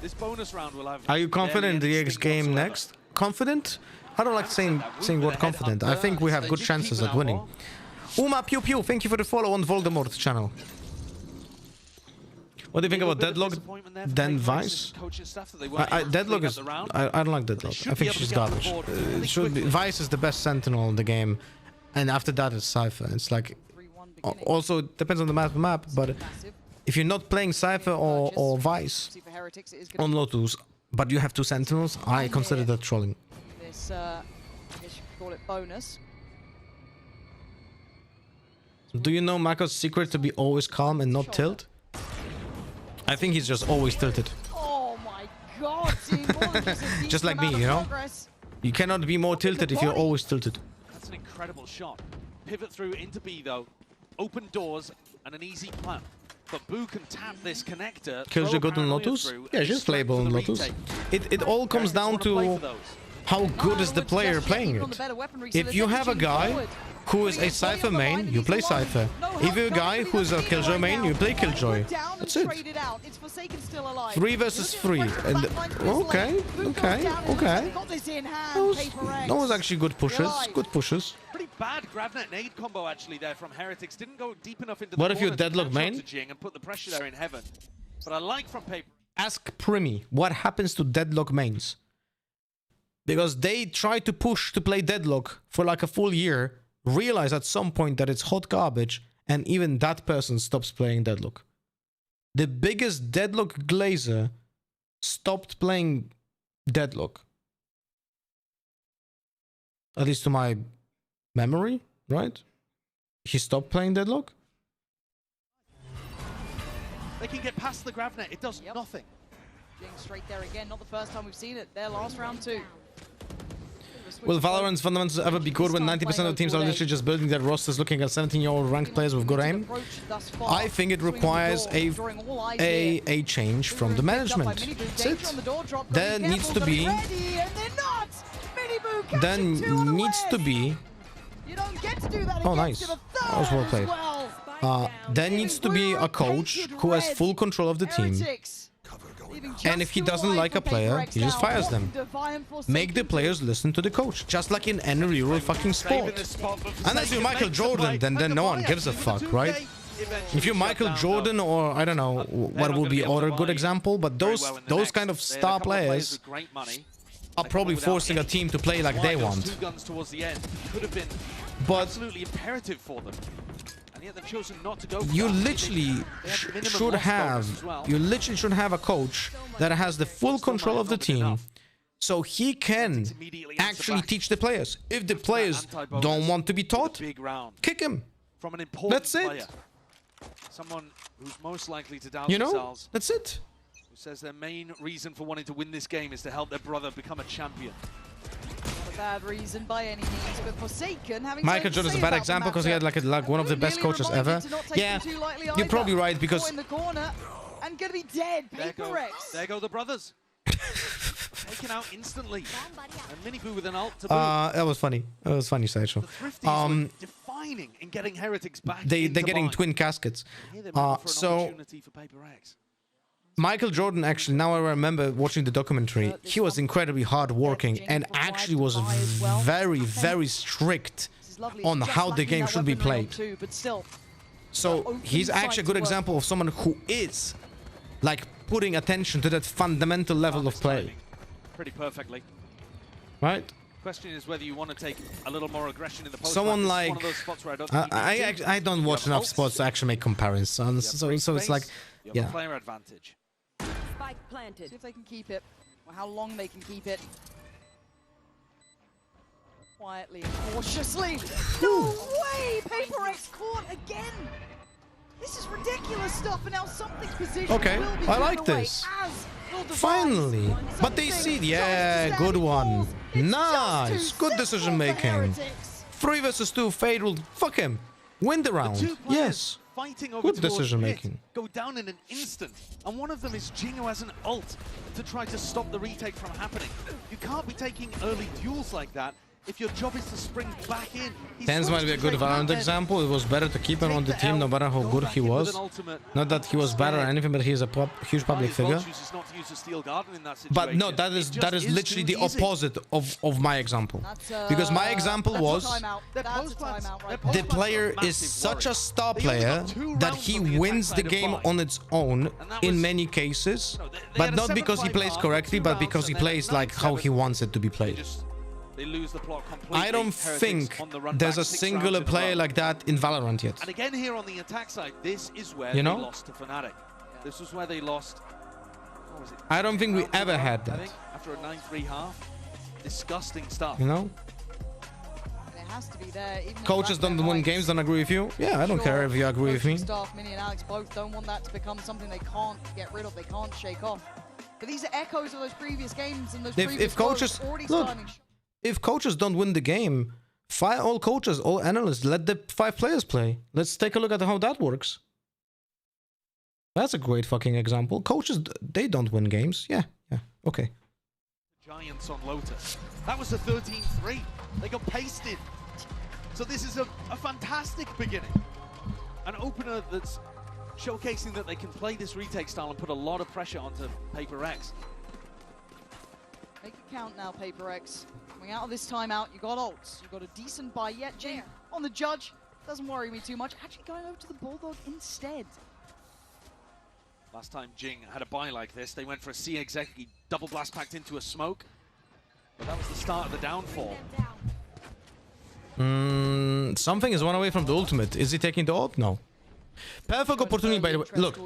Speaker 21: This bonus round will have...
Speaker 1: Are you confident in the DRX game next? Confident? I don't like saying word confident. I think we have good chances at winning. Uma Pew Pew, thank you for the follow on Voldemort channel. What do you think about Deadlock? Then Vice? Deadlock is... I don't like Deadlock. I think she's garbage. Vice is the best Sentinel in the game. And after that it's Cypher. It's like... Also, it depends on the map, but... If you're not playing Cypher or Vice on Lotus, but you have two Sentinels, I consider that trolling.
Speaker 20: This, I guess you could call it bonus.
Speaker 1: Do you know Mako's secret to be always calm and not tilt? I think he's just always tilted.
Speaker 20: Oh my god, team, more than just a
Speaker 1: Just like me, you know? You cannot be more tilted if you're always tilted.
Speaker 21: That's an incredible shot. Pivot through into B though. Open doors and an easy plan. But Boo can tap this connector.
Speaker 1: Kills are good on Lotus? Yeah, she's playable on Lotus. It all comes down to how good is the player playing it. If you have a guy who is a Cypher main, you play Cypher. If you're a guy who is a Killjoy main, you play Killjoy. That's it. 3 versus 3. And okay. Those actually good pushes. Good pushes.
Speaker 21: Pretty bad Gravnet nade combo actually there from Heretics. Didn't go deep enough into
Speaker 1: What
Speaker 21: the
Speaker 1: if you're
Speaker 21: corner to
Speaker 1: Deadlock
Speaker 21: catch up
Speaker 1: main?
Speaker 21: to Jing and put the pressure there in heaven. But I like from Paper.
Speaker 1: Ask Primi what happens to Deadlock mains. Because they try to push to play Deadlock for like a full year, realize at some point that it's hot garbage, and even that person stops playing Deadlock. The biggest Deadlock glazer stopped playing Deadlock. At least to my memory, right? He stopped playing Deadlock?
Speaker 21: They can get past the Gravnet. It does nothing.
Speaker 20: Jing straight there again. Not the first time we've seen it. Their last round too.
Speaker 1: Will Valorant's fundamentals ever be good when 90% of teams are literally just building their rosters looking at 17-year-old ranked players with good aim? I think it requires a change from the management. That's it. There needs to be... Then needs to be... Oh, nice. That was well played. There needs to be a coach who has full control of the team. And if he doesn't like a player, he just fires them. Make the players listen to the coach, just like in any real fucking sport. Unless you're Michael Jordan, then no one gives a fuck, right? If you're Michael Jordan or, I don't know, what would be other good example, but those kind of star players are probably forcing a team to play like they want. But
Speaker 21: absolutely imperative for them. And yet they've chosen not to go for
Speaker 1: you
Speaker 21: that.
Speaker 1: literally should have a coach that has the full control of the team, so he can actually teach the players. If the players don't want to be taught, kick him.
Speaker 21: From an important
Speaker 1: That's it.
Speaker 21: player. Someone who's most likely to doubt
Speaker 1: You know,
Speaker 21: themselves.
Speaker 1: that's it.
Speaker 21: Who says their main reason for wanting to win this game is to help their brother become a champion.
Speaker 20: Not a bad reason by any means, but Forsaken having
Speaker 1: Michael Jordan's a bad example because he had like one of the best coaches ever. Yeah, you're probably right because
Speaker 20: in the corner and gonna be dead.
Speaker 21: There go the brothers. Taken out instantly. And Miniboo with an ult to boot.
Speaker 1: that was funny. That was funny, Sideshow.
Speaker 21: Defining in getting Heretics back.
Speaker 1: They're getting twin caskets. So Michael Jordan, actually, now I remember watching the documentary, he was incredibly hardworking and actually was very, very strict on how the game should be played. So he's actually a good example of someone who is like putting attention to that fundamental level of play.
Speaker 21: Pretty perfectly.
Speaker 1: Right?
Speaker 21: Question is whether you want to take a little more aggression in the post.
Speaker 1: Someone like
Speaker 21: one of those spots where
Speaker 1: I don't watch enough spots to actually make comparisons. So it's like, yeah.
Speaker 21: Player advantage.
Speaker 20: Spike planted. See if they can keep it, or how long they can keep it. Quietly and cautiously. No way! PaperX caught again! This is ridiculous stuff, and now something's position
Speaker 1: Okay,
Speaker 20: will be
Speaker 1: I like
Speaker 20: given away
Speaker 1: this.
Speaker 20: as will Device.
Speaker 1: Finally. But they see, yeah, good one. Nice. Good decision making. 3 versus 2, Fade will fuck him. Win the round. Yes.
Speaker 21: Fighting over
Speaker 1: Good decision making.
Speaker 21: Go down in an instant, and one of them is Jing, who has an ult to try to stop the retake from happening. You can't be taking early duels like that if your job is to spring back in.
Speaker 1: Tens might be a good Valorant example. It was better to keep him on the team no matter how good he was. Not that he was bad or anything, but he's a huge public figure. But no, that is literally the opposite of my example. Because my example was the player is such a star player that he wins the game on its own in many cases, but not because he plays correctly, but because he plays like how he wants it to be played.
Speaker 21: They lose the plot completely.
Speaker 1: I don't think there's a singular player like that in Valorant yet.
Speaker 21: And again here on the attack side, this is where
Speaker 1: they
Speaker 21: lost to Fnatic. This was where they lost. What was it?
Speaker 1: I don't think we ever had that.
Speaker 21: I think after a 9-3 half, disgusting stuff.
Speaker 1: You know?
Speaker 20: It has to be there. Even
Speaker 1: Coaches don't win games, don't agree with you? Yeah, I don't care if you agree with me.
Speaker 20: Staff, Mini and Alex both don't want that to become something they can't get rid of, they can't shake off. But these are echoes of those previous games and those previous
Speaker 1: coaches
Speaker 20: already
Speaker 1: look,
Speaker 20: starting.
Speaker 1: If coaches don't win the game, fire all coaches, all analysts, let the 5 players play. Let's take a look at how that works. That's a great fucking example. Coaches, they don't win games. Yeah, okay.
Speaker 21: Giants on Lotus. That was a 13-3. They got pasted. So this is a fantastic beginning. An opener that's showcasing that they can play this retake style and put a lot of pressure onto PRX.
Speaker 20: Make it count now, PRX. Coming out of this timeout, you got ults. You got a decent buy yet. Jing on the judge. Doesn't worry me too much. Actually going over to the Bulldog instead.
Speaker 21: Last time Jing had a buy like this, they went for a C exactly double blast packed into a smoke. But that was the start of the downfall.
Speaker 1: Something is one away from the ultimate. Is he taking the ult? No. Perfect opportunity, by the way. Look,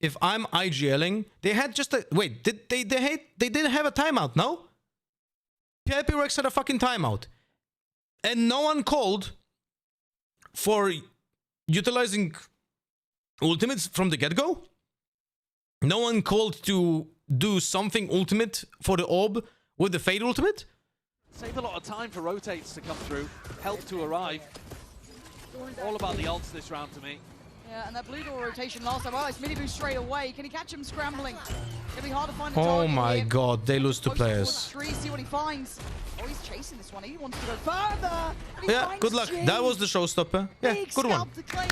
Speaker 1: if I'm IGLing, they had just a... Wait, they didn't have a timeout, no? PRX had a fucking timeout. And no one called for utilizing ultimates from the get-go? No one called to do something ultimate for the orb with the Fade ultimate?
Speaker 21: Save a lot of time for rotates to come through, help to arrive. All about the ults this round to me.
Speaker 20: Yeah, and that blue door rotation last time. Well, it's mini boost straight away. Can he catch him scrambling? It'll be hard to find the
Speaker 1: Oh
Speaker 20: target
Speaker 1: my
Speaker 20: here.
Speaker 1: god, they lose 2 players.
Speaker 20: Tree, see what he finds. Oh, he's chasing this one. He wants to go further.
Speaker 1: Yeah, good luck.
Speaker 20: Jing.
Speaker 1: That was the showstopper. Yeah, good one.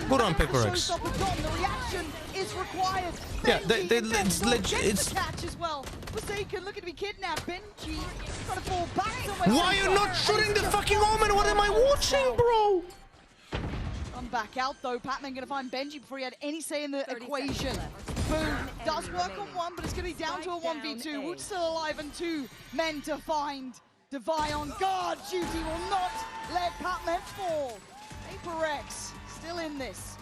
Speaker 1: Good on, PRX.
Speaker 20: The reaction is required.
Speaker 1: Yeah,
Speaker 20: it's catch as well. Forsaken looking to be kidnapped. Benji trying to fall back somewhere.
Speaker 1: Why are you not shooting the fucking Omen? What am I watching, bro?
Speaker 20: Come back out though. Patman gonna find Benji before he had any say in the equation. Boom. Does work on one, but it's gonna be down to a 1v2. Wood's still alive and 2 men to find. Devi on guard. Duty will not let Patman fall. PRX still in this.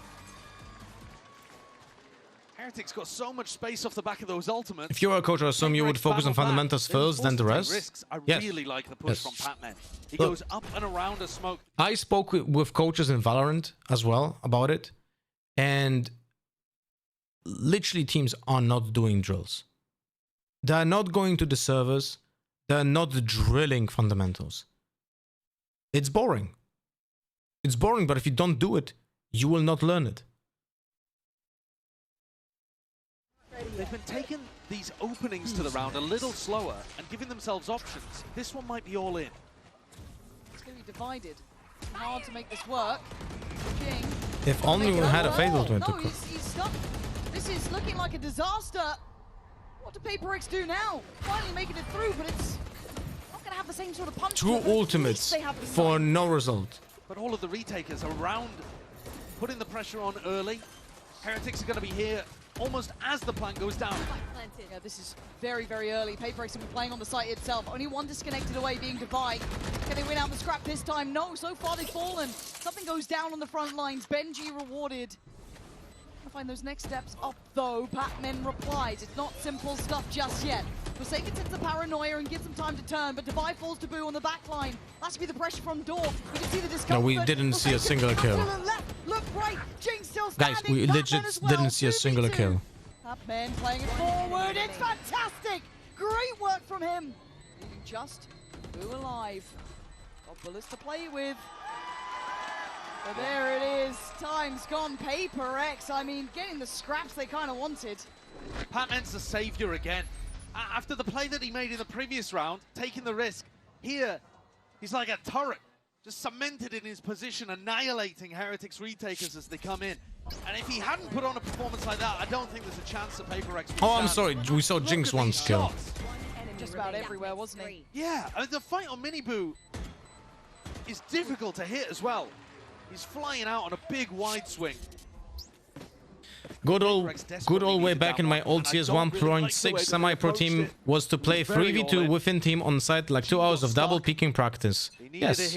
Speaker 21: Heretics got so much space off the back of those ultimates.
Speaker 1: If you were a coach, I assume you would focus on fundamentals first, then the rest.
Speaker 21: I really like the push from Patman. He goes up and around a smoke.
Speaker 1: I spoke with coaches in Valorant as well about it, and literally teams are not doing drills. They're not going to the servers. They're not drilling fundamentals. It's boring. It's boring, but if you don't do it, you will not learn it.
Speaker 21: They've been taking these openings to the round a little slower and giving themselves options. This one might be all in.
Speaker 20: It's going to be divided. Hard to make this work. Jing.
Speaker 1: If only we had a fatal to it.
Speaker 20: No, he's stuck. This is looking like a disaster. What do PRX do now? Finally making it through, but it's not going to have the same sort of punch.
Speaker 1: 2 ultimates for no result.
Speaker 21: But all of the retakers around, putting the pressure on early. Heretics are going to be here almost as the plant goes down.
Speaker 20: Yeah, this is very, very early. PRX will be playing on the site itself. Only one disconnected away, being Devi. Can they win out the scrap this time? No, so far they've fallen. Something goes down on the front lines. Benji rewarded. To find those next steps up, though. Patman replies. It's not simple stuff just yet. Forsaken sends the paranoia and gives them time to turn, but Devi falls to Boo on the back line. That's to be the pressure from Door. You can see the discomfort.
Speaker 1: No, we didn't see a single kill.
Speaker 20: Left, look right. Jing still still
Speaker 1: Guys,
Speaker 20: standing.
Speaker 1: we
Speaker 20: That
Speaker 1: legit
Speaker 20: man as well,
Speaker 1: didn't see a singular
Speaker 20: 2v2.
Speaker 1: kill.
Speaker 20: Tapman playing it forward. It's fantastic. Great work from him. Leaving just Boo alive. Got bullets to play with. But there it is. Time's gone. Paper X. I mean, getting the scraps they kind of wanted.
Speaker 21: Patman's the savior again. After the play that he made in the previous round, taking the risk, here, he's like a turret, just cemented in his position, annihilating Heretics retakers as they come in. And if he hadn't put on a performance like that, I don't think there's a chance that Paper X would
Speaker 1: Oh, I'm
Speaker 21: stand.
Speaker 1: sorry. We saw Jinx one skill.
Speaker 20: Just about everywhere, wasn't he?
Speaker 21: Yeah, I mean, the fight on Miniboo is difficult to hit as well. He's flying out on a big wide swing.
Speaker 1: Good old way back in my old CS 1.6 semi-pro team was to play 3v2 within team on site, like 2 hours of double peeking practice. Yes,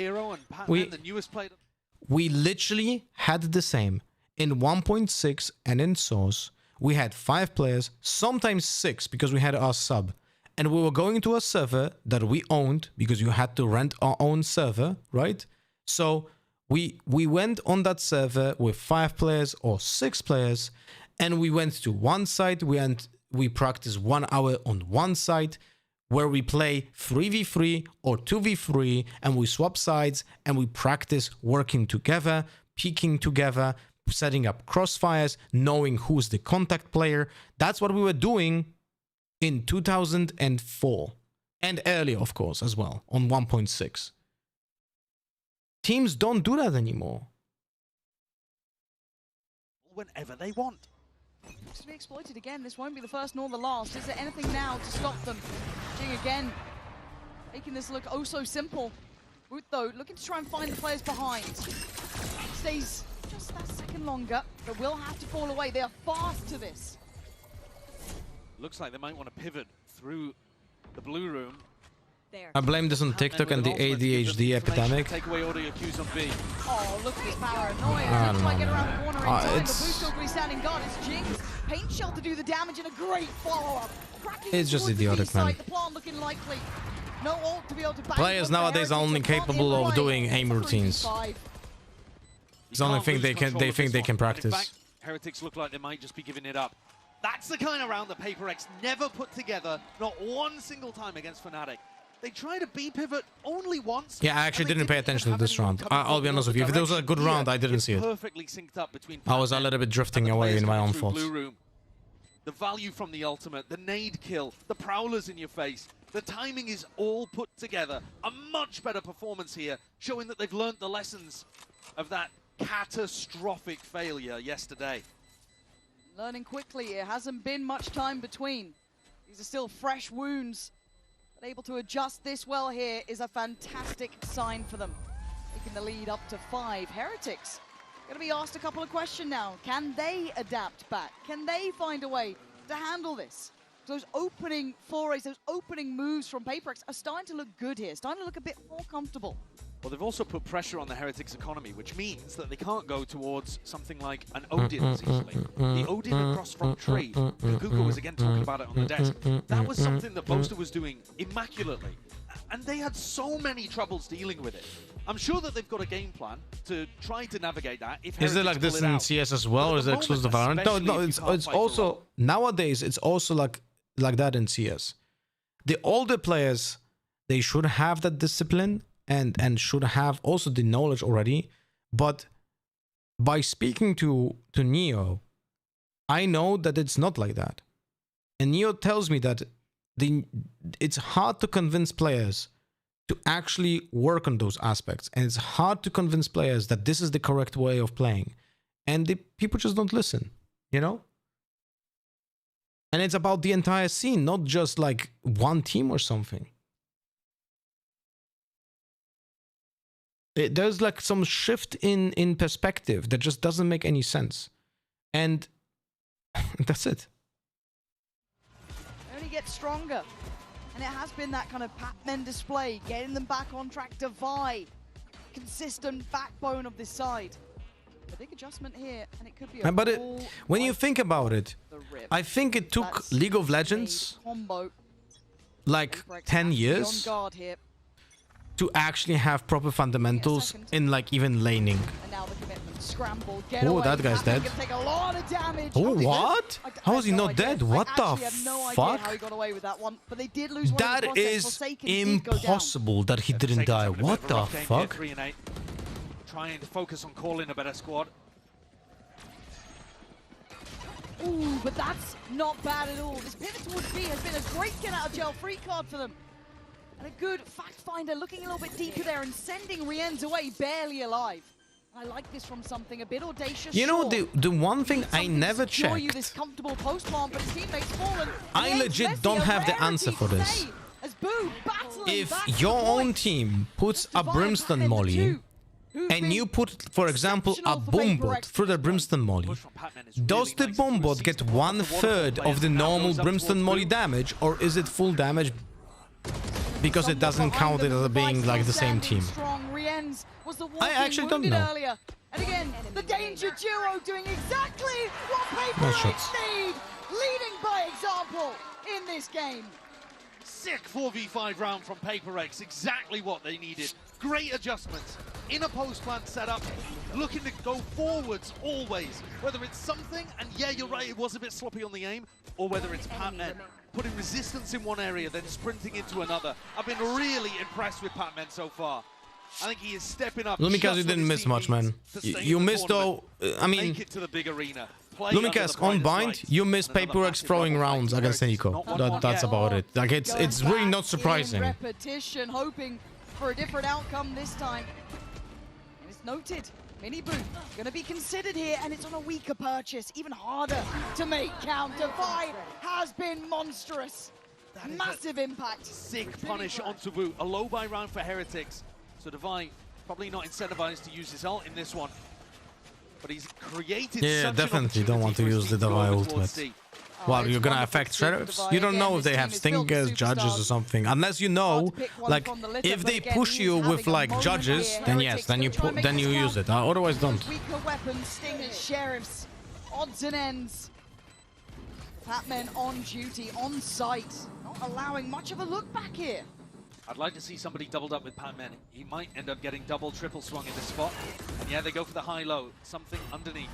Speaker 1: we literally had the same. In 1.6 and in Source, we had 5 players, sometimes 6 because we had our sub. And we were going to a server that we owned because you had to rent our own server, right? So we went on that server with 5 players or 6 players, and we went to one site. We practiced 1 hour on one site where we play 3v3 or 2v3, and we swap sides and we practice working together, peeking together, setting up crossfires, knowing who's the contact player. That's what we were doing in 2004 and earlier, of course, as well on 1.6. Teams don't do that anymore.
Speaker 21: Whenever they want.
Speaker 20: To be exploited again. This won't be the first nor the last. Is there anything now to stop them? Jing again, making this look oh so simple. Woot though, looking to try and find the players behind. Stays just that second longer, but will have to fall away. They are fast to this.
Speaker 21: Looks like they might want to pivot through the blue room.
Speaker 1: I blame this on TikTok and the ADHD epidemic.
Speaker 21: Take away all your cues on B.
Speaker 20: Oh, look at this paranoia. Looks like get around the corner in time. The boost will be standing guard. It's Jinx. Paint shell to do the damage and a great follow-up.
Speaker 1: It's just idiotic, man.
Speaker 20: The plan looking likely. No ult to be able to back
Speaker 1: Players nowadays are only capable of doing aim routines. It's the only thing they can practice.
Speaker 21: In fact, Heretics look like they might just be giving it up. That's the kind of round that Paper X never put together, not one single time against Fnatic. They tried a B pivot only once.
Speaker 1: Yeah, I actually didn't pay attention to this round. I'll be honest with you. If it was a good round, I didn't see it.
Speaker 21: Perfectly synced up between
Speaker 1: I was a little bit drifting away in my own fault.
Speaker 21: The value from the ultimate, the nade kill, the prowlers in your face. The timing is all put together. A much better performance here, showing that they've learned the lessons of that catastrophic failure yesterday.
Speaker 20: Learning quickly. It hasn't been much time between. These are still fresh wounds. But able to adjust this well here is a fantastic sign for them. Taking the lead up to 5. Heretics going to be asked a couple of questions now. Can they adapt back? Can they find a way to handle this? Those opening forays, those opening moves from Paper X are starting to look good here. Starting to look a bit more comfortable.
Speaker 21: Well, they've also put pressure on the Heretics economy, which means that they can't go towards something like an Odin as easily. The Odin across front trade, Kukuka was again talking about it on the desk. That was something that Boaster was doing immaculately. And they had so many troubles dealing with it. I'm sure that they've got a game plan to try to navigate that. If
Speaker 1: Is it like this in CS as well, or is it exclusive to Valorant? No, it's also, nowadays, it's also like that in CS. The older players, they should have that discipline and should have also the knowledge already. But by speaking to Neo, I know that it's not like that. And Neo tells me that it's hard to convince players to actually work on those aspects. And it's hard to convince players that this is the correct way of playing. And the people just don't listen, you know? And it's about the entire scene, not just like one team or something. There's like some shift in perspective that just doesn't make any sense. And that's it.
Speaker 20: Only gets stronger. And it has been that kind of Pac-Man display, getting them back on track. Divide, consistent backbone of this side. A big adjustment here, and it could be a
Speaker 1: But when you think about it, I think it took League of Legends like 10 years to actually have proper fundamentals in like even laning.
Speaker 20: And now the commitment. scramble.
Speaker 1: Oh, that guy's dead.
Speaker 20: Take a lot of damage.
Speaker 1: Oh, what? How is he not dead? What the
Speaker 20: have no idea how he got away with that one, but they did lose one
Speaker 1: That
Speaker 20: of the
Speaker 1: is
Speaker 20: Forsaken did go down.
Speaker 1: impossible that he didn't die. What the fuck?
Speaker 21: 3 and 8. Trying to focus on calling a better squad.
Speaker 20: Ooh, but that's not bad at all. This pivot towards B has been a great get out of jail free card for them. And a good fact finder looking a little bit deeper there and sending Rienz away barely alive. I like this from something a bit audacious.
Speaker 1: You know, the one thing I never
Speaker 20: You
Speaker 1: checked,
Speaker 20: this comfortable post bomb, but his teammates fallen.
Speaker 1: I legit don't have the answer for this.
Speaker 20: As Boo battling
Speaker 1: If
Speaker 20: back
Speaker 1: your
Speaker 20: to
Speaker 1: own team puts a Brimstone Molly, and you put, for example, a Boombot through the Brimstone Molly, does the Boombot get 1/3 of the normal Brimstone Molly damage, or is it full damage because it doesn't count it as being like the same team?
Speaker 20: I
Speaker 1: actually don't know.
Speaker 20: Earlier. And again, the danger duo doing exactly what
Speaker 1: No
Speaker 20: PRX
Speaker 1: shots.
Speaker 20: need, leading by example in this game.
Speaker 21: Sick 4v5 round from PRX, exactly what they needed. Great adjustments in a post-plant setup, looking to go forwards always. Whether it's something, and yeah, you're right, it was a bit sloppy on the aim, or whether it's Patman putting resistance in one area, then sprinting into another. I've been really impressed with Patman so far. I think he is stepping up.
Speaker 1: Lumikas, you didn't miss much, man. You missed though. I mean,
Speaker 21: make it to the big arena.
Speaker 1: Lumikas, on bind, you missed PRX throwing rounds against Nico. That's about it. Like it's really not surprising.
Speaker 20: Repetition, hoping for a different outcome this time. And it's noted. Miniboo gonna be considered here, and it's on a weaker purchase, even harder to make count. Divide has been monstrous. Massive impact.
Speaker 21: Sick punish onto Wu. A low buy round for Heretics. So Divide probably not incentivized to use his ult in this one. But he's created such
Speaker 1: definitely
Speaker 21: an
Speaker 1: don't want to use the Divide
Speaker 21: towards
Speaker 1: ultimate.
Speaker 21: C.
Speaker 1: Well, you're gonna affect sheriffs. You don't know if they have stingers, judges, or something. Unless you know, like, if they push you with like judges, then yes, then you use it. Otherwise, don't.
Speaker 20: Weaker weapons, stingers, sheriffs, odds and ends. Patman on duty, on site, not allowing much of a look back here.
Speaker 21: I'd like to see somebody doubled up with Patman. He might end up getting double, triple swung in this spot. And yeah, they go for the high-low. Something underneath.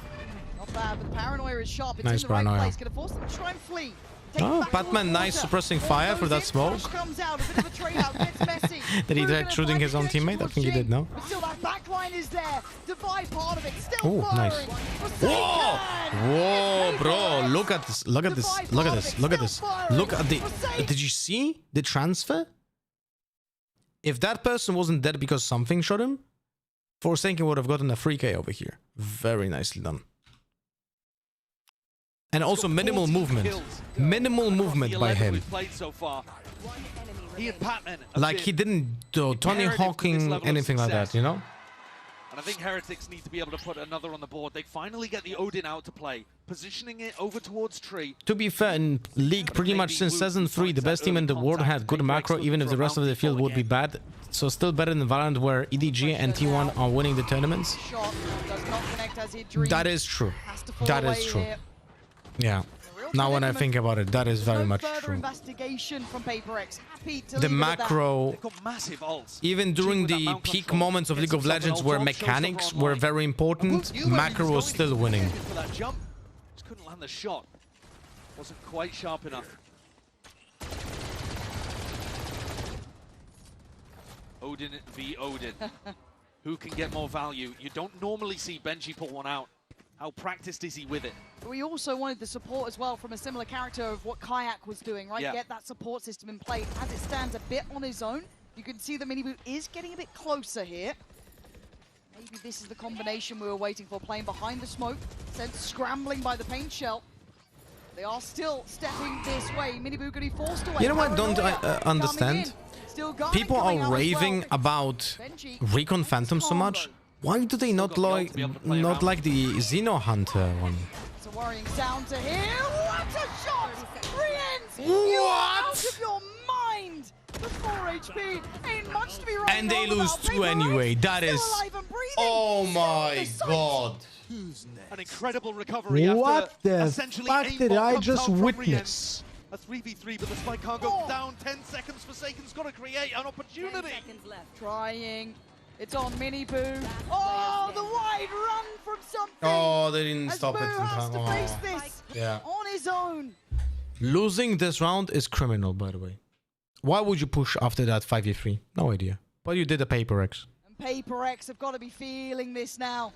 Speaker 20: Not bad, but the paranoia is sharp. It's
Speaker 1: Nice
Speaker 20: in the right
Speaker 1: paranoia.
Speaker 20: place. Gonna force them to try and flee.
Speaker 1: Oh, Batman, nice suppressing fire for that smoke.
Speaker 20: Comes out, a bit of a trade out, gets messy.
Speaker 1: Did he try shooting his own teammate? I think he did, no?
Speaker 20: But still, that backline is there. Divide part of it, still
Speaker 1: Oh, nice.
Speaker 20: firing.
Speaker 1: Whoa! Whoa, bro! Look at this! Look at this! Look at this! Look at this! Look at the. Did you see the transfer? If that person wasn't dead because something shot him, Forsaken would have gotten a free K over here. Very nicely done. And also minimal movement. Minimal movement by him.
Speaker 21: So far. He and Patman
Speaker 1: Like he didn't do Tony Hawking, anything like that, you know?
Speaker 21: And I think Heretics need to be able to put another on the board. They finally get the Odin out to play, positioning it over towards Tree.
Speaker 1: To be fair, in League, pretty much since Season 3, the best team in the world had good macro, even if the rest of the field would be bad. So still better than Valorant, where EDG and T1 are winning the tournaments. That is true. That is true. Yeah. Now when I think about it, that is very much true.
Speaker 20: Investigation from PRX. Happy to
Speaker 1: The
Speaker 20: leave it at that.
Speaker 1: macro,
Speaker 21: Massive ults.
Speaker 1: even during the peak moments of League of Legends where mechanics were very important, macro was still winning.
Speaker 21: For that jump, just couldn't land the shot. Wasn't quite sharp enough. Odin v Odin. Who can get more value? You don't normally see Benji pull one out. How practiced is he with it?
Speaker 20: We also wanted the support as well from a similar character of what Kayak was doing, right?
Speaker 21: Yeah.
Speaker 20: Get that support system in play. As it stands a bit on his own, you can see that Miniboot is getting a bit closer here. Maybe this is the combination we were waiting for, playing behind the smoke, sent scrambling by the paint shell. They are still stepping this way. Miniboot going to be forced away.
Speaker 1: You know what I don't
Speaker 20: Paranoia
Speaker 1: understand? People are raving about Recon Phantom so much. Why do they not like the Xeno Hunter one?
Speaker 20: It's a worrying sound to hear. What a shot! Rienz, you are out of your mind! The 4 HP ain't much to be wrong.
Speaker 1: And they lose 2 anyway. That is... Oh my god.
Speaker 21: An incredible recovery
Speaker 1: What
Speaker 21: after
Speaker 1: the
Speaker 21: essentially
Speaker 1: fuck
Speaker 21: aimbot
Speaker 1: did I
Speaker 21: comes
Speaker 1: just
Speaker 21: out from
Speaker 1: witness?
Speaker 21: Rienz. A 3v3, but the spike can't go down. 10 seconds. Forsaken's got to create an opportunity.
Speaker 20: Trying. It's on Mini Boo. Oh, the wide run from something.
Speaker 1: Oh, they didn't
Speaker 20: As
Speaker 1: stop
Speaker 20: Boo
Speaker 1: it in
Speaker 20: has
Speaker 1: time.
Speaker 20: to
Speaker 1: Oh.
Speaker 20: face this
Speaker 1: Yeah.
Speaker 20: on his own.
Speaker 1: Losing this round is criminal, by the way. Why would you push after that 5v3? No idea. But you did a Paper X.
Speaker 20: And Paper X have got to be feeling this now.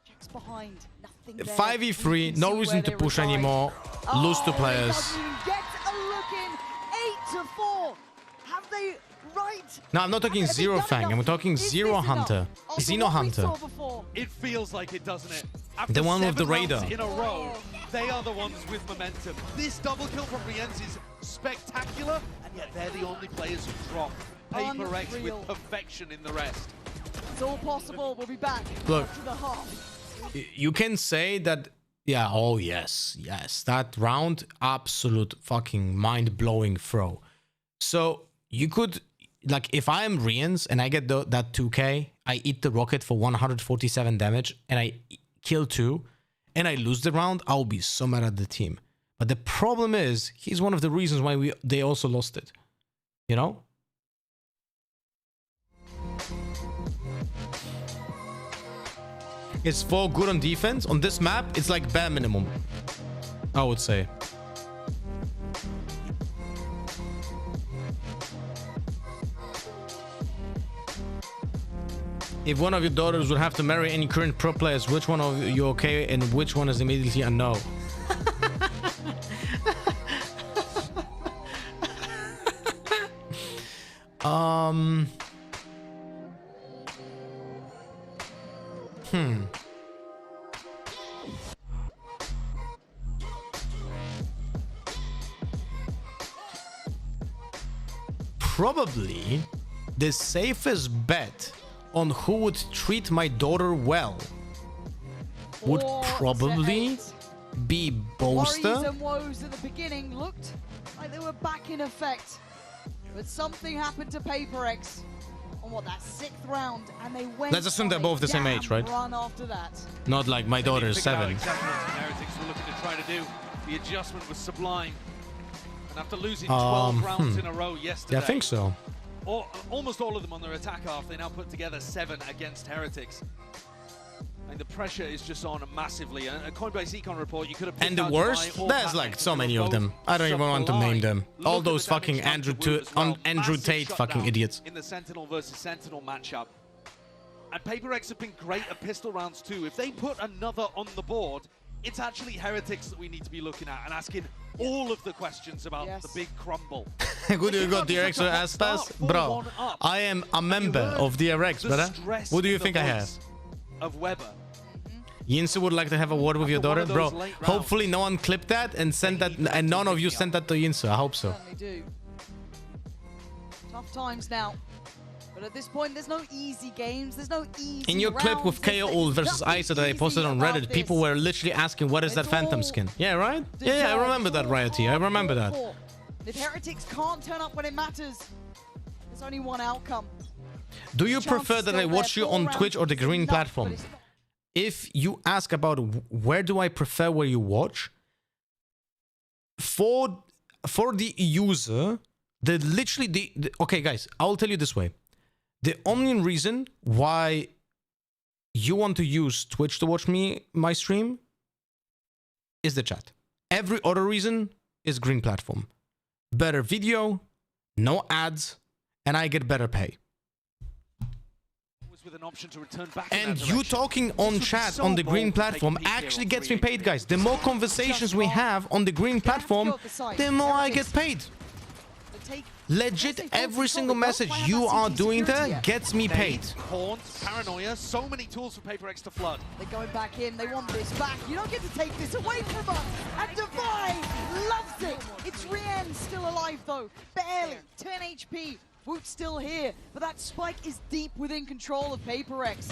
Speaker 20: Jack's behind. Nothing there.
Speaker 1: 5v3, no reason to push anymore. Lose to players.
Speaker 20: Doesn't even get a look in. 8-4. Have they right?
Speaker 1: No, I'm not talking Zero Fang. I'm talking Zero Hunter. Xeno Hunter.
Speaker 21: It feels like it, doesn't it? After
Speaker 1: The one with the
Speaker 21: 7 rounds
Speaker 1: radar.
Speaker 21: in a row, they are the ones with momentum. This double kill from Rienz is spectacular, and yet they're the only players who drop. Paper X with
Speaker 20: Unreal.
Speaker 21: perfection in the rest.
Speaker 20: It's all possible. We'll be back
Speaker 1: Look.
Speaker 20: after the half.
Speaker 1: You can say that, yeah, oh yes, yes. That round, absolute fucking mind-blowing throw. So you could, like, if I am Rienz and I get that 2k, I eat the rocket for 147 damage and I kill 2 and I lose the round, I'll be so mad at the team. But the problem is, he's one of the reasons why they also lost it. You know? It's 4 good on defense. On this map, it's like bare minimum, I would say. If one of your daughters would have to marry any current pro players, which one of you okay and which one is immediately a no? Probably the safest bet on who would treat my daughter well would probably be
Speaker 20: Worries
Speaker 1: Boaster.
Speaker 20: and woes at the beginning looked like they were back in effect. But something happened to Paper X on that 6th round, and they went.
Speaker 1: Let's assume they're
Speaker 20: on
Speaker 1: both
Speaker 20: a
Speaker 1: the same
Speaker 20: damn
Speaker 1: age, right?
Speaker 20: Run after that.
Speaker 1: Not like my daughter is 7.
Speaker 21: Exactly what Heretics were looking to try to do. The adjustment was sublime. And after losing 12 rounds in a row yesterday,
Speaker 1: Yeah, I think so.
Speaker 21: Almost all of them on their attack half, they now put together 7 against Heretics. And the pressure is just on massively. A Coinbase Econ report, you could have.
Speaker 1: And the worst, there's like so many of them. I don't even want to name them. All those fucking Andrew Tate fucking idiots.
Speaker 21: In the Sentinel versus Sentinel matchup. And Paper X have been great at pistol rounds too. If they put another on the board, it's actually Heretics that we need to be looking at and asking all of the questions about the big crumble.
Speaker 1: Good you got DRX or Aspas? Bro, I am a member of DRX, brother. What do you think I have?
Speaker 21: Of Weber.
Speaker 1: Yinsu would like to have a word with your daughter, bro.
Speaker 21: late rounds.
Speaker 1: Hopefully no one clipped that and sent that, and none of you sent that to Yinsu. I hope so.
Speaker 20: Certainly do. Tough times now. But at this point, there's no easy games. There's no easy
Speaker 1: In your clip with
Speaker 20: rounds.
Speaker 1: KO Ult versus ISO that I posted on Reddit, people were literally asking, what is that Phantom skin? Yeah, right? Yeah, I remember that, Riot. I remember that.
Speaker 20: If Heretics can't turn up when it matters, there's only one outcome.
Speaker 1: Do you prefer that I watch you on Twitch or the green platform? If you ask about where do I prefer where you watch, for the user, okay guys, I'll tell you this way. The only reason why you want to use Twitch to watch my stream is the chat. Every other reason is green platform. Better video, no ads, and I get better pay.
Speaker 21: With an option to return back
Speaker 1: And you talking on chat on the green platform actually gets me paid, guys. The more conversations we have on the green platform, the more I get paid. Legit, every single message you are doing there gets me paid.
Speaker 21: Horns, paranoia, so many tools for Paper X to flood.
Speaker 20: They're going back in. They want this back. You don't get to take this away from us. And Divine loves it. It's Rienz still alive, though. Barely. 10 HP. Woot's still here, but that spike is deep within control of Paper X.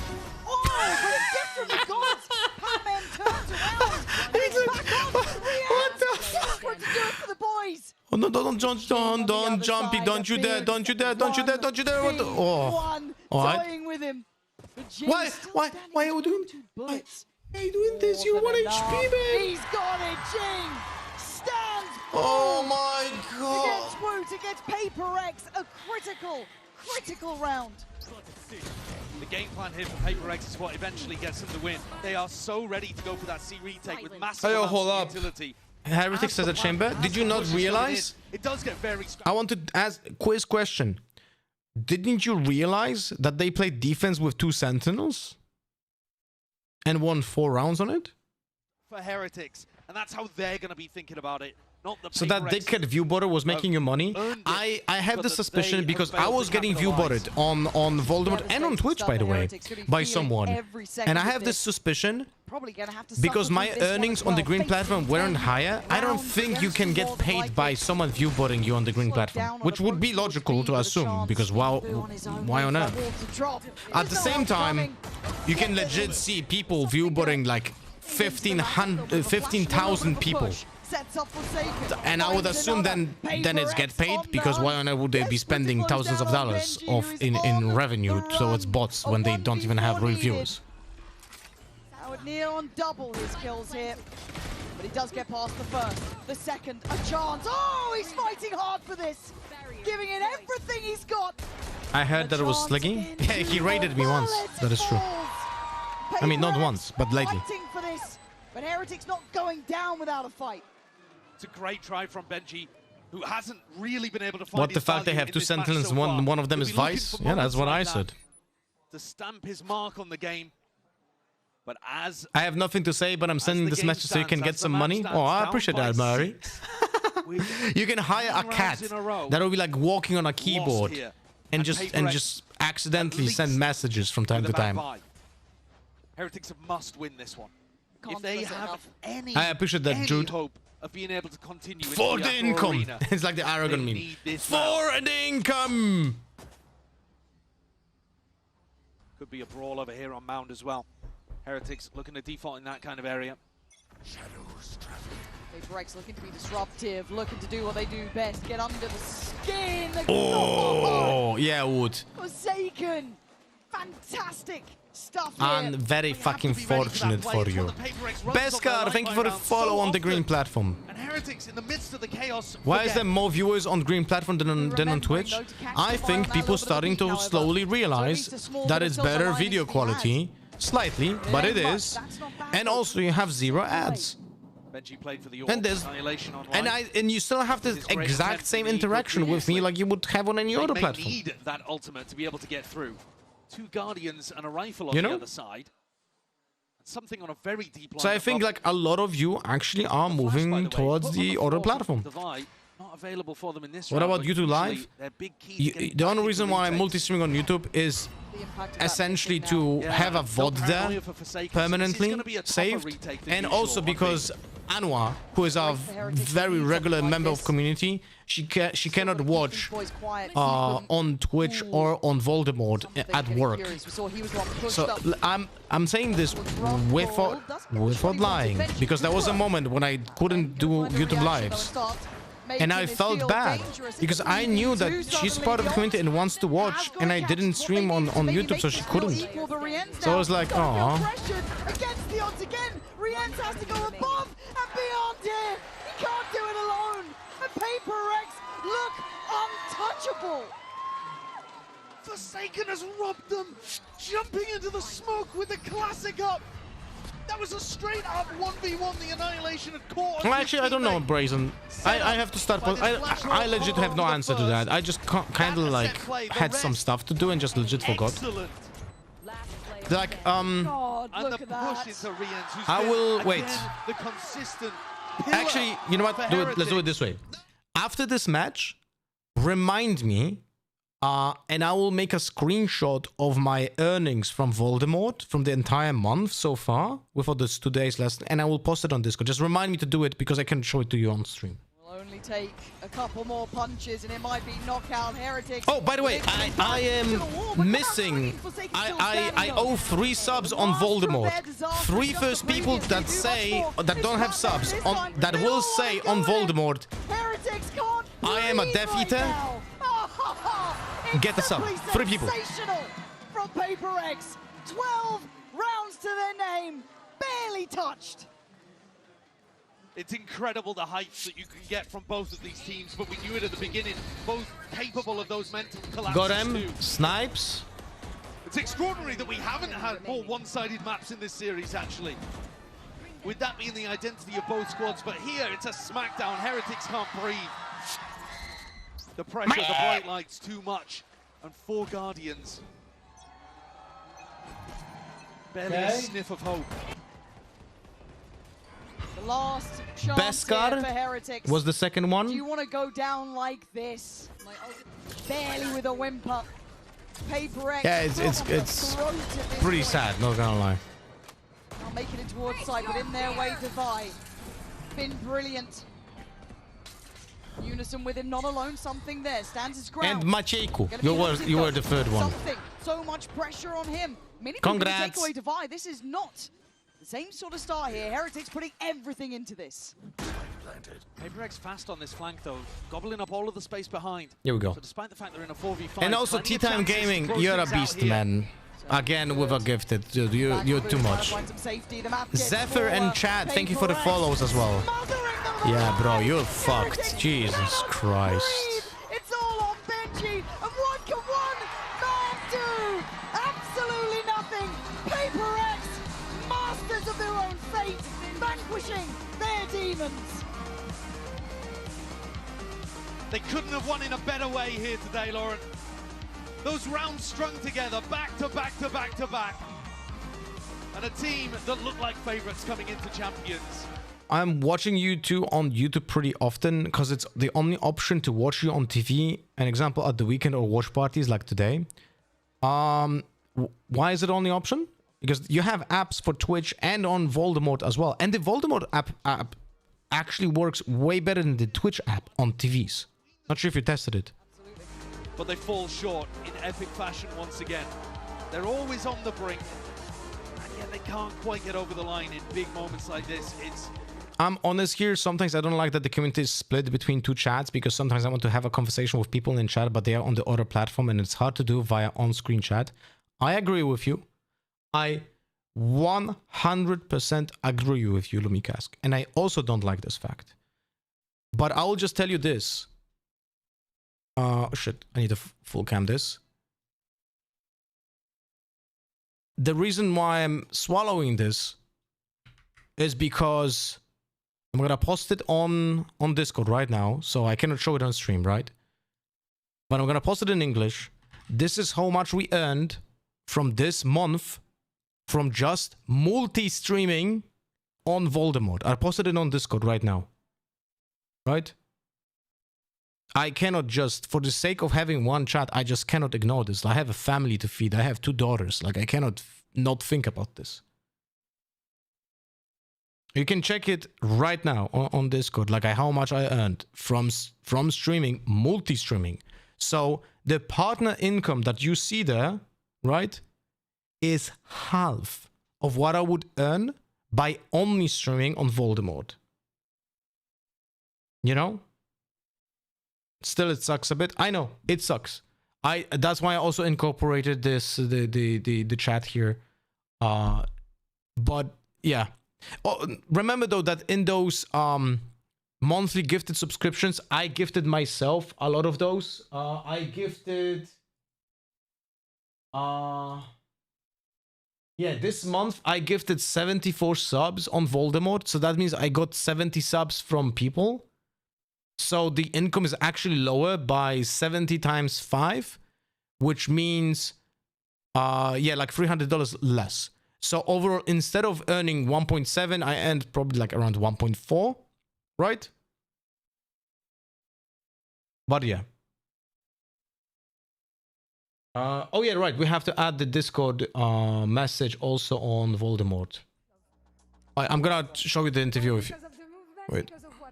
Speaker 20: Oh, but a gift from the gods! Pac-Man turns around. And it's back on. What the fuck? What to do it for the boys?
Speaker 1: Oh no, don't jumpy, don't you dare, don't you dare, don't you dare, don't you dare. What the, oh.
Speaker 20: Dying with him.
Speaker 1: Why are you doing Why are you doing this? You 1 HP, man.
Speaker 20: He's got it, Jing! Stands
Speaker 1: Oh my god.
Speaker 20: against Woot, against Paper X, a critical round.
Speaker 21: The game plan here for PRX is what eventually gets them the win. They are so ready to go for that C retake with massive
Speaker 1: Oh, hold up.
Speaker 21: utility.
Speaker 1: Heretics has a chamber. Did you not realize?
Speaker 21: It does get very.
Speaker 1: I want to ask quiz question. Didn't you realize that they played defense with 2 sentinels and won 4 rounds on it?
Speaker 21: For Heretics, and that's how they're going to be thinking about it. Not the
Speaker 1: So that dickhead viewboarder was making you money. I have the suspicion because I was getting viewbotted on Voldemort and on Twitch, by the way, by someone. And I have this suspicion because my earnings on the green platform weren't higher. I don't think you can get paid by someone viewbotting you on the green platform, which would be logical to assume because why on earth? At the same time, you can legit see people viewbotting like 15,000 people. And I would assume then it's get paid because why on earth would they be spending thousands of dollars in revenue towards bots when they don't even have real viewers?
Speaker 20: That would near on double his kills here, but he does get past the first, the second, a chance. Oh, he's fighting hard for this, giving it everything he's got.
Speaker 1: I heard that it was Sliggy. Yeah, he raided me once. That is true. I mean, not once, but lately.
Speaker 20: Fighting for this, but Heretics not going down without a fight.
Speaker 21: It's a great try from Benji, who hasn't really been able to find
Speaker 1: What the fact they have 2 sentinels, one of them is Vice? Yeah, that's what I said.
Speaker 21: To stamp his mark on the game. But as
Speaker 1: I have nothing to say, but I'm sending this message so you can get some money. Oh, I appreciate that, Murray. You can hire a cat that will be like walking on a keyboard and just accidentally send messages from time to time.
Speaker 21: Heretics must win this one. If they have any
Speaker 1: I appreciate that, Jude.
Speaker 21: hope of being able to continue
Speaker 1: For the income!
Speaker 21: Arena,
Speaker 1: it's like the Aragon meme. For an income!
Speaker 21: Could be a brawl over here on Mound as well. Heretics looking to default in that kind of area.
Speaker 20: PRX looking to be disruptive, looking to do what they do best, get under the skin.
Speaker 1: Oh, yeah, would.
Speaker 20: Forsaken! Fantastic stuff here.
Speaker 1: I'm very fucking fortunate for you. Beskar, thank you for the follow on the green platform.
Speaker 21: And Heretics in the midst of the chaos.
Speaker 1: Why is there more viewers on green platform than on Twitch? I think people starting to slowly realize that it's better video quality. Slightly, but it is. And also you have 0 ads.
Speaker 21: Benji played for the
Speaker 1: and you still have the exact same interaction with me like you would have on any other platform.
Speaker 21: They need that ultimate to be able to get through. 2 Guardians and a rifle on the other side. Something on a very deep line.
Speaker 1: So I think like a lot of you actually are moving towards the other platform.
Speaker 21: Not available for them in this
Speaker 1: what
Speaker 21: round,
Speaker 1: about YouTube Live? The only reason why I'm multi-streaming on YouTube is essentially to have a VOD there permanently saved, and also because Anwar, who is a very regular member of community, she cannot watch on Twitch or on Voldemort at work. So I'm saying this without lying, because there was a moment when I couldn't do YouTube Lives. And I felt bad because I knew that she's part of the community and wants to watch, and I didn't stream on YouTube, so she couldn't. So I was like, oh.
Speaker 20: Against the odds again, Rienz has to go above and beyond here. He can't do it alone. And PRX look untouchable.
Speaker 21: Forsaken has robbed them, jumping into the smoke with the classic up. That was a straight up 1v1, the Annihilation had caught.
Speaker 1: Well, actually, I don't know, Brazen. I have to start. I legit have no answer to that. I just kind of like had some stuff to do and just legit forgot. Like,
Speaker 20: God, look at that.
Speaker 1: I will wait.
Speaker 21: The consistent
Speaker 1: actually, you know what? Let's do it this way. After this match, remind me. And I will make a screenshot of my earnings from Voldemort from the entire month so far, with all this 2 days less, and I will post it on Discord. Just remind me to do it because I can show it to you on stream.
Speaker 20: We'll only take a couple more punches and it might be knockout Heretics.
Speaker 1: Oh, by the way, I am missing. I owe 3 subs on Voldemort. 3 first people that say that don't have subs on that will say on Voldemort. I am a Death Eater. Get the sub. 3 people.
Speaker 20: From PRX. 12 rounds to their name. Barely touched.
Speaker 21: It's incredible the heights that you can get from both of these teams, but we knew it at the beginning. Both capable of those mental collapses.
Speaker 1: Got him. Snipes.
Speaker 21: It's extraordinary that we haven't had more one-sided maps in this series, actually. With that being the identity of both squads, but here it's a smackdown. Heretics can't breathe. The pressure, the bright lights, too much. And 4 Guardians. Barely a sniff of hope.
Speaker 20: The last chance
Speaker 1: Beskar
Speaker 20: here for Heretics.
Speaker 1: was the second one.
Speaker 20: Do you want to go down like this? Barely with a whimper. PRX.
Speaker 1: Yeah, it's pretty sad, not gonna lie.
Speaker 20: Not making it towards side, but in their way, Defy. Been brilliant. Unison with him, not alone. Something there. Stands his ground.
Speaker 1: And Macheiko, you were the third one.
Speaker 20: Something. So much pressure on him. Many people
Speaker 1: Congrats.
Speaker 20: take away Defy. This is not the same sort of start here. Heretics putting everything into this.
Speaker 21: PRX fast on this flank though, gobbling up all of the space behind.
Speaker 1: Here we go.
Speaker 21: So despite the fact they're in a 4v5,
Speaker 1: And also
Speaker 21: plenty of
Speaker 1: T-Time
Speaker 21: chances to
Speaker 1: Gaming,
Speaker 21: close
Speaker 1: you're a
Speaker 21: things out
Speaker 1: beast,
Speaker 21: here.
Speaker 1: man. Again with a gifted, dude, you're too much. Zephyr and Chad, thank you for the follows as well. Yeah, bro, you're fucked. Jesus Christ.
Speaker 20: It's all on Benji. And what can one man do? Absolutely nothing. PRX, masters of their own fate, vanquishing their demons.
Speaker 21: They couldn't have won in a better way here today, Lauren. Those rounds strung together, back to back to back to back. And a team that looked like favorites coming into champions.
Speaker 1: I'm watching you two on YouTube pretty often because it's the only option to watch you on TV. An example at the weekend or watch parties like today. Why is it only option? Because you have apps for Twitch and on Voldemort as well. And the Voldemort app actually works way better than the Twitch app on TVs. Not sure if you tested it.
Speaker 21: But they fall short in epic fashion once again. They're always on the brink. And yet they can't quite get over the line in big moments like this.
Speaker 1: I'm honest here. Sometimes I don't like that the community is split between 2 chats because sometimes I want to have a conversation with people in chat, but they are on the other platform and it's hard to do via on-screen chat. I agree with you. I 100% agree with you, Lumikask. And I also don't like this fact. But I will just tell you this. Shit, I need to full cam this. The reason why I'm swallowing this is because I'm gonna post it on Discord right now, so I cannot show it on stream, right? But I'm gonna post it in English. This is how much we earned from this month from just multi-streaming on Voldemort. I posted it on Discord right now. Right? I cannot just, for the sake of having one chat, I just cannot ignore this. I have a family to feed. I have 2 daughters. Like, I cannot not think about this. You can check it right now on Discord, like how much I earned from streaming, multi-streaming. So the partner income that you see there, right, is half of what I would earn by only streaming on Voldemort. You know? Still, it sucks a bit. I know it sucks. That's why I also incorporated this the chat here. But yeah. Oh, remember though that in those monthly gifted subscriptions, I gifted myself a lot of those. I gifted. Yeah, this month I gifted 74 subs on Voldemort, so that means I got 70 subs from people. So the income is actually lower by 70 times 5, which means, yeah, like $300 less. So overall, instead of earning 1.7, I earned probably like around 1.4, right? But yeah. Oh yeah, right. We have to add the Discord message also on Voldemort. I'm gonna show you the interview. If you... Wait.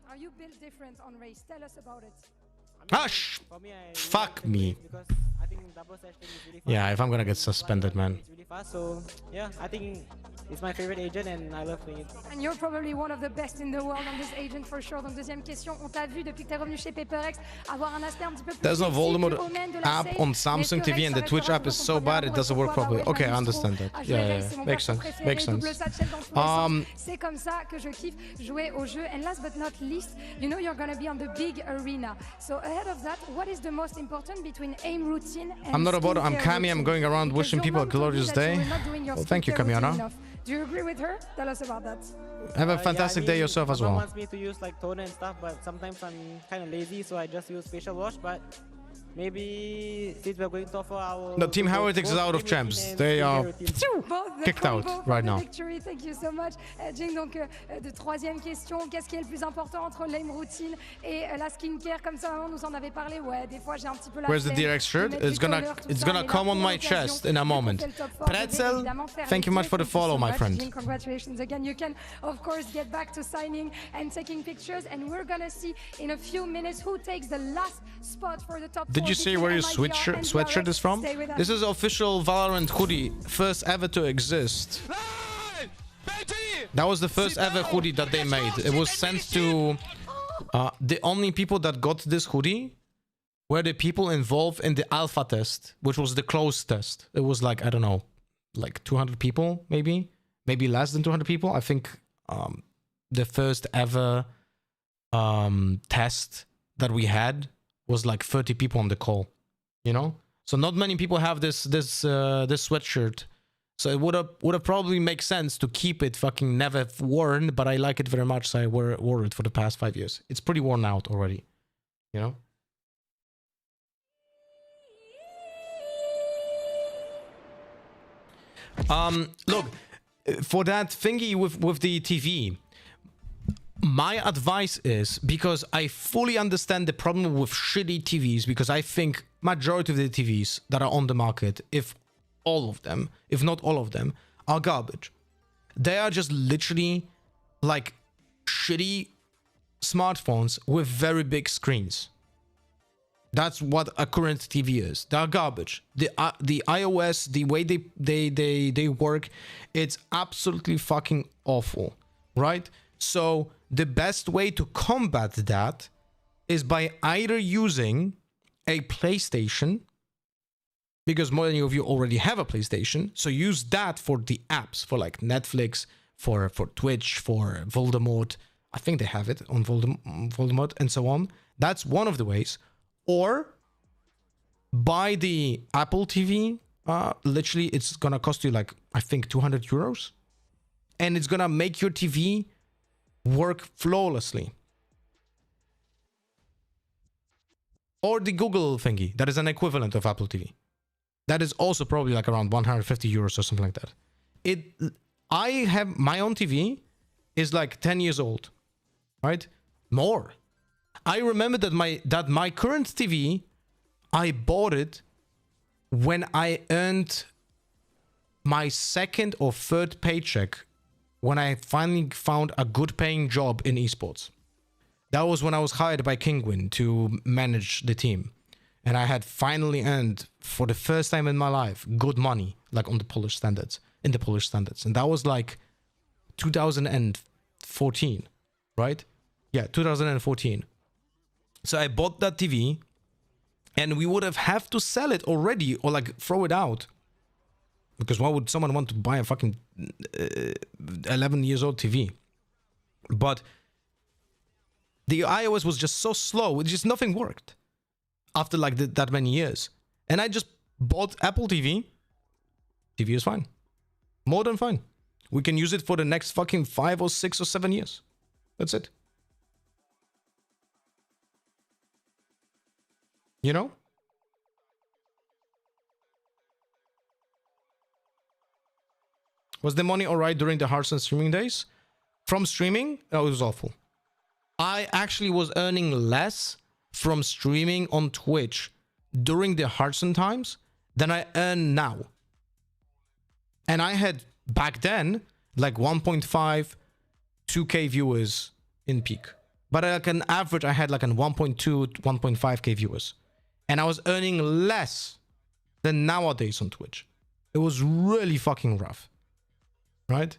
Speaker 9: Are you built different on race? Tell us about it.
Speaker 1: Hush! Fuck me.
Speaker 15: I think double session is really fast.
Speaker 1: Yeah, if I'm gonna get suspended, man.
Speaker 15: It's really fast, so yeah, I think It's my favorite agent and I love playing it.
Speaker 9: And you're probably one of the best in the world on this agent for sure. Donc deuxième question, on t'a vu depuis que t'es revenu chez PRX avoir un aspect un petit peu plus
Speaker 1: There's no
Speaker 9: sexy
Speaker 1: Voldemort
Speaker 9: que Omen de la
Speaker 1: app
Speaker 9: scène,
Speaker 1: on
Speaker 9: mais
Speaker 1: Samsung
Speaker 9: est-ce que
Speaker 1: TV and the
Speaker 9: Rex
Speaker 1: Twitch app is
Speaker 9: restera
Speaker 1: so
Speaker 9: votre
Speaker 1: bad it doesn't work
Speaker 9: pourquoi?
Speaker 1: properly.
Speaker 9: Bah ouais,
Speaker 1: Okay, I
Speaker 9: Magistro.
Speaker 1: understand that.
Speaker 9: Ah, je vais Rex, c'est mon
Speaker 1: Makes
Speaker 9: perso
Speaker 1: sense.
Speaker 9: préféré,
Speaker 1: Makes sense.
Speaker 9: double satchel dans tous les sens. C'est comme ça que je kiffe jouer au jeu. And last but not least, you know you're gonna be on the big arena. So ahead of that, what is the most important between aim routine and
Speaker 1: I'm not a bot, I'm
Speaker 9: skincare
Speaker 1: Kami, I'm
Speaker 9: routine?
Speaker 1: going around
Speaker 9: Because
Speaker 1: wishing
Speaker 9: your
Speaker 1: people a
Speaker 9: mom told you
Speaker 1: glorious
Speaker 9: that you
Speaker 1: day.
Speaker 9: were not doing your
Speaker 1: Well, thank you,
Speaker 9: skincare routine
Speaker 1: Kamiana.
Speaker 9: enough. Do you agree with her? Tell us about that.
Speaker 1: Have a
Speaker 15: Yeah,
Speaker 1: fantastic
Speaker 15: I
Speaker 1: day
Speaker 15: mean,
Speaker 1: yourself as
Speaker 15: my mom
Speaker 1: well.
Speaker 15: wants me to use like toner and stuff, but sometimes I'm kind of lazy, so I just use facial wash. But maybe since we're going to offer our
Speaker 1: No, Team Heretics is out of champs. They are kicked out right now.
Speaker 9: Victory, thank you so much. Jing, donc de troisième question, qu'est-ce qui est le plus important entre l'aim routine et la skincare? Comme ça, on nous en avait parlé. Ouais, des fois j'ai un petit peu la
Speaker 1: Where's the
Speaker 9: flemme
Speaker 1: DRX
Speaker 9: de
Speaker 1: shirt?
Speaker 9: mettre
Speaker 1: It's
Speaker 9: du
Speaker 1: gonna
Speaker 9: toner, tout
Speaker 1: it's
Speaker 9: ça,
Speaker 1: gonna
Speaker 9: mais là,
Speaker 1: come on
Speaker 9: pour
Speaker 1: my
Speaker 9: l'occasion,
Speaker 1: chest in a
Speaker 9: vu qu'on
Speaker 1: moment.
Speaker 9: fait le top 4, je vais
Speaker 1: Pretzel,
Speaker 9: évidemment faire
Speaker 1: thank you
Speaker 9: les
Speaker 1: much for the
Speaker 9: deux. Thank you
Speaker 1: follow,
Speaker 9: so
Speaker 1: my
Speaker 9: much,
Speaker 1: friend.
Speaker 9: Jing, congratulations again. You can, of course, get back to signing and taking pictures, and we're gonna see in a few minutes who takes the last spot for the top 4.
Speaker 1: Did you see where your sweatshirt is from? This is official Valorant hoodie, first ever to exist. That was the first ever hoodie that they made. It was sent to the only people that got this hoodie were the people involved in the alpha test, which was the closed test. It was like, I don't know, like 200 people, maybe less than 200 people. I think the first ever test that we had was like 30 people on the call, you know? So not many people have this sweatshirt. So it would have probably make sense to keep it fucking never worn, but I like it very much, so I wore it for the past 5 years. It's pretty worn out already, you know? Look, for that thingy with the TV, my advice is, because I fully understand the problem with shitty TVs, because I think majority of the TVs that are on the market, if all of them, if not all of them, are garbage. They are just literally like shitty smartphones with very big screens. That's what a current TV is. They are garbage. The iOS, the way they work, it's absolutely fucking awful, right? So the best way to combat that is by either using a PlayStation, because many of you already have a PlayStation, so use that for the apps, for like Netflix, for Twitch, for Voldemort. I think they have it on Voldemort and so on. That's one of the ways. Or buy the Apple TV. Literally, it's gonna cost you like, I think, 200 euros. And it's gonna make your TV work flawlessly. Or the Google thingy, that is an equivalent of Apple TV. That is also probably like around 150 euros or something like that. I have my own TV is like 10 years old, right? More. I remember that my current TV, I bought it when I earned my second or third paycheck, when I finally found a good paying job in esports. That was when I was hired by Kingwin to manage the team. And I had finally earned, for the first time in my life, good money, like on the Polish standards, in the Polish standards. And that was like 2014, right? Yeah, 2014. So I bought that TV, and we would have to sell it already, or like throw it out. Because why would someone want to buy a fucking 11 years old TV? But the iOS was just so slow, it just nothing worked after like that many years. And I just bought Apple TV. TV is fine. More than fine. We can use it for the next fucking 5 or 6 or 7 years. That's it. You know? Was the money alright during the Hearthstone streaming days? From streaming? Oh, it was awful. I actually was earning less from streaming on Twitch during the Hearthstone times than I earn now. And I had back then like 1.5, 2k viewers in peak. But like an average, I had like an 1.2, 1.5k viewers. And I was earning less than nowadays on Twitch. It was really fucking rough. right?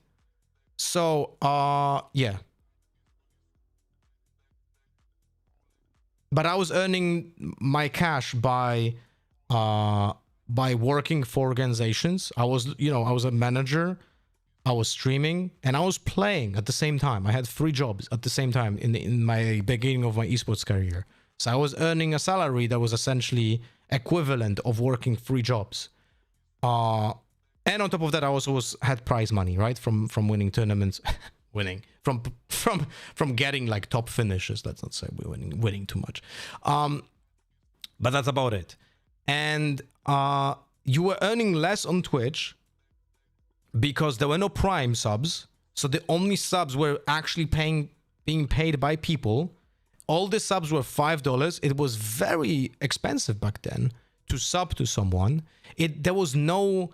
Speaker 1: So, yeah. But I was earning my cash by working for organizations. I was a manager. I was streaming and I was playing at the same time. I had 3 jobs at the same time in my beginning of my esports career. So I was earning a salary that was essentially equivalent of working 3 jobs. And on top of that, I also had prize money, right? From winning tournaments, from getting like top finishes. Let's not say we're winning too much. But that's about it. And you were earning less on Twitch because there were no Prime subs. So the only subs were actually being paid by people. All the subs were $5. It was very expensive back then to sub to someone. There was no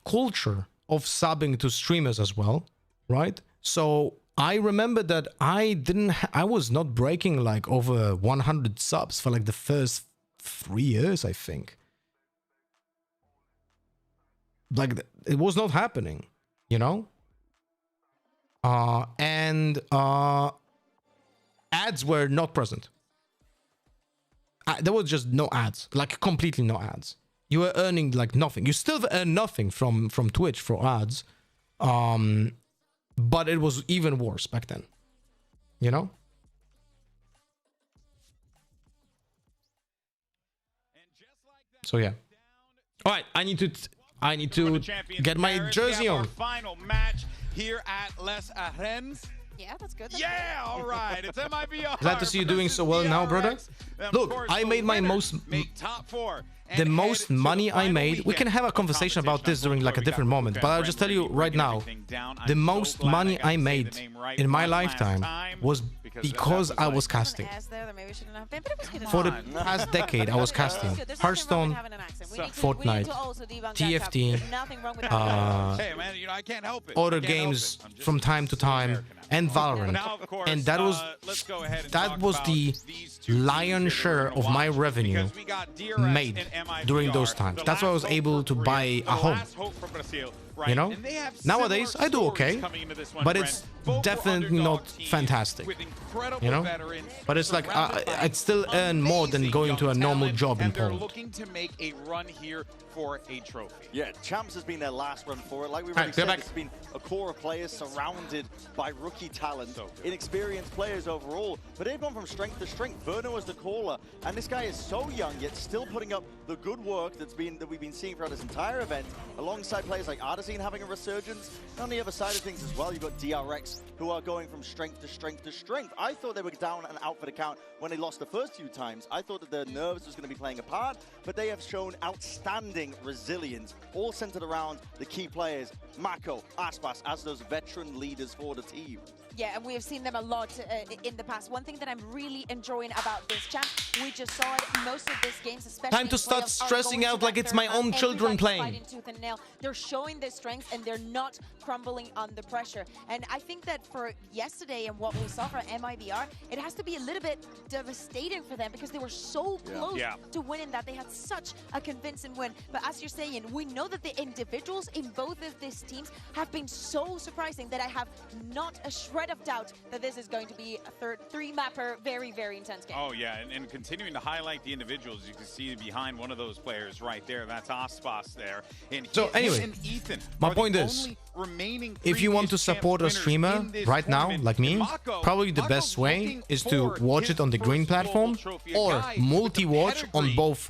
Speaker 1: culture of subbing to streamers as well, right? So I remember that I was not breaking like over 100 subs for like the first 3 years, I think. Like it was not happening, you know? And ads were not present. There was just no ads, like completely no ads. You were earning like nothing. You still earn nothing from Twitch for ads. But it was even worse back then, you know? So yeah. All right, I need to get my jersey on.
Speaker 14: Final match here at Les Arènes.
Speaker 3: Yeah, that's good.
Speaker 14: Yeah, all right. It's MIBR.
Speaker 1: Glad to see you doing so well now, brother. Look, I made my
Speaker 14: top 4.
Speaker 1: The most money I made. We can have a conversation about this during like a different moment, but I'll just tell you right now, the most money I made in my lifetime was because I was casting. For the past decade, I was casting Hearthstone, Fortnite, TFT, other games from time to time, and Valorant. And that was the lion's share of my revenue made during those times. That's why I was able to buy a home. You know, nowadays I do okay, but it's definitely not fantastic. You know, but it's like I'd still earn more than going to a normal job in Poland.
Speaker 14: Looking to make a run here for a trophy.
Speaker 13: Yeah, Champs has been their last run for it. Like we've already said, it's been a core of players surrounded by rookie talent, inexperienced players overall. But they've gone from strength to strength. Verno is the caller, and this guy is so young yet still putting up the good work that we've been seeing throughout this entire event, alongside players like Artesine having a resurgence. And on the other side of things as well, you've got DRX who are going from strength to strength to strength. I thought they were down and out for the count when they lost the first 2 times. I thought that their nerves was going to be playing a part, but they have shown outstanding resilience, all centered around the key players, Mako, Aspas, as those veteran leaders for the team.
Speaker 3: Yeah, and we have seen them a lot in the past. One thing that I'm really enjoying about this champ, we just saw it most of these games, especially
Speaker 1: time to start stressing out like it's my own children playing.
Speaker 3: Tooth and nail. They're showing their strength and they're not crumbling under pressure. And I think that for yesterday and what we saw for MIBR, it has to be a little bit devastating for them because they were so close to winning that. They had such a convincing win. But as you're saying, we know that the individuals in both of these teams have been so surprising that I have not a shred of doubt that this is going to be a three-mapper, very, very intense game.
Speaker 14: Oh, yeah, and continuing to highlight the individuals, you can see behind one of those players right there. That's Aspas there. And
Speaker 1: so anyway,
Speaker 14: and Ethan
Speaker 1: my point is, if you want to support a streamer right now, like me, probably the best way is to watch it on the green platform or multi-watch on both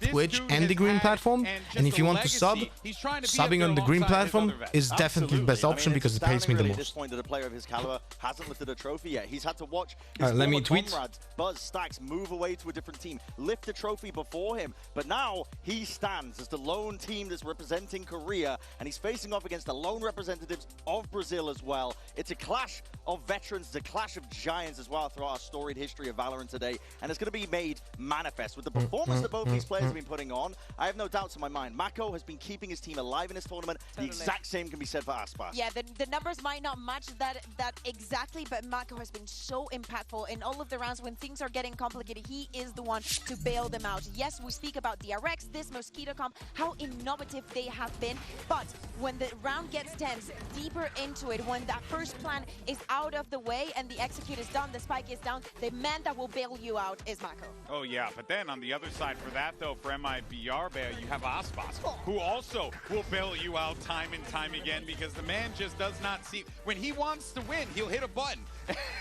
Speaker 1: Twitch and the green platform. And if you want to sub, subbing on the green platform is definitely the best option because it pays me the most.
Speaker 13: The player of his caliber hasn't lifted a trophy yet. He's had to watch
Speaker 1: his
Speaker 13: let me
Speaker 1: tweet.
Speaker 13: Comrades, Buzz, Stacks move away to a different team, lift a trophy before him, but now he stands as the lone team that's representing Korea, and he's facing off against the lone representatives of Brazil as well. It's a clash of veterans. It's a clash of giants as well throughout our storied history of Valorant today. And it's going to be made manifest with the performance that both these players have been putting on. I have no doubts in my mind. Mako has been keeping his team alive in this tournament.
Speaker 3: Totally.
Speaker 13: The exact same can be said for Aspas.
Speaker 3: Yeah, the numbers might not match that exactly, but Mako has been so impactful in all of the rounds when things are getting complicated. He is the one to bail them out. Yes, we speak about DRX, this Mosquito comp, how innovative they have been, but when the round gets tense, deeper into it, when that first plan is out of the way and the execute is done, the spike is down, the man that will bail you out is Mako.
Speaker 14: Oh yeah, but then on the other side for that though, for MIBR, you have Aspas, who also will bail you out time and time again because the man just does not see, when he wants to win, he'll hit a button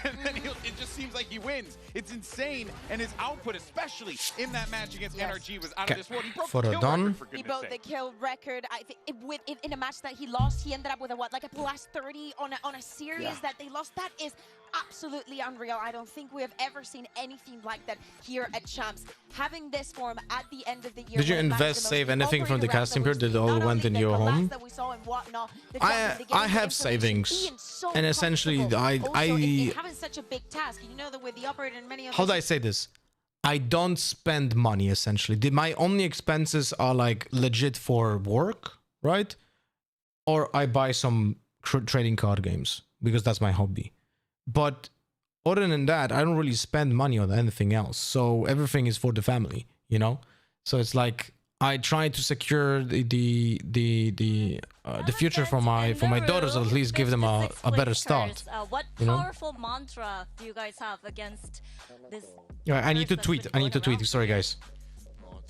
Speaker 14: and then it just seems like he wins. It's insane, and his output, especially in that match against NRG, was out of this world. He broke the kill record, for goodness sake.
Speaker 3: He broke the kill record. I think in a match that he lost, he ended up with a what, like a plus 30 on a series that they lost. That is absolutely unreal. I don't think we have ever seen anything like that here at Champs. Having this form at the end of the year.
Speaker 1: Did you invest, save anything from the casting period? Did it all went in your home?
Speaker 3: I
Speaker 1: have savings, and essentially
Speaker 3: having such a big task, you know that with the operator and many of
Speaker 1: how do I say this? I don't spend money essentially. My only expenses are like legit for work, right? Or I buy some trading card games because that's my hobby. But other than that, I don't really spend money on anything else. So everything is for the family, you know? So it's like I try to secure the future for my daughters, or at least give them a better start.
Speaker 11: What powerful mantra do you guys have against this?
Speaker 1: Yeah, I need to tweet. Sorry, guys.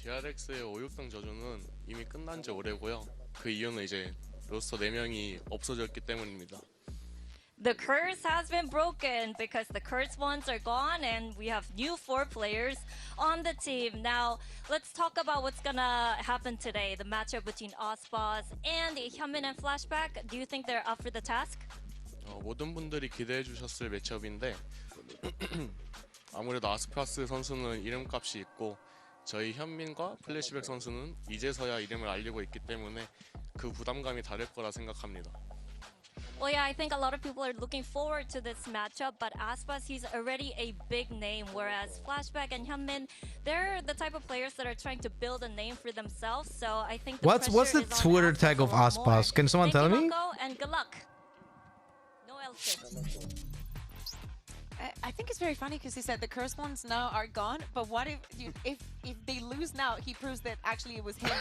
Speaker 6: DRX의 5-6등 저주는 이미 끝난 지 오래고요. 그 이유는 이제 로스터 4명이 없어졌기 때문입니다.
Speaker 11: The curse has been broken because the cursed ones are gone and we have new 4 players on the team. Now, let's talk about what's gonna happen today. The matchup between Aspas and Hyunmin and Flashback. Do you think they're up for the task?
Speaker 6: 모든 분들이 기대해 주셨을 매치업인데 아무래도 아스파스 선수는 이름값이 있고 저희 현민과 플래시백 선수는 이제서야 이름을 알리고 있기 때문에 그 부담감이 다를 거라 생각합니다.
Speaker 11: Well, yeah, I think a lot of people are looking forward to this matchup, but Aspas, he's already a big name, whereas Flashback and Hyunmin, they're the type of players that are trying to build a name for themselves, so I think the
Speaker 1: What's the Twitter tag of Aspas? Can someone tell me?
Speaker 11: And good luck. No else.
Speaker 3: I think it's very funny because he said the cursed ones now are gone, but what if they lose now, he proves that actually it was him.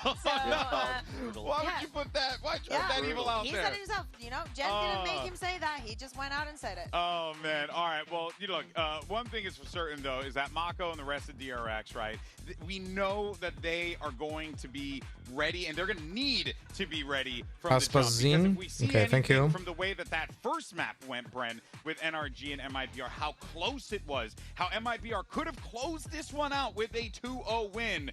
Speaker 3: So,
Speaker 14: Why would you put that? Why'd you put that evil out there?
Speaker 3: He said it himself, you know, Jen didn't make him say that, he just went out and said it.
Speaker 14: Oh man, all right, well, you look, one thing is for certain though, is that Mako and the rest of DRX, right, we know that they are going to be ready, and they're going to need to be ready from the jump, because if we see anything from the way that first map went, Bren, with NRG and MIBR, how close it was, how MIBR could have closed this one out with a 2-0 win.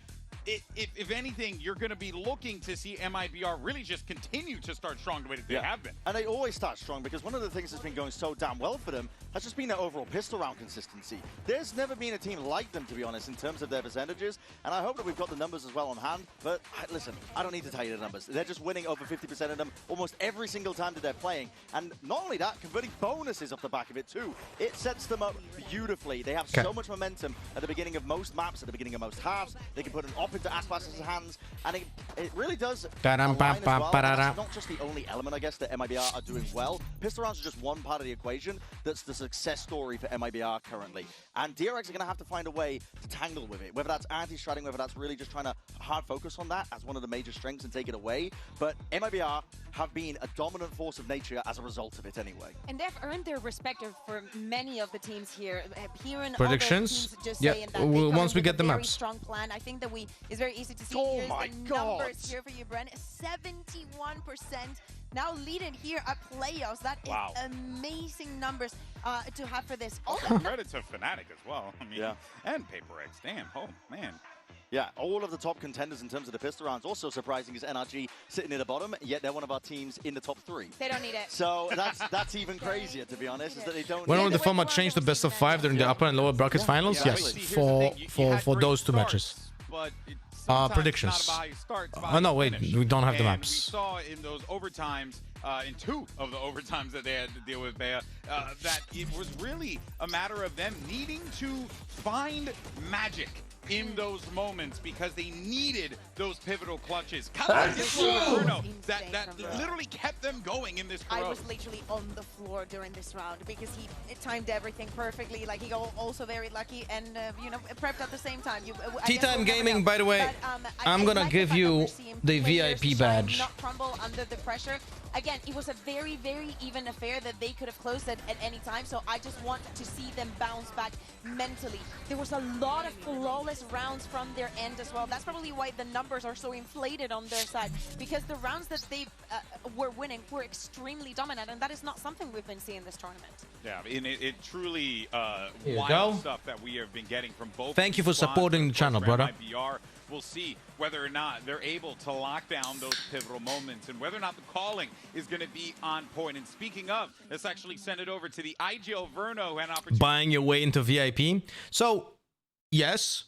Speaker 14: If anything, you're going to be looking to see MIBR really just continue to start strong the way that they have been.
Speaker 13: And they always start strong because one of the things that's been going so damn well for them has just been their overall pistol round consistency. There's never been a team like them, to be honest, in terms of their percentages, and I hope that we've got the numbers as well on hand, but listen, I don't need to tell you the numbers. They're just winning over 50% of them almost every single time that they're playing, and not only that, converting bonuses off the back of it too. It sets them up beautifully. They have so much momentum at the beginning of most maps, at the beginning of most halves. They can put an op into Aspas' hands, and it really does align as well. That's not just the only element, I guess, that MIBR are doing well. Pistol rounds are just one part of the equation that's the success story for MIBR currently. And DRX are going to have to find a way to tangle with it, whether that's anti-stratting, whether that's really just trying to hard focus on that as one of the major strengths and take it away. But MIBR have been a dominant force of nature as a result of it anyway.
Speaker 3: And they've earned their respect for many of the teams here. Hearing
Speaker 1: predictions?
Speaker 3: Other teams just saying that
Speaker 1: once we get the maps.
Speaker 3: Strong plan. I think that it's very easy to see. Here's the numbers here for you, Bren. 71% now leading here at playoffs. That is amazing numbers to have for this.
Speaker 14: Credit to Fnatic as well. I mean, and PRX. Damn. Oh man.
Speaker 13: Yeah, all of the top contenders in terms of the pistol rounds. Also surprising is NRG sitting in the bottom, yet they're one of our teams in the top 3.
Speaker 3: They don't need it.
Speaker 13: So that's even crazier, to be honest, is that they don't.
Speaker 1: When will the format change to best of 5 during the upper and lower brackets finals? Yes, for those 2 matches.
Speaker 14: But
Speaker 1: predictions.
Speaker 14: Not about how you start,
Speaker 1: Oh no, wait, we don't have the maps.
Speaker 14: We saw in those overtimes in 2 of the overtimes that they had to deal with Bea, that it was really a matter of them needing to find magic in those moments because they needed those pivotal clutches. That literally kept them going in this
Speaker 3: I
Speaker 14: row.
Speaker 3: was literally on the floor during this round because he timed everything perfectly. Like he got also very lucky and you know, prepped at the same time.
Speaker 1: Tea Time Gaming, by the way, I'm gonna give you the VIP badge.
Speaker 3: Not crumble under the pressure. Again, it was a very, very even affair that they could have closed at any time. So I just want to see them bounce back mentally. There was a lot of flawless rounds from their end as well. That's probably why the numbers are so inflated on their side, because the rounds that they were winning were extremely dominant, and that is not something we've been seeing this tournament.
Speaker 14: Yeah, and it truly
Speaker 1: Here you
Speaker 14: wild
Speaker 1: go.
Speaker 14: stuff that we have been getting from both.
Speaker 1: Thank you for
Speaker 14: squads.
Speaker 1: supporting the channel, brother.
Speaker 14: MIBR. We'll see whether or not they're able to lock down those pivotal moments and whether or not the calling is going to be on point. And speaking of, let's actually send it over to the IGL Verno who had an opportunity.
Speaker 1: Buying your way into VIP. So, yes,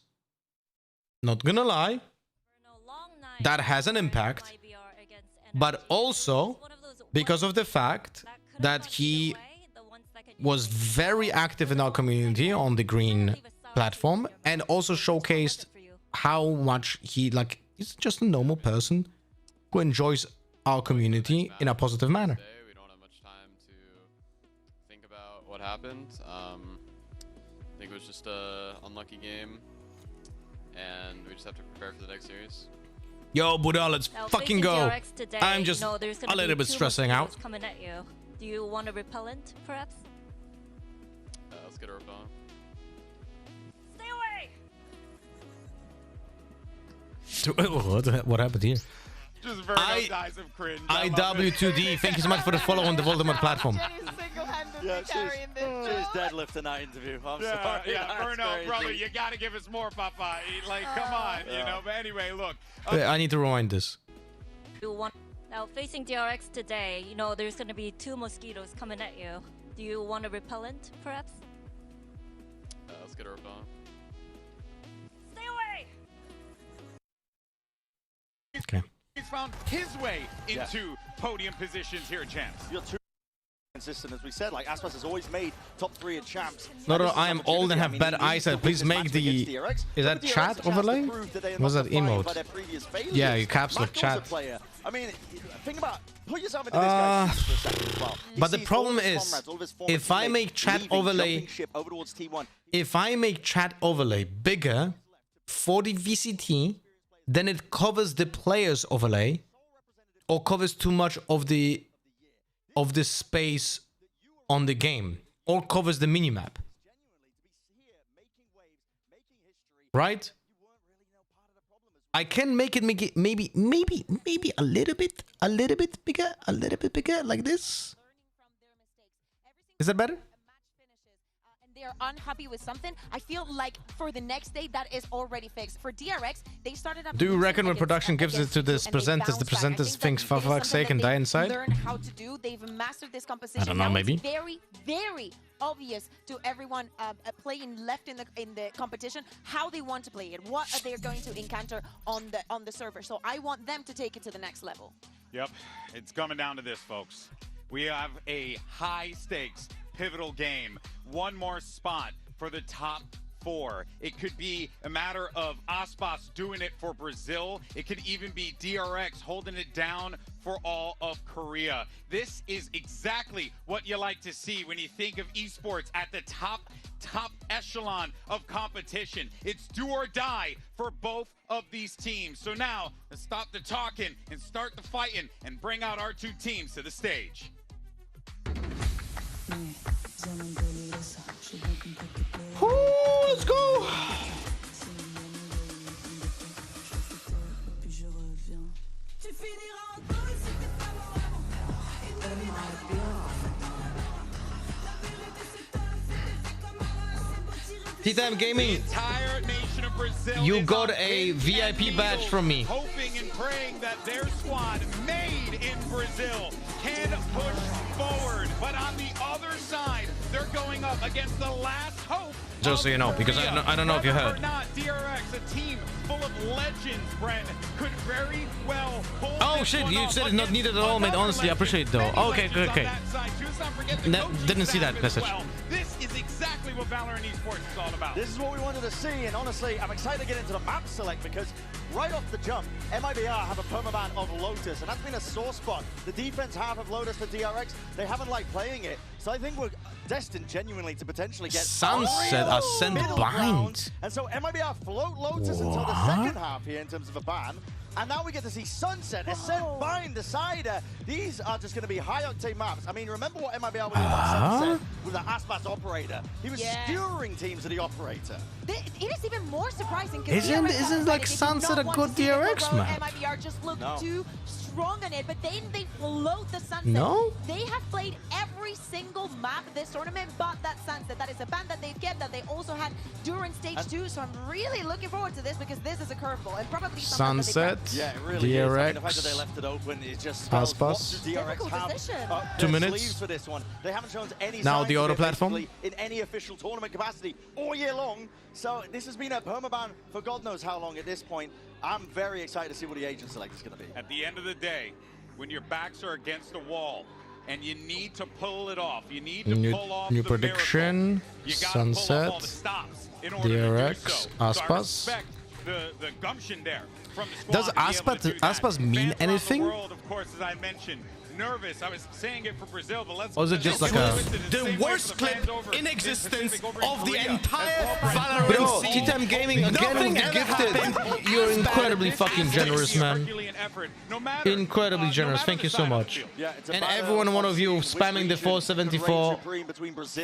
Speaker 1: not gonna lie, that has an impact, but also because of the fact that he was very active in our community on the green platform and also showcased how much he's just a normal person who enjoys our community in a positive manner.
Speaker 5: We don't have much time to think about what happened. I think it was just a unlucky game, and we just have to prepare for the next series.
Speaker 1: Yo, Buddha, let's fucking go.
Speaker 11: Today,
Speaker 1: I'm just a little bit stressing out.
Speaker 11: Coming at you. Do you want a repellent, perhaps?
Speaker 5: Let's get a repellent.
Speaker 11: Stay away!
Speaker 1: What happened here?
Speaker 14: Just Verno dies of cringe.
Speaker 1: IW2D, thank you so much for the follow on the Voldemort platform.
Speaker 13: Yeah, she's deadlift in that interview. I'm sorry.
Speaker 14: Yeah,
Speaker 13: That's
Speaker 14: Verno,
Speaker 13: crazy.
Speaker 14: brother, you got to give us more, Papa. Like, come on, you know. But anyway, look.
Speaker 1: I need to rewind this.
Speaker 11: Now, facing DRX today, you know, there's going to be 2 mosquitoes coming at you. Do you want a repellent, perhaps?
Speaker 5: Let's get a repellent.
Speaker 11: Stay away!
Speaker 1: Okay.
Speaker 14: He's found his way into podium positions here at Champs.
Speaker 13: You're too consistent, as we said. Like, Aspas has always made top 3 at Champs.
Speaker 1: No, I am old and have bad eyesight. Please make the... Is that chat overlay? Was that emote? Yeah, your caps look chat.
Speaker 13: I mean, think about... Put yourself into this guy's shoes for a second as well.
Speaker 1: But the problem is, if I make chat overlay... If I make chat overlay bigger for the VCT, then it covers the player's overlay or covers too much of the space on the game or covers the minimap. Right? I can make it maybe a little bit bigger like this. Is that better?
Speaker 3: They're unhappy with something. I feel like for the next day that is already fixed. For DRX, they started up.
Speaker 1: Do you reckon when production gives it to this presenters, the presenters thinks for fuck's sake and die inside?
Speaker 3: Learn how to do. They've mastered this composition.
Speaker 1: I don't know,
Speaker 3: now
Speaker 1: maybe.
Speaker 3: It's very, very obvious to everyone playing left in the competition how they want to play it. What are they going to encounter on the server? So I want them to take it to the next level.
Speaker 14: Yep, it's coming down to this, folks. We have a high stakes pivotal game. One more spot for the top 4. It could be a matter of Aspas doing it for Brazil. It could even be DRX holding it down for all of Korea. This is exactly what you like to see when you think of esports at the top echelon of competition. It's do or die for both of these teams. So now, let's stop the talking and start the fighting and bring out our 2 teams to the stage.
Speaker 1: Let's go! Tea Time Gaming,
Speaker 14: Entire nation of Brazil
Speaker 1: you
Speaker 14: is
Speaker 1: got
Speaker 14: on
Speaker 1: a
Speaker 14: pins
Speaker 1: VIP
Speaker 14: and
Speaker 1: badge
Speaker 14: needles,
Speaker 1: from me.
Speaker 14: hoping and praying that their squad, made in Brazil, can push forward. But on the other side, they're going up against the last hope.
Speaker 1: Just so you know, because I don't know if you heard.
Speaker 14: Not DRX, a team full of legends, Brent, could very well pull
Speaker 1: Oh
Speaker 14: this
Speaker 1: shit,
Speaker 14: one
Speaker 1: you
Speaker 14: off
Speaker 1: said it's not needed at all, mate. Honestly, I appreciate it though. Okay, okay, okay. Didn't see that message.
Speaker 14: This is exactly what Valorant Esports is all about.
Speaker 13: This is what we wanted to see, and honestly, I'm excited to get into the map select because right off the jump, MIBR have a permaban of Lotus, and that's been a sore spot. The defense half of Lotus for DRX, they haven't liked playing it, so I think we're destined genuinely to potentially get
Speaker 1: Sunset Ascent bind.
Speaker 13: And so MIBR float Lotus until the second half here in terms of a ban. And now we get to see Sunset, Ascent, Bind, Decider. These are just going to be high-octane maps. I mean, remember what MIBR was doing on Sunset with the Aspas Operator? He was skewering teams of the Operator.
Speaker 3: It is even more surprising.
Speaker 1: Isn't like Sunset a good DRX map?
Speaker 3: MIBR just looked
Speaker 1: No.
Speaker 3: too strong on it, but then they float the Sunset.
Speaker 1: No?
Speaker 3: They have played every single map this tournament but that Sunset. That is a ban that they've kept that they also had during stage 2, so I'm really looking forward to this because this is a curveball and probably something
Speaker 1: Sunset,
Speaker 13: Yeah, it really is. I mean, the fact that they
Speaker 1: DRX,
Speaker 13: left it open, it just spells what
Speaker 1: Aspas.
Speaker 13: does DRX have
Speaker 1: 2
Speaker 13: their
Speaker 1: minutes.
Speaker 13: sleeves for this one. They haven't shown any
Speaker 1: Now
Speaker 13: signs
Speaker 1: the
Speaker 13: of
Speaker 1: auto
Speaker 13: it
Speaker 1: platform.
Speaker 13: basically in any official tournament capacity all year long. So this has been a permaban for God knows how long at this point. I'm very excited to see what the agent select is going to be.
Speaker 14: At the end of the day, when your backs are against a wall and you need to pull it off, you need to pull off
Speaker 1: New
Speaker 14: the
Speaker 1: prediction,
Speaker 14: miracle. You gotta pull off all the
Speaker 1: Sunset,
Speaker 14: stops in order to do
Speaker 1: DRX,
Speaker 14: so. So I
Speaker 1: Aspas.
Speaker 14: respect the gumption there from the squad
Speaker 1: Does
Speaker 14: to be able to do that.
Speaker 1: Aspas mean
Speaker 14: Fans around
Speaker 1: anything?
Speaker 14: The world, of course, as I mentioned, nervous. I was saying it for Brazil, but let's.
Speaker 1: Or is it just like a...
Speaker 14: The worst clip in existence
Speaker 1: of the entire Valorant Bro, Titan Gaming again with the gifted. You're incredibly fucking generous, man. Incredibly generous. Thank you so much. And every one of you spamming the 474.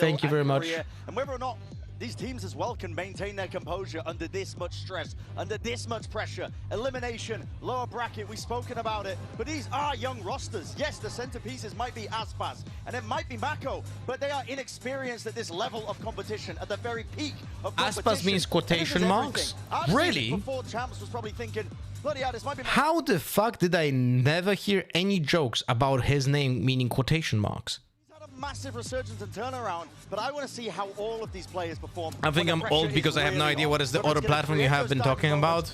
Speaker 1: Thank you very much.
Speaker 13: And whether or not these teams as well can maintain their composure under this much stress, under this much pressure. Elimination, lower bracket, we've spoken about it, but these are young rosters. Yes, the centerpieces might be Aspas, and it might be Mako, but they are inexperienced at this level of competition, at the very peak of competition.
Speaker 1: Aspas means quotation marks? Really?
Speaker 13: Before Champs was probably thinking, bloody hell, this might be...
Speaker 1: How the fuck did I never hear any jokes about his name meaning quotation marks?
Speaker 13: Massive resurgence and turnaround, but I want to see how all of these players perform.
Speaker 1: I think I'm old because I have no idea what is the other platform you have been talking about.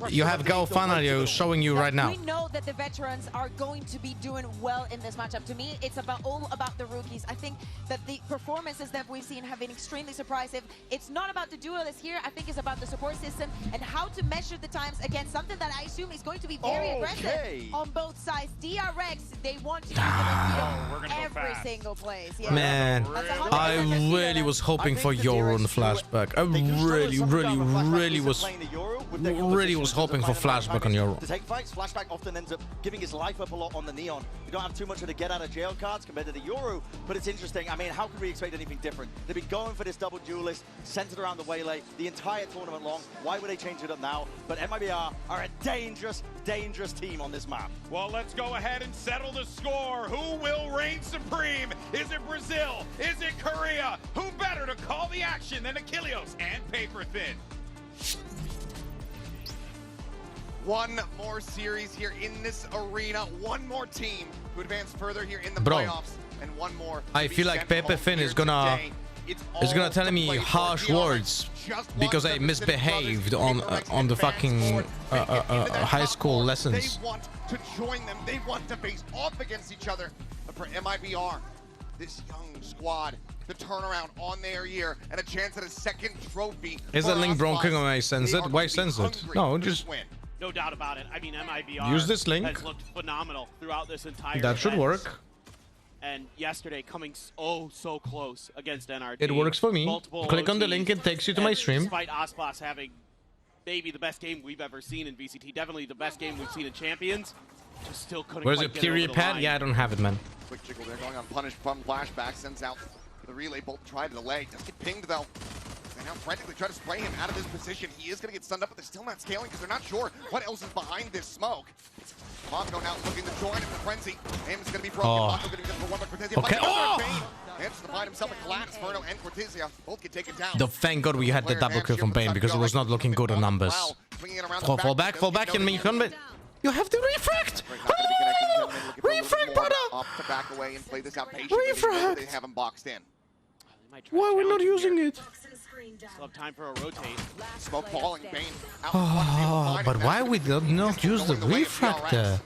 Speaker 1: You have Galfanario showing you right now.
Speaker 3: We know that the veterans are going to be doing well in this matchup. To me, it's all about the rookies. I think that the performances that we've seen have been extremely surprising. It's not about the duelists here. I think it's about the support system and how to measure the times against something that I assume is going to be very aggressive on both sides. DRX, they want to use them every single place. Yeah.
Speaker 1: Man, I really was hoping for Yoru in flashback. I really was hoping for flashback on Yoru.
Speaker 13: To take fights, Flashback often ends up giving his life up a lot on the Neon. You don't have too much of the get out of jail cards compared to the Yoru, but it's interesting. I mean, how could we expect anything different? They've been going for this double duelist, centered around the Waylay the entire tournament long. Why would they change it up now? But MIBR are a dangerous, dangerous team on this map.
Speaker 14: Well, let's go ahead and settle the score. Who will reign supreme? Is it Brazil? Is it Korea? Who better to call the action than Achilles and Paper Thin?
Speaker 7: One more series here in this arena. One more team to advance further here in the
Speaker 1: Bro,
Speaker 7: playoffs, and one more.
Speaker 1: I feel like Paper Thin is gonna tell me harsh words because I misbehaved on the fucking high school lessons.
Speaker 7: They want to join them. They want to face off against each other. But for MIBR, this young squad, the turnaround on their year and a chance at a second trophy.
Speaker 1: Is that link broken when I sense it? Why sense it? No, just
Speaker 18: no doubt about it. I mean, MIBR
Speaker 1: use this link.
Speaker 18: has looked phenomenal throughout this entire
Speaker 1: That should work.
Speaker 18: And yesterday coming so close against NRD.
Speaker 1: It works for me.
Speaker 18: Multiple
Speaker 1: Click on the
Speaker 18: OTs,
Speaker 1: link, it takes you to my stream.
Speaker 18: Despite Aspas having maybe the best game we've ever seen in VCT, definitely the best game we've seen in Champions, just still couldn't
Speaker 1: Where's
Speaker 18: quite
Speaker 1: the
Speaker 18: get it over
Speaker 1: period
Speaker 18: the
Speaker 1: pad?
Speaker 18: line.
Speaker 1: Yeah, I don't have it, man.
Speaker 7: Quick jiggle there going on punish from Flashback, sends out the relay bolt, try to delay, does get pinged though. They now frantically try to spray him out of his position. He is going to get stunned up, but they're still not scaling because they're not sure what else is behind this smoke. Mako now looking to join in the frenzy. Aim is going to be broken. Mako going to get for one, but Cortezia
Speaker 1: Okay.
Speaker 7: manages to find himself a collapse. Ferno and Cortezia both get taken down.
Speaker 1: Thank God we had the double kill from Bane because it was not looking good on numbers. Fall back, and me come. You have the refract! Refract, brother!
Speaker 7: Up to back away and play this out patiently.
Speaker 1: Refract!
Speaker 7: They have him boxed in.
Speaker 1: Why are we not using it?
Speaker 18: Still have time for a rotate.
Speaker 7: Smoke falling, Bane out
Speaker 1: Oh, but why we did not use the refractor?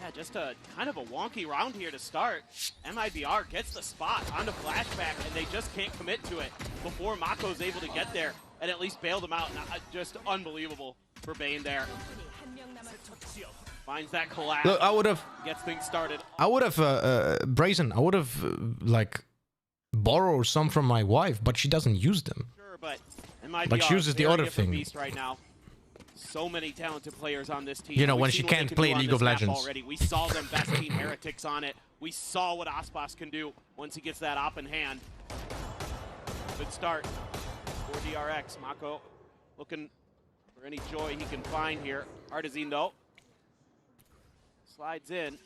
Speaker 18: Yeah, just a kind of a wonky round here to start. MIBR gets the spot onto flashback, and they just can't commit to it before Mako's able to get there and at least bail them out. Just unbelievable for Bane there. Finds that collapse.
Speaker 1: Look, I would have.
Speaker 18: Gets things started.
Speaker 1: I would have brazen. I would have like borrowed some from my wife, but she doesn't use them.
Speaker 18: Sure, but MIBR
Speaker 1: But she uses the
Speaker 18: very
Speaker 1: other
Speaker 18: different
Speaker 1: thing.
Speaker 18: beast right now. So many talented players on this team.
Speaker 1: You know,
Speaker 18: We've
Speaker 1: when
Speaker 18: seen
Speaker 1: she
Speaker 18: what they
Speaker 1: can't
Speaker 18: can
Speaker 1: play
Speaker 18: do on
Speaker 1: League
Speaker 18: this
Speaker 1: of
Speaker 18: map
Speaker 1: Legends.
Speaker 18: already. We saw them best team Heretics on it. We saw what Aspas can do once he gets that op in hand. Good start for DRX. Mako looking for any joy he can find here. Artesian though slides in.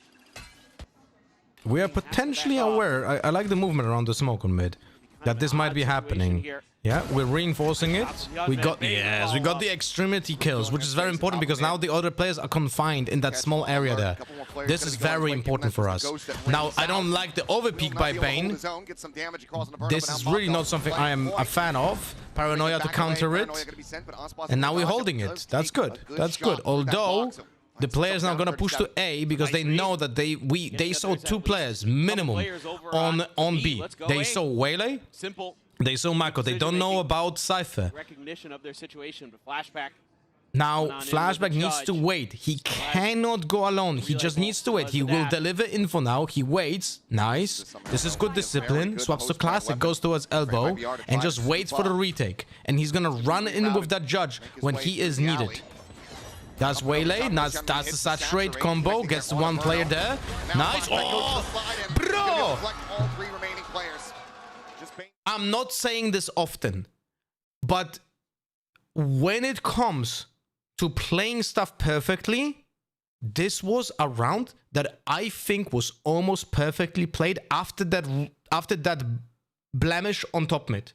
Speaker 1: We are potentially aware. I like the movement around the smoke on mid. That this might be happening. Yeah, we're reinforcing it. We got we got the extremity kills, which is very important because now the other players are confined in that small area there. This is very important for us. Now, I don't like the overpeak by Bane. This is really not something I am a fan of. Paranoia to counter it. And now we're holding it. That's good. That's good. Although the players now gonna push to A because they know that they saw 2 players minimum on B. They saw Waylay.
Speaker 18: Simple.
Speaker 1: They saw Mako. They don't know about Cypher.
Speaker 18: Recognition of their situation, but flashback.
Speaker 1: Now, Flashback needs to wait. He cannot go alone. He just needs to wait. He will deliver info now. He waits. Nice. This is good discipline. Swaps to Classic, goes towards elbow, and just waits for the retake. And he's gonna run in with that judge when he is needed. That's Waylay. That's the saturate combo. Gets 1 player there. Nice. Oh, bro! I'm not saying this often, but when it comes to playing stuff perfectly, this was a round that I think was almost perfectly played after that blemish on top mid.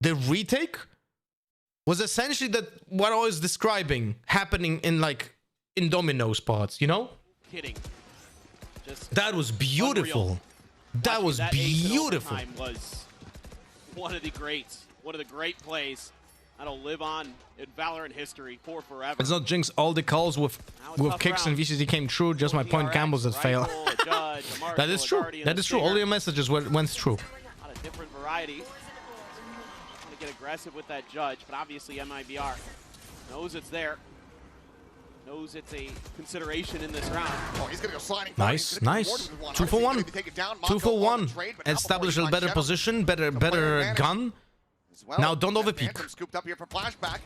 Speaker 1: The retake was essentially that what I was describing happening in dominoes parts, you know?
Speaker 18: Kidding. Just
Speaker 1: that was beautiful.
Speaker 18: Unreal.
Speaker 1: That was beautiful.
Speaker 18: Was one of the greats. One of the great plays that'll live on in Valorant history for forever.
Speaker 1: It's not Jinx. All the calls with kicks and VCT came true. Just my point Campbell's that fail. That is true. That is true. All your messages went through.
Speaker 18: A lot of different varieties. Going to get aggressive with that judge, but obviously MIBR knows it's there. Knows it's a consideration in this round.
Speaker 7: Oh, he's gonna go sliding.
Speaker 1: Nice, nice. 2 for 1. 2 for 1. Establish a better position, better gun. Now don't overpeak.
Speaker 7: Scooped up here for flashback.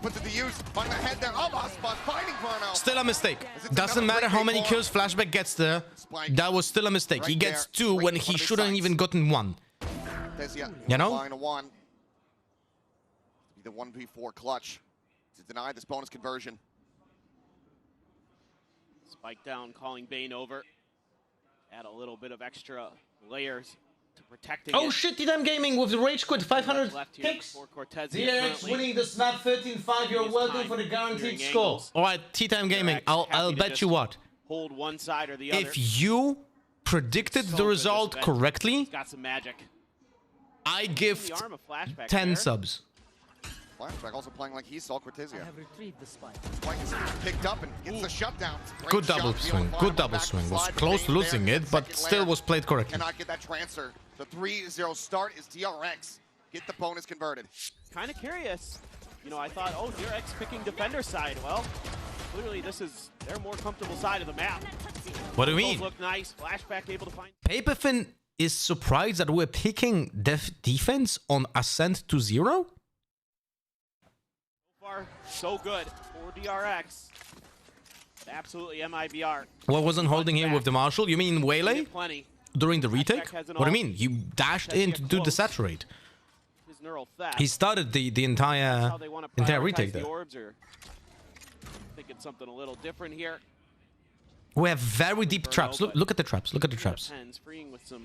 Speaker 7: Puts it to use. Find the head there. Oh, Aspas fighting Burnout.
Speaker 1: Still a mistake. Doesn't matter how many kills Flashback gets there. That was still a mistake. He gets 2 when he shouldn't even gotten 1. You know?
Speaker 7: The 1v4 clutch to deny this bonus conversion.
Speaker 18: Spike down, calling Bane over. Add a little bit of extra layers to protecting
Speaker 1: Oh
Speaker 18: it.
Speaker 1: shit, T-Time Gaming with the Rage Quit 500 picks.
Speaker 18: DRX
Speaker 1: winning the snap 13-5. You're welcome for the guaranteed score. Alright, T-Time Gaming, I'll bet you what.
Speaker 18: Hold one side or the other.
Speaker 1: If you predicted the result correctly,
Speaker 18: got some magic.
Speaker 1: I give 10 subs.
Speaker 7: Flashback also playing like he saw Cortezia. I have retrieved the spike. Spike is picked up and gets the shutdown.
Speaker 1: Good double swing. Good double swing. Was close to losing it, but still was played correctly.
Speaker 7: Cannot get that transfer. The 3-0 start is DRX. Get the bonus converted.
Speaker 18: Kind of curious. You know, I thought, oh, DRX picking defender side. Well, clearly this is their more comfortable side of the map.
Speaker 1: What do you mean?
Speaker 18: Look nice. Flashback able to find.
Speaker 1: Paperfin is surprised that we're picking defense on Ascent to 0?
Speaker 18: Far, so good for DRX. Absolutely MIBR.
Speaker 1: What wasn't holding him with the Marshal? You mean Waylay?
Speaker 18: Plenty.
Speaker 1: During the retake? What do you mean? You dashed in to do the saturate.
Speaker 18: His neural theft.
Speaker 1: He started the entire retake there.
Speaker 18: The orbs or thinking something a little different here.
Speaker 1: We have very deep traps. Look at the traps. Look at the traps.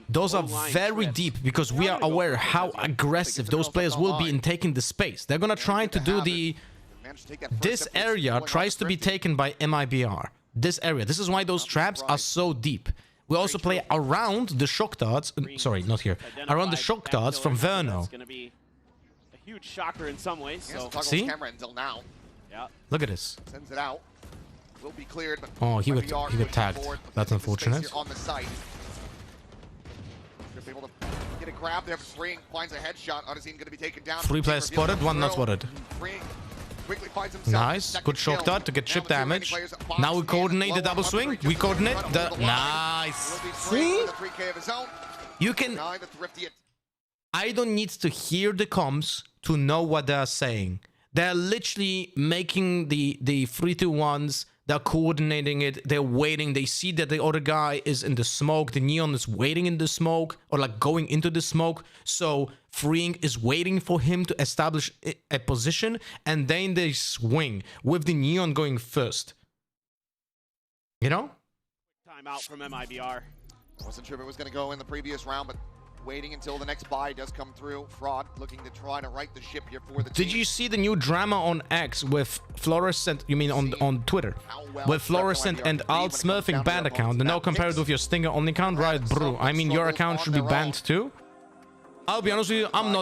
Speaker 1: Those are very deep because we are aware how aggressive those players will be in taking the space. They're gonna try to do this area tries to be taken by MIBR. This area. This is why those traps are so deep. We also play around the shock darts. Sorry, not here. Around the shock darts from Verno.
Speaker 18: It's gonna be a huge shocker in some ways. So
Speaker 1: See?
Speaker 7: Camera until now.
Speaker 18: Yeah.
Speaker 1: Look at this.
Speaker 7: Sends it out. Will be cleared, but
Speaker 1: Oh, he
Speaker 7: MIBR
Speaker 1: got
Speaker 7: pushing
Speaker 1: tagged.
Speaker 7: forward.
Speaker 1: That's
Speaker 7: Looking at the space
Speaker 1: unfortunate.
Speaker 7: here on the site. Just able to get a grab there. Freeing finds a headshot. Odyssey going to be taken down.
Speaker 1: 3 players spotted, 1 not spotted.
Speaker 7: Freeing quickly finds himself.
Speaker 1: Nice. Good shock dart to get chip damage. Now we coordinate the double swing. We coordinate the... Nice. See? You can... I don't need to hear the comms to know what they're saying. They're literally making the 3-2-1s. They're coordinating it. They're waiting. They see that the other guy is in the smoke. The Neon is waiting in the smoke or like going into the smoke. So Freeing is waiting for him to establish a position. And then they swing with the Neon going first. You know?
Speaker 18: Timeout from MIBR.
Speaker 7: Wasn't sure if it was going to go in the previous round, but waiting until the next buy does come through. Fraud looking to try to right the ship here for the
Speaker 1: Did
Speaker 7: team.
Speaker 1: you see the new drama on X with Fluorescent? You mean on Twitter? With Fluorescent and Alt Smurfing banned account, and now compare it with your Stinger only account, right, bro? I mean, your account should be banned too. I'll be honest with you, I'm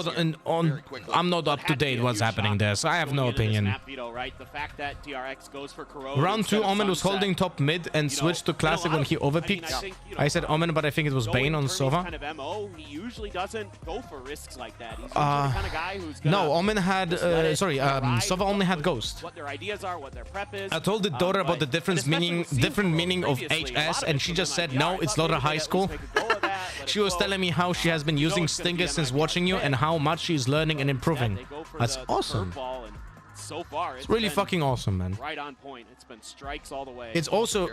Speaker 1: not up to date what's happening there, so I have no opinion.
Speaker 18: The fact that DRX goes for
Speaker 1: Round 2, Omen was holding top mid and switched to classic when he overpeaked. I said Omen, but I think it was Bane on Sova.
Speaker 18: Kind of MO, he usually doesn't go for risks like that. He's the kind of guy who's gonna
Speaker 1: No, Omen had, Sova only had Ghost.
Speaker 18: what their ideas are, what their prep is.
Speaker 1: I told the daughter about the different meaning of HS, and she just said, no, it's not a high school. She was telling me how she has been using Stinger since watching you and how much she's learning and improving. That's awesome.
Speaker 18: So far,
Speaker 1: It's really fucking awesome, man.
Speaker 18: Right on point. It's been strikes all the way.
Speaker 1: It's also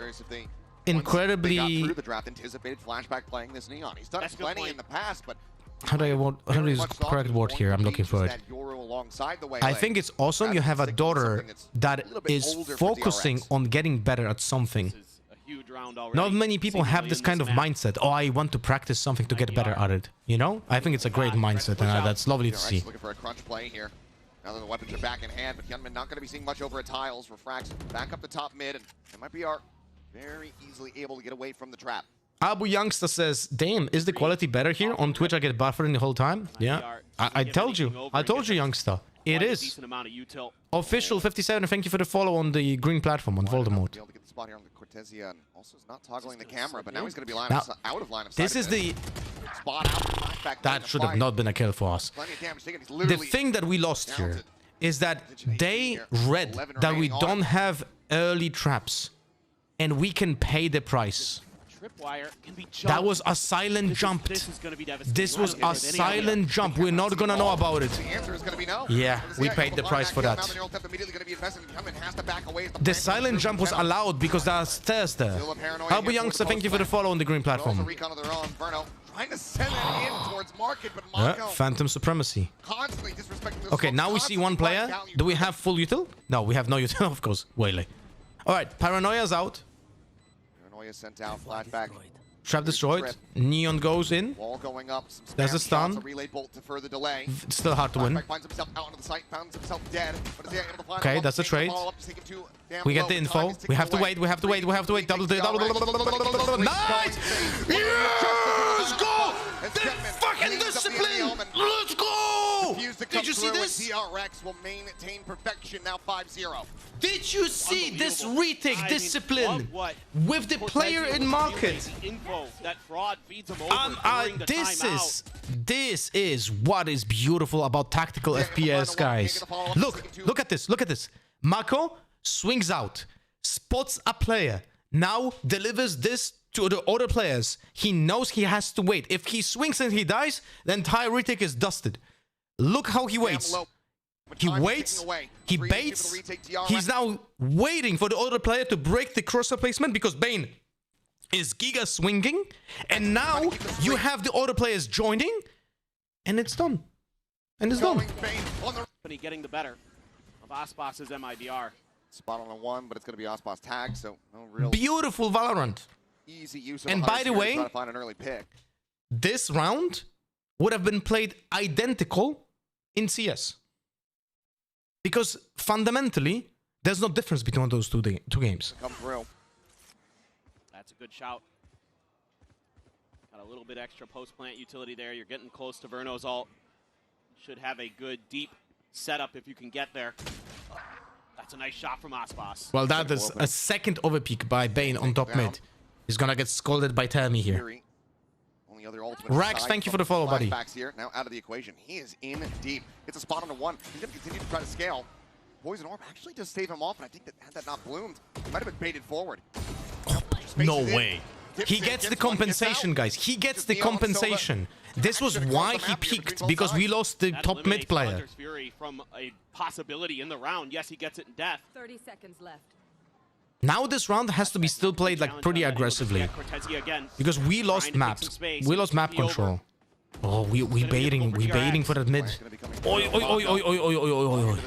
Speaker 1: incredibly...
Speaker 7: They got through the draft, anticipated Flashback playing this Neon. He's done plenty in the past, but
Speaker 1: How do I use the correct word here? I'm looking for it. I think it's awesome you have a daughter that is focusing on getting better at something. Not many people have this kind of mindset. Oh, I want to practice something to get better at it. You know? I think it's a great mindset, and that's lovely to see.
Speaker 7: Looking for a crunch play here. Now that the weapons are back in hand, but Hyunmin not going to be seeing much over at Tiles. Refracts back up the top mid, and MIBR very easily able to get away from the trap.
Speaker 1: Abu Youngster says, damn, is the quality better here? On Twitch I get buffering the whole time? Yeah. I told you. I told you, Youngster. It is. Official 57, thank you for the follow on the green platform on Voldemort.
Speaker 7: Able to get the spot here on the Cortesia, and also is not toggling the camera, but now he's going to be out of line of sight.
Speaker 1: This is the...
Speaker 7: Spot out, flashback.
Speaker 1: That should have not been a kill for us.
Speaker 7: Plenty of damage taken. He's
Speaker 1: The
Speaker 7: literally
Speaker 1: thing that we lost here is that they read that we don't have early traps and we can pay the price.
Speaker 18: Tripwire can be jumped.
Speaker 1: That was a silent jump.
Speaker 18: This is gonna be devastating.
Speaker 1: This was a silent jump. We're not gonna know about it.
Speaker 7: The answer is going to be no.
Speaker 1: Yeah, we paid the price for that. The silent jump was allowed because there are stairs there. Abu Youngster, thank you for the follow on the green platform.
Speaker 7: Trying to send it in towards market, but Mako
Speaker 1: Phantom Supremacy.
Speaker 7: constantly disrespecting the
Speaker 1: Okay, now we see one player. Do we have full util? No, we have no util, of course. Waylay. Alright, Paranoia's out.
Speaker 7: Paranoia sent out, flashback.
Speaker 1: Trap destroyed. Neon goes in.
Speaker 7: Wall going up. Some
Speaker 1: There's a
Speaker 7: spam shots,
Speaker 1: stun.
Speaker 7: a relay bolt to further delay.
Speaker 1: It's still hard to win.
Speaker 7: Flashback finds himself out onto the site, finds himself dead. But is he able to find
Speaker 1: Okay,
Speaker 7: him?
Speaker 1: that's a
Speaker 7: Takes the
Speaker 1: trade.
Speaker 7: follow-up, just taking two down
Speaker 1: We get
Speaker 7: low,
Speaker 1: the
Speaker 7: but
Speaker 1: info.
Speaker 7: time is
Speaker 1: We have to
Speaker 7: ticking
Speaker 1: wait. We have to wait. We have to wait. Double. Nice! Let's go! Fucking discipline! Let's go! Did you see this?
Speaker 7: DRX will maintain perfection now 5-0.
Speaker 1: Did you see this retake discipline with the player in market? This is what is beautiful about tactical FPS, guys. Look at this. Look at this. Mako swings out, spots a player, now delivers this to the other players. He knows he has to wait. If he swings and he dies, the entire retake is dusted. Look how he waits. He waits, he baits, he's now waiting for the other player to break the crosser placement because Bane is giga swinging, and now you have the other players joining, and it's done. And it's done.
Speaker 18: Getting the better of Aspas' MIBR.
Speaker 7: Spot on a one, but it's going to be Aspas tag, so no real
Speaker 1: Beautiful Valorant.
Speaker 7: easy use of
Speaker 1: And
Speaker 7: a
Speaker 1: by the way,
Speaker 7: try to find an early pick.
Speaker 1: this round would have been played identical in CS. Because fundamentally, there's no difference between those two games.
Speaker 7: Come through.
Speaker 18: That's a good shout. Got a little bit extra post-plant utility there. You're getting close to Verno's ult. should have a good, deep setup if you can get there. That's a nice shot from Aspas.
Speaker 1: Well, that is a second overpeak by Bane on top mid. He's gonna get scolded by Tammy here.
Speaker 7: Only other ultimate
Speaker 1: Rax,
Speaker 7: aside
Speaker 1: thank you
Speaker 7: from
Speaker 1: for the follow, buddy.
Speaker 7: flashbacks here, now out of the equation. He is in deep. Gets a spot on the one. He's gonna continue to try to scale. Poison Orb actually does save him off, and I think that had that not bloomed, he might have been baited forward.
Speaker 1: No way. He gets the compensation, guys. He gets the compensation. This was why he peaked, because we lost the top mid player.
Speaker 18: Hunter's Fury from a possibility in the round. Yes, he gets it in death.
Speaker 12: 30 seconds left.
Speaker 1: Now this round has to be still played like pretty aggressively, because we lost maps. We lost map control. Oh, we baiting for that mid. Oi, oi, oi, oi, oi, oi, oi, oi, oi.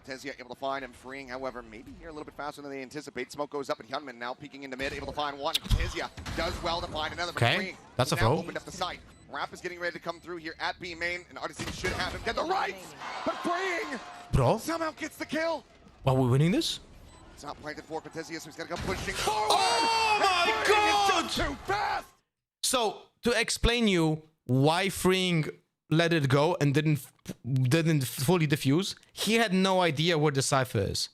Speaker 7: Cortezia able to find him, freeing, however, maybe here a little bit faster than they anticipate. Smoke goes up, and Hyunmin now peeking into mid, able to find one. Cortezia does well to find another.
Speaker 1: Okay, that's a
Speaker 7: now
Speaker 1: throw.
Speaker 7: Opened up the site. Rap is getting ready to come through here at B main, and Artisan should have him get the rights, but freeing
Speaker 1: Bro,
Speaker 7: somehow gets the kill.
Speaker 1: are we winning this?
Speaker 7: It's not planted for Cortezia, so he's got to go pushing forward.
Speaker 1: Oh my god!
Speaker 7: Too fast.
Speaker 1: So to explain you why freeing let it go and didn't fully diffuse, he had no idea where the Cypher is.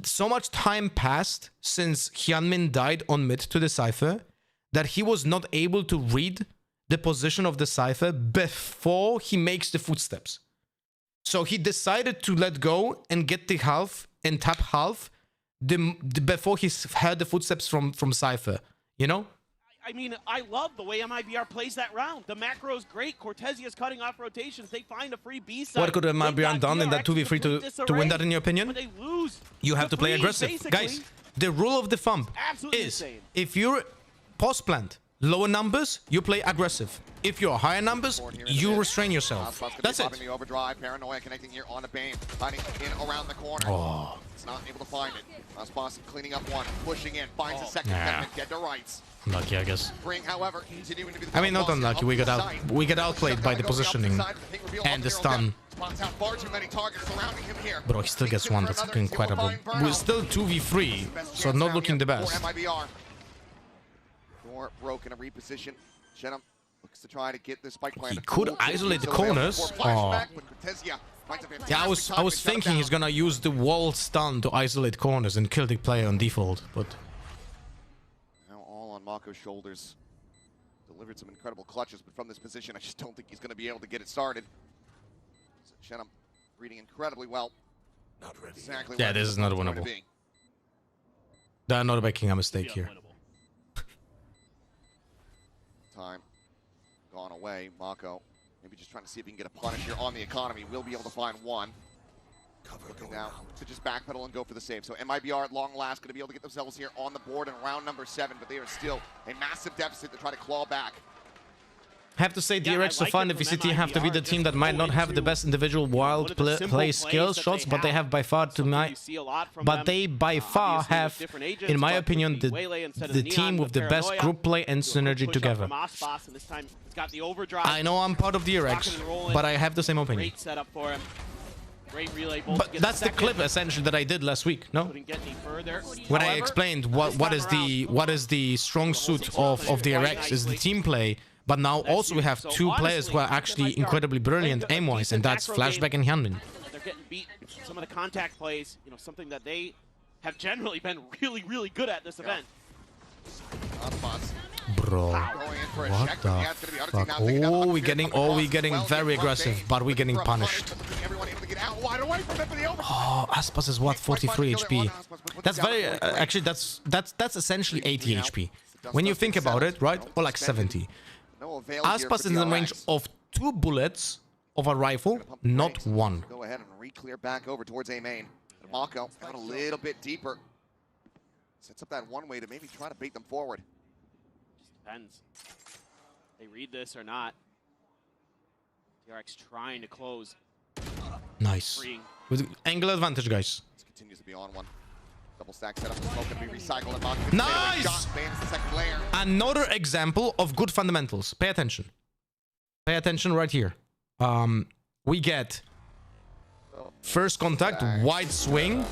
Speaker 1: So much time passed since Hyunmin died on mid to the Cypher that he was not able to read the position of the Cypher before he makes the footsteps. So he decided to let go and get the half and tap half before he heard the footsteps from Cypher, you know?
Speaker 18: I mean, I love the way MIBR plays that round. The macro's great. Cortezia's cutting off rotations. They find a free B side.
Speaker 1: What could MIBR done in that 2v3 to win that, in your opinion?
Speaker 18: But they lose.
Speaker 1: You have to play aggressive.
Speaker 18: Basically.
Speaker 1: Guys, the rule of the thumb
Speaker 18: Absolutely
Speaker 1: is
Speaker 18: insane.
Speaker 1: if you're post-plant, lower numbers, you play aggressive. If you're higher numbers, you restrain yourself. That's it.
Speaker 7: The overdrive, Paranoia connecting here on the Bane, hiding in around the corner.
Speaker 1: Oh.
Speaker 7: It's not able to find it. Aspas cleaning up one, pushing in, finds a second,
Speaker 1: Yeah.
Speaker 7: get to rights.
Speaker 1: Unlucky, I guess.
Speaker 7: Bring, however, continuing to be the
Speaker 1: I mean, not unlucky. We got outplayed by the positioning and the stun.
Speaker 7: Spots out far too many targets surrounding him here.
Speaker 1: Bro, he still gets one. That's incredible. We're still 2v3, so not looking the best.
Speaker 7: MIBR. Door broken, a reposition. Shenum looks to try to get the spike plan.
Speaker 1: He could isolate the corners. Oh. Yeah, I was thinking he's gonna use the wall stun to isolate corners and kill the player on default, but
Speaker 7: now all on Mako's shoulders. Delivered some incredible clutches, but from this position, I just don't think he's gonna be able to get it started. So Shenum reading incredibly well. Not ready. Exactly.
Speaker 1: yeah, this is not winnable. They're not making a mistake here.
Speaker 7: Time gone away. Mako maybe just trying to see if he can get a punish here on the economy. We'll be able to find one. Looking now to just backpedal and go for the save. So MIBR at long last going to be able to get themselves here on the board in round number 7, but they are still a massive deficit to try to claw back.
Speaker 1: I have to say, DRX so far in the VCT have to be the team that might not have the best individual wild play skill shots, but they have by far by far have, in my opinion, the team with the best group play and synergy together. I know I'm part of DRX, but I have the same opinion.
Speaker 18: Great setup for him. Great relay.
Speaker 1: But that's the clip essentially that I did last week, no? When I explained what is the strong suit of DRX is the team play. But now also we have two players who are actually incredibly brilliant aim-wise, and that's Flashback and Hyunmin.
Speaker 18: They're getting beat. Some of the contact plays, you know, something that they have generally been really, really good at this event.
Speaker 1: Bro, what the fuck? Oh, we're getting very aggressive, but we're getting punished. Oh, Aspas is what, 43 HP? That's very actually that's essentially 80 HP. When you think about it, right? Or like 70. Aspas is in the range of 2 bullets of a rifle, not 1.
Speaker 7: Go ahead and re-clear back over towards A main. Mako got a little bit deeper. Sets up that one way to maybe try to bait them forward.
Speaker 18: Just depends. They read this or not. DRX trying to close.
Speaker 1: Nice. With angle advantage, guys.
Speaker 7: This continues to be on one. Double stack setup. Smoke can be recycled. And
Speaker 1: Nice!
Speaker 7: Bans the second layer.
Speaker 1: Another example of good fundamentals. Pay attention. Pay attention right here. We get first contact, wide swing,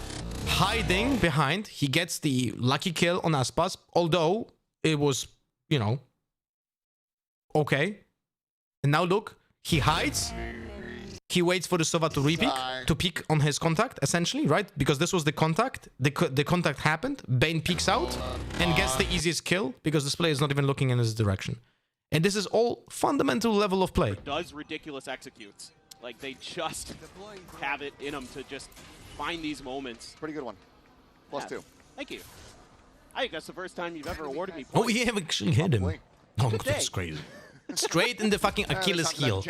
Speaker 1: hiding behind. He gets the lucky kill on Aspas, although it was, you know, okay. And now look, he hides, he waits for the Sova to re-peek, to peek on his contact, essentially, right? Because this was the contact. The contact happened. Bane peeks out and gets the easiest kill because this player is not even looking in his direction. And this is all fundamental level of play.
Speaker 18: Does ridiculous executes. Like, they just have it in them to just find these moments.
Speaker 7: Pretty good one. +2.
Speaker 18: Thank you. I think that's the first time you've ever awarded me
Speaker 1: Oh,
Speaker 18: points.
Speaker 1: you have actually hit him. Oh,
Speaker 18: Good
Speaker 1: that's
Speaker 18: day.
Speaker 1: crazy. Straight in the fucking Achilles heel.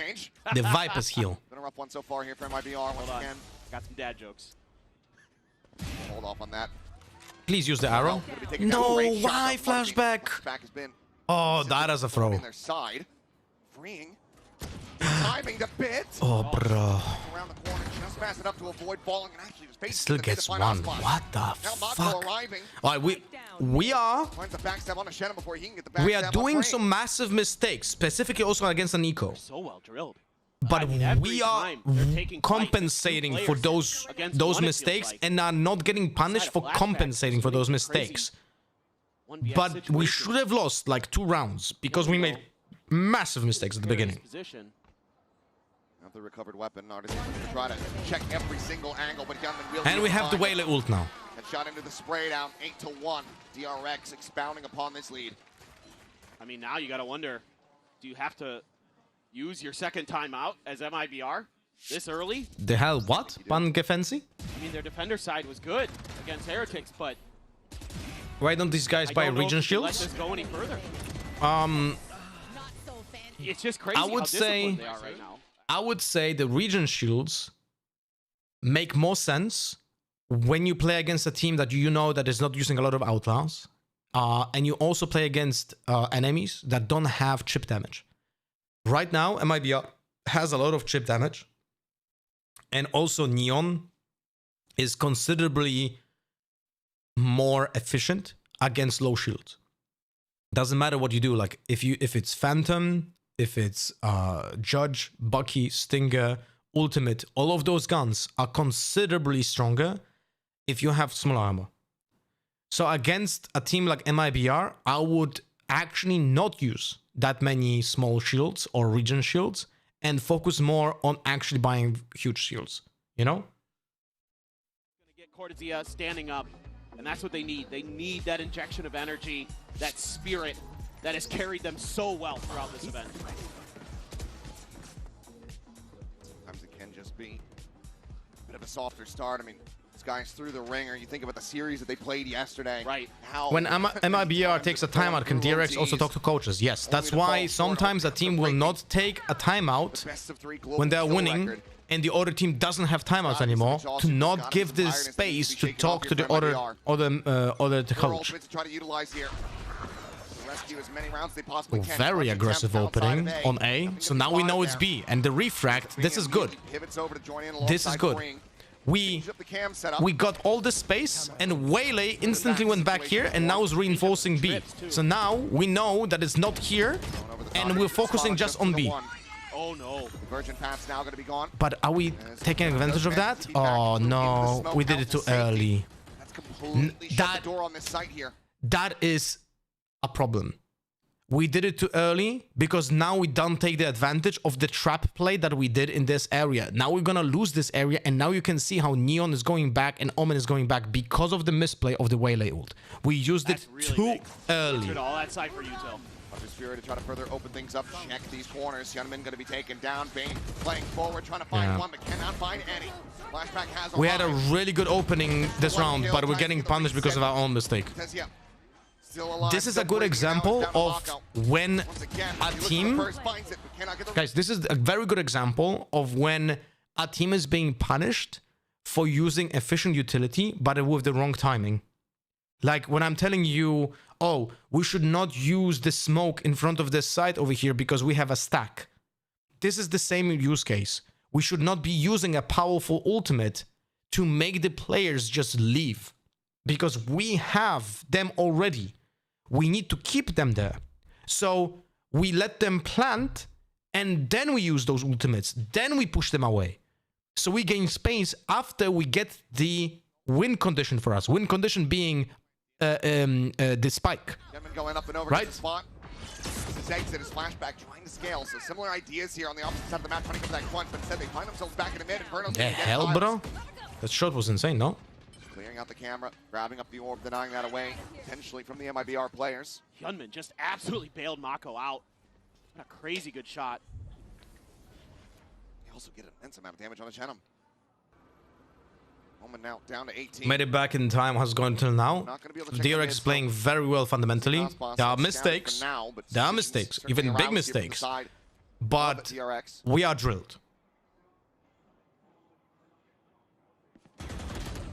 Speaker 1: The Viper's heel.
Speaker 7: Been a rough one so far here for MIBR once again.
Speaker 18: Got some dad jokes.
Speaker 7: Hold off on that.
Speaker 1: Please use the arrow. No, why flashback?
Speaker 7: Flashback has been
Speaker 1: Oh, that is a throw.
Speaker 7: in their side. Freeing. Timing the bit.
Speaker 1: Oh, bro.
Speaker 7: Around the corner, just fast enough to avoid falling, and actually was facing
Speaker 1: Still
Speaker 7: the mid to
Speaker 1: gets
Speaker 7: find
Speaker 1: one.
Speaker 7: Osbot.
Speaker 1: What the
Speaker 7: Now Mako
Speaker 1: fuck?
Speaker 7: arriving.
Speaker 1: All right, we are
Speaker 7: Finds the backstab on a Shannon before he can get the backstab
Speaker 1: we are
Speaker 7: on
Speaker 1: doing
Speaker 7: Frame.
Speaker 1: some massive mistakes, specifically also against an eco.
Speaker 18: So well drilled.
Speaker 1: But
Speaker 18: every
Speaker 1: we are
Speaker 18: time they're taking
Speaker 1: compensating
Speaker 18: fights,
Speaker 1: for
Speaker 18: two
Speaker 1: those
Speaker 18: players against one, it feels
Speaker 1: mistakes
Speaker 18: like.
Speaker 1: and are not getting punished for
Speaker 18: flashbacks,
Speaker 1: compensating for those mistakes.
Speaker 18: 1v1
Speaker 1: But we
Speaker 18: situation.
Speaker 1: should have lost like 2 rounds because we made massive mistakes at the beginning.
Speaker 18: Position.
Speaker 7: Now the recovered weapon, Artisan going to try to check every single angle, but Gunman will
Speaker 1: And we have the
Speaker 7: find it.
Speaker 1: Waylay ult now.
Speaker 7: And shot into the spray down, 8-1. DRX expounding upon this lead.
Speaker 18: I mean, now you got to wonder, do you have to use your second timeout as MIBR this early?
Speaker 1: The hell what? Pan Gefensi?
Speaker 18: I mean, their defender side was good against Heretics, but
Speaker 1: Why don't these guys
Speaker 18: I
Speaker 1: buy
Speaker 18: don't know
Speaker 1: region
Speaker 18: if you let
Speaker 1: shields?
Speaker 18: this go any further. It's just crazy
Speaker 1: I
Speaker 18: how
Speaker 1: would say
Speaker 18: disciplined they are right now.
Speaker 1: I would say the region shields make more sense when you play against a team that you know that is not using a lot of outlaws, and you also play against enemies that don't have chip damage. Right now, MIBR has a lot of chip damage, and also Neon is considerably more efficient against low shields. Doesn't matter what you do. Like if it's Phantom, if it's Judge, Bucky, Stinger, Ultimate, all of those guns are considerably stronger if you have small armor. So against a team like MIBR, I would actually not use that many small shields or region shields and focus more on actually buying huge shields, you know?
Speaker 18: Get Cortezia standing up, and that's what they need. They need that injection of energy, that spirit that has carried them so well throughout this event.
Speaker 7: Sometimes it can just be a bit of a softer start. I mean, this guy's through the ringer. You think about the series that they played yesterday. Right. How
Speaker 1: When MIBR takes a timeout, can DRX also talk to coaches? Yes, that's why sometimes a team will not take a timeout when they're winning and the other team doesn't have timeouts anymore to not give the space to talk to the other coach.
Speaker 7: To try to utilize here. Rescue as many rounds they possibly can.
Speaker 1: Very aggressive opening on A. So now we know it's B. And the refract, this is good.
Speaker 7: Pivots over to join in
Speaker 1: This is
Speaker 7: alongside
Speaker 1: good.
Speaker 7: Ring.
Speaker 1: We got all the space and Waylay instantly went back here and now is reinforcing B. So now we know that it's not here and we're focusing just on B.
Speaker 18: Oh no.
Speaker 7: The Virgin Path's now going to be gone.
Speaker 1: But are we taking advantage of that? Oh no, we did it too early.
Speaker 7: Completely shut the door on this site here.
Speaker 1: That is a problem. We did it too early because now we don't take the advantage of the trap play that we did in this area. Now we're gonna lose this area, and now you can see how Neon is going back and Omen is going back because of the misplay of the Waylay ult. We used it too early.
Speaker 18: All that side for you, Till.
Speaker 7: Hunter's Fury to try to further open things up, check these corners. Youngman going to be taken down. Bane playing forward, trying to find one, but cannot find any. Flashback has
Speaker 1: We had a really good opening this round, but we're getting punished because of our own mistake. This is a good example of when a team... Guys, this is a very good example of when a team is being punished for using efficient utility, but with the wrong timing. Like when I'm telling you, oh, we should not use the smoke in front of this site over here because we have a stack. This is the same use case. We should not be using a powerful ultimate to make the players just leave because we have them already. We need to keep them there. So we let them plant and then we use those ultimates. Then we push them away. So we gain space after we get the win condition for us. Win condition being the spike.
Speaker 7: Going up and over
Speaker 1: right?
Speaker 7: to the spot. this exit is Flashback trying to scale. So similar ideas here on the opposite side of the map, trying to go for that crunch, but instead they find themselves back in the mid. Inferno's
Speaker 1: The hell, bro? That shot was insane, no?
Speaker 7: Clearing out the camera, grabbing up the orb, denying that away, potentially from the MIBR players.
Speaker 18: Hyunmin just absolutely bailed Mako out. What a crazy good shot.
Speaker 7: They also get an immense amount of damage on the Chenem. Moment now down to 18.
Speaker 1: Made it back in time. How's it going till now? DRX is playing very well fundamentally. There are mistakes. There are mistakes, even big mistakes. But we are drilled.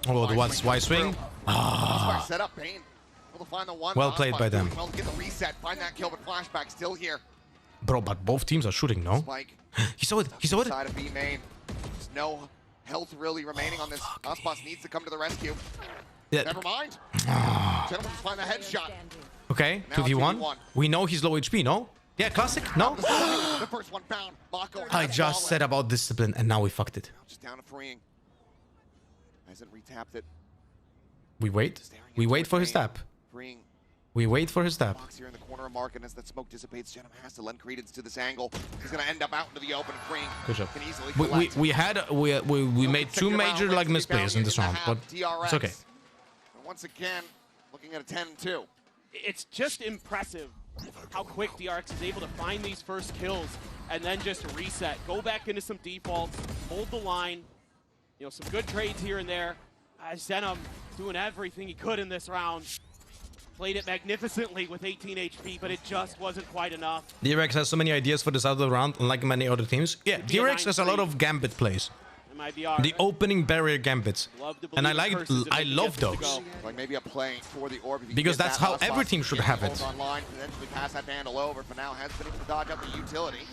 Speaker 1: Oh, the Y swing. Ah.
Speaker 7: Set up Bane. Able to find the one.
Speaker 1: Well played by them.
Speaker 7: Well, get the reset, find that kill, but Flashback still here.
Speaker 1: Bro, but both teams are shooting, no?
Speaker 7: Spike.
Speaker 1: He saw it. He saw it.
Speaker 7: Side of B main. There's no health really remaining on this. Aspas needs to come to the rescue.
Speaker 1: Yeah.
Speaker 7: Never mind. Gentlemen, just find the headshot.
Speaker 1: Okay,
Speaker 7: Now
Speaker 1: 2v1. We know he's low HP, no? Yeah, classic, no?
Speaker 7: The first one found. Mako
Speaker 1: I
Speaker 7: has
Speaker 1: just
Speaker 7: fallen.
Speaker 1: said about discipline and now we fucked it.
Speaker 7: Just down to freeing. Hasn't retapped it.
Speaker 1: We wait. We wait for his tap.
Speaker 7: Freeing.
Speaker 1: We wait for his tap.
Speaker 7: Box here in the corner of Mark, and as that smoke dissipates, Jenham has to lend credence to this angle. He's going to end up out into the open, freeing.
Speaker 1: Good job.
Speaker 7: Can easily
Speaker 1: We made two major like misplays in this round, but it's okay.
Speaker 7: Once again, looking at a 10-2.
Speaker 18: It's just impressive how quick DRX is able to find these first kills and then just reset. Go back into some defaults, hold the line. You know, some good trades here and there. Zenham doing everything he could in this round. Played it magnificently with 18 HP, but it just wasn't quite enough.
Speaker 1: DRX has so many ideas for this other round, unlike many other teams. Yeah, DRX has a lot of gambit plays.
Speaker 18: MIBR.
Speaker 1: The opening barrier gambits. And I love those.
Speaker 7: Like maybe a play for the orb.
Speaker 1: Because that's how every team should have it.
Speaker 7: Online, potentially pass that vandal over, but now has been able to dodge out the utility.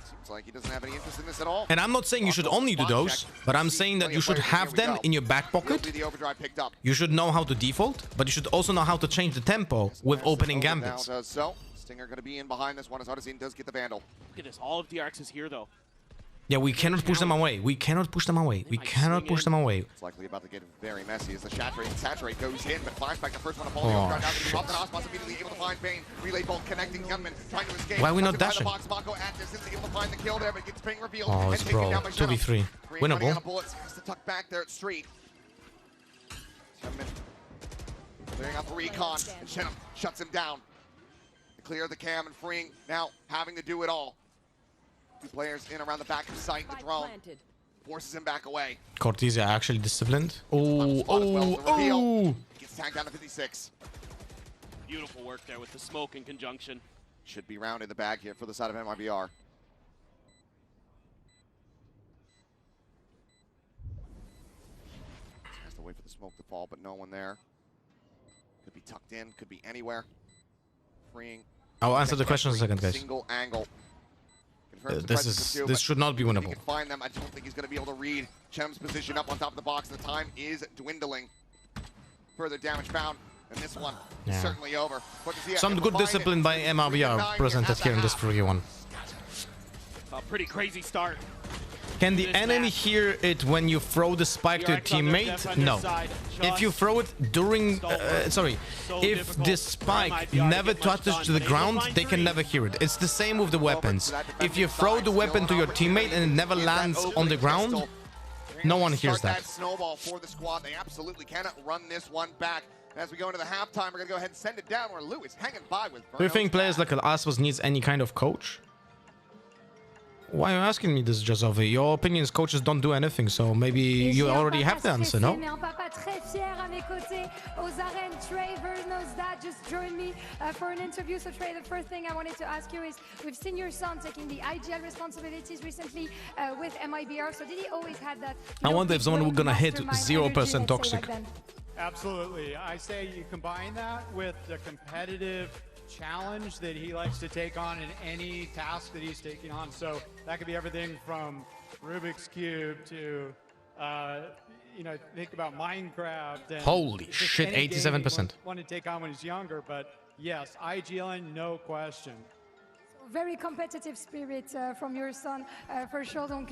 Speaker 7: Seems like he doesn't have any interest in this at all.
Speaker 1: And I'm not saying you should only do those, but I'm saying that you should have them in your back pocket. You should know how to default, but you should also know how to change the tempo with opening gambits.
Speaker 7: So, Stinger going to be in behind this one as Hardesine does get the vandal.
Speaker 18: Look at this, all of DRX is here though.
Speaker 1: Yeah, we cannot push them away. We cannot push them away. We cannot push them away.
Speaker 7: It's likely about to get very messy as the Saturate goes in, but Flashback the first one to fall. Now to Aspas immediately able to find Bane. Relay bolt connecting Gunman, trying to escape.
Speaker 1: Why are we not dashing?
Speaker 7: Mako at distance, able to find the kill there, but gets Bane revealed.
Speaker 1: Oh, it's bro. 2v3. Winnable.
Speaker 7: Bullets, has to tuck back there at Street. Gunman clearing out the recon, and Shenham shuts him down. To clear the cam and freeing, now having to do it all. Two players in around the back of sight. The drone forces him back away.
Speaker 1: Cortesia actually disciplined. Oh.
Speaker 7: Gets tagged down to 56.
Speaker 18: Beautiful work there with the smoke in conjunction.
Speaker 7: Should be round in the bag here for the side of MIBR. Has to wait for the smoke to fall, but no one there. Could be tucked in, could be anywhere. Freeing.
Speaker 1: I'll answer the question in a second, guys.
Speaker 7: Single angle.
Speaker 1: This should not be winnable.
Speaker 7: He can find them. I don't think he's going to be able to read Chem's position up on top of the box. The time is dwindling. Further damage found, and this one is certainly over.
Speaker 1: Some good discipline by MIBR presented here in this free one.
Speaker 18: A pretty crazy start.
Speaker 1: Can the enemy hear it when you throw the spike to your teammate? No. If you throw it during... if the spike never touches to the ground, they can never hear it. It's the same with the weapons. If you throw the weapon to your teammate and it never lands on the ground, no one hears that.
Speaker 7: Snowball for the squad. They absolutely cannot run this one back. As we go into the halftime, we're going to go ahead and send it down where Lou is hanging by with Burnos.
Speaker 1: Do you think players like Aspas needs any kind of coach? Why are you asking me this, Josovi? Your opinions, coaches don't do anything, so maybe you already have the answer, no?
Speaker 9: Trey Vernos that just joined me for an interview. So Trey, the first thing I wanted to ask you is, we've seen your son taking the IGL responsibilities recently with MIBR. So did he always have that?
Speaker 1: I wonder if someone was gonna hit 0% toxic.
Speaker 12: Absolutely. I say you combine that with the competitive challenge that he likes to take on in any task that he's taking on. So that could be everything from Rubik's Cube to, you know, think about Minecraft. And
Speaker 1: holy shit, 87%.
Speaker 12: Want to take on when he's younger, but yes, IGLing, no question.
Speaker 9: Very competitive spirit from your son, for sure. Donc,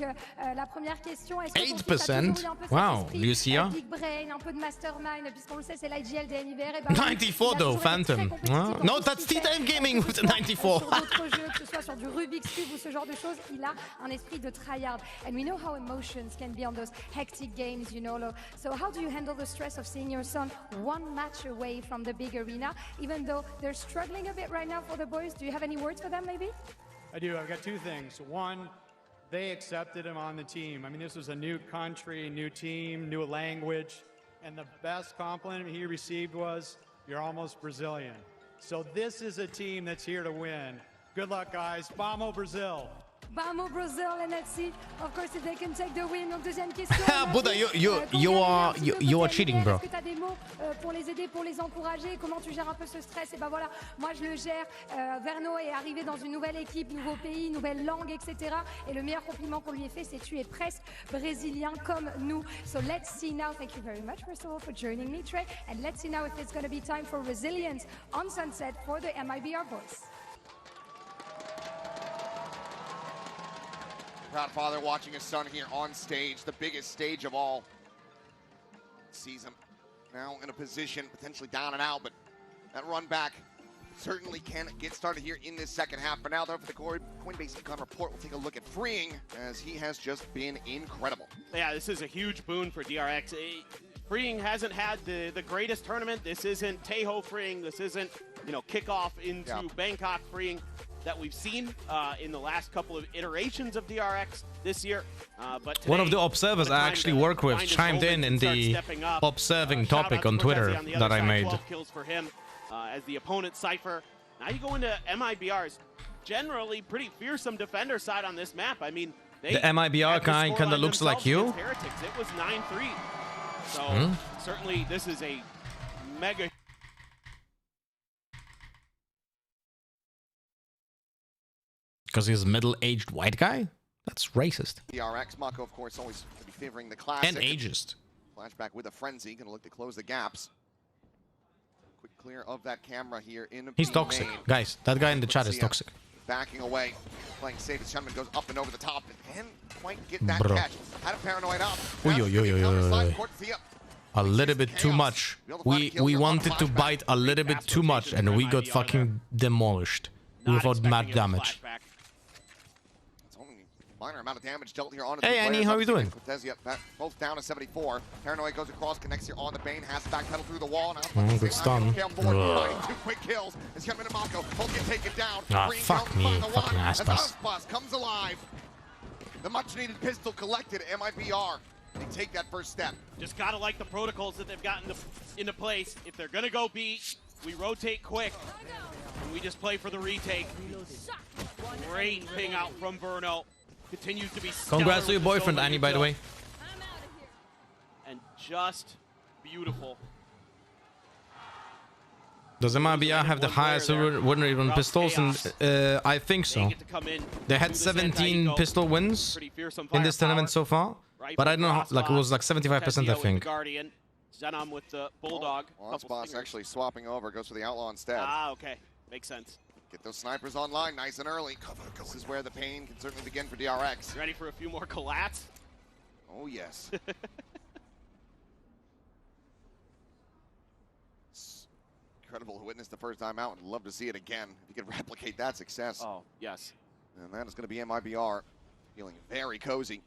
Speaker 9: la première question, est-ce que ton fils a toujours eu un peu cet
Speaker 1: Wow,
Speaker 9: esprit,
Speaker 1: Lucia.
Speaker 9: big brain, un peu de mastermind, puisqu'on le sait, c'est l'IGL des MIBR. Et ben,
Speaker 1: 94 though, Phantom. No, that's T-Time Gaming with the 94.
Speaker 9: Sur d'autres jeux, que ce soit sur du Rubik's Cube ou ce genre de choses, il a un esprit de tryhard. And we know how emotions can be on those hectic games, you know. So how do you handle the stress of seeing your son one match away from the big arena, even though they're struggling a bit right now for the boys? Do you have any words for them, maybe?
Speaker 12: I do. I've got two things. One, they accepted him on the team. I mean, this was a new country, new team, new language, and the best compliment he received was, "You're almost Brazilian." So this is a team that's here to win. Good luck, guys. Vamos, Brazil.
Speaker 9: Vamos Brazil, and let's see, of course, if they can take the win. Donc, deuxième question.
Speaker 1: Buddha, you are cheating, bro.
Speaker 9: Est-ce que tu as des mots pour les aider, pour les encourager? Comment tu gères un peu ce stress? Et ben voilà, moi je le gère. Verno est arrivé dans une nouvelle équipe, nouveau pays, nouvelle langue, etc. Et le meilleur compliment qu'on lui ait fait, c'est tu es presque brésilien comme nous. So let's see now. Thank you very much, first of all, for joining me, Trey. And let's see now if it's going to be time for resilience on Sunset for the MIBR boys.
Speaker 7: Proud father watching his son here on stage, the biggest stage of all. Sees him now in a position, potentially down and out, but that run back certainly can get started here in this second half. For now, though, for the Coinbase Econ Report, we'll take a look at Freeing, as he has just been incredible.
Speaker 18: Yeah, this is a huge boon for DRX. Freeing hasn't had the greatest tournament. This isn't Tahoe Freeing. This isn't, you know, kickoff into Bangkok Freeing that we've seen in the last couple of iterations of DRX this year. But today,
Speaker 1: one of the observers I actually work with chimed in the observing topic on Twitter that I made.
Speaker 18: 12 kills for him as the opponent Cypher. Now you go into MIBR's generally pretty fearsome defender side on this map. I mean,
Speaker 1: the MIBR guy kind of looks like you.
Speaker 18: Heretics. It was 9-3. So certainly this is a mega.
Speaker 1: Because he's a middle-aged white guy? That's racist.
Speaker 7: DRX, Mako, of course, always going to be favoring the classic.
Speaker 1: And ageist.
Speaker 7: Flashback with a frenzy, going to look to close the gaps. Quick clear of that camera here in
Speaker 1: He's toxic.
Speaker 7: main.
Speaker 1: Guys, that guy in the chat is toxic.
Speaker 7: Backing away, playing safe as Shunman goes up and over the top and can't quite get that
Speaker 1: Bro.
Speaker 7: catch. Had a paranoid up.
Speaker 1: A little bit too much. We wanted to bite a little bit too much and we got fucking demolished without mad damage.
Speaker 7: Minor amount of damage dealt here on
Speaker 1: Hey Annie, how are you doing?
Speaker 7: Cortezia, both down to 74. Paranoid goes across, connects here on the Bane, has to backpedal through the wall. Now
Speaker 1: Good stun.
Speaker 7: two quick kills. As Shunman and Mako both get taken down.
Speaker 1: Ah, fuck me, fucking ass
Speaker 7: As
Speaker 1: pass.
Speaker 7: Aspas comes alive. The much needed pistol collected, MIBR. They take that first step.
Speaker 18: Just gotta like the protocols that they've gotten into place. If they're gonna go B, we rotate quick. And we just play for the retake. Great ping out from Verno. Continues to be
Speaker 1: Congrats to your boyfriend,
Speaker 18: so
Speaker 1: Annie, by the way.
Speaker 18: And just beautiful.
Speaker 1: Does MIBR have the highest winner even pistols? And I think so. They had 17 pistol wins in this tournament so far, but I don't know, like it was like 75%, I think.
Speaker 18: Zenum with the Bulldog.
Speaker 7: Aspas actually swapping over, goes for the Outlaw instead.
Speaker 18: Ah, okay. Makes sense.
Speaker 7: Get those snipers online nice and early. This is where the pain can certainly begin for DRX.
Speaker 18: Ready for a few more collats?
Speaker 7: Oh, yes. Incredible to witness the first time out. I'd love to see it again. If you could replicate that success.
Speaker 18: Oh, yes.
Speaker 7: And that is going to be MIBR. Feeling very cozy.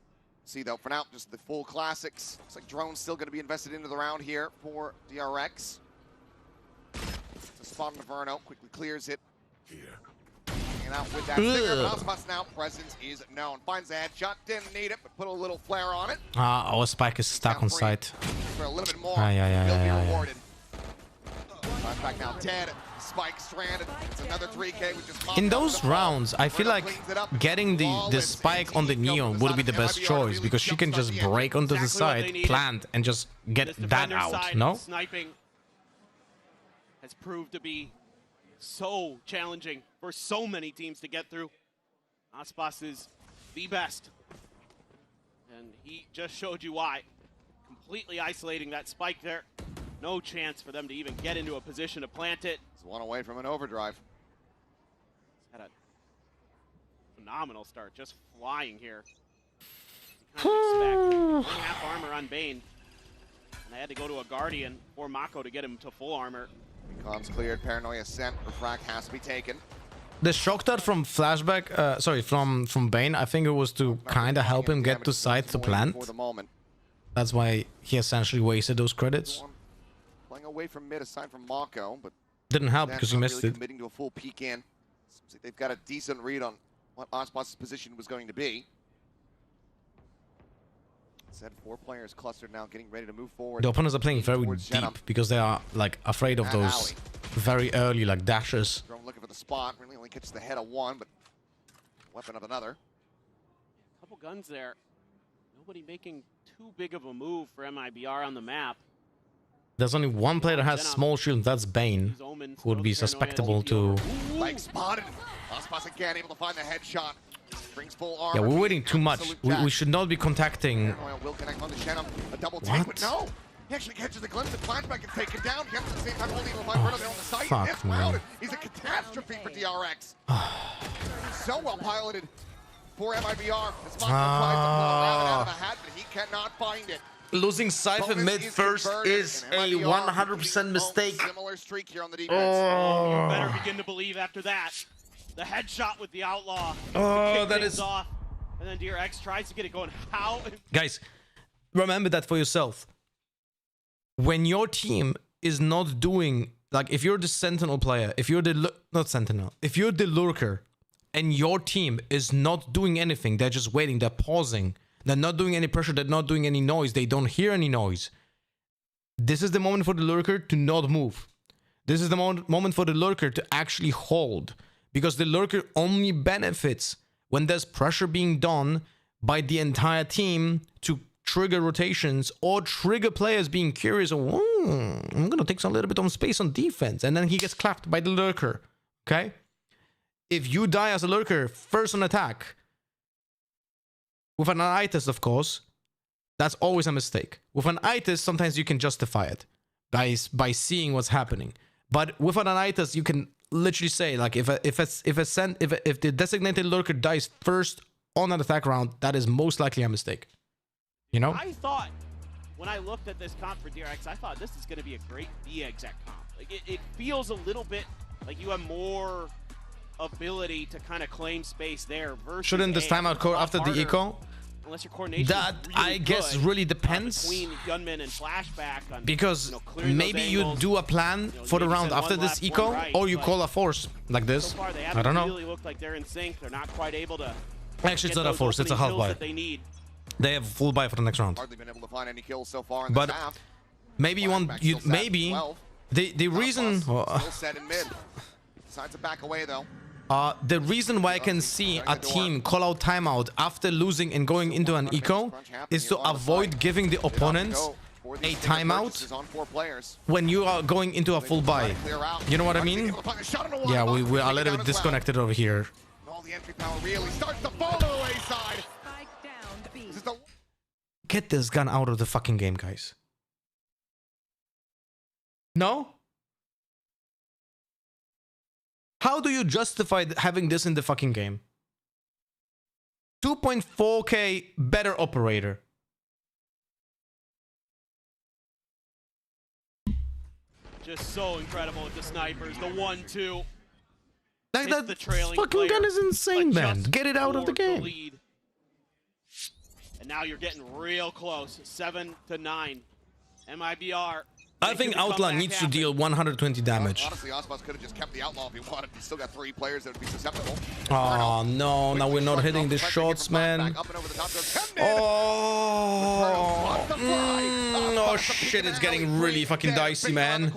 Speaker 7: See, though, for now, just the full classics. Looks like Drone's still going to be invested into the round here for DRX. The spawn to Verno, quickly clears it. Hanging out with that stinger, but Aspas now presence is known. Finds a headshot, didn't need it, but put a little flare on it.
Speaker 1: Ah, our spike is stuck on site.
Speaker 7: For a little bit more,
Speaker 1: He'll
Speaker 7: be rewarded. Flashback now dead. Spike stranded. It's another 3K. We just
Speaker 1: In those rounds, I feel like getting the spike on the Neon would be the best choice because she can just break onto the side, plant, and just get that out, no?
Speaker 18: Sniping has proved to be so challenging for so many teams to get through. Aspas is the best. And he just showed you why. Completely isolating that spike there. No chance for them to even get into a position to plant it.
Speaker 7: It's one away from an overdrive.
Speaker 18: Had a Phenomenal start, just flying here. You kind of expect 1.5 armor on Bane. And I had to go to a Guardian or Mako to get him to full armor.
Speaker 7: Recon's cleared, Paranoia sent, Refract has to be taken.
Speaker 1: The shock dart from Flashback, from Bane, I think it was to kind of help him get to site to plant. That's why he essentially wasted those credits.
Speaker 7: Playing away from mid aside from Mako, but
Speaker 1: Didn't help because he missed
Speaker 7: really
Speaker 1: it.
Speaker 7: committing to a full peek in. Seems like they've got a decent read on what Osbos's position was going to be. Said 4 players clustered now, getting ready to move forward.
Speaker 1: The opponents are playing very
Speaker 7: towards
Speaker 1: deep
Speaker 7: Venom.
Speaker 1: because they are like afraid of
Speaker 7: And
Speaker 1: those
Speaker 7: Alley.
Speaker 1: very early like dashes.
Speaker 7: Drone looking for the spot, really only catches the head of one, but weapon of another.
Speaker 18: Couple guns there. Nobody making too big of a move for MIBR on the map.
Speaker 1: There's only one player that has small shield, and that's Bane, who would be suspectable to...
Speaker 7: Like spotted. Osbos again able to find the headshot. Brings full
Speaker 1: Yeah,
Speaker 7: armor.
Speaker 1: we're waiting too much. We should not be contacting...
Speaker 7: Paranoia will connect on the Shenum. A double take,
Speaker 1: What?
Speaker 7: but no. He actually catches the glimpse and Flashback and taken down. He has at the same time holding him there on the site.
Speaker 1: fuck,
Speaker 7: This
Speaker 1: man.
Speaker 7: round, he's a catastrophe for DRX. So well piloted for MIBR. As Mako tries to pull a rabbit out of a hat, but he cannot find it.
Speaker 1: Losing Cypher mid first is a 100% mistake.
Speaker 7: Similar streak here on the defense.
Speaker 18: Oh, you better begin to believe after that. The headshot with the Outlaw.
Speaker 1: Oh, that
Speaker 18: things
Speaker 1: is...
Speaker 18: off, and then DRX tries to get it going. How?
Speaker 1: Guys, remember that for yourself. When your team is not doing... Like, if you're the Sentinel player, if you're the... Not Sentinel. If you're the Lurker, and your team is not doing anything, they're just waiting, they're pausing, they're not doing any pressure, they're not doing any noise, they don't hear any noise. This is the moment for the Lurker to not move. This is the moment for the Lurker to actually hold. Because the Lurker only benefits when there's pressure being done by the entire team to trigger rotations or trigger players being curious. Oh, I'm going to take a little bit of space on defense. And then he gets clapped by the Lurker. Okay? If you die as a Lurker first on attack, with an itis, of course, that's always a mistake. With an itis, sometimes you can justify it by seeing what's happening. But with an itis, you can literally say, like, if the designated Lurker dies first on an attack round, that is most likely a mistake. You know?
Speaker 18: I thought, when I looked at this comp for DRX, I thought this is going to be a great B-exec comp. Like, it feels a little bit like you have more ability to kind of claim space there versus
Speaker 1: Shouldn't this timeout code after the eco?
Speaker 18: Unless your coordination
Speaker 1: That,
Speaker 18: is really
Speaker 1: I guess,
Speaker 18: good,
Speaker 1: really depends.
Speaker 18: between Gunman and Flashback on,
Speaker 1: Because
Speaker 18: clearing
Speaker 1: maybe
Speaker 18: those
Speaker 1: you
Speaker 18: angles.
Speaker 1: do a plan for the
Speaker 18: maybe
Speaker 1: round
Speaker 18: send
Speaker 1: after
Speaker 18: one
Speaker 1: this
Speaker 18: left,
Speaker 1: eco,
Speaker 18: one right,
Speaker 1: or you
Speaker 18: but
Speaker 1: call a force like this.
Speaker 18: So far, they
Speaker 1: I
Speaker 18: haven't
Speaker 1: don't know.
Speaker 18: really looked like they're in sync. They're not quite able to.
Speaker 1: Actually, it's
Speaker 18: get
Speaker 1: not a
Speaker 18: those
Speaker 1: force, it's a
Speaker 18: opening
Speaker 1: half
Speaker 18: kills
Speaker 1: buy.
Speaker 18: that they need.
Speaker 1: They have full buy for the next round.
Speaker 7: Hardly been able to find any kills so far in
Speaker 1: But
Speaker 7: this half.
Speaker 1: maybe you want maybe the reason
Speaker 7: Still set in mid. Decides to back away though.
Speaker 1: the reason why I can see a team call out timeout after losing and going into an eco is to avoid giving the opponents a timeout
Speaker 7: On 4 players.
Speaker 1: when you are going into a full buy. You know what I mean? Yeah, we are a little bit disconnected over here.
Speaker 7: All the entry power really starts to fall to the wayside. This is the
Speaker 1: Get this gun out of the fucking game, guys. No? How do you justify having this in the fucking game? 2.4k better operator.
Speaker 18: Just so incredible with the snipers. The 1-2.
Speaker 1: Like
Speaker 18: Hits
Speaker 1: that
Speaker 18: the trailing
Speaker 1: fucking
Speaker 18: player,
Speaker 1: gun is insane,
Speaker 18: but
Speaker 1: man.
Speaker 18: just
Speaker 1: Get it out of the
Speaker 18: for
Speaker 1: game.
Speaker 18: lead. And now you're getting real close. 7-9. MIBR.
Speaker 1: I think Outlaw needs to deal 120 damage.
Speaker 7: Honestly, Osbos could have just kept the outlaw if he wanted. He's still got 3 players that would be susceptible.
Speaker 1: Oh no, now we're not hitting the shots, man. Oh, oh shit, it's getting really fucking dicey, man.
Speaker 7: It's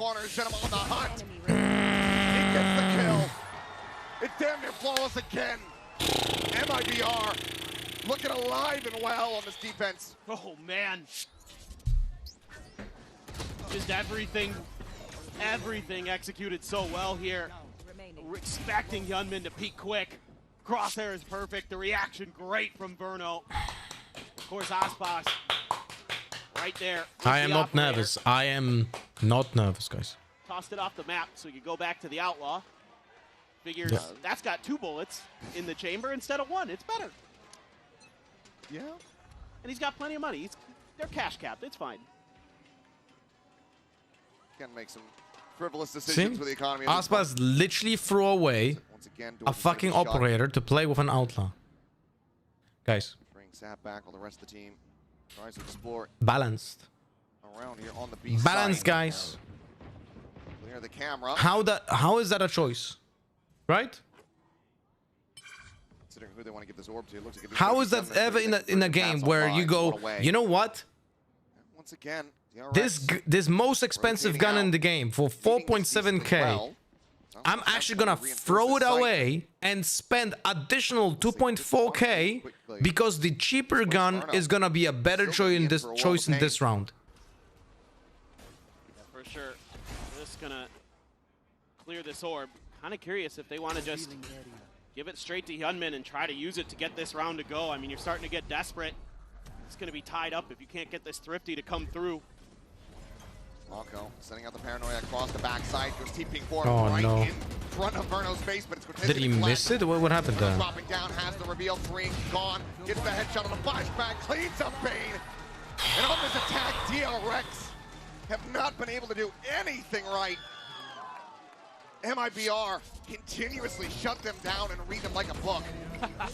Speaker 7: damn near flawless again. MIBR looking alive and well on this defense.
Speaker 18: Oh, man. Just everything executed so well here. We're expecting Hyunmin to peak quick. Crosshair is perfect. The reaction great from Verno. Of course, Osbos right there.
Speaker 1: I am not nervous. I am not nervous, guys.
Speaker 18: Tossed it off the map so you go back to the Outlaw. Figures that's got 2 bullets in the chamber instead of 1. It's better.
Speaker 7: Yeah.
Speaker 18: And he's got plenty of money. They're cash capped. It's fine.
Speaker 7: Can make some frivolous decisions with the economy.
Speaker 1: Aspas literally threw away a fucking operator to play with an outlaw. Guys.
Speaker 7: Bring Sap back while the rest of the team tries to explore
Speaker 1: Balanced.
Speaker 7: around here on the B
Speaker 1: Balanced,
Speaker 7: side.
Speaker 1: guys.
Speaker 7: Clear the camera.
Speaker 1: How is that a choice? Right?
Speaker 7: Considering who they want to give this orb to, it looks like
Speaker 1: How is that ever in a game where you go, you know what?
Speaker 7: Once again,
Speaker 1: This most expensive gun in the game for 4.7k. I'm actually gonna throw it away and spend additional 2.4k because the cheaper gun is gonna be a better choice in this round.
Speaker 18: Yeah, for sure. Just gonna clear this orb. Kind of curious if they want to just give it straight to Hyunmin and try to use it to get this round to go. I mean, you're starting to get desperate. It's going to be tied up if you can't get this Thrifty to come through.
Speaker 7: Mako sending out the paranoia across the backside. Goes TPing forward
Speaker 1: Oh, no.
Speaker 7: in front of Verno's face, but it's
Speaker 1: Did he miss it? What happened there?
Speaker 7: Dropping down, has the reveal. 3 gone. Gets the headshot on the flashback. Cleans up Bane. And on this attack, DRX have not been able to do anything right. MIBR continuously shut them down and read them like a book.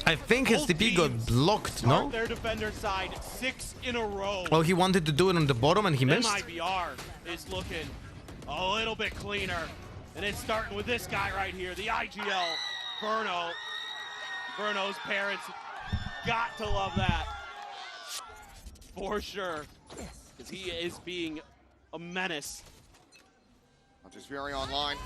Speaker 1: I think his TP got blocked, no?
Speaker 18: Their defender side 6 in a row.
Speaker 1: Well, he wanted to do it on the bottom and he missed.
Speaker 18: MIBR is looking a little bit cleaner. And it's starting with this guy right here, the IGL, Verno. Verno's parents got to love that. For sure. Because he is being a menace.
Speaker 7: Hunter's Fury online.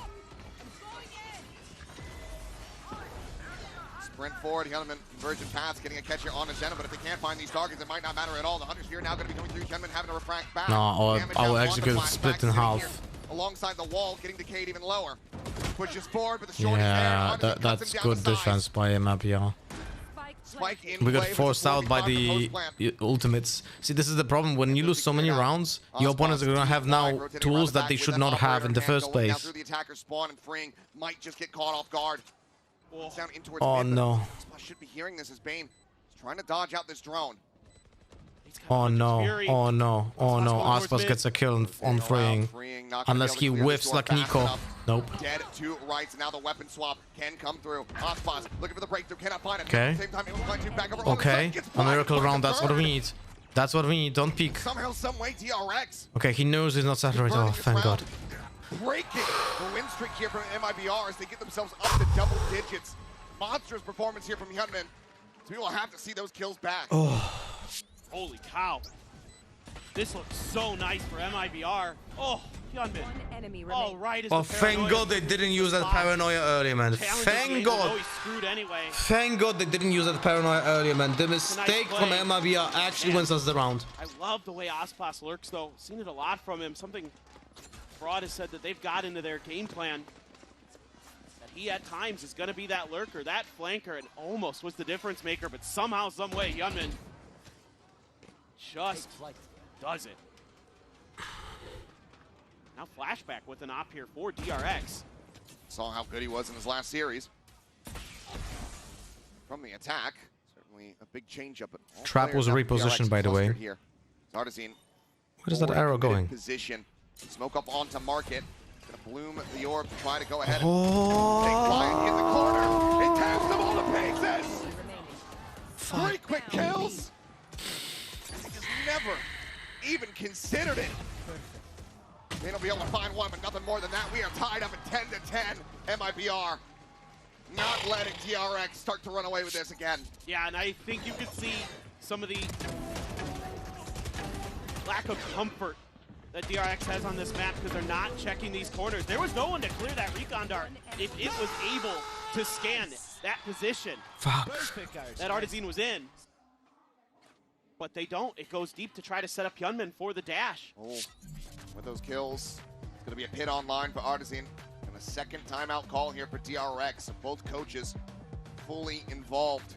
Speaker 7: Sprint forward, Hyunmin, convergent paths, getting a catch here on Agenda, but if they can't find these targets, it might not matter at all. The Hunter's Fury now going to be coming through, Hyunmin having to refract back.
Speaker 1: No, I will actually get split in half.
Speaker 7: Here, alongside the wall, getting decayed even lower. Pushes forward, but the short
Speaker 1: Yeah,
Speaker 7: is there.
Speaker 1: that's good defense by MIBR. We got forced out by the ultimates. See, this is the problem. When you lose so many rounds, your opponents are going to have now tools that they should not have in the first place.
Speaker 7: Through the attacker's spawn and freeing might just get caught off guard. Down in towards
Speaker 1: Oh
Speaker 7: mid,
Speaker 1: no.
Speaker 7: but should be hearing this as Bane is trying to dodge out this drone.
Speaker 1: Oh no. Oh no. Oh no. Aspas gets a kill on freeing. Unless he whiffs like Nico. Nope.
Speaker 7: Dead to rights, and now the weapon swap can come through. Aspas looking for the breakthrough, cannot find it.
Speaker 1: Okay.
Speaker 7: At the same time, it will find you back over on the
Speaker 1: Okay.
Speaker 7: side, gets
Speaker 1: A
Speaker 7: blinded
Speaker 1: miracle
Speaker 7: by the
Speaker 1: round. That's what we
Speaker 7: bird.
Speaker 1: need. That's what we need. Don't peek.
Speaker 7: Somehow, some way, DRX
Speaker 1: Okay, he knows he's not saturated. Oh, thank God.
Speaker 7: breaking the win streak here from MIBR as they get themselves up to double digits. Monstrous performance here from Hyunmin. So we will have to see those kills back.
Speaker 1: Oh.
Speaker 18: Holy cow. This looks so nice for MIBR. Oh, Hyunmin. All right.
Speaker 1: Oh, thank God they didn't use that paranoia earlier, man. Thank God.
Speaker 18: Anyway.
Speaker 1: Thank God they didn't use that paranoia earlier, man. The mistake from MIBR actually wins us the round.
Speaker 18: I love the way Aspas lurks, though. Seen it a lot from him. Something Fraud has said that they've got into their game plan. That he at times is going to be that lurker, that flanker, and almost was the difference maker, but somehow, some way, Hyunmin just does it. Now Flashback with an op here for DRX.
Speaker 7: Saw how good he was in his last series. From the attack, certainly a big changeup.
Speaker 1: Trap was repositioned, by the way.
Speaker 7: Here. Artisine.
Speaker 1: Where is that arrow going?
Speaker 7: Position. Smoke up onto Market. Gonna bloom the orb to try to go ahead.
Speaker 1: Oh.
Speaker 7: Take Quiet in the corner. It tears them all to pieces. 3 quick kills. Just never even considered it. They'll be able to find one, but nothing more than that. We are tied up at 10 to 10. MIBR not letting DRX start to run away with this again.
Speaker 18: Yeah, and I think you could see some of the lack of comfort that DRX has on this map because they're not checking these corners. There was no one to clear that recon dart if it was able to scan that position that Artisine was in. But they don't. It goes deep to try to set up Hyunmin for the dash.
Speaker 7: Oh, with those kills, it's going to be a pit online for Artisine. And a second timeout call here for DRX. So both coaches fully involved.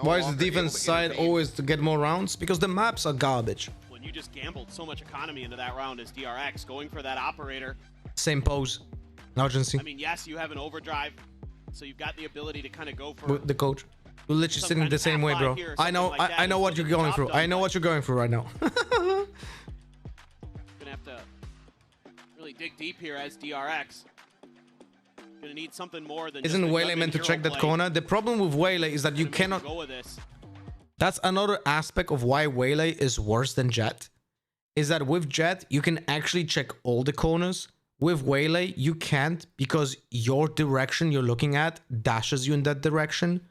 Speaker 1: Why is the defense side always to get more rounds? Because the maps are garbage.
Speaker 18: When you just gambled so much economy into that round as DRX, going for that operator.
Speaker 1: Same pose. Urgency.
Speaker 18: I mean, yes, you have an overdrive, so you've got the ability to kind of go for
Speaker 1: With the coach. We're literally
Speaker 18: some
Speaker 1: sitting
Speaker 18: kind
Speaker 1: the
Speaker 18: of
Speaker 1: same way,
Speaker 18: half
Speaker 1: bro.
Speaker 18: line here or
Speaker 1: I know,
Speaker 18: something like that
Speaker 1: I know
Speaker 18: and
Speaker 1: what
Speaker 18: still
Speaker 1: you're
Speaker 18: get the
Speaker 1: going
Speaker 18: job
Speaker 1: through.
Speaker 18: done,
Speaker 1: I know what you're going through right now.
Speaker 18: Gonna have to really dig deep here as DRX. Gonna need something more than
Speaker 1: Isn't
Speaker 18: just a
Speaker 1: Waylay
Speaker 18: gunman
Speaker 1: meant to
Speaker 18: hero
Speaker 1: check that
Speaker 18: play.
Speaker 1: corner? The problem with Waylay is that you
Speaker 18: Gonna make him
Speaker 1: cannot...
Speaker 18: go with this.
Speaker 1: That's another aspect of why Waylay is worse than Jet. Is that with Jet, you can actually check all the corners. With Waylay, you can't because your direction you're looking at dashes you in that direction.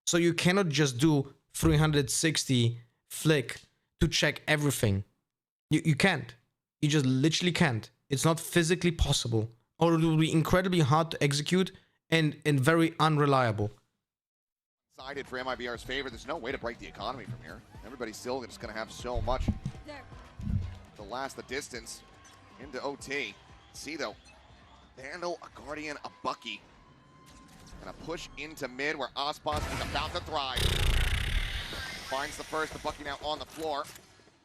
Speaker 1: So you cannot just do 360 flick to check everything. You can't. You just literally can't. It's not physically possible. Or it will be incredibly hard to execute and very unreliable.
Speaker 7: Sided for MIBR's favor. There's no way to break the economy from here. Everybody's still just going to have so much to last the distance into OT. See though, Vandal, a Guardian, a Bucky. Gonna push into mid where Ospas is about to thrive. Finds the first, the Bucky now on the floor.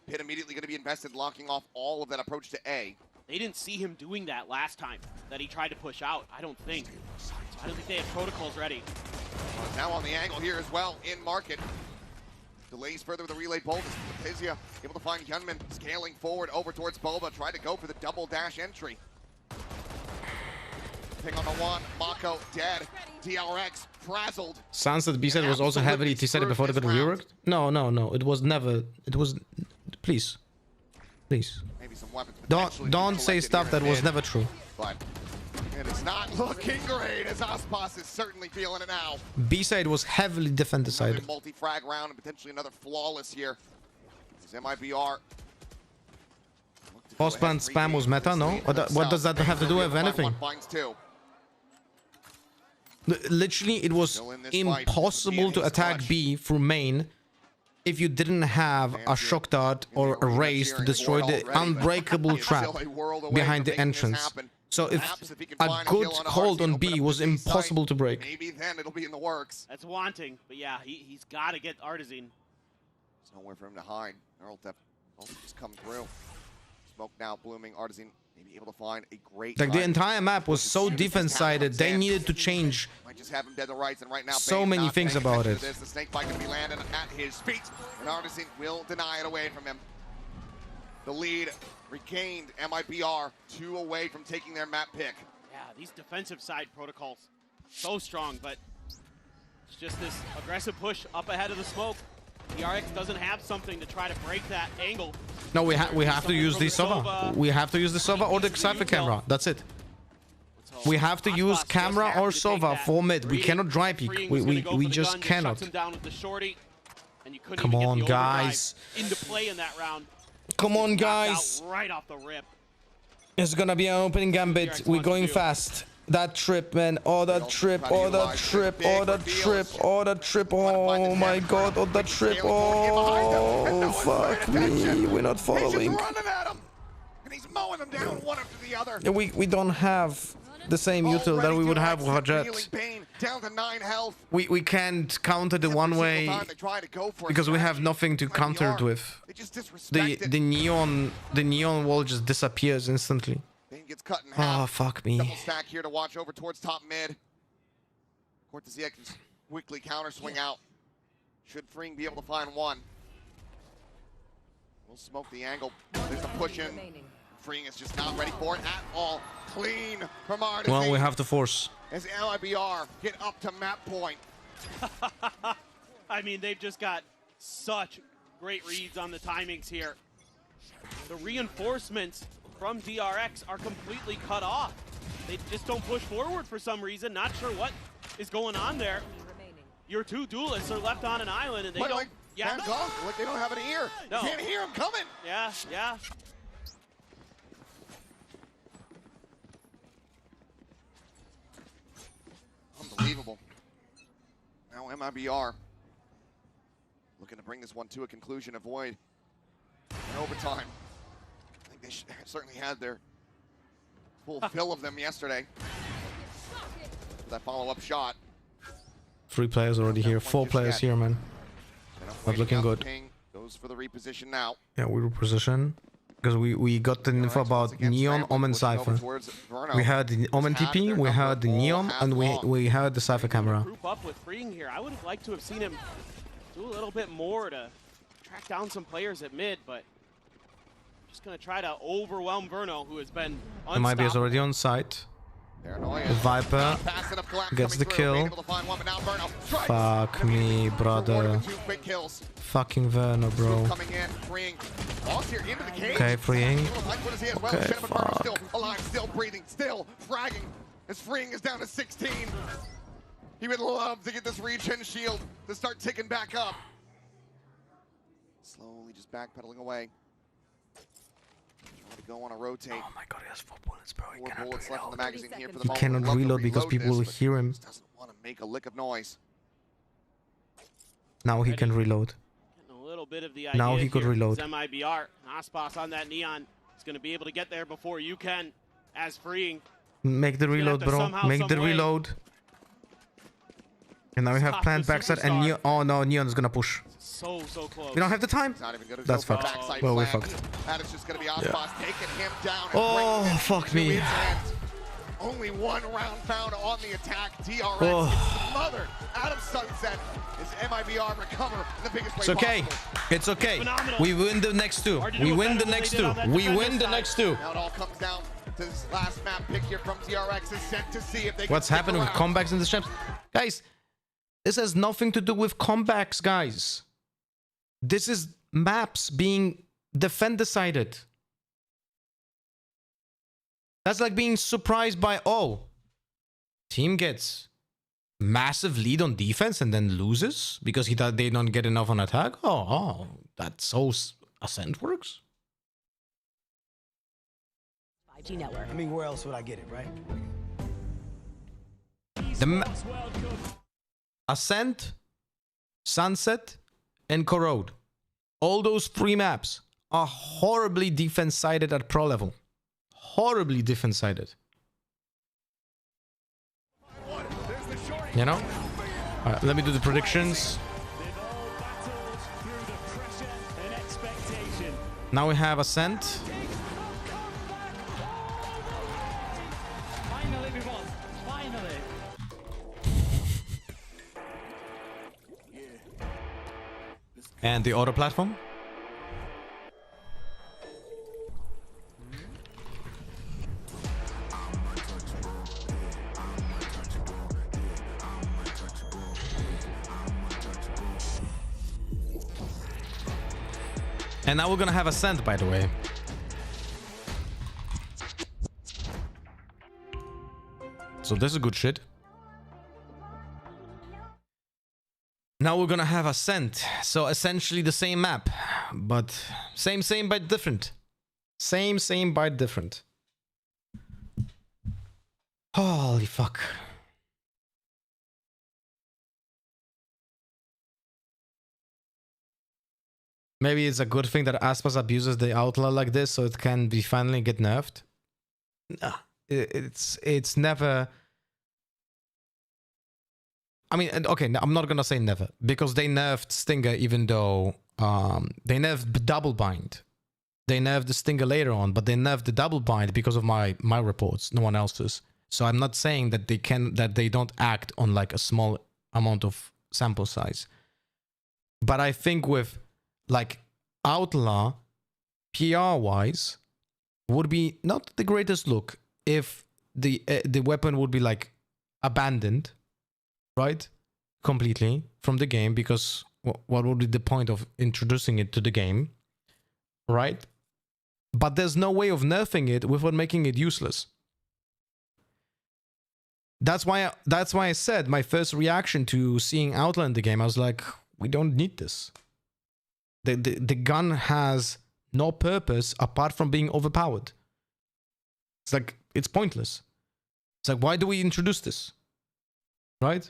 Speaker 7: Pit immediately gonna be invested, locking off all of that approach to A.
Speaker 18: They didn't see him doing that last time that he tried to push out, I don't think. So I don't think they have protocols ready.
Speaker 7: Now on the angle here as well, in market. Delays further with the relay bolt. Pizia able to find Hyunmin scaling forward over towards Boba. Tried to go for the double dash entry. Ping on the one, Mako dead. DRX frazzled.
Speaker 1: Sounds that B-side was also heavily T-sided before they got reworked? No. It was never. It was... Please. Please.
Speaker 7: Maybe some weapons
Speaker 1: Don't say stuff that was never true.
Speaker 7: But and it's not looking great as Ospas is certainly feeling it now.
Speaker 1: B-side was heavily defender-sided.
Speaker 7: Multi-frag round and potentially another flawless here. As MIBR.
Speaker 1: Post-ban spam was meta, no? What does that have to do with anything?
Speaker 7: Finds two.
Speaker 1: Literally, it was impossible to attack B through main if you didn't have a shock dart or a race to destroy the unbreakable trap behind the entrance. So if a good hold on B was impossible to break.
Speaker 7: Maybe then it'll be in the works.
Speaker 18: That's wanting, but yeah, he's got to get Artisan.
Speaker 7: There's nowhere for him to hide. Earl just come through. Smoke now blooming. Artisan maybe able to find a great.
Speaker 1: Like the entire map was so defense-sided, they needed to change
Speaker 7: might just have him dead to rights, and right now
Speaker 1: so
Speaker 7: Bane's
Speaker 1: many
Speaker 7: not
Speaker 1: things
Speaker 7: paying
Speaker 1: about
Speaker 7: attention
Speaker 1: it.
Speaker 7: to this. The snake bite going to be landing at his feet, and Artisan will deny it away from him. The lead regained. MIBR 2 away from taking their map pick.
Speaker 18: Yeah, these defensive side protocols so strong, but it's just this aggressive push up ahead of the smoke. DRX doesn't have something to try to break that angle.
Speaker 1: No, we have to use the Sova. We have to use the Sova or the Cypher camera. That's it. We have to use camera or Sova for mid. We cannot dry peek. We just cannot. Come on, guys.
Speaker 18: Into play in that round.
Speaker 1: Come on, guys.
Speaker 18: Right off the rip.
Speaker 1: It's gonna be an opening gambit. We're going fast. That trip, man. Oh, that trip. Oh, that trip. Oh, that trip. Oh, that trip. Oh, my God. Oh, that trip. Oh, fuck me. We're not following.
Speaker 7: And he's mowing them down one after the other.
Speaker 1: We don't have the same util that we would have with our Jet.
Speaker 7: Down to 9 health.
Speaker 1: We can't counter the one way because we have nothing to counter it with. The neon wall just disappears instantly.
Speaker 7: Bane gets cut in half.
Speaker 1: Oh, fuck me.
Speaker 7: Double stack here to watch over towards top mid. Cortezia can quickly counter swing out. Should Freeing be able to find one. We'll smoke the angle. There's a push in. Freeing is just not ready for it at all. Clean from Artisan.
Speaker 1: Well, we have to force.
Speaker 7: As MIBR get up to map point.
Speaker 18: I mean, they've just got such great reads on the timings here. The reinforcements from DRX are completely cut off. They just don't push forward for some reason. Not sure what is going on there. Your two duelists are left on an island and they don't...
Speaker 7: Yeah. Like they don't have an ear.
Speaker 18: No.
Speaker 7: You can't hear them coming.
Speaker 18: Yeah, yeah.
Speaker 7: Unbelievable. Now MIBR looking to bring this one to a conclusion, avoid an overtime. I think they certainly had their full fill of them yesterday. For that follow-up shot.
Speaker 1: 3 players already here. 4 players here, man. Not looking good.
Speaker 7: Ping goes for the reposition now.
Speaker 1: Yeah, we reposition. Because we got the info about Neon, Omen, Cypher. We heard the Omen TP, we heard the Neon, and we heard the Cypher camera.
Speaker 18: Group up with Freeing here. I would have liked to have seen him do a little bit more to track down some players at mid, but just gonna try to overwhelm Verno, who has been
Speaker 1: The MIBR is already on site. The Viper gets the kill. Fuck me, brother. Fucking Verno, bro. Okay, freeing. Okay, fuck.
Speaker 7: Still alive, still breathing, still fragging. As Freeing is down to 16. He would love to get this regen shield to start ticking back up. Slowly just backpedaling away. To go on a rotate. Oh
Speaker 1: my god, he has 4 bullets, bro.
Speaker 7: He 4 bullets left in the magazine here for the
Speaker 1: He
Speaker 7: moment.
Speaker 1: cannot reload because people will hear him.
Speaker 7: Just doesn't want to make a lick of noise.
Speaker 1: Now he can reload.
Speaker 18: A little bit of the
Speaker 1: Now
Speaker 18: idea
Speaker 1: he could
Speaker 18: here.
Speaker 1: reload.
Speaker 18: It's MIBR. Aspas on that Neon is going to be able to get there before you can, as Freeing.
Speaker 1: Make the reload, bro. Make the reload. And now we have planned backside and Neon. Oh no, Neon is gonna push.
Speaker 18: So close.
Speaker 1: We don't have the time. That's fucked. Well, we fucked.
Speaker 7: That is just going to be Aspas taking him down.
Speaker 1: Oh, fuck me.
Speaker 7: Only 1 round found on the attack. DRX
Speaker 1: Oh.
Speaker 7: smothered out of Sunset. Is MIBR recover in the biggest way
Speaker 1: It's okay.
Speaker 7: possible.
Speaker 1: It's okay. We win the next 2. We win the next 2. We win the next 2.
Speaker 7: Now it all comes down to this last map pick here from DRX is sent to see if they
Speaker 1: What's
Speaker 7: can
Speaker 1: happening with comebacks in the champs? Guys, this has nothing to do with comebacks, guys. This is maps being defend-decided. That's like being surprised by, oh, team gets massive lead on defense and then loses because he thought they don't get enough on attack. Oh, that's how Ascent works.
Speaker 4: 5G network. I mean, where else would I get it, right?
Speaker 1: Ascent, Sunset, and Corrode. All those 3 maps are horribly defense-sided at pro level. Horribly defense-sided. You know? Alright, let me do the predictions. Now we have Ascent.
Speaker 4: Finally, we won. Finally.
Speaker 1: And the auto platform. And now we're gonna have Ascent, by the way. So this is good shit. Now we're gonna have Ascent. So essentially the same map, but same but different. Same but different. Holy fuck. Maybe it's a good thing that Aspas abuses the Outlaw like this, so it can be finally get nerfed. Nah, it's never. I mean, okay, I'm not gonna say never because they nerfed Stinger, even though they nerfed double bind. They nerfed the Stinger later on, but they nerfed the double bind because of my reports, no one else's. So I'm not saying that they don't act on like a small amount of sample size. But I think with like Outlaw, PR wise, would be not the greatest look if the weapon would be like abandoned, right, completely from the game, because what would be the point of introducing it to the game, right? But there's no way of nerfing it without making it useless. That's why I said my first reaction to seeing Outlaw in the game, I was like, we don't need this. The gun has no purpose apart from being overpowered. It's like, it's pointless. It's like, why do we introduce this? Right?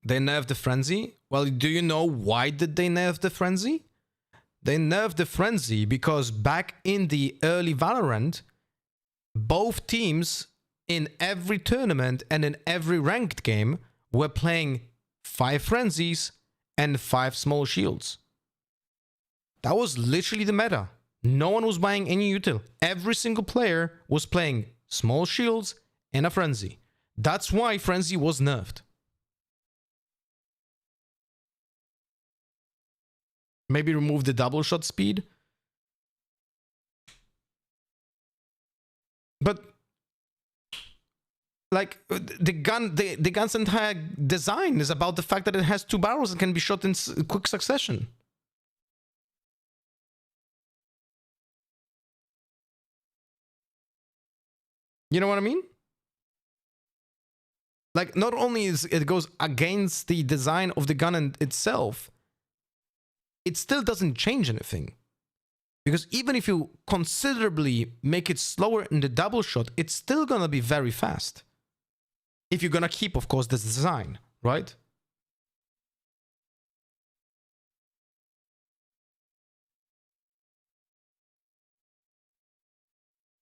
Speaker 1: They nerfed the Frenzy. Well, do you know why did they nerf the Frenzy? They nerfed the Frenzy because back in the early Valorant, both teams in every tournament and in every ranked game were playing 5 Frenzies and 5 small shields. That was literally the meta. No one was buying any util. Every single player was playing small shields and a frenzy. That's why frenzy was nerfed. Maybe remove the double shot speed. But like the gun's entire design is about the fact that it has 2 barrels and can be shot in quick succession. You know what I mean? Like, not only is it goes against the design of the gun itself, it still doesn't change anything. Because even if you considerably make it slower in the double shot, it's still gonna be very fast. If you're gonna keep, of course, this design, right?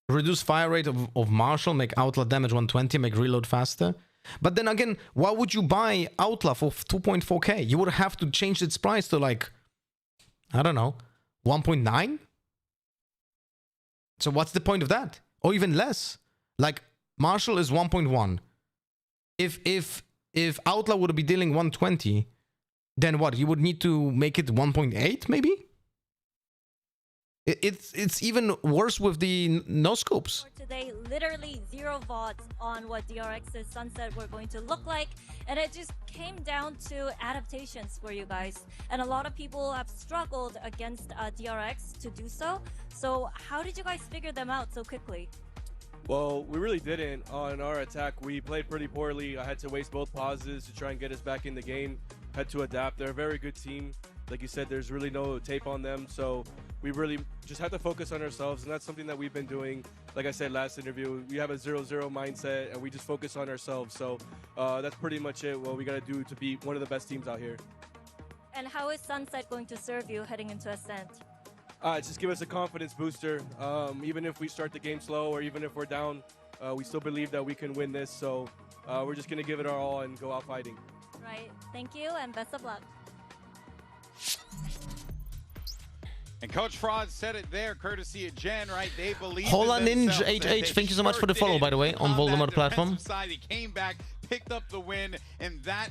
Speaker 1: Reduce fire rate of Marshall, make Outlaw damage 120, make reload faster. But then again, why would you buy Outlaw for 2.4k? You would have to change its price to like, I don't know, 1.9? So what's the point of that? Or even less. Like, Marshall is 1.1. If Outlaw would be dealing 120, then what? You would need to make it 1.8 maybe? It's even worse with the no scopes.
Speaker 11: Today, literally 0 votes on what DRX's Sunset were going to look like, and it just came down to adaptations for you guys. And a lot of people have struggled against DRX to do so. So how did you guys figure them out so quickly?
Speaker 19: Well, we really didn't. On our attack, we played pretty poorly. I had to waste both pauses to try and get us back in the game. Had to adapt. They're a very good team. Like you said, there's really no tape on them, so we really just have to focus on ourselves, and that's something that we've been doing. Like I said last interview, we have a 0-0 mindset, and we just focus on ourselves. So that's pretty much it, what we got to do to be one of the best teams out here.
Speaker 11: And how is Sunset going to serve you heading into Ascent?
Speaker 19: Just give us a confidence booster. Even if we start the game slow or even if we're down, we still believe that we can win this. So we're just going to give it our all and go out fighting.
Speaker 11: Right. Thank you, and best of luck.
Speaker 14: And Coach Fraud said it there, courtesy of Jen, right? They believe
Speaker 1: Hola
Speaker 14: in
Speaker 1: Ninja
Speaker 14: themselves, and
Speaker 1: HH, thank you so much for the follow, by the way, on Voldemort platform.
Speaker 14: Side. He came back, picked up the win, and that,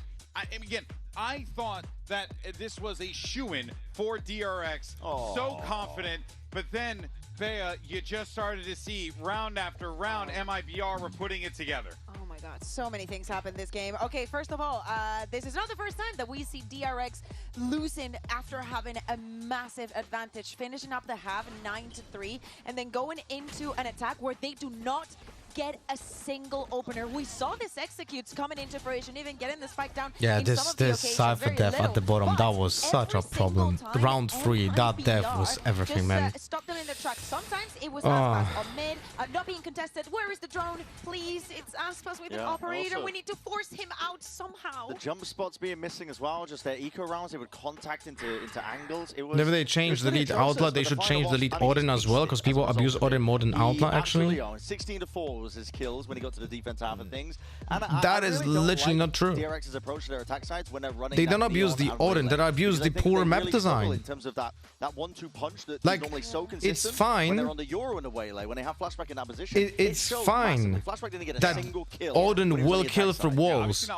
Speaker 14: again, I thought that this was a shoo-in for DRX. So confident, but then, Bea, you just started to see round after round, MIBR were putting it together.
Speaker 3: Oh my God, so many things happened this game. Okay, first of all, this is not the first time that we see DRX losing after having a massive advantage, finishing up the half 9-3, and then going into an attack where they do not get a single opener. We saw this executes coming into fruition, even getting the spike down.
Speaker 1: Yeah, this Cypher death at the bottom, that was such a problem. Round 3, that death was everything, man.
Speaker 3: Stop them in their tracks. Sometimes it was Aspas on mid, not being contested. Where is the drone? Please, it's Aspas with an operator.
Speaker 13: Also,
Speaker 3: we need to force him out somehow.
Speaker 13: The jump spots being missing as well, just their eco rounds, they would contact into angles. It was,
Speaker 1: Whenever they change the lead Outlaw, they should change the lead Odin as well, because people abuse Odin more than Outlaw, actually.
Speaker 13: 16-4 was his kills when he got to the defense half of things. And
Speaker 1: that is really literally not true.
Speaker 13: DRX's approach to their attack sides when they're running.
Speaker 1: They don't abuse the Odin, they abuse the poor map design.
Speaker 13: In terms of that 1-2 punch that's
Speaker 1: like,
Speaker 13: normally so consistent.
Speaker 1: It's fine.
Speaker 13: When they're on the Euro in a way, like when they have Flashback in that position.
Speaker 1: It's fine.
Speaker 13: Flashback didn't get a
Speaker 1: that
Speaker 13: single kill.
Speaker 1: Odin will kill through walls.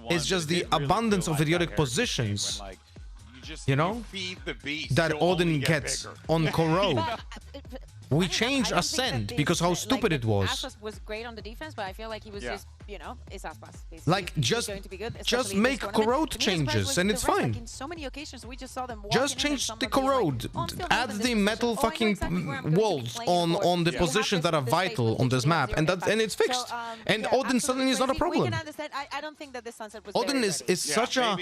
Speaker 1: It's just the abundance of idiotic positions. You know? That Odin gets on Corrode. We changed Ascent because how stupid it was.
Speaker 3: Aspas was great on the defense, but I feel like he was just, you know, it's Aspas.
Speaker 1: Like, just make Corrode changes and it's fine.
Speaker 3: Like in so many occasions, we just saw them
Speaker 1: just change the Corrode. Add the metal fucking walls on the positions that are vital on this map, and it's fixed. And Odin suddenly is not a problem.
Speaker 3: I don't think that this Sunset was
Speaker 1: Odin is such a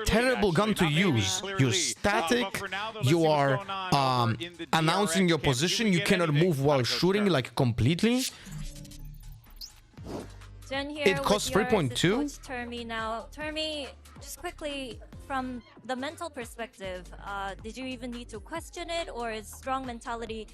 Speaker 1: terrible gun to use. You're static. You are announcing your position. You cannot move while shooting, like, completely.
Speaker 11: Jen here
Speaker 1: it costs 3.2.
Speaker 11: Termi now. Termi, just quickly, from the mental perspective, did you even need to question it, or is strong mentality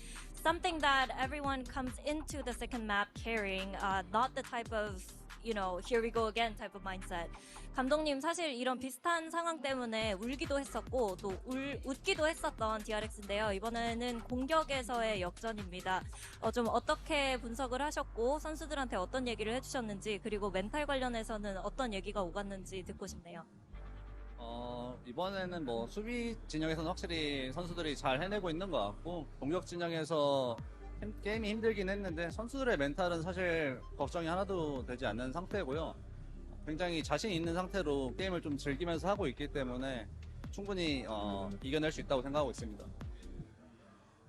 Speaker 11: something that everyone comes into the second map carrying? Not the type of, you know, here we go again type of mindset. 감독님 사실 이런 비슷한 상황 때문에 울기도 했었고 또 웃기도 했었던 DRX인데요. 이번에는 공격에서의 역전입니다. 좀 어떻게 분석을 하셨고 선수들한테 어떤 얘기를 해주셨는지 그리고 멘탈 관련해서는 어떤 얘기가 오갔는지 듣고 싶네요.
Speaker 10: 이번에는 뭐 수비 진영에서는 확실히 선수들이 잘 해내고 있는 것 같고 공격 진영에서 게임이 힘들긴 했는데 선수들의 멘탈은 사실 걱정이 하나도 되지 않는 상태고요. 굉장히 자신 있는 상태로 게임을 좀 즐기면서 하고 있기 때문에 충분히 이겨낼 수 있다고 생각하고 있습니다.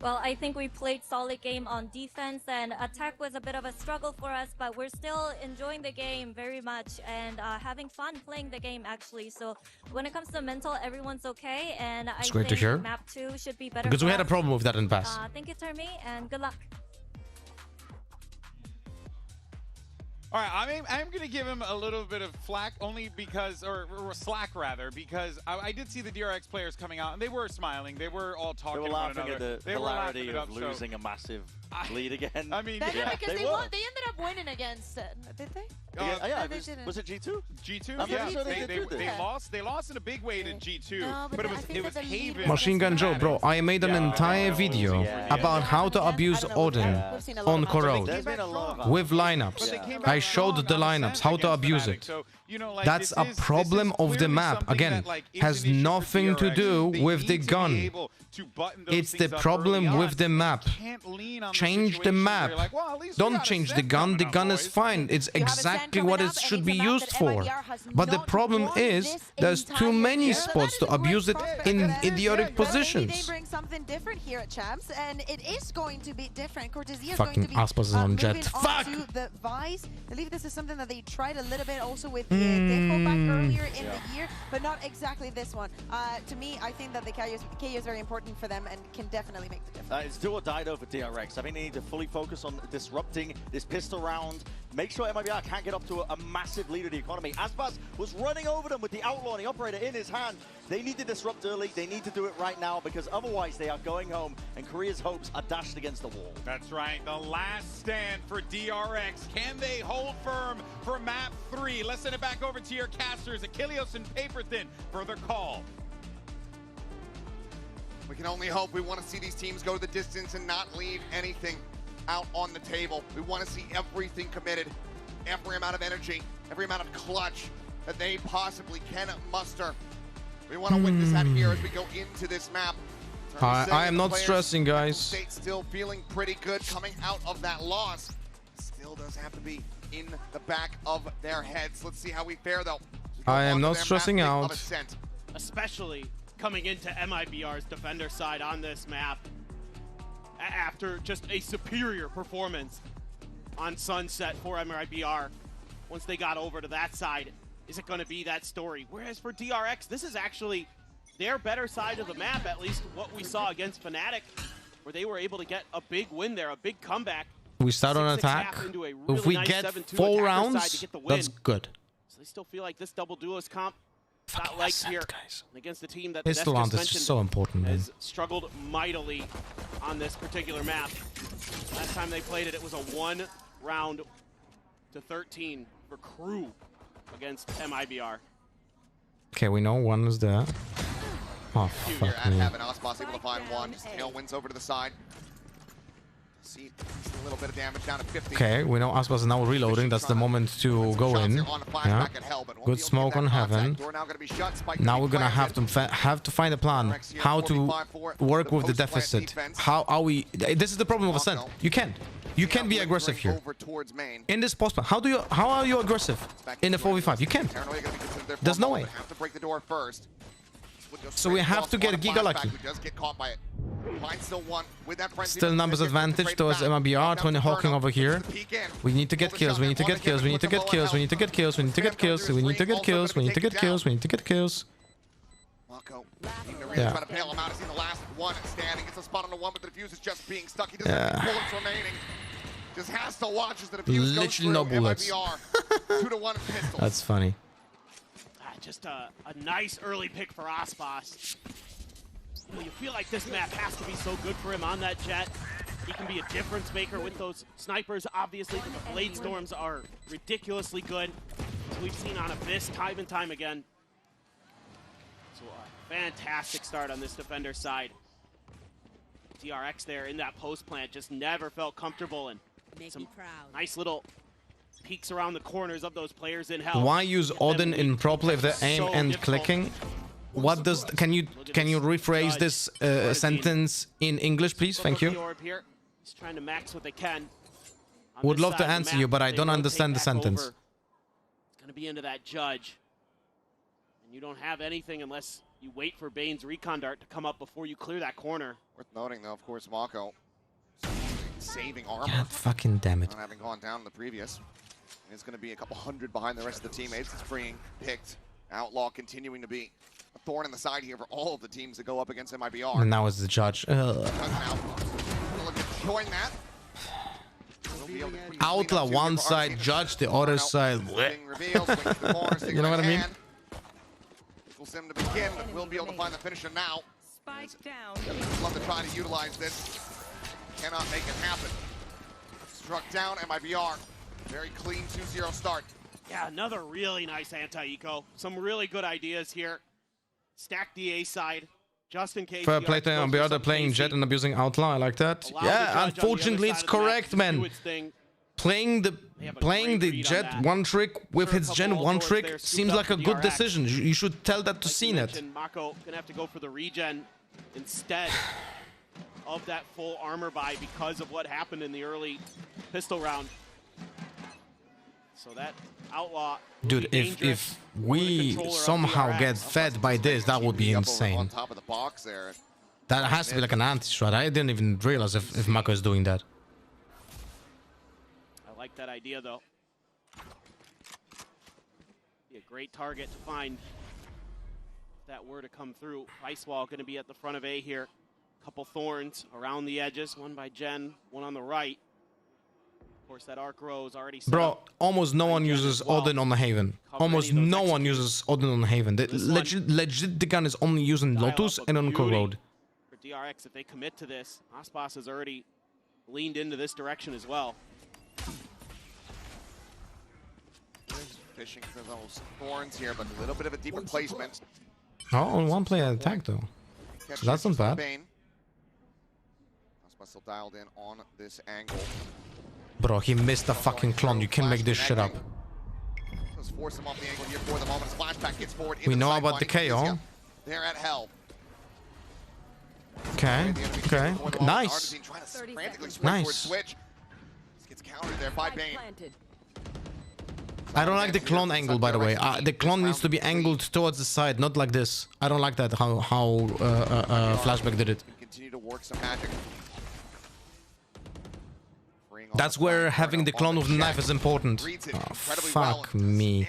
Speaker 11: Well, I think we played solid game on defense and attack was a bit of a struggle for us, but we're still enjoying the game very much and having fun playing the game actually. So when it comes to mental, everyone's okay, and I
Speaker 1: great to
Speaker 11: think
Speaker 1: hear.
Speaker 11: map 2 should be better.
Speaker 1: Because we
Speaker 11: for
Speaker 1: had a
Speaker 11: us.
Speaker 1: problem with that in pass.
Speaker 11: Thank you, Termi, and good luck.
Speaker 14: All right, I'm going to give him a little bit of flack only because, or slack rather, because I did see the DRX players coming out and they were smiling. They were all talking
Speaker 13: They were
Speaker 14: to one
Speaker 13: laughing
Speaker 14: another.
Speaker 13: at the hilarity of
Speaker 14: so-
Speaker 13: losing a massive lead again.
Speaker 14: I mean,
Speaker 3: Because
Speaker 13: they
Speaker 3: they
Speaker 13: were.
Speaker 3: won. They ended up winning against. Did they?
Speaker 13: Yeah,
Speaker 3: they
Speaker 13: it
Speaker 3: didn't.
Speaker 13: was it G2?
Speaker 14: G2,
Speaker 13: I'm
Speaker 14: yeah.
Speaker 13: pretty sure they did
Speaker 14: They
Speaker 13: that.
Speaker 14: lost. They lost in a big way to G2,
Speaker 3: No,
Speaker 14: but
Speaker 3: I
Speaker 14: it
Speaker 3: think
Speaker 14: was
Speaker 3: that the lead
Speaker 14: Haven.
Speaker 1: Machine Gun Joe, bro, I made an entire video about how to abuse Odin on Corrode with lineups. I showed the lineups, how to abuse it. That's a problem of the map. Again, has nothing to do with the gun. It's the problem with the map. Change the map. Don't change the gun. The gun is fine. It's exactly what it should be used for. But the problem is there's too many spots to abuse it in idiotic
Speaker 3: They
Speaker 1: positions.
Speaker 3: bring something different here at Champs, and it is going to be different. Cortesia is
Speaker 1: Fucking
Speaker 3: going to be
Speaker 1: Aspas is on Jet.
Speaker 3: moving
Speaker 1: Fuck!
Speaker 3: onto the Vice. I believe this is something that they tried a little bit also with the Deco back earlier in the year, but not exactly this one. To me, I think that the KO is very important for them and can definitely make the difference.
Speaker 13: It's do or die though for DRX. I think they need to fully focus on disrupting this pistol round. Make sure MIBR can't get up to a massive lead of the economy. Aspas was running over them with the outlaw and the operator in his hand. They need to disrupt early. They need to do it right now because otherwise they are going home and Korea's hopes are dashed against the wall.
Speaker 14: That's right. The last stand for DRX. Can they hold firm for map 3? Let's send it back over to your casters, Achilles and Paperthin, for the call.
Speaker 7: We can only hope. We want to see these teams go the distance and not leave anything out on the table. We want to see everything committed, every amount of energy, every amount of clutch that they possibly can muster. We want to witness that here as we go into this map.
Speaker 1: I am not stressing, guys.
Speaker 7: State still feeling pretty good coming out of that loss. Still does have to be in the back of their heads. Let's see how we fare though.
Speaker 1: I am not stressing out.
Speaker 18: Especially coming into MIBR's defender side on this map after just a superior performance on Sunset for MIBR. Once they got over to that side, is it going to be that story? Whereas for DRX, this is actually their better side of the map, at least what we saw against Fnatic, where they were able to get a big win there, a big comeback.
Speaker 1: We start on attack. If we get 4 rounds, that's good.
Speaker 18: So they still feel like this double duelist comp got legs here against the team that
Speaker 1: Pistol round is just so important, man.
Speaker 18: has struggled mightily on this particular map. Last time they played it, it was a 1 round to 13 for Crew against MIBR.
Speaker 1: Okay, we know one is there. Oh,
Speaker 7: Here
Speaker 1: fuck
Speaker 7: at
Speaker 1: me.
Speaker 7: Heaven, Aspas able to find one. Tail wins over to the side. See a little bit of damage down to 50.
Speaker 1: Okay, we know Aspas is now reloading. That's the moment to go in. Yeah. Good smoke on Heaven. Now we're gonna have to find a plan how to work with the deficit. How are we? This is the problem of Ascent. You can't be aggressive here. In this post, how are you aggressive in a 4v5? You can't. There's no way.
Speaker 7: Have to break the door first.
Speaker 1: So we have to get Giga lucky.
Speaker 7: Does get caught by it.
Speaker 1: Still numbers advantage towards MIBR. Tony Hawking over here. We need to get kills. We need to get kills. We need to get kills. We need to get kills. We need to get kills. We need to get kills. We need to get kills. We need to get kills.
Speaker 7: Trying to bail him out. He's in the last one standing. Gets a spot on the one, but the defuse is just being stuck. He doesn't have any bullets remaining. Just has to watch as the defuse goes through.
Speaker 1: No bullets.
Speaker 7: MIBR 2-1 pistols.
Speaker 1: That's funny.
Speaker 18: Just a nice early pick for Aspas. You feel like this map has to be so good for him on that jet. he can be a difference maker with those snipers, obviously, but the Blade Storms are ridiculously good, as we've seen on Abyss time and time again. So a fantastic start on this defender side. DRX there in that post plant just never felt comfortable, and some nice little peeks around the corners of those players in hell.
Speaker 1: Why use Odin in pro play if they aim
Speaker 18: so
Speaker 1: and
Speaker 18: difficult.
Speaker 1: clicking? What does can you rephrase this sentence in English, please? Thank you.
Speaker 18: Here. He's trying to max what they can.
Speaker 1: Would love to answer you, but I don't understand the sentence.
Speaker 18: It's going to be into that judge, and you don't have anything unless you wait for Bane's recon dart to come up before you clear that corner.
Speaker 7: Worth noting, though, of course, Mako saving armor.
Speaker 1: God fucking damn it.
Speaker 7: Not having gone down in the previous. And it's going to be a couple hundred behind the rest of the teammates. It's being picked. Outlaw continuing to be a thorn in the side here for all of the teams that go up against MIBR.
Speaker 1: And now it's the judge.
Speaker 7: Join that.
Speaker 1: Outlaw one side, judge the other side. You know what I mean?
Speaker 7: Equals him to begin, but we'll be able to find the finisher now.
Speaker 17: Spike down.
Speaker 7: Love to try to utilize this. Cannot make it happen. Struck down MIBR. Very clean 2-0 start.
Speaker 18: Yeah, another really nice anti-eco. Some really good ideas here. Stack the A side, just in case.
Speaker 1: Fair play to MIBR, they're playing Jet and abusing Outlaw. I like that. Yeah, unfortunately it's correct, man. Playing the Jet one trick with his Gen one trick seems like a good decision. You should tell that to CNET.
Speaker 18: Mako gonna have to go for the regen instead of that full armor buy because of what happened in the early pistol round. So that Outlaw,
Speaker 1: dude, if we somehow get fed by this, that would be insane.
Speaker 7: On top of the box there.
Speaker 1: That has to be like an anti-strat. I didn't even realize if Mako is doing that.
Speaker 18: I like that idea, though. Be a great target to find if that were to come through. Ice Wall going to be at the front of A here. Couple thorns around the edges. One by Jen, one on the right. Of course, that arc row is already set
Speaker 1: Bro,
Speaker 18: up.
Speaker 1: almost no one uses Odin on the Haven. Almost no one uses Odin on the Haven. Legit, the gun is only using Lotus and Encore Road.
Speaker 18: For DRX, if they commit to this, Aspas has already leaned into this direction as well.
Speaker 7: Fishing for those thorns here, but a little bit of a deeper placement.
Speaker 1: Oh, on one player attack though. So that's not bad.
Speaker 7: Aspas still dialed in on this angle.
Speaker 1: Bro, he missed a fucking clone. You can make this shit up.
Speaker 7: Let's force him off the angle here for the moment. Splashback gets forward.
Speaker 1: We know about the KO.
Speaker 7: They're at hell.
Speaker 1: Okay. Okay. Nice. Nice.
Speaker 7: Switch. Gets countered there by Bane.
Speaker 1: I don't like the clone angle, by the way. The clone needs to be angled towards the side, not like this. I don't like that, how Flashback did it.
Speaker 7: Continue to work some magic.
Speaker 1: That's where having the clone with the knife is important. Oh, fuck me.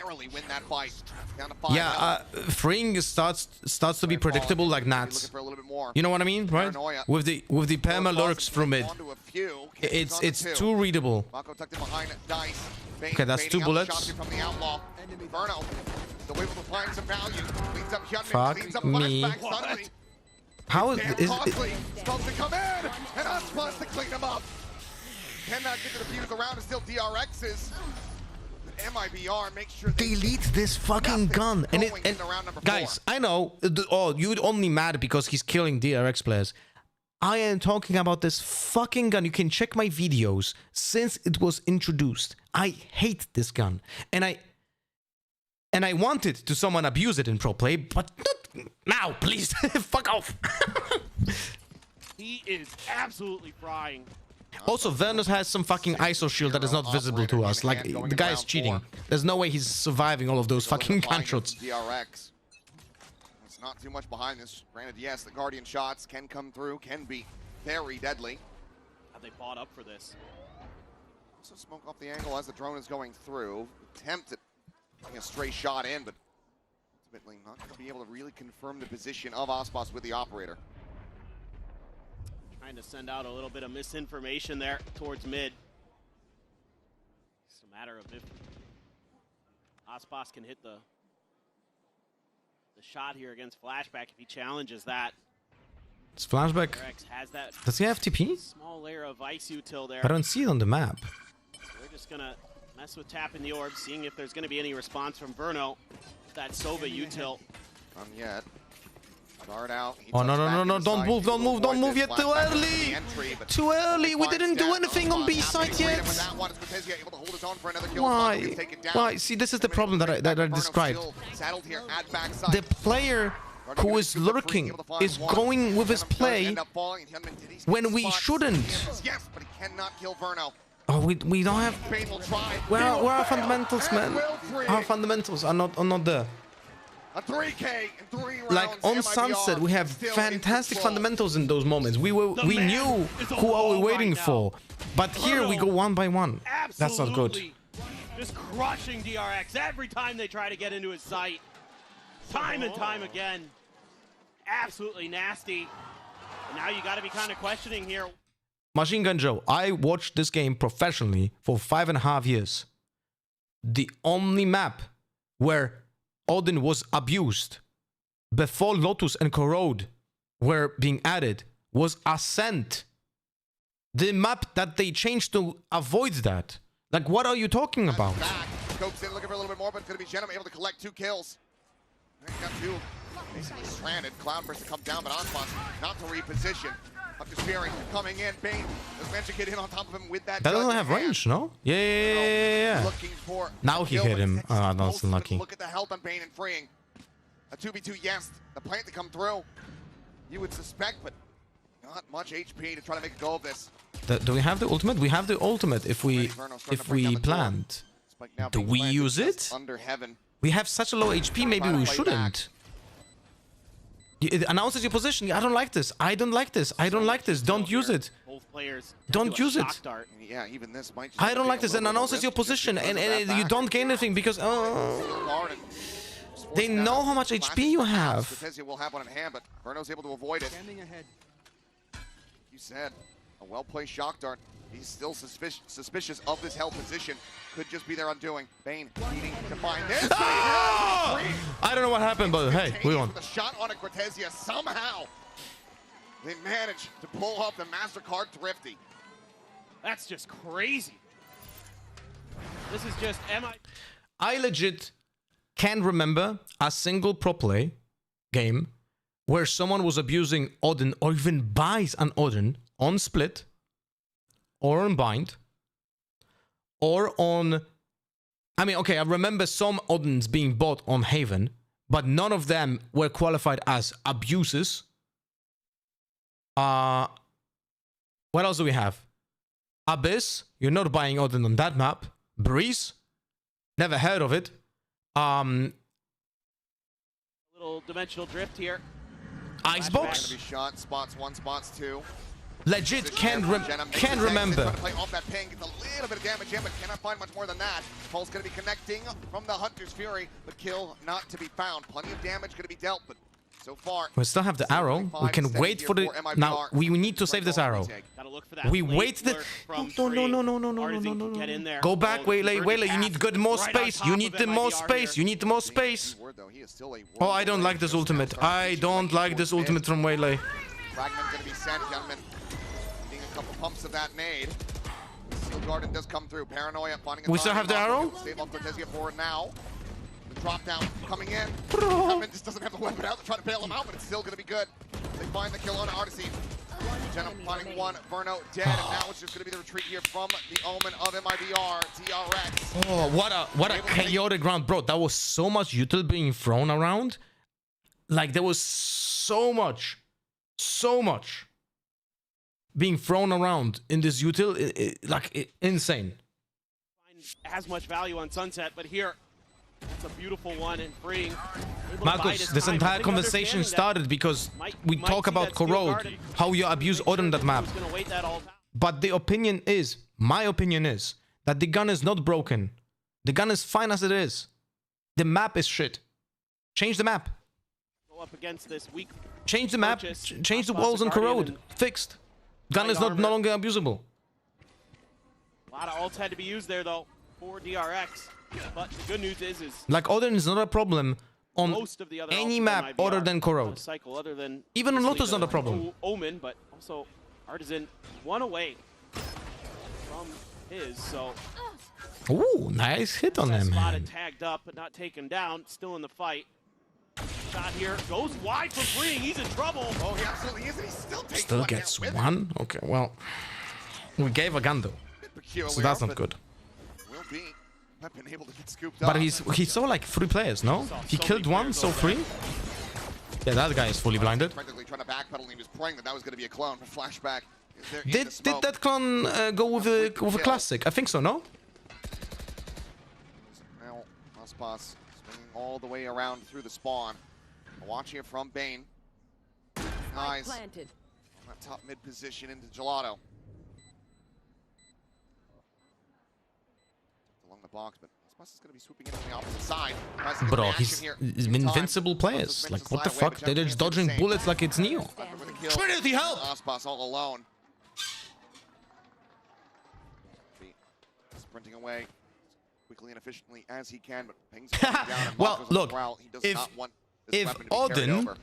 Speaker 1: Yeah, freeing starts to be predictable like Nats. You know what I mean, right? With the perma lurks from it, it's too readable. Okay, that's 2 bullets. Fuck me. How is it?
Speaker 7: Supposed to come in, and I'm supposed to clean him up. Cannot get to the fuse around, it's still DRX's. MIBR makes sure
Speaker 1: delete this fucking gun. And guys, I know. Oh, you'd only mad because he's killing DRX players. I am talking about this fucking gun. You can check my videos since it was introduced. I hate this gun, and I wanted to someone abuse it in pro play, but not now, please. Fuck off.
Speaker 18: He is absolutely frying.
Speaker 1: Also, Vernos has some fucking ISO shield that is not visible to us. Like, the guy is cheating. There's no way he's surviving all of those fucking gunshots.
Speaker 7: DRX. It's not too much behind this. Granted, yes, the Guardian shots can come through, can be very deadly.
Speaker 18: Have they bought up for this?
Speaker 7: Also smoke off the angle as the drone is going through. Attempt at getting a stray shot in, but ultimately not going to be able to really confirm the position of Aspas with the operator.
Speaker 18: Trying to send out a little bit of misinformation there towards mid. It's a matter of if Aspas can hit the shot here against Flashback if he challenges that.
Speaker 1: It's flashback.
Speaker 18: DRX has that
Speaker 1: Does he have TP?
Speaker 18: small layer of ice util there.
Speaker 1: I don't see it on the map.
Speaker 18: We're just gonna mess with tapping the orb, seeing if there's gonna be any response from Verno. That Sova util.
Speaker 7: Yet. Guard out. He
Speaker 1: Oh, no,
Speaker 7: tucks
Speaker 1: no,
Speaker 7: back
Speaker 1: no, no,
Speaker 7: inside
Speaker 1: don't move,
Speaker 7: to
Speaker 1: don't move,
Speaker 7: avoid
Speaker 1: don't move
Speaker 7: this
Speaker 1: yet, too
Speaker 7: flashback
Speaker 1: early!
Speaker 7: the entry, but
Speaker 1: Too early, we didn't do anything on B side yet!
Speaker 7: with that one, Cortezia able to hold his own for another kill.
Speaker 1: Why? Why? See, this is the problem that I described.
Speaker 7: Saddled here at backside.
Speaker 1: The player who is lurking is going with his play when we shouldn't.
Speaker 7: Yes, but he cannot kill Verno.
Speaker 1: Oh, we don't have...
Speaker 7: Bane will try.
Speaker 1: Where are our fundamentals, man? Our fundamentals are not there.
Speaker 7: A 3K in 3 rounds.
Speaker 1: Like on
Speaker 7: MIBR
Speaker 1: Sunset, we have
Speaker 7: still
Speaker 1: fantastic
Speaker 7: in control.
Speaker 1: fundamentals in those moments. We knew who are we waiting for, but here we go one by one. That's not good.
Speaker 18: Just crushing DRX every time they try to get into his sight. Time and time again. Absolutely nasty. And now you got to be kind of questioning here.
Speaker 1: Machine Gun Joe, I watched this game professionally for 5.5 years. The only map where Odin was abused before Lotus and Corrode were being added was Ascent. The map that they changed to avoid that. Like, what are you talking about?
Speaker 7: Coke's in looking for a little bit more, but it's going to be Genom able to collect 2 kills. He's got 2 basically stranded. Cloudburst to come down, but Onslaught not to reposition. After Spearing coming in, Bane, as mentioned, get in on top of him with that.
Speaker 1: That doesn't have range, no? Yeah.
Speaker 7: Looking for
Speaker 1: Now he hit him. Ah, that's unlucky.
Speaker 7: Look at the health on Bane and freeing. A 2v2, yes. The plant to come through. You would suspect, but not much HP to try to make a go of this.
Speaker 1: Do we have the ultimate? We have the ultimate if we planned. Do we use it?
Speaker 7: Under heaven.
Speaker 1: We have such a low HP, maybe we shouldn't. It announces your position. I don't like this. I don't like this. I don't like this. Don't use it. Don't use it.
Speaker 7: Yeah, even this might
Speaker 1: I don't like this. It announces your position and you don't gain anything because they know how much HP you have.
Speaker 7: Cortezia will have one in hand, but Verno's able to avoid it. You said a well-placed shock dart. He's still suspicious of this held position. Could just be their undoing. Bane needing to find this.
Speaker 1: I don't know what happened, but hey, we won.
Speaker 7: With a shot on a Cortezia, somehow they managed to pull off the MasterCard Thrifty.
Speaker 18: That's just crazy. This is just
Speaker 1: I legit can't remember a single pro play game where someone was abusing Odin or even buys an Odin on split or on bind or on... I mean, okay, I remember some Odins being bought on Haven, but none of them were qualified as abuses. What else do we have? Abyss, you're not buying Odin on that map. Breeze, never heard of it.
Speaker 18: little dimensional drift here.
Speaker 1: Icebox?
Speaker 7: Gonna be shot, spots 1, spots 2.
Speaker 1: Legit can't remember.
Speaker 7: Trying to play off that ping, gets a little bit of damage in, but cannot find much more than that. Pulse gonna be connecting from the Hunter's Fury, but kill not to be found. Plenty of damage gonna be dealt, but so far
Speaker 1: We still have the arrow. We can wait for the... Now, we need to save this arrow. We wait the... No. Go back, Waylay. You need good more space. You need the more space. You need the more space. Oh, I don't like this ultimate. I don't like this ultimate from Waylay.
Speaker 7: Fragment gonna be sent, gentlemen. Needing a couple pumps of that nade. Steel Garden does come through. Paranoia finding a
Speaker 1: We still have the arrow?
Speaker 7: Save up Cortezia forward now. The drop down coming in. Gentleman just doesn't have the weapon out to try to bail him out, but it's still gonna be good. They find the kill on Artisy. Jenna finding one. Verno dead, and now it's just gonna be the retreat here from the Omen of MIBR, DRX.
Speaker 1: Oh, what a chaotic round, bro. That was so much util being thrown around. Like, there was so much being thrown around in this util, insane.
Speaker 18: As much value on Sunset, but here it's a beautiful one and freeing.
Speaker 1: Marcus, this entire conversation started because we talk about Corrode, how you abuse Odin that map. But the opinion is, my opinion is, that the gun is not broken. The gun is fine as it is. The map is shit. Change the map.
Speaker 18: Go up against this weak.
Speaker 1: Change the map, change the walls and Corrode. Fixed. Gun is no longer abusable.
Speaker 18: A lot of ults had to be used there though for DRX. But the good news is
Speaker 1: like, Odin is not a problem on
Speaker 18: most of the other
Speaker 1: any
Speaker 18: ults
Speaker 1: map
Speaker 18: of MIBR
Speaker 1: other than Corrode.
Speaker 18: cycle, other than
Speaker 1: Even on
Speaker 18: obviously
Speaker 1: Lotus,
Speaker 18: the
Speaker 1: not a problem.
Speaker 18: Omen, but also Artisan one away from his. So
Speaker 1: Ooh, nice hit on him.
Speaker 18: spotted, tagged up, but not taken down. Still in the fight. Shot here goes wide for freeing. He's in trouble.
Speaker 7: Oh, he absolutely is. And he still takes
Speaker 1: Gets one. Okay, well, we gave a gun though, so that's not good.
Speaker 7: Will be. I've been able to get scooped
Speaker 1: But
Speaker 7: up.
Speaker 1: he saw like 3 players, no? He killed one, so 3. Yeah, that guy is fully blinded.
Speaker 7: Practically trying to backpedal, and he was praying that was going to be a clone for flashback.
Speaker 1: Did that clone go with a classic? I think so, no?
Speaker 7: Now, Aspas swinging all the way around through the spawn. Watching it from Bane. Nice. On that top mid position into Gelato. Along the box, but Aspas is going to be swooping in on the opposite side.
Speaker 1: Bro, he's invincible players. Like, what the fuck? They're just dodging bullets like it's Neo. Trinity, help!
Speaker 7: Aspas all alone. Sprinting away quickly and efficiently as he can, but pings down and
Speaker 1: well, look,
Speaker 7: he does not want this
Speaker 1: if
Speaker 7: weapon to be carried over.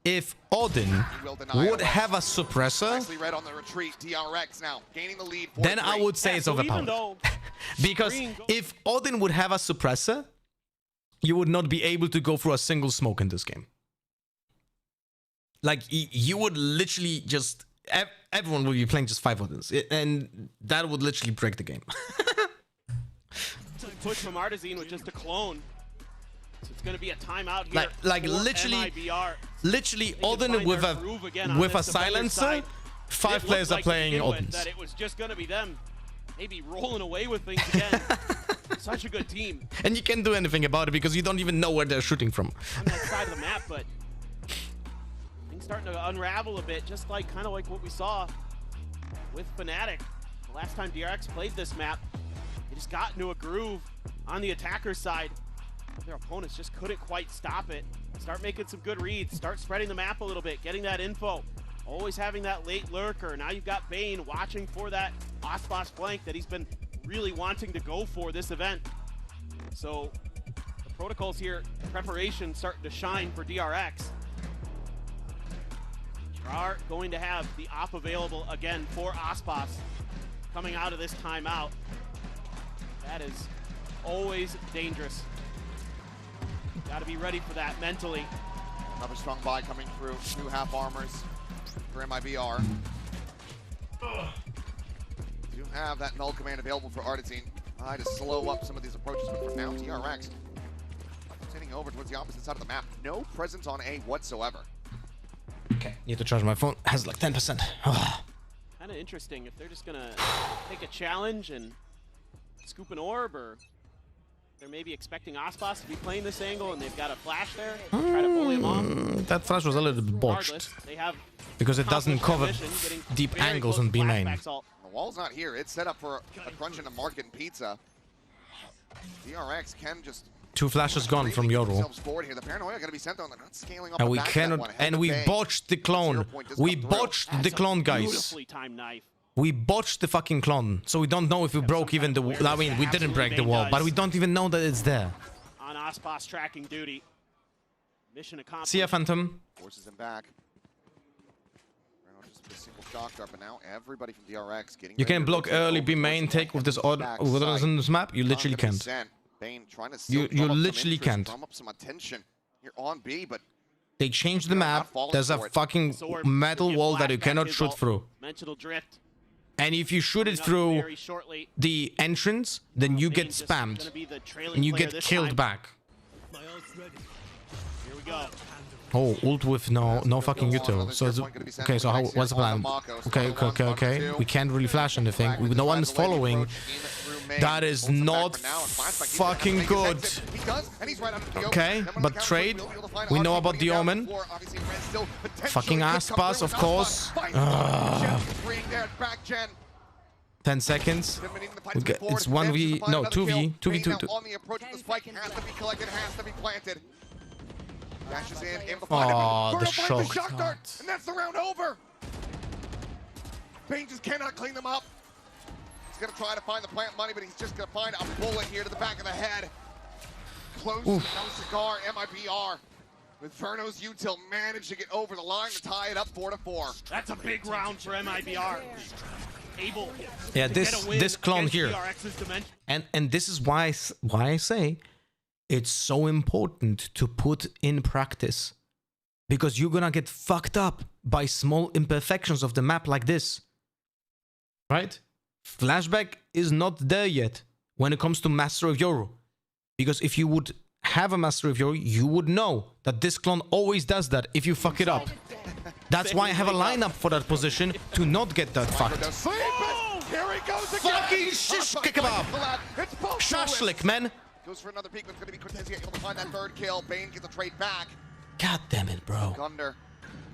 Speaker 1: If Odin would have a suppressor,
Speaker 7: Nicely read on the retreat. DRX now gaining the lead.
Speaker 1: then I would say it's overpowered. Because if Odin would have a suppressor, you would not be able to go through a single smoke in this game. Like, you would literally just... Everyone would be playing just 5 Odins, and that would literally break the game.
Speaker 18: Push from Artisan with just a clone. So it's going to be a timeout here.
Speaker 1: Like
Speaker 18: for
Speaker 1: literally,
Speaker 18: MIBR.
Speaker 1: Literally
Speaker 18: They can
Speaker 1: Odin
Speaker 18: find
Speaker 1: with
Speaker 18: their
Speaker 1: a
Speaker 18: groove again on this defender
Speaker 1: silencer.
Speaker 18: side.
Speaker 1: 5
Speaker 18: It
Speaker 1: players
Speaker 18: looked
Speaker 1: are
Speaker 18: like to
Speaker 1: playing
Speaker 18: begin with
Speaker 1: Odins.
Speaker 18: that it was just going to be them, maybe rolling away with things again. Such a good team
Speaker 1: And you can't do anything about it because you don't even know where they're shooting from.
Speaker 18: on that side of the map, but things starting to unravel a bit, just like kind of like what we saw with Fnatic. The last time DRX played this map, they just got into a groove on the attacker side. Their opponents just couldn't quite stop it. Start making some good reads, start spreading the map a little bit, getting that info. Always having that late lurker. Now you've got Bane watching for that Aspas flank that he's been really wanting to go for this event. So the protocols here, preparation starting to shine for DRX. Are going to have the op available again for Aspas coming out of this timeout. That is always dangerous. Got to be ready for that mentally.
Speaker 7: Another strong buy coming through. 2 half armors for MIBR. Do have that null command available for Artisan. Try to slow up some of these approaches, but for now, DRX sitting over towards the opposite side of the map. No presence on A whatsoever.
Speaker 1: Okay, need to charge my phone. Has like 10%.
Speaker 18: Kind of interesting if they're just going to take a challenge and scoop an orb, or they're maybe expecting Aspas to be playing this angle and they've got a flash there. Try to bully him off.
Speaker 1: That flash was a little bit botched.
Speaker 18: Regardless, they have
Speaker 1: Because it doesn't cover deep angles on B main.
Speaker 7: The wall's not here. It's set up for a crunch in the market and pizza. DRX can just
Speaker 1: 2 flashes gone from Yoru.
Speaker 7: themselves forward here. The paranoia going to be sent on. They're not scaling up.
Speaker 1: And
Speaker 7: the
Speaker 1: we
Speaker 7: back of that
Speaker 1: cannot...
Speaker 7: one.
Speaker 1: And we botched the clone. We botched the clone, guys.
Speaker 18: Beautifully timed knife.
Speaker 1: We botched the fucking clone. So we don't know if we broke even the... I mean, we didn't break the wall, but we don't even know that it's there.
Speaker 18: On Aspas tracking duty. Mission accomplished.
Speaker 1: See ya, Phantom.
Speaker 7: Forces him back. Just a single shock dart, but now everybody from DRX getting...
Speaker 1: You can block early B main take with this odd on this map. You literally can't.
Speaker 7: Bane trying to
Speaker 1: You literally can't.
Speaker 7: drum up some attention here on B, but
Speaker 1: They changed the map. There's a fucking metal wall that you cannot shoot through.
Speaker 18: Mental drift.
Speaker 1: And if you shoot it through the entrance, then you get spammed. And you get killed back.
Speaker 18: Here we go.
Speaker 1: Oh, ult with no fucking util. So it's, okay, so what's the plan? Okay. We can't really flash anything. No one is following. That is not fucking good. Okay, but trade. We know about the Omen. Fucking Aspas, of course. 10 seconds. It's 1v, no, 2v, 2v2.
Speaker 7: On the approach, the spike has to be collected, has to be planted. Dashes in, able to
Speaker 1: find
Speaker 7: him.
Speaker 1: The
Speaker 7: shock dart, and that's the round over. Bane just cannot clean them up. He's gonna try to find the plant money, but he's just gonna find a bullet here to the back of the head. close to no cigar. MIBR with Verno's util managed to get over the line to tie it up 4-4.
Speaker 18: That's a big round for MIBR. Able
Speaker 1: Yeah,
Speaker 18: to
Speaker 1: this
Speaker 18: get a win
Speaker 1: this clone
Speaker 18: against
Speaker 1: here,
Speaker 18: DRX's dimension.
Speaker 1: and this is why I say it's so important to put in practice, because you're gonna get fucked up by small imperfections of the map like this, right? Flashback is not there yet when it comes to Master of Yoru, because if you would have a Master of Yoru, you would know that this clone always does that if you fuck it up. That's why I have a lineup for that position to not get that fucked.
Speaker 7: Here he goes again.
Speaker 1: Fucking shish kebab. Shashlik, man.
Speaker 7: Goes for another peek, but it's going to be Cortez able to find that third kill. Bane gets a trade back.
Speaker 1: God damn it, bro.
Speaker 7: Gunder.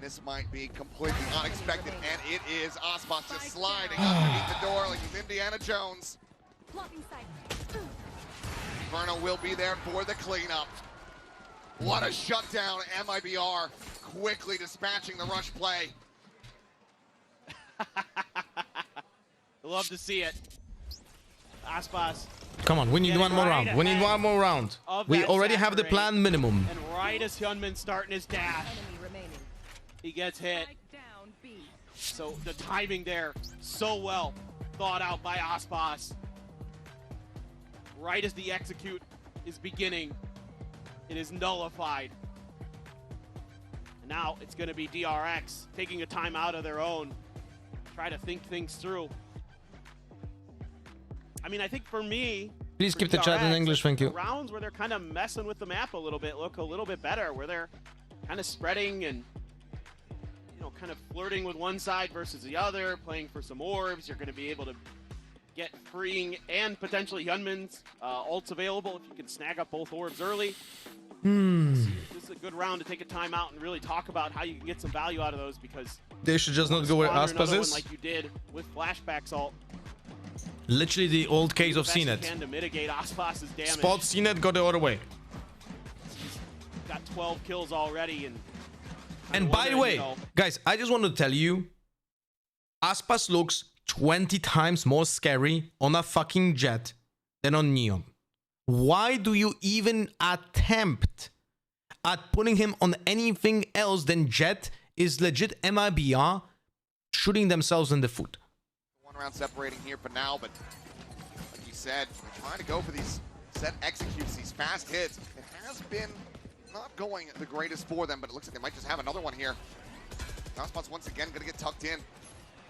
Speaker 7: This might be completely unexpected, and it is. Aspas just sliding underneath the door like he's Indiana Jones. Verno will be there for the cleanup. What a shutdown. MIBR quickly dispatching the rush play.
Speaker 18: Love to see it. Aspas.
Speaker 1: Come on, we need one more round. We need one more round. We already have the plan minimum.
Speaker 18: And right as Hyunmin's starting his dash, he gets hit. So the timing there, so well thought out by Aspas. Right as the execute is beginning, it is nullified. And now it's going to be DRX taking a time out of their own. Try to think things through. I mean, I think for me,
Speaker 1: Please keep the chat in English, thank you.
Speaker 18: rounds where they're kind of messing with the map a little bit look a little bit better, where they're kind of spreading and, you know, kind of flirting with one side versus the other, playing for some orbs. You're going to be able to get freeing and potentially Hyunmin's ults available if you can snag up both orbs early. This is a good round to take a time out and really talk about how you can get some value out of those, because
Speaker 1: They should just not go where Aspas is.
Speaker 18: like you did with Flashback's ult.
Speaker 1: Literally the old case of CNET.
Speaker 18: Can to mitigate Aspas's damage.
Speaker 1: Spot CNET, go the other way.
Speaker 18: Got 12 kills already,
Speaker 1: And by the way, guys, I just want to tell you, Aspas looks 20 times more scary on a fucking jet than on Neon. Why do you even attempt at putting him on anything else than jet? Is legit MIBR shooting themselves in the foot.
Speaker 7: One round separating here for now, but like you said, they're trying to go for these set executes, these fast hits. It has been not going the greatest for them, but it looks like they might just have another one here. Aspas once again going to get tucked in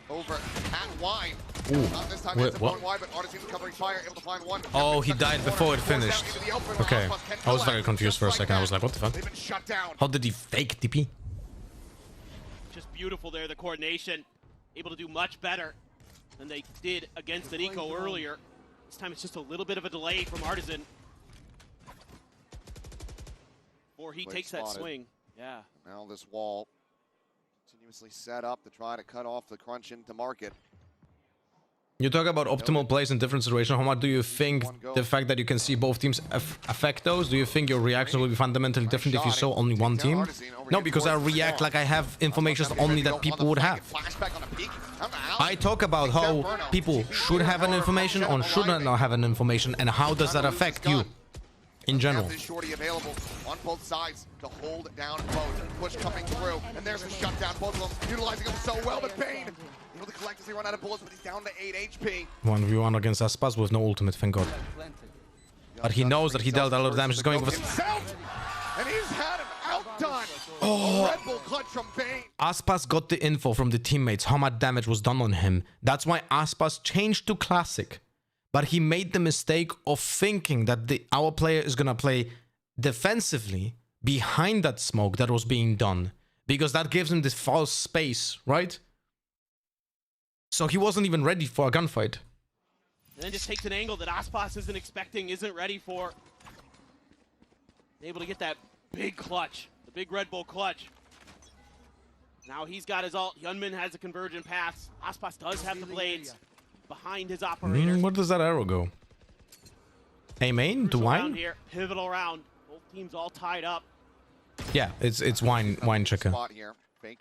Speaker 7: over at Wine.
Speaker 1: Ooh.
Speaker 7: Not this time,
Speaker 1: Wait,
Speaker 7: it's
Speaker 1: what?
Speaker 7: wide, but Artisan covering fire, able to find one.
Speaker 1: Oh, he died before it finished. Okay, I was very confused for a second. I was like, what the fuck?
Speaker 7: They've been shut down.
Speaker 1: How did he fake TP?
Speaker 18: Just beautiful there, the coordination. Able to do much better than they did against the Nico earlier. This time it's just a little bit of a delay from Artisan. Before he takes that swing. Yeah.
Speaker 7: Now this wall continuously set up to try to cut off the crunch into market.
Speaker 1: You talk about optimal plays in different situations. How much do you think the fact that you can see both teams affect those? Do you think your reaction will be fundamentally different if you saw only one team? No, because I react like I have information only that people would have. I talk about how people should have an information or should not have an information, and how does that affect you in general.
Speaker 7: This shorty available on both sides to hold down both. Push coming through, and there's a shutdown. Both of them utilizing them so well, but Bane able to collect as they run out of bullets, but he's down to 8 HP.
Speaker 1: 1v1 against Aspas with no ultimate, thank god. But he knows that he dealt a lot of damage. He's going with
Speaker 7: And he's had him outdone.
Speaker 1: Oh.
Speaker 7: A Red Bull clutch from Bane.
Speaker 1: Aspas got the info from the teammates how much damage was done on him. That's why Aspas changed to Classic. But he made the mistake of thinking that our player is gonna play defensively behind that smoke that was being done, because that gives him this false space, right? So he wasn't even ready for a gunfight.
Speaker 18: And then just takes an angle that Aspas isn't expecting, isn't ready for. Able to get that big clutch, the big Red Bull clutch. Now he's got his ult. Hyunmin has a convergent pass. Aspas does have the blades behind his operator.
Speaker 1: Where does that arrow go? A main to Wine?
Speaker 18: Here, pivotal round. Both teams all tied up.
Speaker 1: Yeah, it's Wine checker.
Speaker 7: Spot here. Fake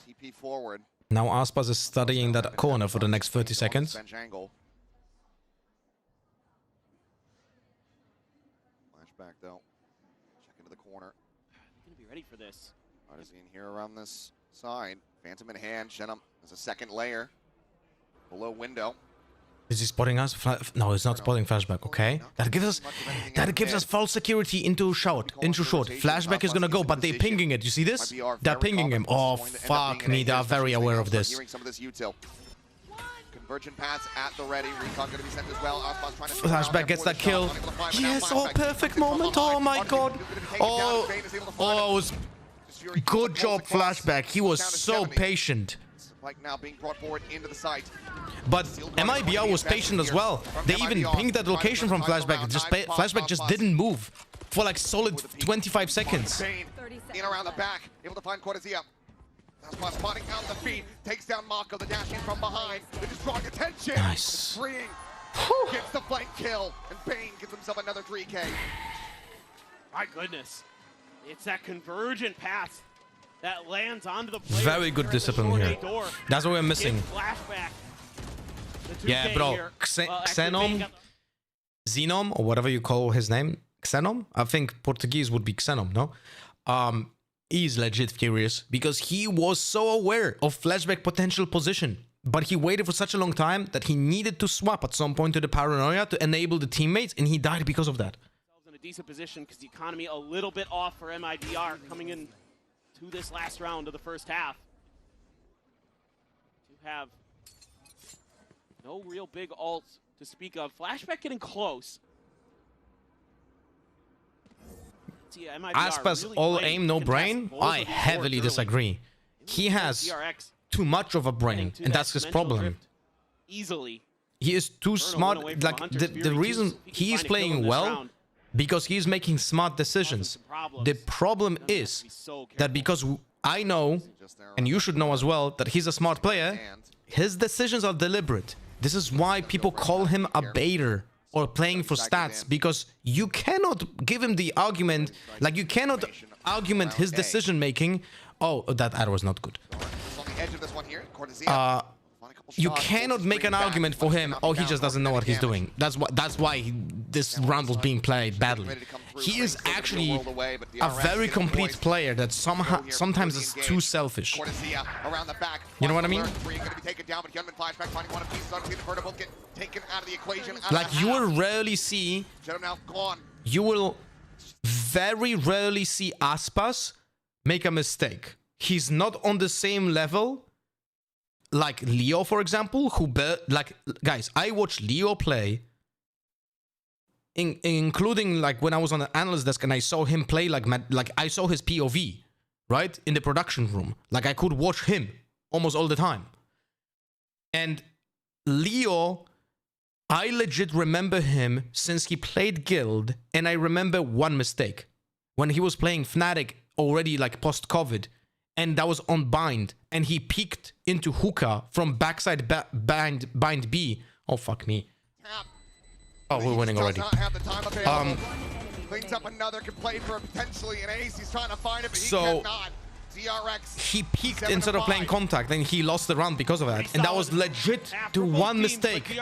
Speaker 7: TP forward.
Speaker 1: Now Aspas is studying that corner for the next 30 seconds.
Speaker 7: Bench angle. Flashback though. into the corner.
Speaker 18: Gonna be ready for this.
Speaker 7: Artisan here around this side. Phantom in hand. Shenum has a second layer. Below window.
Speaker 1: Is he spotting us? No, he's not spotting flashback. Okay, that gives us false security into short. Flashback is gonna go, but they're pinging it. You see this? They're pinging him. Oh fuck me! They are very aware of this.
Speaker 7: Convergent paths at the ready. Recon gonna be sent as well.
Speaker 1: Flashback gets that kill. Yes! Oh, perfect moment. Oh my god. Oh, it was good job, Flashback. He was so patient.
Speaker 7: Like now being brought forward into the site.
Speaker 1: But MIBR was patient as well. They even pinged that location from Flashback. Flashback just didn't move for like solid 25 seconds.
Speaker 7: In around the back, able to find Cortezia. That's spotting out the feed, takes down Mako, the dash in from behind. They're just drawing attention.
Speaker 1: Nice.
Speaker 7: Freeing. Gets the flank kill, and Bane gets himself another 3K.
Speaker 18: My goodness. It's that convergent path that lands onto the player.
Speaker 1: Very good discipline here. That's what we're missing. Yeah, bro. Xenom, Xenom, or whatever you call his name. Xenom? I think Portuguese would be Xenom, no? He's legit furious because he was so aware of Flashback potential position. But he waited for such a long time that he needed to swap at some point to the paranoia to enable the teammates, and he died because of that.
Speaker 18: In a decent position because the economy a little bit off for MIBR coming in to this last round of the first half. To have no real big ults to speak of. Flashback getting close. See,
Speaker 1: Aspas really all aim, no brain? I heavily disagree. He has too much of a brain, and that's his problem.
Speaker 18: Easily.
Speaker 1: He is too smart. Like the reason he's playing well, because he's making smart decisions. The problem is that because I know, and you should know as well, that he's a smart player, his decisions are deliberate. This is why people call him a baiter or playing for stats, because you cannot give him the argument, like you cannot argument his decision making. Oh, that arrow is not good. You cannot make an argument for him. Oh, he just doesn't know what he's doing. That's why this round was being played badly. He is actually a very complete player that sometimes is too selfish. You know what I mean? Like you will rarely see. You will very rarely see Aspas make a mistake. He's not on the same level like Leo, for example, who guys, I watched Leo play, including like when I was on the analyst desk and I saw him play like I saw his POV, right, in the production room. Like I could watch him almost all the time. And Leo, I legit remember him since he played Guild, and I remember one mistake when he was playing Fnatic already like post-COVID. And that was on bind, and he peeked into hookah from backside bind B. Oh fuck me! Oh, we're winning already.
Speaker 7: Cleans up another, can play for potentially an ace. He's trying to find it, but he
Speaker 1: so
Speaker 7: cannot. DRX.
Speaker 1: He peeked instead of playing contact, and he lost the round because of that. And that was legit to one mistake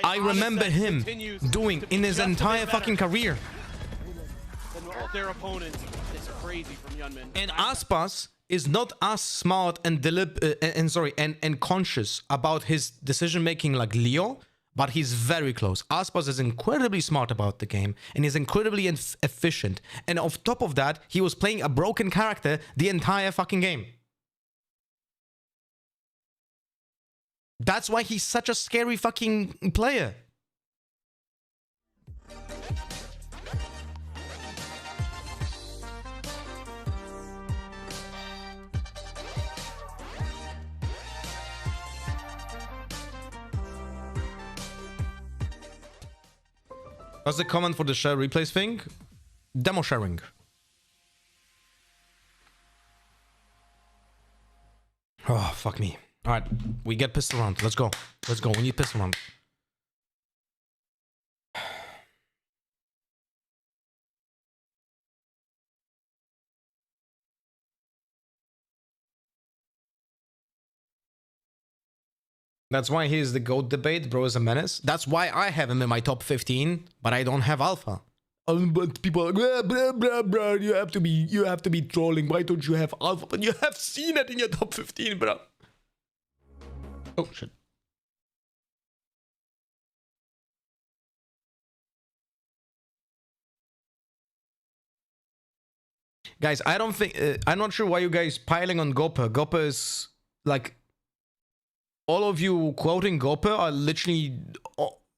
Speaker 1: I remember him doing in his entire fucking career.
Speaker 18: Their opponents. It's crazy from Yunmin.
Speaker 1: And Aspas is not as smart and conscious about his decision making like Leo, but he's very close. Aspas is incredibly smart about the game and is incredibly efficient. And on top of that, he was playing a broken character the entire fucking game. That's why he's such a scary fucking player. What's the comment for the share replays thing? Demo sharing. Oh, fuck me. Alright, we get pistol round. Let's go. Let's go. We need pistol round. That's why he's the GOAT debate. Bro is a menace. That's why I have him in my top 15, but I don't have Alpha. But people are like, blah, blah, blah. You have to be trolling. Why don't you have Alpha? But you have seen it in your top 15, bro. Oh shit. Guys, I don't think I'm not sure why you guys piling on Gopa. Gopa is like, all of you quoting Gopa are literally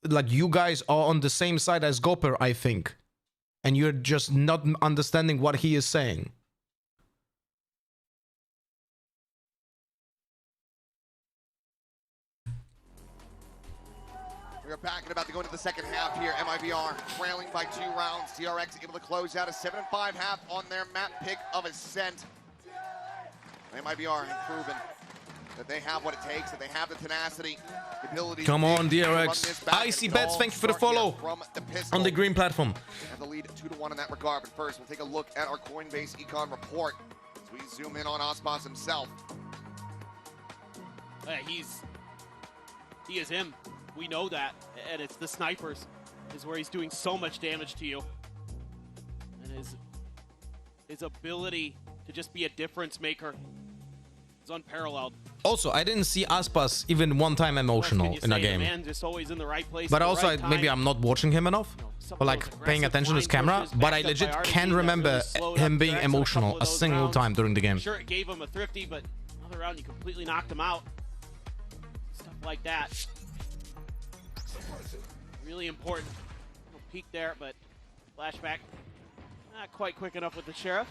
Speaker 1: like, you guys are on the same side as Gopa, I think. And you're just not understanding what he is saying.
Speaker 7: We're back and about to go into the second half here. MIBR trailing by 2 rounds. DRX able to close out a 7-5 half on their map pick of Ascent. MIBR have proven that they have what it takes, that they have the tenacity, the ability.
Speaker 1: Come on, DRX. Icy Bets, thank you for the follow on the green platform.
Speaker 7: And the lead 2-1 in that regard. But first, we'll take a look at our Coinbase Econ report as we zoom in on Aspas himself.
Speaker 18: He is him. We know that, and it's the snipers is where he's doing so much damage to you. And his ability to just be a difference maker is unparalleled.
Speaker 1: Also, I didn't see Aspas even one time emotional in a game.
Speaker 18: Man, just always in the right place.
Speaker 1: But
Speaker 18: at the
Speaker 1: also,
Speaker 18: right time.
Speaker 1: maybe I'm not watching him enough, or like paying attention to his camera. But I legit can't remember him being emotional a single time during the game.
Speaker 18: Sure, it gave him a thrifty, but another round you completely knocked him out. Stuff like that. Really important. Little peek there, but flashback. Not quite quick enough with the Sheriff.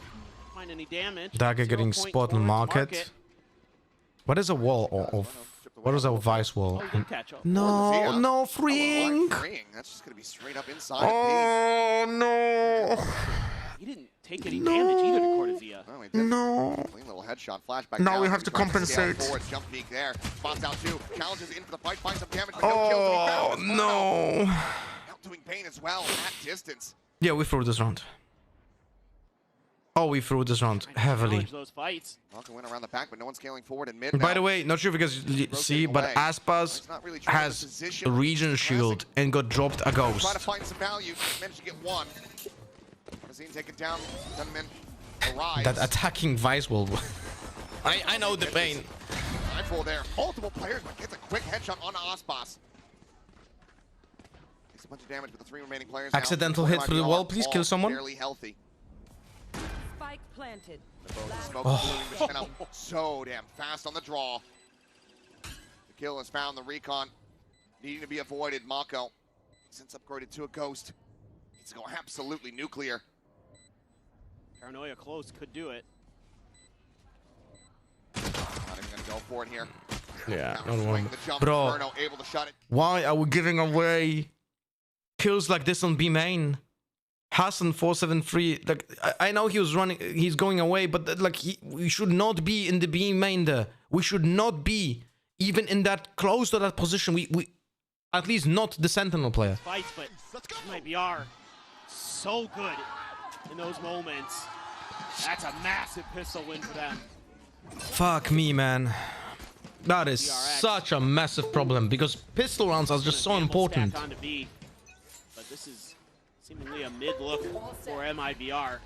Speaker 18: Find any damage.
Speaker 1: Dagger getting spot on market. What is a wall of? What is a vice wall? No, no freeing.
Speaker 7: That's just gonna be straight up inside.
Speaker 1: Oh no.
Speaker 18: He didn't take any damage either to Cortezia.
Speaker 1: No.
Speaker 7: Clean little headshot flashback.
Speaker 1: Now we have to compensate.
Speaker 7: Forward, jump peek there. Spots out 2. Challenges into the fight, finds some damage, but
Speaker 1: no kills. No.
Speaker 7: Out doing pain as well at distance.
Speaker 1: Yeah, we threw this round. Oh, we threw this round heavily.
Speaker 18: Those fights.
Speaker 7: Went around the back, but no one's scaling forward in mid.
Speaker 1: By the way, not sure if you guys see, but Aspas has a region shield and got dropped a ghost.
Speaker 7: Try to find some value. Managed to get one. Taken down. Gunman arrives.
Speaker 1: That attacking vice wall. I know the pain.
Speaker 7: Mindful there. Multiple players, but gets a quick headshot on Aspas. Takes a bunch of damage with the 3 remaining players.
Speaker 1: Accidental hit through the wall. Please kill someone.
Speaker 7: Barely healthy.
Speaker 17: Spike planted.
Speaker 7: So damn fast on the draw. The kill has found the recon. Needing to be avoided. Mako, since upgraded to a ghost, needs to go absolutely nuclear.
Speaker 18: Paranoia close, could do it.
Speaker 7: Not even gonna go for it here.
Speaker 1: Yeah, not one.
Speaker 7: Bro,
Speaker 1: able to shut it. Why are we giving away kills like this on B main? Hassan 473. Like, I know he was running, he's going away, but like we should not be in the B main there. We should not be even in that close to that position. We at least not the Sentinel player.
Speaker 18: Fights, but MIBR so good in those moments. That's a massive pistol win for them.
Speaker 1: Fuck me, man. That is
Speaker 18: DRX.
Speaker 1: Such a massive problem because pistol rounds are just so important.
Speaker 18: But this is seemingly a mid look for MIBR.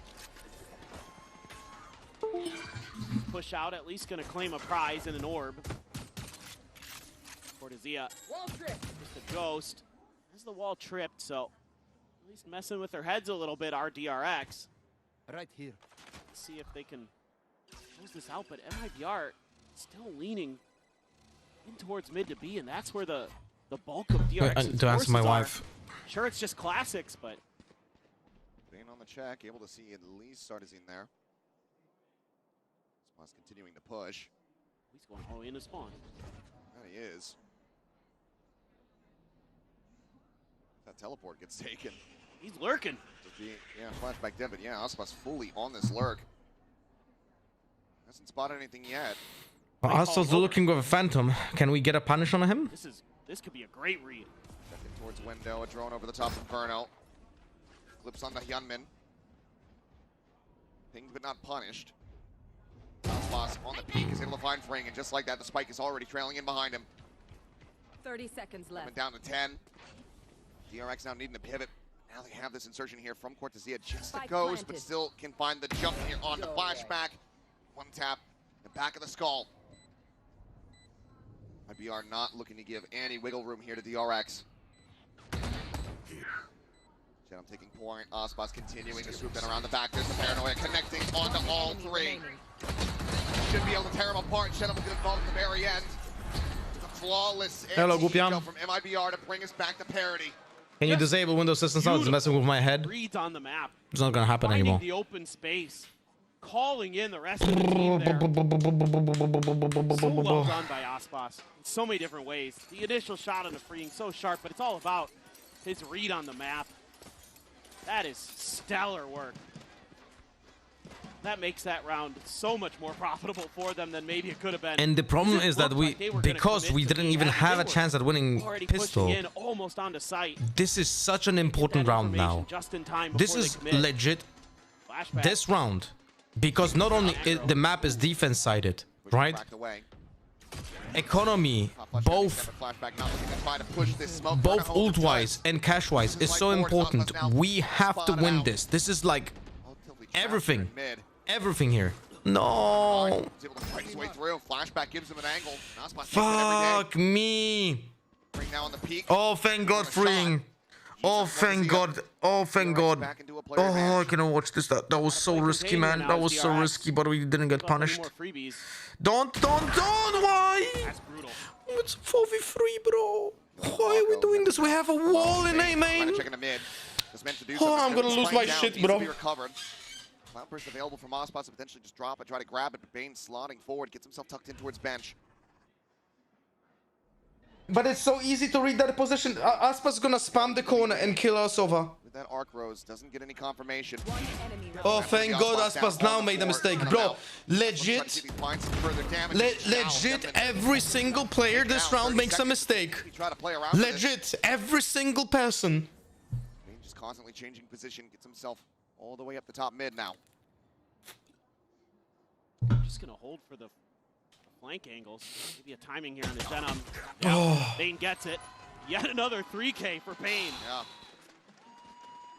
Speaker 18: Push out, at least gonna claim a prize in an orb. Cortezia, just a ghost. Has the wall tripped, so at least messing with their heads a little bit, our DRX.
Speaker 17: Right here.
Speaker 18: Let's see if they can close this out, but MIBR still leaning in towards mid to B, and that's where the bulk of DRX's
Speaker 1: to answer my wife.
Speaker 18: Sure, it's just classics, but
Speaker 7: Being on the check, able to see at least Sartazine there. Spawn's continuing to push.
Speaker 18: he's going all the way into spawn.
Speaker 7: There he is. That teleport gets taken.
Speaker 18: He's lurking.
Speaker 7: Yeah, flashback dead, but yeah, Aspas fully on this lurk. Hasn't spotted anything yet.
Speaker 1: Well, Aspas looking with a Phantom. Can we get a punish on him?
Speaker 18: This could be a great read.
Speaker 7: Second towards window, a drone over the top of Inferno. Clips on the Hyunmin. Pinged but not punished. Aspas on the peak is able to find Fring, and just like that, the spike is already trailing in behind him.
Speaker 17: 30 seconds left.
Speaker 7: Coming down to 10. DRX now needing to pivot. Now they have this insertion here from Cortezia. Just a ghost, but still can find the jump here on the flashback. One tap, the back of the skull. MIBR not looking to give any wiggle room here to DRX. I'm taking point. Aspas continuing to swoop in around the back. There's the paranoia connecting onto all three. Should be able to tear them apart. Shenum will get involved at the very end. It's a flawless anti-hero from MIBR to bring us back to parity.
Speaker 1: Can you disable Windows Assistant now? It's messing with my head.
Speaker 18: Reads on the map.
Speaker 1: It's not gonna happen
Speaker 18: Finding
Speaker 1: anymore.
Speaker 18: the open space. Calling in the rest of the team there. So well done by Aspas in so many different ways. The initial shot on the freeing so sharp, but it's all about his read on the map. That is stellar work. That makes that round so much more profitable for them than maybe it could have been.
Speaker 1: And the problem is that because we didn't even have a chance at winning pistol,
Speaker 18: almost onto sight.
Speaker 1: this is such an important round now.
Speaker 18: Just in time
Speaker 1: This is legit.
Speaker 18: Flashback.
Speaker 1: This round, because not only the map is defense sided, right? Economy, both ult wise and cash wise is so important. We have to win this. This is like everything here. No.
Speaker 7: Flashback gives him an angle.
Speaker 1: Fuck me. Oh, thank God, freeing. Oh, thank God. Oh, thank God. Oh, I cannot watch this. That was so risky, man. That was so risky, but we didn't get punished. Don't, why?
Speaker 18: That's brutal.
Speaker 1: It's 4v3, bro. Why are we doing this? We have a wall in A main. Oh, I'm gonna lose my shit, bro.
Speaker 7: Cloudburst available from Aspas to potentially just drop and try to grab it, but Bane slotting forward, gets himself tucked in towards bench.
Speaker 1: But it's so easy to read that position. Aspas is gonna spam the corner and kill us over.
Speaker 7: With that arc rose, doesn't get any confirmation.
Speaker 1: Oh, thank God Aspas now made a mistake. Bro, legit, every single player this round makes a mistake. Legit, every single person.
Speaker 7: Bane just constantly changing position, gets himself all the way up the top mid now.
Speaker 18: Just gonna hold for the flank angles. Maybe a timing here on the Denim. Yeah, Bane gets it. Yet another 3K for Bane.
Speaker 7: Yeah.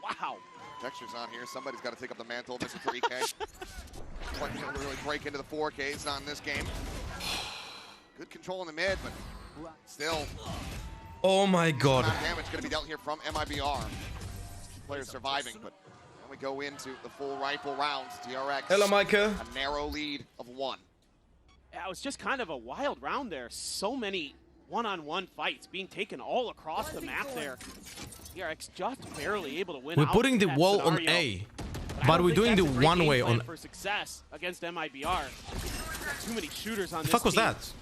Speaker 18: Wow.
Speaker 7: Texture's on here. Somebody's got to take up the mantle of Mr. 3K. Quite able to really break into the 4Ks on this game. Good control in the mid, but still.
Speaker 1: Oh my God.
Speaker 7: Damage going to be dealt here from MIBR. Players surviving, but when we go into the full rifle rounds, DRX.
Speaker 1: Hello, Micah.
Speaker 7: A narrow lead of 1.
Speaker 18: Yeah, it was just kind of a wild round there. So many one-on-one fights being taken all across the map there. DRX just barely able to win.
Speaker 1: We're putting the wall on A, but we're doing the one way on.
Speaker 18: For success against MIBR. Too many shooters on
Speaker 1: The
Speaker 18: this
Speaker 1: fuck was
Speaker 18: team.
Speaker 1: that?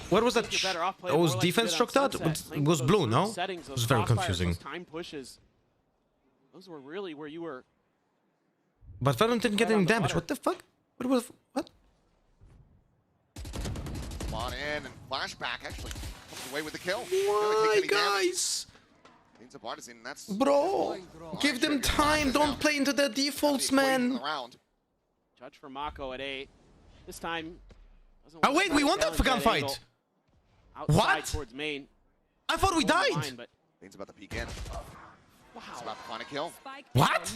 Speaker 1: What was that? It was defense struck that? It was blue, no? It was very confusing.
Speaker 18: Time pushes. Those were really where you were.
Speaker 1: But Venom didn't get any damage. What the fuck? What was what?
Speaker 7: On in and flashback actually comes away with the kill.
Speaker 1: Why, guys?
Speaker 7: That's
Speaker 1: bro, give them time. Don't play into their defaults, man.
Speaker 18: Judge for Mako at 8. This time.
Speaker 1: Oh wait, we won that for gunfight. What?
Speaker 18: Towards main.
Speaker 1: I thought we died.
Speaker 7: Bane's about to peek in. Wow. He's about to find a kill.
Speaker 1: What?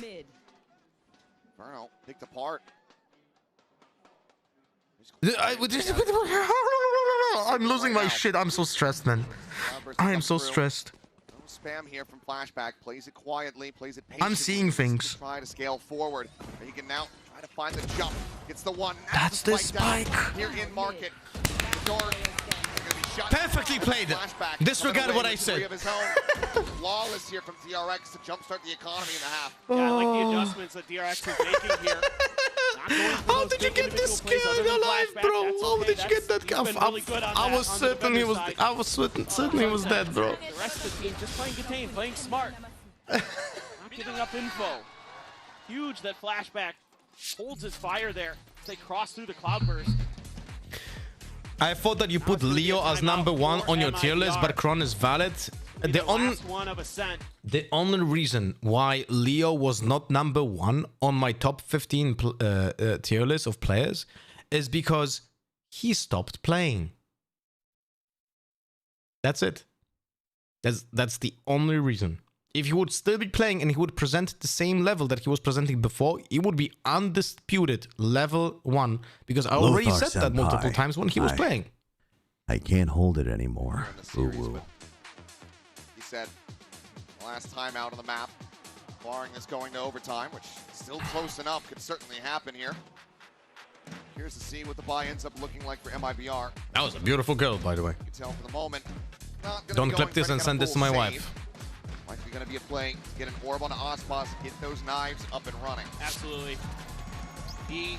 Speaker 7: Burnout picked apart.
Speaker 1: I'm losing my shit. I'm so stressed, man. I am so stressed.
Speaker 7: No spam here from Flashback. Plays it quietly, plays it patiently.
Speaker 1: I'm seeing things.
Speaker 7: Try to scale forward. He can now try to find the jump. Gets the one.
Speaker 1: That's the spike.
Speaker 7: Here in market. The door.
Speaker 1: Perfectly played. Disregard what I said.
Speaker 7: Flawless here from DRX to jumpstart the economy in the half.
Speaker 18: Yeah, I like the adjustments that DRX is making here.
Speaker 1: How did you get this kill alive, bro? How did you get that kill? I was certain he was. I was certain he was dead, bro.
Speaker 18: The rest of the team just playing contained, playing smart, not giving up info. Huge that Flashback holds his fire there as they cross through the Cloudburst.
Speaker 1: I thought that you put Leo as #1 on your tier list, but Kron is valid. The only reason why Leo was not #1 on my top 15 tier list of players is because he stopped playing. That's it. That's the only reason. if he would still be playing and he would present the same level that he was presenting before, he would be undisputed level 1. Because I already
Speaker 16: Lothar
Speaker 1: said that
Speaker 16: senpai,
Speaker 1: multiple times when he was playing.
Speaker 16: I can't hold it anymore. Ooh.
Speaker 7: He said, last time out on the map, barring this going to overtime, which is still close enough, could certainly happen here. Here's to see what the buy ends up looking like for MIBR.
Speaker 1: That was a beautiful girl, by the way.
Speaker 7: You can tell for the moment. Not gonna
Speaker 1: Don't
Speaker 7: be
Speaker 1: clip
Speaker 7: going
Speaker 1: this
Speaker 7: for any
Speaker 1: and
Speaker 7: kind
Speaker 1: send
Speaker 7: of
Speaker 1: this to
Speaker 7: full
Speaker 1: my
Speaker 7: save.
Speaker 1: wife.
Speaker 7: Likely going to be a play to get an orb on Ospas, get those knives up and running.
Speaker 18: Absolutely. He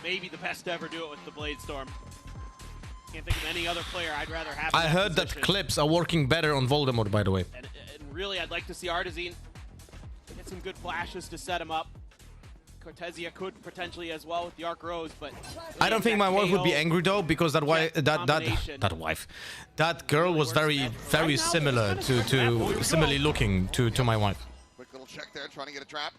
Speaker 18: maybe the best to ever do it with the Blade Storm. Can't think of any other player I'd rather have.
Speaker 1: I heard that clips are working better on Voldemort, by the way.
Speaker 18: And really, I'd like to see Artazine get some good flashes to set him up. Cortezia could potentially as well with the Arc Rose, but
Speaker 1: I don't think my wife would be angry though, because that wife, that girl was very similar similarly looking to my wife.
Speaker 7: Quick little check there, trying to get a trap.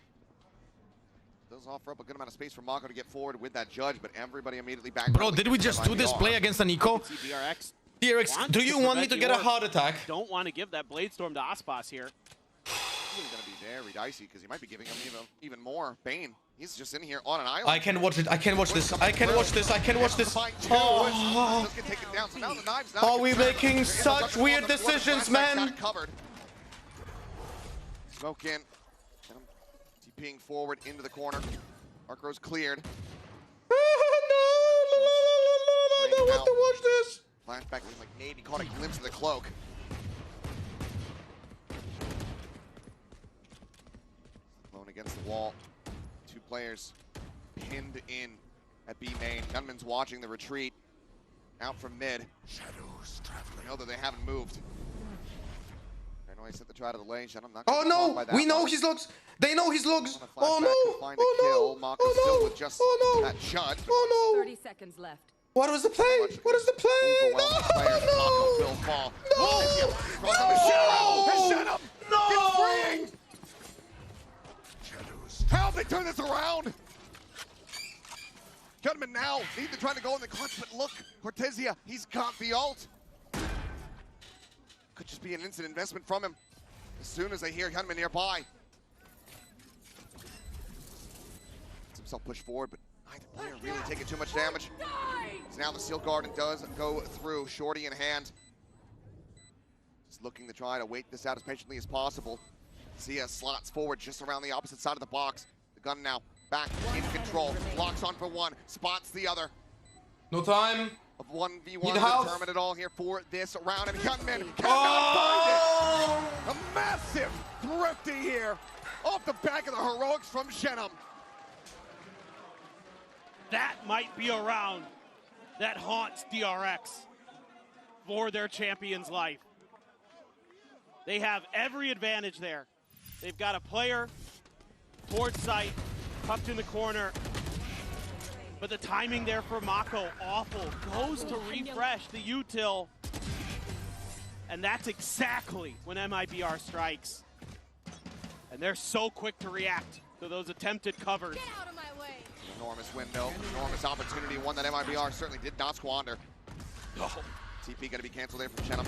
Speaker 7: Does offer up a good amount of space for Mako to get forward with that judge, but everybody immediately back.
Speaker 1: Bro, did we just do this play against an eco?
Speaker 18: DRX.
Speaker 1: DRX, do you want me to get a heart attack?
Speaker 18: Don't want to give that Blade Storm to Ospas here.
Speaker 7: He's going to be very dicey because he might be giving him even more. Bane, he's just in here on an island.
Speaker 1: I can watch it. I can watch this. I can watch this. I can watch this. Oh, are we making such weird decisions, man?
Speaker 7: Smoke in. TPing forward into the corner. Arc Rose cleared.
Speaker 1: No, I don't want to watch this.
Speaker 7: Flashback like maybe caught a glimpse of the cloak. Alone against the wall. 2 players pinned in at B main. Gunman's watching the retreat. Out from mid. Shadows traveling. I know that they haven't moved. I know I set the try to the lane. I'm not
Speaker 1: Oh no! We know his logs. They know his logs. Oh no! Oh no!
Speaker 7: Still with just that judge.
Speaker 1: Oh no!
Speaker 17: 30 seconds left.
Speaker 1: What was the play? What is the play? No!
Speaker 7: No! How they turn this around? Gunman now need to try to go in the clutch, but look, Cortezia, he's got the ult. Could just be an instant investment from him as soon as they hear Gunman nearby. Lets himself push forward, but neither player really taking too much damage. So now the Steel Garden does go through, Shorty in hand. Just looking to try to wait this out as patiently as possible. Sia slots forward just around the opposite side of the box. The gun now back in control. Blocks on for one, spots the other.
Speaker 1: No time.
Speaker 7: Of 1v1 determine it all here for this round. And Gunman cannot find it. A massive thrifty here off the back of the heroics from Shenum.
Speaker 18: That might be a round that haunts DRX for their champion's life. They have every advantage there. They've got a player towards sight, tucked in the corner. But the timing there for Mako, awful. Goes to refresh the util. And that's exactly when MIBR strikes. And they're so quick to react to those attempted covers.
Speaker 2: Get out of my way.
Speaker 7: Enormous window, enormous opportunity, one that MIBR certainly did not squander. Oh. TP gonna be canceled there from Shenum.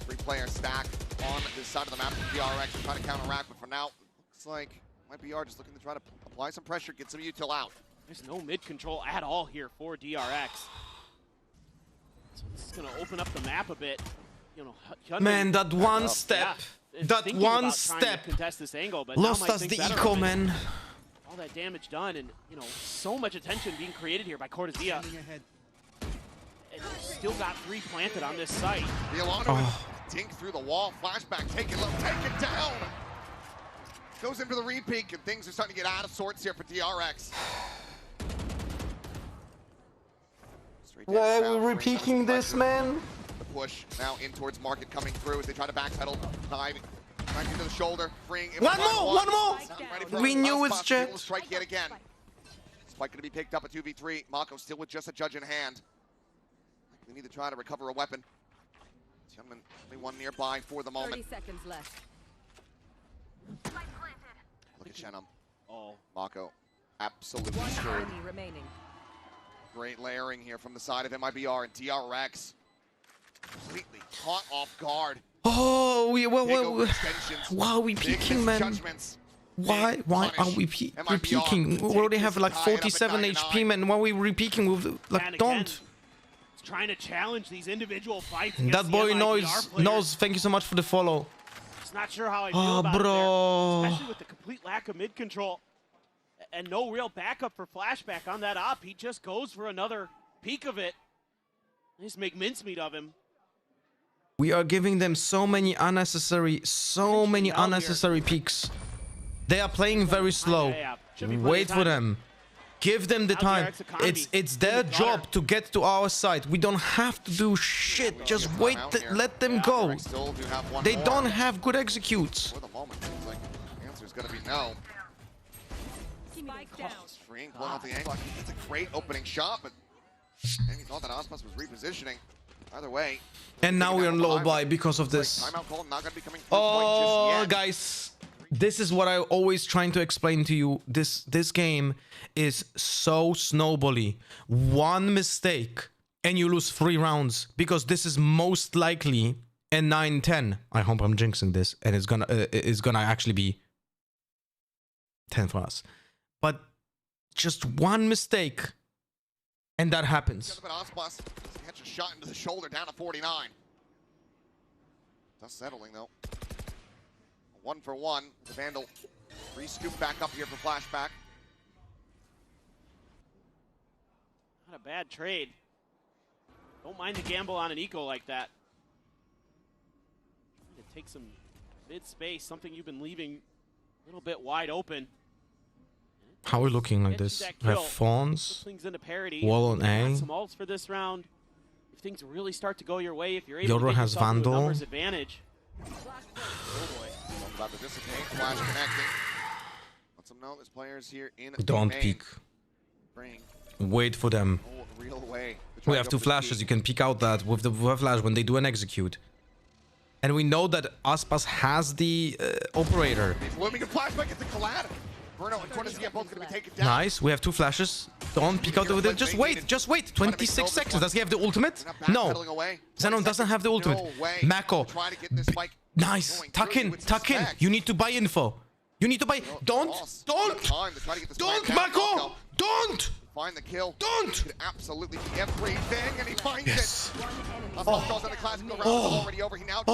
Speaker 7: 3-player stack on this side of the map from DRX, trying to counteract, but for now, looks like MIBR just looking to try to apply some pressure, get some util out.
Speaker 18: There's no mid control at all here for DRX. So this is gonna open up the map a bit. You know, Hyundai,
Speaker 1: man, that one step, that one step
Speaker 18: contest this angle, but
Speaker 1: lost us the eco, man.
Speaker 18: All that damage done, and you know, so much attention being created here by Cortezia. And still got 3 planted on this site.
Speaker 7: Violano dink through the wall, flashback, take it low, take it down. Goes in for the repeat, and things are starting to get out of sorts here for DRX.
Speaker 1: Why are we repeating this, man?
Speaker 7: The push now in towards Market coming through as they try to backpedal, diving right into the shoulder, freeing.
Speaker 1: One more! We knew it's Jet.
Speaker 7: Strike yet again. Spike going to be picked up at 2v3. Mako still with just a judge in hand. They need to try to recover a weapon. Gentlemen, only one nearby for the moment.
Speaker 17: 30 seconds left.
Speaker 7: Look at Shenum.
Speaker 18: Oh,
Speaker 7: Mako absolutely
Speaker 17: One
Speaker 7: screwed.
Speaker 17: enemy remaining.
Speaker 7: Great layering here from the side of MIBR and DRX. Completely caught off guard.
Speaker 1: Oh,
Speaker 7: Takeover extensions.
Speaker 1: why are we
Speaker 7: Big
Speaker 1: peeking, man?
Speaker 7: misjudgments.
Speaker 1: Why are we peeking? We already have like 47 HP, man. Why are we re-peeking with like don't?
Speaker 18: It's trying to challenge these individual fights.
Speaker 1: That boy knows. Thank you so much for the follow.
Speaker 18: Just not sure how I feel about it there, especially with the complete lack of mid control and no real backup for Flashback on that op. He just goes for another peek of it. They just make mincemeat of him.
Speaker 1: We are giving them so many unnecessary peaks. They are playing very slow. Wait for them. Give them the time. It's their job to get to our side. We don't have to do shit. Just wait. Let them go. They don't have good executes.
Speaker 7: For the moment, seems like the answer is going to be no. Freeing, pulling out the angle. It's a great opening shot, but maybe thought that Aspas was repositioning. Either way.
Speaker 1: And now we're on low buy because of this.
Speaker 7: Timeout call not going to be coming
Speaker 1: Oh, guys. This is what I always trying to explain to you. This game is so snowbally. One mistake and you lose 3 rounds because this is most likely a 9-10. I hope I'm jinxing this and it's gonna actually be 10 for us. But just one mistake and that happens.
Speaker 7: Aspas catch a shot into the shoulder down to 49. Just settling though. 1 for 1. The Vandal re-scoop back up here for Flashback.
Speaker 18: Not a bad trade. Don't mind the gamble on an eco like that. Trying to take some mid space, something you've been leaving a little bit wide open.
Speaker 1: How are we looking like this? We have Fawns, Wall on A.
Speaker 18: Some ults for this round. If things really start to go your way, if you're able
Speaker 1: Yoro
Speaker 18: to get
Speaker 1: has
Speaker 18: yourself into a
Speaker 1: Vandal.
Speaker 18: numbers advantage. Oh boy.
Speaker 7: About to dissipate. Flash connecting. Lets them know there's players here in
Speaker 1: Don't
Speaker 7: main.
Speaker 1: peek.
Speaker 7: Bring
Speaker 1: Wait for them.
Speaker 7: a real way to try
Speaker 1: We
Speaker 7: to
Speaker 1: have
Speaker 7: go
Speaker 1: 2
Speaker 7: for the
Speaker 1: flashes.
Speaker 7: speed.
Speaker 1: You can peek out that with the flash when they do an execute. And we know that Aspas has the operator.
Speaker 7: Blooming and Flashback gets the collab. Bruno and Torres both going to be taken down.
Speaker 1: Nice. We have 2 flashes. Don't peek out with it. Just wait. Just wait. 26 seconds. Does he have the ultimate? No. Xenon doesn't have the ultimate. Mako. Nice. Tuck in. Tuck in. You need to buy info. You need to buy. Don't. Mako. Don't.
Speaker 7: Find the kill.
Speaker 1: Don't.
Speaker 7: Could absolutely be everything, and he finds
Speaker 1: Yes.
Speaker 7: it. Aspas goes on the classical round. It's already over. He now tries to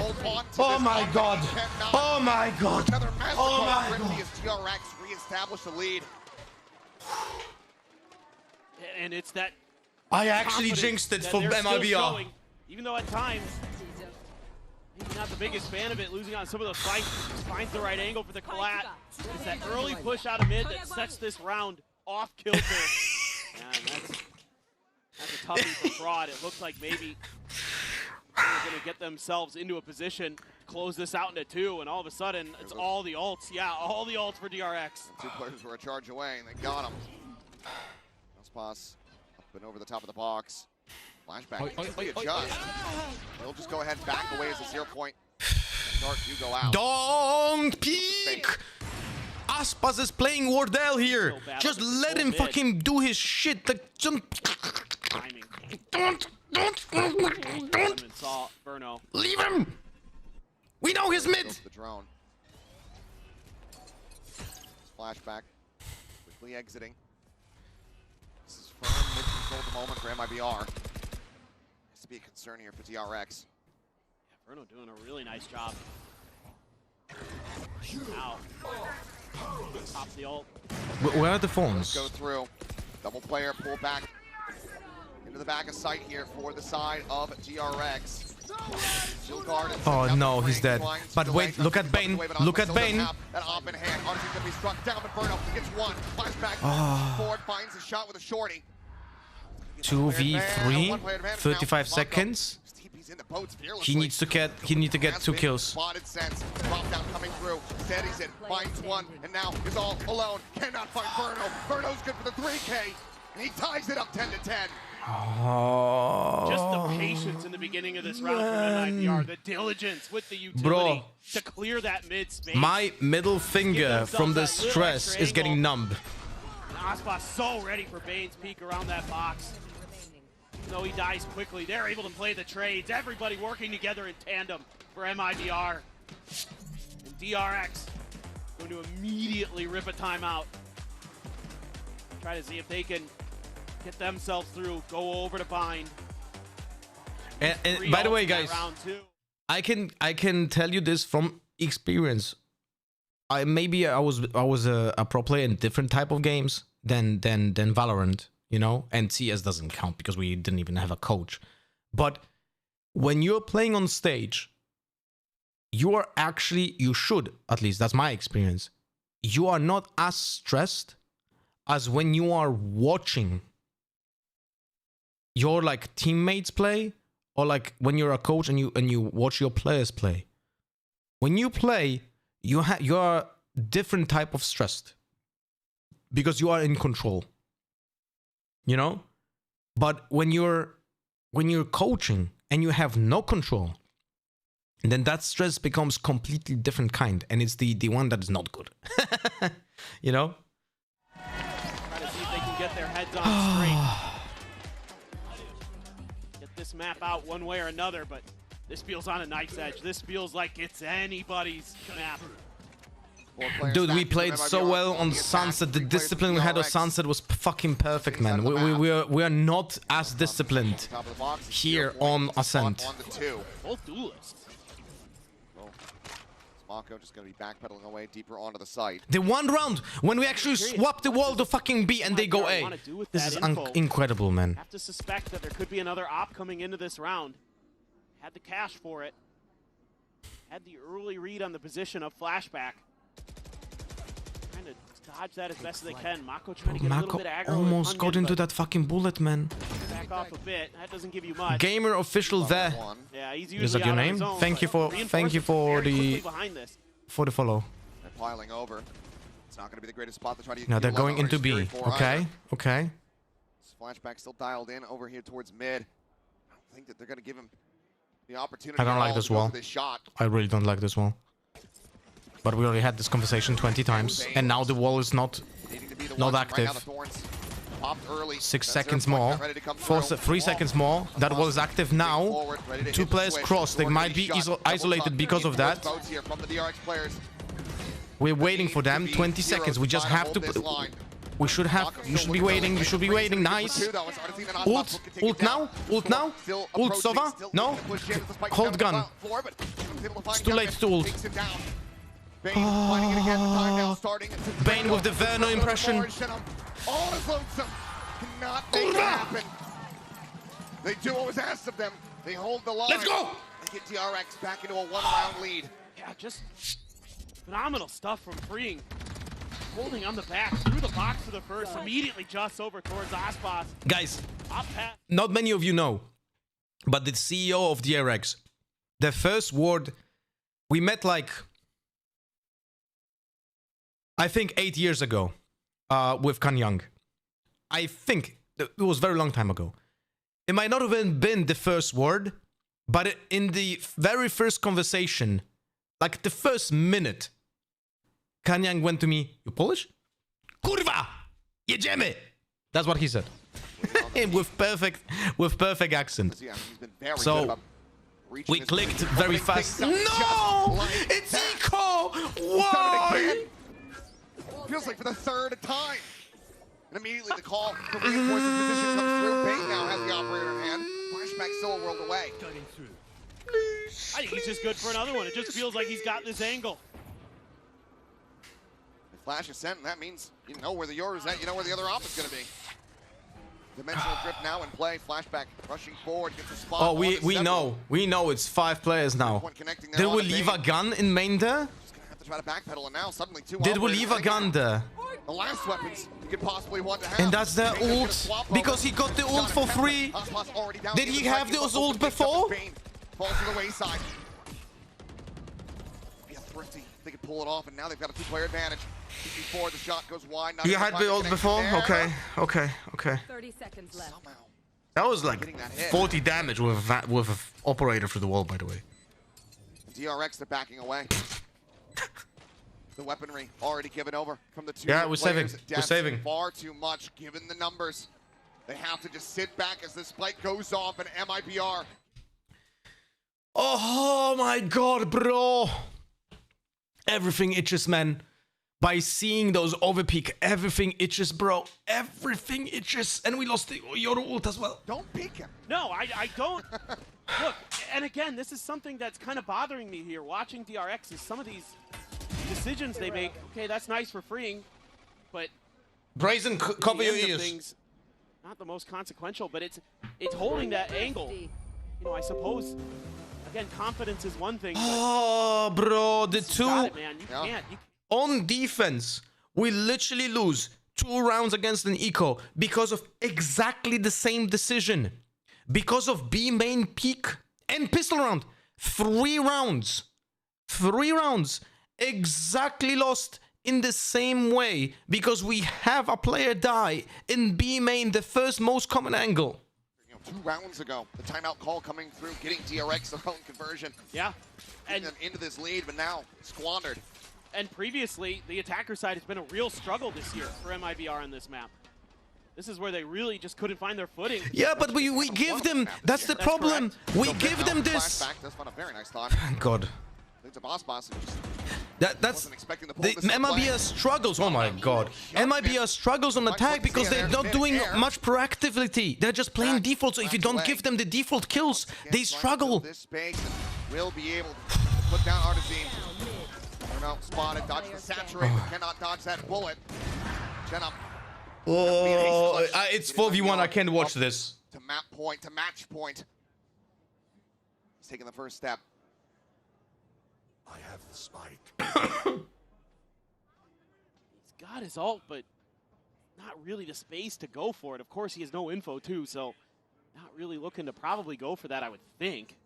Speaker 7: hold on to
Speaker 1: Oh
Speaker 7: this
Speaker 1: my
Speaker 7: offense.
Speaker 1: God.
Speaker 7: He cannot.
Speaker 1: Oh my God.
Speaker 7: Another massive
Speaker 1: Oh my
Speaker 7: frenzy
Speaker 1: God.
Speaker 7: as DRX reestablish the lead.
Speaker 18: And it's that
Speaker 1: I actually
Speaker 18: confidence
Speaker 1: jinxed it
Speaker 18: that
Speaker 1: for
Speaker 18: they're still
Speaker 1: MIBR.
Speaker 18: showing, even though at times maybe not the biggest fan of it, losing on some of those fights, just finds the right angle for the collat. It's that early push out of mid that sets this round off kilter. Man, that's a toughie for Fraud. It looks like maybe they're going to get themselves into a position to close this out into 2, and all of a sudden, it's all the ults. Yeah, all the ults for DRX.
Speaker 7: 2 players were a charge away, and they got him. Aspas up and over the top of the box. Flashback easily adjust. He'll just go ahead and back away as a 0 point. Dark, you go out.
Speaker 1: Don't peek. Aspas is playing Wardell here. Just let him fucking do his shit. Like, don't.
Speaker 18: Saw Burno.
Speaker 1: Leave him. We know he's mid.
Speaker 7: The drone. Flashback quickly exiting. This is firm mid-control at the moment for MIBR. Has to be a concern here for DRX.
Speaker 18: Yeah, Burno doing a really nice job. Now, pops the ult.
Speaker 1: Where are the phones?
Speaker 7: Go through. Double player pull back into the back of sight here for the side of DRX.
Speaker 1: Oh no, he's dead. But wait, look at Bane. Look at Bane.
Speaker 7: That op in hand. Odyssey's gonna be struck down, but Burno gets one. Flashback forward, finds a shot with a shorty.
Speaker 1: 2v3, 35 seconds. He needs to get 2 kills.
Speaker 7: Spotted sense. Drop down coming through. Steadies it. Finds one. And now is all alone. Cannot find Burno. Burno's good for the 3K. And he ties it up 10-10.
Speaker 1: Oh.
Speaker 18: Just the patience in the beginning of this round from MIBR. The diligence with the utility to clear that mid space.
Speaker 1: My middle finger from the stress is getting numb.
Speaker 18: Aspas so ready for Bane's peek around that box. though he dies quickly, they're able to play the trades. Everybody working together in tandem for MIBR. And DRX going to immediately rip a timeout. Try to see if they can get themselves through, go over to bind.
Speaker 1: And by the way, guys, I can tell you this from experience. I was a pro player in different type of games than Valorant, you know, and CS doesn't count because we didn't even have a coach. But when you're playing on stage, you should, at least that's my experience, you are not as stressed as when you are watching your like teammates play, or like when you're a coach and you watch your players play. When you play, you are different type of stressed because you are in control, you know. But when you're coaching and you have no control, then that stress becomes completely different kind, and it's the one that is not good. You know.
Speaker 18: Try to see if they can get their heads on straight. Get this map out one way or another, but this feels on a knife's edge. This feels like it's anybody's map.
Speaker 1: Dude, we played so well on Sunset. The discipline we had on Sunset was fucking perfect, man. We are not as disciplined here on Ascent.
Speaker 18: Both duelists.
Speaker 7: Mako just going to be backpedaling away deeper onto the site.
Speaker 1: The one round when we actually swap the wall to fucking B and they go A. This is incredible, man.
Speaker 18: Have to suspect that there could be another op coming into this round. Had the cash for it. Had the early read on the position of Flashback. Trying to dodge that as best as they can. Mako trying to get a little bit aggro.
Speaker 1: Almost got into that fucking bullet, man.
Speaker 18: Back off a bit. That doesn't give you much.
Speaker 1: Gamer official there.
Speaker 18: Yeah, he's
Speaker 1: Is that your name? Thank you for the follow.
Speaker 7: They're piling over. It's not going to be the greatest spot to try to.
Speaker 1: Now they're going into B. Okay, okay.
Speaker 7: Flashback still dialed in over here towards mid. I don't think that they're going to give him the opportunity.
Speaker 1: I don't like this wall. I really don't like this wall. But we already had this conversation 20 times, and now the wall is not active. 6 seconds more. 3 seconds more. That wall is active now. 2 players cross. They might be isolated because of that. We're waiting for them. 20 seconds. We just have to. We should have. You should be waiting. You should be waiting. Nice. Ult. Ult now. Ult now. Ult Sova. No. Hold gun. It's too late to ult. Bane with the Verno impression.
Speaker 7: Cannot make it happen. They do what was asked of them. They hold the line.
Speaker 1: Let's go!
Speaker 7: They get DRX back into a 1-round lead.
Speaker 18: Yeah, just phenomenal stuff from Freeing. Holding on the back, through the box for the first, immediately just over towards Aspas.
Speaker 1: Guys, not many of you know, but the CEO of DRX, the first word, we met like, I think 8 years ago with Kan Young. I think it was a very long time ago. It might not have even been the first word, but in the very first conversation, like the first minute, Kan Young went to me, "You Polish? Kurwa! Jedziemy!" That's what he said. with perfect accent. So we clicked very fast. No! It's Eco! Why?
Speaker 7: Feels like for the third time. And immediately the call to reinforce his position comes through. Bane now has the operator in hand. Flashback still a world away.
Speaker 18: I think he's just good for another one. It just feels like he's got this angle.
Speaker 7: The flash is sent, and that means you know where the Euro is at. You know where the other op is going to be. Dimensional drift now in play. Flashback rushing forward, gets a spot.
Speaker 1: Oh, we know it's 5 players now. Did we leave a gun in main there?
Speaker 7: Try to backpedal, and now suddenly 2
Speaker 1: Did we leave a gun there?
Speaker 7: The last weapons you could possibly want to have.
Speaker 1: And that's their ult, because he got the ult for free. Did he have those ult before?
Speaker 7: Falls to the wayside. Yeah, thrifty. They could pull it off, and now they've got a 2-player advantage. Before the shot goes wide.
Speaker 1: You had the ult before? Okay.
Speaker 17: 30 seconds left.
Speaker 1: That was like 40 damage with an operator through the wall, by the way.
Speaker 7: DRX, they're backing away. The weaponry already given over from the 2
Speaker 1: Yeah, we're saving.
Speaker 7: players.
Speaker 1: We're saving.
Speaker 7: Far too much given the numbers. They have to just sit back as the spike goes off and MIBR.
Speaker 1: Oh my god, bro. Everything itches, man. By seeing those overpeak, everything itches, bro. Everything itches. And we lost the Yoru ult as well.
Speaker 7: Don't peek him.
Speaker 18: No, I don't. Look, and again, this is something that's kind of bothering me here. Watching DRX is some of these decisions they make. Okay, that's nice for freeing, but
Speaker 1: Brazen, cover your ears.
Speaker 18: Things, not the most consequential, but it's holding that angle. You know, I suppose. Again, confidence is one thing.
Speaker 1: Oh, bro, the two.
Speaker 18: Got it, man. You can't.
Speaker 1: On defense, we literally lose 2 rounds against an eco because of exactly the same decision. Because of B main peak and pistol round. 3 rounds. 3 rounds. Exactly lost in the same way because we have a player die in B main, the first most common angle.
Speaker 7: 2 rounds ago, the timeout call coming through, getting DRX their own conversion.
Speaker 18: Yeah.
Speaker 7: And them into this lead, but now squandered.
Speaker 18: And previously, the attacker side has been a real struggle this year for MIBR on this map. This is where they really just couldn't find their footing.
Speaker 1: Yeah, but we give them, that's the problem. We give them this.
Speaker 7: That's a very nice thought.
Speaker 1: Thank God.
Speaker 7: It's a boss.
Speaker 1: that's the MIBR struggles. Oh my God, MIBR struggles on attack because they're not doing much proactivity. They're just playing default. So if you don't give them the default kills, they struggle.
Speaker 7: This space will be able to put down Artisan. No, spotted, dodge the saturate, cannot dodge that bullet. Jenna.
Speaker 1: Oh, it's 4v1. I can't watch this.
Speaker 7: To map point, to match point. He's taking the first step.
Speaker 8: I have the spike.
Speaker 18: He's got his ult, but not really the space to go for it. Of course, he has no info too, so not really looking to probably go for that, I would think.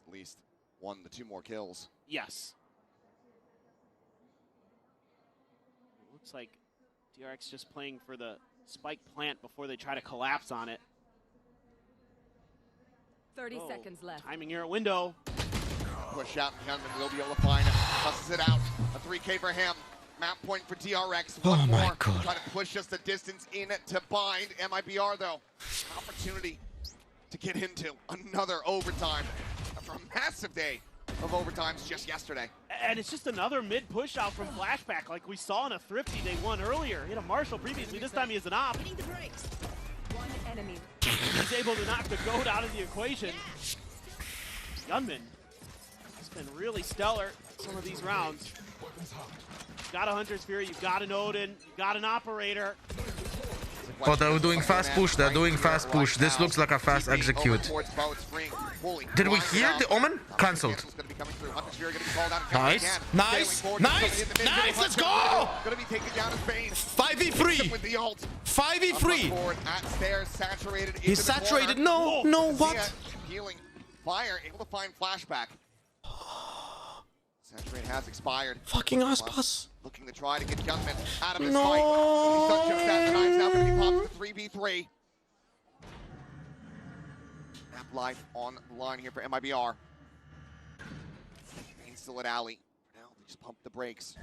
Speaker 7: At least 1 to 2 more kills.
Speaker 18: Yes. It looks like DRX just playing for the spike plant before they try to collapse on it.
Speaker 17: 30 seconds left.
Speaker 18: Timing here at window.
Speaker 7: Push out, Gunman will be able to find him. Tosses it out. A 3K for him. Map point for DRX. One more. Try to push us the distance in to bind. MIBR though. Opportunity to get into another overtime after a massive day of overtimes just yesterday.
Speaker 18: And it's just another mid-push out from Flashback like we saw in a Thrifty they won earlier. He had a Marshall previously, this time he has an op.
Speaker 17: Hitting the brakes. 1 enemy.
Speaker 18: He's able to knock the goat out of the equation. Gunman has been really stellar some of these rounds. You've got a Hunter's Fury, you've got an Odin, you've got an Operator.
Speaker 1: Oh, they're doing fast push. They're doing fast push. This looks like a fast execute. Did we hear the Omen? Cancelled. Nice. Nice. Nice. Nice. Let's go. 5v3. 5v3. He's saturated. No. No. What?
Speaker 7: Healing fire. Able to find Flashback. Saturate has expired.
Speaker 1: Fucking Aspas.
Speaker 7: Looking to try to get Gunman out of his fight. Such a fast knives now going to be popped to 3v3. Map life on the line here for MIBR. Main still at alley. Now they just pump the brakes.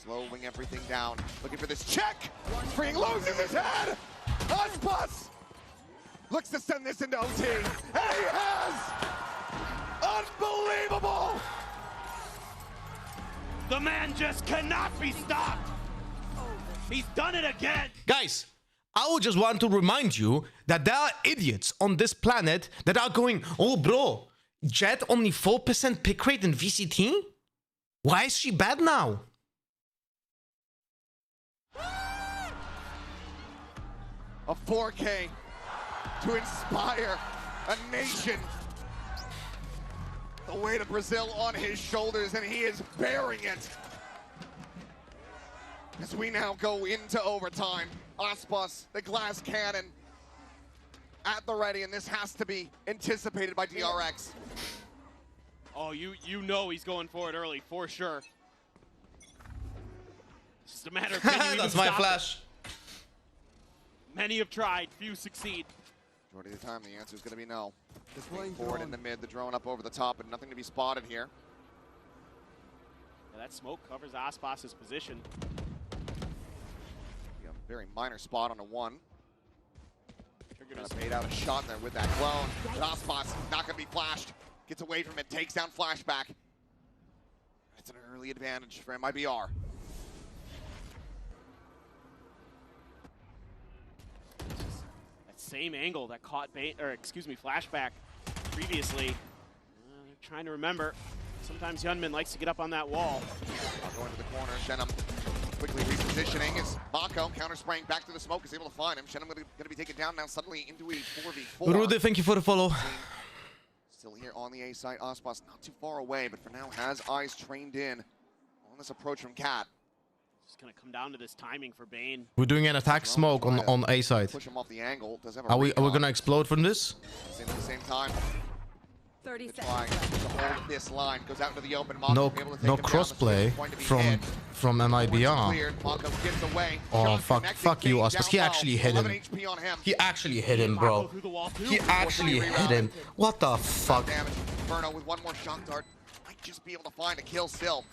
Speaker 7: Slowing everything down. Looking for this check. Spring loses his head. Aspas looks to send this into OT. And he has. Unbelievable.
Speaker 18: The man just cannot be stopped. He's done it again.
Speaker 1: Guys, I would just want to remind you that there are idiots on this planet that are going, oh bro, Jet only 4% pick rate in VCT? Why is she bad now?
Speaker 7: A 4K to inspire a nation. The weight of Brazil on his shoulders, and he is bearing it. As we now go into overtime, Aspas, the glass cannon, at the ready, and this has to be anticipated by DRX.
Speaker 18: Oh, you know he's going for it early, for sure. It's just a matter of can you even
Speaker 1: That's my
Speaker 18: stop
Speaker 1: flash.
Speaker 18: it? Many have tried, few succeed.
Speaker 7: Majority of the time, the answer is going to be no. Forward in the mid, the drone up over the top, and nothing to be spotted here.
Speaker 18: Yeah, that smoke covers Aspas's position.
Speaker 7: Yeah, very minor spot on a 1. Gonna bait out a shot there with that clone. Aspas not gonna be flashed. Gets away from it, takes down flashback. It's an early advantage for MIBR.
Speaker 18: That same angle that caught flashback previously. They're trying to remember. Sometimes Yunmin likes to get up on that wall.
Speaker 7: Going to the corner, Shenum quickly repositioning as Mako counter-spraying back to the smoke is able to find him. Shenum going to be taken down now suddenly into a 4v4.
Speaker 1: Rudy, thank you for the follow.
Speaker 7: Still here on the A side, Aspas not too far away, but for now has eyes trained in on this approach from Cat.
Speaker 18: It's going to come down to this timing for Bane.
Speaker 1: We're doing an attack smoke on A side.
Speaker 7: Push him off the angle. Does have a
Speaker 1: Are we gonna explode from this?
Speaker 7: At the same time.
Speaker 17: 30
Speaker 7: trying to hold this line, goes out into the open.
Speaker 1: No crossplay from MIBR. Oh fuck you, Aspas. He actually hit him. He actually hit him, bro. He actually hit him. What the fuck?
Speaker 7: Inferno with one more shock dart might just be able to find a kill still.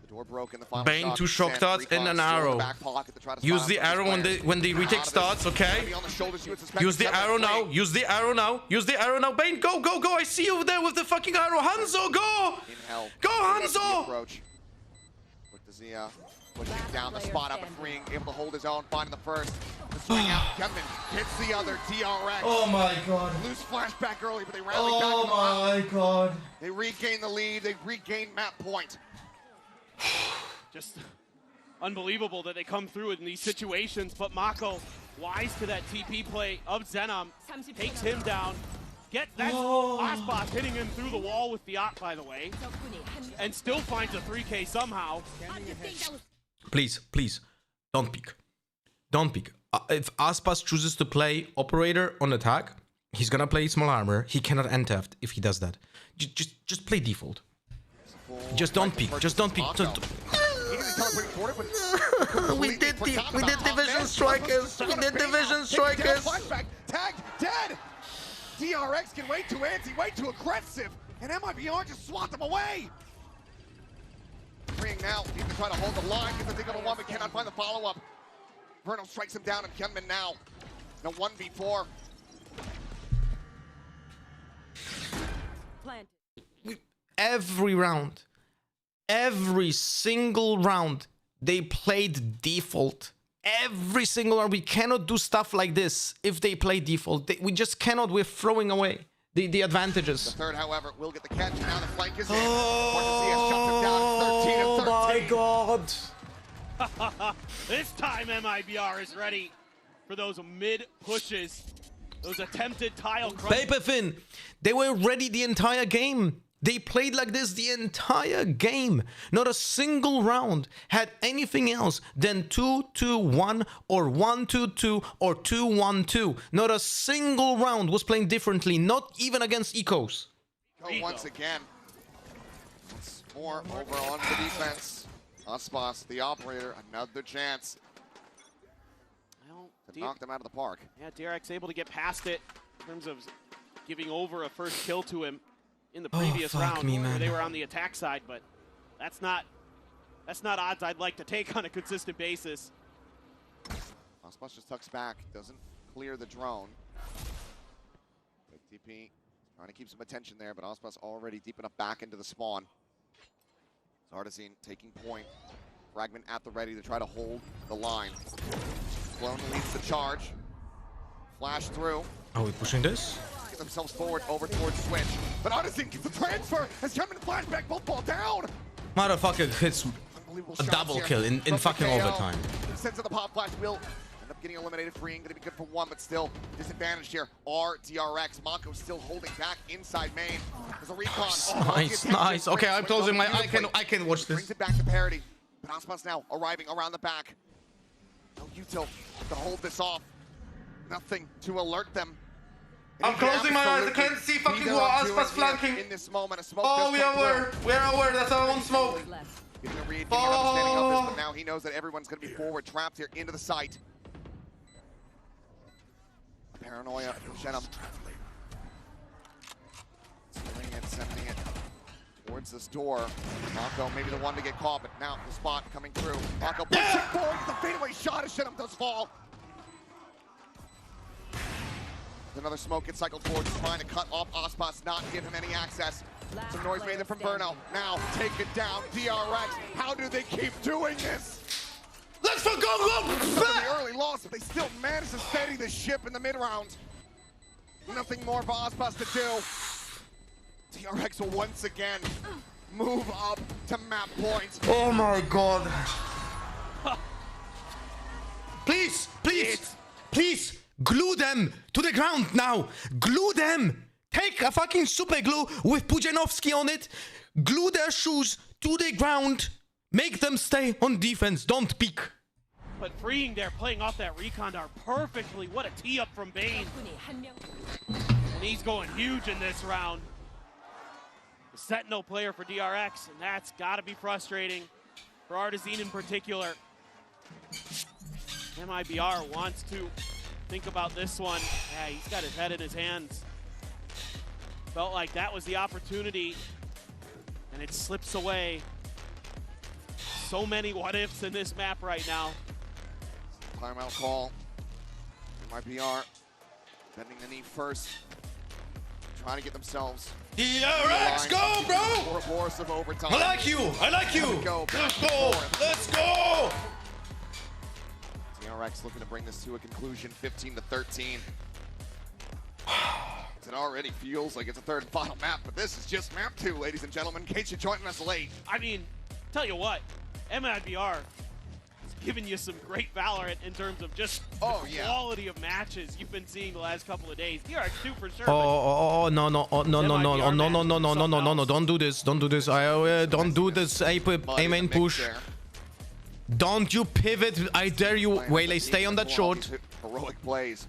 Speaker 7: Door broken, the final
Speaker 1: Bane, 2 shock darts and an arrow. Use the arrow when the retake starts, okay? Use the arrow now. Use the arrow now. Use the arrow now. Bane, go, go, go. I see you there with the fucking arrow. Hanzo, go! Go, Hanzo!
Speaker 7: Quick to Zia. Pushing down the spot up and freeing, able to hold his own, finding the first. The swing out, Kevin hits the other, DRX.
Speaker 1: Oh my god.
Speaker 7: Lose flashback early, but they rally back.
Speaker 1: Oh my god.
Speaker 7: They regain the lead, they regain map point.
Speaker 18: Just unbelievable that they come through in these situations, but Mako, wise to that TP play of Zenom, takes him down. That's Aspas hitting him through the wall with the op, by the way, and still finds a 3K somehow.
Speaker 1: Please, please, don't peek. Don't peek. If Aspas chooses to play operator on attack, he's gonna play small armor. He cannot end theft if he does that. Just play default. Just don't peek. Just don't peek. We did division strikers. We did division strikers.
Speaker 7: Tagged, dead. DRX can way too antsy, way too aggressive, and MIBR just swat them away. Freeing now, need to try to hold the line, get the thing on the one, but cannot find the follow-up. Verno strikes him down, and Kenman now. No 1v4.
Speaker 1: Every round, every single round, they played default. Every single round. We cannot do stuff like this if they play default. We just cannot. We're throwing away the advantages.
Speaker 7: The third, however, will get the catch. Now the flank is in. Oh
Speaker 1: my god.
Speaker 18: This time MIBR is ready for those mid pushes, those attempted tile crunch.
Speaker 1: Paperfin, they were ready the entire game. They played like this the entire game. Not a single round had anything else than 2-2-1 or 1-2-2 or 2-1-2. Not a single round was playing differently, not even against Ecos.
Speaker 7: Once again. It's more over on the defense. Aspas, the operator, another chance to knock them out of the park.
Speaker 18: Yeah, DRX able to get past it in terms of giving over a first kill to him in the previous round where they were on the attack side, but that's not odds I'd like to take on a consistent basis.
Speaker 7: Aspas just tucks back, doesn't clear the drone. Big TP, trying to keep some attention there, but Aspas already deep enough back into the spawn. Zardazine taking point. Fragment at the ready to try to hold the line. Clone leads the charge. Flash through.
Speaker 1: Are we pushing this?
Speaker 7: Get themselves forward over towards Switch. But Zardazine gets the transfer as German flashback both fall down.
Speaker 1: Motherfucker hits a double kill in fucking overtime.
Speaker 7: Sense of the pop flash will end up getting eliminated. Freeing, gonna be good for one, but still disadvantaged here. DRX. Mako still holding back inside main. There's a recon.
Speaker 1: Nice, nice. Okay, I'm closing my. I can watch this.
Speaker 7: Brings it back to parity. But Aspas now arriving around the back. No Yuto to hold this off. Nothing to alert them.
Speaker 1: I'm closing my eyes. I can't see fucking Aspas flanking.
Speaker 7: In this moment, a smoke
Speaker 1: we are aware. We are aware. That's our own smoke.
Speaker 7: Getting a read, getting an understanding of this, but now he knows that everyone's going to be forward, trapped here into the site. Paranoia from Shenum. Sending it towards opens this door. Mako maybe the one to get caught, but now the spot coming through. Mako pushing forward. The fadeaway shot as Shinham does fall. Another smoke gets cycled forward, trying to cut off Aspas, not give him any access. Some noise made there from Burno. Now take it down. DRX. How do they keep doing this?
Speaker 1: Let's go!
Speaker 7: The early loss, but they still manage to steady the ship in the mid-round. Nothing more for Aspas to do. DRX will once again move up to map point.
Speaker 1: Oh my god. Please, please, please, glue them to the ground now. Glue them. Take a fucking super glue with Pujanovsky on it. Glue their shoes to the ground. Make them stay on defense. Don't peek.
Speaker 18: But freeing there, playing off that recon dart perfectly. What a tee up from Bane. And he's going huge in this round. The Sentinel player for DRX, and that's got to be frustrating for Artazine in particular. MIBR wants to think about this one. Yeah, he's got his head in his hands. Felt like that was the opportunity, and it slips away. So many what-ifs in this map right now.
Speaker 7: Timeout call. MIBR bending the knee first. Trying to get themselves.
Speaker 1: DRX, go, bro!
Speaker 7: Force of overtime.
Speaker 1: I like you. I like you. Let's go. Let's go.
Speaker 7: DRX looking to bring this to a conclusion, 15-13. It already feels like it's a third and final map, but this is just map 2, ladies and gentlemen, in case you're joining us late.
Speaker 18: I mean, tell you what, MIBR has given you some great Valorant in terms of just the quality of matches you've been seeing the last couple of days. DRX 2 for sure.
Speaker 1: No. Don't do this. Don't do this. Don't do this. A main push. Don't you pivot. I dare you. Waylay, stay on that short.
Speaker 7: Heroic plays.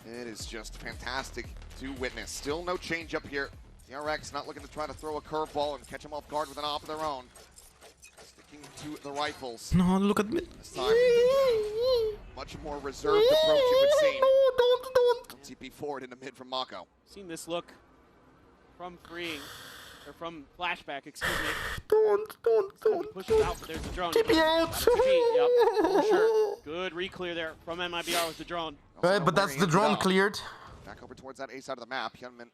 Speaker 7: It is just fantastic to witness. Still no change up here. DRX not looking to try to throw a curveball and catch them off guard with an op of their own. Sticking to the rifles.
Speaker 1: No, look at me.
Speaker 7: This time, much more reserved approach, it would seem.
Speaker 1: Don't.
Speaker 7: TP forward into mid from Mako.
Speaker 18: Seen this look from freeing, or from flashback, excuse me.
Speaker 1: Don't.
Speaker 18: Push it out, but there's the drone.
Speaker 1: TP out.
Speaker 18: Yep, for sure. Good re-clear there from MIBR with the drone.
Speaker 1: Right, but that's the drone cleared.
Speaker 7: Back over towards that A side of the map. Hyunmin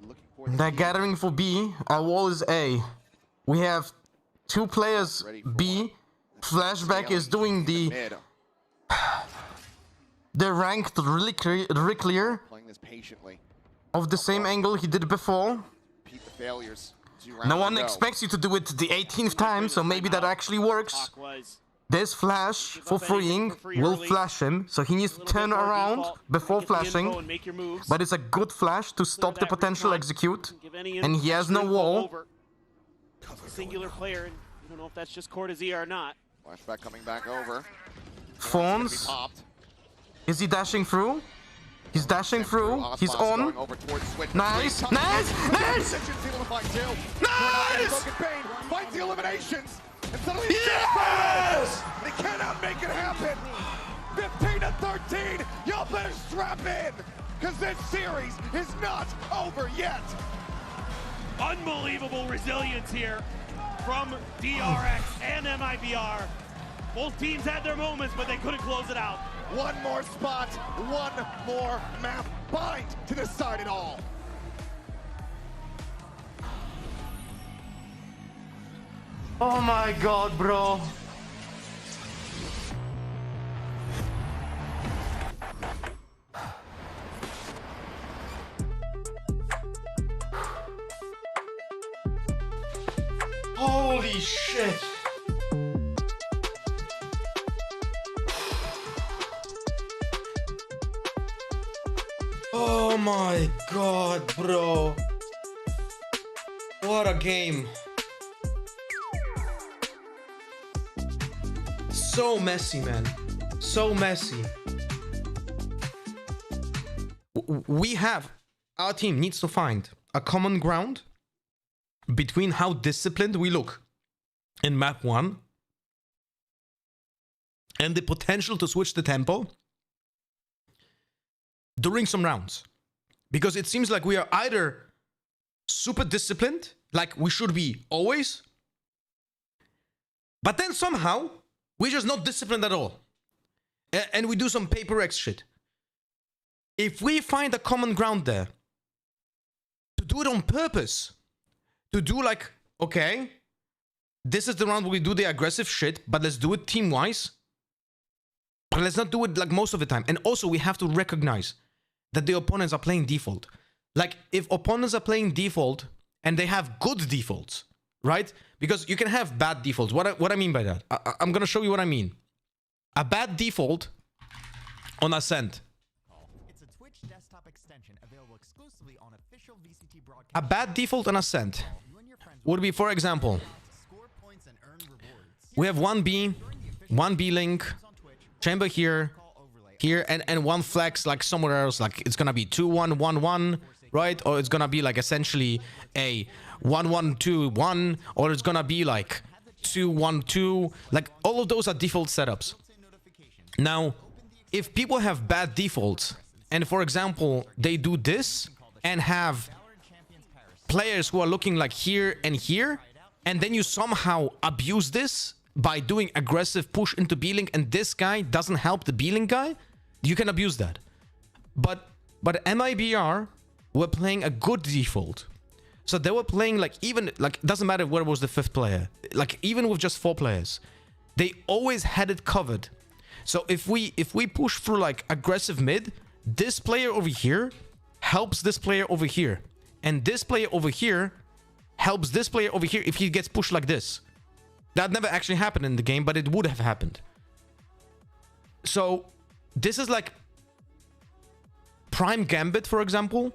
Speaker 7: looking for
Speaker 1: They're gathering for B. Our wall is A. We have 2 players B. Flashback is doing the ranked really clear
Speaker 7: playing this patiently.
Speaker 1: of the same angle he did before.
Speaker 7: Repeat the failures.
Speaker 1: No one expects you to do it the 18th time, so maybe that actually works. This flash for freeing will flash him, so he needs to turn around before flashing. But it's a good flash to stop the potential execute, and he has no wall.
Speaker 18: Singular player, and I don't know if that's just Cortazia or not.
Speaker 7: Flashback coming back over.
Speaker 1: Fawns. Is he dashing through? He's dashing through. He's on. Nice. Nice.
Speaker 7: Fight the eliminations. And suddenly
Speaker 1: yes!
Speaker 7: They cannot make it happen. 15-13. Y'all better strap in, because this series is not over yet.
Speaker 18: Unbelievable resilience here from DRX and MIBR. Both teams had their moments, but they couldn't close it out.
Speaker 7: One more spot, one more map. Bind to decide it all.
Speaker 1: Oh my god, bro. Holy shit. Oh my god, bro. What a game. So messy, man. So messy. Our team needs to find a common ground between how disciplined we look in map 1 and the potential to switch the tempo during some rounds. Because it seems like we are either super disciplined like we should be always. But then somehow, we're just not disciplined at all. And we do some PRX shit. If we find a common ground there, to do it on purpose, to do like, okay, this is the round where we do the aggressive shit, but let's do it team-wise. But let's not do it like most of the time. And also, we have to recognize that the opponents are playing default. Like, if opponents are playing default and they have good defaults, right? Because you can have bad defaults. What I mean by that? I'm going to show you what I mean. A bad default on Ascent.
Speaker 20: It's a Twitch desktop extension available exclusively on official VCT broadcast.
Speaker 1: A bad default on Ascent would be, for example, we have one B link, chamber here, and one flex like somewhere else. Like it's gonna be 2-1-1-1, right? Or it's gonna be like essentially a 1-1-2-1, or it's gonna be like 2-1-2. Like all of those are default setups. Now, if people have bad defaults, and for example, they do this and have players who are looking like here and here, and then you somehow abuse this by doing aggressive push into B-Link, and this guy doesn't help the B-Link guy, you can abuse that. But MIBR were playing a good default. So they were playing like, even like, it doesn't matter where was the fifth player, like even with just 4 players, they always had it covered. So if we push through like aggressive mid, this player over here helps this player over here, and this player over here helps this player over here if he gets pushed like this. That never actually happened in the game, but it would have happened. So this is like prime Gambit, for example,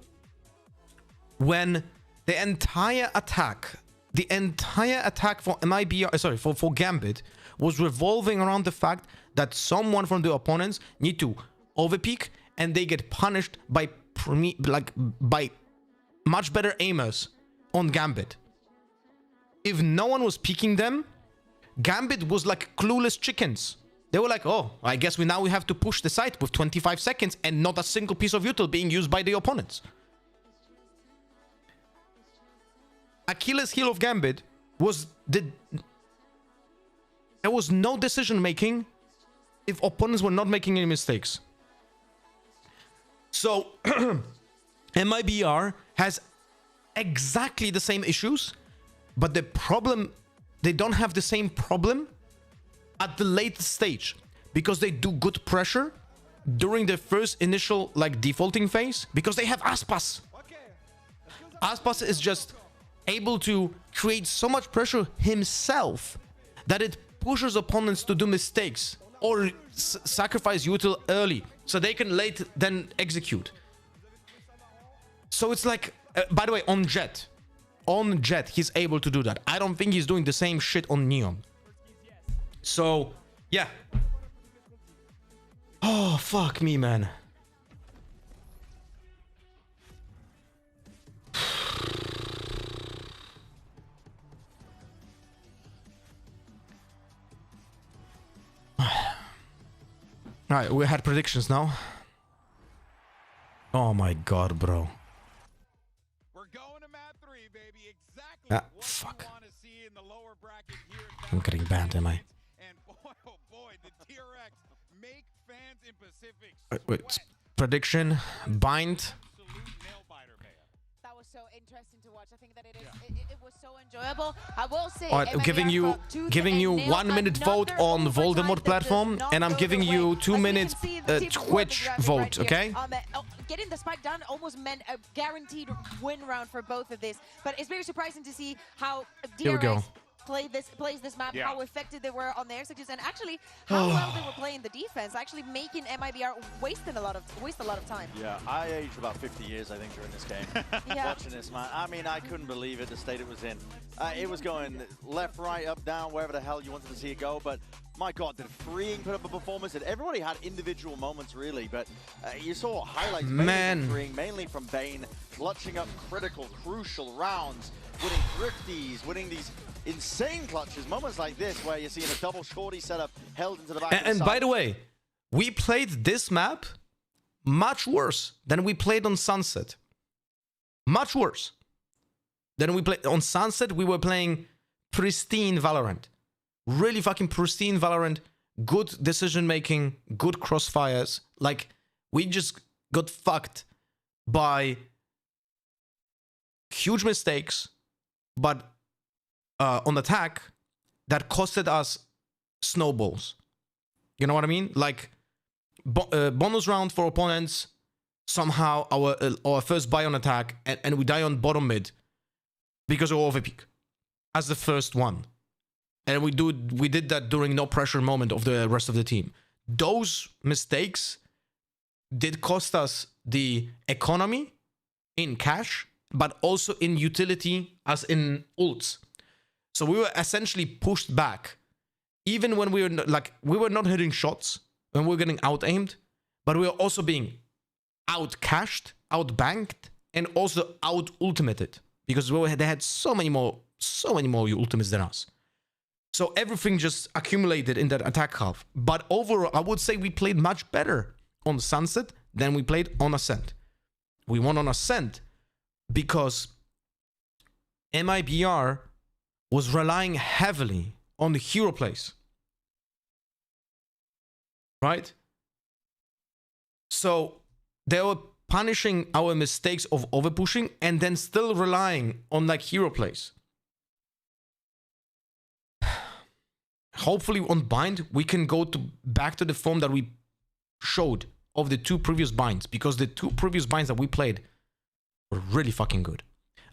Speaker 1: when the entire attack for MIBR, sorry, for Gambit was revolving around the fact that someone from the opponents need to overpeak, and they get punished by much better aimers on Gambit. If no one was peeking them, Gambit was like clueless chickens. They were like, oh, I guess we have to push the site with 25 seconds and not a single piece of util being used by the opponents. Achilles heel of Gambit was there was no decision making if opponents were not making any mistakes. So MIBR has exactly the same issues, but the problem, they don't have the same problem at the late stage, because they do good pressure during the first initial like defaulting phase, because they have Aspas. Aspas is just able to create so much pressure himself that it pushes opponents to do mistakes or sacrifice util early so they can late then execute. So it's like, by the way, on Jet he's able to do that. I don't think he's doing the same shit on Neon. So yeah. Oh fuck me, man. Alright, we had predictions now. Oh my god, bro. We're going to map 3, baby. Exactly. Ah, fuck. I'm getting banned, am I? And boy, oh boy, the DRX make fans in Pacific. Wait, prediction, bind.
Speaker 3: That was so interesting to watch. I think that it was so enjoyable. I will say,
Speaker 1: giving you 1 minute vote on Voldemort platform, and I'm giving you 2 minutes Twitch vote, okay?
Speaker 3: Getting the spike done almost meant a guaranteed win round for both of this, but it's very surprising to see how DRX plays this map, how effective they were on the execution, and actually how well they were playing the defense, actually making MIBR waste a lot of time.
Speaker 13: Yeah, I aged about 50 years, I think, during this game. Watching this, man. I mean, I couldn't believe it, the state it was in. It was going left, right, up, down, wherever the hell you wanted to see it go, but my god, did Freeing put up a performance? And everybody had individual moments, really, but you saw highlights mainly from Freeing, mainly from Bane, clutching up critical, crucial rounds, winning thrifties, winning these insane clutches, moments like this where you're seeing a double shorty setup held into the back.
Speaker 1: And by the way, we played this map much worse than we played on Sunset. Much worse. Then we played on Sunset. We were playing pristine Valorant, really fucking pristine Valorant. Good decision making, good crossfires. Like, we just got fucked by huge mistakes, but on attack that costed us snowballs. You know what I mean? Like, bonus round for opponents. Somehow our first buy on attack, and we die on bottom mid because of overpeak as the first one. And we did that during no pressure moment of the rest of the team. Those mistakes did cost us the economy in cash, but also in utility as in ults. So we were essentially pushed back, even when we were not hitting shots, when we were getting out-aimed, but we were also being out-cashed, out-banked, and also out-ultimated, because they had so many more ultimates than us. So everything just accumulated in that attack half. But overall, I would say we played much better on Sunset than we played on Ascent. We won on Ascent because MIBR was relying heavily on the hero plays. Right? So they were punishing our mistakes of overpushing and then still relying on like hero plays. Hopefully on Bind, we can go back to the form that we showed of the two previous binds, because the two previous binds that we played were really fucking good.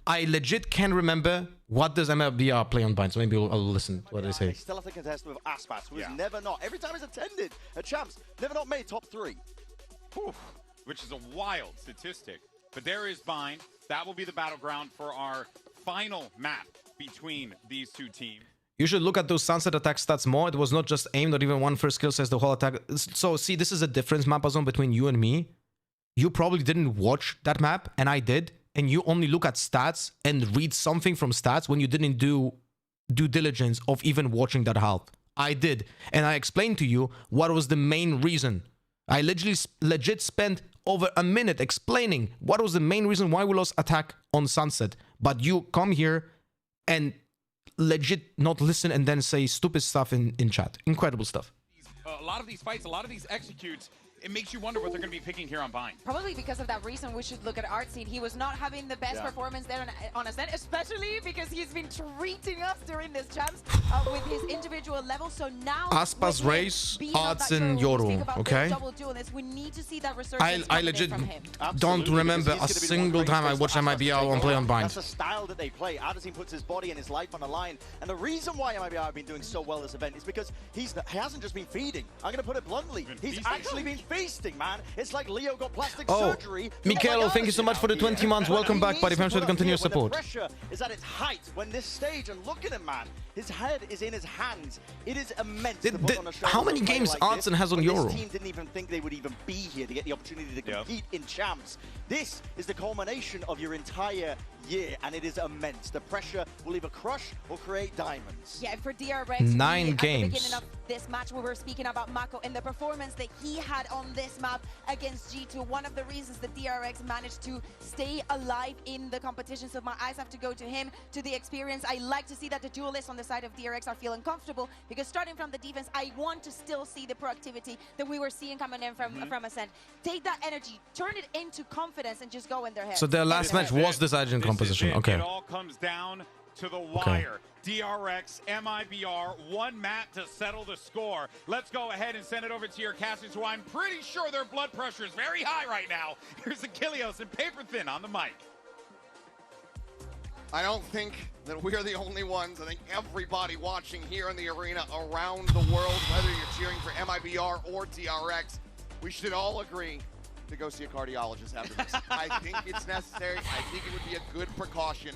Speaker 1: I legit can't remember what does MIBR play on binds. Maybe I'll listen to what they say.
Speaker 13: They still have to contest with Aspas, who has never not, every time he's attended a champs, never not made top 3.
Speaker 14: Whew, which is a wild statistic. But there is Bind. That will be the battleground for our final map between these two teams.
Speaker 1: You should look at those Sunset attack stats more. It was not just aim, not even one first skill says the whole attack. So see, this is a difference, Mapazon, between you and me. You probably didn't watch that map, and I did. And you only look at stats and read something from stats when you didn't do due diligence of even watching that half. I did. And I explained to you what was the main reason. I legit spent over a minute explaining what was the main reason why we lost attack on Sunset. But you come here and legit not listen and then say stupid stuff in chat. Incredible stuff.
Speaker 14: A lot of these fights, a lot of these executes, it makes you wonder what they're going to be picking here on Bind.
Speaker 3: Probably because of that reason, we should look at Artsy. He was not having the best performance there on Ascent, especially because he's been treating us during this champs with his individual level. So now,
Speaker 1: Aspas race, Arts and Yoru, okay?
Speaker 3: We need to see that resurgence
Speaker 1: I legit
Speaker 3: from him.
Speaker 1: don't remember a single time I watched MIBR on play on Bind.
Speaker 13: That's the style that they play. Addison puts his body and his life on the line. And the reason why MIBR have been doing so well this event is because he hasn't just been feeding. I'm going to put it bluntly. He's actually been feasting, man. It's like Leo got plastic surgery.
Speaker 1: Mikael, thank you so much for the 20 months. Welcome back, buddy. Thanks for the continuous support.
Speaker 13: The pressure is at its height when this stage, and look at him, man. His head is in his hands. It is immense to put on a show.
Speaker 1: How many games Artson has on Euro?
Speaker 13: This team didn't even think they would even be here to get the opportunity to compete in champs. This is the culmination of your entire year, and it is immense. The pressure will either crush or create diamonds.
Speaker 3: Yeah, for DRX,
Speaker 1: 9 games.
Speaker 3: At the beginning of this match, we were speaking about Mako and the performance that he had on this map against G2. One of the reasons that DRX managed to stay alive in the competition. So my eyes have to go to him, to the experience. I like to see that the duelists on the side of DRX are feeling comfortable, because starting from the defense, I want to still see the proactivity that we were seeing coming in from Ascent. Take that energy, turn it into confidence, and just go in their head.
Speaker 1: So their last match was decided in composition. Okay.
Speaker 14: It all comes down to the wire. DRX, MIBR, one map to settle the score. Let's go ahead and send it over to your casters, who I'm pretty sure their blood pressure is very high right now. Here's Achilles and Paper Thin on the mic.
Speaker 7: I don't think that we are the only ones. I think everybody watching here in the arena around the world, whether you're cheering for MIBR or DRX, we should all agree to go see a cardiologist after this. I think it's necessary. I think it would be a good precaution.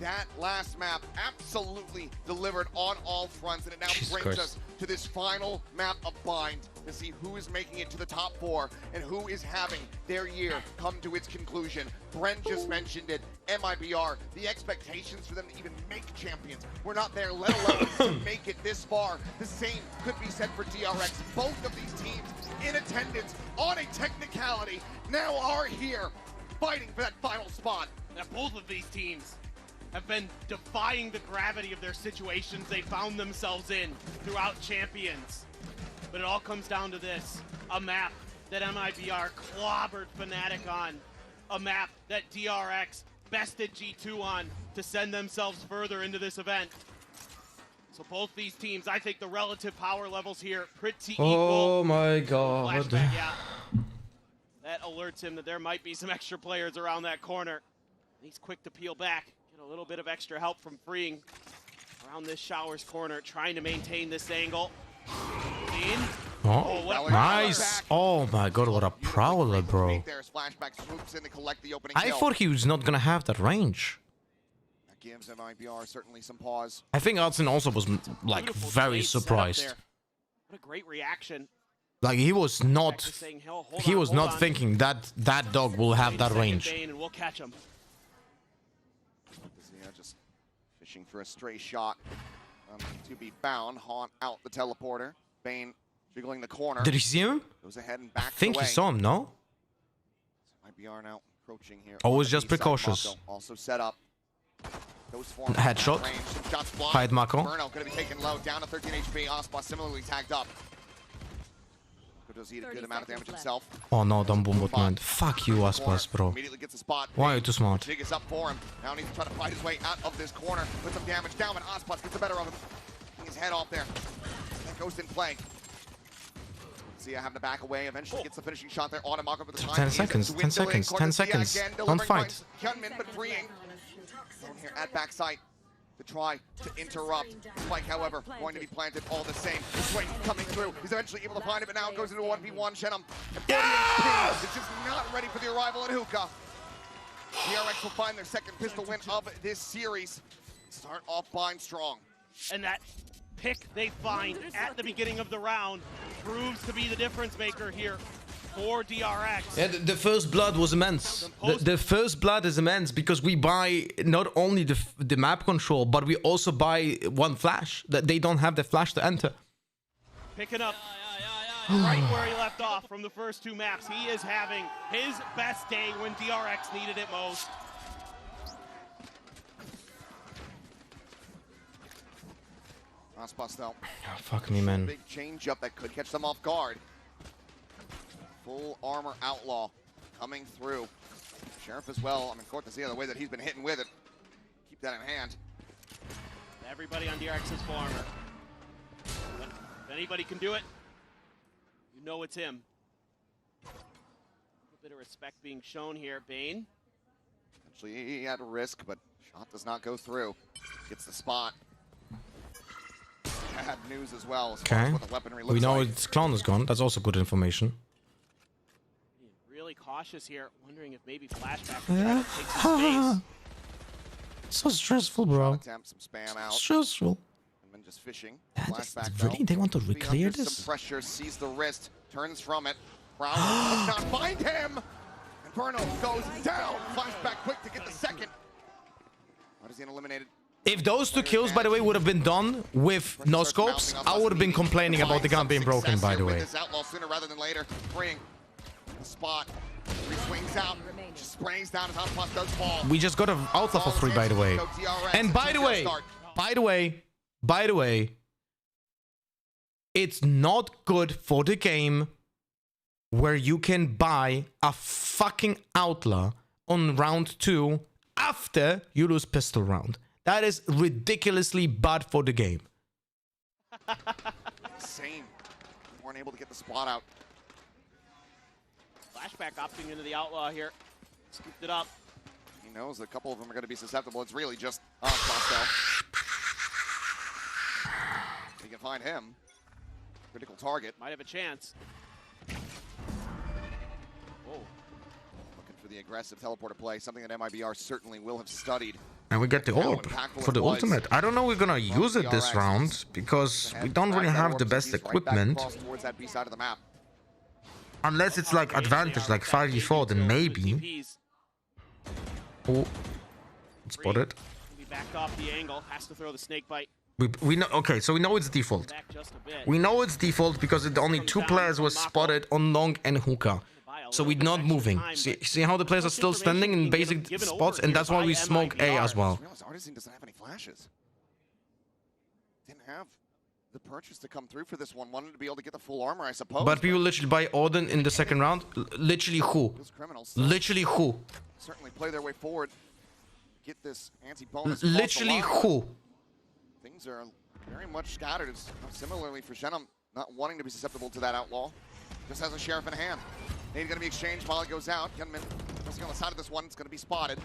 Speaker 7: That last map absolutely delivered on all fronts, and it now brings us to this final map of Bind to see who is making it to the top 4 and who is having their year come to its conclusion. Brent just mentioned it. MIBR, the expectations for them to even make champions were not there, let alone to make it this far. The same could be said for DRX. Both of these teams in attendance on a technicality now are here fighting for that final spot.
Speaker 18: Now both of these teams have been defying the gravity of their situations they found themselves in throughout Champions. But it all comes down to this, a map that MIBR clobbered Fnatic on, a map that DRX bested G2 on to send themselves further into this event. So both these teams, I think the relative power levels here pretty equal.
Speaker 1: Oh my god.
Speaker 18: Flashback, yeah. That alerts him that there might be some extra players around that corner. He's quick to peel back, get a little bit of extra help from freeing around this Showers corner, trying to maintain this angle.
Speaker 1: Oh, nice. Oh my god, what a prowler, bro. I thought he was not gonna have that range.
Speaker 7: That gives MIBR certainly some pause.
Speaker 1: I think Artson also was like very surprised.
Speaker 18: What a great reaction.
Speaker 1: Like he was not thinking that that dog will have that range.
Speaker 18: And we'll catch him.
Speaker 7: Just fishing for a stray shot to be found. Haunt out the teleporter. Bane jiggling the corner.
Speaker 1: Did he see him?
Speaker 7: Goes ahead and back
Speaker 1: I think
Speaker 7: away.
Speaker 1: So he saw him, no?
Speaker 7: MIBR now approaching here.
Speaker 1: Always just precautious.
Speaker 7: Also set up.
Speaker 1: Headshot. Hide Mako.
Speaker 7: Burno going to be taken low, down to 13 HP. Ospa similarly tagged up. Does eat a good amount of damage himself.
Speaker 1: Oh no, don't boom bot man. Fuck you, Aspas, bro.
Speaker 7: Immediately gets a spot.
Speaker 1: Why are you too smart?
Speaker 7: Jig is up for him. Now he needs to try to fight his way out of this corner. Put some damage down, but Aspas gets the better of him. Getting his head off there. That goes in play. See, having to back away. Eventually gets the finishing shot there. Automako for the time.
Speaker 1: 10 seconds, 10 seconds, 10 seconds. Don't fight.
Speaker 7: Hyunmin, but freeing. Down here at backside to try to interrupt. Spike, however, going to be planted all the same. The swing coming through. He's eventually able to find it, but now it goes into a 1v1. Shenum is just not ready for the arrival at Hookah. DRX will find their second pistol win of this series. Start off bind strong.
Speaker 18: And that pick they find at the beginning of the round proves to be the difference maker here for DRX.
Speaker 1: Yeah, the first blood was immense. The first blood is immense because we buy not only the map control, but we also buy one flash. That they don't have the flash to enter.
Speaker 18: Picking up right where he left off from the first two maps. He is having his best day when DRX needed it most.
Speaker 7: Aspas though.
Speaker 1: Oh, fuck me, man.
Speaker 7: Big change up that could catch them off guard. Full armor outlaw coming through. Sheriff as well. I mean, Cortez, the way that he's been hitting with it. Keep that in hand.
Speaker 18: Everybody on DRX is full armor. But if anybody can do it, you know it's him. A bit of respect being shown here. Bane.
Speaker 7: Actually, he had a risk, but shot does not go through. Gets the spot. Bad news as well. As far as what the weaponry looks
Speaker 1: We know
Speaker 7: like.
Speaker 1: its clown is gone. That's also good information.
Speaker 18: Really cautious here, wondering if maybe Flashback can try to take some space.
Speaker 1: So stressful, bro.
Speaker 7: Attempt, some spam out.
Speaker 1: Stressful.
Speaker 7: And then just fishing.
Speaker 1: Flashback, really? They want to reclear this?
Speaker 7: Some pressure, sees the wrist, turns from it. Prowler does not find him. And Burno goes down. Flashback quick to get the second. What is he eliminated?
Speaker 1: If those two kills, by the way, would have been done with no scopes, I would have been complaining about the gun being broken, by the way.
Speaker 7: Outlaw sooner rather than later. Freeing the spot. Three swings out. Just sprays down as Aspas does fall.
Speaker 1: We just got an outlaw for free, by the way. And by the way, it's not good for the game where you can buy a fucking outlaw on round 2 after you lose pistol round. That is ridiculously bad for the game.
Speaker 7: Insane. Weren't able to get the spot out.
Speaker 18: Flashback opting into the outlaw here. Scooped it up.
Speaker 7: He knows a couple of them are going to be susceptible. It's really just Aspas though. He can find him. Critical target.
Speaker 18: Might have a chance.
Speaker 7: Whoa. Looking for the aggressive teleporter play, something that MIBR certainly will have studied.
Speaker 1: And we get the orb for the ultimate. I don't know we're gonna use it this round because we don't really have the best equipment. Unless it's like advantage, like 5v4, then maybe. Oh, spotted.
Speaker 18: He backed off the angle, has to throw the snake bite.
Speaker 1: We know. Okay, so we know it's default.
Speaker 18: Back just a bit.
Speaker 1: We know it's default because only 2 players was spotted on long and hookah. So we're not moving. See how the players are still standing in basic spots, and that's why we smoke A as well.
Speaker 7: Artisan doesn't have any flashes. Didn't have the purchase to come through for this one. Wanted to be able to get the full armor, I suppose.
Speaker 1: But people literally buy Odin in the second round. Literally who? Literally who?
Speaker 7: Certainly play their way forward. Get this anti-bonus.
Speaker 1: Literally who?
Speaker 7: Things are very much scattered. Similarly for Shenum, not wanting to be susceptible to that outlaw. Just has a sheriff in hand. Nade going to be exchanged while it goes out. Gunman pressing on the side of this one. It's going to be spotted.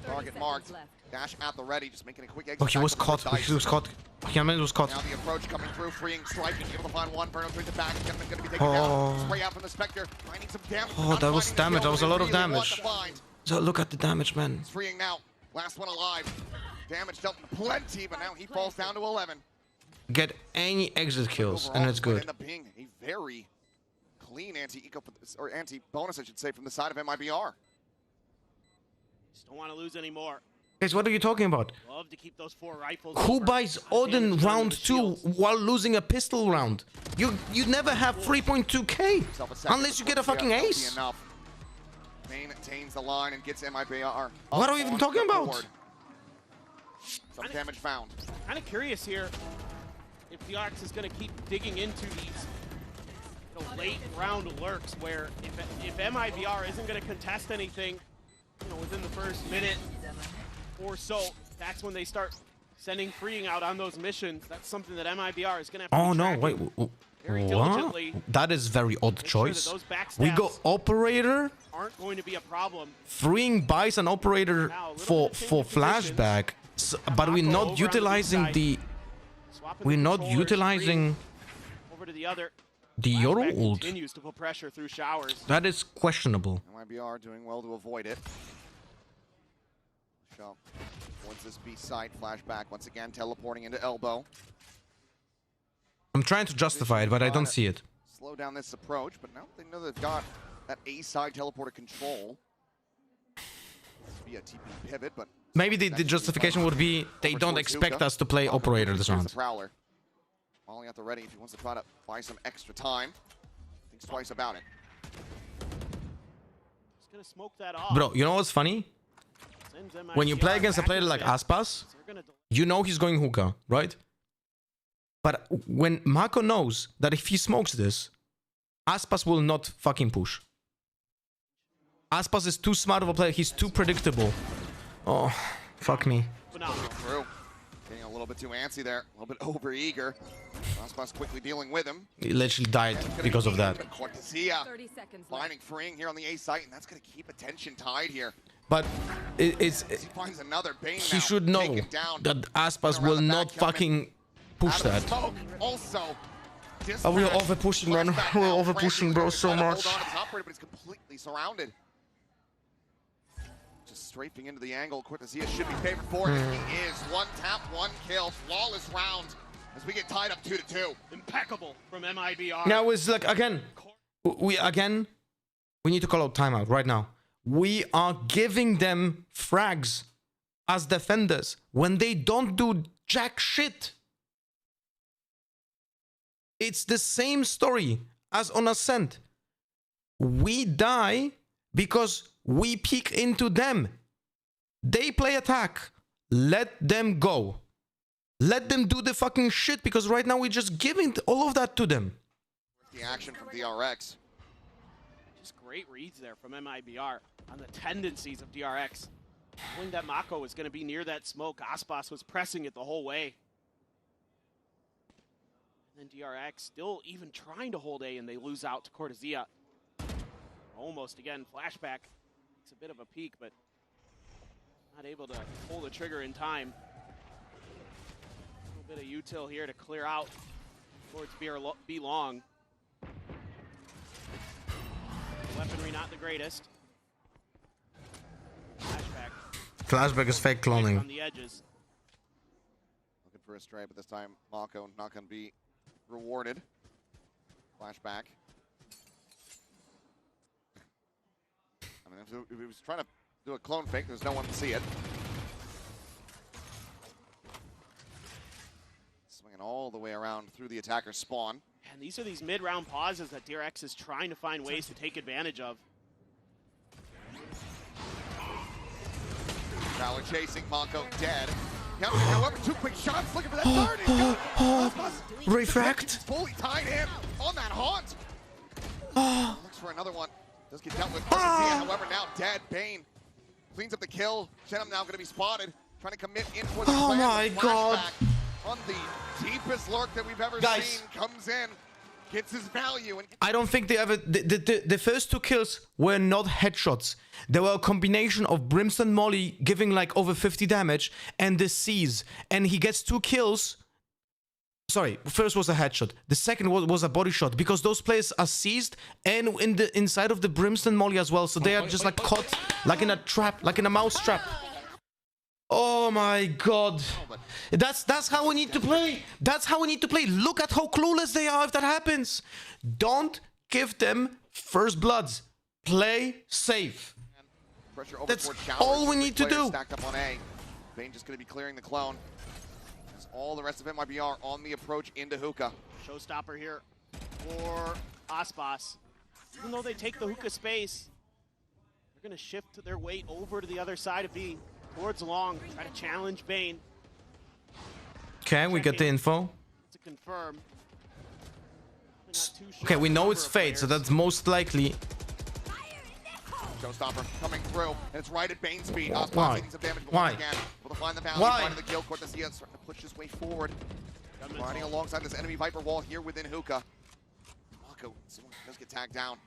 Speaker 7: Target marked. Dash at the ready, just making a quick exit.
Speaker 1: Oh, he was caught. He was caught. Gunman was caught.
Speaker 7: Now the approach coming through, freeing Strike, being able to find one. Burno through the back. Gunman going to be taken down. Spray out from the Spectre, finding some damage.
Speaker 1: Oh, that was damage. That was a lot of damage. So look at the damage, man.
Speaker 7: It's freeing now. Last one alive. Damage dealt plenty, but now he falls down to 11.
Speaker 1: Get any exit kills, and it's good.
Speaker 7: End up being a very clean anti-eco, or anti-bonus, I should say, from the side of MIBR.
Speaker 18: Just don't want to lose anymore.
Speaker 1: Guys, what are you talking about?
Speaker 18: Love to keep those 4 rifles.
Speaker 1: Who buys Odin round 2 while losing a pistol round? You never have 3.2k unless you get a fucking ace.
Speaker 7: Maintains the line and gets MIBR.
Speaker 1: What are we even talking about?
Speaker 7: Some damage found.
Speaker 18: Kind of curious here if DRX is going to keep digging into these late round lurks where if MIBR isn't going to contest anything within the first minute or so, that's when they start sending freeing out on those missions. That's something that MIBR is going to have to
Speaker 1: Oh no, wait. What? That is very odd choice. We go operator.
Speaker 18: Aren't going to be a problem.
Speaker 1: Freeing buys an operator for flashback, but we're not utilizing the. We're not utilizing
Speaker 18: over to the other.
Speaker 1: The Euro ult.
Speaker 18: Continues to put pressure through showers.
Speaker 1: That is questionable.
Speaker 7: MIBR doing well to avoid it. Shove towards this B side flashback once again, teleporting into elbow.
Speaker 1: I'm trying to justify it, but I don't see it.
Speaker 7: Slow down this approach, but now they know they've got that A side teleporter control. Be a TP pivot, but
Speaker 1: maybe the justification would be they don't expect us to play operator this round.
Speaker 7: Prowler. Falling at the ready if he wants to try to buy some extra time. Thinks twice about it.
Speaker 18: Just gonna smoke that off.
Speaker 1: Bro, you know what's funny? When you play against a player like Aspas, you know he's going hookah, right? But when Mako knows that if he smokes this, Aspas will not fucking push. Aspas is too smart of a player. He's too predictable. Oh, fuck me.
Speaker 7: Through. Getting a little bit too antsy there. A little bit over-eager. Aspas quickly dealing with him.
Speaker 1: He literally died because of that.
Speaker 7: Cortesia finding freeing here on the A site, and that's going to keep attention tied here.
Speaker 1: But it's
Speaker 7: he finds another Bane
Speaker 1: he
Speaker 7: now.
Speaker 1: should know that Aspas will not fucking push that.
Speaker 7: Also,
Speaker 1: Oh, we're over pushing, man. We're over pushing, bro, so much.
Speaker 7: But he's completely surrounded. Just strafing into the angle. Cortesia should be favored for it. He is. 1 tap, 1 kill. Flawless round as we get tied up 2-2.
Speaker 18: Impeccable from MIBR.
Speaker 1: Now it's like again, we need to call out timeout right now. We are giving them frags as defenders when they don't do jack shit. It's the same story as on Ascent. We die because we peek into them. They play attack. Let them go. Let them do the fucking shit because right now we're just giving all of that to them.
Speaker 7: The action from DRX.
Speaker 18: Just great reads there from MIBR on the tendencies of DRX. Knowing that Mako was going to be near that smoke, Aspas was pressing it the whole way. And then DRX still even trying to hold A, and they lose out to Cortesia. Almost again, flashback. It's a bit of a peak, but not able to pull the trigger in time. A little bit of util here to clear out towards B long. Weaponry not the greatest.
Speaker 1: Flashback is fake cloning.
Speaker 18: On the edges.
Speaker 7: Looking for a stray, but this time Mako not going to be rewarded. Flashback. I mean, if he was trying to do a clone fake, there's no one to see it. Swinging all the way around through the attacker's spawn.
Speaker 18: And these are these mid-round pauses that DRX is trying to find ways to take advantage of.
Speaker 7: Prowler chasing, Mako dead. However, 2 quick shots looking for that third.
Speaker 1: Refract.
Speaker 7: Fully tied in on that haunt. Looks for another one. Does get dealt with. However, now dead. Bane cleans up the kill. Shenum now going to be spotted. Trying to commit in for the
Speaker 1: Oh my god.
Speaker 7: On the deepest lurk that we've ever seen. Comes in. Gets his value. And
Speaker 1: I don't think they ever... The first 2 kills were not headshots. They were a combination of Brimstone Molly giving like over 50 damage and the Seize. And he gets 2 kills. Sorry, first was a headshot. The second was a body shot because those players are seized and in the inside of the Brimstone Molly as well. So they are just like caught like in a trap, like in a mouse trap. Oh my god. That's how we need to play. That's how we need to play. Look at how clueless they are if that happens. Don't give them first bloods. Play safe. That's all we need to do.
Speaker 7: Stacked up on A. Bane just going to be clearing the clone. As all the rest of MIBR on the approach into hookah.
Speaker 18: Showstopper here for Aspas. Even though they take the hookah space, they're going to shift their weight over to the other side of B. Towards long, try to challenge Bane.
Speaker 1: Okay, we got the info.
Speaker 18: To confirm.
Speaker 1: Okay, we know it's Fate, so that's most likely.
Speaker 7: Showstopper coming through, and it's right at Bane's speed.
Speaker 1: Why?
Speaker 7: Taking some damage, but
Speaker 1: Why?
Speaker 7: once again, able to find the value,
Speaker 1: Why?
Speaker 7: finding the kill. Cortesia starting to push his way forward. Riding alongside this enemy Viper wall here within hookah. Mako does get tagged down.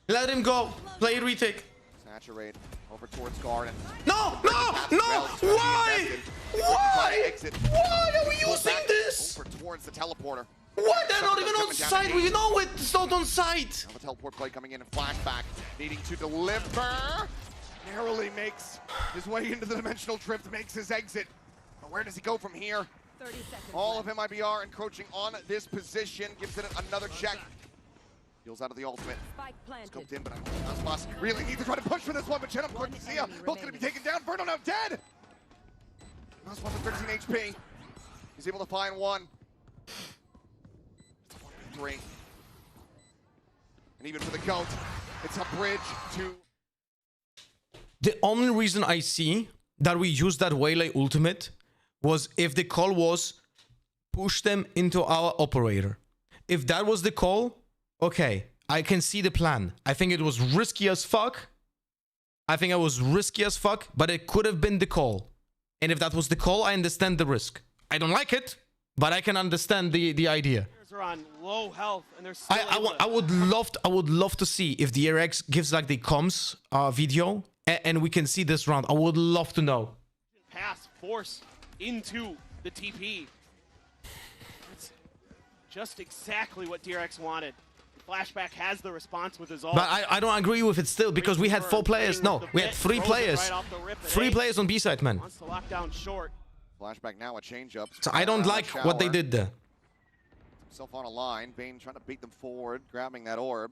Speaker 1: Let him go. Play retake.
Speaker 7: Saturate over towards Garden.
Speaker 1: No! Why? Why? Why are we using this?
Speaker 7: Over towards the teleporter.
Speaker 1: Why? They're not even on site. We know it's not on site.
Speaker 7: Now the teleport play coming in and flashback, needing to deliver. Narrowly makes his way into the dimensional drift, makes his exit. But where does he go from here?
Speaker 17: 30 seconds
Speaker 7: All of MIBR encroaching on this position, gives it another check. Deals out of the ultimate. Scoped in, but Aspas really needs to try to push for this one, but Chenom Cortesia both going to be taken down. Verno now dead! Aspas with 13 HP. He's able to find one. 1v3. And even for the GOAT, it's a bridge to...
Speaker 1: The only reason I see that we used that Waylay ultimate was if the call was push them into our operator. If that was the call, okay, I can see the plan. I think it was risky as fuck. But it could have been the call. And if that was the call, I understand the risk. I don't like it, but I can understand the idea.
Speaker 18: Are on low health and they're
Speaker 1: I would love to see if the DRX gives like the comms video and we can see this round. I would love to know.
Speaker 18: Pass force into the TP. That's just exactly what DRX wanted. Flashback has the response with his ult.
Speaker 1: But I don't agree with it still because we had 4 players. No, we had 3 players. 3 players on B side, man.
Speaker 18: Wants to lock down short.
Speaker 7: Flashback now, a change up.
Speaker 1: So I don't like what they did there.
Speaker 7: Himself on a line. Bane trying to beat them forward, grabbing that orb.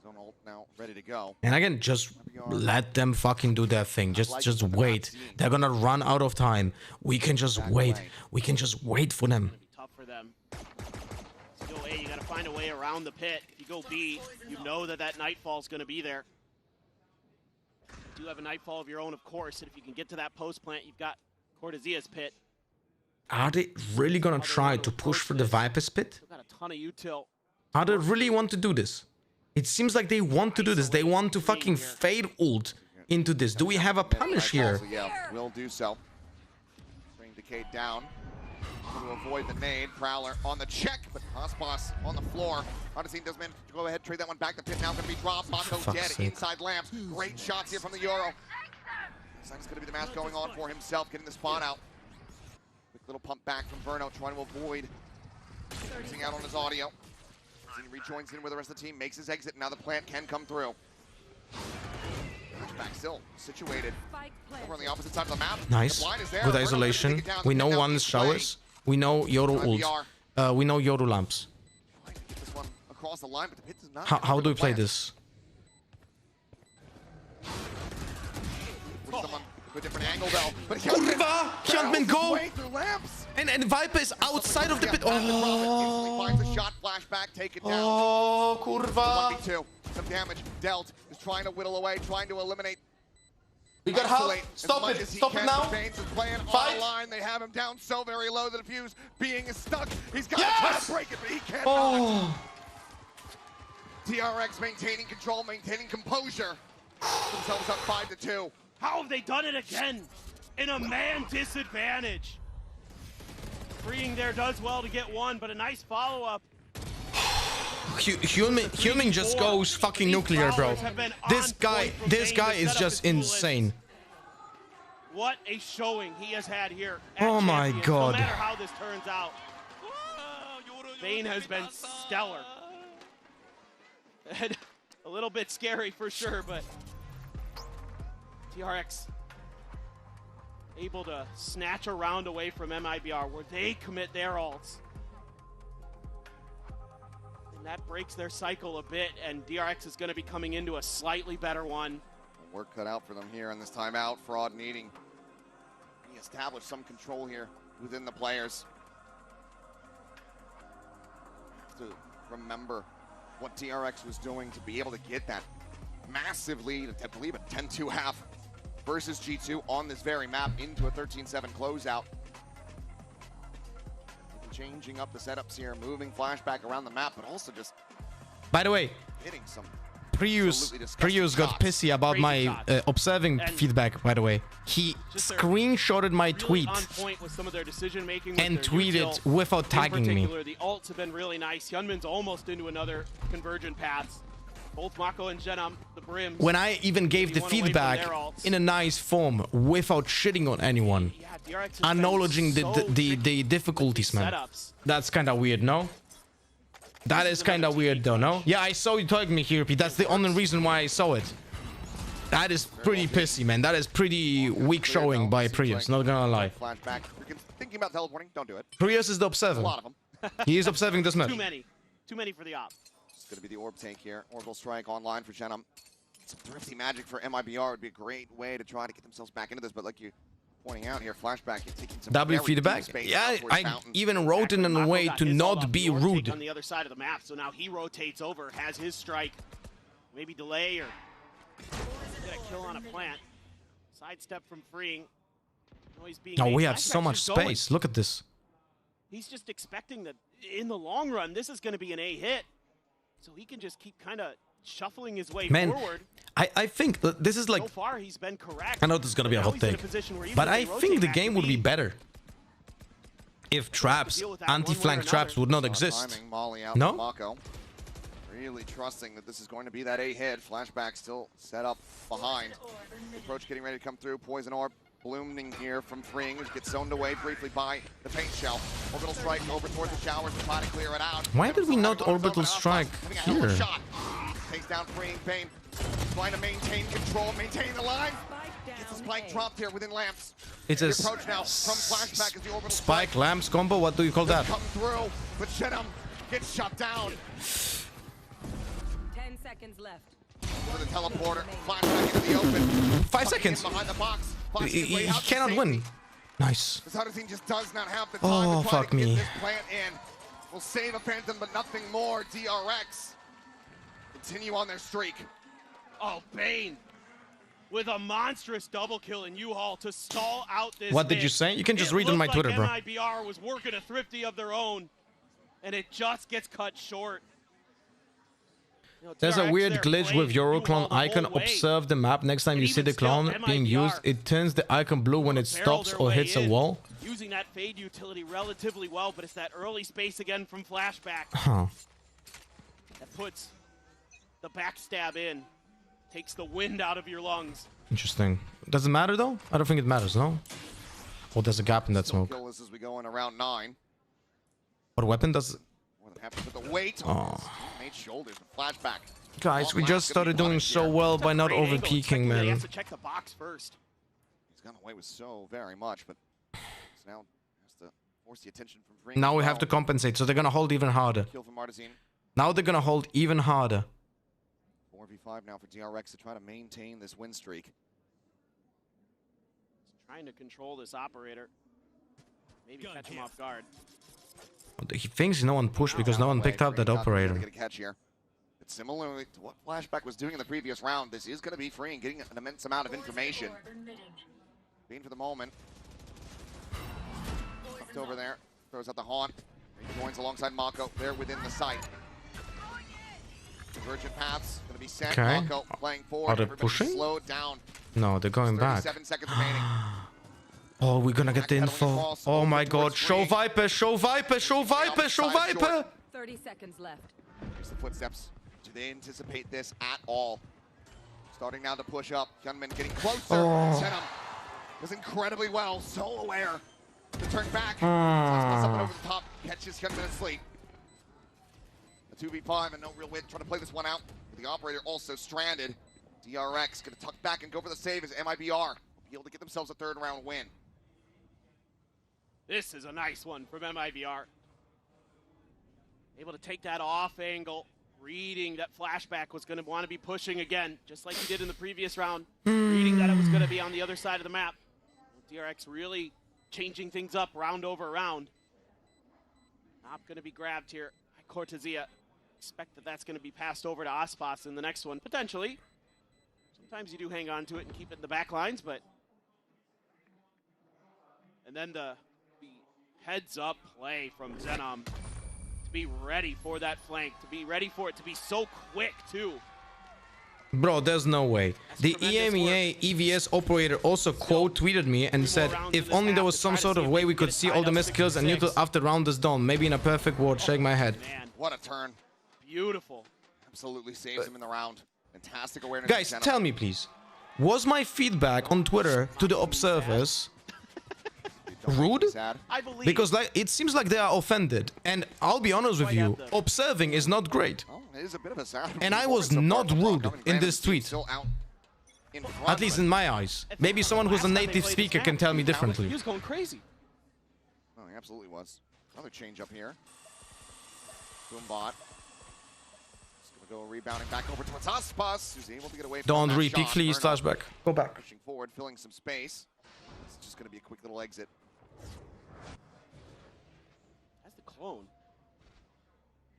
Speaker 7: Zone ult now ready to go.
Speaker 1: And again, just let them fucking do their thing. Just wait. They're gonna run out of time. We can just wait. We can just wait for them.
Speaker 18: Tough for them. To go A, you gotta find a way around the pit. If you go B, you know that Nightfall's gonna be there. You do have a Nightfall of your own, of course, and if you can get to that post plant, you've got Cortesia's pit.
Speaker 1: Are they really gonna try to push for the Viper's pit?
Speaker 18: Still got a ton of util.
Speaker 1: Are they really want to do this? It seems like they want to do this. They want to fucking fade ult into this. Do we have a punish here?
Speaker 7: Yeah, will do so. Bring Decade down. To avoid the nade. Prowler on the check, but Aspas on the floor. Odyssey does manage to go ahead, trade that one back. The pit now going to be dropped. Mako dead inside lamps. Great shots here from the Euro. It's going to be the match going on for himself, getting the spot out. Quick little pump back from Verno, trying to avoid losing out on his audio. He rejoins in with the rest of the team, makes his exit, and now the plant can come through. Back still situated over on the opposite side of the map.
Speaker 1: Nice. Good isolation. We know one showers. We know Yoru ult. We know Yoru lamps.
Speaker 7: Get this one across the line, but the pit does not.
Speaker 1: How do we play this?
Speaker 7: Someone with a different angle though. But
Speaker 1: Hyunmin, go!
Speaker 7: Through lamps.
Speaker 1: And Viper is outside of the pit.
Speaker 7: Oh. Finds a shot, flashback, take it down.
Speaker 1: Oh, kurwa.
Speaker 7: 1v2. Some damage dealt. Is trying to whittle away, trying to eliminate.
Speaker 1: We got half. Stop it. Stop it now.
Speaker 7: Fight. Line. They have him down so very low. The defuse being stuck. He's got to try to break it, but he can't.
Speaker 1: Oh.
Speaker 7: DRX maintaining control, maintaining composure. Themselves up 5-2.
Speaker 18: How have they done it again? In a man disadvantage. Freeing there does well to get one, but a nice follow-up.
Speaker 1: Human just goes fucking nuclear, bro. This guy is just insane.
Speaker 18: What a showing he has had here.
Speaker 1: Oh my god.
Speaker 18: No matter how this turns out, Bane has been stellar. And a little bit scary for sure, but DRX able to snatch a round away from MIBR where they commit their ults. And that breaks their cycle a bit, and DRX is going to be coming into a slightly better one.
Speaker 7: Work cut out for them here on this timeout. Fraud needing to establish some control here within the players. Have to remember what DRX was doing to be able to get that massive lead, I believe a 10-2 half versus G2 on this very map into a 13-7 closeout. Changing up the setups here, moving flashback around the map, but also just
Speaker 1: by the way,
Speaker 7: hitting some
Speaker 1: Prius got pissy about my observing feedback, by the way. He screenshotted my tweet
Speaker 18: on point with some of their decision making
Speaker 1: and tweeted without tagging me.
Speaker 18: The ults have been really nice. Hyunmin's almost into another convergent path. Both Mako and Jenam, the brims.
Speaker 1: When I even gave the feedback in a nice form without shitting on anyone, acknowledging the difficulties, man. That's kind of weird, no? That is kind of weird, though, no? Yeah, I saw you tagging me here, Pete. That's the only reason why I saw it. That is pretty pissy, man. That is pretty weak showing by Prius, not gonna lie.
Speaker 7: Flashback. Thinking about teleporting, don't do it.
Speaker 1: Prius is the observer.
Speaker 7: A lot of them.
Speaker 1: He is observing this match.
Speaker 18: Too many for the op.
Speaker 7: It's going to be the orb tank here. Orbital strike online for Jenam. Some thrifty magic for MIBR would be a great way to try to get themselves back into this, but like you pointing out here, flashback, you're taking some
Speaker 1: W feedback. Yeah, I even wrote in a way to not be rude.
Speaker 18: On the other side of the map, so now he rotates over, has his strike, maybe delay or get a kill on a plant. Sidestep from freeing.
Speaker 1: Oh, we have so much space. Look at this.
Speaker 18: He's just expecting that in the long run, this is going to be an A hit. So he can just keep kind of shuffling his way forward.
Speaker 1: I think that this is like...
Speaker 18: So far, he's been correct.
Speaker 1: I know this is going to be a hot take. But I think the game would be better if traps, anti-flank traps would not exist. No?
Speaker 7: Really trusting that this is going to be that A hit. Flashback still set up behind. Approach getting ready to come through. Poison orb blooming here from freeing, which gets zoned away briefly by the paint shell. Orbital strike over towards the showers to try to clear it out.
Speaker 1: Why did we not orbital strike here?
Speaker 7: Takes down freeing Bane. Trying to maintain control, maintain the line. Gets the spike dropped here within lamps.
Speaker 1: It's a
Speaker 7: approach now from flashback as the orbital
Speaker 1: spike lamps combo. What do you call that?
Speaker 7: Come through, but Jenam gets shut down.
Speaker 17: 10 seconds left.
Speaker 7: For the teleporter, flashback into the open.
Speaker 1: 5 seconds.
Speaker 7: Behind the box.
Speaker 1: He cannot win. Nice.
Speaker 7: This other team just does not have the time to try to get this plant in. Will save a Phantom, but nothing more. DRX continue on their streak.
Speaker 18: Oh, Bane with a monstrous double kill in U-Haul to stall out this.
Speaker 1: What did you say? You can just read on my Twitter, bro.
Speaker 18: MIBR was working a thrifty of their own, and it just gets cut short.
Speaker 1: There's a weird glitch with Euroclone icon. Observe the map. Next time you see the clone being used, it turns the icon blue when it stops or hits a wall.
Speaker 18: Using that fade utility relatively well, but it's that early space again from flashback. That puts the backstab in. Takes the wind out of your lungs.
Speaker 1: Interesting. Does it matter though? I don't think it matters, no? Or there's a gap in that smoke.
Speaker 7: Kill this as we go in around 9.
Speaker 1: What weapon does...
Speaker 7: More than happy with the weight on his teammate's shoulders. The flashback.
Speaker 1: Guys, we just started doing so well by not over peeking, man.
Speaker 18: He has to check the box first.
Speaker 7: He's gotten away with so very much, but now has to force the attention from Freeing.
Speaker 1: Now we have to compensate, so they're gonna hold even harder.
Speaker 7: Kill from Artesian.
Speaker 1: Now they're gonna hold even harder.
Speaker 7: 4v5 now for DRX to try to maintain this win streak.
Speaker 18: He's trying to control this operator. maybe catch him off guard.
Speaker 1: He thinks no one pushed because no one picked up that operator.
Speaker 7: Get a catch here. But similarly to what Flashback was doing in the previous round, this is going to be free and getting an immense amount of information. Being for the moment. Up over there, throws out the haunt. He joins alongside Mako. They're within the site. Divergent paths going to be sent.
Speaker 1: Okay.
Speaker 7: Mako playing forward.
Speaker 1: Are they
Speaker 7: Everybody
Speaker 1: pushing?
Speaker 7: slowed down.
Speaker 1: No, they're going back.
Speaker 7: 37 seconds remaining.
Speaker 1: Oh, we're gonna get the info. Oh my god. Show Viper, show Viper, show Viper, show Viper!
Speaker 17: 30 seconds left.
Speaker 7: Here's the footsteps. Do they anticipate this at all? Starting now to push up. Gunman getting closer.
Speaker 1: Oh.
Speaker 7: Zenom does incredibly well. So aware to turn back.
Speaker 1: Ah.
Speaker 7: Something over the top. Catches Gunman asleep. A 2v5 and no real win. Trying to play this one out. The operator also stranded. DRX going to tuck back and go for the save as MIBR will be able to get themselves a third round win.
Speaker 18: This is a nice one from MIBR. Able to take that off angle, reading that Flashback was going to want to be pushing again, just like he did in the previous round. Reading that it was going to be on the other side of the map. DRX really changing things up round over round. Not going to be grabbed here by Cortezia. Expect that that's going to be passed over to Aspas in the next one, potentially. Sometimes you do hang on to it and keep it in the back lines, but... And then the heads-up play from Zenom to be ready for that flank, to be ready for it to be so quick, too.
Speaker 1: Bro, there's no way. The EMEA EVS operator also quote tweeted me and said, if only there was some sort of way we could see all the missed kills and neutral after round is done. Maybe in a perfect world. Shake my head.
Speaker 18: Man,
Speaker 7: what a turn.
Speaker 18: Beautiful.
Speaker 7: Absolutely saves him in the round. Fantastic awareness.
Speaker 1: Guys, tell me please. Was my feedback on Twitter to the observers rude?
Speaker 18: I believe.
Speaker 1: Because like it seems like they are offended. And I'll be honest with you, observing is not great.
Speaker 7: Oh, it is a bit of a sound.
Speaker 1: And I was not rude in this tweet. At least in my eyes. Maybe someone who's a native speaker can tell me differently.
Speaker 18: He was going crazy.
Speaker 7: Oh, he absolutely was. Another change up here. Boombot. Just gonna go rebounding back over towards Aspas, who's able to get away from
Speaker 1: Don't
Speaker 7: that
Speaker 1: repeat,
Speaker 7: shot.
Speaker 1: please.
Speaker 7: Burnout
Speaker 1: Flashback. Go back.
Speaker 7: Pushing forward, filling some space. It's just gonna be a quick little exit.
Speaker 18: That's the clone.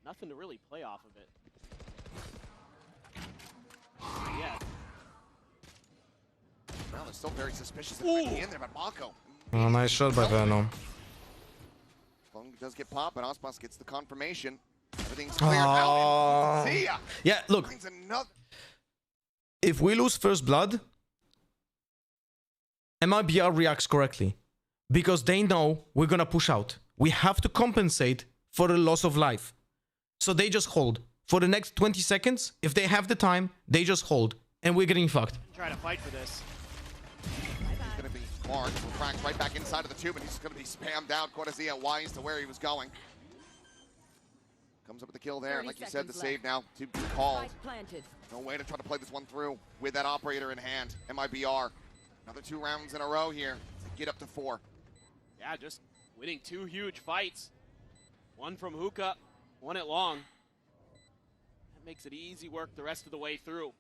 Speaker 18: Nothing to really play off of it. Yeah.
Speaker 7: Well, they're still very suspicious of might be in there, but Mako.
Speaker 1: Oh, nice shot by Venom.
Speaker 7: Phone does get popped, but Aspas gets the confirmation. Everything's cleared out. See ya.
Speaker 1: Yeah, look. If we lose first blood, MIBR reacts correctly. Because they know we're gonna push out. We have to compensate for the loss of life. So they just hold. For the next 20 seconds, if they have the time, they just hold. And we're getting fucked.
Speaker 18: Try to fight for this.
Speaker 7: He's going to be marked, cracked right back inside of the tube, and he's just going to be spammed out. Cortezia wise to where he was going. Comes up with the kill there, and like you said, the save now to be called. No way to try to play this one through with that operator in hand. MIBR. Another 2 rounds in a row here to get up to 4.
Speaker 18: Yeah, just winning 2 huge fights. One from Hookah, one at long. That makes it easy work the rest of the way through.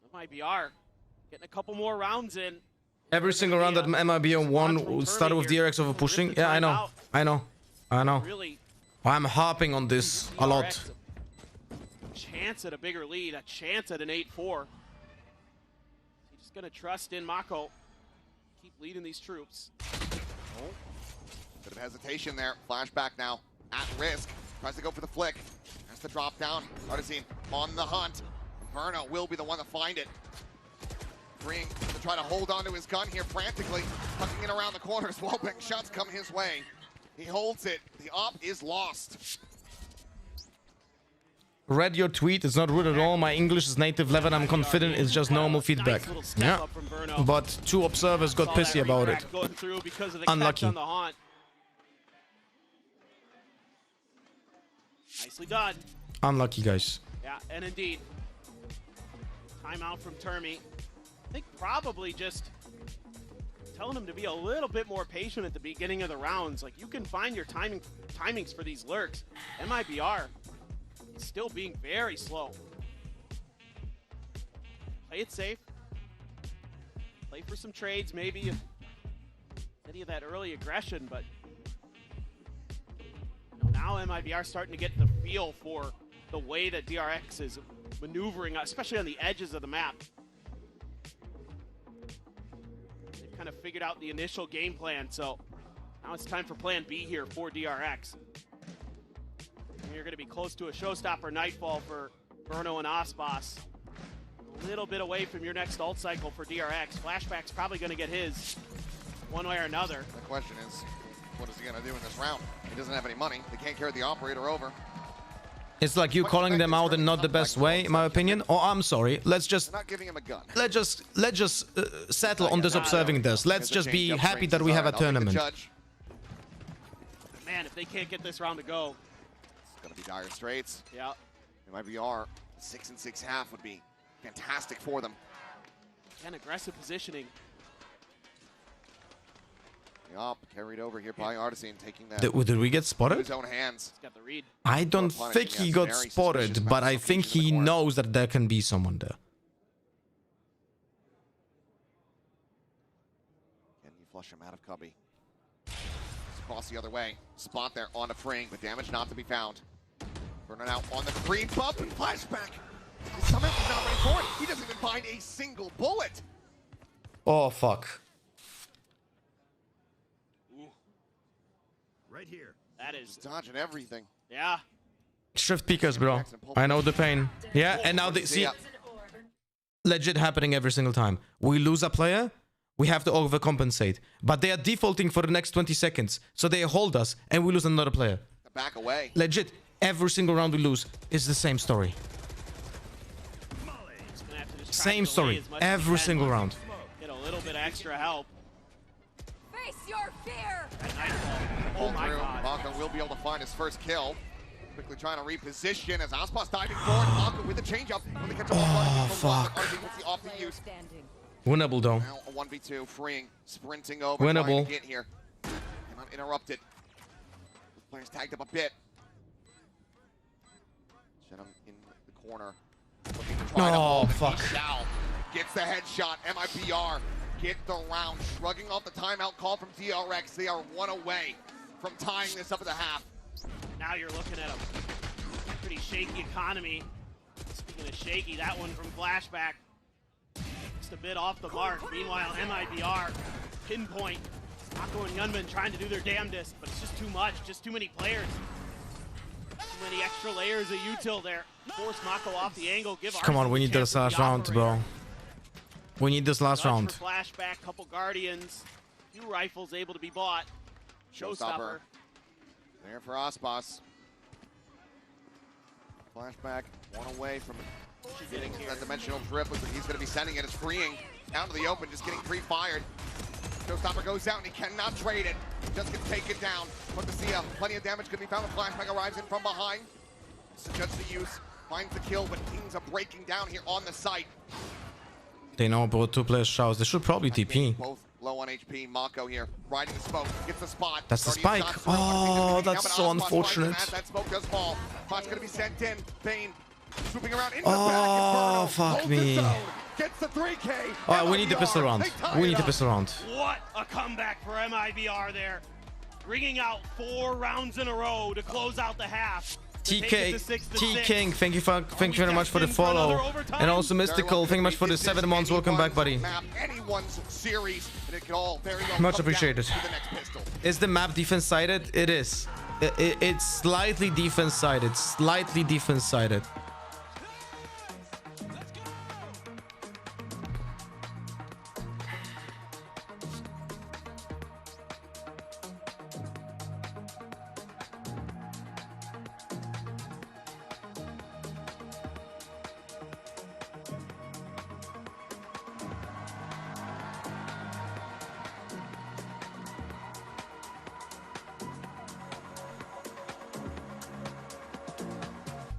Speaker 18: So MIBR getting a couple more rounds in.
Speaker 1: Every single round that MIBR won started with DRX over pushing. Yeah, I know. I know. I know.
Speaker 18: Really,
Speaker 1: I'm harping on this a lot.
Speaker 18: chance at a bigger lead, a chance at an 8-4. He's just going to trust in Mako. Keep leading these troops.
Speaker 7: Oh, bit of hesitation there. Flashback now at risk. Tries to go for the flick. Has to drop down. Artesine on the hunt. Verno will be the one to find it. Freeing to try to hold on to his gun here frantically. Tucking it around the corners. Wellbeck shots come his way. He holds it. The op is lost.
Speaker 1: Read your tweet. It's not rude at all. My English is native level. I'm confident. It's just normal feedback. Yeah. But 2 observers got pissy about it. Unlucky.
Speaker 18: Nicely done.
Speaker 1: Unlucky, guys.
Speaker 18: Yeah, and indeed. Timeout from Termi. I think probably just telling him to be a little bit more patient at the beginning of the rounds. Like, you can find your timings for these lurks. MIBR is still being very slow. Play it safe. Play for some trades, maybe. Any of that early aggression, but Now MIBR starting to get the feel for the way that DRX is maneuvering, especially on the edges of the map. They've kind of figured out the initial game plan, so now it's time for plan B here for DRX. You're going to be close to a showstopper nightfall for Bruno and Aspas. A little bit away from your next ult cycle for DRX. Flashback's probably going to get his one way or another.
Speaker 7: The question is, what is he going to do in this round? He doesn't have any money. They can't carry the operator over.
Speaker 1: It's like you calling them out in not the best way, in my opinion. Oh, I'm sorry. Let's just
Speaker 7: They're not giving him a gun.
Speaker 1: let's just settle on this observing this. Let's just be happy that we have a tournament.
Speaker 18: Man, if they can't get this round to go,
Speaker 7: It's going to be dire straits.
Speaker 18: yeah.
Speaker 7: MIBR 6 and 6 half would be fantastic for them.
Speaker 18: And aggressive positioning.
Speaker 7: Yup, carried over here by Artisan, taking that
Speaker 1: Did we get
Speaker 7: into
Speaker 1: spotted?
Speaker 7: his own hands.
Speaker 18: He's got the read.
Speaker 1: I don't
Speaker 7: Punishing,
Speaker 1: think he
Speaker 7: yes,
Speaker 1: got
Speaker 7: very
Speaker 1: spotted,
Speaker 7: suspicious
Speaker 1: but I
Speaker 7: amount of
Speaker 1: think
Speaker 7: location in
Speaker 1: he
Speaker 7: the corner.
Speaker 1: knows that there can be someone there.
Speaker 7: Can you flush him out of Cubby? Cross the other way. Spot there on a Fring, but damage not to be found. Burning out on the creep up and flashback. Somehow he's not ready for it. He doesn't even find a single bullet.
Speaker 1: Oh, fuck.
Speaker 8: Right here.
Speaker 18: That is
Speaker 7: dodging everything.
Speaker 18: Yeah.
Speaker 1: Shift peekers, bro. I know the pain. Yeah, and now they see legit happening every single time. We lose a player, we have to overcompensate. But they are defaulting for the next 20 seconds. So they hold us and we lose another player.
Speaker 7: Back away.
Speaker 1: Legit, every single round we lose is the same story. Same story, every single round.
Speaker 18: Get a little bit extra help.
Speaker 2: Face your fear!
Speaker 18: Oh my god.
Speaker 7: Mako will be able to find his first kill. Quickly trying to reposition as Aspas diving forward. Mako with the change-up. When they catch up
Speaker 1: Oh, fuck.
Speaker 7: off the use.
Speaker 1: Winnable, though.
Speaker 7: Now a 1v2, freeing, sprinting over,
Speaker 1: Winnable.
Speaker 7: trying to get here. Cannot interrupt it. The players tagged up a bit. Shenum in the corner. Looking to try to hold it.
Speaker 1: fuck.
Speaker 7: He shall. Gets the headshot. MIBR get the round. Shrugging off the timeout call from DRX. They are one away from tying this up at the half.
Speaker 18: Now you're looking at a pretty shaky economy. Speaking of shaky, that one from Flashback. Just a bit off the mark. Meanwhile, MIBR, pinpoint. Mako and Yunman trying to do their damnedest, but it's just too much. Just too many players. Too many extra layers of util there. Force Mako off the angle. Give
Speaker 1: Come on, we need this last round, bro. We need this last round.
Speaker 18: For Flashback, couple Guardians. Few rifles able to be bought. Showstopper.
Speaker 7: There for Aspas. Flashback, one away from getting that dimensional drip. Looks like he's going to be sending it. It's freeing down to the open, just getting pre-fired. Showstopper goes out and he cannot trade it. Just gonna take it down. But to see plenty of damage could be found. Flashback arrives in from behind. Suggests the use, finds the kill, but Kings are breaking down here on the site.
Speaker 1: They know about two players shouts. They should probably TP.
Speaker 7: Both low on HP. Mako here, riding the smoke, gets the spot.
Speaker 1: That's the
Speaker 7: Guardian
Speaker 1: spike.
Speaker 7: shots through.
Speaker 1: Oh, that's so
Speaker 7: Aspas
Speaker 1: unfortunate.
Speaker 7: finds him as that smoke does fall. Spot's gonna be sent in. Bane swooping around into
Speaker 1: Oh,
Speaker 7: the back. And
Speaker 1: fuck
Speaker 7: holds
Speaker 1: me.
Speaker 7: his own. Gets the 3K.
Speaker 1: Alright, we need the pistol round. We need the pistol round.
Speaker 18: What a comeback for MIBR there. Ringing out 4 rounds in a row to close out the half.
Speaker 1: T King, thank you very much for the follow, and also Mystical, thank you much for the 7 months. Welcome back, buddy.
Speaker 7: Anyone's series, and it could all very well
Speaker 1: Much
Speaker 7: come
Speaker 1: appreciated.
Speaker 7: down to the next pistol.
Speaker 1: Is the map defense sided? It is. It's slightly defense sided. Slightly defense sided.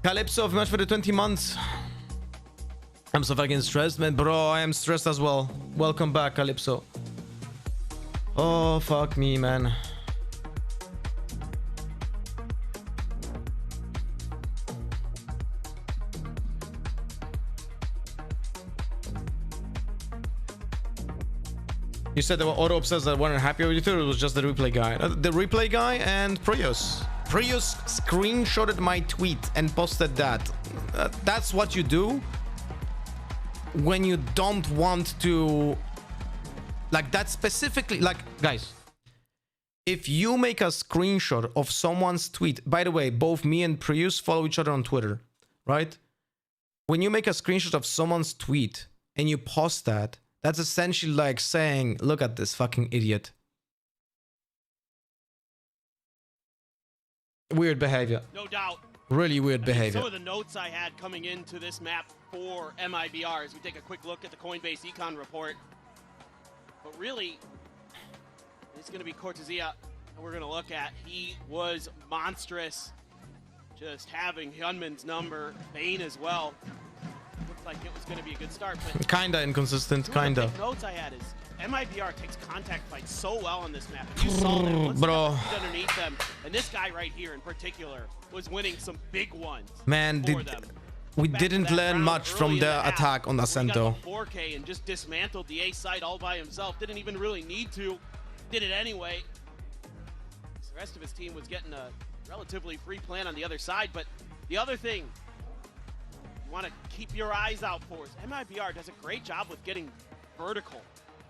Speaker 1: Calypso, very much for the 20 months. I'm so fucking stressed, man. Bro, I am stressed as well. Welcome back, Calypso. Oh, fuck me, man. You said there were auto obsessed that weren't happy with you, or it was just the replay guy? The replay guy and Prius. Prius screenshotted my tweet and posted that. That's what you do when you don't want to, like, that specifically, like, guys, if you make a screenshot of someone's tweet, by the way, both me and Prius follow each other on Twitter, right? When you make a screenshot of someone's tweet and you post that, that's essentially like saying, look at this fucking idiot. Weird behavior.
Speaker 18: No doubt.
Speaker 1: Really weird behavior.
Speaker 18: Some of the notes I had coming into this map for MIBR as we take a quick look at the Coinbase Econ report. But really, it's going to be Cortezia that we're going to look at. He was monstrous. Just having Hyunmin's number, Bane as well. Looked like it was going to be a good start. But
Speaker 1: Kinda inconsistent, kinda.
Speaker 18: the notes I had is MIBR takes contact fights so well on this map. And you saw them once
Speaker 1: Bro.
Speaker 18: they got underneath them. And this guy right here in particular was winning some big ones.
Speaker 1: Man, we didn't learn much from their attack on Ascento.
Speaker 18: 4K and just dismantled the A site all by himself. Didn't even really need to. Did it anyway. The rest of his team was getting a relatively free plan on the other side. But the other thing you want to keep your eyes out for is MIBR does a great job with getting vertical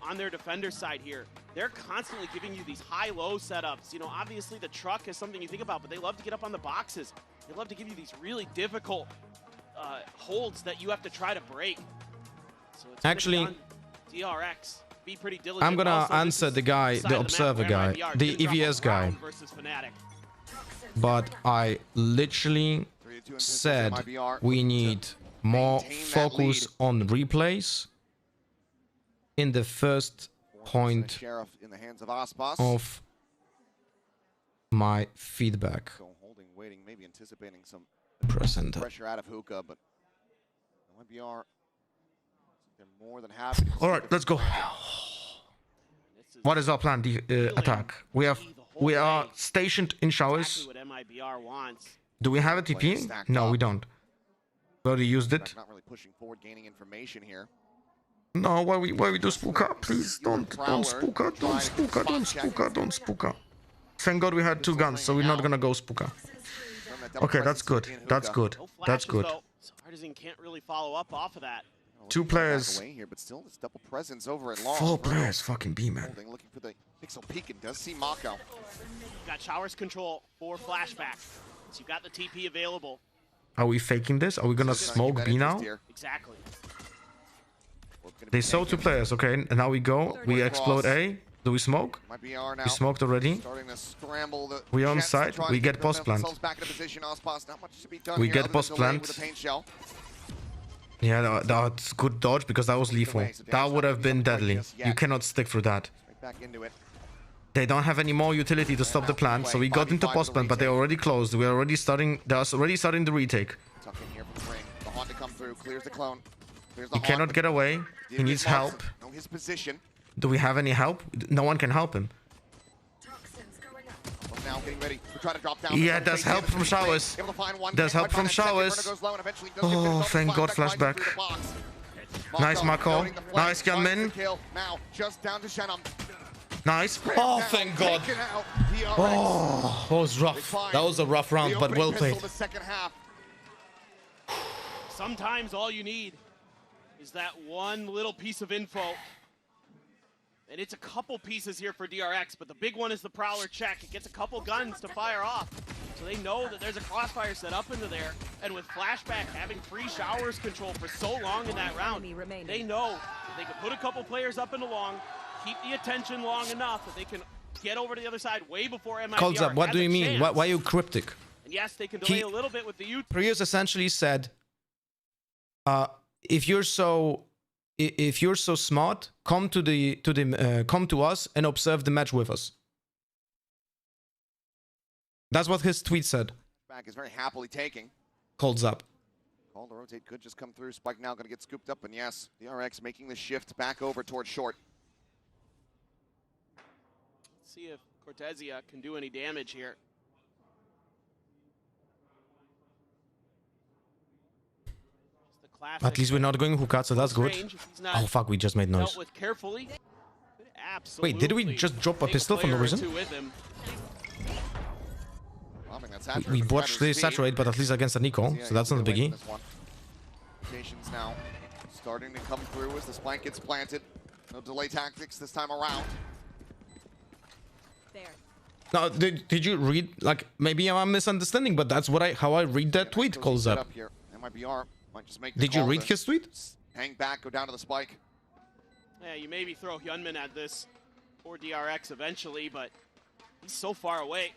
Speaker 18: on their defender side here. They're constantly giving you these high-low setups. You know, obviously the truck is something you think about, but they love to get up on the boxes. They love to give you these really difficult holds that you have to try to break. So it's
Speaker 1: Actually,
Speaker 18: DRX, be pretty diligent.
Speaker 1: I'm gonna
Speaker 18: Also,
Speaker 1: answer the guy, the observer guy, the EVS guy. But I literally said we need more focus on replays in the first point
Speaker 7: in the hands of Aspas.
Speaker 1: of my feedback.
Speaker 7: So holding, waiting, maybe anticipating some
Speaker 1: Present.
Speaker 7: pressure out of Hookah, but MIBR, they're more than happy.
Speaker 1: All right, let's go. What is our plan? The attack. We are stationed in showers.
Speaker 18: What MIBR wants.
Speaker 1: Do we have a TP? No, we don't. We already used it.
Speaker 7: Not really pushing forward, gaining information here.
Speaker 1: No, why we do spooker? Please don't spooker, don't spooker, don't spooker, don't spooker. Thank God we had 2 guns, so we're not gonna go spooker. Okay, that's good. That's good. That's good.
Speaker 18: So Artisan can't really follow up off of that.
Speaker 1: 2 players.
Speaker 7: Here, but still this double presence over at long.
Speaker 1: 4 players. Fucking B, man.
Speaker 7: Looking for the pixel peek and does see Mako.
Speaker 18: Got showers control for flashback. So you got the TP available.
Speaker 1: Are we faking this? Are we gonna smoke B now?
Speaker 18: Exactly.
Speaker 1: They saw 2 players, okay, and now we go. We explode A. Do we smoke? We smoked already. We on site. We get post plant. We get post plant. Yeah, that's good dodge because that was lethal. That would have been deadly. You cannot stick through that. They don't have any more utility to stop the plant, so we got into post plant, but they already closed. We're already starting. They're already starting the retake. He cannot get away. He needs help. Do we have any help? No one can help him. Yeah, there's help from showers. There's help from showers. Oh, thank God, flashback. Nice Mako. Nice Hyunmin. Nice. Oh, thank God. Oh, that was rough. That was a rough round, but well played.
Speaker 18: Sometimes all you need is that one little piece of info. And it's a couple pieces here for DRX, but the big one is the Prowler check. It gets a couple guns to fire off. So they know that there's a crossfire set up into there. And with flashback having free showers control for so long in that round, they know that they can put a couple players up into long, keep the attention long enough that they can get over to the other side way before MIBR
Speaker 1: Calls up. What do you mean? Why are you cryptic?
Speaker 18: And yes, they can delay a little bit with the youth.
Speaker 1: Prius essentially said, if you're so smart, come to us and observe the match with us. That's what his tweet said.
Speaker 7: Back is very happily taking.
Speaker 1: Calls up.
Speaker 7: Call to rotate could just come through. Spike now going to get scooped up, and yes, DRX making the shift back over towards short.
Speaker 18: Let's see if Cortezia can do any damage here.
Speaker 1: At least we're not going hookah, so that's good. Oh fuck, we just made noise. Wait, did we just drop a pistol from the risen?
Speaker 7: Dropping that saturate.
Speaker 1: We watched the saturate, but at least against a Nico, so that's not a biggie.
Speaker 7: Rotations now starting to come through as the spike gets planted. No delay tactics this time around.
Speaker 1: Now, did you read, like, maybe I'm misunderstanding, but that's what how I read that tweet, calls up.
Speaker 7: Here. MIBR might just make the
Speaker 1: Did you
Speaker 7: call
Speaker 1: read
Speaker 7: to
Speaker 1: his tweet?
Speaker 7: Hang back, go down to the spike.
Speaker 18: Yeah, you maybe throw Hyunmin at this or DRX eventually, but he's so far away.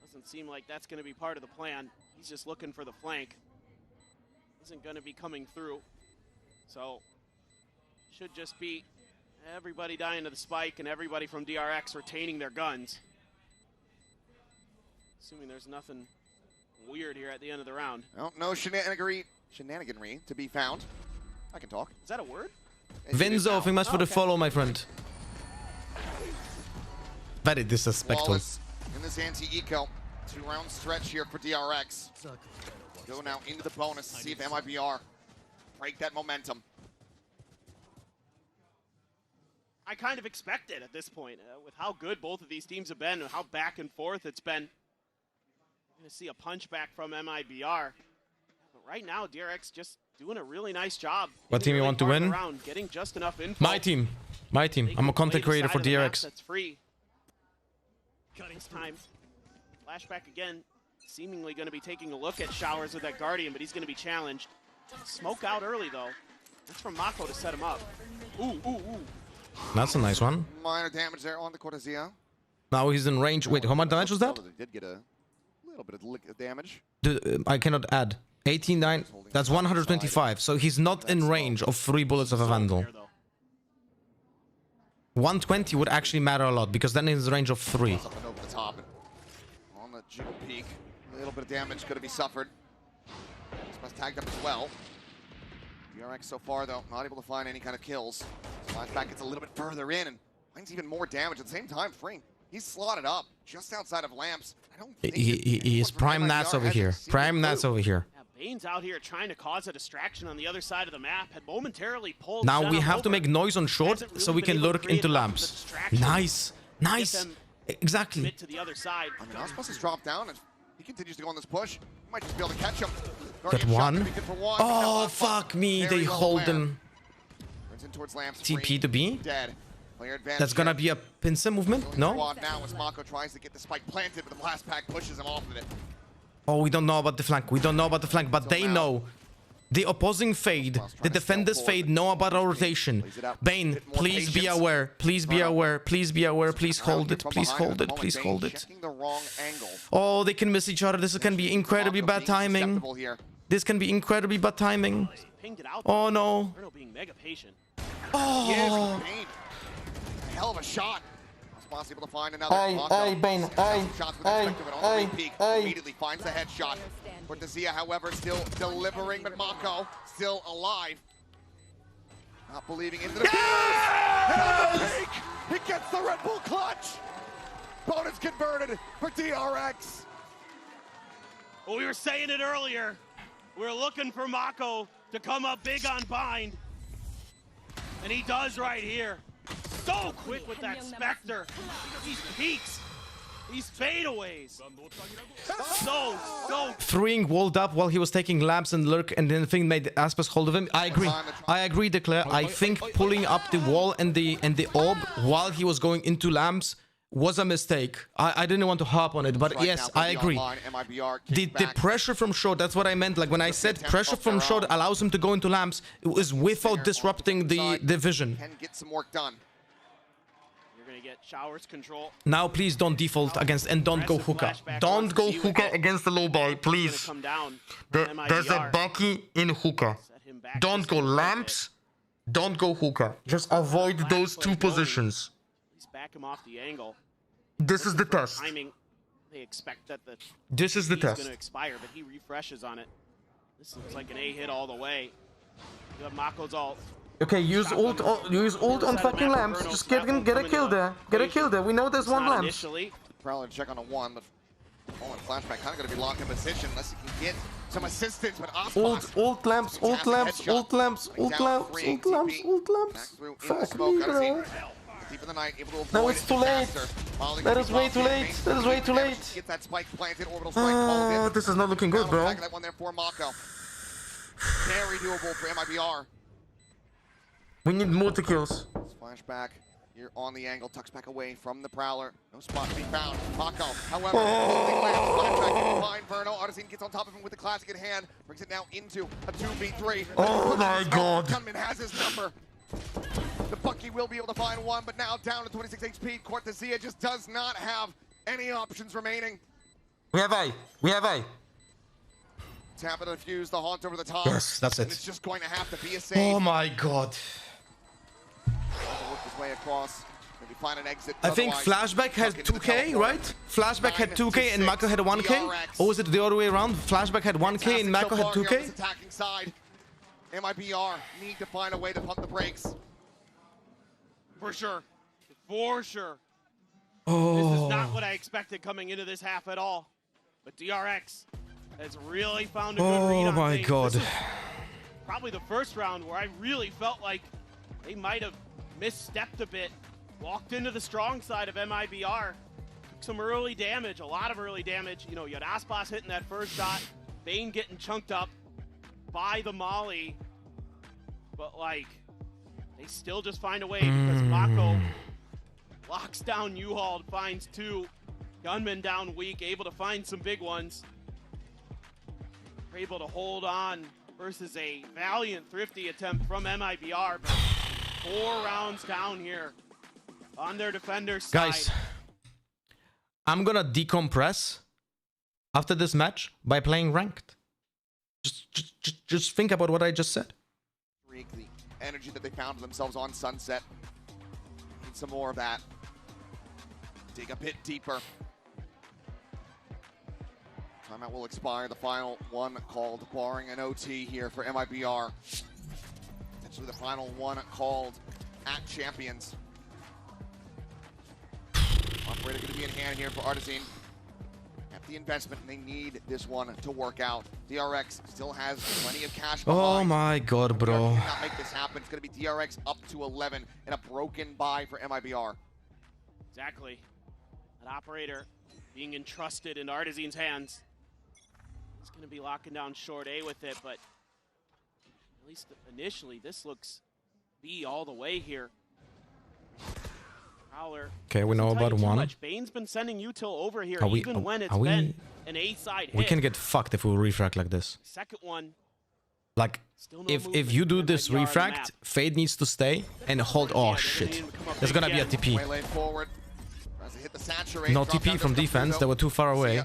Speaker 18: Doesn't seem like that's going to be part of the plan. He's just looking for the flank. Isn't going to be coming through. So, should just be everybody dying to the spike and everybody from DRX retaining their guns. Assuming there's nothing weird here at the end of the round.
Speaker 7: No shenaniganry to be found. I can talk.
Speaker 18: Is that a word?
Speaker 1: Vinzo, thank much for the follow, my friend. Very disrespectful.
Speaker 7: Flawless in this anti-eco. 2-round stretch here for DRX. Go now into the bonus to see if MIBR break that momentum.
Speaker 18: I kind of expect it at this point. With how good both of these teams have been and how back and forth it's been. I'm going to see a punch back from MIBR. But right now, DRX just doing a really nice job.
Speaker 1: What team you want to win?
Speaker 18: Around, getting just enough info.
Speaker 1: My team. My team. I'm a content creator for DRX.
Speaker 18: That's free. This time, flashback again. Seemingly going to be taking a look at Showers with that Guardian, but he's going to be challenged. Smoke out early, though. That's from Mako to set him up. Ooh.
Speaker 1: That's a nice one.
Speaker 7: Minor damage there on the Cortezia.
Speaker 1: Now he's in range. Wait, how much damage was that?
Speaker 7: Did get a little bit of damage.
Speaker 1: I cannot add. 89. That's 125. So he's not in range of 3 bullets of a Vandal. 120 would actually matter a lot because then he's in range of 3.
Speaker 7: Up and over the top. On the jiggle peak. A little bit of damage could be suffered. This tagged up as well. DRX so far, though, not able to find any kind of kills. Flashback gets a little bit further in and finds even more damage. At the same time, Fring, he's slotted up just outside of Lamps. I don't think
Speaker 1: he is prime Nats over here. Prime Nats over here.
Speaker 18: Bane's out here trying to cause a distraction on the other side of the map. Had momentarily pulled.
Speaker 1: Now we have to make noise on short so we can lurk into Lamps. Nice. Nice. Exactly.
Speaker 18: To the other side.
Speaker 7: I mean, Ospas has dropped down and he continues to go on this push. He might just be able to catch him.
Speaker 1: Got one. Oh, fuck me. They hold him. TP to B. That's gonna be a pincer movement? No?
Speaker 7: Now as Mako tries to get the spike planted, but the blast pack pushes him off of it.
Speaker 1: Oh, we don't know about the flank. We don't know about the flank, but they know. The opposing fade, the defenders fade, know about our rotation. Bane, please be aware. Please be aware. Please be aware. Please hold it. Please hold it. Please hold it. Oh, they can miss each other. This can be incredibly bad timing. This can be incredibly bad timing. Oh, no. Oh.
Speaker 7: Hell of a shot. Able to find another.
Speaker 1: Bane.
Speaker 7: Immediately finds the headshot. Cortezia, however, still delivering, but Mako still alive. Not believing into the He gets the Red Bull clutch. Bonus converted for DRX.
Speaker 18: Well, we were saying it earlier. We were looking for Mako to come up big on Bind. And he does right here. So quick with that Spectre. These peaks. These fadeaways. So.
Speaker 1: Throwing walled up while he was taking labs and lurk and then thing made Aspas hold of him. I agree, Declare. I think pulling up the wall and the orb while he was going into lamps was a mistake. I didn't want to hop on it, but yes, I agree. The pressure from short, that's what I meant. Like when I said pressure from short allows him to go into lamps, it was without disrupting the vision.
Speaker 7: Can get some work done.
Speaker 18: Get Showers control.
Speaker 1: Now please don't default against and don't go hookah. Don't go hookah against the low ball, please. There's a Bucky in hookah. Don't go lamps. Don't go hookah. Just avoid those two positions.
Speaker 18: Please back him off the angle.
Speaker 1: This is the test.
Speaker 18: Timing. They expect that the
Speaker 1: this is the test.
Speaker 18: Going to expire, but he refreshes on it. This looks like an A hit all the way. You have Mako's ult.
Speaker 1: Okay, use ult on fucking lamps. Just get a kill there. Get a kill there. We know there's one lamp.
Speaker 7: Probably check on a one, but flashback kind of going to be locked in position unless he can get some assistance. But
Speaker 1: ult lamps. Fuck me, bro.
Speaker 7: Deep in the night, able to avoid
Speaker 1: No, it's too late. That is way too late. That is way too late.
Speaker 7: Gets that spike planted, orbital strike called in.
Speaker 1: This is not looking good, bro.
Speaker 7: That one there for Mako. Very doable for MIBR.
Speaker 1: We need multi-kills.
Speaker 7: Flashback here on the angle, tucks back away from the Prowler. No spot to be found. Mako, however, flashback can find Verno. Artisan gets on top of him with the classic in hand, brings it now into a 2v3.
Speaker 1: Oh my god.
Speaker 7: Gunman has his number. The Bucky will be able to find one, but now down to 26 HP. Cortezia just does not have any options remaining.
Speaker 1: We have A. We have A.
Speaker 7: Tap it to defuse the haunt over the top.
Speaker 1: Yes, that's
Speaker 7: and
Speaker 1: it.
Speaker 7: it's just going to have to be a save.
Speaker 1: Oh my god.
Speaker 7: Work his way across. Maybe find an exit.
Speaker 1: I think Flashback had 2k, right? Flashback had 2k and Mako had 1k? Or was it the other way around? Flashback had 1k and Mako had 2k?
Speaker 7: Attacking side. MIBR need to find a way to pump the brakes.
Speaker 18: For sure. For sure.
Speaker 1: Oh.
Speaker 18: This is not what I expected coming into this half at all. But DRX has really found a good read on
Speaker 1: my
Speaker 18: things.
Speaker 1: god.
Speaker 18: This is probably the first round where I really felt like they might have misstepped a bit. Walked into the strong side of MIBR. Took some early damage, a lot of early damage. You know, you had Aspas hitting that first shot. Bane getting chunked up by the Molly. But like, they still just find a way because Mako locks down U-Haul, finds two. Gunman down weak, able to find some big ones. They're able to hold on versus a valiant, thrifty attempt from MIBR. But 4 rounds down here on their defender's side.
Speaker 1: Guys, I'm gonna decompress after this match by playing ranked. Just think about what I just said.
Speaker 7: The energy that they found themselves on Sunset. Need some more of that. Dig a bit deeper. Timeout will expire. The final one called, barring an OT here for MIBR. Potentially the final one called at Champions. Operator going to be in hand here for Artisan. At the investment, and they need this one to work out. DRX still has plenty of cash behind.
Speaker 1: Oh my god, bro.
Speaker 7: Cannot make this happen. It's going to be DRX up to 11 and a broken buy for MIBR.
Speaker 18: Exactly. That operator being entrusted in Artisan's hands. He's going to be locking down short A with it, but at least initially, this looks B all the way here. Prowler.
Speaker 1: Okay, we know about one.
Speaker 18: Much. Bane's been sending util over here,
Speaker 1: Are we-
Speaker 18: even when it's
Speaker 1: are we-
Speaker 18: been an A side hit.
Speaker 1: We can get fucked if we refract like this.
Speaker 18: Second one.
Speaker 1: Like, if you do this refract, Fade needs to stay and hold. Oh shit. There's gonna be a TP.
Speaker 7: Way forward. Tries to hit the saturate.
Speaker 1: No
Speaker 7: Drop
Speaker 1: TP
Speaker 7: down
Speaker 1: from
Speaker 7: to
Speaker 1: defense.
Speaker 7: Caputo.
Speaker 1: They were too far away.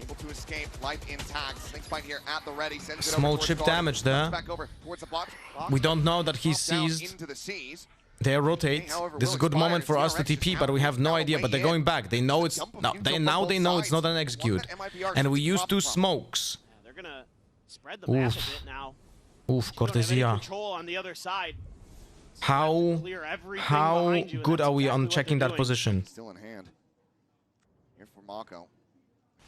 Speaker 7: Able to escape, life intact. Snake Bite here at the ready. Sends it
Speaker 1: Small
Speaker 7: over towards
Speaker 1: chip
Speaker 7: Guard.
Speaker 1: damage there.
Speaker 7: Back over towards the box.
Speaker 1: We don't know that he's
Speaker 7: Drop down
Speaker 1: seized.
Speaker 7: into the seas.
Speaker 1: They rotate. This is a good moment for us to TP, but we have no idea. But they're going back. They know it's no. They know it's not an execute, and we used 2 smokes.
Speaker 18: They're going to spread the map a
Speaker 1: Oof.
Speaker 18: bit now.
Speaker 1: Oof,
Speaker 18: Don't have any
Speaker 1: Cortezia.
Speaker 18: control on the other side.
Speaker 1: How
Speaker 18: Clear everything
Speaker 1: how
Speaker 18: behind you, and
Speaker 1: good
Speaker 18: that's
Speaker 1: are we
Speaker 18: exactly
Speaker 1: on
Speaker 18: what
Speaker 1: checking
Speaker 18: they're
Speaker 1: that
Speaker 18: doing.
Speaker 1: position?
Speaker 7: Still in hand. Here for Mako.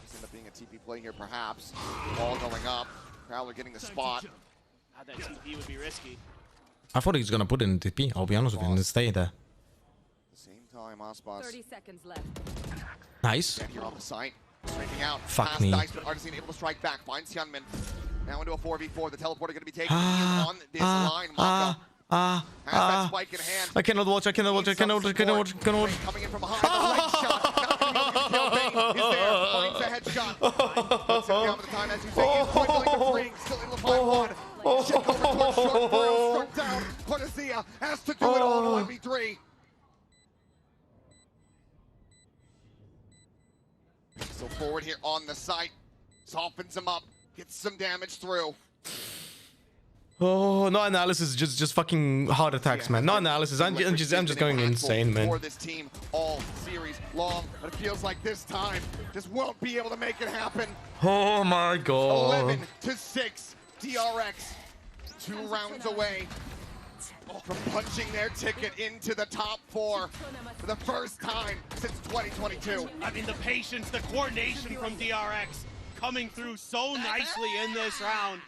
Speaker 7: This end up being a TP play here, perhaps. Ball going up. Prowler getting the spot.
Speaker 18: God, that TP would be risky.
Speaker 1: I thought he's gonna put it in TP. I'll be honest with you, and stay there.
Speaker 7: At the same time, Aspas.
Speaker 17: 30 seconds left.
Speaker 1: Nice.
Speaker 7: Here on the site. Scraping out.
Speaker 1: Fuck
Speaker 7: Pass
Speaker 1: me.
Speaker 7: dice, but Artisan able to strike back. Finds Hyunmin. Now into a 4v4. The teleporter going to be taken. He is on this line. Mako has that spike in hand.
Speaker 1: I cannot watch. I cannot watch. I cannot watch. I cannot watch. I cannot watch.
Speaker 7: Coming in from behind. The leg shot. Not going to be able to kill. Bane is there. Finds a headshot. Puts him down with the time, as you say. He's dwindling to 3. Still able to find one. Check over towards short. Burrow struck down. Cortezia has to do it all in 1v3. So forward here on the site. Softens him up. Gets some damage through.
Speaker 1: Oh, no analysis, just fucking heart attacks, man. No analysis. I'm just going insane, man.
Speaker 7: For this team all series long, but it feels like this time just won't be able to make it happen.
Speaker 1: Oh my god.
Speaker 7: 11-6, DRX 2 rounds away from punching their ticket into the top 4 for the first time since 2022.
Speaker 18: I mean, the patience, the coordination from DRX coming through so nicely in this round.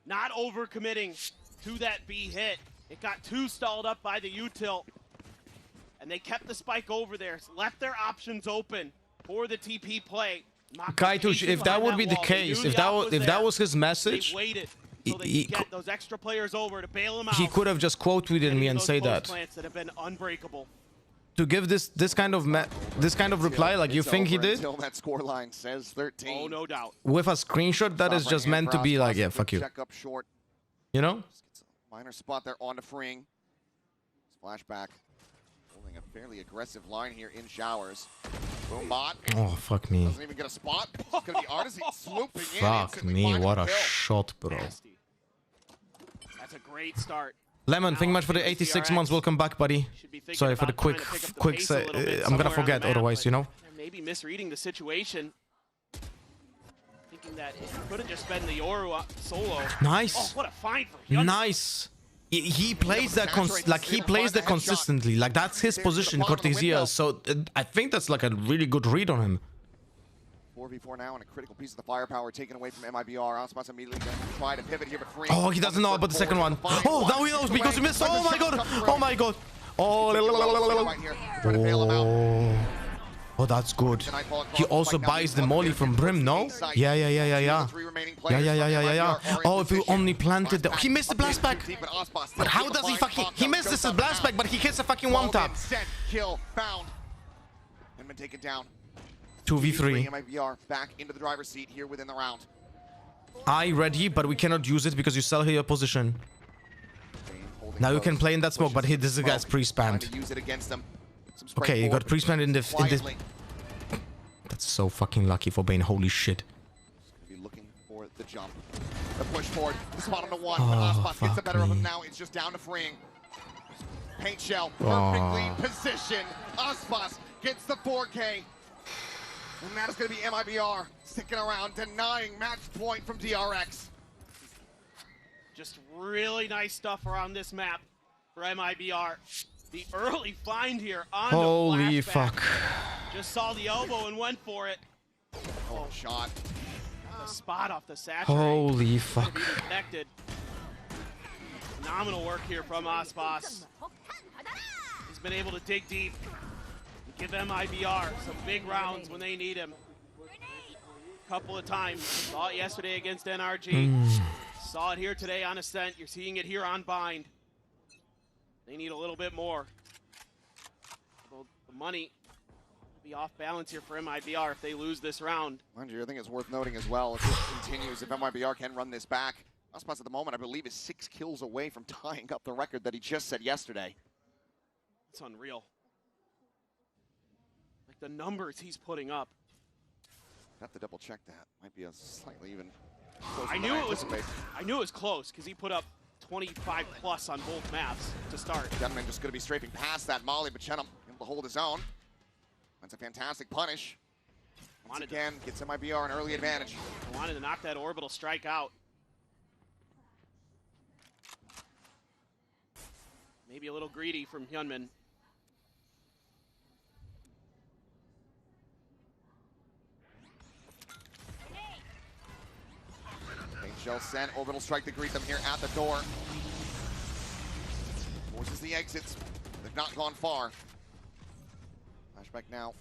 Speaker 18: Not overcommitting to that B hit. It got too stalled up by the U-tilt. And they kept the spike over there, left their options open for the TP play.
Speaker 1: Kaitush, if that would be the case, if that was his message,
Speaker 18: They waited so they could get those extra players over to bail him out.
Speaker 1: he could have just quote tweeted me and say that.
Speaker 18: Plants that have been unbreakable.
Speaker 1: To give this kind of reply, like you think he did,
Speaker 7: Until that scoreline says 13.
Speaker 18: Oh, no doubt.
Speaker 1: with a screenshot, that is just meant to be like, yeah, fuck you.
Speaker 7: Check up short.
Speaker 1: You know?
Speaker 7: Minor spot there on to freeing. Flashback. Holding a fairly aggressive line here in showers. Boom bot.
Speaker 1: Oh, fuck me.
Speaker 7: Doesn't even get a spot. It's gonna be Artisan swooping in.
Speaker 1: Fuck me, what a shot, bro.
Speaker 18: That's a great start.
Speaker 1: Lemon, thank you much for the 86 months. Welcome back, buddy. Sorry for the quick I'm gonna forget otherwise, you know?
Speaker 18: Maybe misreading the situation. Thinking that it could have just been the Yoru solo.
Speaker 1: Nice.
Speaker 18: Oh, what a find for Hyun.
Speaker 1: Nice. He plays that consistently. Like that's his position, Cortesia. So I think that's like a really good read on him.
Speaker 7: 4v4 now and a critical piece of the firepower taken away from MIBR. Ospas immediately going to try to pivot here, but free.
Speaker 1: Oh, he doesn't know about the second one. Oh, now he knows because he missed. Oh my god. Oh my god. Oh, that's good. He also buys the molly from Brim, no? Yeah. Oh, if he only planted the... He missed the blast back. But how does he fucking... He missed this blast back, but he hits a fucking one tap.
Speaker 7: Kill found. And been taken down.
Speaker 1: 2v3.
Speaker 7: MIBR back into the driver's seat here within the round.
Speaker 1: I ready, but we cannot use it because you sell here your position. Now you can play in that smoke, but this guy's pre-spammed. Okay, you got pre-spammed in this. That's so fucking lucky for Bane. Holy shit.
Speaker 7: Be looking for the jump. The push forward. The spot on the one. Ospas gets the better of him now. It's just down to freeing. Paint shell. Perfectly positioned. Ospas gets the 4K. And that is going to be MIBR sticking around, denying match point from DRX.
Speaker 18: Just really nice stuff around this map for MIBR. The early find here on
Speaker 1: holy
Speaker 18: the
Speaker 1: fuck.
Speaker 18: Just saw the elbow and went for it.
Speaker 7: Oh, shot.
Speaker 18: The spot off the saturate.
Speaker 1: Holy fuck.
Speaker 18: Connected. Phenomenal work here from Ospas. He's been able to dig deep. Give MIBR some big rounds when they need him. Couple of times. Saw it yesterday against NRG. Saw it here today on Ascent. You're seeing it here on Bind. They need a little bit more. Well, the money will be off balance here for MIBR if they lose this round.
Speaker 7: Mind you, I think it's worth noting as well, if this continues, if MIBR can run this back, Ospas at the moment, I believe, is 6 kills away from tying up the record that he just set yesterday.
Speaker 18: It's unreal. Like the numbers he's putting up.
Speaker 7: Have to double check that. Might be a slightly even.
Speaker 18: I knew it was close because he put up 25 plus on both maps to start.
Speaker 7: Gunman just going to be strafing past that molly, but Chenham able to hold his own. That's a fantastic punish. Once again, gets MIBR an early advantage.
Speaker 18: Wanted to knock that orbital strike out. Maybe a little greedy from Hyunmin.
Speaker 7: Shell sent, orbital strike to greet them here at the door. Forces the exits. They've not gone far. Flashback now.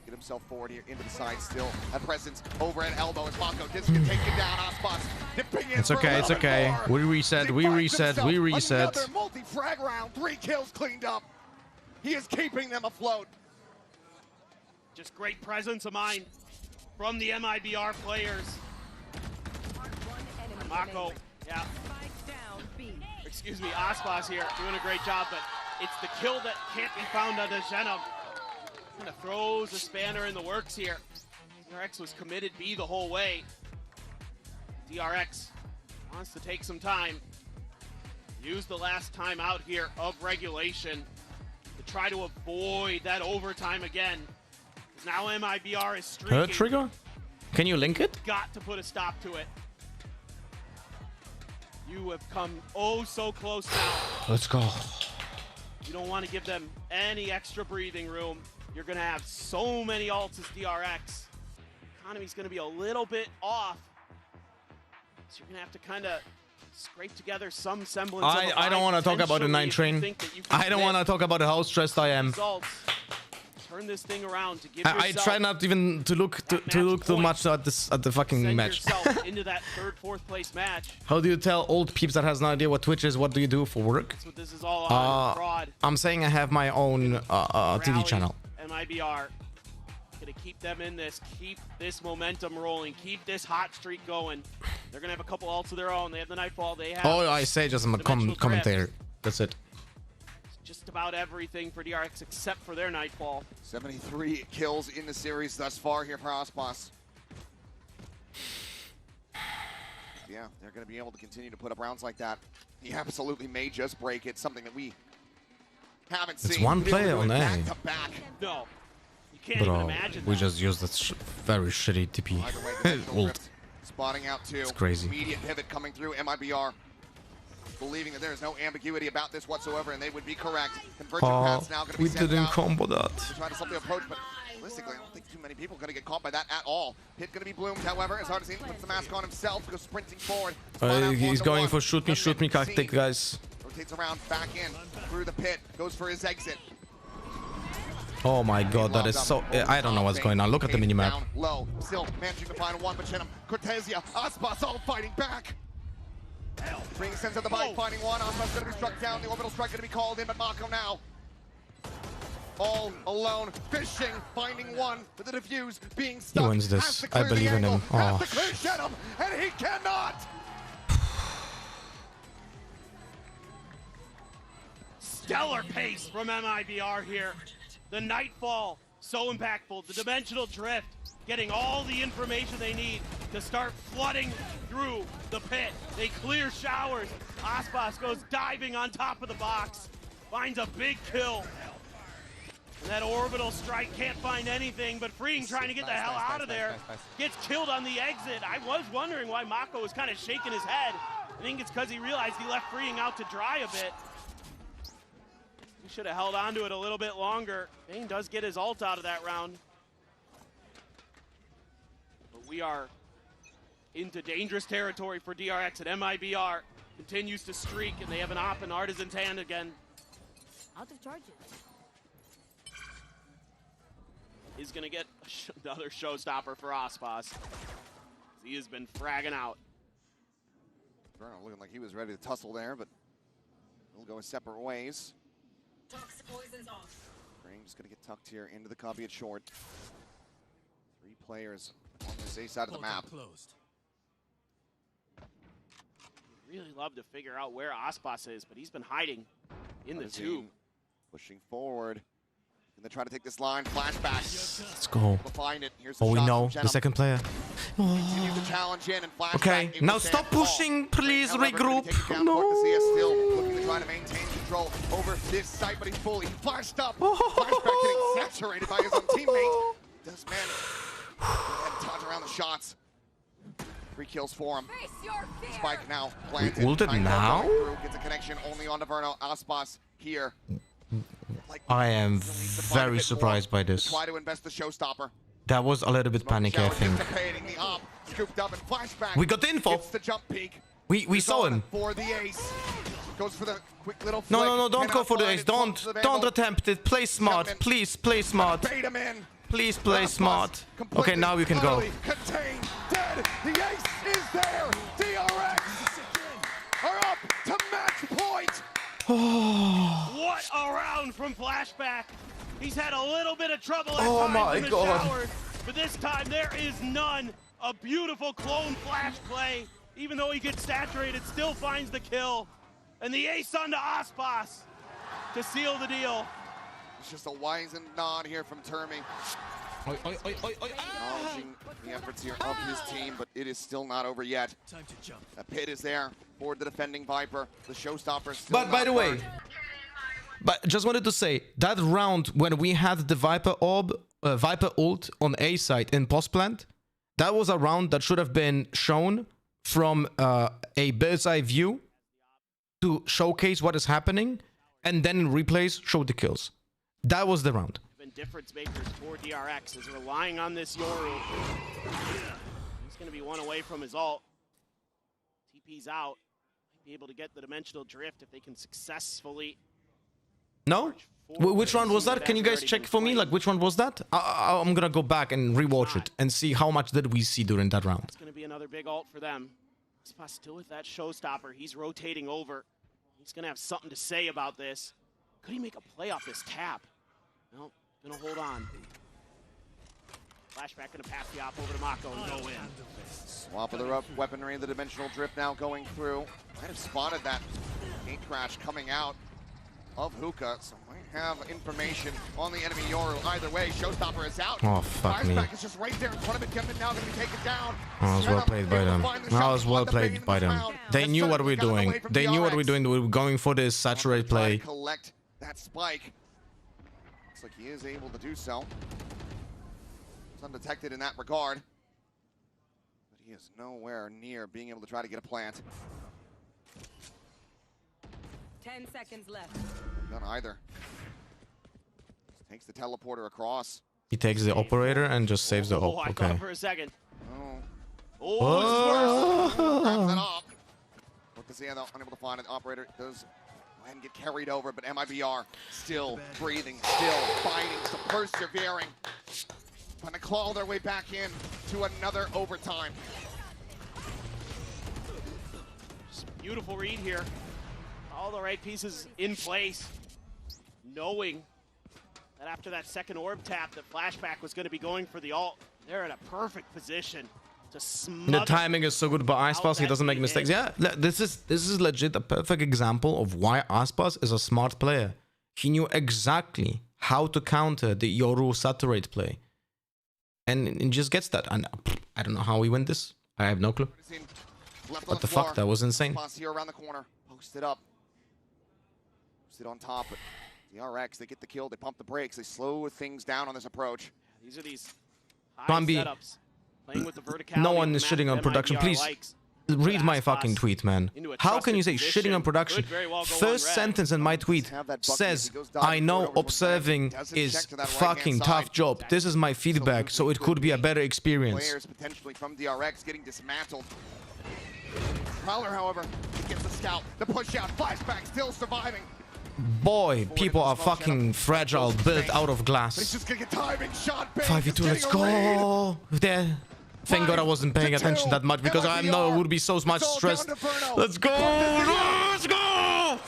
Speaker 7: Get himself forward here into the side still. A presence over at elbow as Mako gets taken down. Ospas dipping in.
Speaker 1: It's okay, it's okay. We reset, we reset, we reset.
Speaker 7: Another multi-frag round. 3 kills cleaned up. He is keeping them afloat.
Speaker 18: Just great presence of mind from the MIBR players. Mako, yeah. Excuse me, Ospas here doing a great job, but it's the kill that can't be found on Dejenum. Kind of throws a spanner in the works here. DRX was committed B the whole way. DRX wants to take some time. Use the last time out here of regulation to try to avoid that overtime again. Now MIBR is streaking.
Speaker 1: Her trigger? Can you link it?
Speaker 18: Got to put a stop to it. You have come oh so close now.
Speaker 1: Let's go.
Speaker 18: You don't want to give them any extra breathing room. You're going to have so many ults as DRX. Economy's going to be a little bit off. So you're going to have to kind of scrape together some semblance of a
Speaker 1: I don't want to talk about the 9 train. I don't want to talk about how stressed I am.
Speaker 18: results. Turn this thing around to give
Speaker 1: I try not even to look too much at the fucking
Speaker 18: send
Speaker 1: match.
Speaker 18: yourself into that third, fourth place match.
Speaker 1: How do you tell old peeps that has no idea what Twitch is? What do you do for work?
Speaker 18: That's what this is all on. Fraud.
Speaker 1: I'm saying I have my own TV channel.
Speaker 18: MIBR. Gonna keep them in this. Keep this momentum rolling. Keep this hot streak going. They're gonna have a couple ults of their own. They have the Nightfall. They have.
Speaker 1: Oh, I say just a commentator. That's it.
Speaker 18: Just about everything for DRX except for their Nightfall.
Speaker 7: 73 kills in the series thus far here for Aspas. Yeah, they're going to be able to continue to put up rounds like that. He absolutely may just break it, something that we haven't seen.
Speaker 1: It's one player on A.
Speaker 7: Back to back.
Speaker 18: No, you can't even imagine
Speaker 1: we
Speaker 18: that.
Speaker 1: just used that very shitty TP. Ult.
Speaker 7: Spotting out two.
Speaker 1: It's crazy.
Speaker 7: Immediate pivot coming through MIBR. Believing that there is no ambiguity about this whatsoever, and they would be correct. Convergent paths now going to be
Speaker 1: we
Speaker 7: sent
Speaker 1: didn't
Speaker 7: out.
Speaker 1: combo that.
Speaker 7: They're trying to stop the approach, but realistically, I don't think too many people are going to get caught by that at all. Hit going to be bloomed, however, as hard as he puts the mask on himself, goes sprinting forward.
Speaker 1: He's going for shoot me tactic, guys.
Speaker 7: Rotates around, back in, through the pit, goes for his exit.
Speaker 1: Oh my god, that is so... I don't know what's going on. Look at the minimap.
Speaker 7: Down low, still managing to find one, but Chenum, Cortesia, Aspas all fighting back. Ring sends out the bite, finding one. Aspas going to be struck down. The orbital strike going to be called in, but Mako now all alone, fishing, finding one with the defuse, being stuck.
Speaker 1: He wins this. I believe in him.
Speaker 7: Has to clear Chenum, and he cannot.
Speaker 18: Stellar pace from MIBR here. The Nightfall, so impactful. The Dimensional Drift, getting all the information they need to start flooding through the pit. They clear showers. Aspas goes diving on top of the box, finds a big kill. And that orbital strike can't find anything, but Freeing trying to get the hell out of there. Gets killed on the exit. I was wondering why Mako was kind of shaking his head. I think it's because he realized he left Freeing out to dry a bit. He should have held on to it a little bit longer. Bane does get his ult out of that round. But we are into dangerous territory for DRX, and MIBR continues to streak, and they have an op in Artisan's hand again.
Speaker 11: Out of charges.
Speaker 18: He's gonna get another showstopper for Aspas. He has been fragging out.
Speaker 7: Bruno looking like he was ready to tussle there, but we'll go separate ways. Green just gonna get tucked here into the copy at short. 3 players on this A side of the map.
Speaker 18: Really love to figure out where Aspas is, but he's been hiding in the tube.
Speaker 7: Pushing forward. And they try to take this line. Flashback.
Speaker 1: Let's go.
Speaker 7: We'll find it. Here's
Speaker 1: Oh, we
Speaker 7: shot
Speaker 1: know.
Speaker 7: from
Speaker 1: The second player.
Speaker 7: Continue the challenge in and flashback.
Speaker 1: Okay,
Speaker 7: It
Speaker 1: now
Speaker 7: was
Speaker 1: stop
Speaker 7: Sandoval.
Speaker 1: pushing. Please
Speaker 7: However,
Speaker 1: regroup.
Speaker 7: take it down.
Speaker 1: No.
Speaker 7: Cortesia still looking to try to maintain control over this site, but he's fully flashed up. Flashback getting saturated by his own teammate. Does manage to dodge around the shots. 3 kills for him. Spike now planted.
Speaker 1: We ulted now?
Speaker 7: Gets a connection only on Verno. Aspas here.
Speaker 1: I am very surprised by this.
Speaker 7: Try to invest the showstopper.
Speaker 1: That was a little bit panicky, I think.
Speaker 7: The op, scooped up and flashback.
Speaker 1: We got the info.
Speaker 7: It's the jump peak.
Speaker 1: We saw him.
Speaker 7: For the ace. Goes for the quick little flick.
Speaker 1: No, don't go for the ace. Don't attempt it. Play smart. Please play smart.
Speaker 7: Bait him in.
Speaker 1: Please play smart. Okay, now you can go.
Speaker 7: Contained, dead. The ace is there. DRX are up to match point.
Speaker 18: What a round from Flashback. He's had a little bit of trouble at times in the showers, but this time there is none. A beautiful clone flash play. Even though he gets saturated, still finds the kill. And the ace onto Aspas to seal the deal.
Speaker 7: It's just a wise and nod here from Termi. Acknowledging the efforts here of his team, but it is still not over yet.
Speaker 8: Time to jump.
Speaker 7: The pit is there for the defending Viper. The showstopper still
Speaker 1: But by the way, just wanted to say that round when we had the Viper orb, Viper ult on A side in post plant, that was a round that should have been shown from a bird's eye view to showcase what is happening, and then in replays show the kills. That was the round.
Speaker 18: Been difference makers for DRX is relying on this Yoru. He's going to be one away from his ult. TP's out. be able to get the dimensional drift if they can successfully.
Speaker 1: No? Which round was that? Can you guys check for me? Like, which one was that? I'm gonna go back and rewatch it and see how much did we see during that round.
Speaker 18: It's gonna be another big ult for them. Aspas still with that showstopper. He's rotating over. He's gonna have something to say about this. Could he make a play off this tap? No, gonna hold on. Flashback gonna pass the op over to Mako and go in.
Speaker 7: Swap of the weaponry, the dimensional drift now going through. Might have spotted that gate crash coming out of Hookah, so might have information on the enemy Yoru. Either way, showstopper is out.
Speaker 1: Oh, fuck me.
Speaker 7: Flashback is just right there in front of it. Kevin now gonna be taken down.
Speaker 1: That was well played by them. That was well played by them. They knew what we're doing. They knew what we're doing. We were going for this saturate play.
Speaker 7: Collect that spike. Looks like he is able to do so. It's undetected in that regard. But he is nowhere near being able to try to get a plant.
Speaker 17: 10 seconds left.
Speaker 7: None either. Just takes the teleporter across.
Speaker 1: He takes the operator and just saves the op.
Speaker 18: I
Speaker 1: Okay.
Speaker 18: thought for a second.
Speaker 1: Oh.
Speaker 7: Wraps it up. Look to see how they're unable to find an operator. It does go ahead and get carried over, but MIBR still breathing, still fighting, still persevering. Trying to claw their way back in to another overtime.
Speaker 18: Beautiful read here. All the right pieces in place. Knowing that after that second orb tap, that Flashback was going to be going for the ult. They're in a perfect position to smother.
Speaker 1: The timing is so good by Aspas. He doesn't make mistakes. Yeah, this is legit a perfect example of why Aspas is a smart player. He knew exactly how to counter the Yoru saturate play. And he just gets that. And I don't know how he went this. I have no clue. What the fuck? That was insane.
Speaker 7: Here around the corner, posted up. Posted on top, but DRX, they get the kill, they pump the brakes, they slow things down on this approach.
Speaker 18: These are these high
Speaker 1: Plan B.
Speaker 18: setups. Playing with the verticality
Speaker 1: No one is
Speaker 18: of the
Speaker 1: shitting
Speaker 18: map
Speaker 1: on
Speaker 18: that
Speaker 1: production.
Speaker 18: MIBR
Speaker 1: Please
Speaker 18: likes.
Speaker 1: read my fucking tweet, man. How can you say shitting on production?
Speaker 18: Could very well go
Speaker 1: First
Speaker 18: on red.
Speaker 1: sentence in my tweet says, I know observing is fucking tough job. This is my feedback, so it could be a better experience.
Speaker 7: Players potentially from DRX getting dismantled. Prowler, however, gets the scout, the push out, flashback still surviving.
Speaker 1: Boy, people are fucking fragile, built out of
Speaker 7: But he's
Speaker 1: glass.
Speaker 7: just gonna get timing, shot big.
Speaker 1: 5v2, let's go. There. Thank God I wasn't paying attention that much because I know it would be so much stressed. Let's go! Let's go!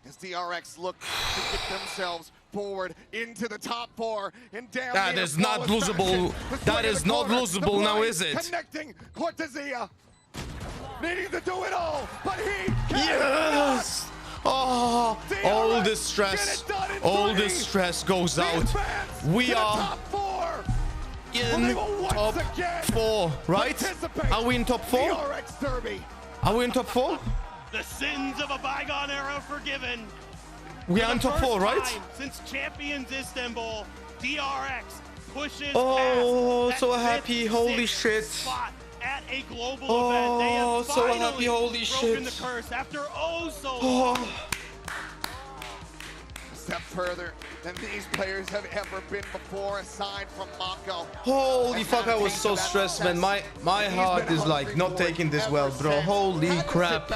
Speaker 7: As DRX look to get themselves forward into the top four and down.
Speaker 1: That is not losable. That is not losable now, is it?
Speaker 7: Connecting Cortezia. Needing to do it all, but he
Speaker 1: Yes! Oh, all this stress, all this stress goes out. We are in top 4, right? Are we in top 4? Are we in top 4?
Speaker 18: The sins of a bygone era forgiven.
Speaker 1: We are in top 4, right?
Speaker 18: Since Champions Istanbul, DRX pushes
Speaker 1: Oh,
Speaker 18: past
Speaker 1: so
Speaker 18: that
Speaker 1: happy! Holy shit!
Speaker 18: spot at a global
Speaker 1: Oh,
Speaker 18: event. They have
Speaker 1: so happy,
Speaker 18: finally
Speaker 1: holy
Speaker 18: broken
Speaker 1: shit.
Speaker 18: the curse after so
Speaker 1: Oh.
Speaker 18: long.
Speaker 7: A step further than these players have ever been before, aside from Mako.
Speaker 1: Holy fuck! I was so stressed, man. My heart is like not taking this well, bro. Holy crap!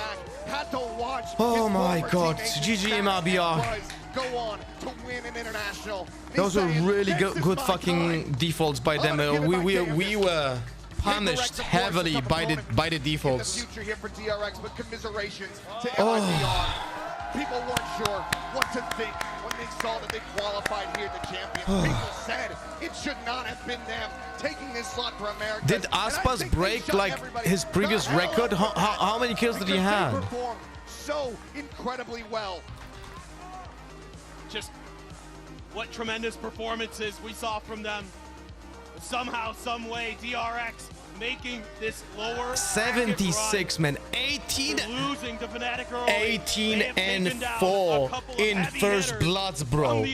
Speaker 7: Had to watch
Speaker 1: Oh
Speaker 7: his
Speaker 1: my
Speaker 7: former
Speaker 1: God!
Speaker 7: teammates
Speaker 1: GG MIBR.
Speaker 7: go on to win an international.
Speaker 1: Those were really good fucking defaults by them. We were punished heavily by the defaults.
Speaker 7: Future here for DRX, but commiserations to
Speaker 1: Oh.
Speaker 7: MIBR. People weren't sure what to think when they saw that they qualified here to champions. People said it should not have been them taking this slot for America.
Speaker 1: Did Aspas break like his previous record? How many kills did he have?
Speaker 7: Performed so incredibly well.
Speaker 18: Just what tremendous performances we saw from them. Somehow, some way, DRX making this lower
Speaker 1: 76, man. 18
Speaker 18: losing to Fnatic early.
Speaker 1: 18 and 4 in first bloods, bro.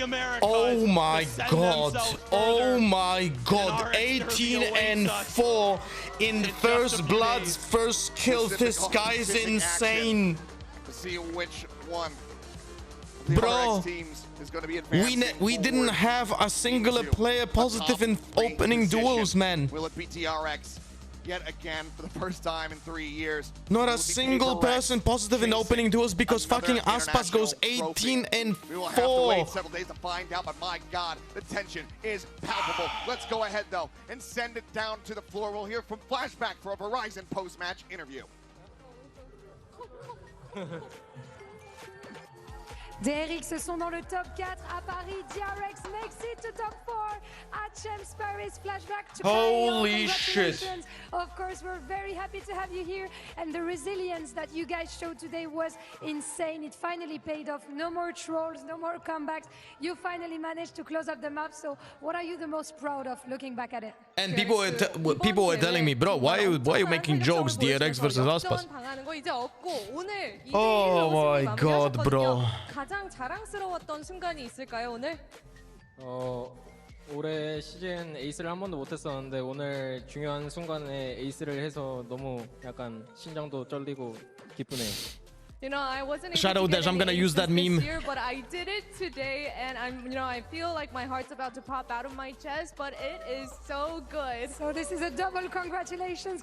Speaker 1: Oh my god. Oh my god. 18 and 4 in first bloods, first kills. This guy's insane.
Speaker 7: To see which one
Speaker 1: Bro,
Speaker 7: teams is going to be
Speaker 1: we didn't have a single player positive in opening duels, man.
Speaker 7: Will it be DRX? yet again for the first time in 3 years.
Speaker 1: Not a single person positive in opening duels because fucking Aspas goes 18 and 4.
Speaker 7: We will have to wait several days to find out, but my God, the tension is palpable. Let's go ahead though and send it down to the floor. We'll hear from Flashback for a Verizon post-match interview.
Speaker 9: DRX sont dans le top 4 à Paris. DRX makes it to top 4 at Champs Paris. Flashback to
Speaker 1: Holy shit.
Speaker 9: Of course, we're very happy to have you here. And the resilience that you guys showed today was insane. It finally paid off. No more trolls, no more comebacks. You finally managed to close up the map. So what are you the most proud of looking back at it?
Speaker 1: And people were telling me, bro, why are you making jokes? DRX versus Aspas. Oh my God, bro.
Speaker 17: 가장 자랑스러웠던 순간이 있을까요, 오늘?
Speaker 21: 올해 시즌 에이스를 한 번도 못 했었는데 오늘 중요한 순간에 에이스를 해서 너무 약간 심장도 떨리고 기쁘네요.
Speaker 17: You know, I wasn't
Speaker 1: Shadow Dash, I'm gonna use that meme.
Speaker 17: Year, but I did it today, and I feel like my heart's about to pop out of my chest, but it is so good.
Speaker 9: So this is a double congratulations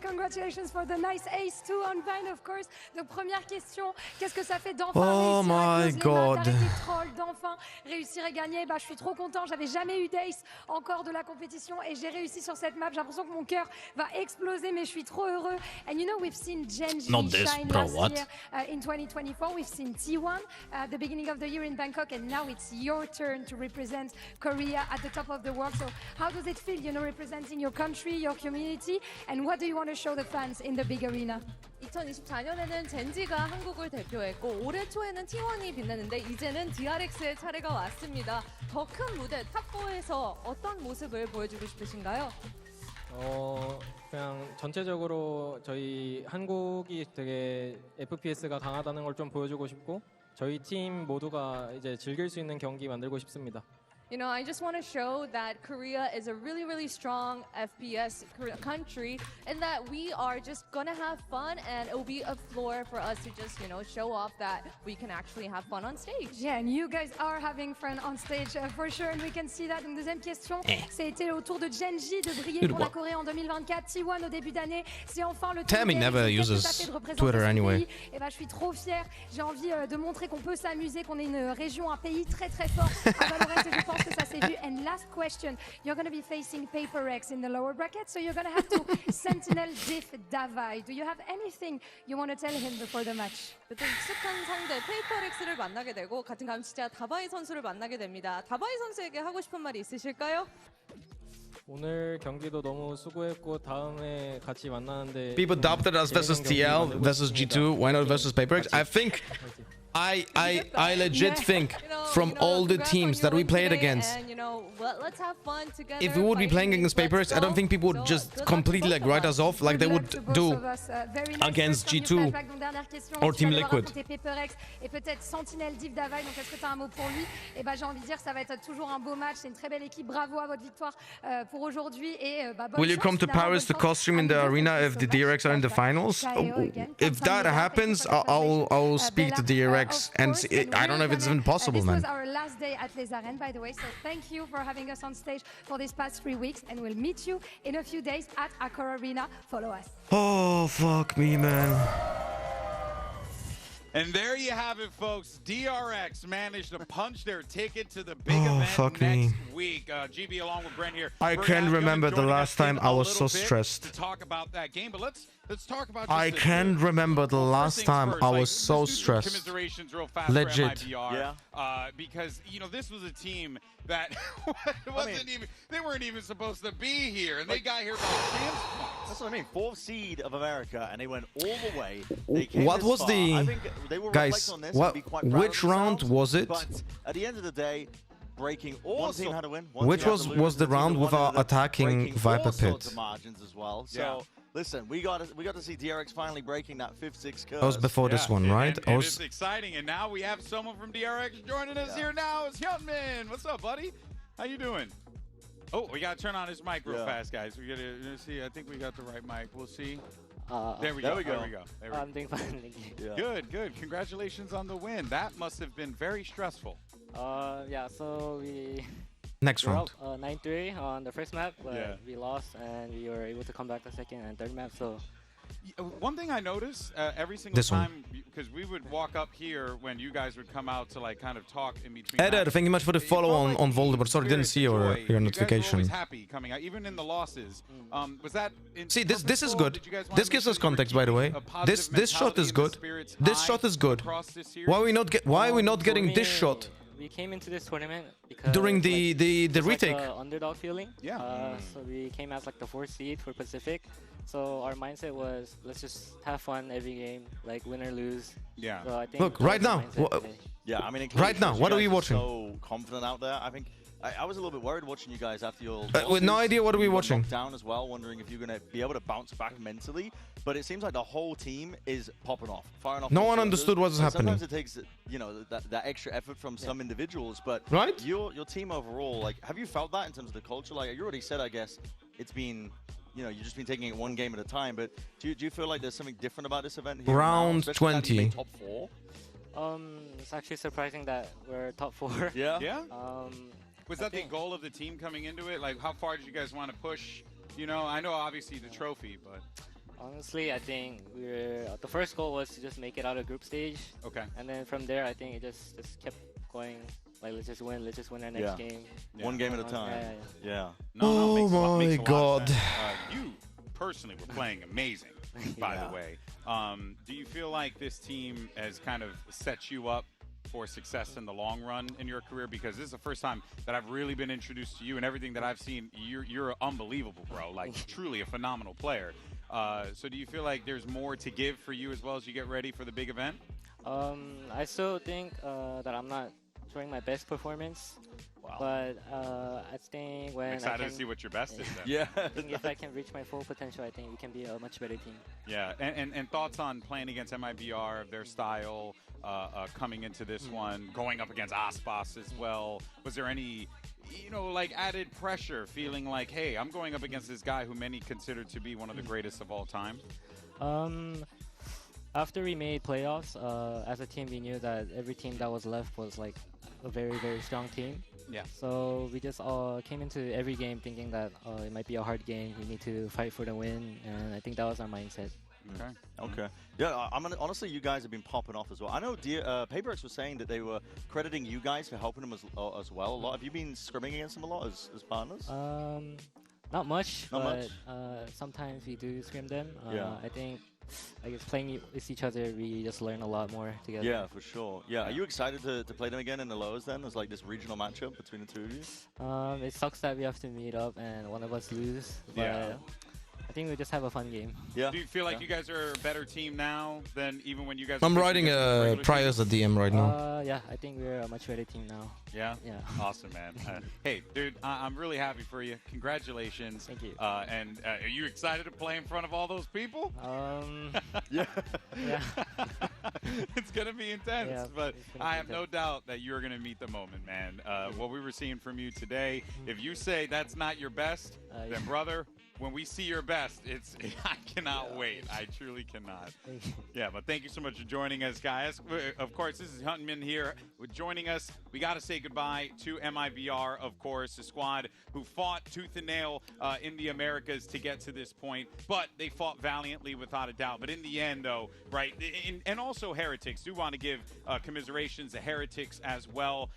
Speaker 9: for the nice ace 2 on Vine, of course. Donc première question, qu'est-ce que ça fait d'enfin réussir d'arrêter le troll, d'enfin réussir à gagner? Bah, je suis trop content, j'avais jamais eu d'ace encore de la compétition et j'ai réussi sur cette map. J'ai l'impression que mon cœur va exploser, mais je suis trop heureux. And you know, we've seen Genji shine last year in 2024. We've seen T1 at the beginning of the year in Bangkok, and now it's your turn to represent Korea at the top of the world. So how does it feel, you know, representing your country, your community, and what do you want to show the fans in the big arena?
Speaker 17: 2024년에는 젠지가 한국을 대표했고 올해 초에는 T1이 빛나는데 이제는 DRX의 차례가 왔습니다. 더 큰 무대 탑4에서 어떤 모습을 보여주고 싶으신가요?
Speaker 21: 그냥 전체적으로 저희 한국이 되게 FPS가 강하다는 걸 좀 보여주고 싶고 저희 팀 모두가 이제 즐길 수 있는 경기 만들고 싶습니다.
Speaker 17: You know, I just want to show that Korea is a really, really strong FPS country and that we are just gonna have fun and it will be a floor for us to just, you know, show off that we can actually have fun on stage.
Speaker 9: Yeah, and you guys are having fun on stage for sure, and we can see that. Donc deuxième question, c'était au tour de Genji de briller pour la Corée en 2024. T1 au début d'année, c'est enfin le tour
Speaker 1: Tammy never uses Twitter anyway.
Speaker 9: Et bah, je suis trop fière. J'ai envie de montrer qu'on peut s'amuser, qu'on est une région, un pays très très fort. Valorant, je pense que ça s'est vu. And last question, you're going to be facing PRX in the lower bracket, so you're going to have to Sentinel diff Davai. Do you have anything you want to tell him before the match?
Speaker 17: 또 익숙한 상대 PRX를 만나게 되고 같은 감시자 다바이 선수를 만나게 됩니다. 다바이 선수에게 하고 싶은 말이 있으실까요?
Speaker 21: 오늘 경기도 너무 수고했고 다음에 같이 만나는데
Speaker 1: People doubted us versus TL versus G2. Why not versus PRX? I think I legit think from all the teams that we played against, if we would be playing against PRX, I don't think people would just completely like write us off like they would do against G2 or Team Liquid.
Speaker 9: Et peut-être Sentinel Div Davai, donc est-ce que tu as un mot pour lui? Et bah j'ai envie de dire ça va être toujours un beau match, c'est une très belle équipe, bravo à votre victoire pour aujourd'hui et
Speaker 1: Will you come to Paris to costume in the arena if the DRX are in the finals? If that happens, I'll speak to DRX. And I don't know if it's even possible, man.
Speaker 9: This was our last day at Les Arènes, by the way, so thank you for having us on stage for these past 3 weeks, and we'll meet you in a few days at Accor Arena. Follow us.
Speaker 1: Oh, fuck me, man.
Speaker 14: And there you have it, folks. DRX managed to punch their ticket to the big event next week. GB along with Brent here.
Speaker 1: I can't remember the last time I was so stressed.
Speaker 14: To talk about that game, but let's talk about.
Speaker 1: I can't remember the last time I was so stressed.
Speaker 14: Commiserations real fast
Speaker 1: Legit.
Speaker 14: For MIBR, because you know this was a team that they weren't even supposed to be here, and they got here by chance.
Speaker 13: That's what I mean. 4th seed of America, and they went all the way.
Speaker 1: What was the guys? Which round was it?
Speaker 13: But at the end of the day, breaking one team had to win.
Speaker 1: Which was the round with our attacking Viper Pit?
Speaker 13: Margins as well. So listen, we got to see DRX finally breaking that 5-6 curse.
Speaker 1: That was before this one, right?
Speaker 14: And it's exciting, and now we have someone from DRX joining us here now. It's Hyunmin. What's up, buddy? How you doing? Oh, we gotta turn on his mic real fast, guys. We gotta see. I think we got the right mic. We'll see. There we go.
Speaker 22: I'm doing fine, thank you.
Speaker 14: Good. Congratulations on the win. That must have been very stressful.
Speaker 22: Yeah. So we.
Speaker 1: Next round.
Speaker 22: Nice 9-3 on the first map, but
Speaker 14: Yeah.
Speaker 22: we lost and we were able to come back the second and third map. So
Speaker 14: One thing I notice every single
Speaker 1: This one.
Speaker 14: time, because we would walk up here when you guys would come out to like kind of talk in between.
Speaker 1: Eder, thank you much for the follow on Voldemort. Sorry, didn't see your
Speaker 14: You guys were
Speaker 1: notification.
Speaker 14: always happy coming out, even in the losses. Was that?
Speaker 1: See, this is good. This gives us context, by the way. This shot is good. This shot is good. Why are we not getting this shot
Speaker 22: we came into this tournament because
Speaker 1: during the retake?
Speaker 22: Like underdog feeling.
Speaker 14: Yeah.
Speaker 22: So we came as like the 4th seed for Pacific. So our mindset was let's just have fun every game, like win or lose.
Speaker 14: Yeah.
Speaker 22: So I think
Speaker 1: Look, right now.
Speaker 13: Yeah, I mean,
Speaker 1: Right now, what are we watching?
Speaker 13: So confident out there. I think I was a little bit worried watching you guys after your
Speaker 1: with no idea what are we
Speaker 13: you got
Speaker 1: watching.
Speaker 13: knocked down as well, wondering if you're going to be able to bounce back mentally. But it seems like the whole team is popping off, firing off.
Speaker 1: No
Speaker 13: all
Speaker 1: one
Speaker 13: cylinders.
Speaker 1: understood what was
Speaker 13: And
Speaker 1: happening.
Speaker 13: Sometimes it takes, you know, that extra effort from some individuals. But
Speaker 1: Right?
Speaker 13: your team overall, like, have you felt that in terms of the culture? Like you already said, I guess it's been, you know, you've just been taking it one game at a time. But do you feel like there's something different about this event here?
Speaker 1: Round
Speaker 13: now, especially now that you
Speaker 1: 20.
Speaker 13: made top 4?
Speaker 22: It's actually surprising that we're top 4.
Speaker 13: Yeah.
Speaker 14: Yeah. Was
Speaker 22: I
Speaker 14: that the
Speaker 22: think-
Speaker 14: goal of the team coming into it? Like, how far did you guys want to push? You know, I know obviously the trophy, but
Speaker 22: Honestly, I think the first goal was to just make it out of group stage.
Speaker 14: Okay.
Speaker 22: And then from there, I think it just kept going. Like let's just win our next game.
Speaker 13: One game at a time. Yeah.
Speaker 14: No, makes
Speaker 1: Oh my
Speaker 14: makes a lot of
Speaker 1: God.
Speaker 14: sense. You personally were playing amazing, by the way. Do you feel like this team has kind of set you up for success in the long run in your career? Because this is the first time that I've really been introduced to you, and everything that I've seen, you're unbelievable, bro. Like truly a phenomenal player. So do you feel like there's more to give for you as well as you get ready for the big event?
Speaker 22: I still think that I'm not showing my best performance. Wow. But I think when
Speaker 14: Excited
Speaker 22: I can,
Speaker 14: to see what your best is then.
Speaker 13: Yeah.
Speaker 22: I think if I can reach my full potential, I think we can be a much better team.
Speaker 14: Yeah, and thoughts on playing against MIBR, their style, coming into this one, going up against Aspas as well. Was there any, you know, like added pressure, feeling like, hey, I'm going up against this guy who many consider to be one of the greatest of all time?
Speaker 22: After we made playoffs, as a team, we knew that every team that was left was like a very, very strong team.
Speaker 14: Yeah.
Speaker 22: So we just came into every game thinking that it might be a hard game. We need to fight for the win, and I think that was our mindset.
Speaker 13: Okay. Okay. Yeah, honestly, you guys have been popping off as well. I know PRX was saying that they were crediting you guys for helping them as well a lot. Have you been scrimming against them a lot as partners?
Speaker 22: Not much.
Speaker 13: Not
Speaker 22: but,
Speaker 13: much?
Speaker 22: Sometimes we do scrim them.
Speaker 13: Yeah.
Speaker 22: I think, I guess playing with each other, we just learn a lot more together.
Speaker 13: Yeah, for sure. Yeah. Are you excited to play them again in the lows then? As like this regional matchup between the two of you?
Speaker 22: It sucks that we have to meet up and one of us lose. But
Speaker 14: Yeah.
Speaker 22: I think we just have a fun game.
Speaker 13: Yeah.
Speaker 14: Do you feel like you guys are a better team now than even when you guys?
Speaker 1: I'm
Speaker 14: were
Speaker 1: writing
Speaker 14: against the regular
Speaker 1: Prior
Speaker 14: team?
Speaker 1: as a DM right now.
Speaker 22: Yeah, I think we're a much better team now.
Speaker 14: Yeah?
Speaker 22: Yeah.
Speaker 14: Awesome, man. Hey, dude, I'm really happy for you. Congratulations.
Speaker 22: Thank you.
Speaker 14: And are you excited to play in front of all those people?
Speaker 13: Yeah.
Speaker 22: Yeah.
Speaker 14: It's going to be intense,
Speaker 22: Yeah,
Speaker 14: but
Speaker 22: it's gonna
Speaker 14: I
Speaker 22: be
Speaker 14: have no doubt that you're going to meet the moment, man. What we were seeing from you today, if you say that's not your best, then, brother, when we see your best, I cannot wait. I truly cannot. Yeah, but thank you so much for joining us, guys. Of course, this is Huntman here with joining us. We got to say goodbye to MIBR, of course, the squad who fought tooth and nail in the Americas to get to this point, but they fought valiantly without a doubt. But in the end, though, right, and also Heretics, do want to give commiserations to Heretics as well.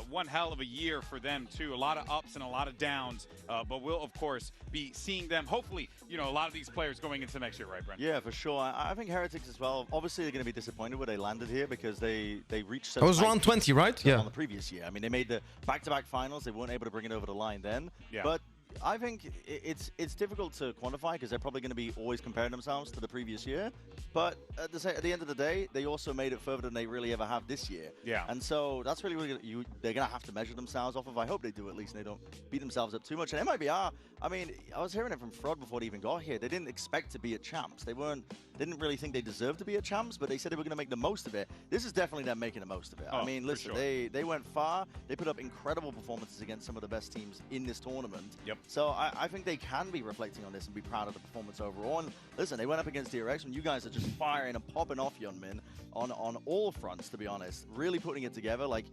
Speaker 14: One hell of a year for them, too. A lot of ups and a lot of downs, but we'll, of course, be seeing them. Hopefully, you know, a lot of these players going into next year, right, Brent?
Speaker 13: Yeah, for sure. I think Heretics as well. Obviously, they're going to be disappointed where they landed here because they reached.
Speaker 1: It was round 20, right? Yeah.
Speaker 13: On the previous year, I mean, they made the back-to-back finals. They weren't able to bring it over the line then.
Speaker 14: Yeah.
Speaker 13: But I think it's difficult to quantify because they're probably going to be always comparing themselves to the previous year. But at the end of the day, they also made it further than they really ever have this year.
Speaker 14: Yeah.
Speaker 13: And so that's really what they're going to have to measure themselves off of. I hope they do at least, and they don't beat themselves up too much. And MIBR, I mean, I was hearing it from Fraud before they even got here. They didn't expect to be at champs. They didn't really think they deserved to be at champs, but they said they were going to make the most of it. This is definitely them making the most of it.
Speaker 14: Oh,
Speaker 13: I mean,
Speaker 14: for
Speaker 13: listen,
Speaker 14: sure.
Speaker 13: they went far. They put up incredible performances against some of the best teams in this tournament.
Speaker 14: Yep.
Speaker 13: So I think they can be reflecting on this and be proud of the performance overall. And listen, they went up against DRX, and you guys are just firing and popping off, Yeonmin, on all fronts, to be honest. Really putting it together. Like,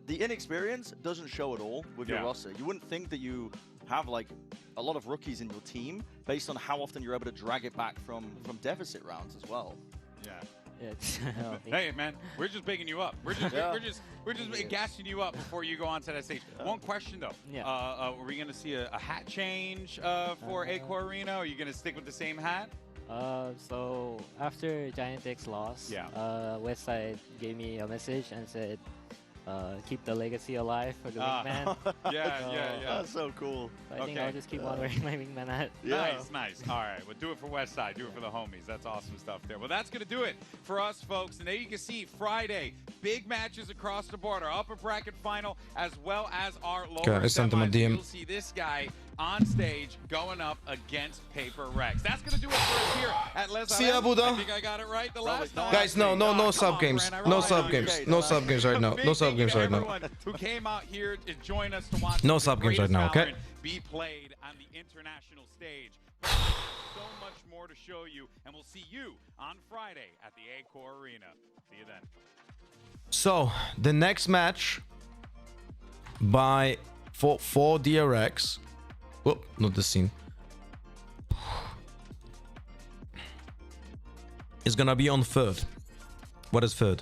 Speaker 13: the inexperience doesn't show at all with your roster. You wouldn't think that you have like a lot of rookies in your team based on how often you're able to drag it back from deficit rounds as well.
Speaker 14: Yeah.
Speaker 22: Yeah.
Speaker 14: Hey man, we're just bigging you up. We're just gassing you up before you go on to that stage. One question though.
Speaker 22: Yeah.
Speaker 14: Are we gonna see a hat change for A-Core Arena? Or are you gonna stick with the same hat?
Speaker 22: So after Giant X lost, Westside gave me a message and said, keep the legacy alive for the wingman.
Speaker 14: Yeah.
Speaker 13: That's so cool.
Speaker 22: So I think I'll just keep on wearing my wingman hat.
Speaker 14: Nice. All right, well, do it for Westside. Do it for the homies. That's awesome stuff there. Well, that's going to do it for us, folks. And there you can see Friday, big matches across the board. Our upper bracket final, as well as our lower semis. You'll see this guy on stage going up against PRX. That's going to do it for us here at Les
Speaker 1: See ya, Buddha.
Speaker 14: I think I got it right the last time.
Speaker 1: Guys, no sub games. No sub games. No sub games right now. No sub games right now.
Speaker 14: Who came out here to join us to watch
Speaker 1: No sub games right now, okay?
Speaker 14: Be played on the international stage. So much more to show you, and we'll see you on Friday at the A-Core Arena. See you then.
Speaker 1: So the next match for DRX. Whoop, not this scene. Is gonna be on 3rd. What is 3rd?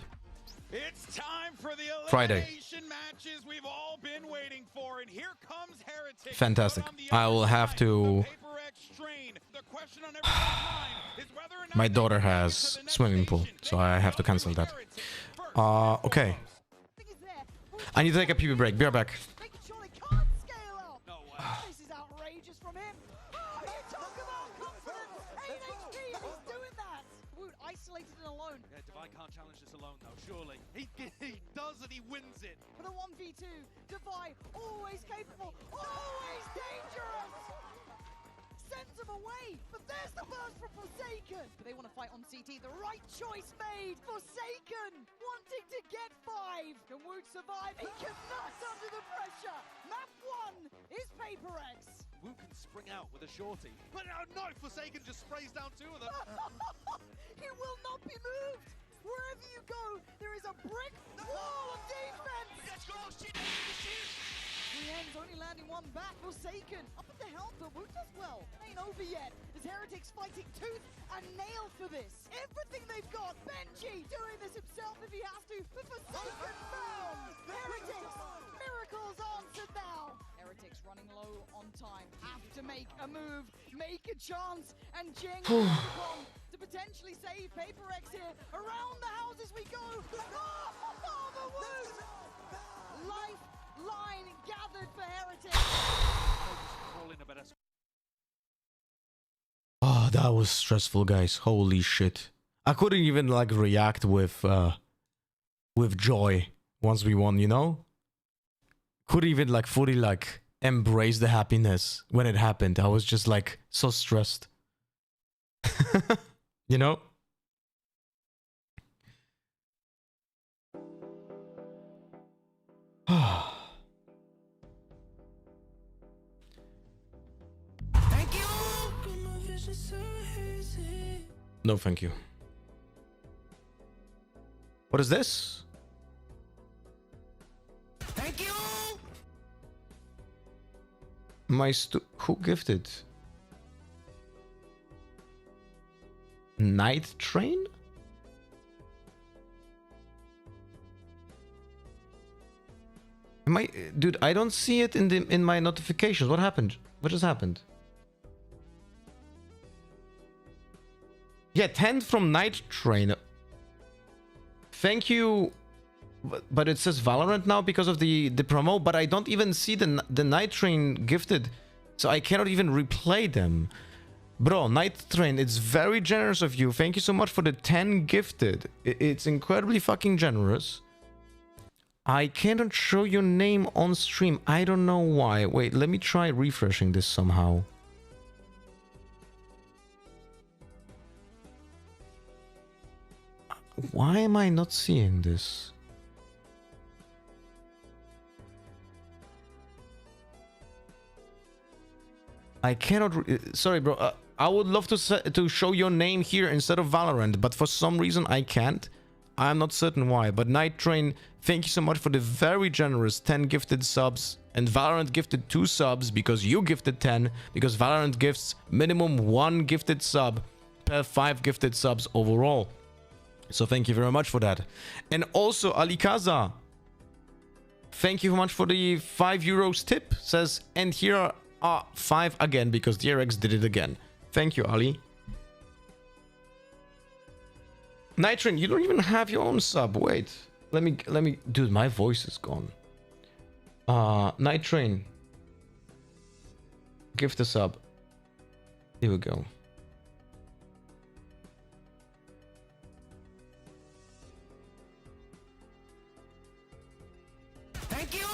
Speaker 14: It's time for the
Speaker 1: Friday.
Speaker 14: elimination matches we've all been waiting for, and here comes Heretics.
Speaker 1: Fantastic. I will have to. My daughter has swimming pool, so I have to cancel that. Okay. I need to take a pee break. Be right back.
Speaker 4: This is outrageous from him. Oh, you talk about confidence. 8 HP, he's doing that. Wood isolated and alone.
Speaker 6: Yeah, Divine can't challenge this alone though, surely. He does and he wins it.
Speaker 4: For the 1v2, Divine, always capable, always dangerous. Sends him away, but there's the burst from Forsaken. But they want to fight on CT. The right choice made. Forsaken wanting to get 5. Can Wood survive? He cannot under the pressure. Map 1 is PRX.
Speaker 6: Wu can spring out with a shorty. But no, Forsaken just sprays down 2 of them.
Speaker 4: He will not be moved. Wherever you go, there is a brick wall of defense. The ends only landing 1 back. Forsaken up at the helm, but Woot does well. Ain't over yet. As Heretics fighting tooth and nail for this. Everything they've got. Benji doing this himself if he has to. But Forsaken found. Heretics. Miracles answered now. Heretics running low on time. Have to make a move. Make a chance. And Jing to potentially save PRX here. Around the houses we go. Oh, the Woot. Lifeline gathered for Heretics.
Speaker 1: Oh, that was stressful, guys. Holy shit. I couldn't even like react with joy once we won, you know? Couldn't even like fully like embrace the happiness when it happened. I was just like so stressed. You know? No, thank you. What is this?
Speaker 4: Thank you.
Speaker 1: Who gifted? Night Train? Dude, I don't see it in my notifications. What happened? What just happened? Yeah, 10 from Night Train. Thank you. But it says Valorant now because of the promo, but I don't even see the Night Train gifted. So I cannot even replay them. Bro, Night Train, it's very generous of you. Thank you so much for the 10 gifted. It's incredibly fucking generous. I cannot show your name on stream. I don't know why. Wait, let me try refreshing this somehow. Why am I not seeing this? I cannot... sorry, bro. I would love to show your name here instead of Valorant, but for some reason I can't. I'm not certain why, but Night Train, thank you so much for the very generous 10 gifted subs. And Valorant gifted 2 subs because you gifted 10. Because Valorant gifts minimum 1 gifted sub per 5 gifted subs overall. So thank you very much for that. And also Alikaza, thank you very much for the 5 euros tip. Says, and here are 5 again because DRX did it again. Thank you, Ali. Nitrin, you don't even have your own sub. Wait, let me. Dude, my voice is gone. Nitrin, gift a sub. Here we go.
Speaker 20: Thank you.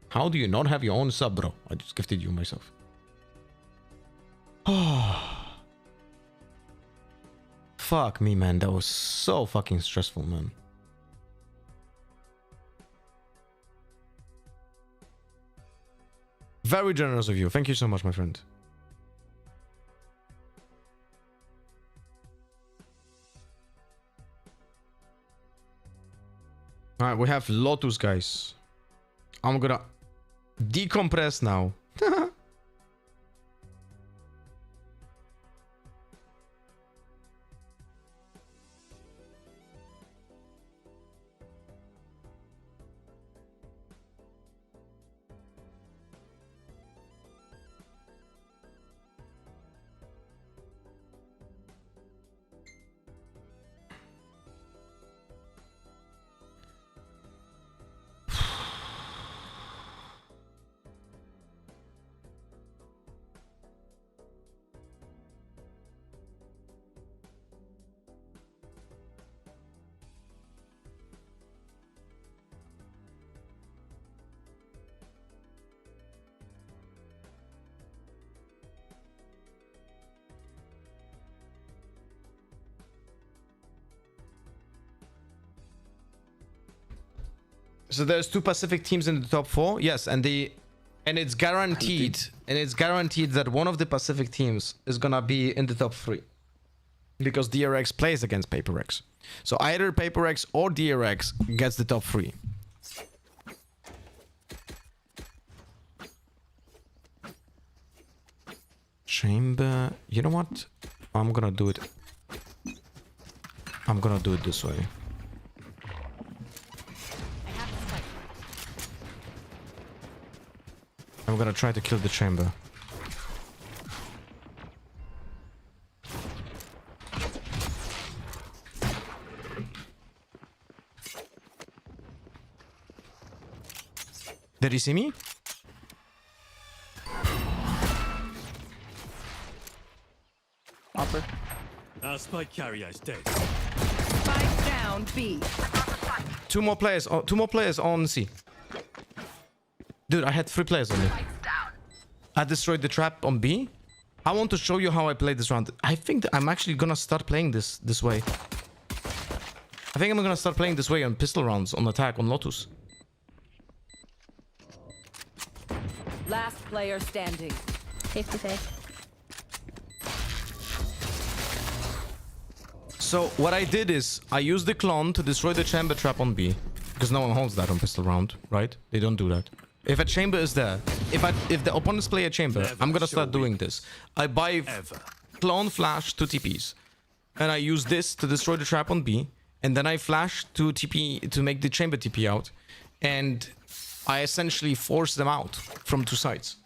Speaker 1: How do you not have your own sub, bro? I just gifted you myself. Oh. Fuck me, man. That was so fucking stressful, man. Very generous of you. Thank you so much, my friend. Alright, we have Lotus, guys. I'm gonna decompress now. So there's 2 Pacific teams in the top 4. Yes, and it's guaranteed. And it's guaranteed that one of the Pacific teams is gonna be in the top 3. Because DRX plays against PRX. So either PRX or DRX gets the top 3. Chamber. You know what? I'm gonna do it. I'm gonna do it this way. I'm gonna try to kill the chamber. Did he see me?
Speaker 5: Upper.
Speaker 15: Our spike carrier is dead.
Speaker 5: Spike down B.
Speaker 1: 2 more players. 2 more players on C. Dude, I had 3 players on me. I destroyed the trap on B. I want to show you how I play this round. I think that I'm actually gonna start playing this way. I think I'm gonna start playing this way on pistol rounds, on attack, on Lotus.
Speaker 5: Last player standing. 50-50.
Speaker 1: So what I did is I used the clone to destroy the chamber trap on B. Because no one holds that on pistol round, right? They don't do that. If a chamber is there, if the opponents play a chamber, I'm gonna start doing this. I buy clone flash to TPs. And I use this to destroy the trap on B. And then I flash to TP to make the chamber TP out. And I essentially force them out from 2 sides.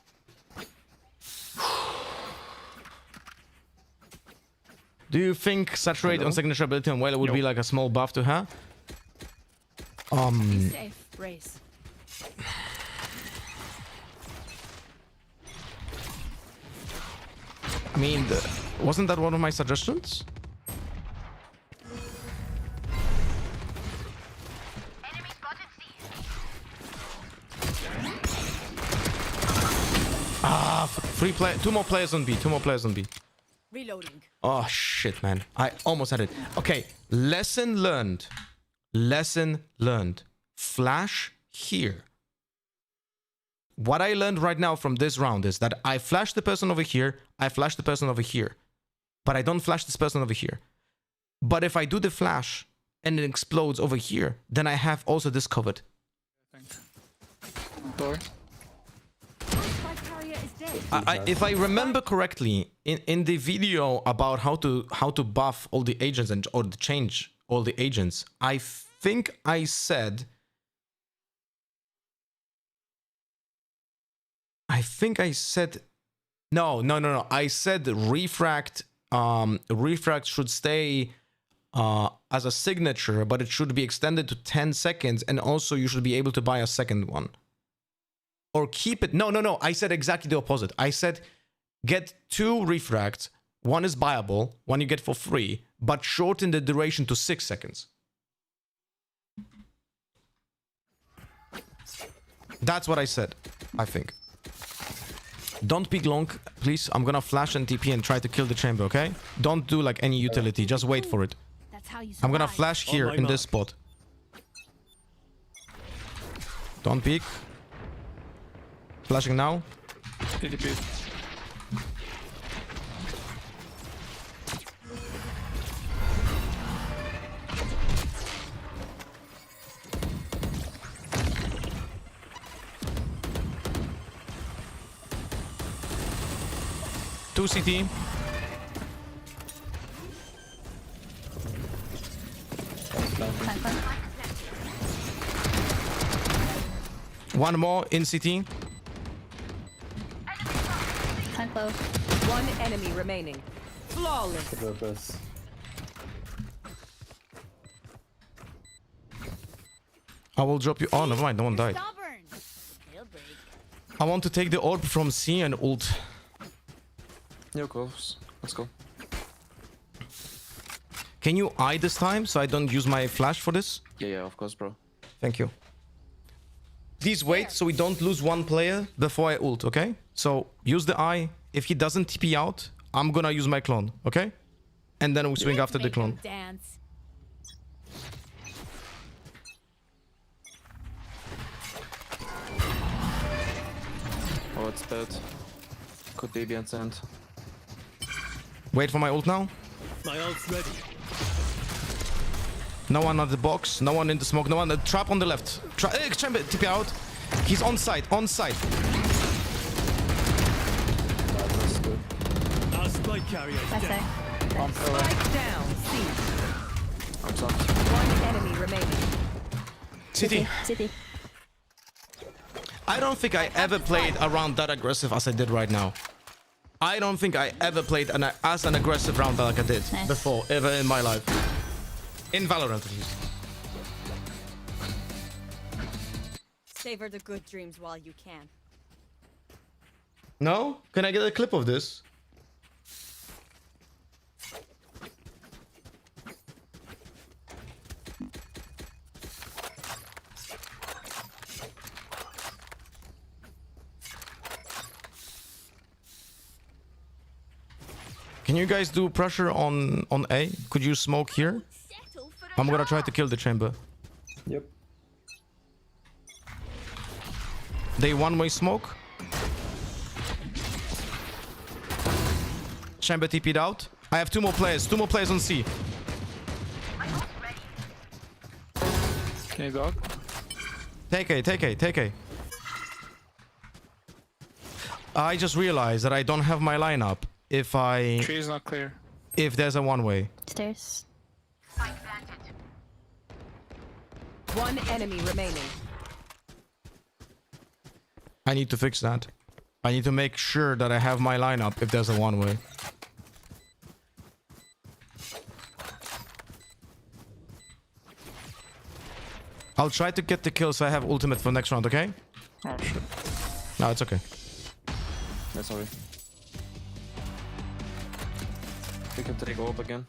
Speaker 1: Do you think saturate on signature ability on Whale would be like a small buff to her?
Speaker 5: Be safe, race.
Speaker 1: I mean, wasn't that one of my suggestions? Ah, 2 more players on B. 2 more players on B.
Speaker 5: Reloading.
Speaker 1: Oh shit, man! I almost had it. Okay, lesson learned. Lesson learned. Flash here. What I learned right now from this round is that I flash the person over here, I flash the person over here. but I don't flash this person over here. But if I do the flash and it explodes over here, then I have also this covered.
Speaker 12: Door.
Speaker 1: If I remember correctly, in the video about how to buff all the agents or to change all the agents, I think I said no. I said refract should stay as a signature, but it should be extended to 10 seconds, and also you should be able to buy a second one. Or keep it. No. I said exactly the opposite. I said get 2 refracts. One is buyable, one you get for free, but shorten the duration to 6 seconds. That's what I said, I think. Don't peek long, please. I'm gonna flash and TP and try to kill the chamber, okay? Don't do like any utility. Just wait for it. I'm gonna flash here in this spot. Don't peek. Flashing now.
Speaker 12: TTP.
Speaker 1: Two CT. One more in CT.
Speaker 5: One enemy remaining. Flawless.
Speaker 1: I will drop you. Oh, never mind. No one died. I want to take the orb from C and ult.
Speaker 12: You're close. Let's go.
Speaker 1: Can you eye this time so I don't use my flash for this?
Speaker 12: Yeah, of course, bro.
Speaker 1: Thank you. Please wait so we don't lose one player before I ult, okay? So use the eye. If he doesn't TP out, I'm gonna use my clone, okay? And then we swing after the clone.
Speaker 5: Dance.
Speaker 12: Oh, it's dead. Could be behind sand.
Speaker 1: Wait for my ult now.
Speaker 15: My ult's ready.
Speaker 1: No one on the box, no one in the smoke, no one. The trap on the left. Chamber, TP out. He's on site, on site.
Speaker 15: Our spike carrier is dead.
Speaker 5: Spike down. C.
Speaker 12: I'm sorry.
Speaker 5: One enemy remaining.
Speaker 1: City. I don't think I ever played around that aggressive as I did right now. I don't think I ever played as an aggressive round like I did before, ever in my life. In Valorant, at least.
Speaker 5: Savor the good dreams while you can.
Speaker 1: No? Can I get a clip of this? Can you guys do pressure on A? Could you smoke here? I'm gonna try to kill the chamber.
Speaker 12: Yep.
Speaker 1: They one-way smoke. Chamber TP'd out. I have 2 more players. 2 more players on C.
Speaker 12: Can you dog?
Speaker 1: Take A. I just realized that I don't have my lineup if
Speaker 12: Tree is not clear.
Speaker 1: If there's a one-way.
Speaker 11: Stairs.
Speaker 5: One enemy remaining.
Speaker 1: I need to fix that. I need to make sure that I have my lineup if there's a one-way. I'll try to get the kill so I have ultimate for next round, okay?
Speaker 12: Oh shit.
Speaker 1: No, it's okay.
Speaker 12: That's sorry. We can take orb again.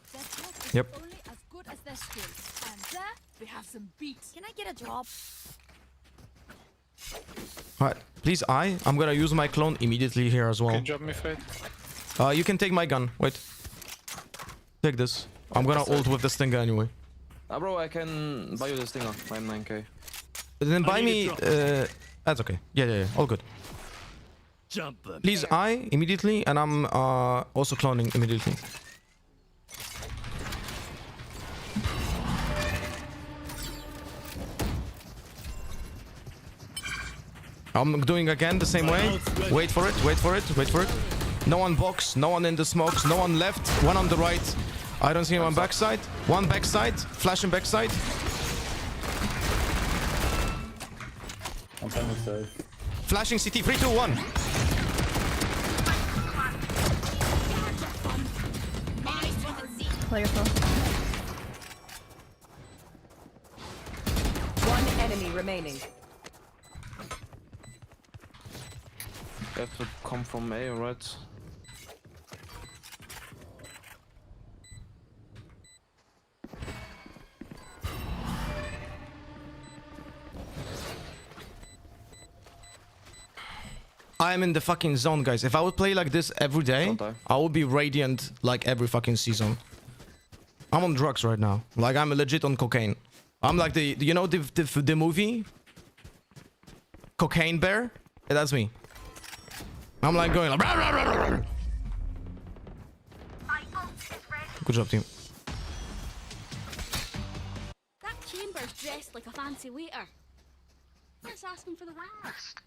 Speaker 1: Yep.
Speaker 17: Only as good as their skills. And there we have some beats.
Speaker 11: Can I get a drop?
Speaker 1: Alright, please I'm gonna use my clone immediately here as well.
Speaker 12: Can you drop me Fate?
Speaker 1: You can take my gun. Wait. Take this. I'm gonna ult with the stinger anyway.
Speaker 12: Bro, I can buy you this thing. I'm 9k.
Speaker 1: Then buy me... that's okay. Yeah. All good.
Speaker 15: Jump them.
Speaker 1: Please immediately, and I'm also cloning immediately. I'm doing again the same way. Wait for it, wait for it, wait for it. No one box, no one in the smokes, no one left, one on the right. I don't see anyone backside. One backside, flashing backside. Flashing CT, 3, 2, 1.
Speaker 5: Player full.
Speaker 10: One enemy remaining.
Speaker 12: They have to come from A, right?
Speaker 1: I am in the fucking zone, guys. If I would play like this every day, I would be radiant like every fucking season. I'm on drugs right now. Like, I'm legit on cocaine. I'm like the you know the movie? Cocaine Bear? Yeah, that's me. I'm like going like... Rah, rah, rah, rah, rah. Good job, team.
Speaker 19: That chamber's dressed like a fancy waiter. Let's ask him for the worst.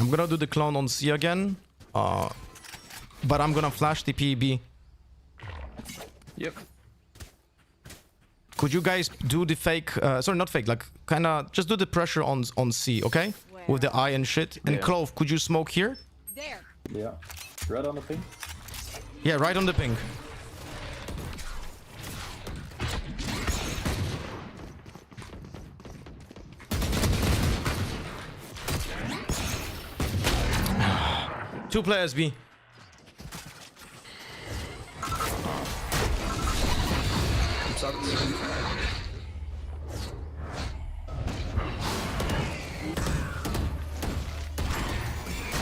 Speaker 1: I'm gonna do the clone on C again. But I'm gonna flash the PB.
Speaker 12: Yep.
Speaker 1: Could you guys do the fake, sorry, not fake, like kinda just do the pressure on C, okay?
Speaker 19: Where?
Speaker 1: With the eye and shit. And
Speaker 12: Yeah.
Speaker 1: Clove, could you smoke here?
Speaker 19: There.
Speaker 23: Yeah. Right on the ping.
Speaker 1: Yeah, right on the ping. Two players B.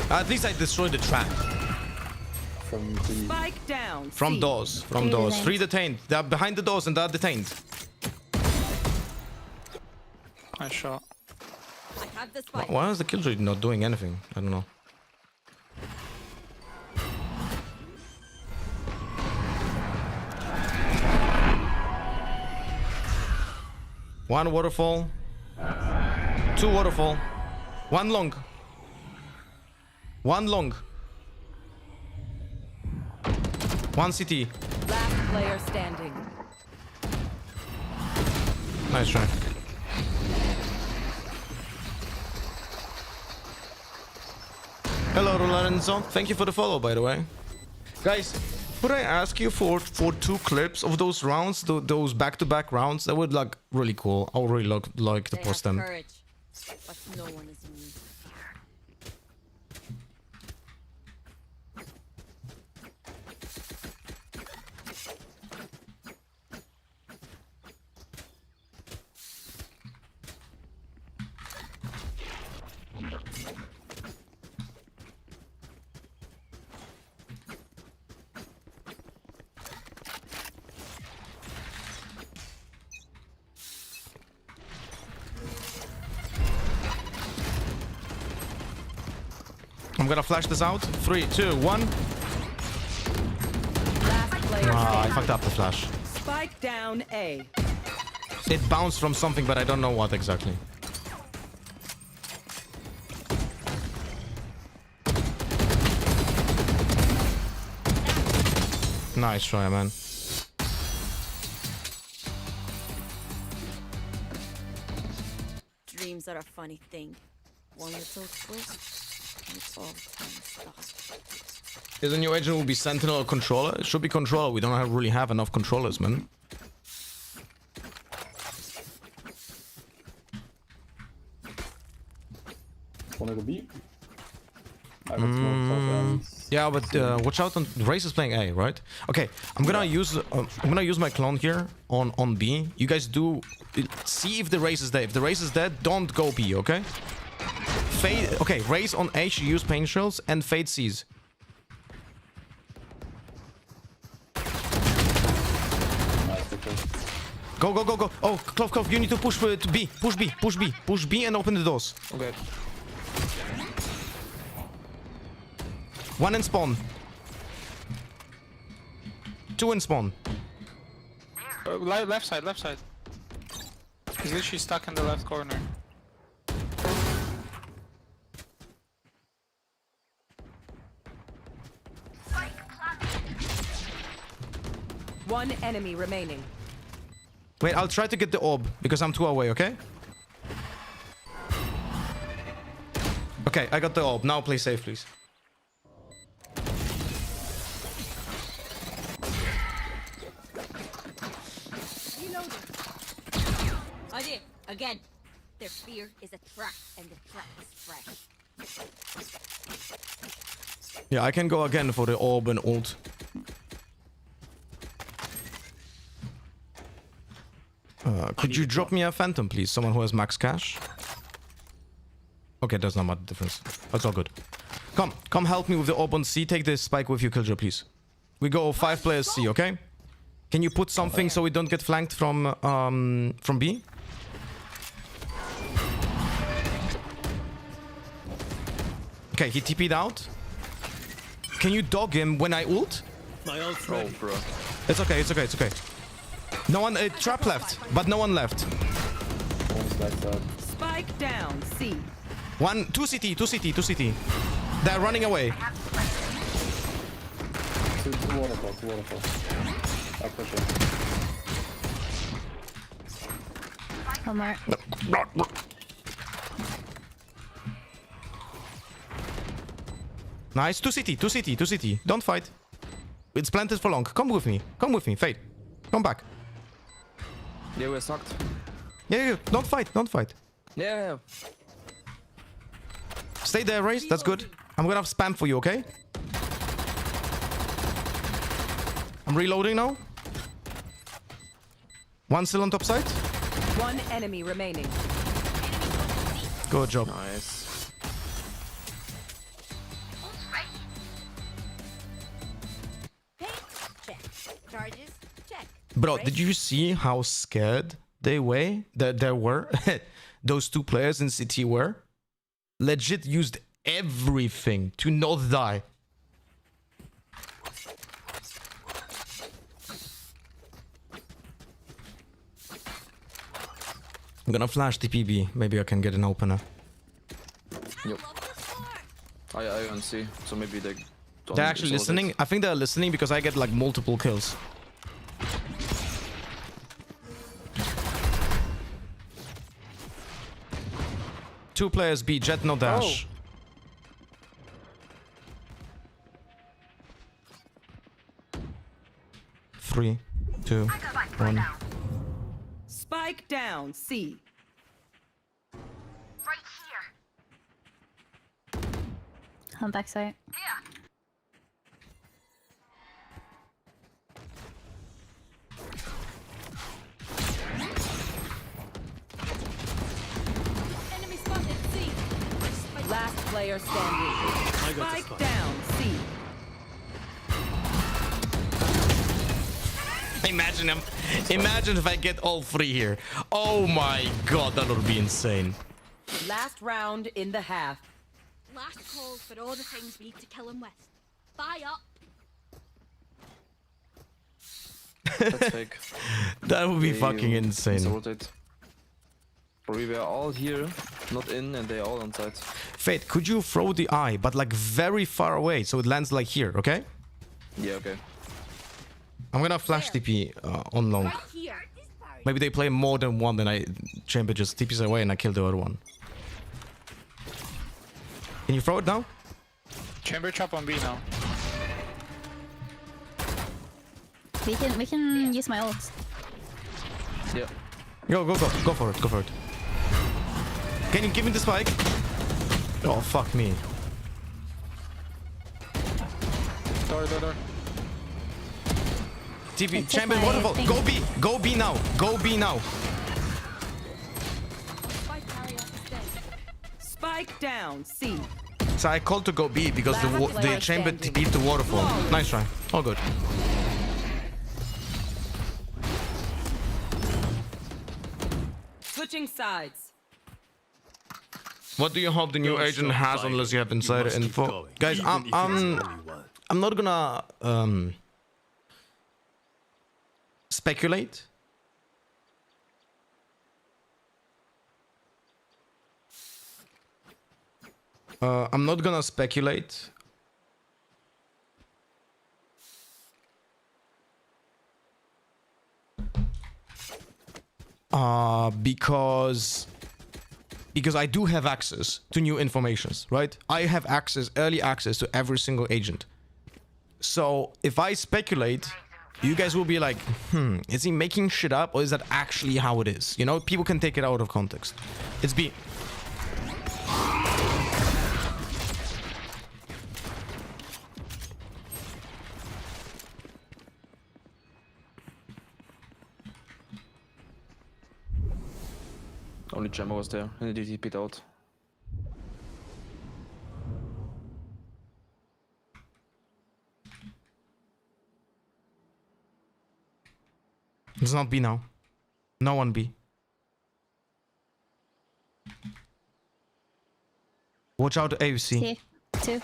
Speaker 1: At least I destroyed the trap.
Speaker 23: From the...
Speaker 10: Spike down.
Speaker 1: From
Speaker 10: C.
Speaker 1: doors. From doors. 3 detained. They are behind the doors and they are detained.
Speaker 12: Nice shot.
Speaker 5: I have the spike.
Speaker 1: Why is the killjoy not doing anything? I don't know. One waterfall. 2 waterfall. 1 long. 1 long. 1 CT.
Speaker 10: Last player standing.
Speaker 1: Nice try. Hello, Lorenzo. Thank you for the follow, by the way. Guys, could I ask you for 2 clips of those rounds, those back-to-back rounds? That would look really cool. I would really like to
Speaker 5: They
Speaker 1: post
Speaker 5: have
Speaker 1: them.
Speaker 5: courage, but no one is immune to fear.
Speaker 1: I'm gonna flash this out. 3, 2, 1.
Speaker 10: Last player
Speaker 1: Ah, I
Speaker 10: standing.
Speaker 1: fucked up the flash.
Speaker 10: Spike down A.
Speaker 1: It bounced from something, but I don't know what exactly. Nice try, man.
Speaker 5: Dreams are a funny thing. One little twist, and it's all messed up.
Speaker 1: Is the new agent will be Sentinel or Controller? It should be Controller. We don't really have enough controllers, man.
Speaker 23: Wanna go B? I got smoked up and...
Speaker 1: Yeah, but watch out on Race is playing A, right? Okay, I'm gonna use my clone here on B. You guys do see if the Race is dead. If the Race is dead, don't go B, okay? Fade. Okay, Race on H. You use pain shells and Fade C's. Go, go, go, go. Oh, Clove, you need to push to B. Push B, push B, push B and open the doors.
Speaker 12: Okay.
Speaker 1: 1 in spawn. 2 in spawn.
Speaker 2: Left side, left side. He's literally stuck in the left corner.
Speaker 10: One enemy remaining.
Speaker 1: Wait, I'll try to get the orb because I'm 2 away, okay? Okay, I got the orb. Now play safe, please.
Speaker 5: Idea. Again. Their fear is a trap, and the trap is fresh.
Speaker 1: Yeah, I can go again for the orb and ult. Could you drop me a phantom, please? Someone who has max cash? Okay, that's not much difference. That's all good. Come help me with the orb on C. Take this spike with you, Killjoy, please. We go 5 players C, okay? Can you put something so we don't get flanked from B? Okay, he TP'd out. Can you dog him when I ult?
Speaker 15: My ult's ready.
Speaker 12: Bro.
Speaker 1: It's okay, it's okay, it's okay. No one, trap left, but no one left.
Speaker 10: Spike down, C.
Speaker 1: 2 CT, 2 CT, 2 CT. They're running away.
Speaker 23: Two waterfall. I push it.
Speaker 3: One more.
Speaker 1: Nice, 2 CT, 2 CT, 2 CT. Don't fight. It's planted for long. Come with me, Fade. Come back.
Speaker 12: Yeah, we're sucked.
Speaker 1: Yeah, don't fight, don't fight.
Speaker 12: Yeah.
Speaker 1: Stay there, Raze. That's good. I'm gonna spam for you, okay? I'm reloading now. One still on top side.
Speaker 10: One enemy remaining.
Speaker 1: Good job.
Speaker 12: Nice.
Speaker 5: Check. Charges. Check.
Speaker 1: Bro, did you see how scared they were? There were those 2 players in CT were legit used everything to not die. I'm gonna flash TPB. Maybe I can get an opener.
Speaker 12: Yep. I don't see. So maybe they don't.
Speaker 1: They're actually listening. I think they're listening because I get like multiple kills. Two players B, Jet no dash. 3, 2, 1.
Speaker 10: Spike down, C.
Speaker 3: Right here. On backside.
Speaker 5: Enemy spotted. C.
Speaker 10: Last player standing. Spike down, C.
Speaker 1: Imagine him. Imagine if I get all 3 here. Oh my god, that would be insane.
Speaker 10: Last round in the half.
Speaker 19: Last call for all the things we need to kill him with. Buy up.
Speaker 12: That's fake.
Speaker 1: That would be fucking insane.
Speaker 12: Rotate. We were all here, not in, and they're all on site.
Speaker 1: Fate, could you throw the eye, but like very far away, so it lands like here, okay?
Speaker 12: Yeah, okay.
Speaker 1: I'm gonna flash TP on long. Maybe they play more than one, then Chamber just TPs away and I kill the other one. Can you throw it now?
Speaker 2: Chamber trap on B now.
Speaker 3: We can use my ult.
Speaker 12: Yeah.
Speaker 1: Go for it. Can you give me the spike? Oh fuck me.
Speaker 2: Door.
Speaker 1: TP, Chamber, waterfall. Go B now.
Speaker 10: Spike down, C.
Speaker 1: So I called to go B because the Chamber TP'd the waterfall. Nice try. All good.
Speaker 10: Switching sides.
Speaker 1: What do you hope the new agent has unless you have insider info? Guys, I'm not gonna speculate I'm not gonna speculate. Because I do have access to new informations, right? I have access, early access to every single agent. So if I speculate, you guys will be like, is he making shit up or is that actually how it is? You know, people can take it out of context. It's B.
Speaker 12: Only Gemma was there, and he TP'd out.
Speaker 1: It's not B now. No one B. Watch out AUC.
Speaker 3: See, 2.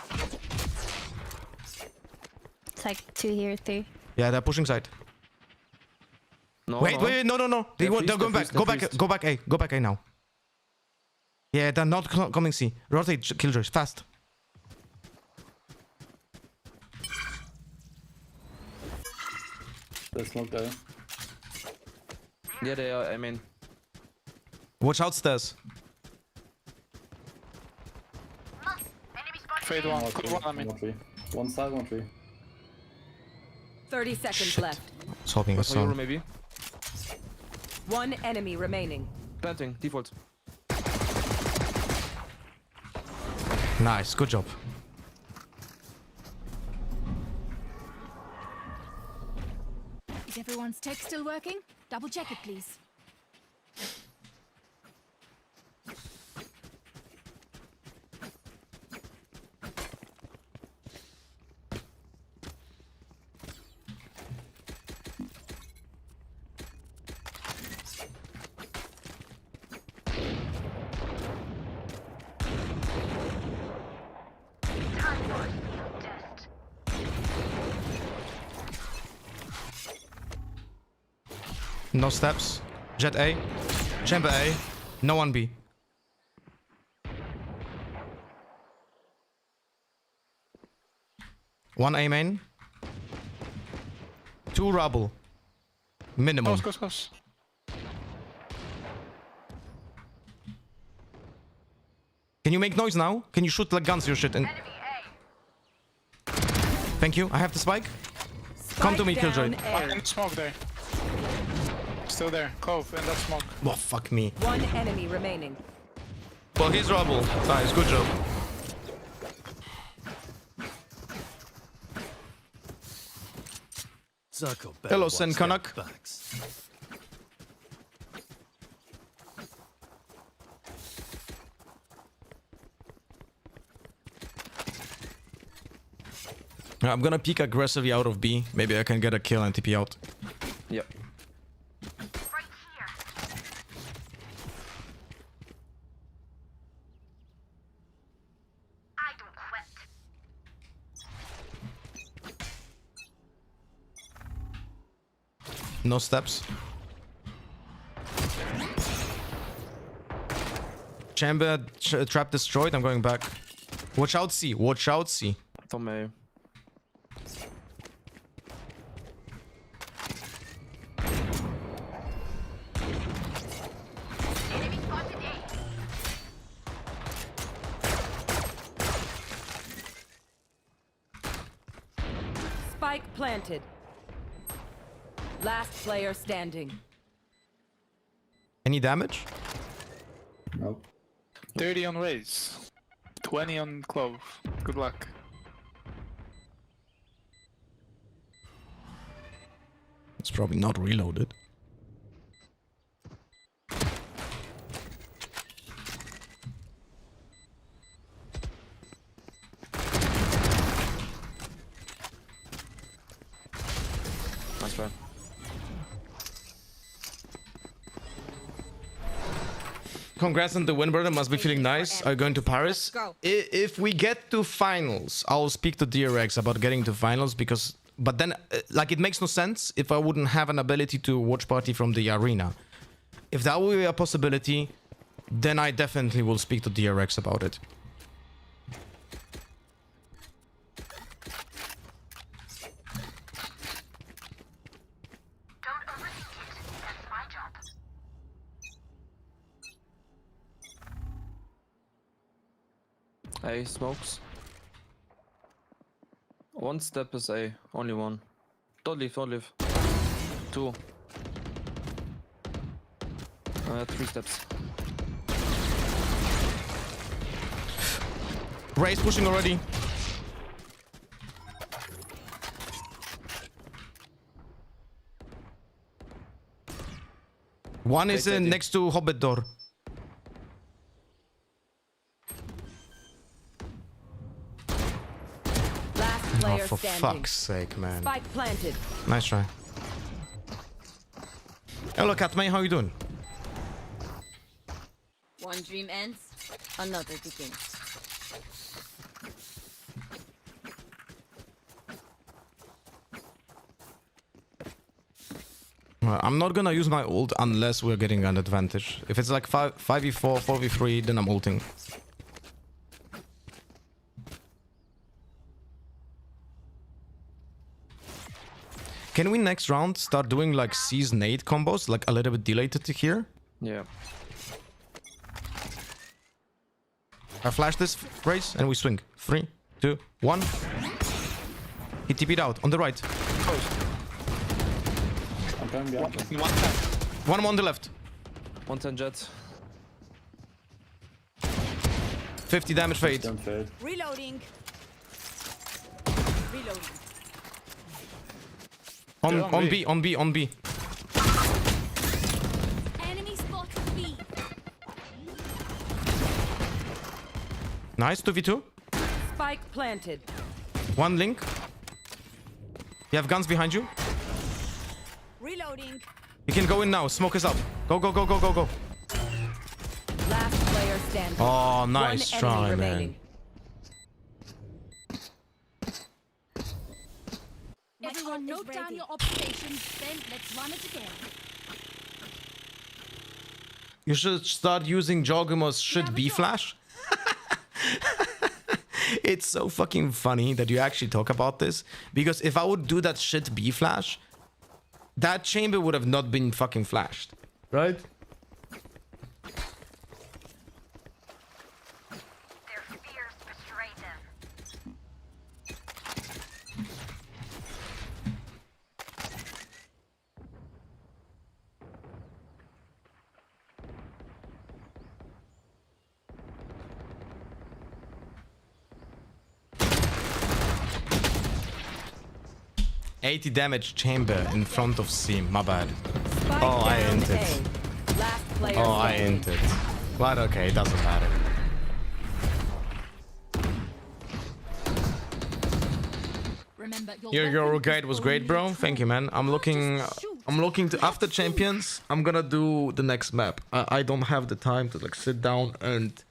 Speaker 3: It's like 2 here, 3.
Speaker 1: Yeah, they're pushing side.
Speaker 12: No,
Speaker 1: wait, no. They're going back. Go back A. Go back A now. Yeah, they're not coming C. Rotate Killjoys fast.
Speaker 23: That's not there.
Speaker 12: Yeah, they are, I mean.
Speaker 1: Watch out stairs.
Speaker 2: Fade one. I mean.
Speaker 23: One side, one tree.
Speaker 10: 30 seconds
Speaker 1: Shit.
Speaker 10: left.
Speaker 1: It's hoping a son.
Speaker 12: Maybe.
Speaker 10: One enemy remaining.
Speaker 12: Planting, default.
Speaker 1: Nice, good job.
Speaker 19: Is everyone's tech still working? Double check it, please.
Speaker 1: No steps. Jet A. Chamber A. No one B. One A main. 2 rubble. Minimum.
Speaker 2: Close.
Speaker 1: Can you make noise now? Can you shoot like guns your shit? And thank you. I have the spike. Come to me, Killjoy.
Speaker 2: Smoke there. Still there. Cove in that smoke.
Speaker 1: Oh, fuck me.
Speaker 10: One enemy remaining.
Speaker 1: Well, he's rubble. Nice, good job. Hello, Sen Kanak. I'm gonna peek aggressively out of B. Maybe I can get a kill and TP out.
Speaker 12: Yep.
Speaker 1: No steps. Chamber trap destroyed. I'm going back. Watch out C. Watch out C.
Speaker 12: From A.
Speaker 10: Spike planted. Last player standing.
Speaker 1: Any damage?
Speaker 23: Nope.
Speaker 2: 30 on Raze. 20 on Clove. Good luck.
Speaker 1: It's probably not reloaded.
Speaker 12: Nice try.
Speaker 1: Congrats on the win, brother. Must be feeling nice. Are you going to Paris? If we get to finals, I'll speak to DRX about getting to finals because... But then, like, it makes no sense if I wouldn't have an ability to watch party from the arena. If that will be a possibility, then I definitely will speak to DRX about it.
Speaker 12: A smokes. One step is A, only one. Don't leave, don't leave. 2. 3 steps.
Speaker 1: Raze pushing already. One is next to Hobbit door. Oh, for fuck's sake, man.
Speaker 10: Spike planted.
Speaker 1: Nice try. Hello, Katmay, how you doing?
Speaker 10: One dream ends, another begins.
Speaker 1: I'm not gonna use my ult unless we're getting an advantage. If it's like 5v4, 4v3, then I'm ulting. Can we next round start doing like C's nade combos, like a little bit delayed to here?
Speaker 12: Yeah.
Speaker 1: I flash this race and we swing. 3, 2, 1. He TP'd out on the right. One on the left.
Speaker 12: 110 jet.
Speaker 1: 50 damage fade.
Speaker 10: Reloading. Reloading.
Speaker 1: On B.
Speaker 19: Enemy spotted B.
Speaker 1: Nice, 2v2.
Speaker 10: Spike planted.
Speaker 1: One link. You have guns behind you.
Speaker 10: Reloading.
Speaker 1: You can go in now. Smoke is up. Go.
Speaker 10: Last player standing.
Speaker 1: Oh, nice
Speaker 10: One
Speaker 1: try,
Speaker 10: enemy
Speaker 1: man.
Speaker 10: remaining.
Speaker 19: Everyone note down your observations, then let's run it again.
Speaker 1: You should start using Joggermo's should be flash. It's so fucking funny that you actually talk about this, because if I would do that shit B flash, that chamber would have not been fucking flashed, right?
Speaker 8: Their fears betray them.
Speaker 1: $80 damage chamber in front of C. My bad.
Speaker 10: Spike
Speaker 1: Oh, I
Speaker 10: down
Speaker 1: entered.
Speaker 10: A. Last player
Speaker 1: Oh, I
Speaker 10: standing.
Speaker 1: entered. But okay, it doesn't matter.
Speaker 19: Remember,
Speaker 1: Your guide was great, bro. Thank you, man. I'm looking to after champions. I'm gonna do the next map. I don't have the time to like sit down and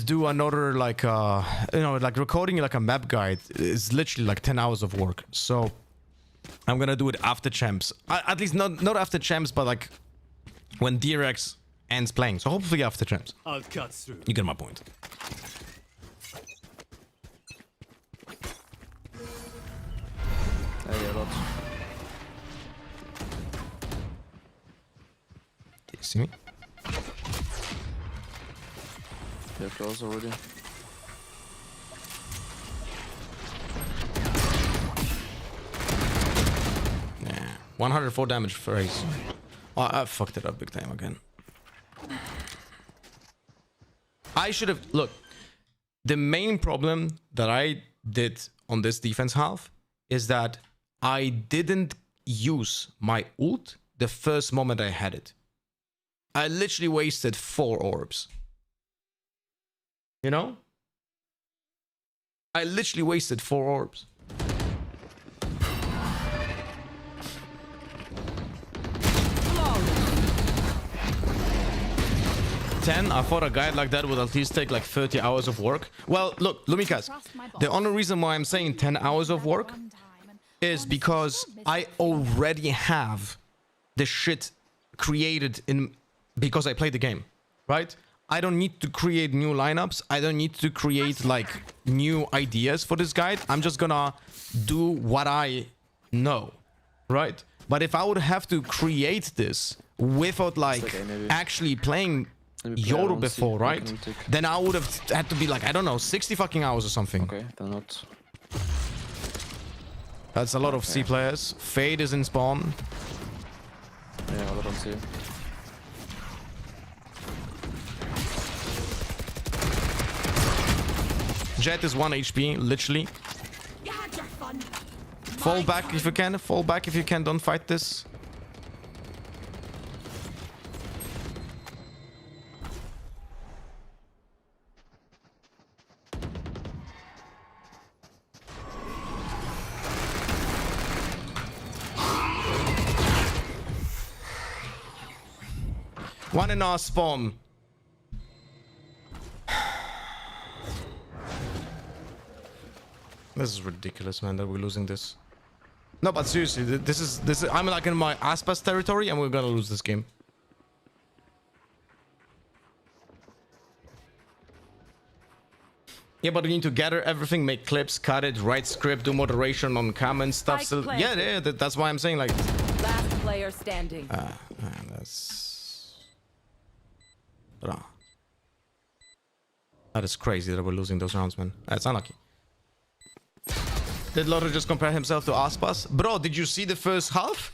Speaker 1: do another like like recording like a map guide is literally like 10 hours of work. So I'm gonna do it after champs. At least not after champs, but like when DRX ends playing. So hopefully after champs.
Speaker 15: I'll cut through.
Speaker 1: You get my point.
Speaker 12: Yeah, lot.
Speaker 1: Do you see me?
Speaker 12: They're close already.
Speaker 1: Yeah, 104 damage for Ace. Oh, I fucked it up big time again. I should have... Look, the main problem that I did on this defense half is that I didn't use my ult the first moment I had it. I literally wasted 4 orbs. You know? I literally wasted 4 orbs. I thought a guide like that would at least take like 30 hours of work. Well, look, Lumikas, the only reason why I'm saying 10 hours of work is because I already have the shit created because I played the game, right? I don't need to create new lineups. I don't need to create like new ideas for this guide. I'm just gonna do what I know, right? But if I would have to create this without like actually playing Yoru before, right? Then I would have had to be like, I don't know, 60 fucking hours or something.
Speaker 12: Okay, they're not.
Speaker 1: That's a lot of C players. Fade is in spawn.
Speaker 12: Yeah, a lot on C.
Speaker 1: Jet is 1 HP, literally. Fall back if you can. Fall back if you can. Don't fight this. One in our spawn. This is ridiculous, man, that we're losing this. No, but seriously, this is I'm like in my Aspas territory and we're gonna lose this game. Yeah, but we need to gather everything, make clips, cut it, write script, do moderation on comments, stuff. Still, yeah, that's why I'm saying like.
Speaker 10: Last player standing.
Speaker 1: Man, that's. Bro. That is crazy that we're losing those rounds, man. That's unlucky. Did Lotto just compare himself to Aspas? Bro, did you see the first half?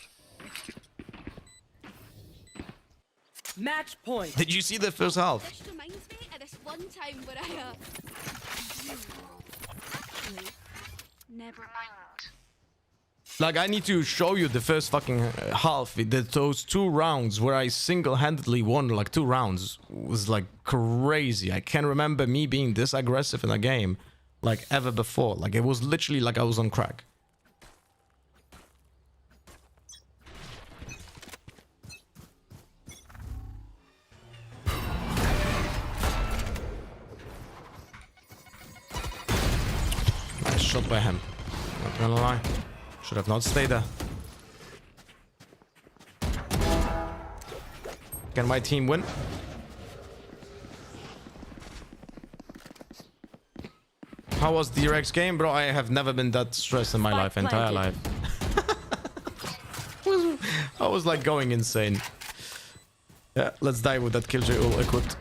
Speaker 10: Match point.
Speaker 1: Did you see the first half?
Speaker 19: This reminds me of this one time where I actually, never mind.
Speaker 1: Like, I need to show you the first fucking half. Those 2 rounds where I single-handedly won like 2 rounds was like crazy. I can't remember me being this aggressive in a game like ever before. Like, it was literally like I was on crack. Nice shot by him. Not gonna lie. Should have not stayed there. Can my team win? How was the DRX game? Bro, I have never been that stressed in my life, entire life. I was like going insane. Yeah, let's die with that Killjoy all equipped.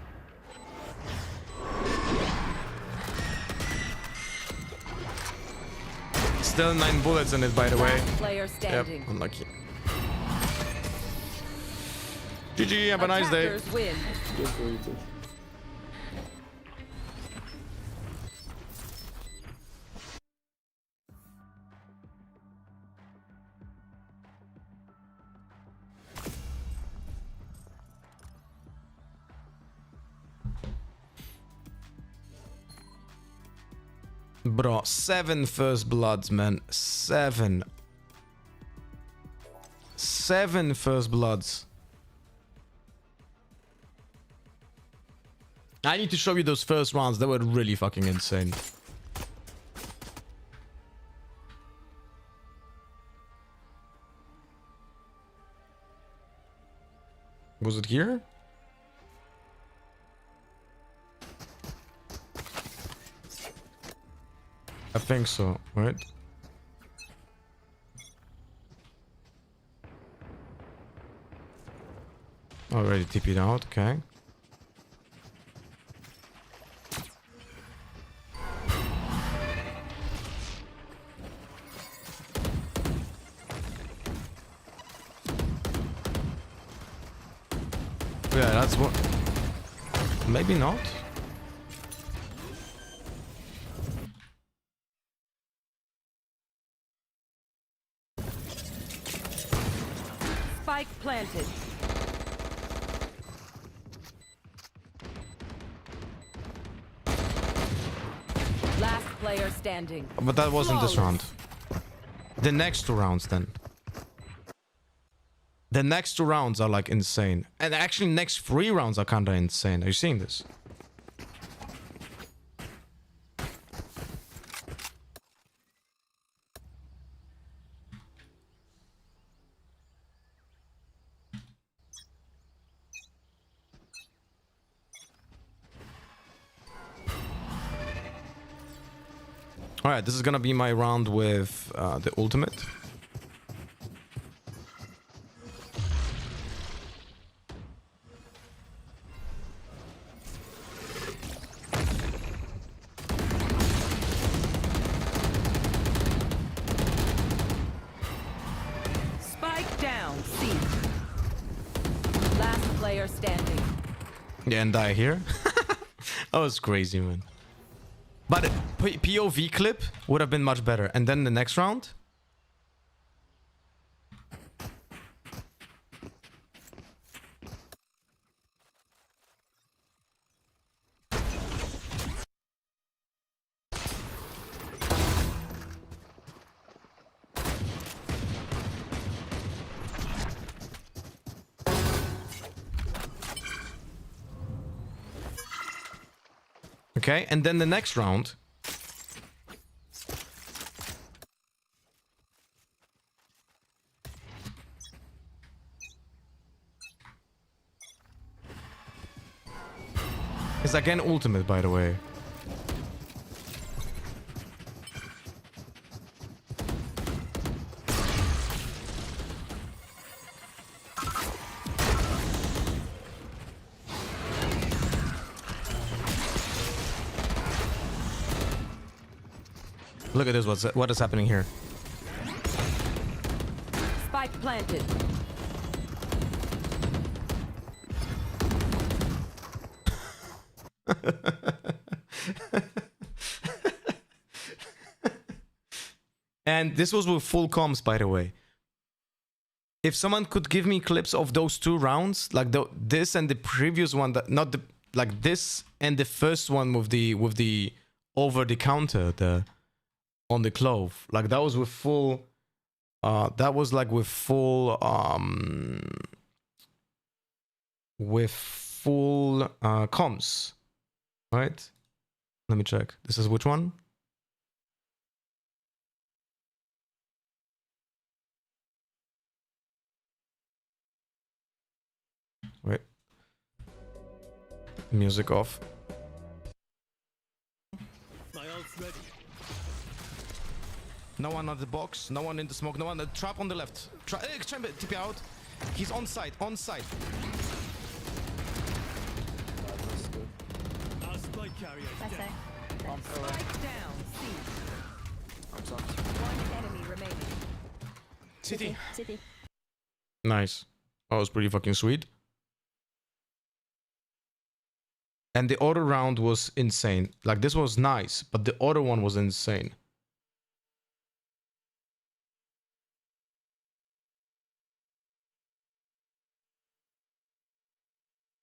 Speaker 1: Still 9 bullets in it, by the way.
Speaker 10: Player standing.
Speaker 1: Yep, unlucky. GG, have a nice day.
Speaker 10: Win.
Speaker 1: Bro, 7 first bloods, man. 7. 7 first bloods. I need to show you those first rounds. They were really fucking insane. Was it here? I think so, right? Already TP'd out, okay. Yeah, that's what... Maybe not.
Speaker 10: Spike planted. Last player standing.
Speaker 1: But that wasn't this round. The next 2 rounds then. The next 2 rounds are like insane. And actually next 3 rounds are kinda insane. Are you seeing this? Alright, this is gonna be my round with the ultimate.
Speaker 10: player standing.
Speaker 1: Yeah, and die here. That was crazy, man. But POV clip would have been much better. And then the next round. Okay, and then the next round. Is again ultimate, by the way. Look at this, what is happening here.
Speaker 10: Spike planted.
Speaker 1: And this was with full comms, by the way. If someone could give me clips of those two rounds, like this and the previous one, that not the like this and the first one with the over the counter, the on the clove, like that was with full that was like with full comms, right? Let me check. This is which one? Wait, music off.
Speaker 15: My ult's ready.
Speaker 1: No one on the box, no one in the smoke, no one. The trap on the left. Chamber, TP out. He's on site, on site.
Speaker 15: Our spike carrier is dead.
Speaker 10: Spike down. C.
Speaker 12: I'm on.
Speaker 10: One enemy remaining.
Speaker 1: City.
Speaker 3: City.
Speaker 1: Nice. That was pretty fucking sweet. And the other round was insane. Like this was nice, but the other one was insane.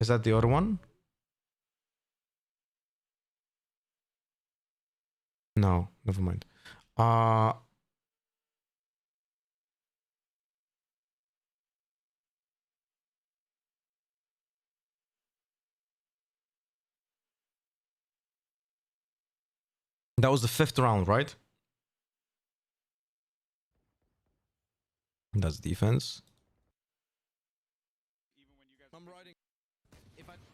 Speaker 1: Is that the other one? No, never mind. That was the 5th round, right? That's defense. I'm riding.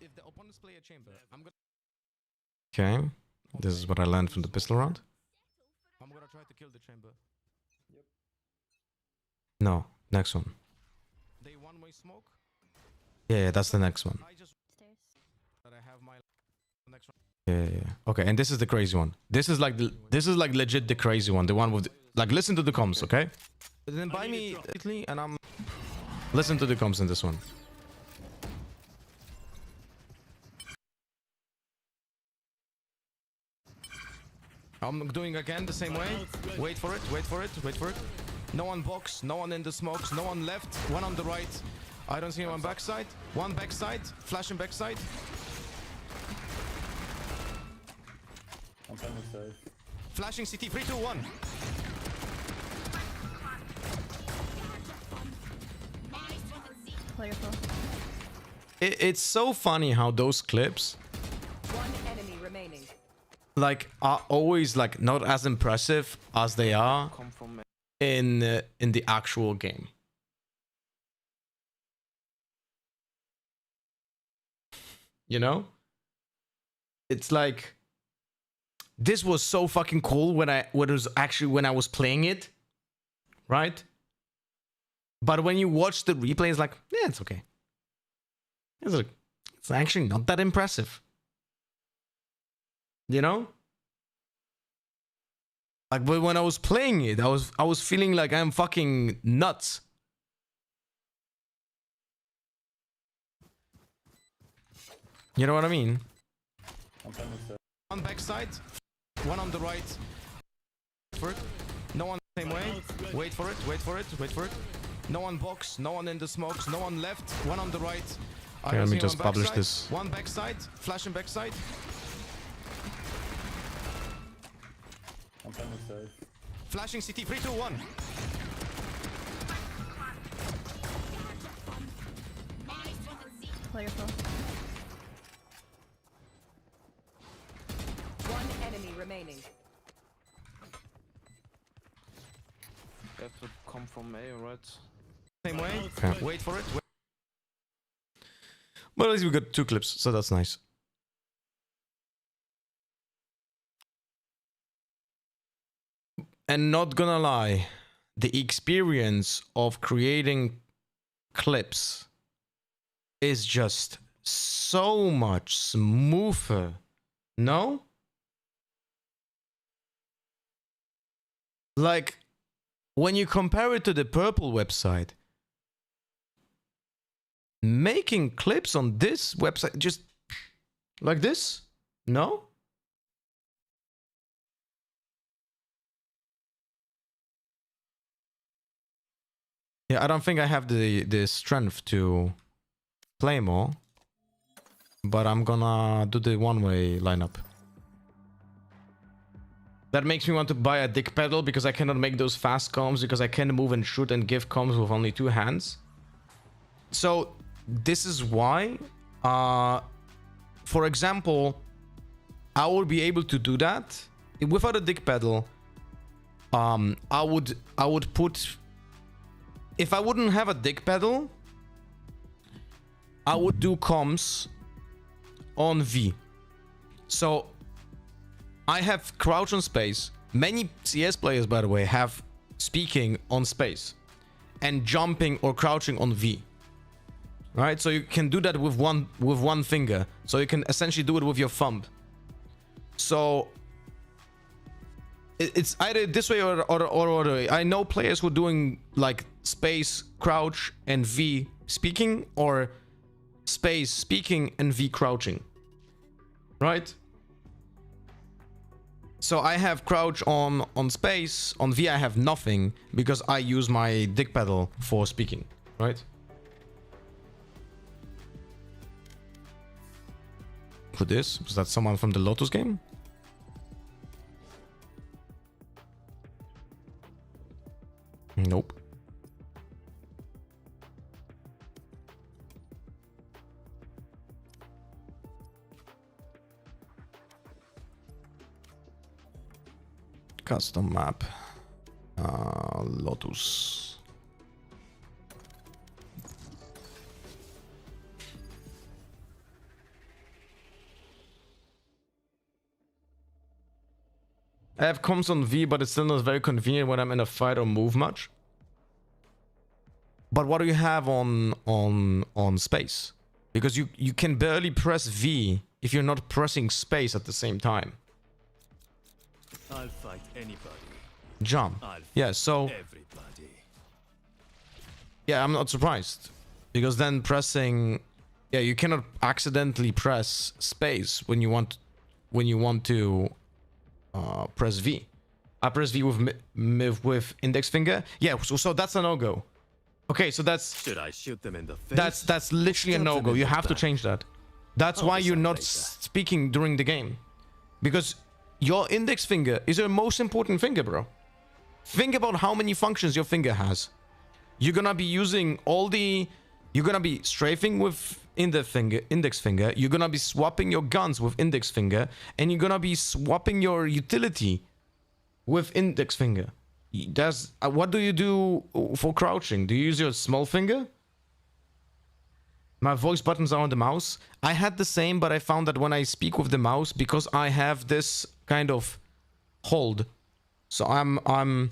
Speaker 1: If the opponents play a chamber, I'm gonna. Okay, this is what I learned from the pistol round. I'm gonna try to kill the chamber. Yep. No, next one. They one-way smoke. Yeah, that's the next one. That I have my next one. Yeah. Okay, and this is the crazy one. This is like legit the crazy one. The one with like listen to the comms, okay? And then buy me and I'm listen to the comms in this one. I'm doing again the same way. Wait for it, wait for it, wait for it. No one box, no one in the smokes, no one left, one on the right. I don't see anyone backside. One backside, flashing backside.
Speaker 23: I'm playing safe.
Speaker 1: Flashing CT, 3, 2, 1.
Speaker 3: Wonderful.
Speaker 1: It's so funny how those clips
Speaker 10: One enemy remaining.
Speaker 1: like are always like not as impressive as they are in the actual game. You know? It's like this was so fucking cool when I was playing it, right? But when you watch the replay, it's like, yeah, it's okay. It's actually not that impressive. You know? Like, but when I was playing it, I was feeling like I'm fucking nuts. You know what I mean?
Speaker 23: Sometimes
Speaker 1: One backside, one on the right. For it. No one same way. Wait for it, wait for it, wait for it. No one box, no one in the smokes, no one left, one on the right.
Speaker 7: Okay, let me just publish this.
Speaker 1: One backside, flashing backside. Flashing CT, 3, 2, 1.
Speaker 3: Wonderful.
Speaker 10: One enemy remaining.
Speaker 12: That would come from A, right?
Speaker 1: Same way.
Speaker 7: Okay.
Speaker 1: Wait for it.
Speaker 7: But at least we got 2 clips, so that's nice.
Speaker 1: And not gonna lie, the experience of creating clips is just so much smoother. No? Like, when you compare it to the Purple website, making clips on this website just like this? No? Yeah, I don't think I have the strength to play more, but I'm gonna do the one-way lineup. That makes me want to buy a dick pedal because I cannot make those fast comms because I can move and shoot and give comms with only 2 hands. So this is why, for example, I would be able to do that without a dick pedal. I would put, if I wouldn't have a dick pedal, I would do comms on V. So I have crouch on space. Many CS players, by the way, have speaking on space and jumping or crouching on V. Right? So you can do that with one finger. So you can essentially do it with your thumb. So it's either this way or other way. I know players who are doing like space, crouch, and V speaking, or space, speaking, and V crouching. Right? So I have crouch on space. On V I have nothing because I use my dick pedal for speaking. Right? Who this? Was that someone from the Lotus game? Nope. Custom map. Lotus. I have comms on V, but it's still not very convenient when I'm in a fight or move much. But what do you have on space? Because you can barely press V if you're not pressing space at the same time.
Speaker 15: I'll fight anybody.
Speaker 1: Jump. Yeah, so
Speaker 15: Everybody.
Speaker 1: yeah, I'm not surprised. Because then pressing, yeah, you cannot accidentally press space when you want to press V. I press V with index finger. Yeah, so that's a no-go. Okay, so that's...
Speaker 15: Should I shoot them in the face?
Speaker 1: That's literally a no-go. You have to change that. That's why you're not speaking during the game. Because your index finger is your most important finger, bro. Think about how many functions your finger has. You're gonna be using all the... You're gonna be strafing with index finger. You're gonna be swapping your guns with index finger. And you're gonna be swapping your utility with index finger. What do you do for crouching? Do you use your small finger? My voice buttons are on the mouse. I had the same, but I found that when I speak with the mouse, because I have this kind of hold, so I'm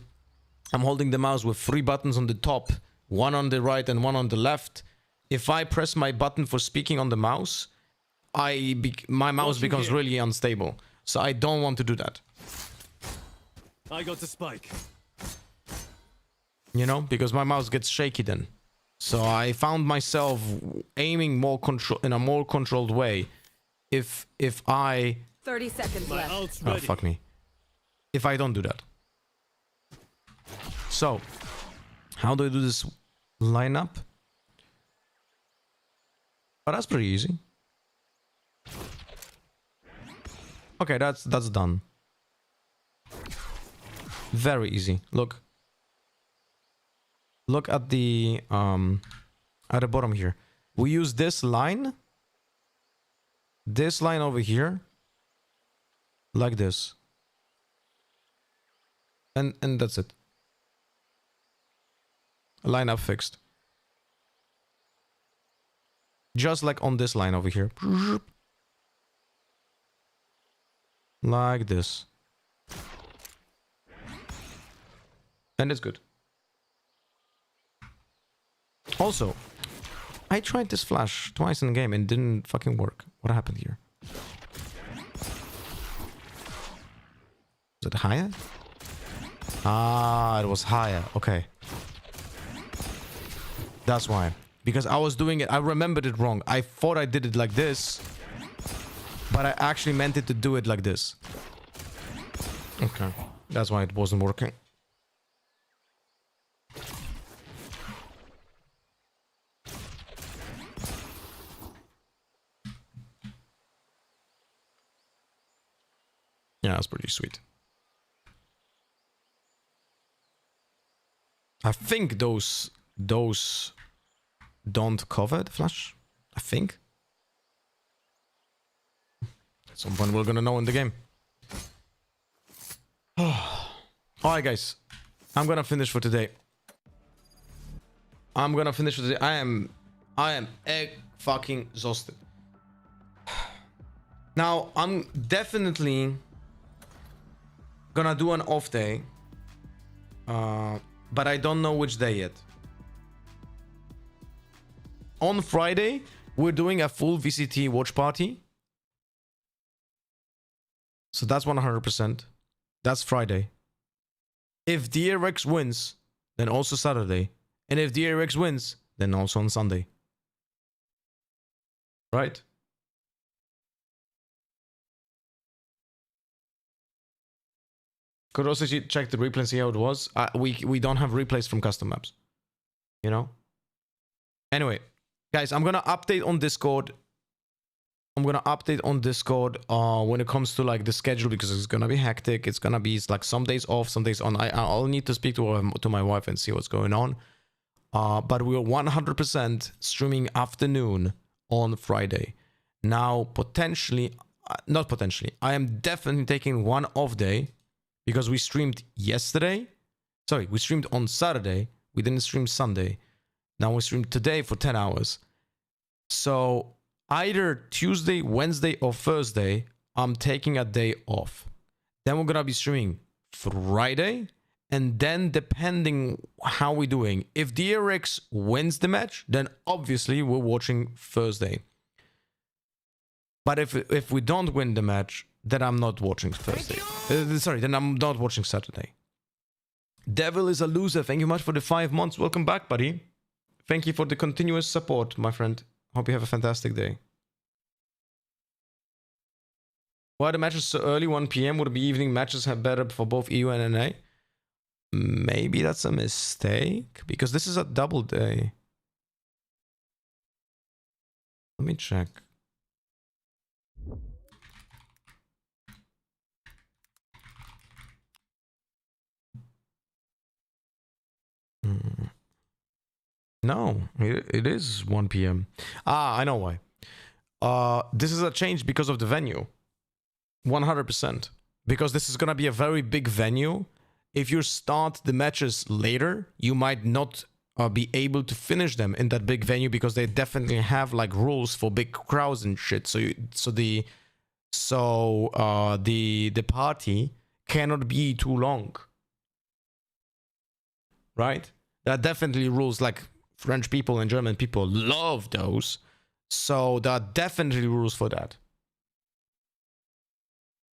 Speaker 1: holding the mouse with 3 buttons on the top, 1 on the right and 1 on the left. If I press my button for speaking on the mouse, my mouse becomes really unstable. So I don't want to do that.
Speaker 15: I got the spike.
Speaker 1: You know, because my mouse gets shaky then. So I found myself aiming in a more controlled way if I
Speaker 10: 30 seconds
Speaker 15: My
Speaker 10: left.
Speaker 15: ult's
Speaker 1: oh
Speaker 15: ready.
Speaker 1: fuck me, if I don't do that. So how do I do this lineup? But that's pretty easy. Okay, that's done. Very easy. Look at the bottom here. We use this line over here, like this, and that's it. Line up fixed, just like on this line over here, like this, and it's good. Also, I tried this flash twice in the game and it didn't fucking work. What happened here? Was it higher? Ah, it was higher. Okay. That's why. Because I was doing it, I remembered it wrong. I thought I did it like this, but I actually meant it to do it like this. Okay. That's why it wasn't working. Yeah, that's pretty sweet. I think those don't cover the flash. I think. At some point we're gonna know in the game. Alright guys. I'm gonna finish for today. I am fucking exhausted. Now I'm definitely gonna do an off day, but I don't know which day yet. On Friday we're doing a full VCT watch party, so that's 100%. That's Friday. If DRX wins, then also Saturday, and if DRX wins, then also on Sunday. Right? Could also check the replay and see how it was. We don't have replays from custom maps, you know. Anyway, guys, I'm gonna update on Discord. When it comes to like the schedule, because it's gonna be hectic. It's gonna be like some days off, some days on. I'll need to speak to my wife and see what's going on. But we're 100% streaming afternoon on Friday. Now, not potentially. I am definitely taking one off day. Because we streamed yesterday. Sorry, we streamed on Saturday. We didn't stream Sunday. Now we streamed today for 10 hours. So either Tuesday, Wednesday, or Thursday, I'm taking a day off. Then we're gonna be streaming Friday. And then depending how we're doing, if DRX wins the match, then obviously we're watching Thursday. But if we don't win the match, then I'm not watching Thursday. Then I'm not watching Saturday. Devil is a loser. Thank you much for the 5 months. Welcome back, buddy. Thank you for the continuous support, my friend. Hope you have a fantastic day. Why are the matches so early? 1 PM? Would it be evening matches have better for both EU and NA? Maybe that's a mistake, because this is a double day. Let me check. No, it is 1 PM. Ah, I know why. This is a change because of the venue. 100%. Because this is going to be a very big venue. If you start the matches later, you might not be able to finish them in that big venue, because they definitely have like rules for big crowds and shit. So the party cannot be too long. Right? There are definitely rules, like French people and German people love those. So there are definitely rules for that.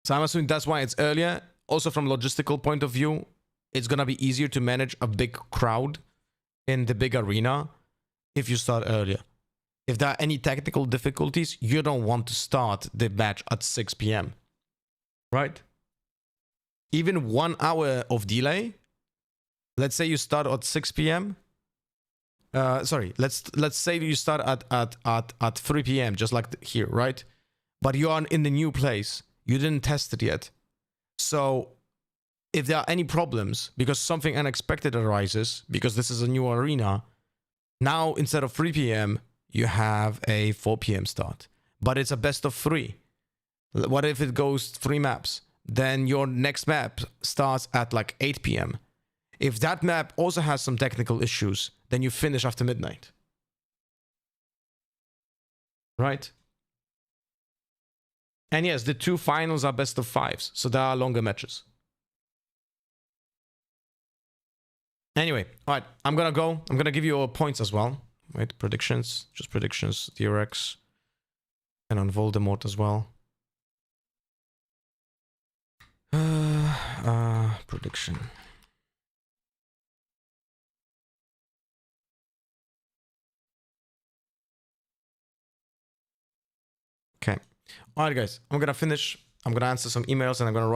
Speaker 1: So I'm assuming that's why it's earlier. Also from logistical point of view, it's going to be easier to manage a big crowd in the big arena if you start earlier. if there are any technical difficulties, you don't want to start the match at 6 p.m. Right? Even 1 hour of delay. Let's say you start at 6 p.m. Sorry, let's say you start at 3 p.m. just like here, right? But you are in the new place. You didn't test it yet. So if there are any problems because something unexpected arises, because this is a new arena, now instead of 3 p.m. you have a 4 p.m. start. But it's a best of 3. What if it goes 3 maps? Then your next map starts at like 8 p.m. If that map also has some technical issues, then you finish after midnight. Right? And yes, the 2 finals are best of 5s, so there are longer matches. Anyway, all right, I'm gonna go. I'm gonna give you all points as well. Wait, predictions, just predictions, DRX, and on Voldemort as well. Prediction. Okay. All right, guys, I'm gonna finish. I'm gonna answer some emails and I'm gonna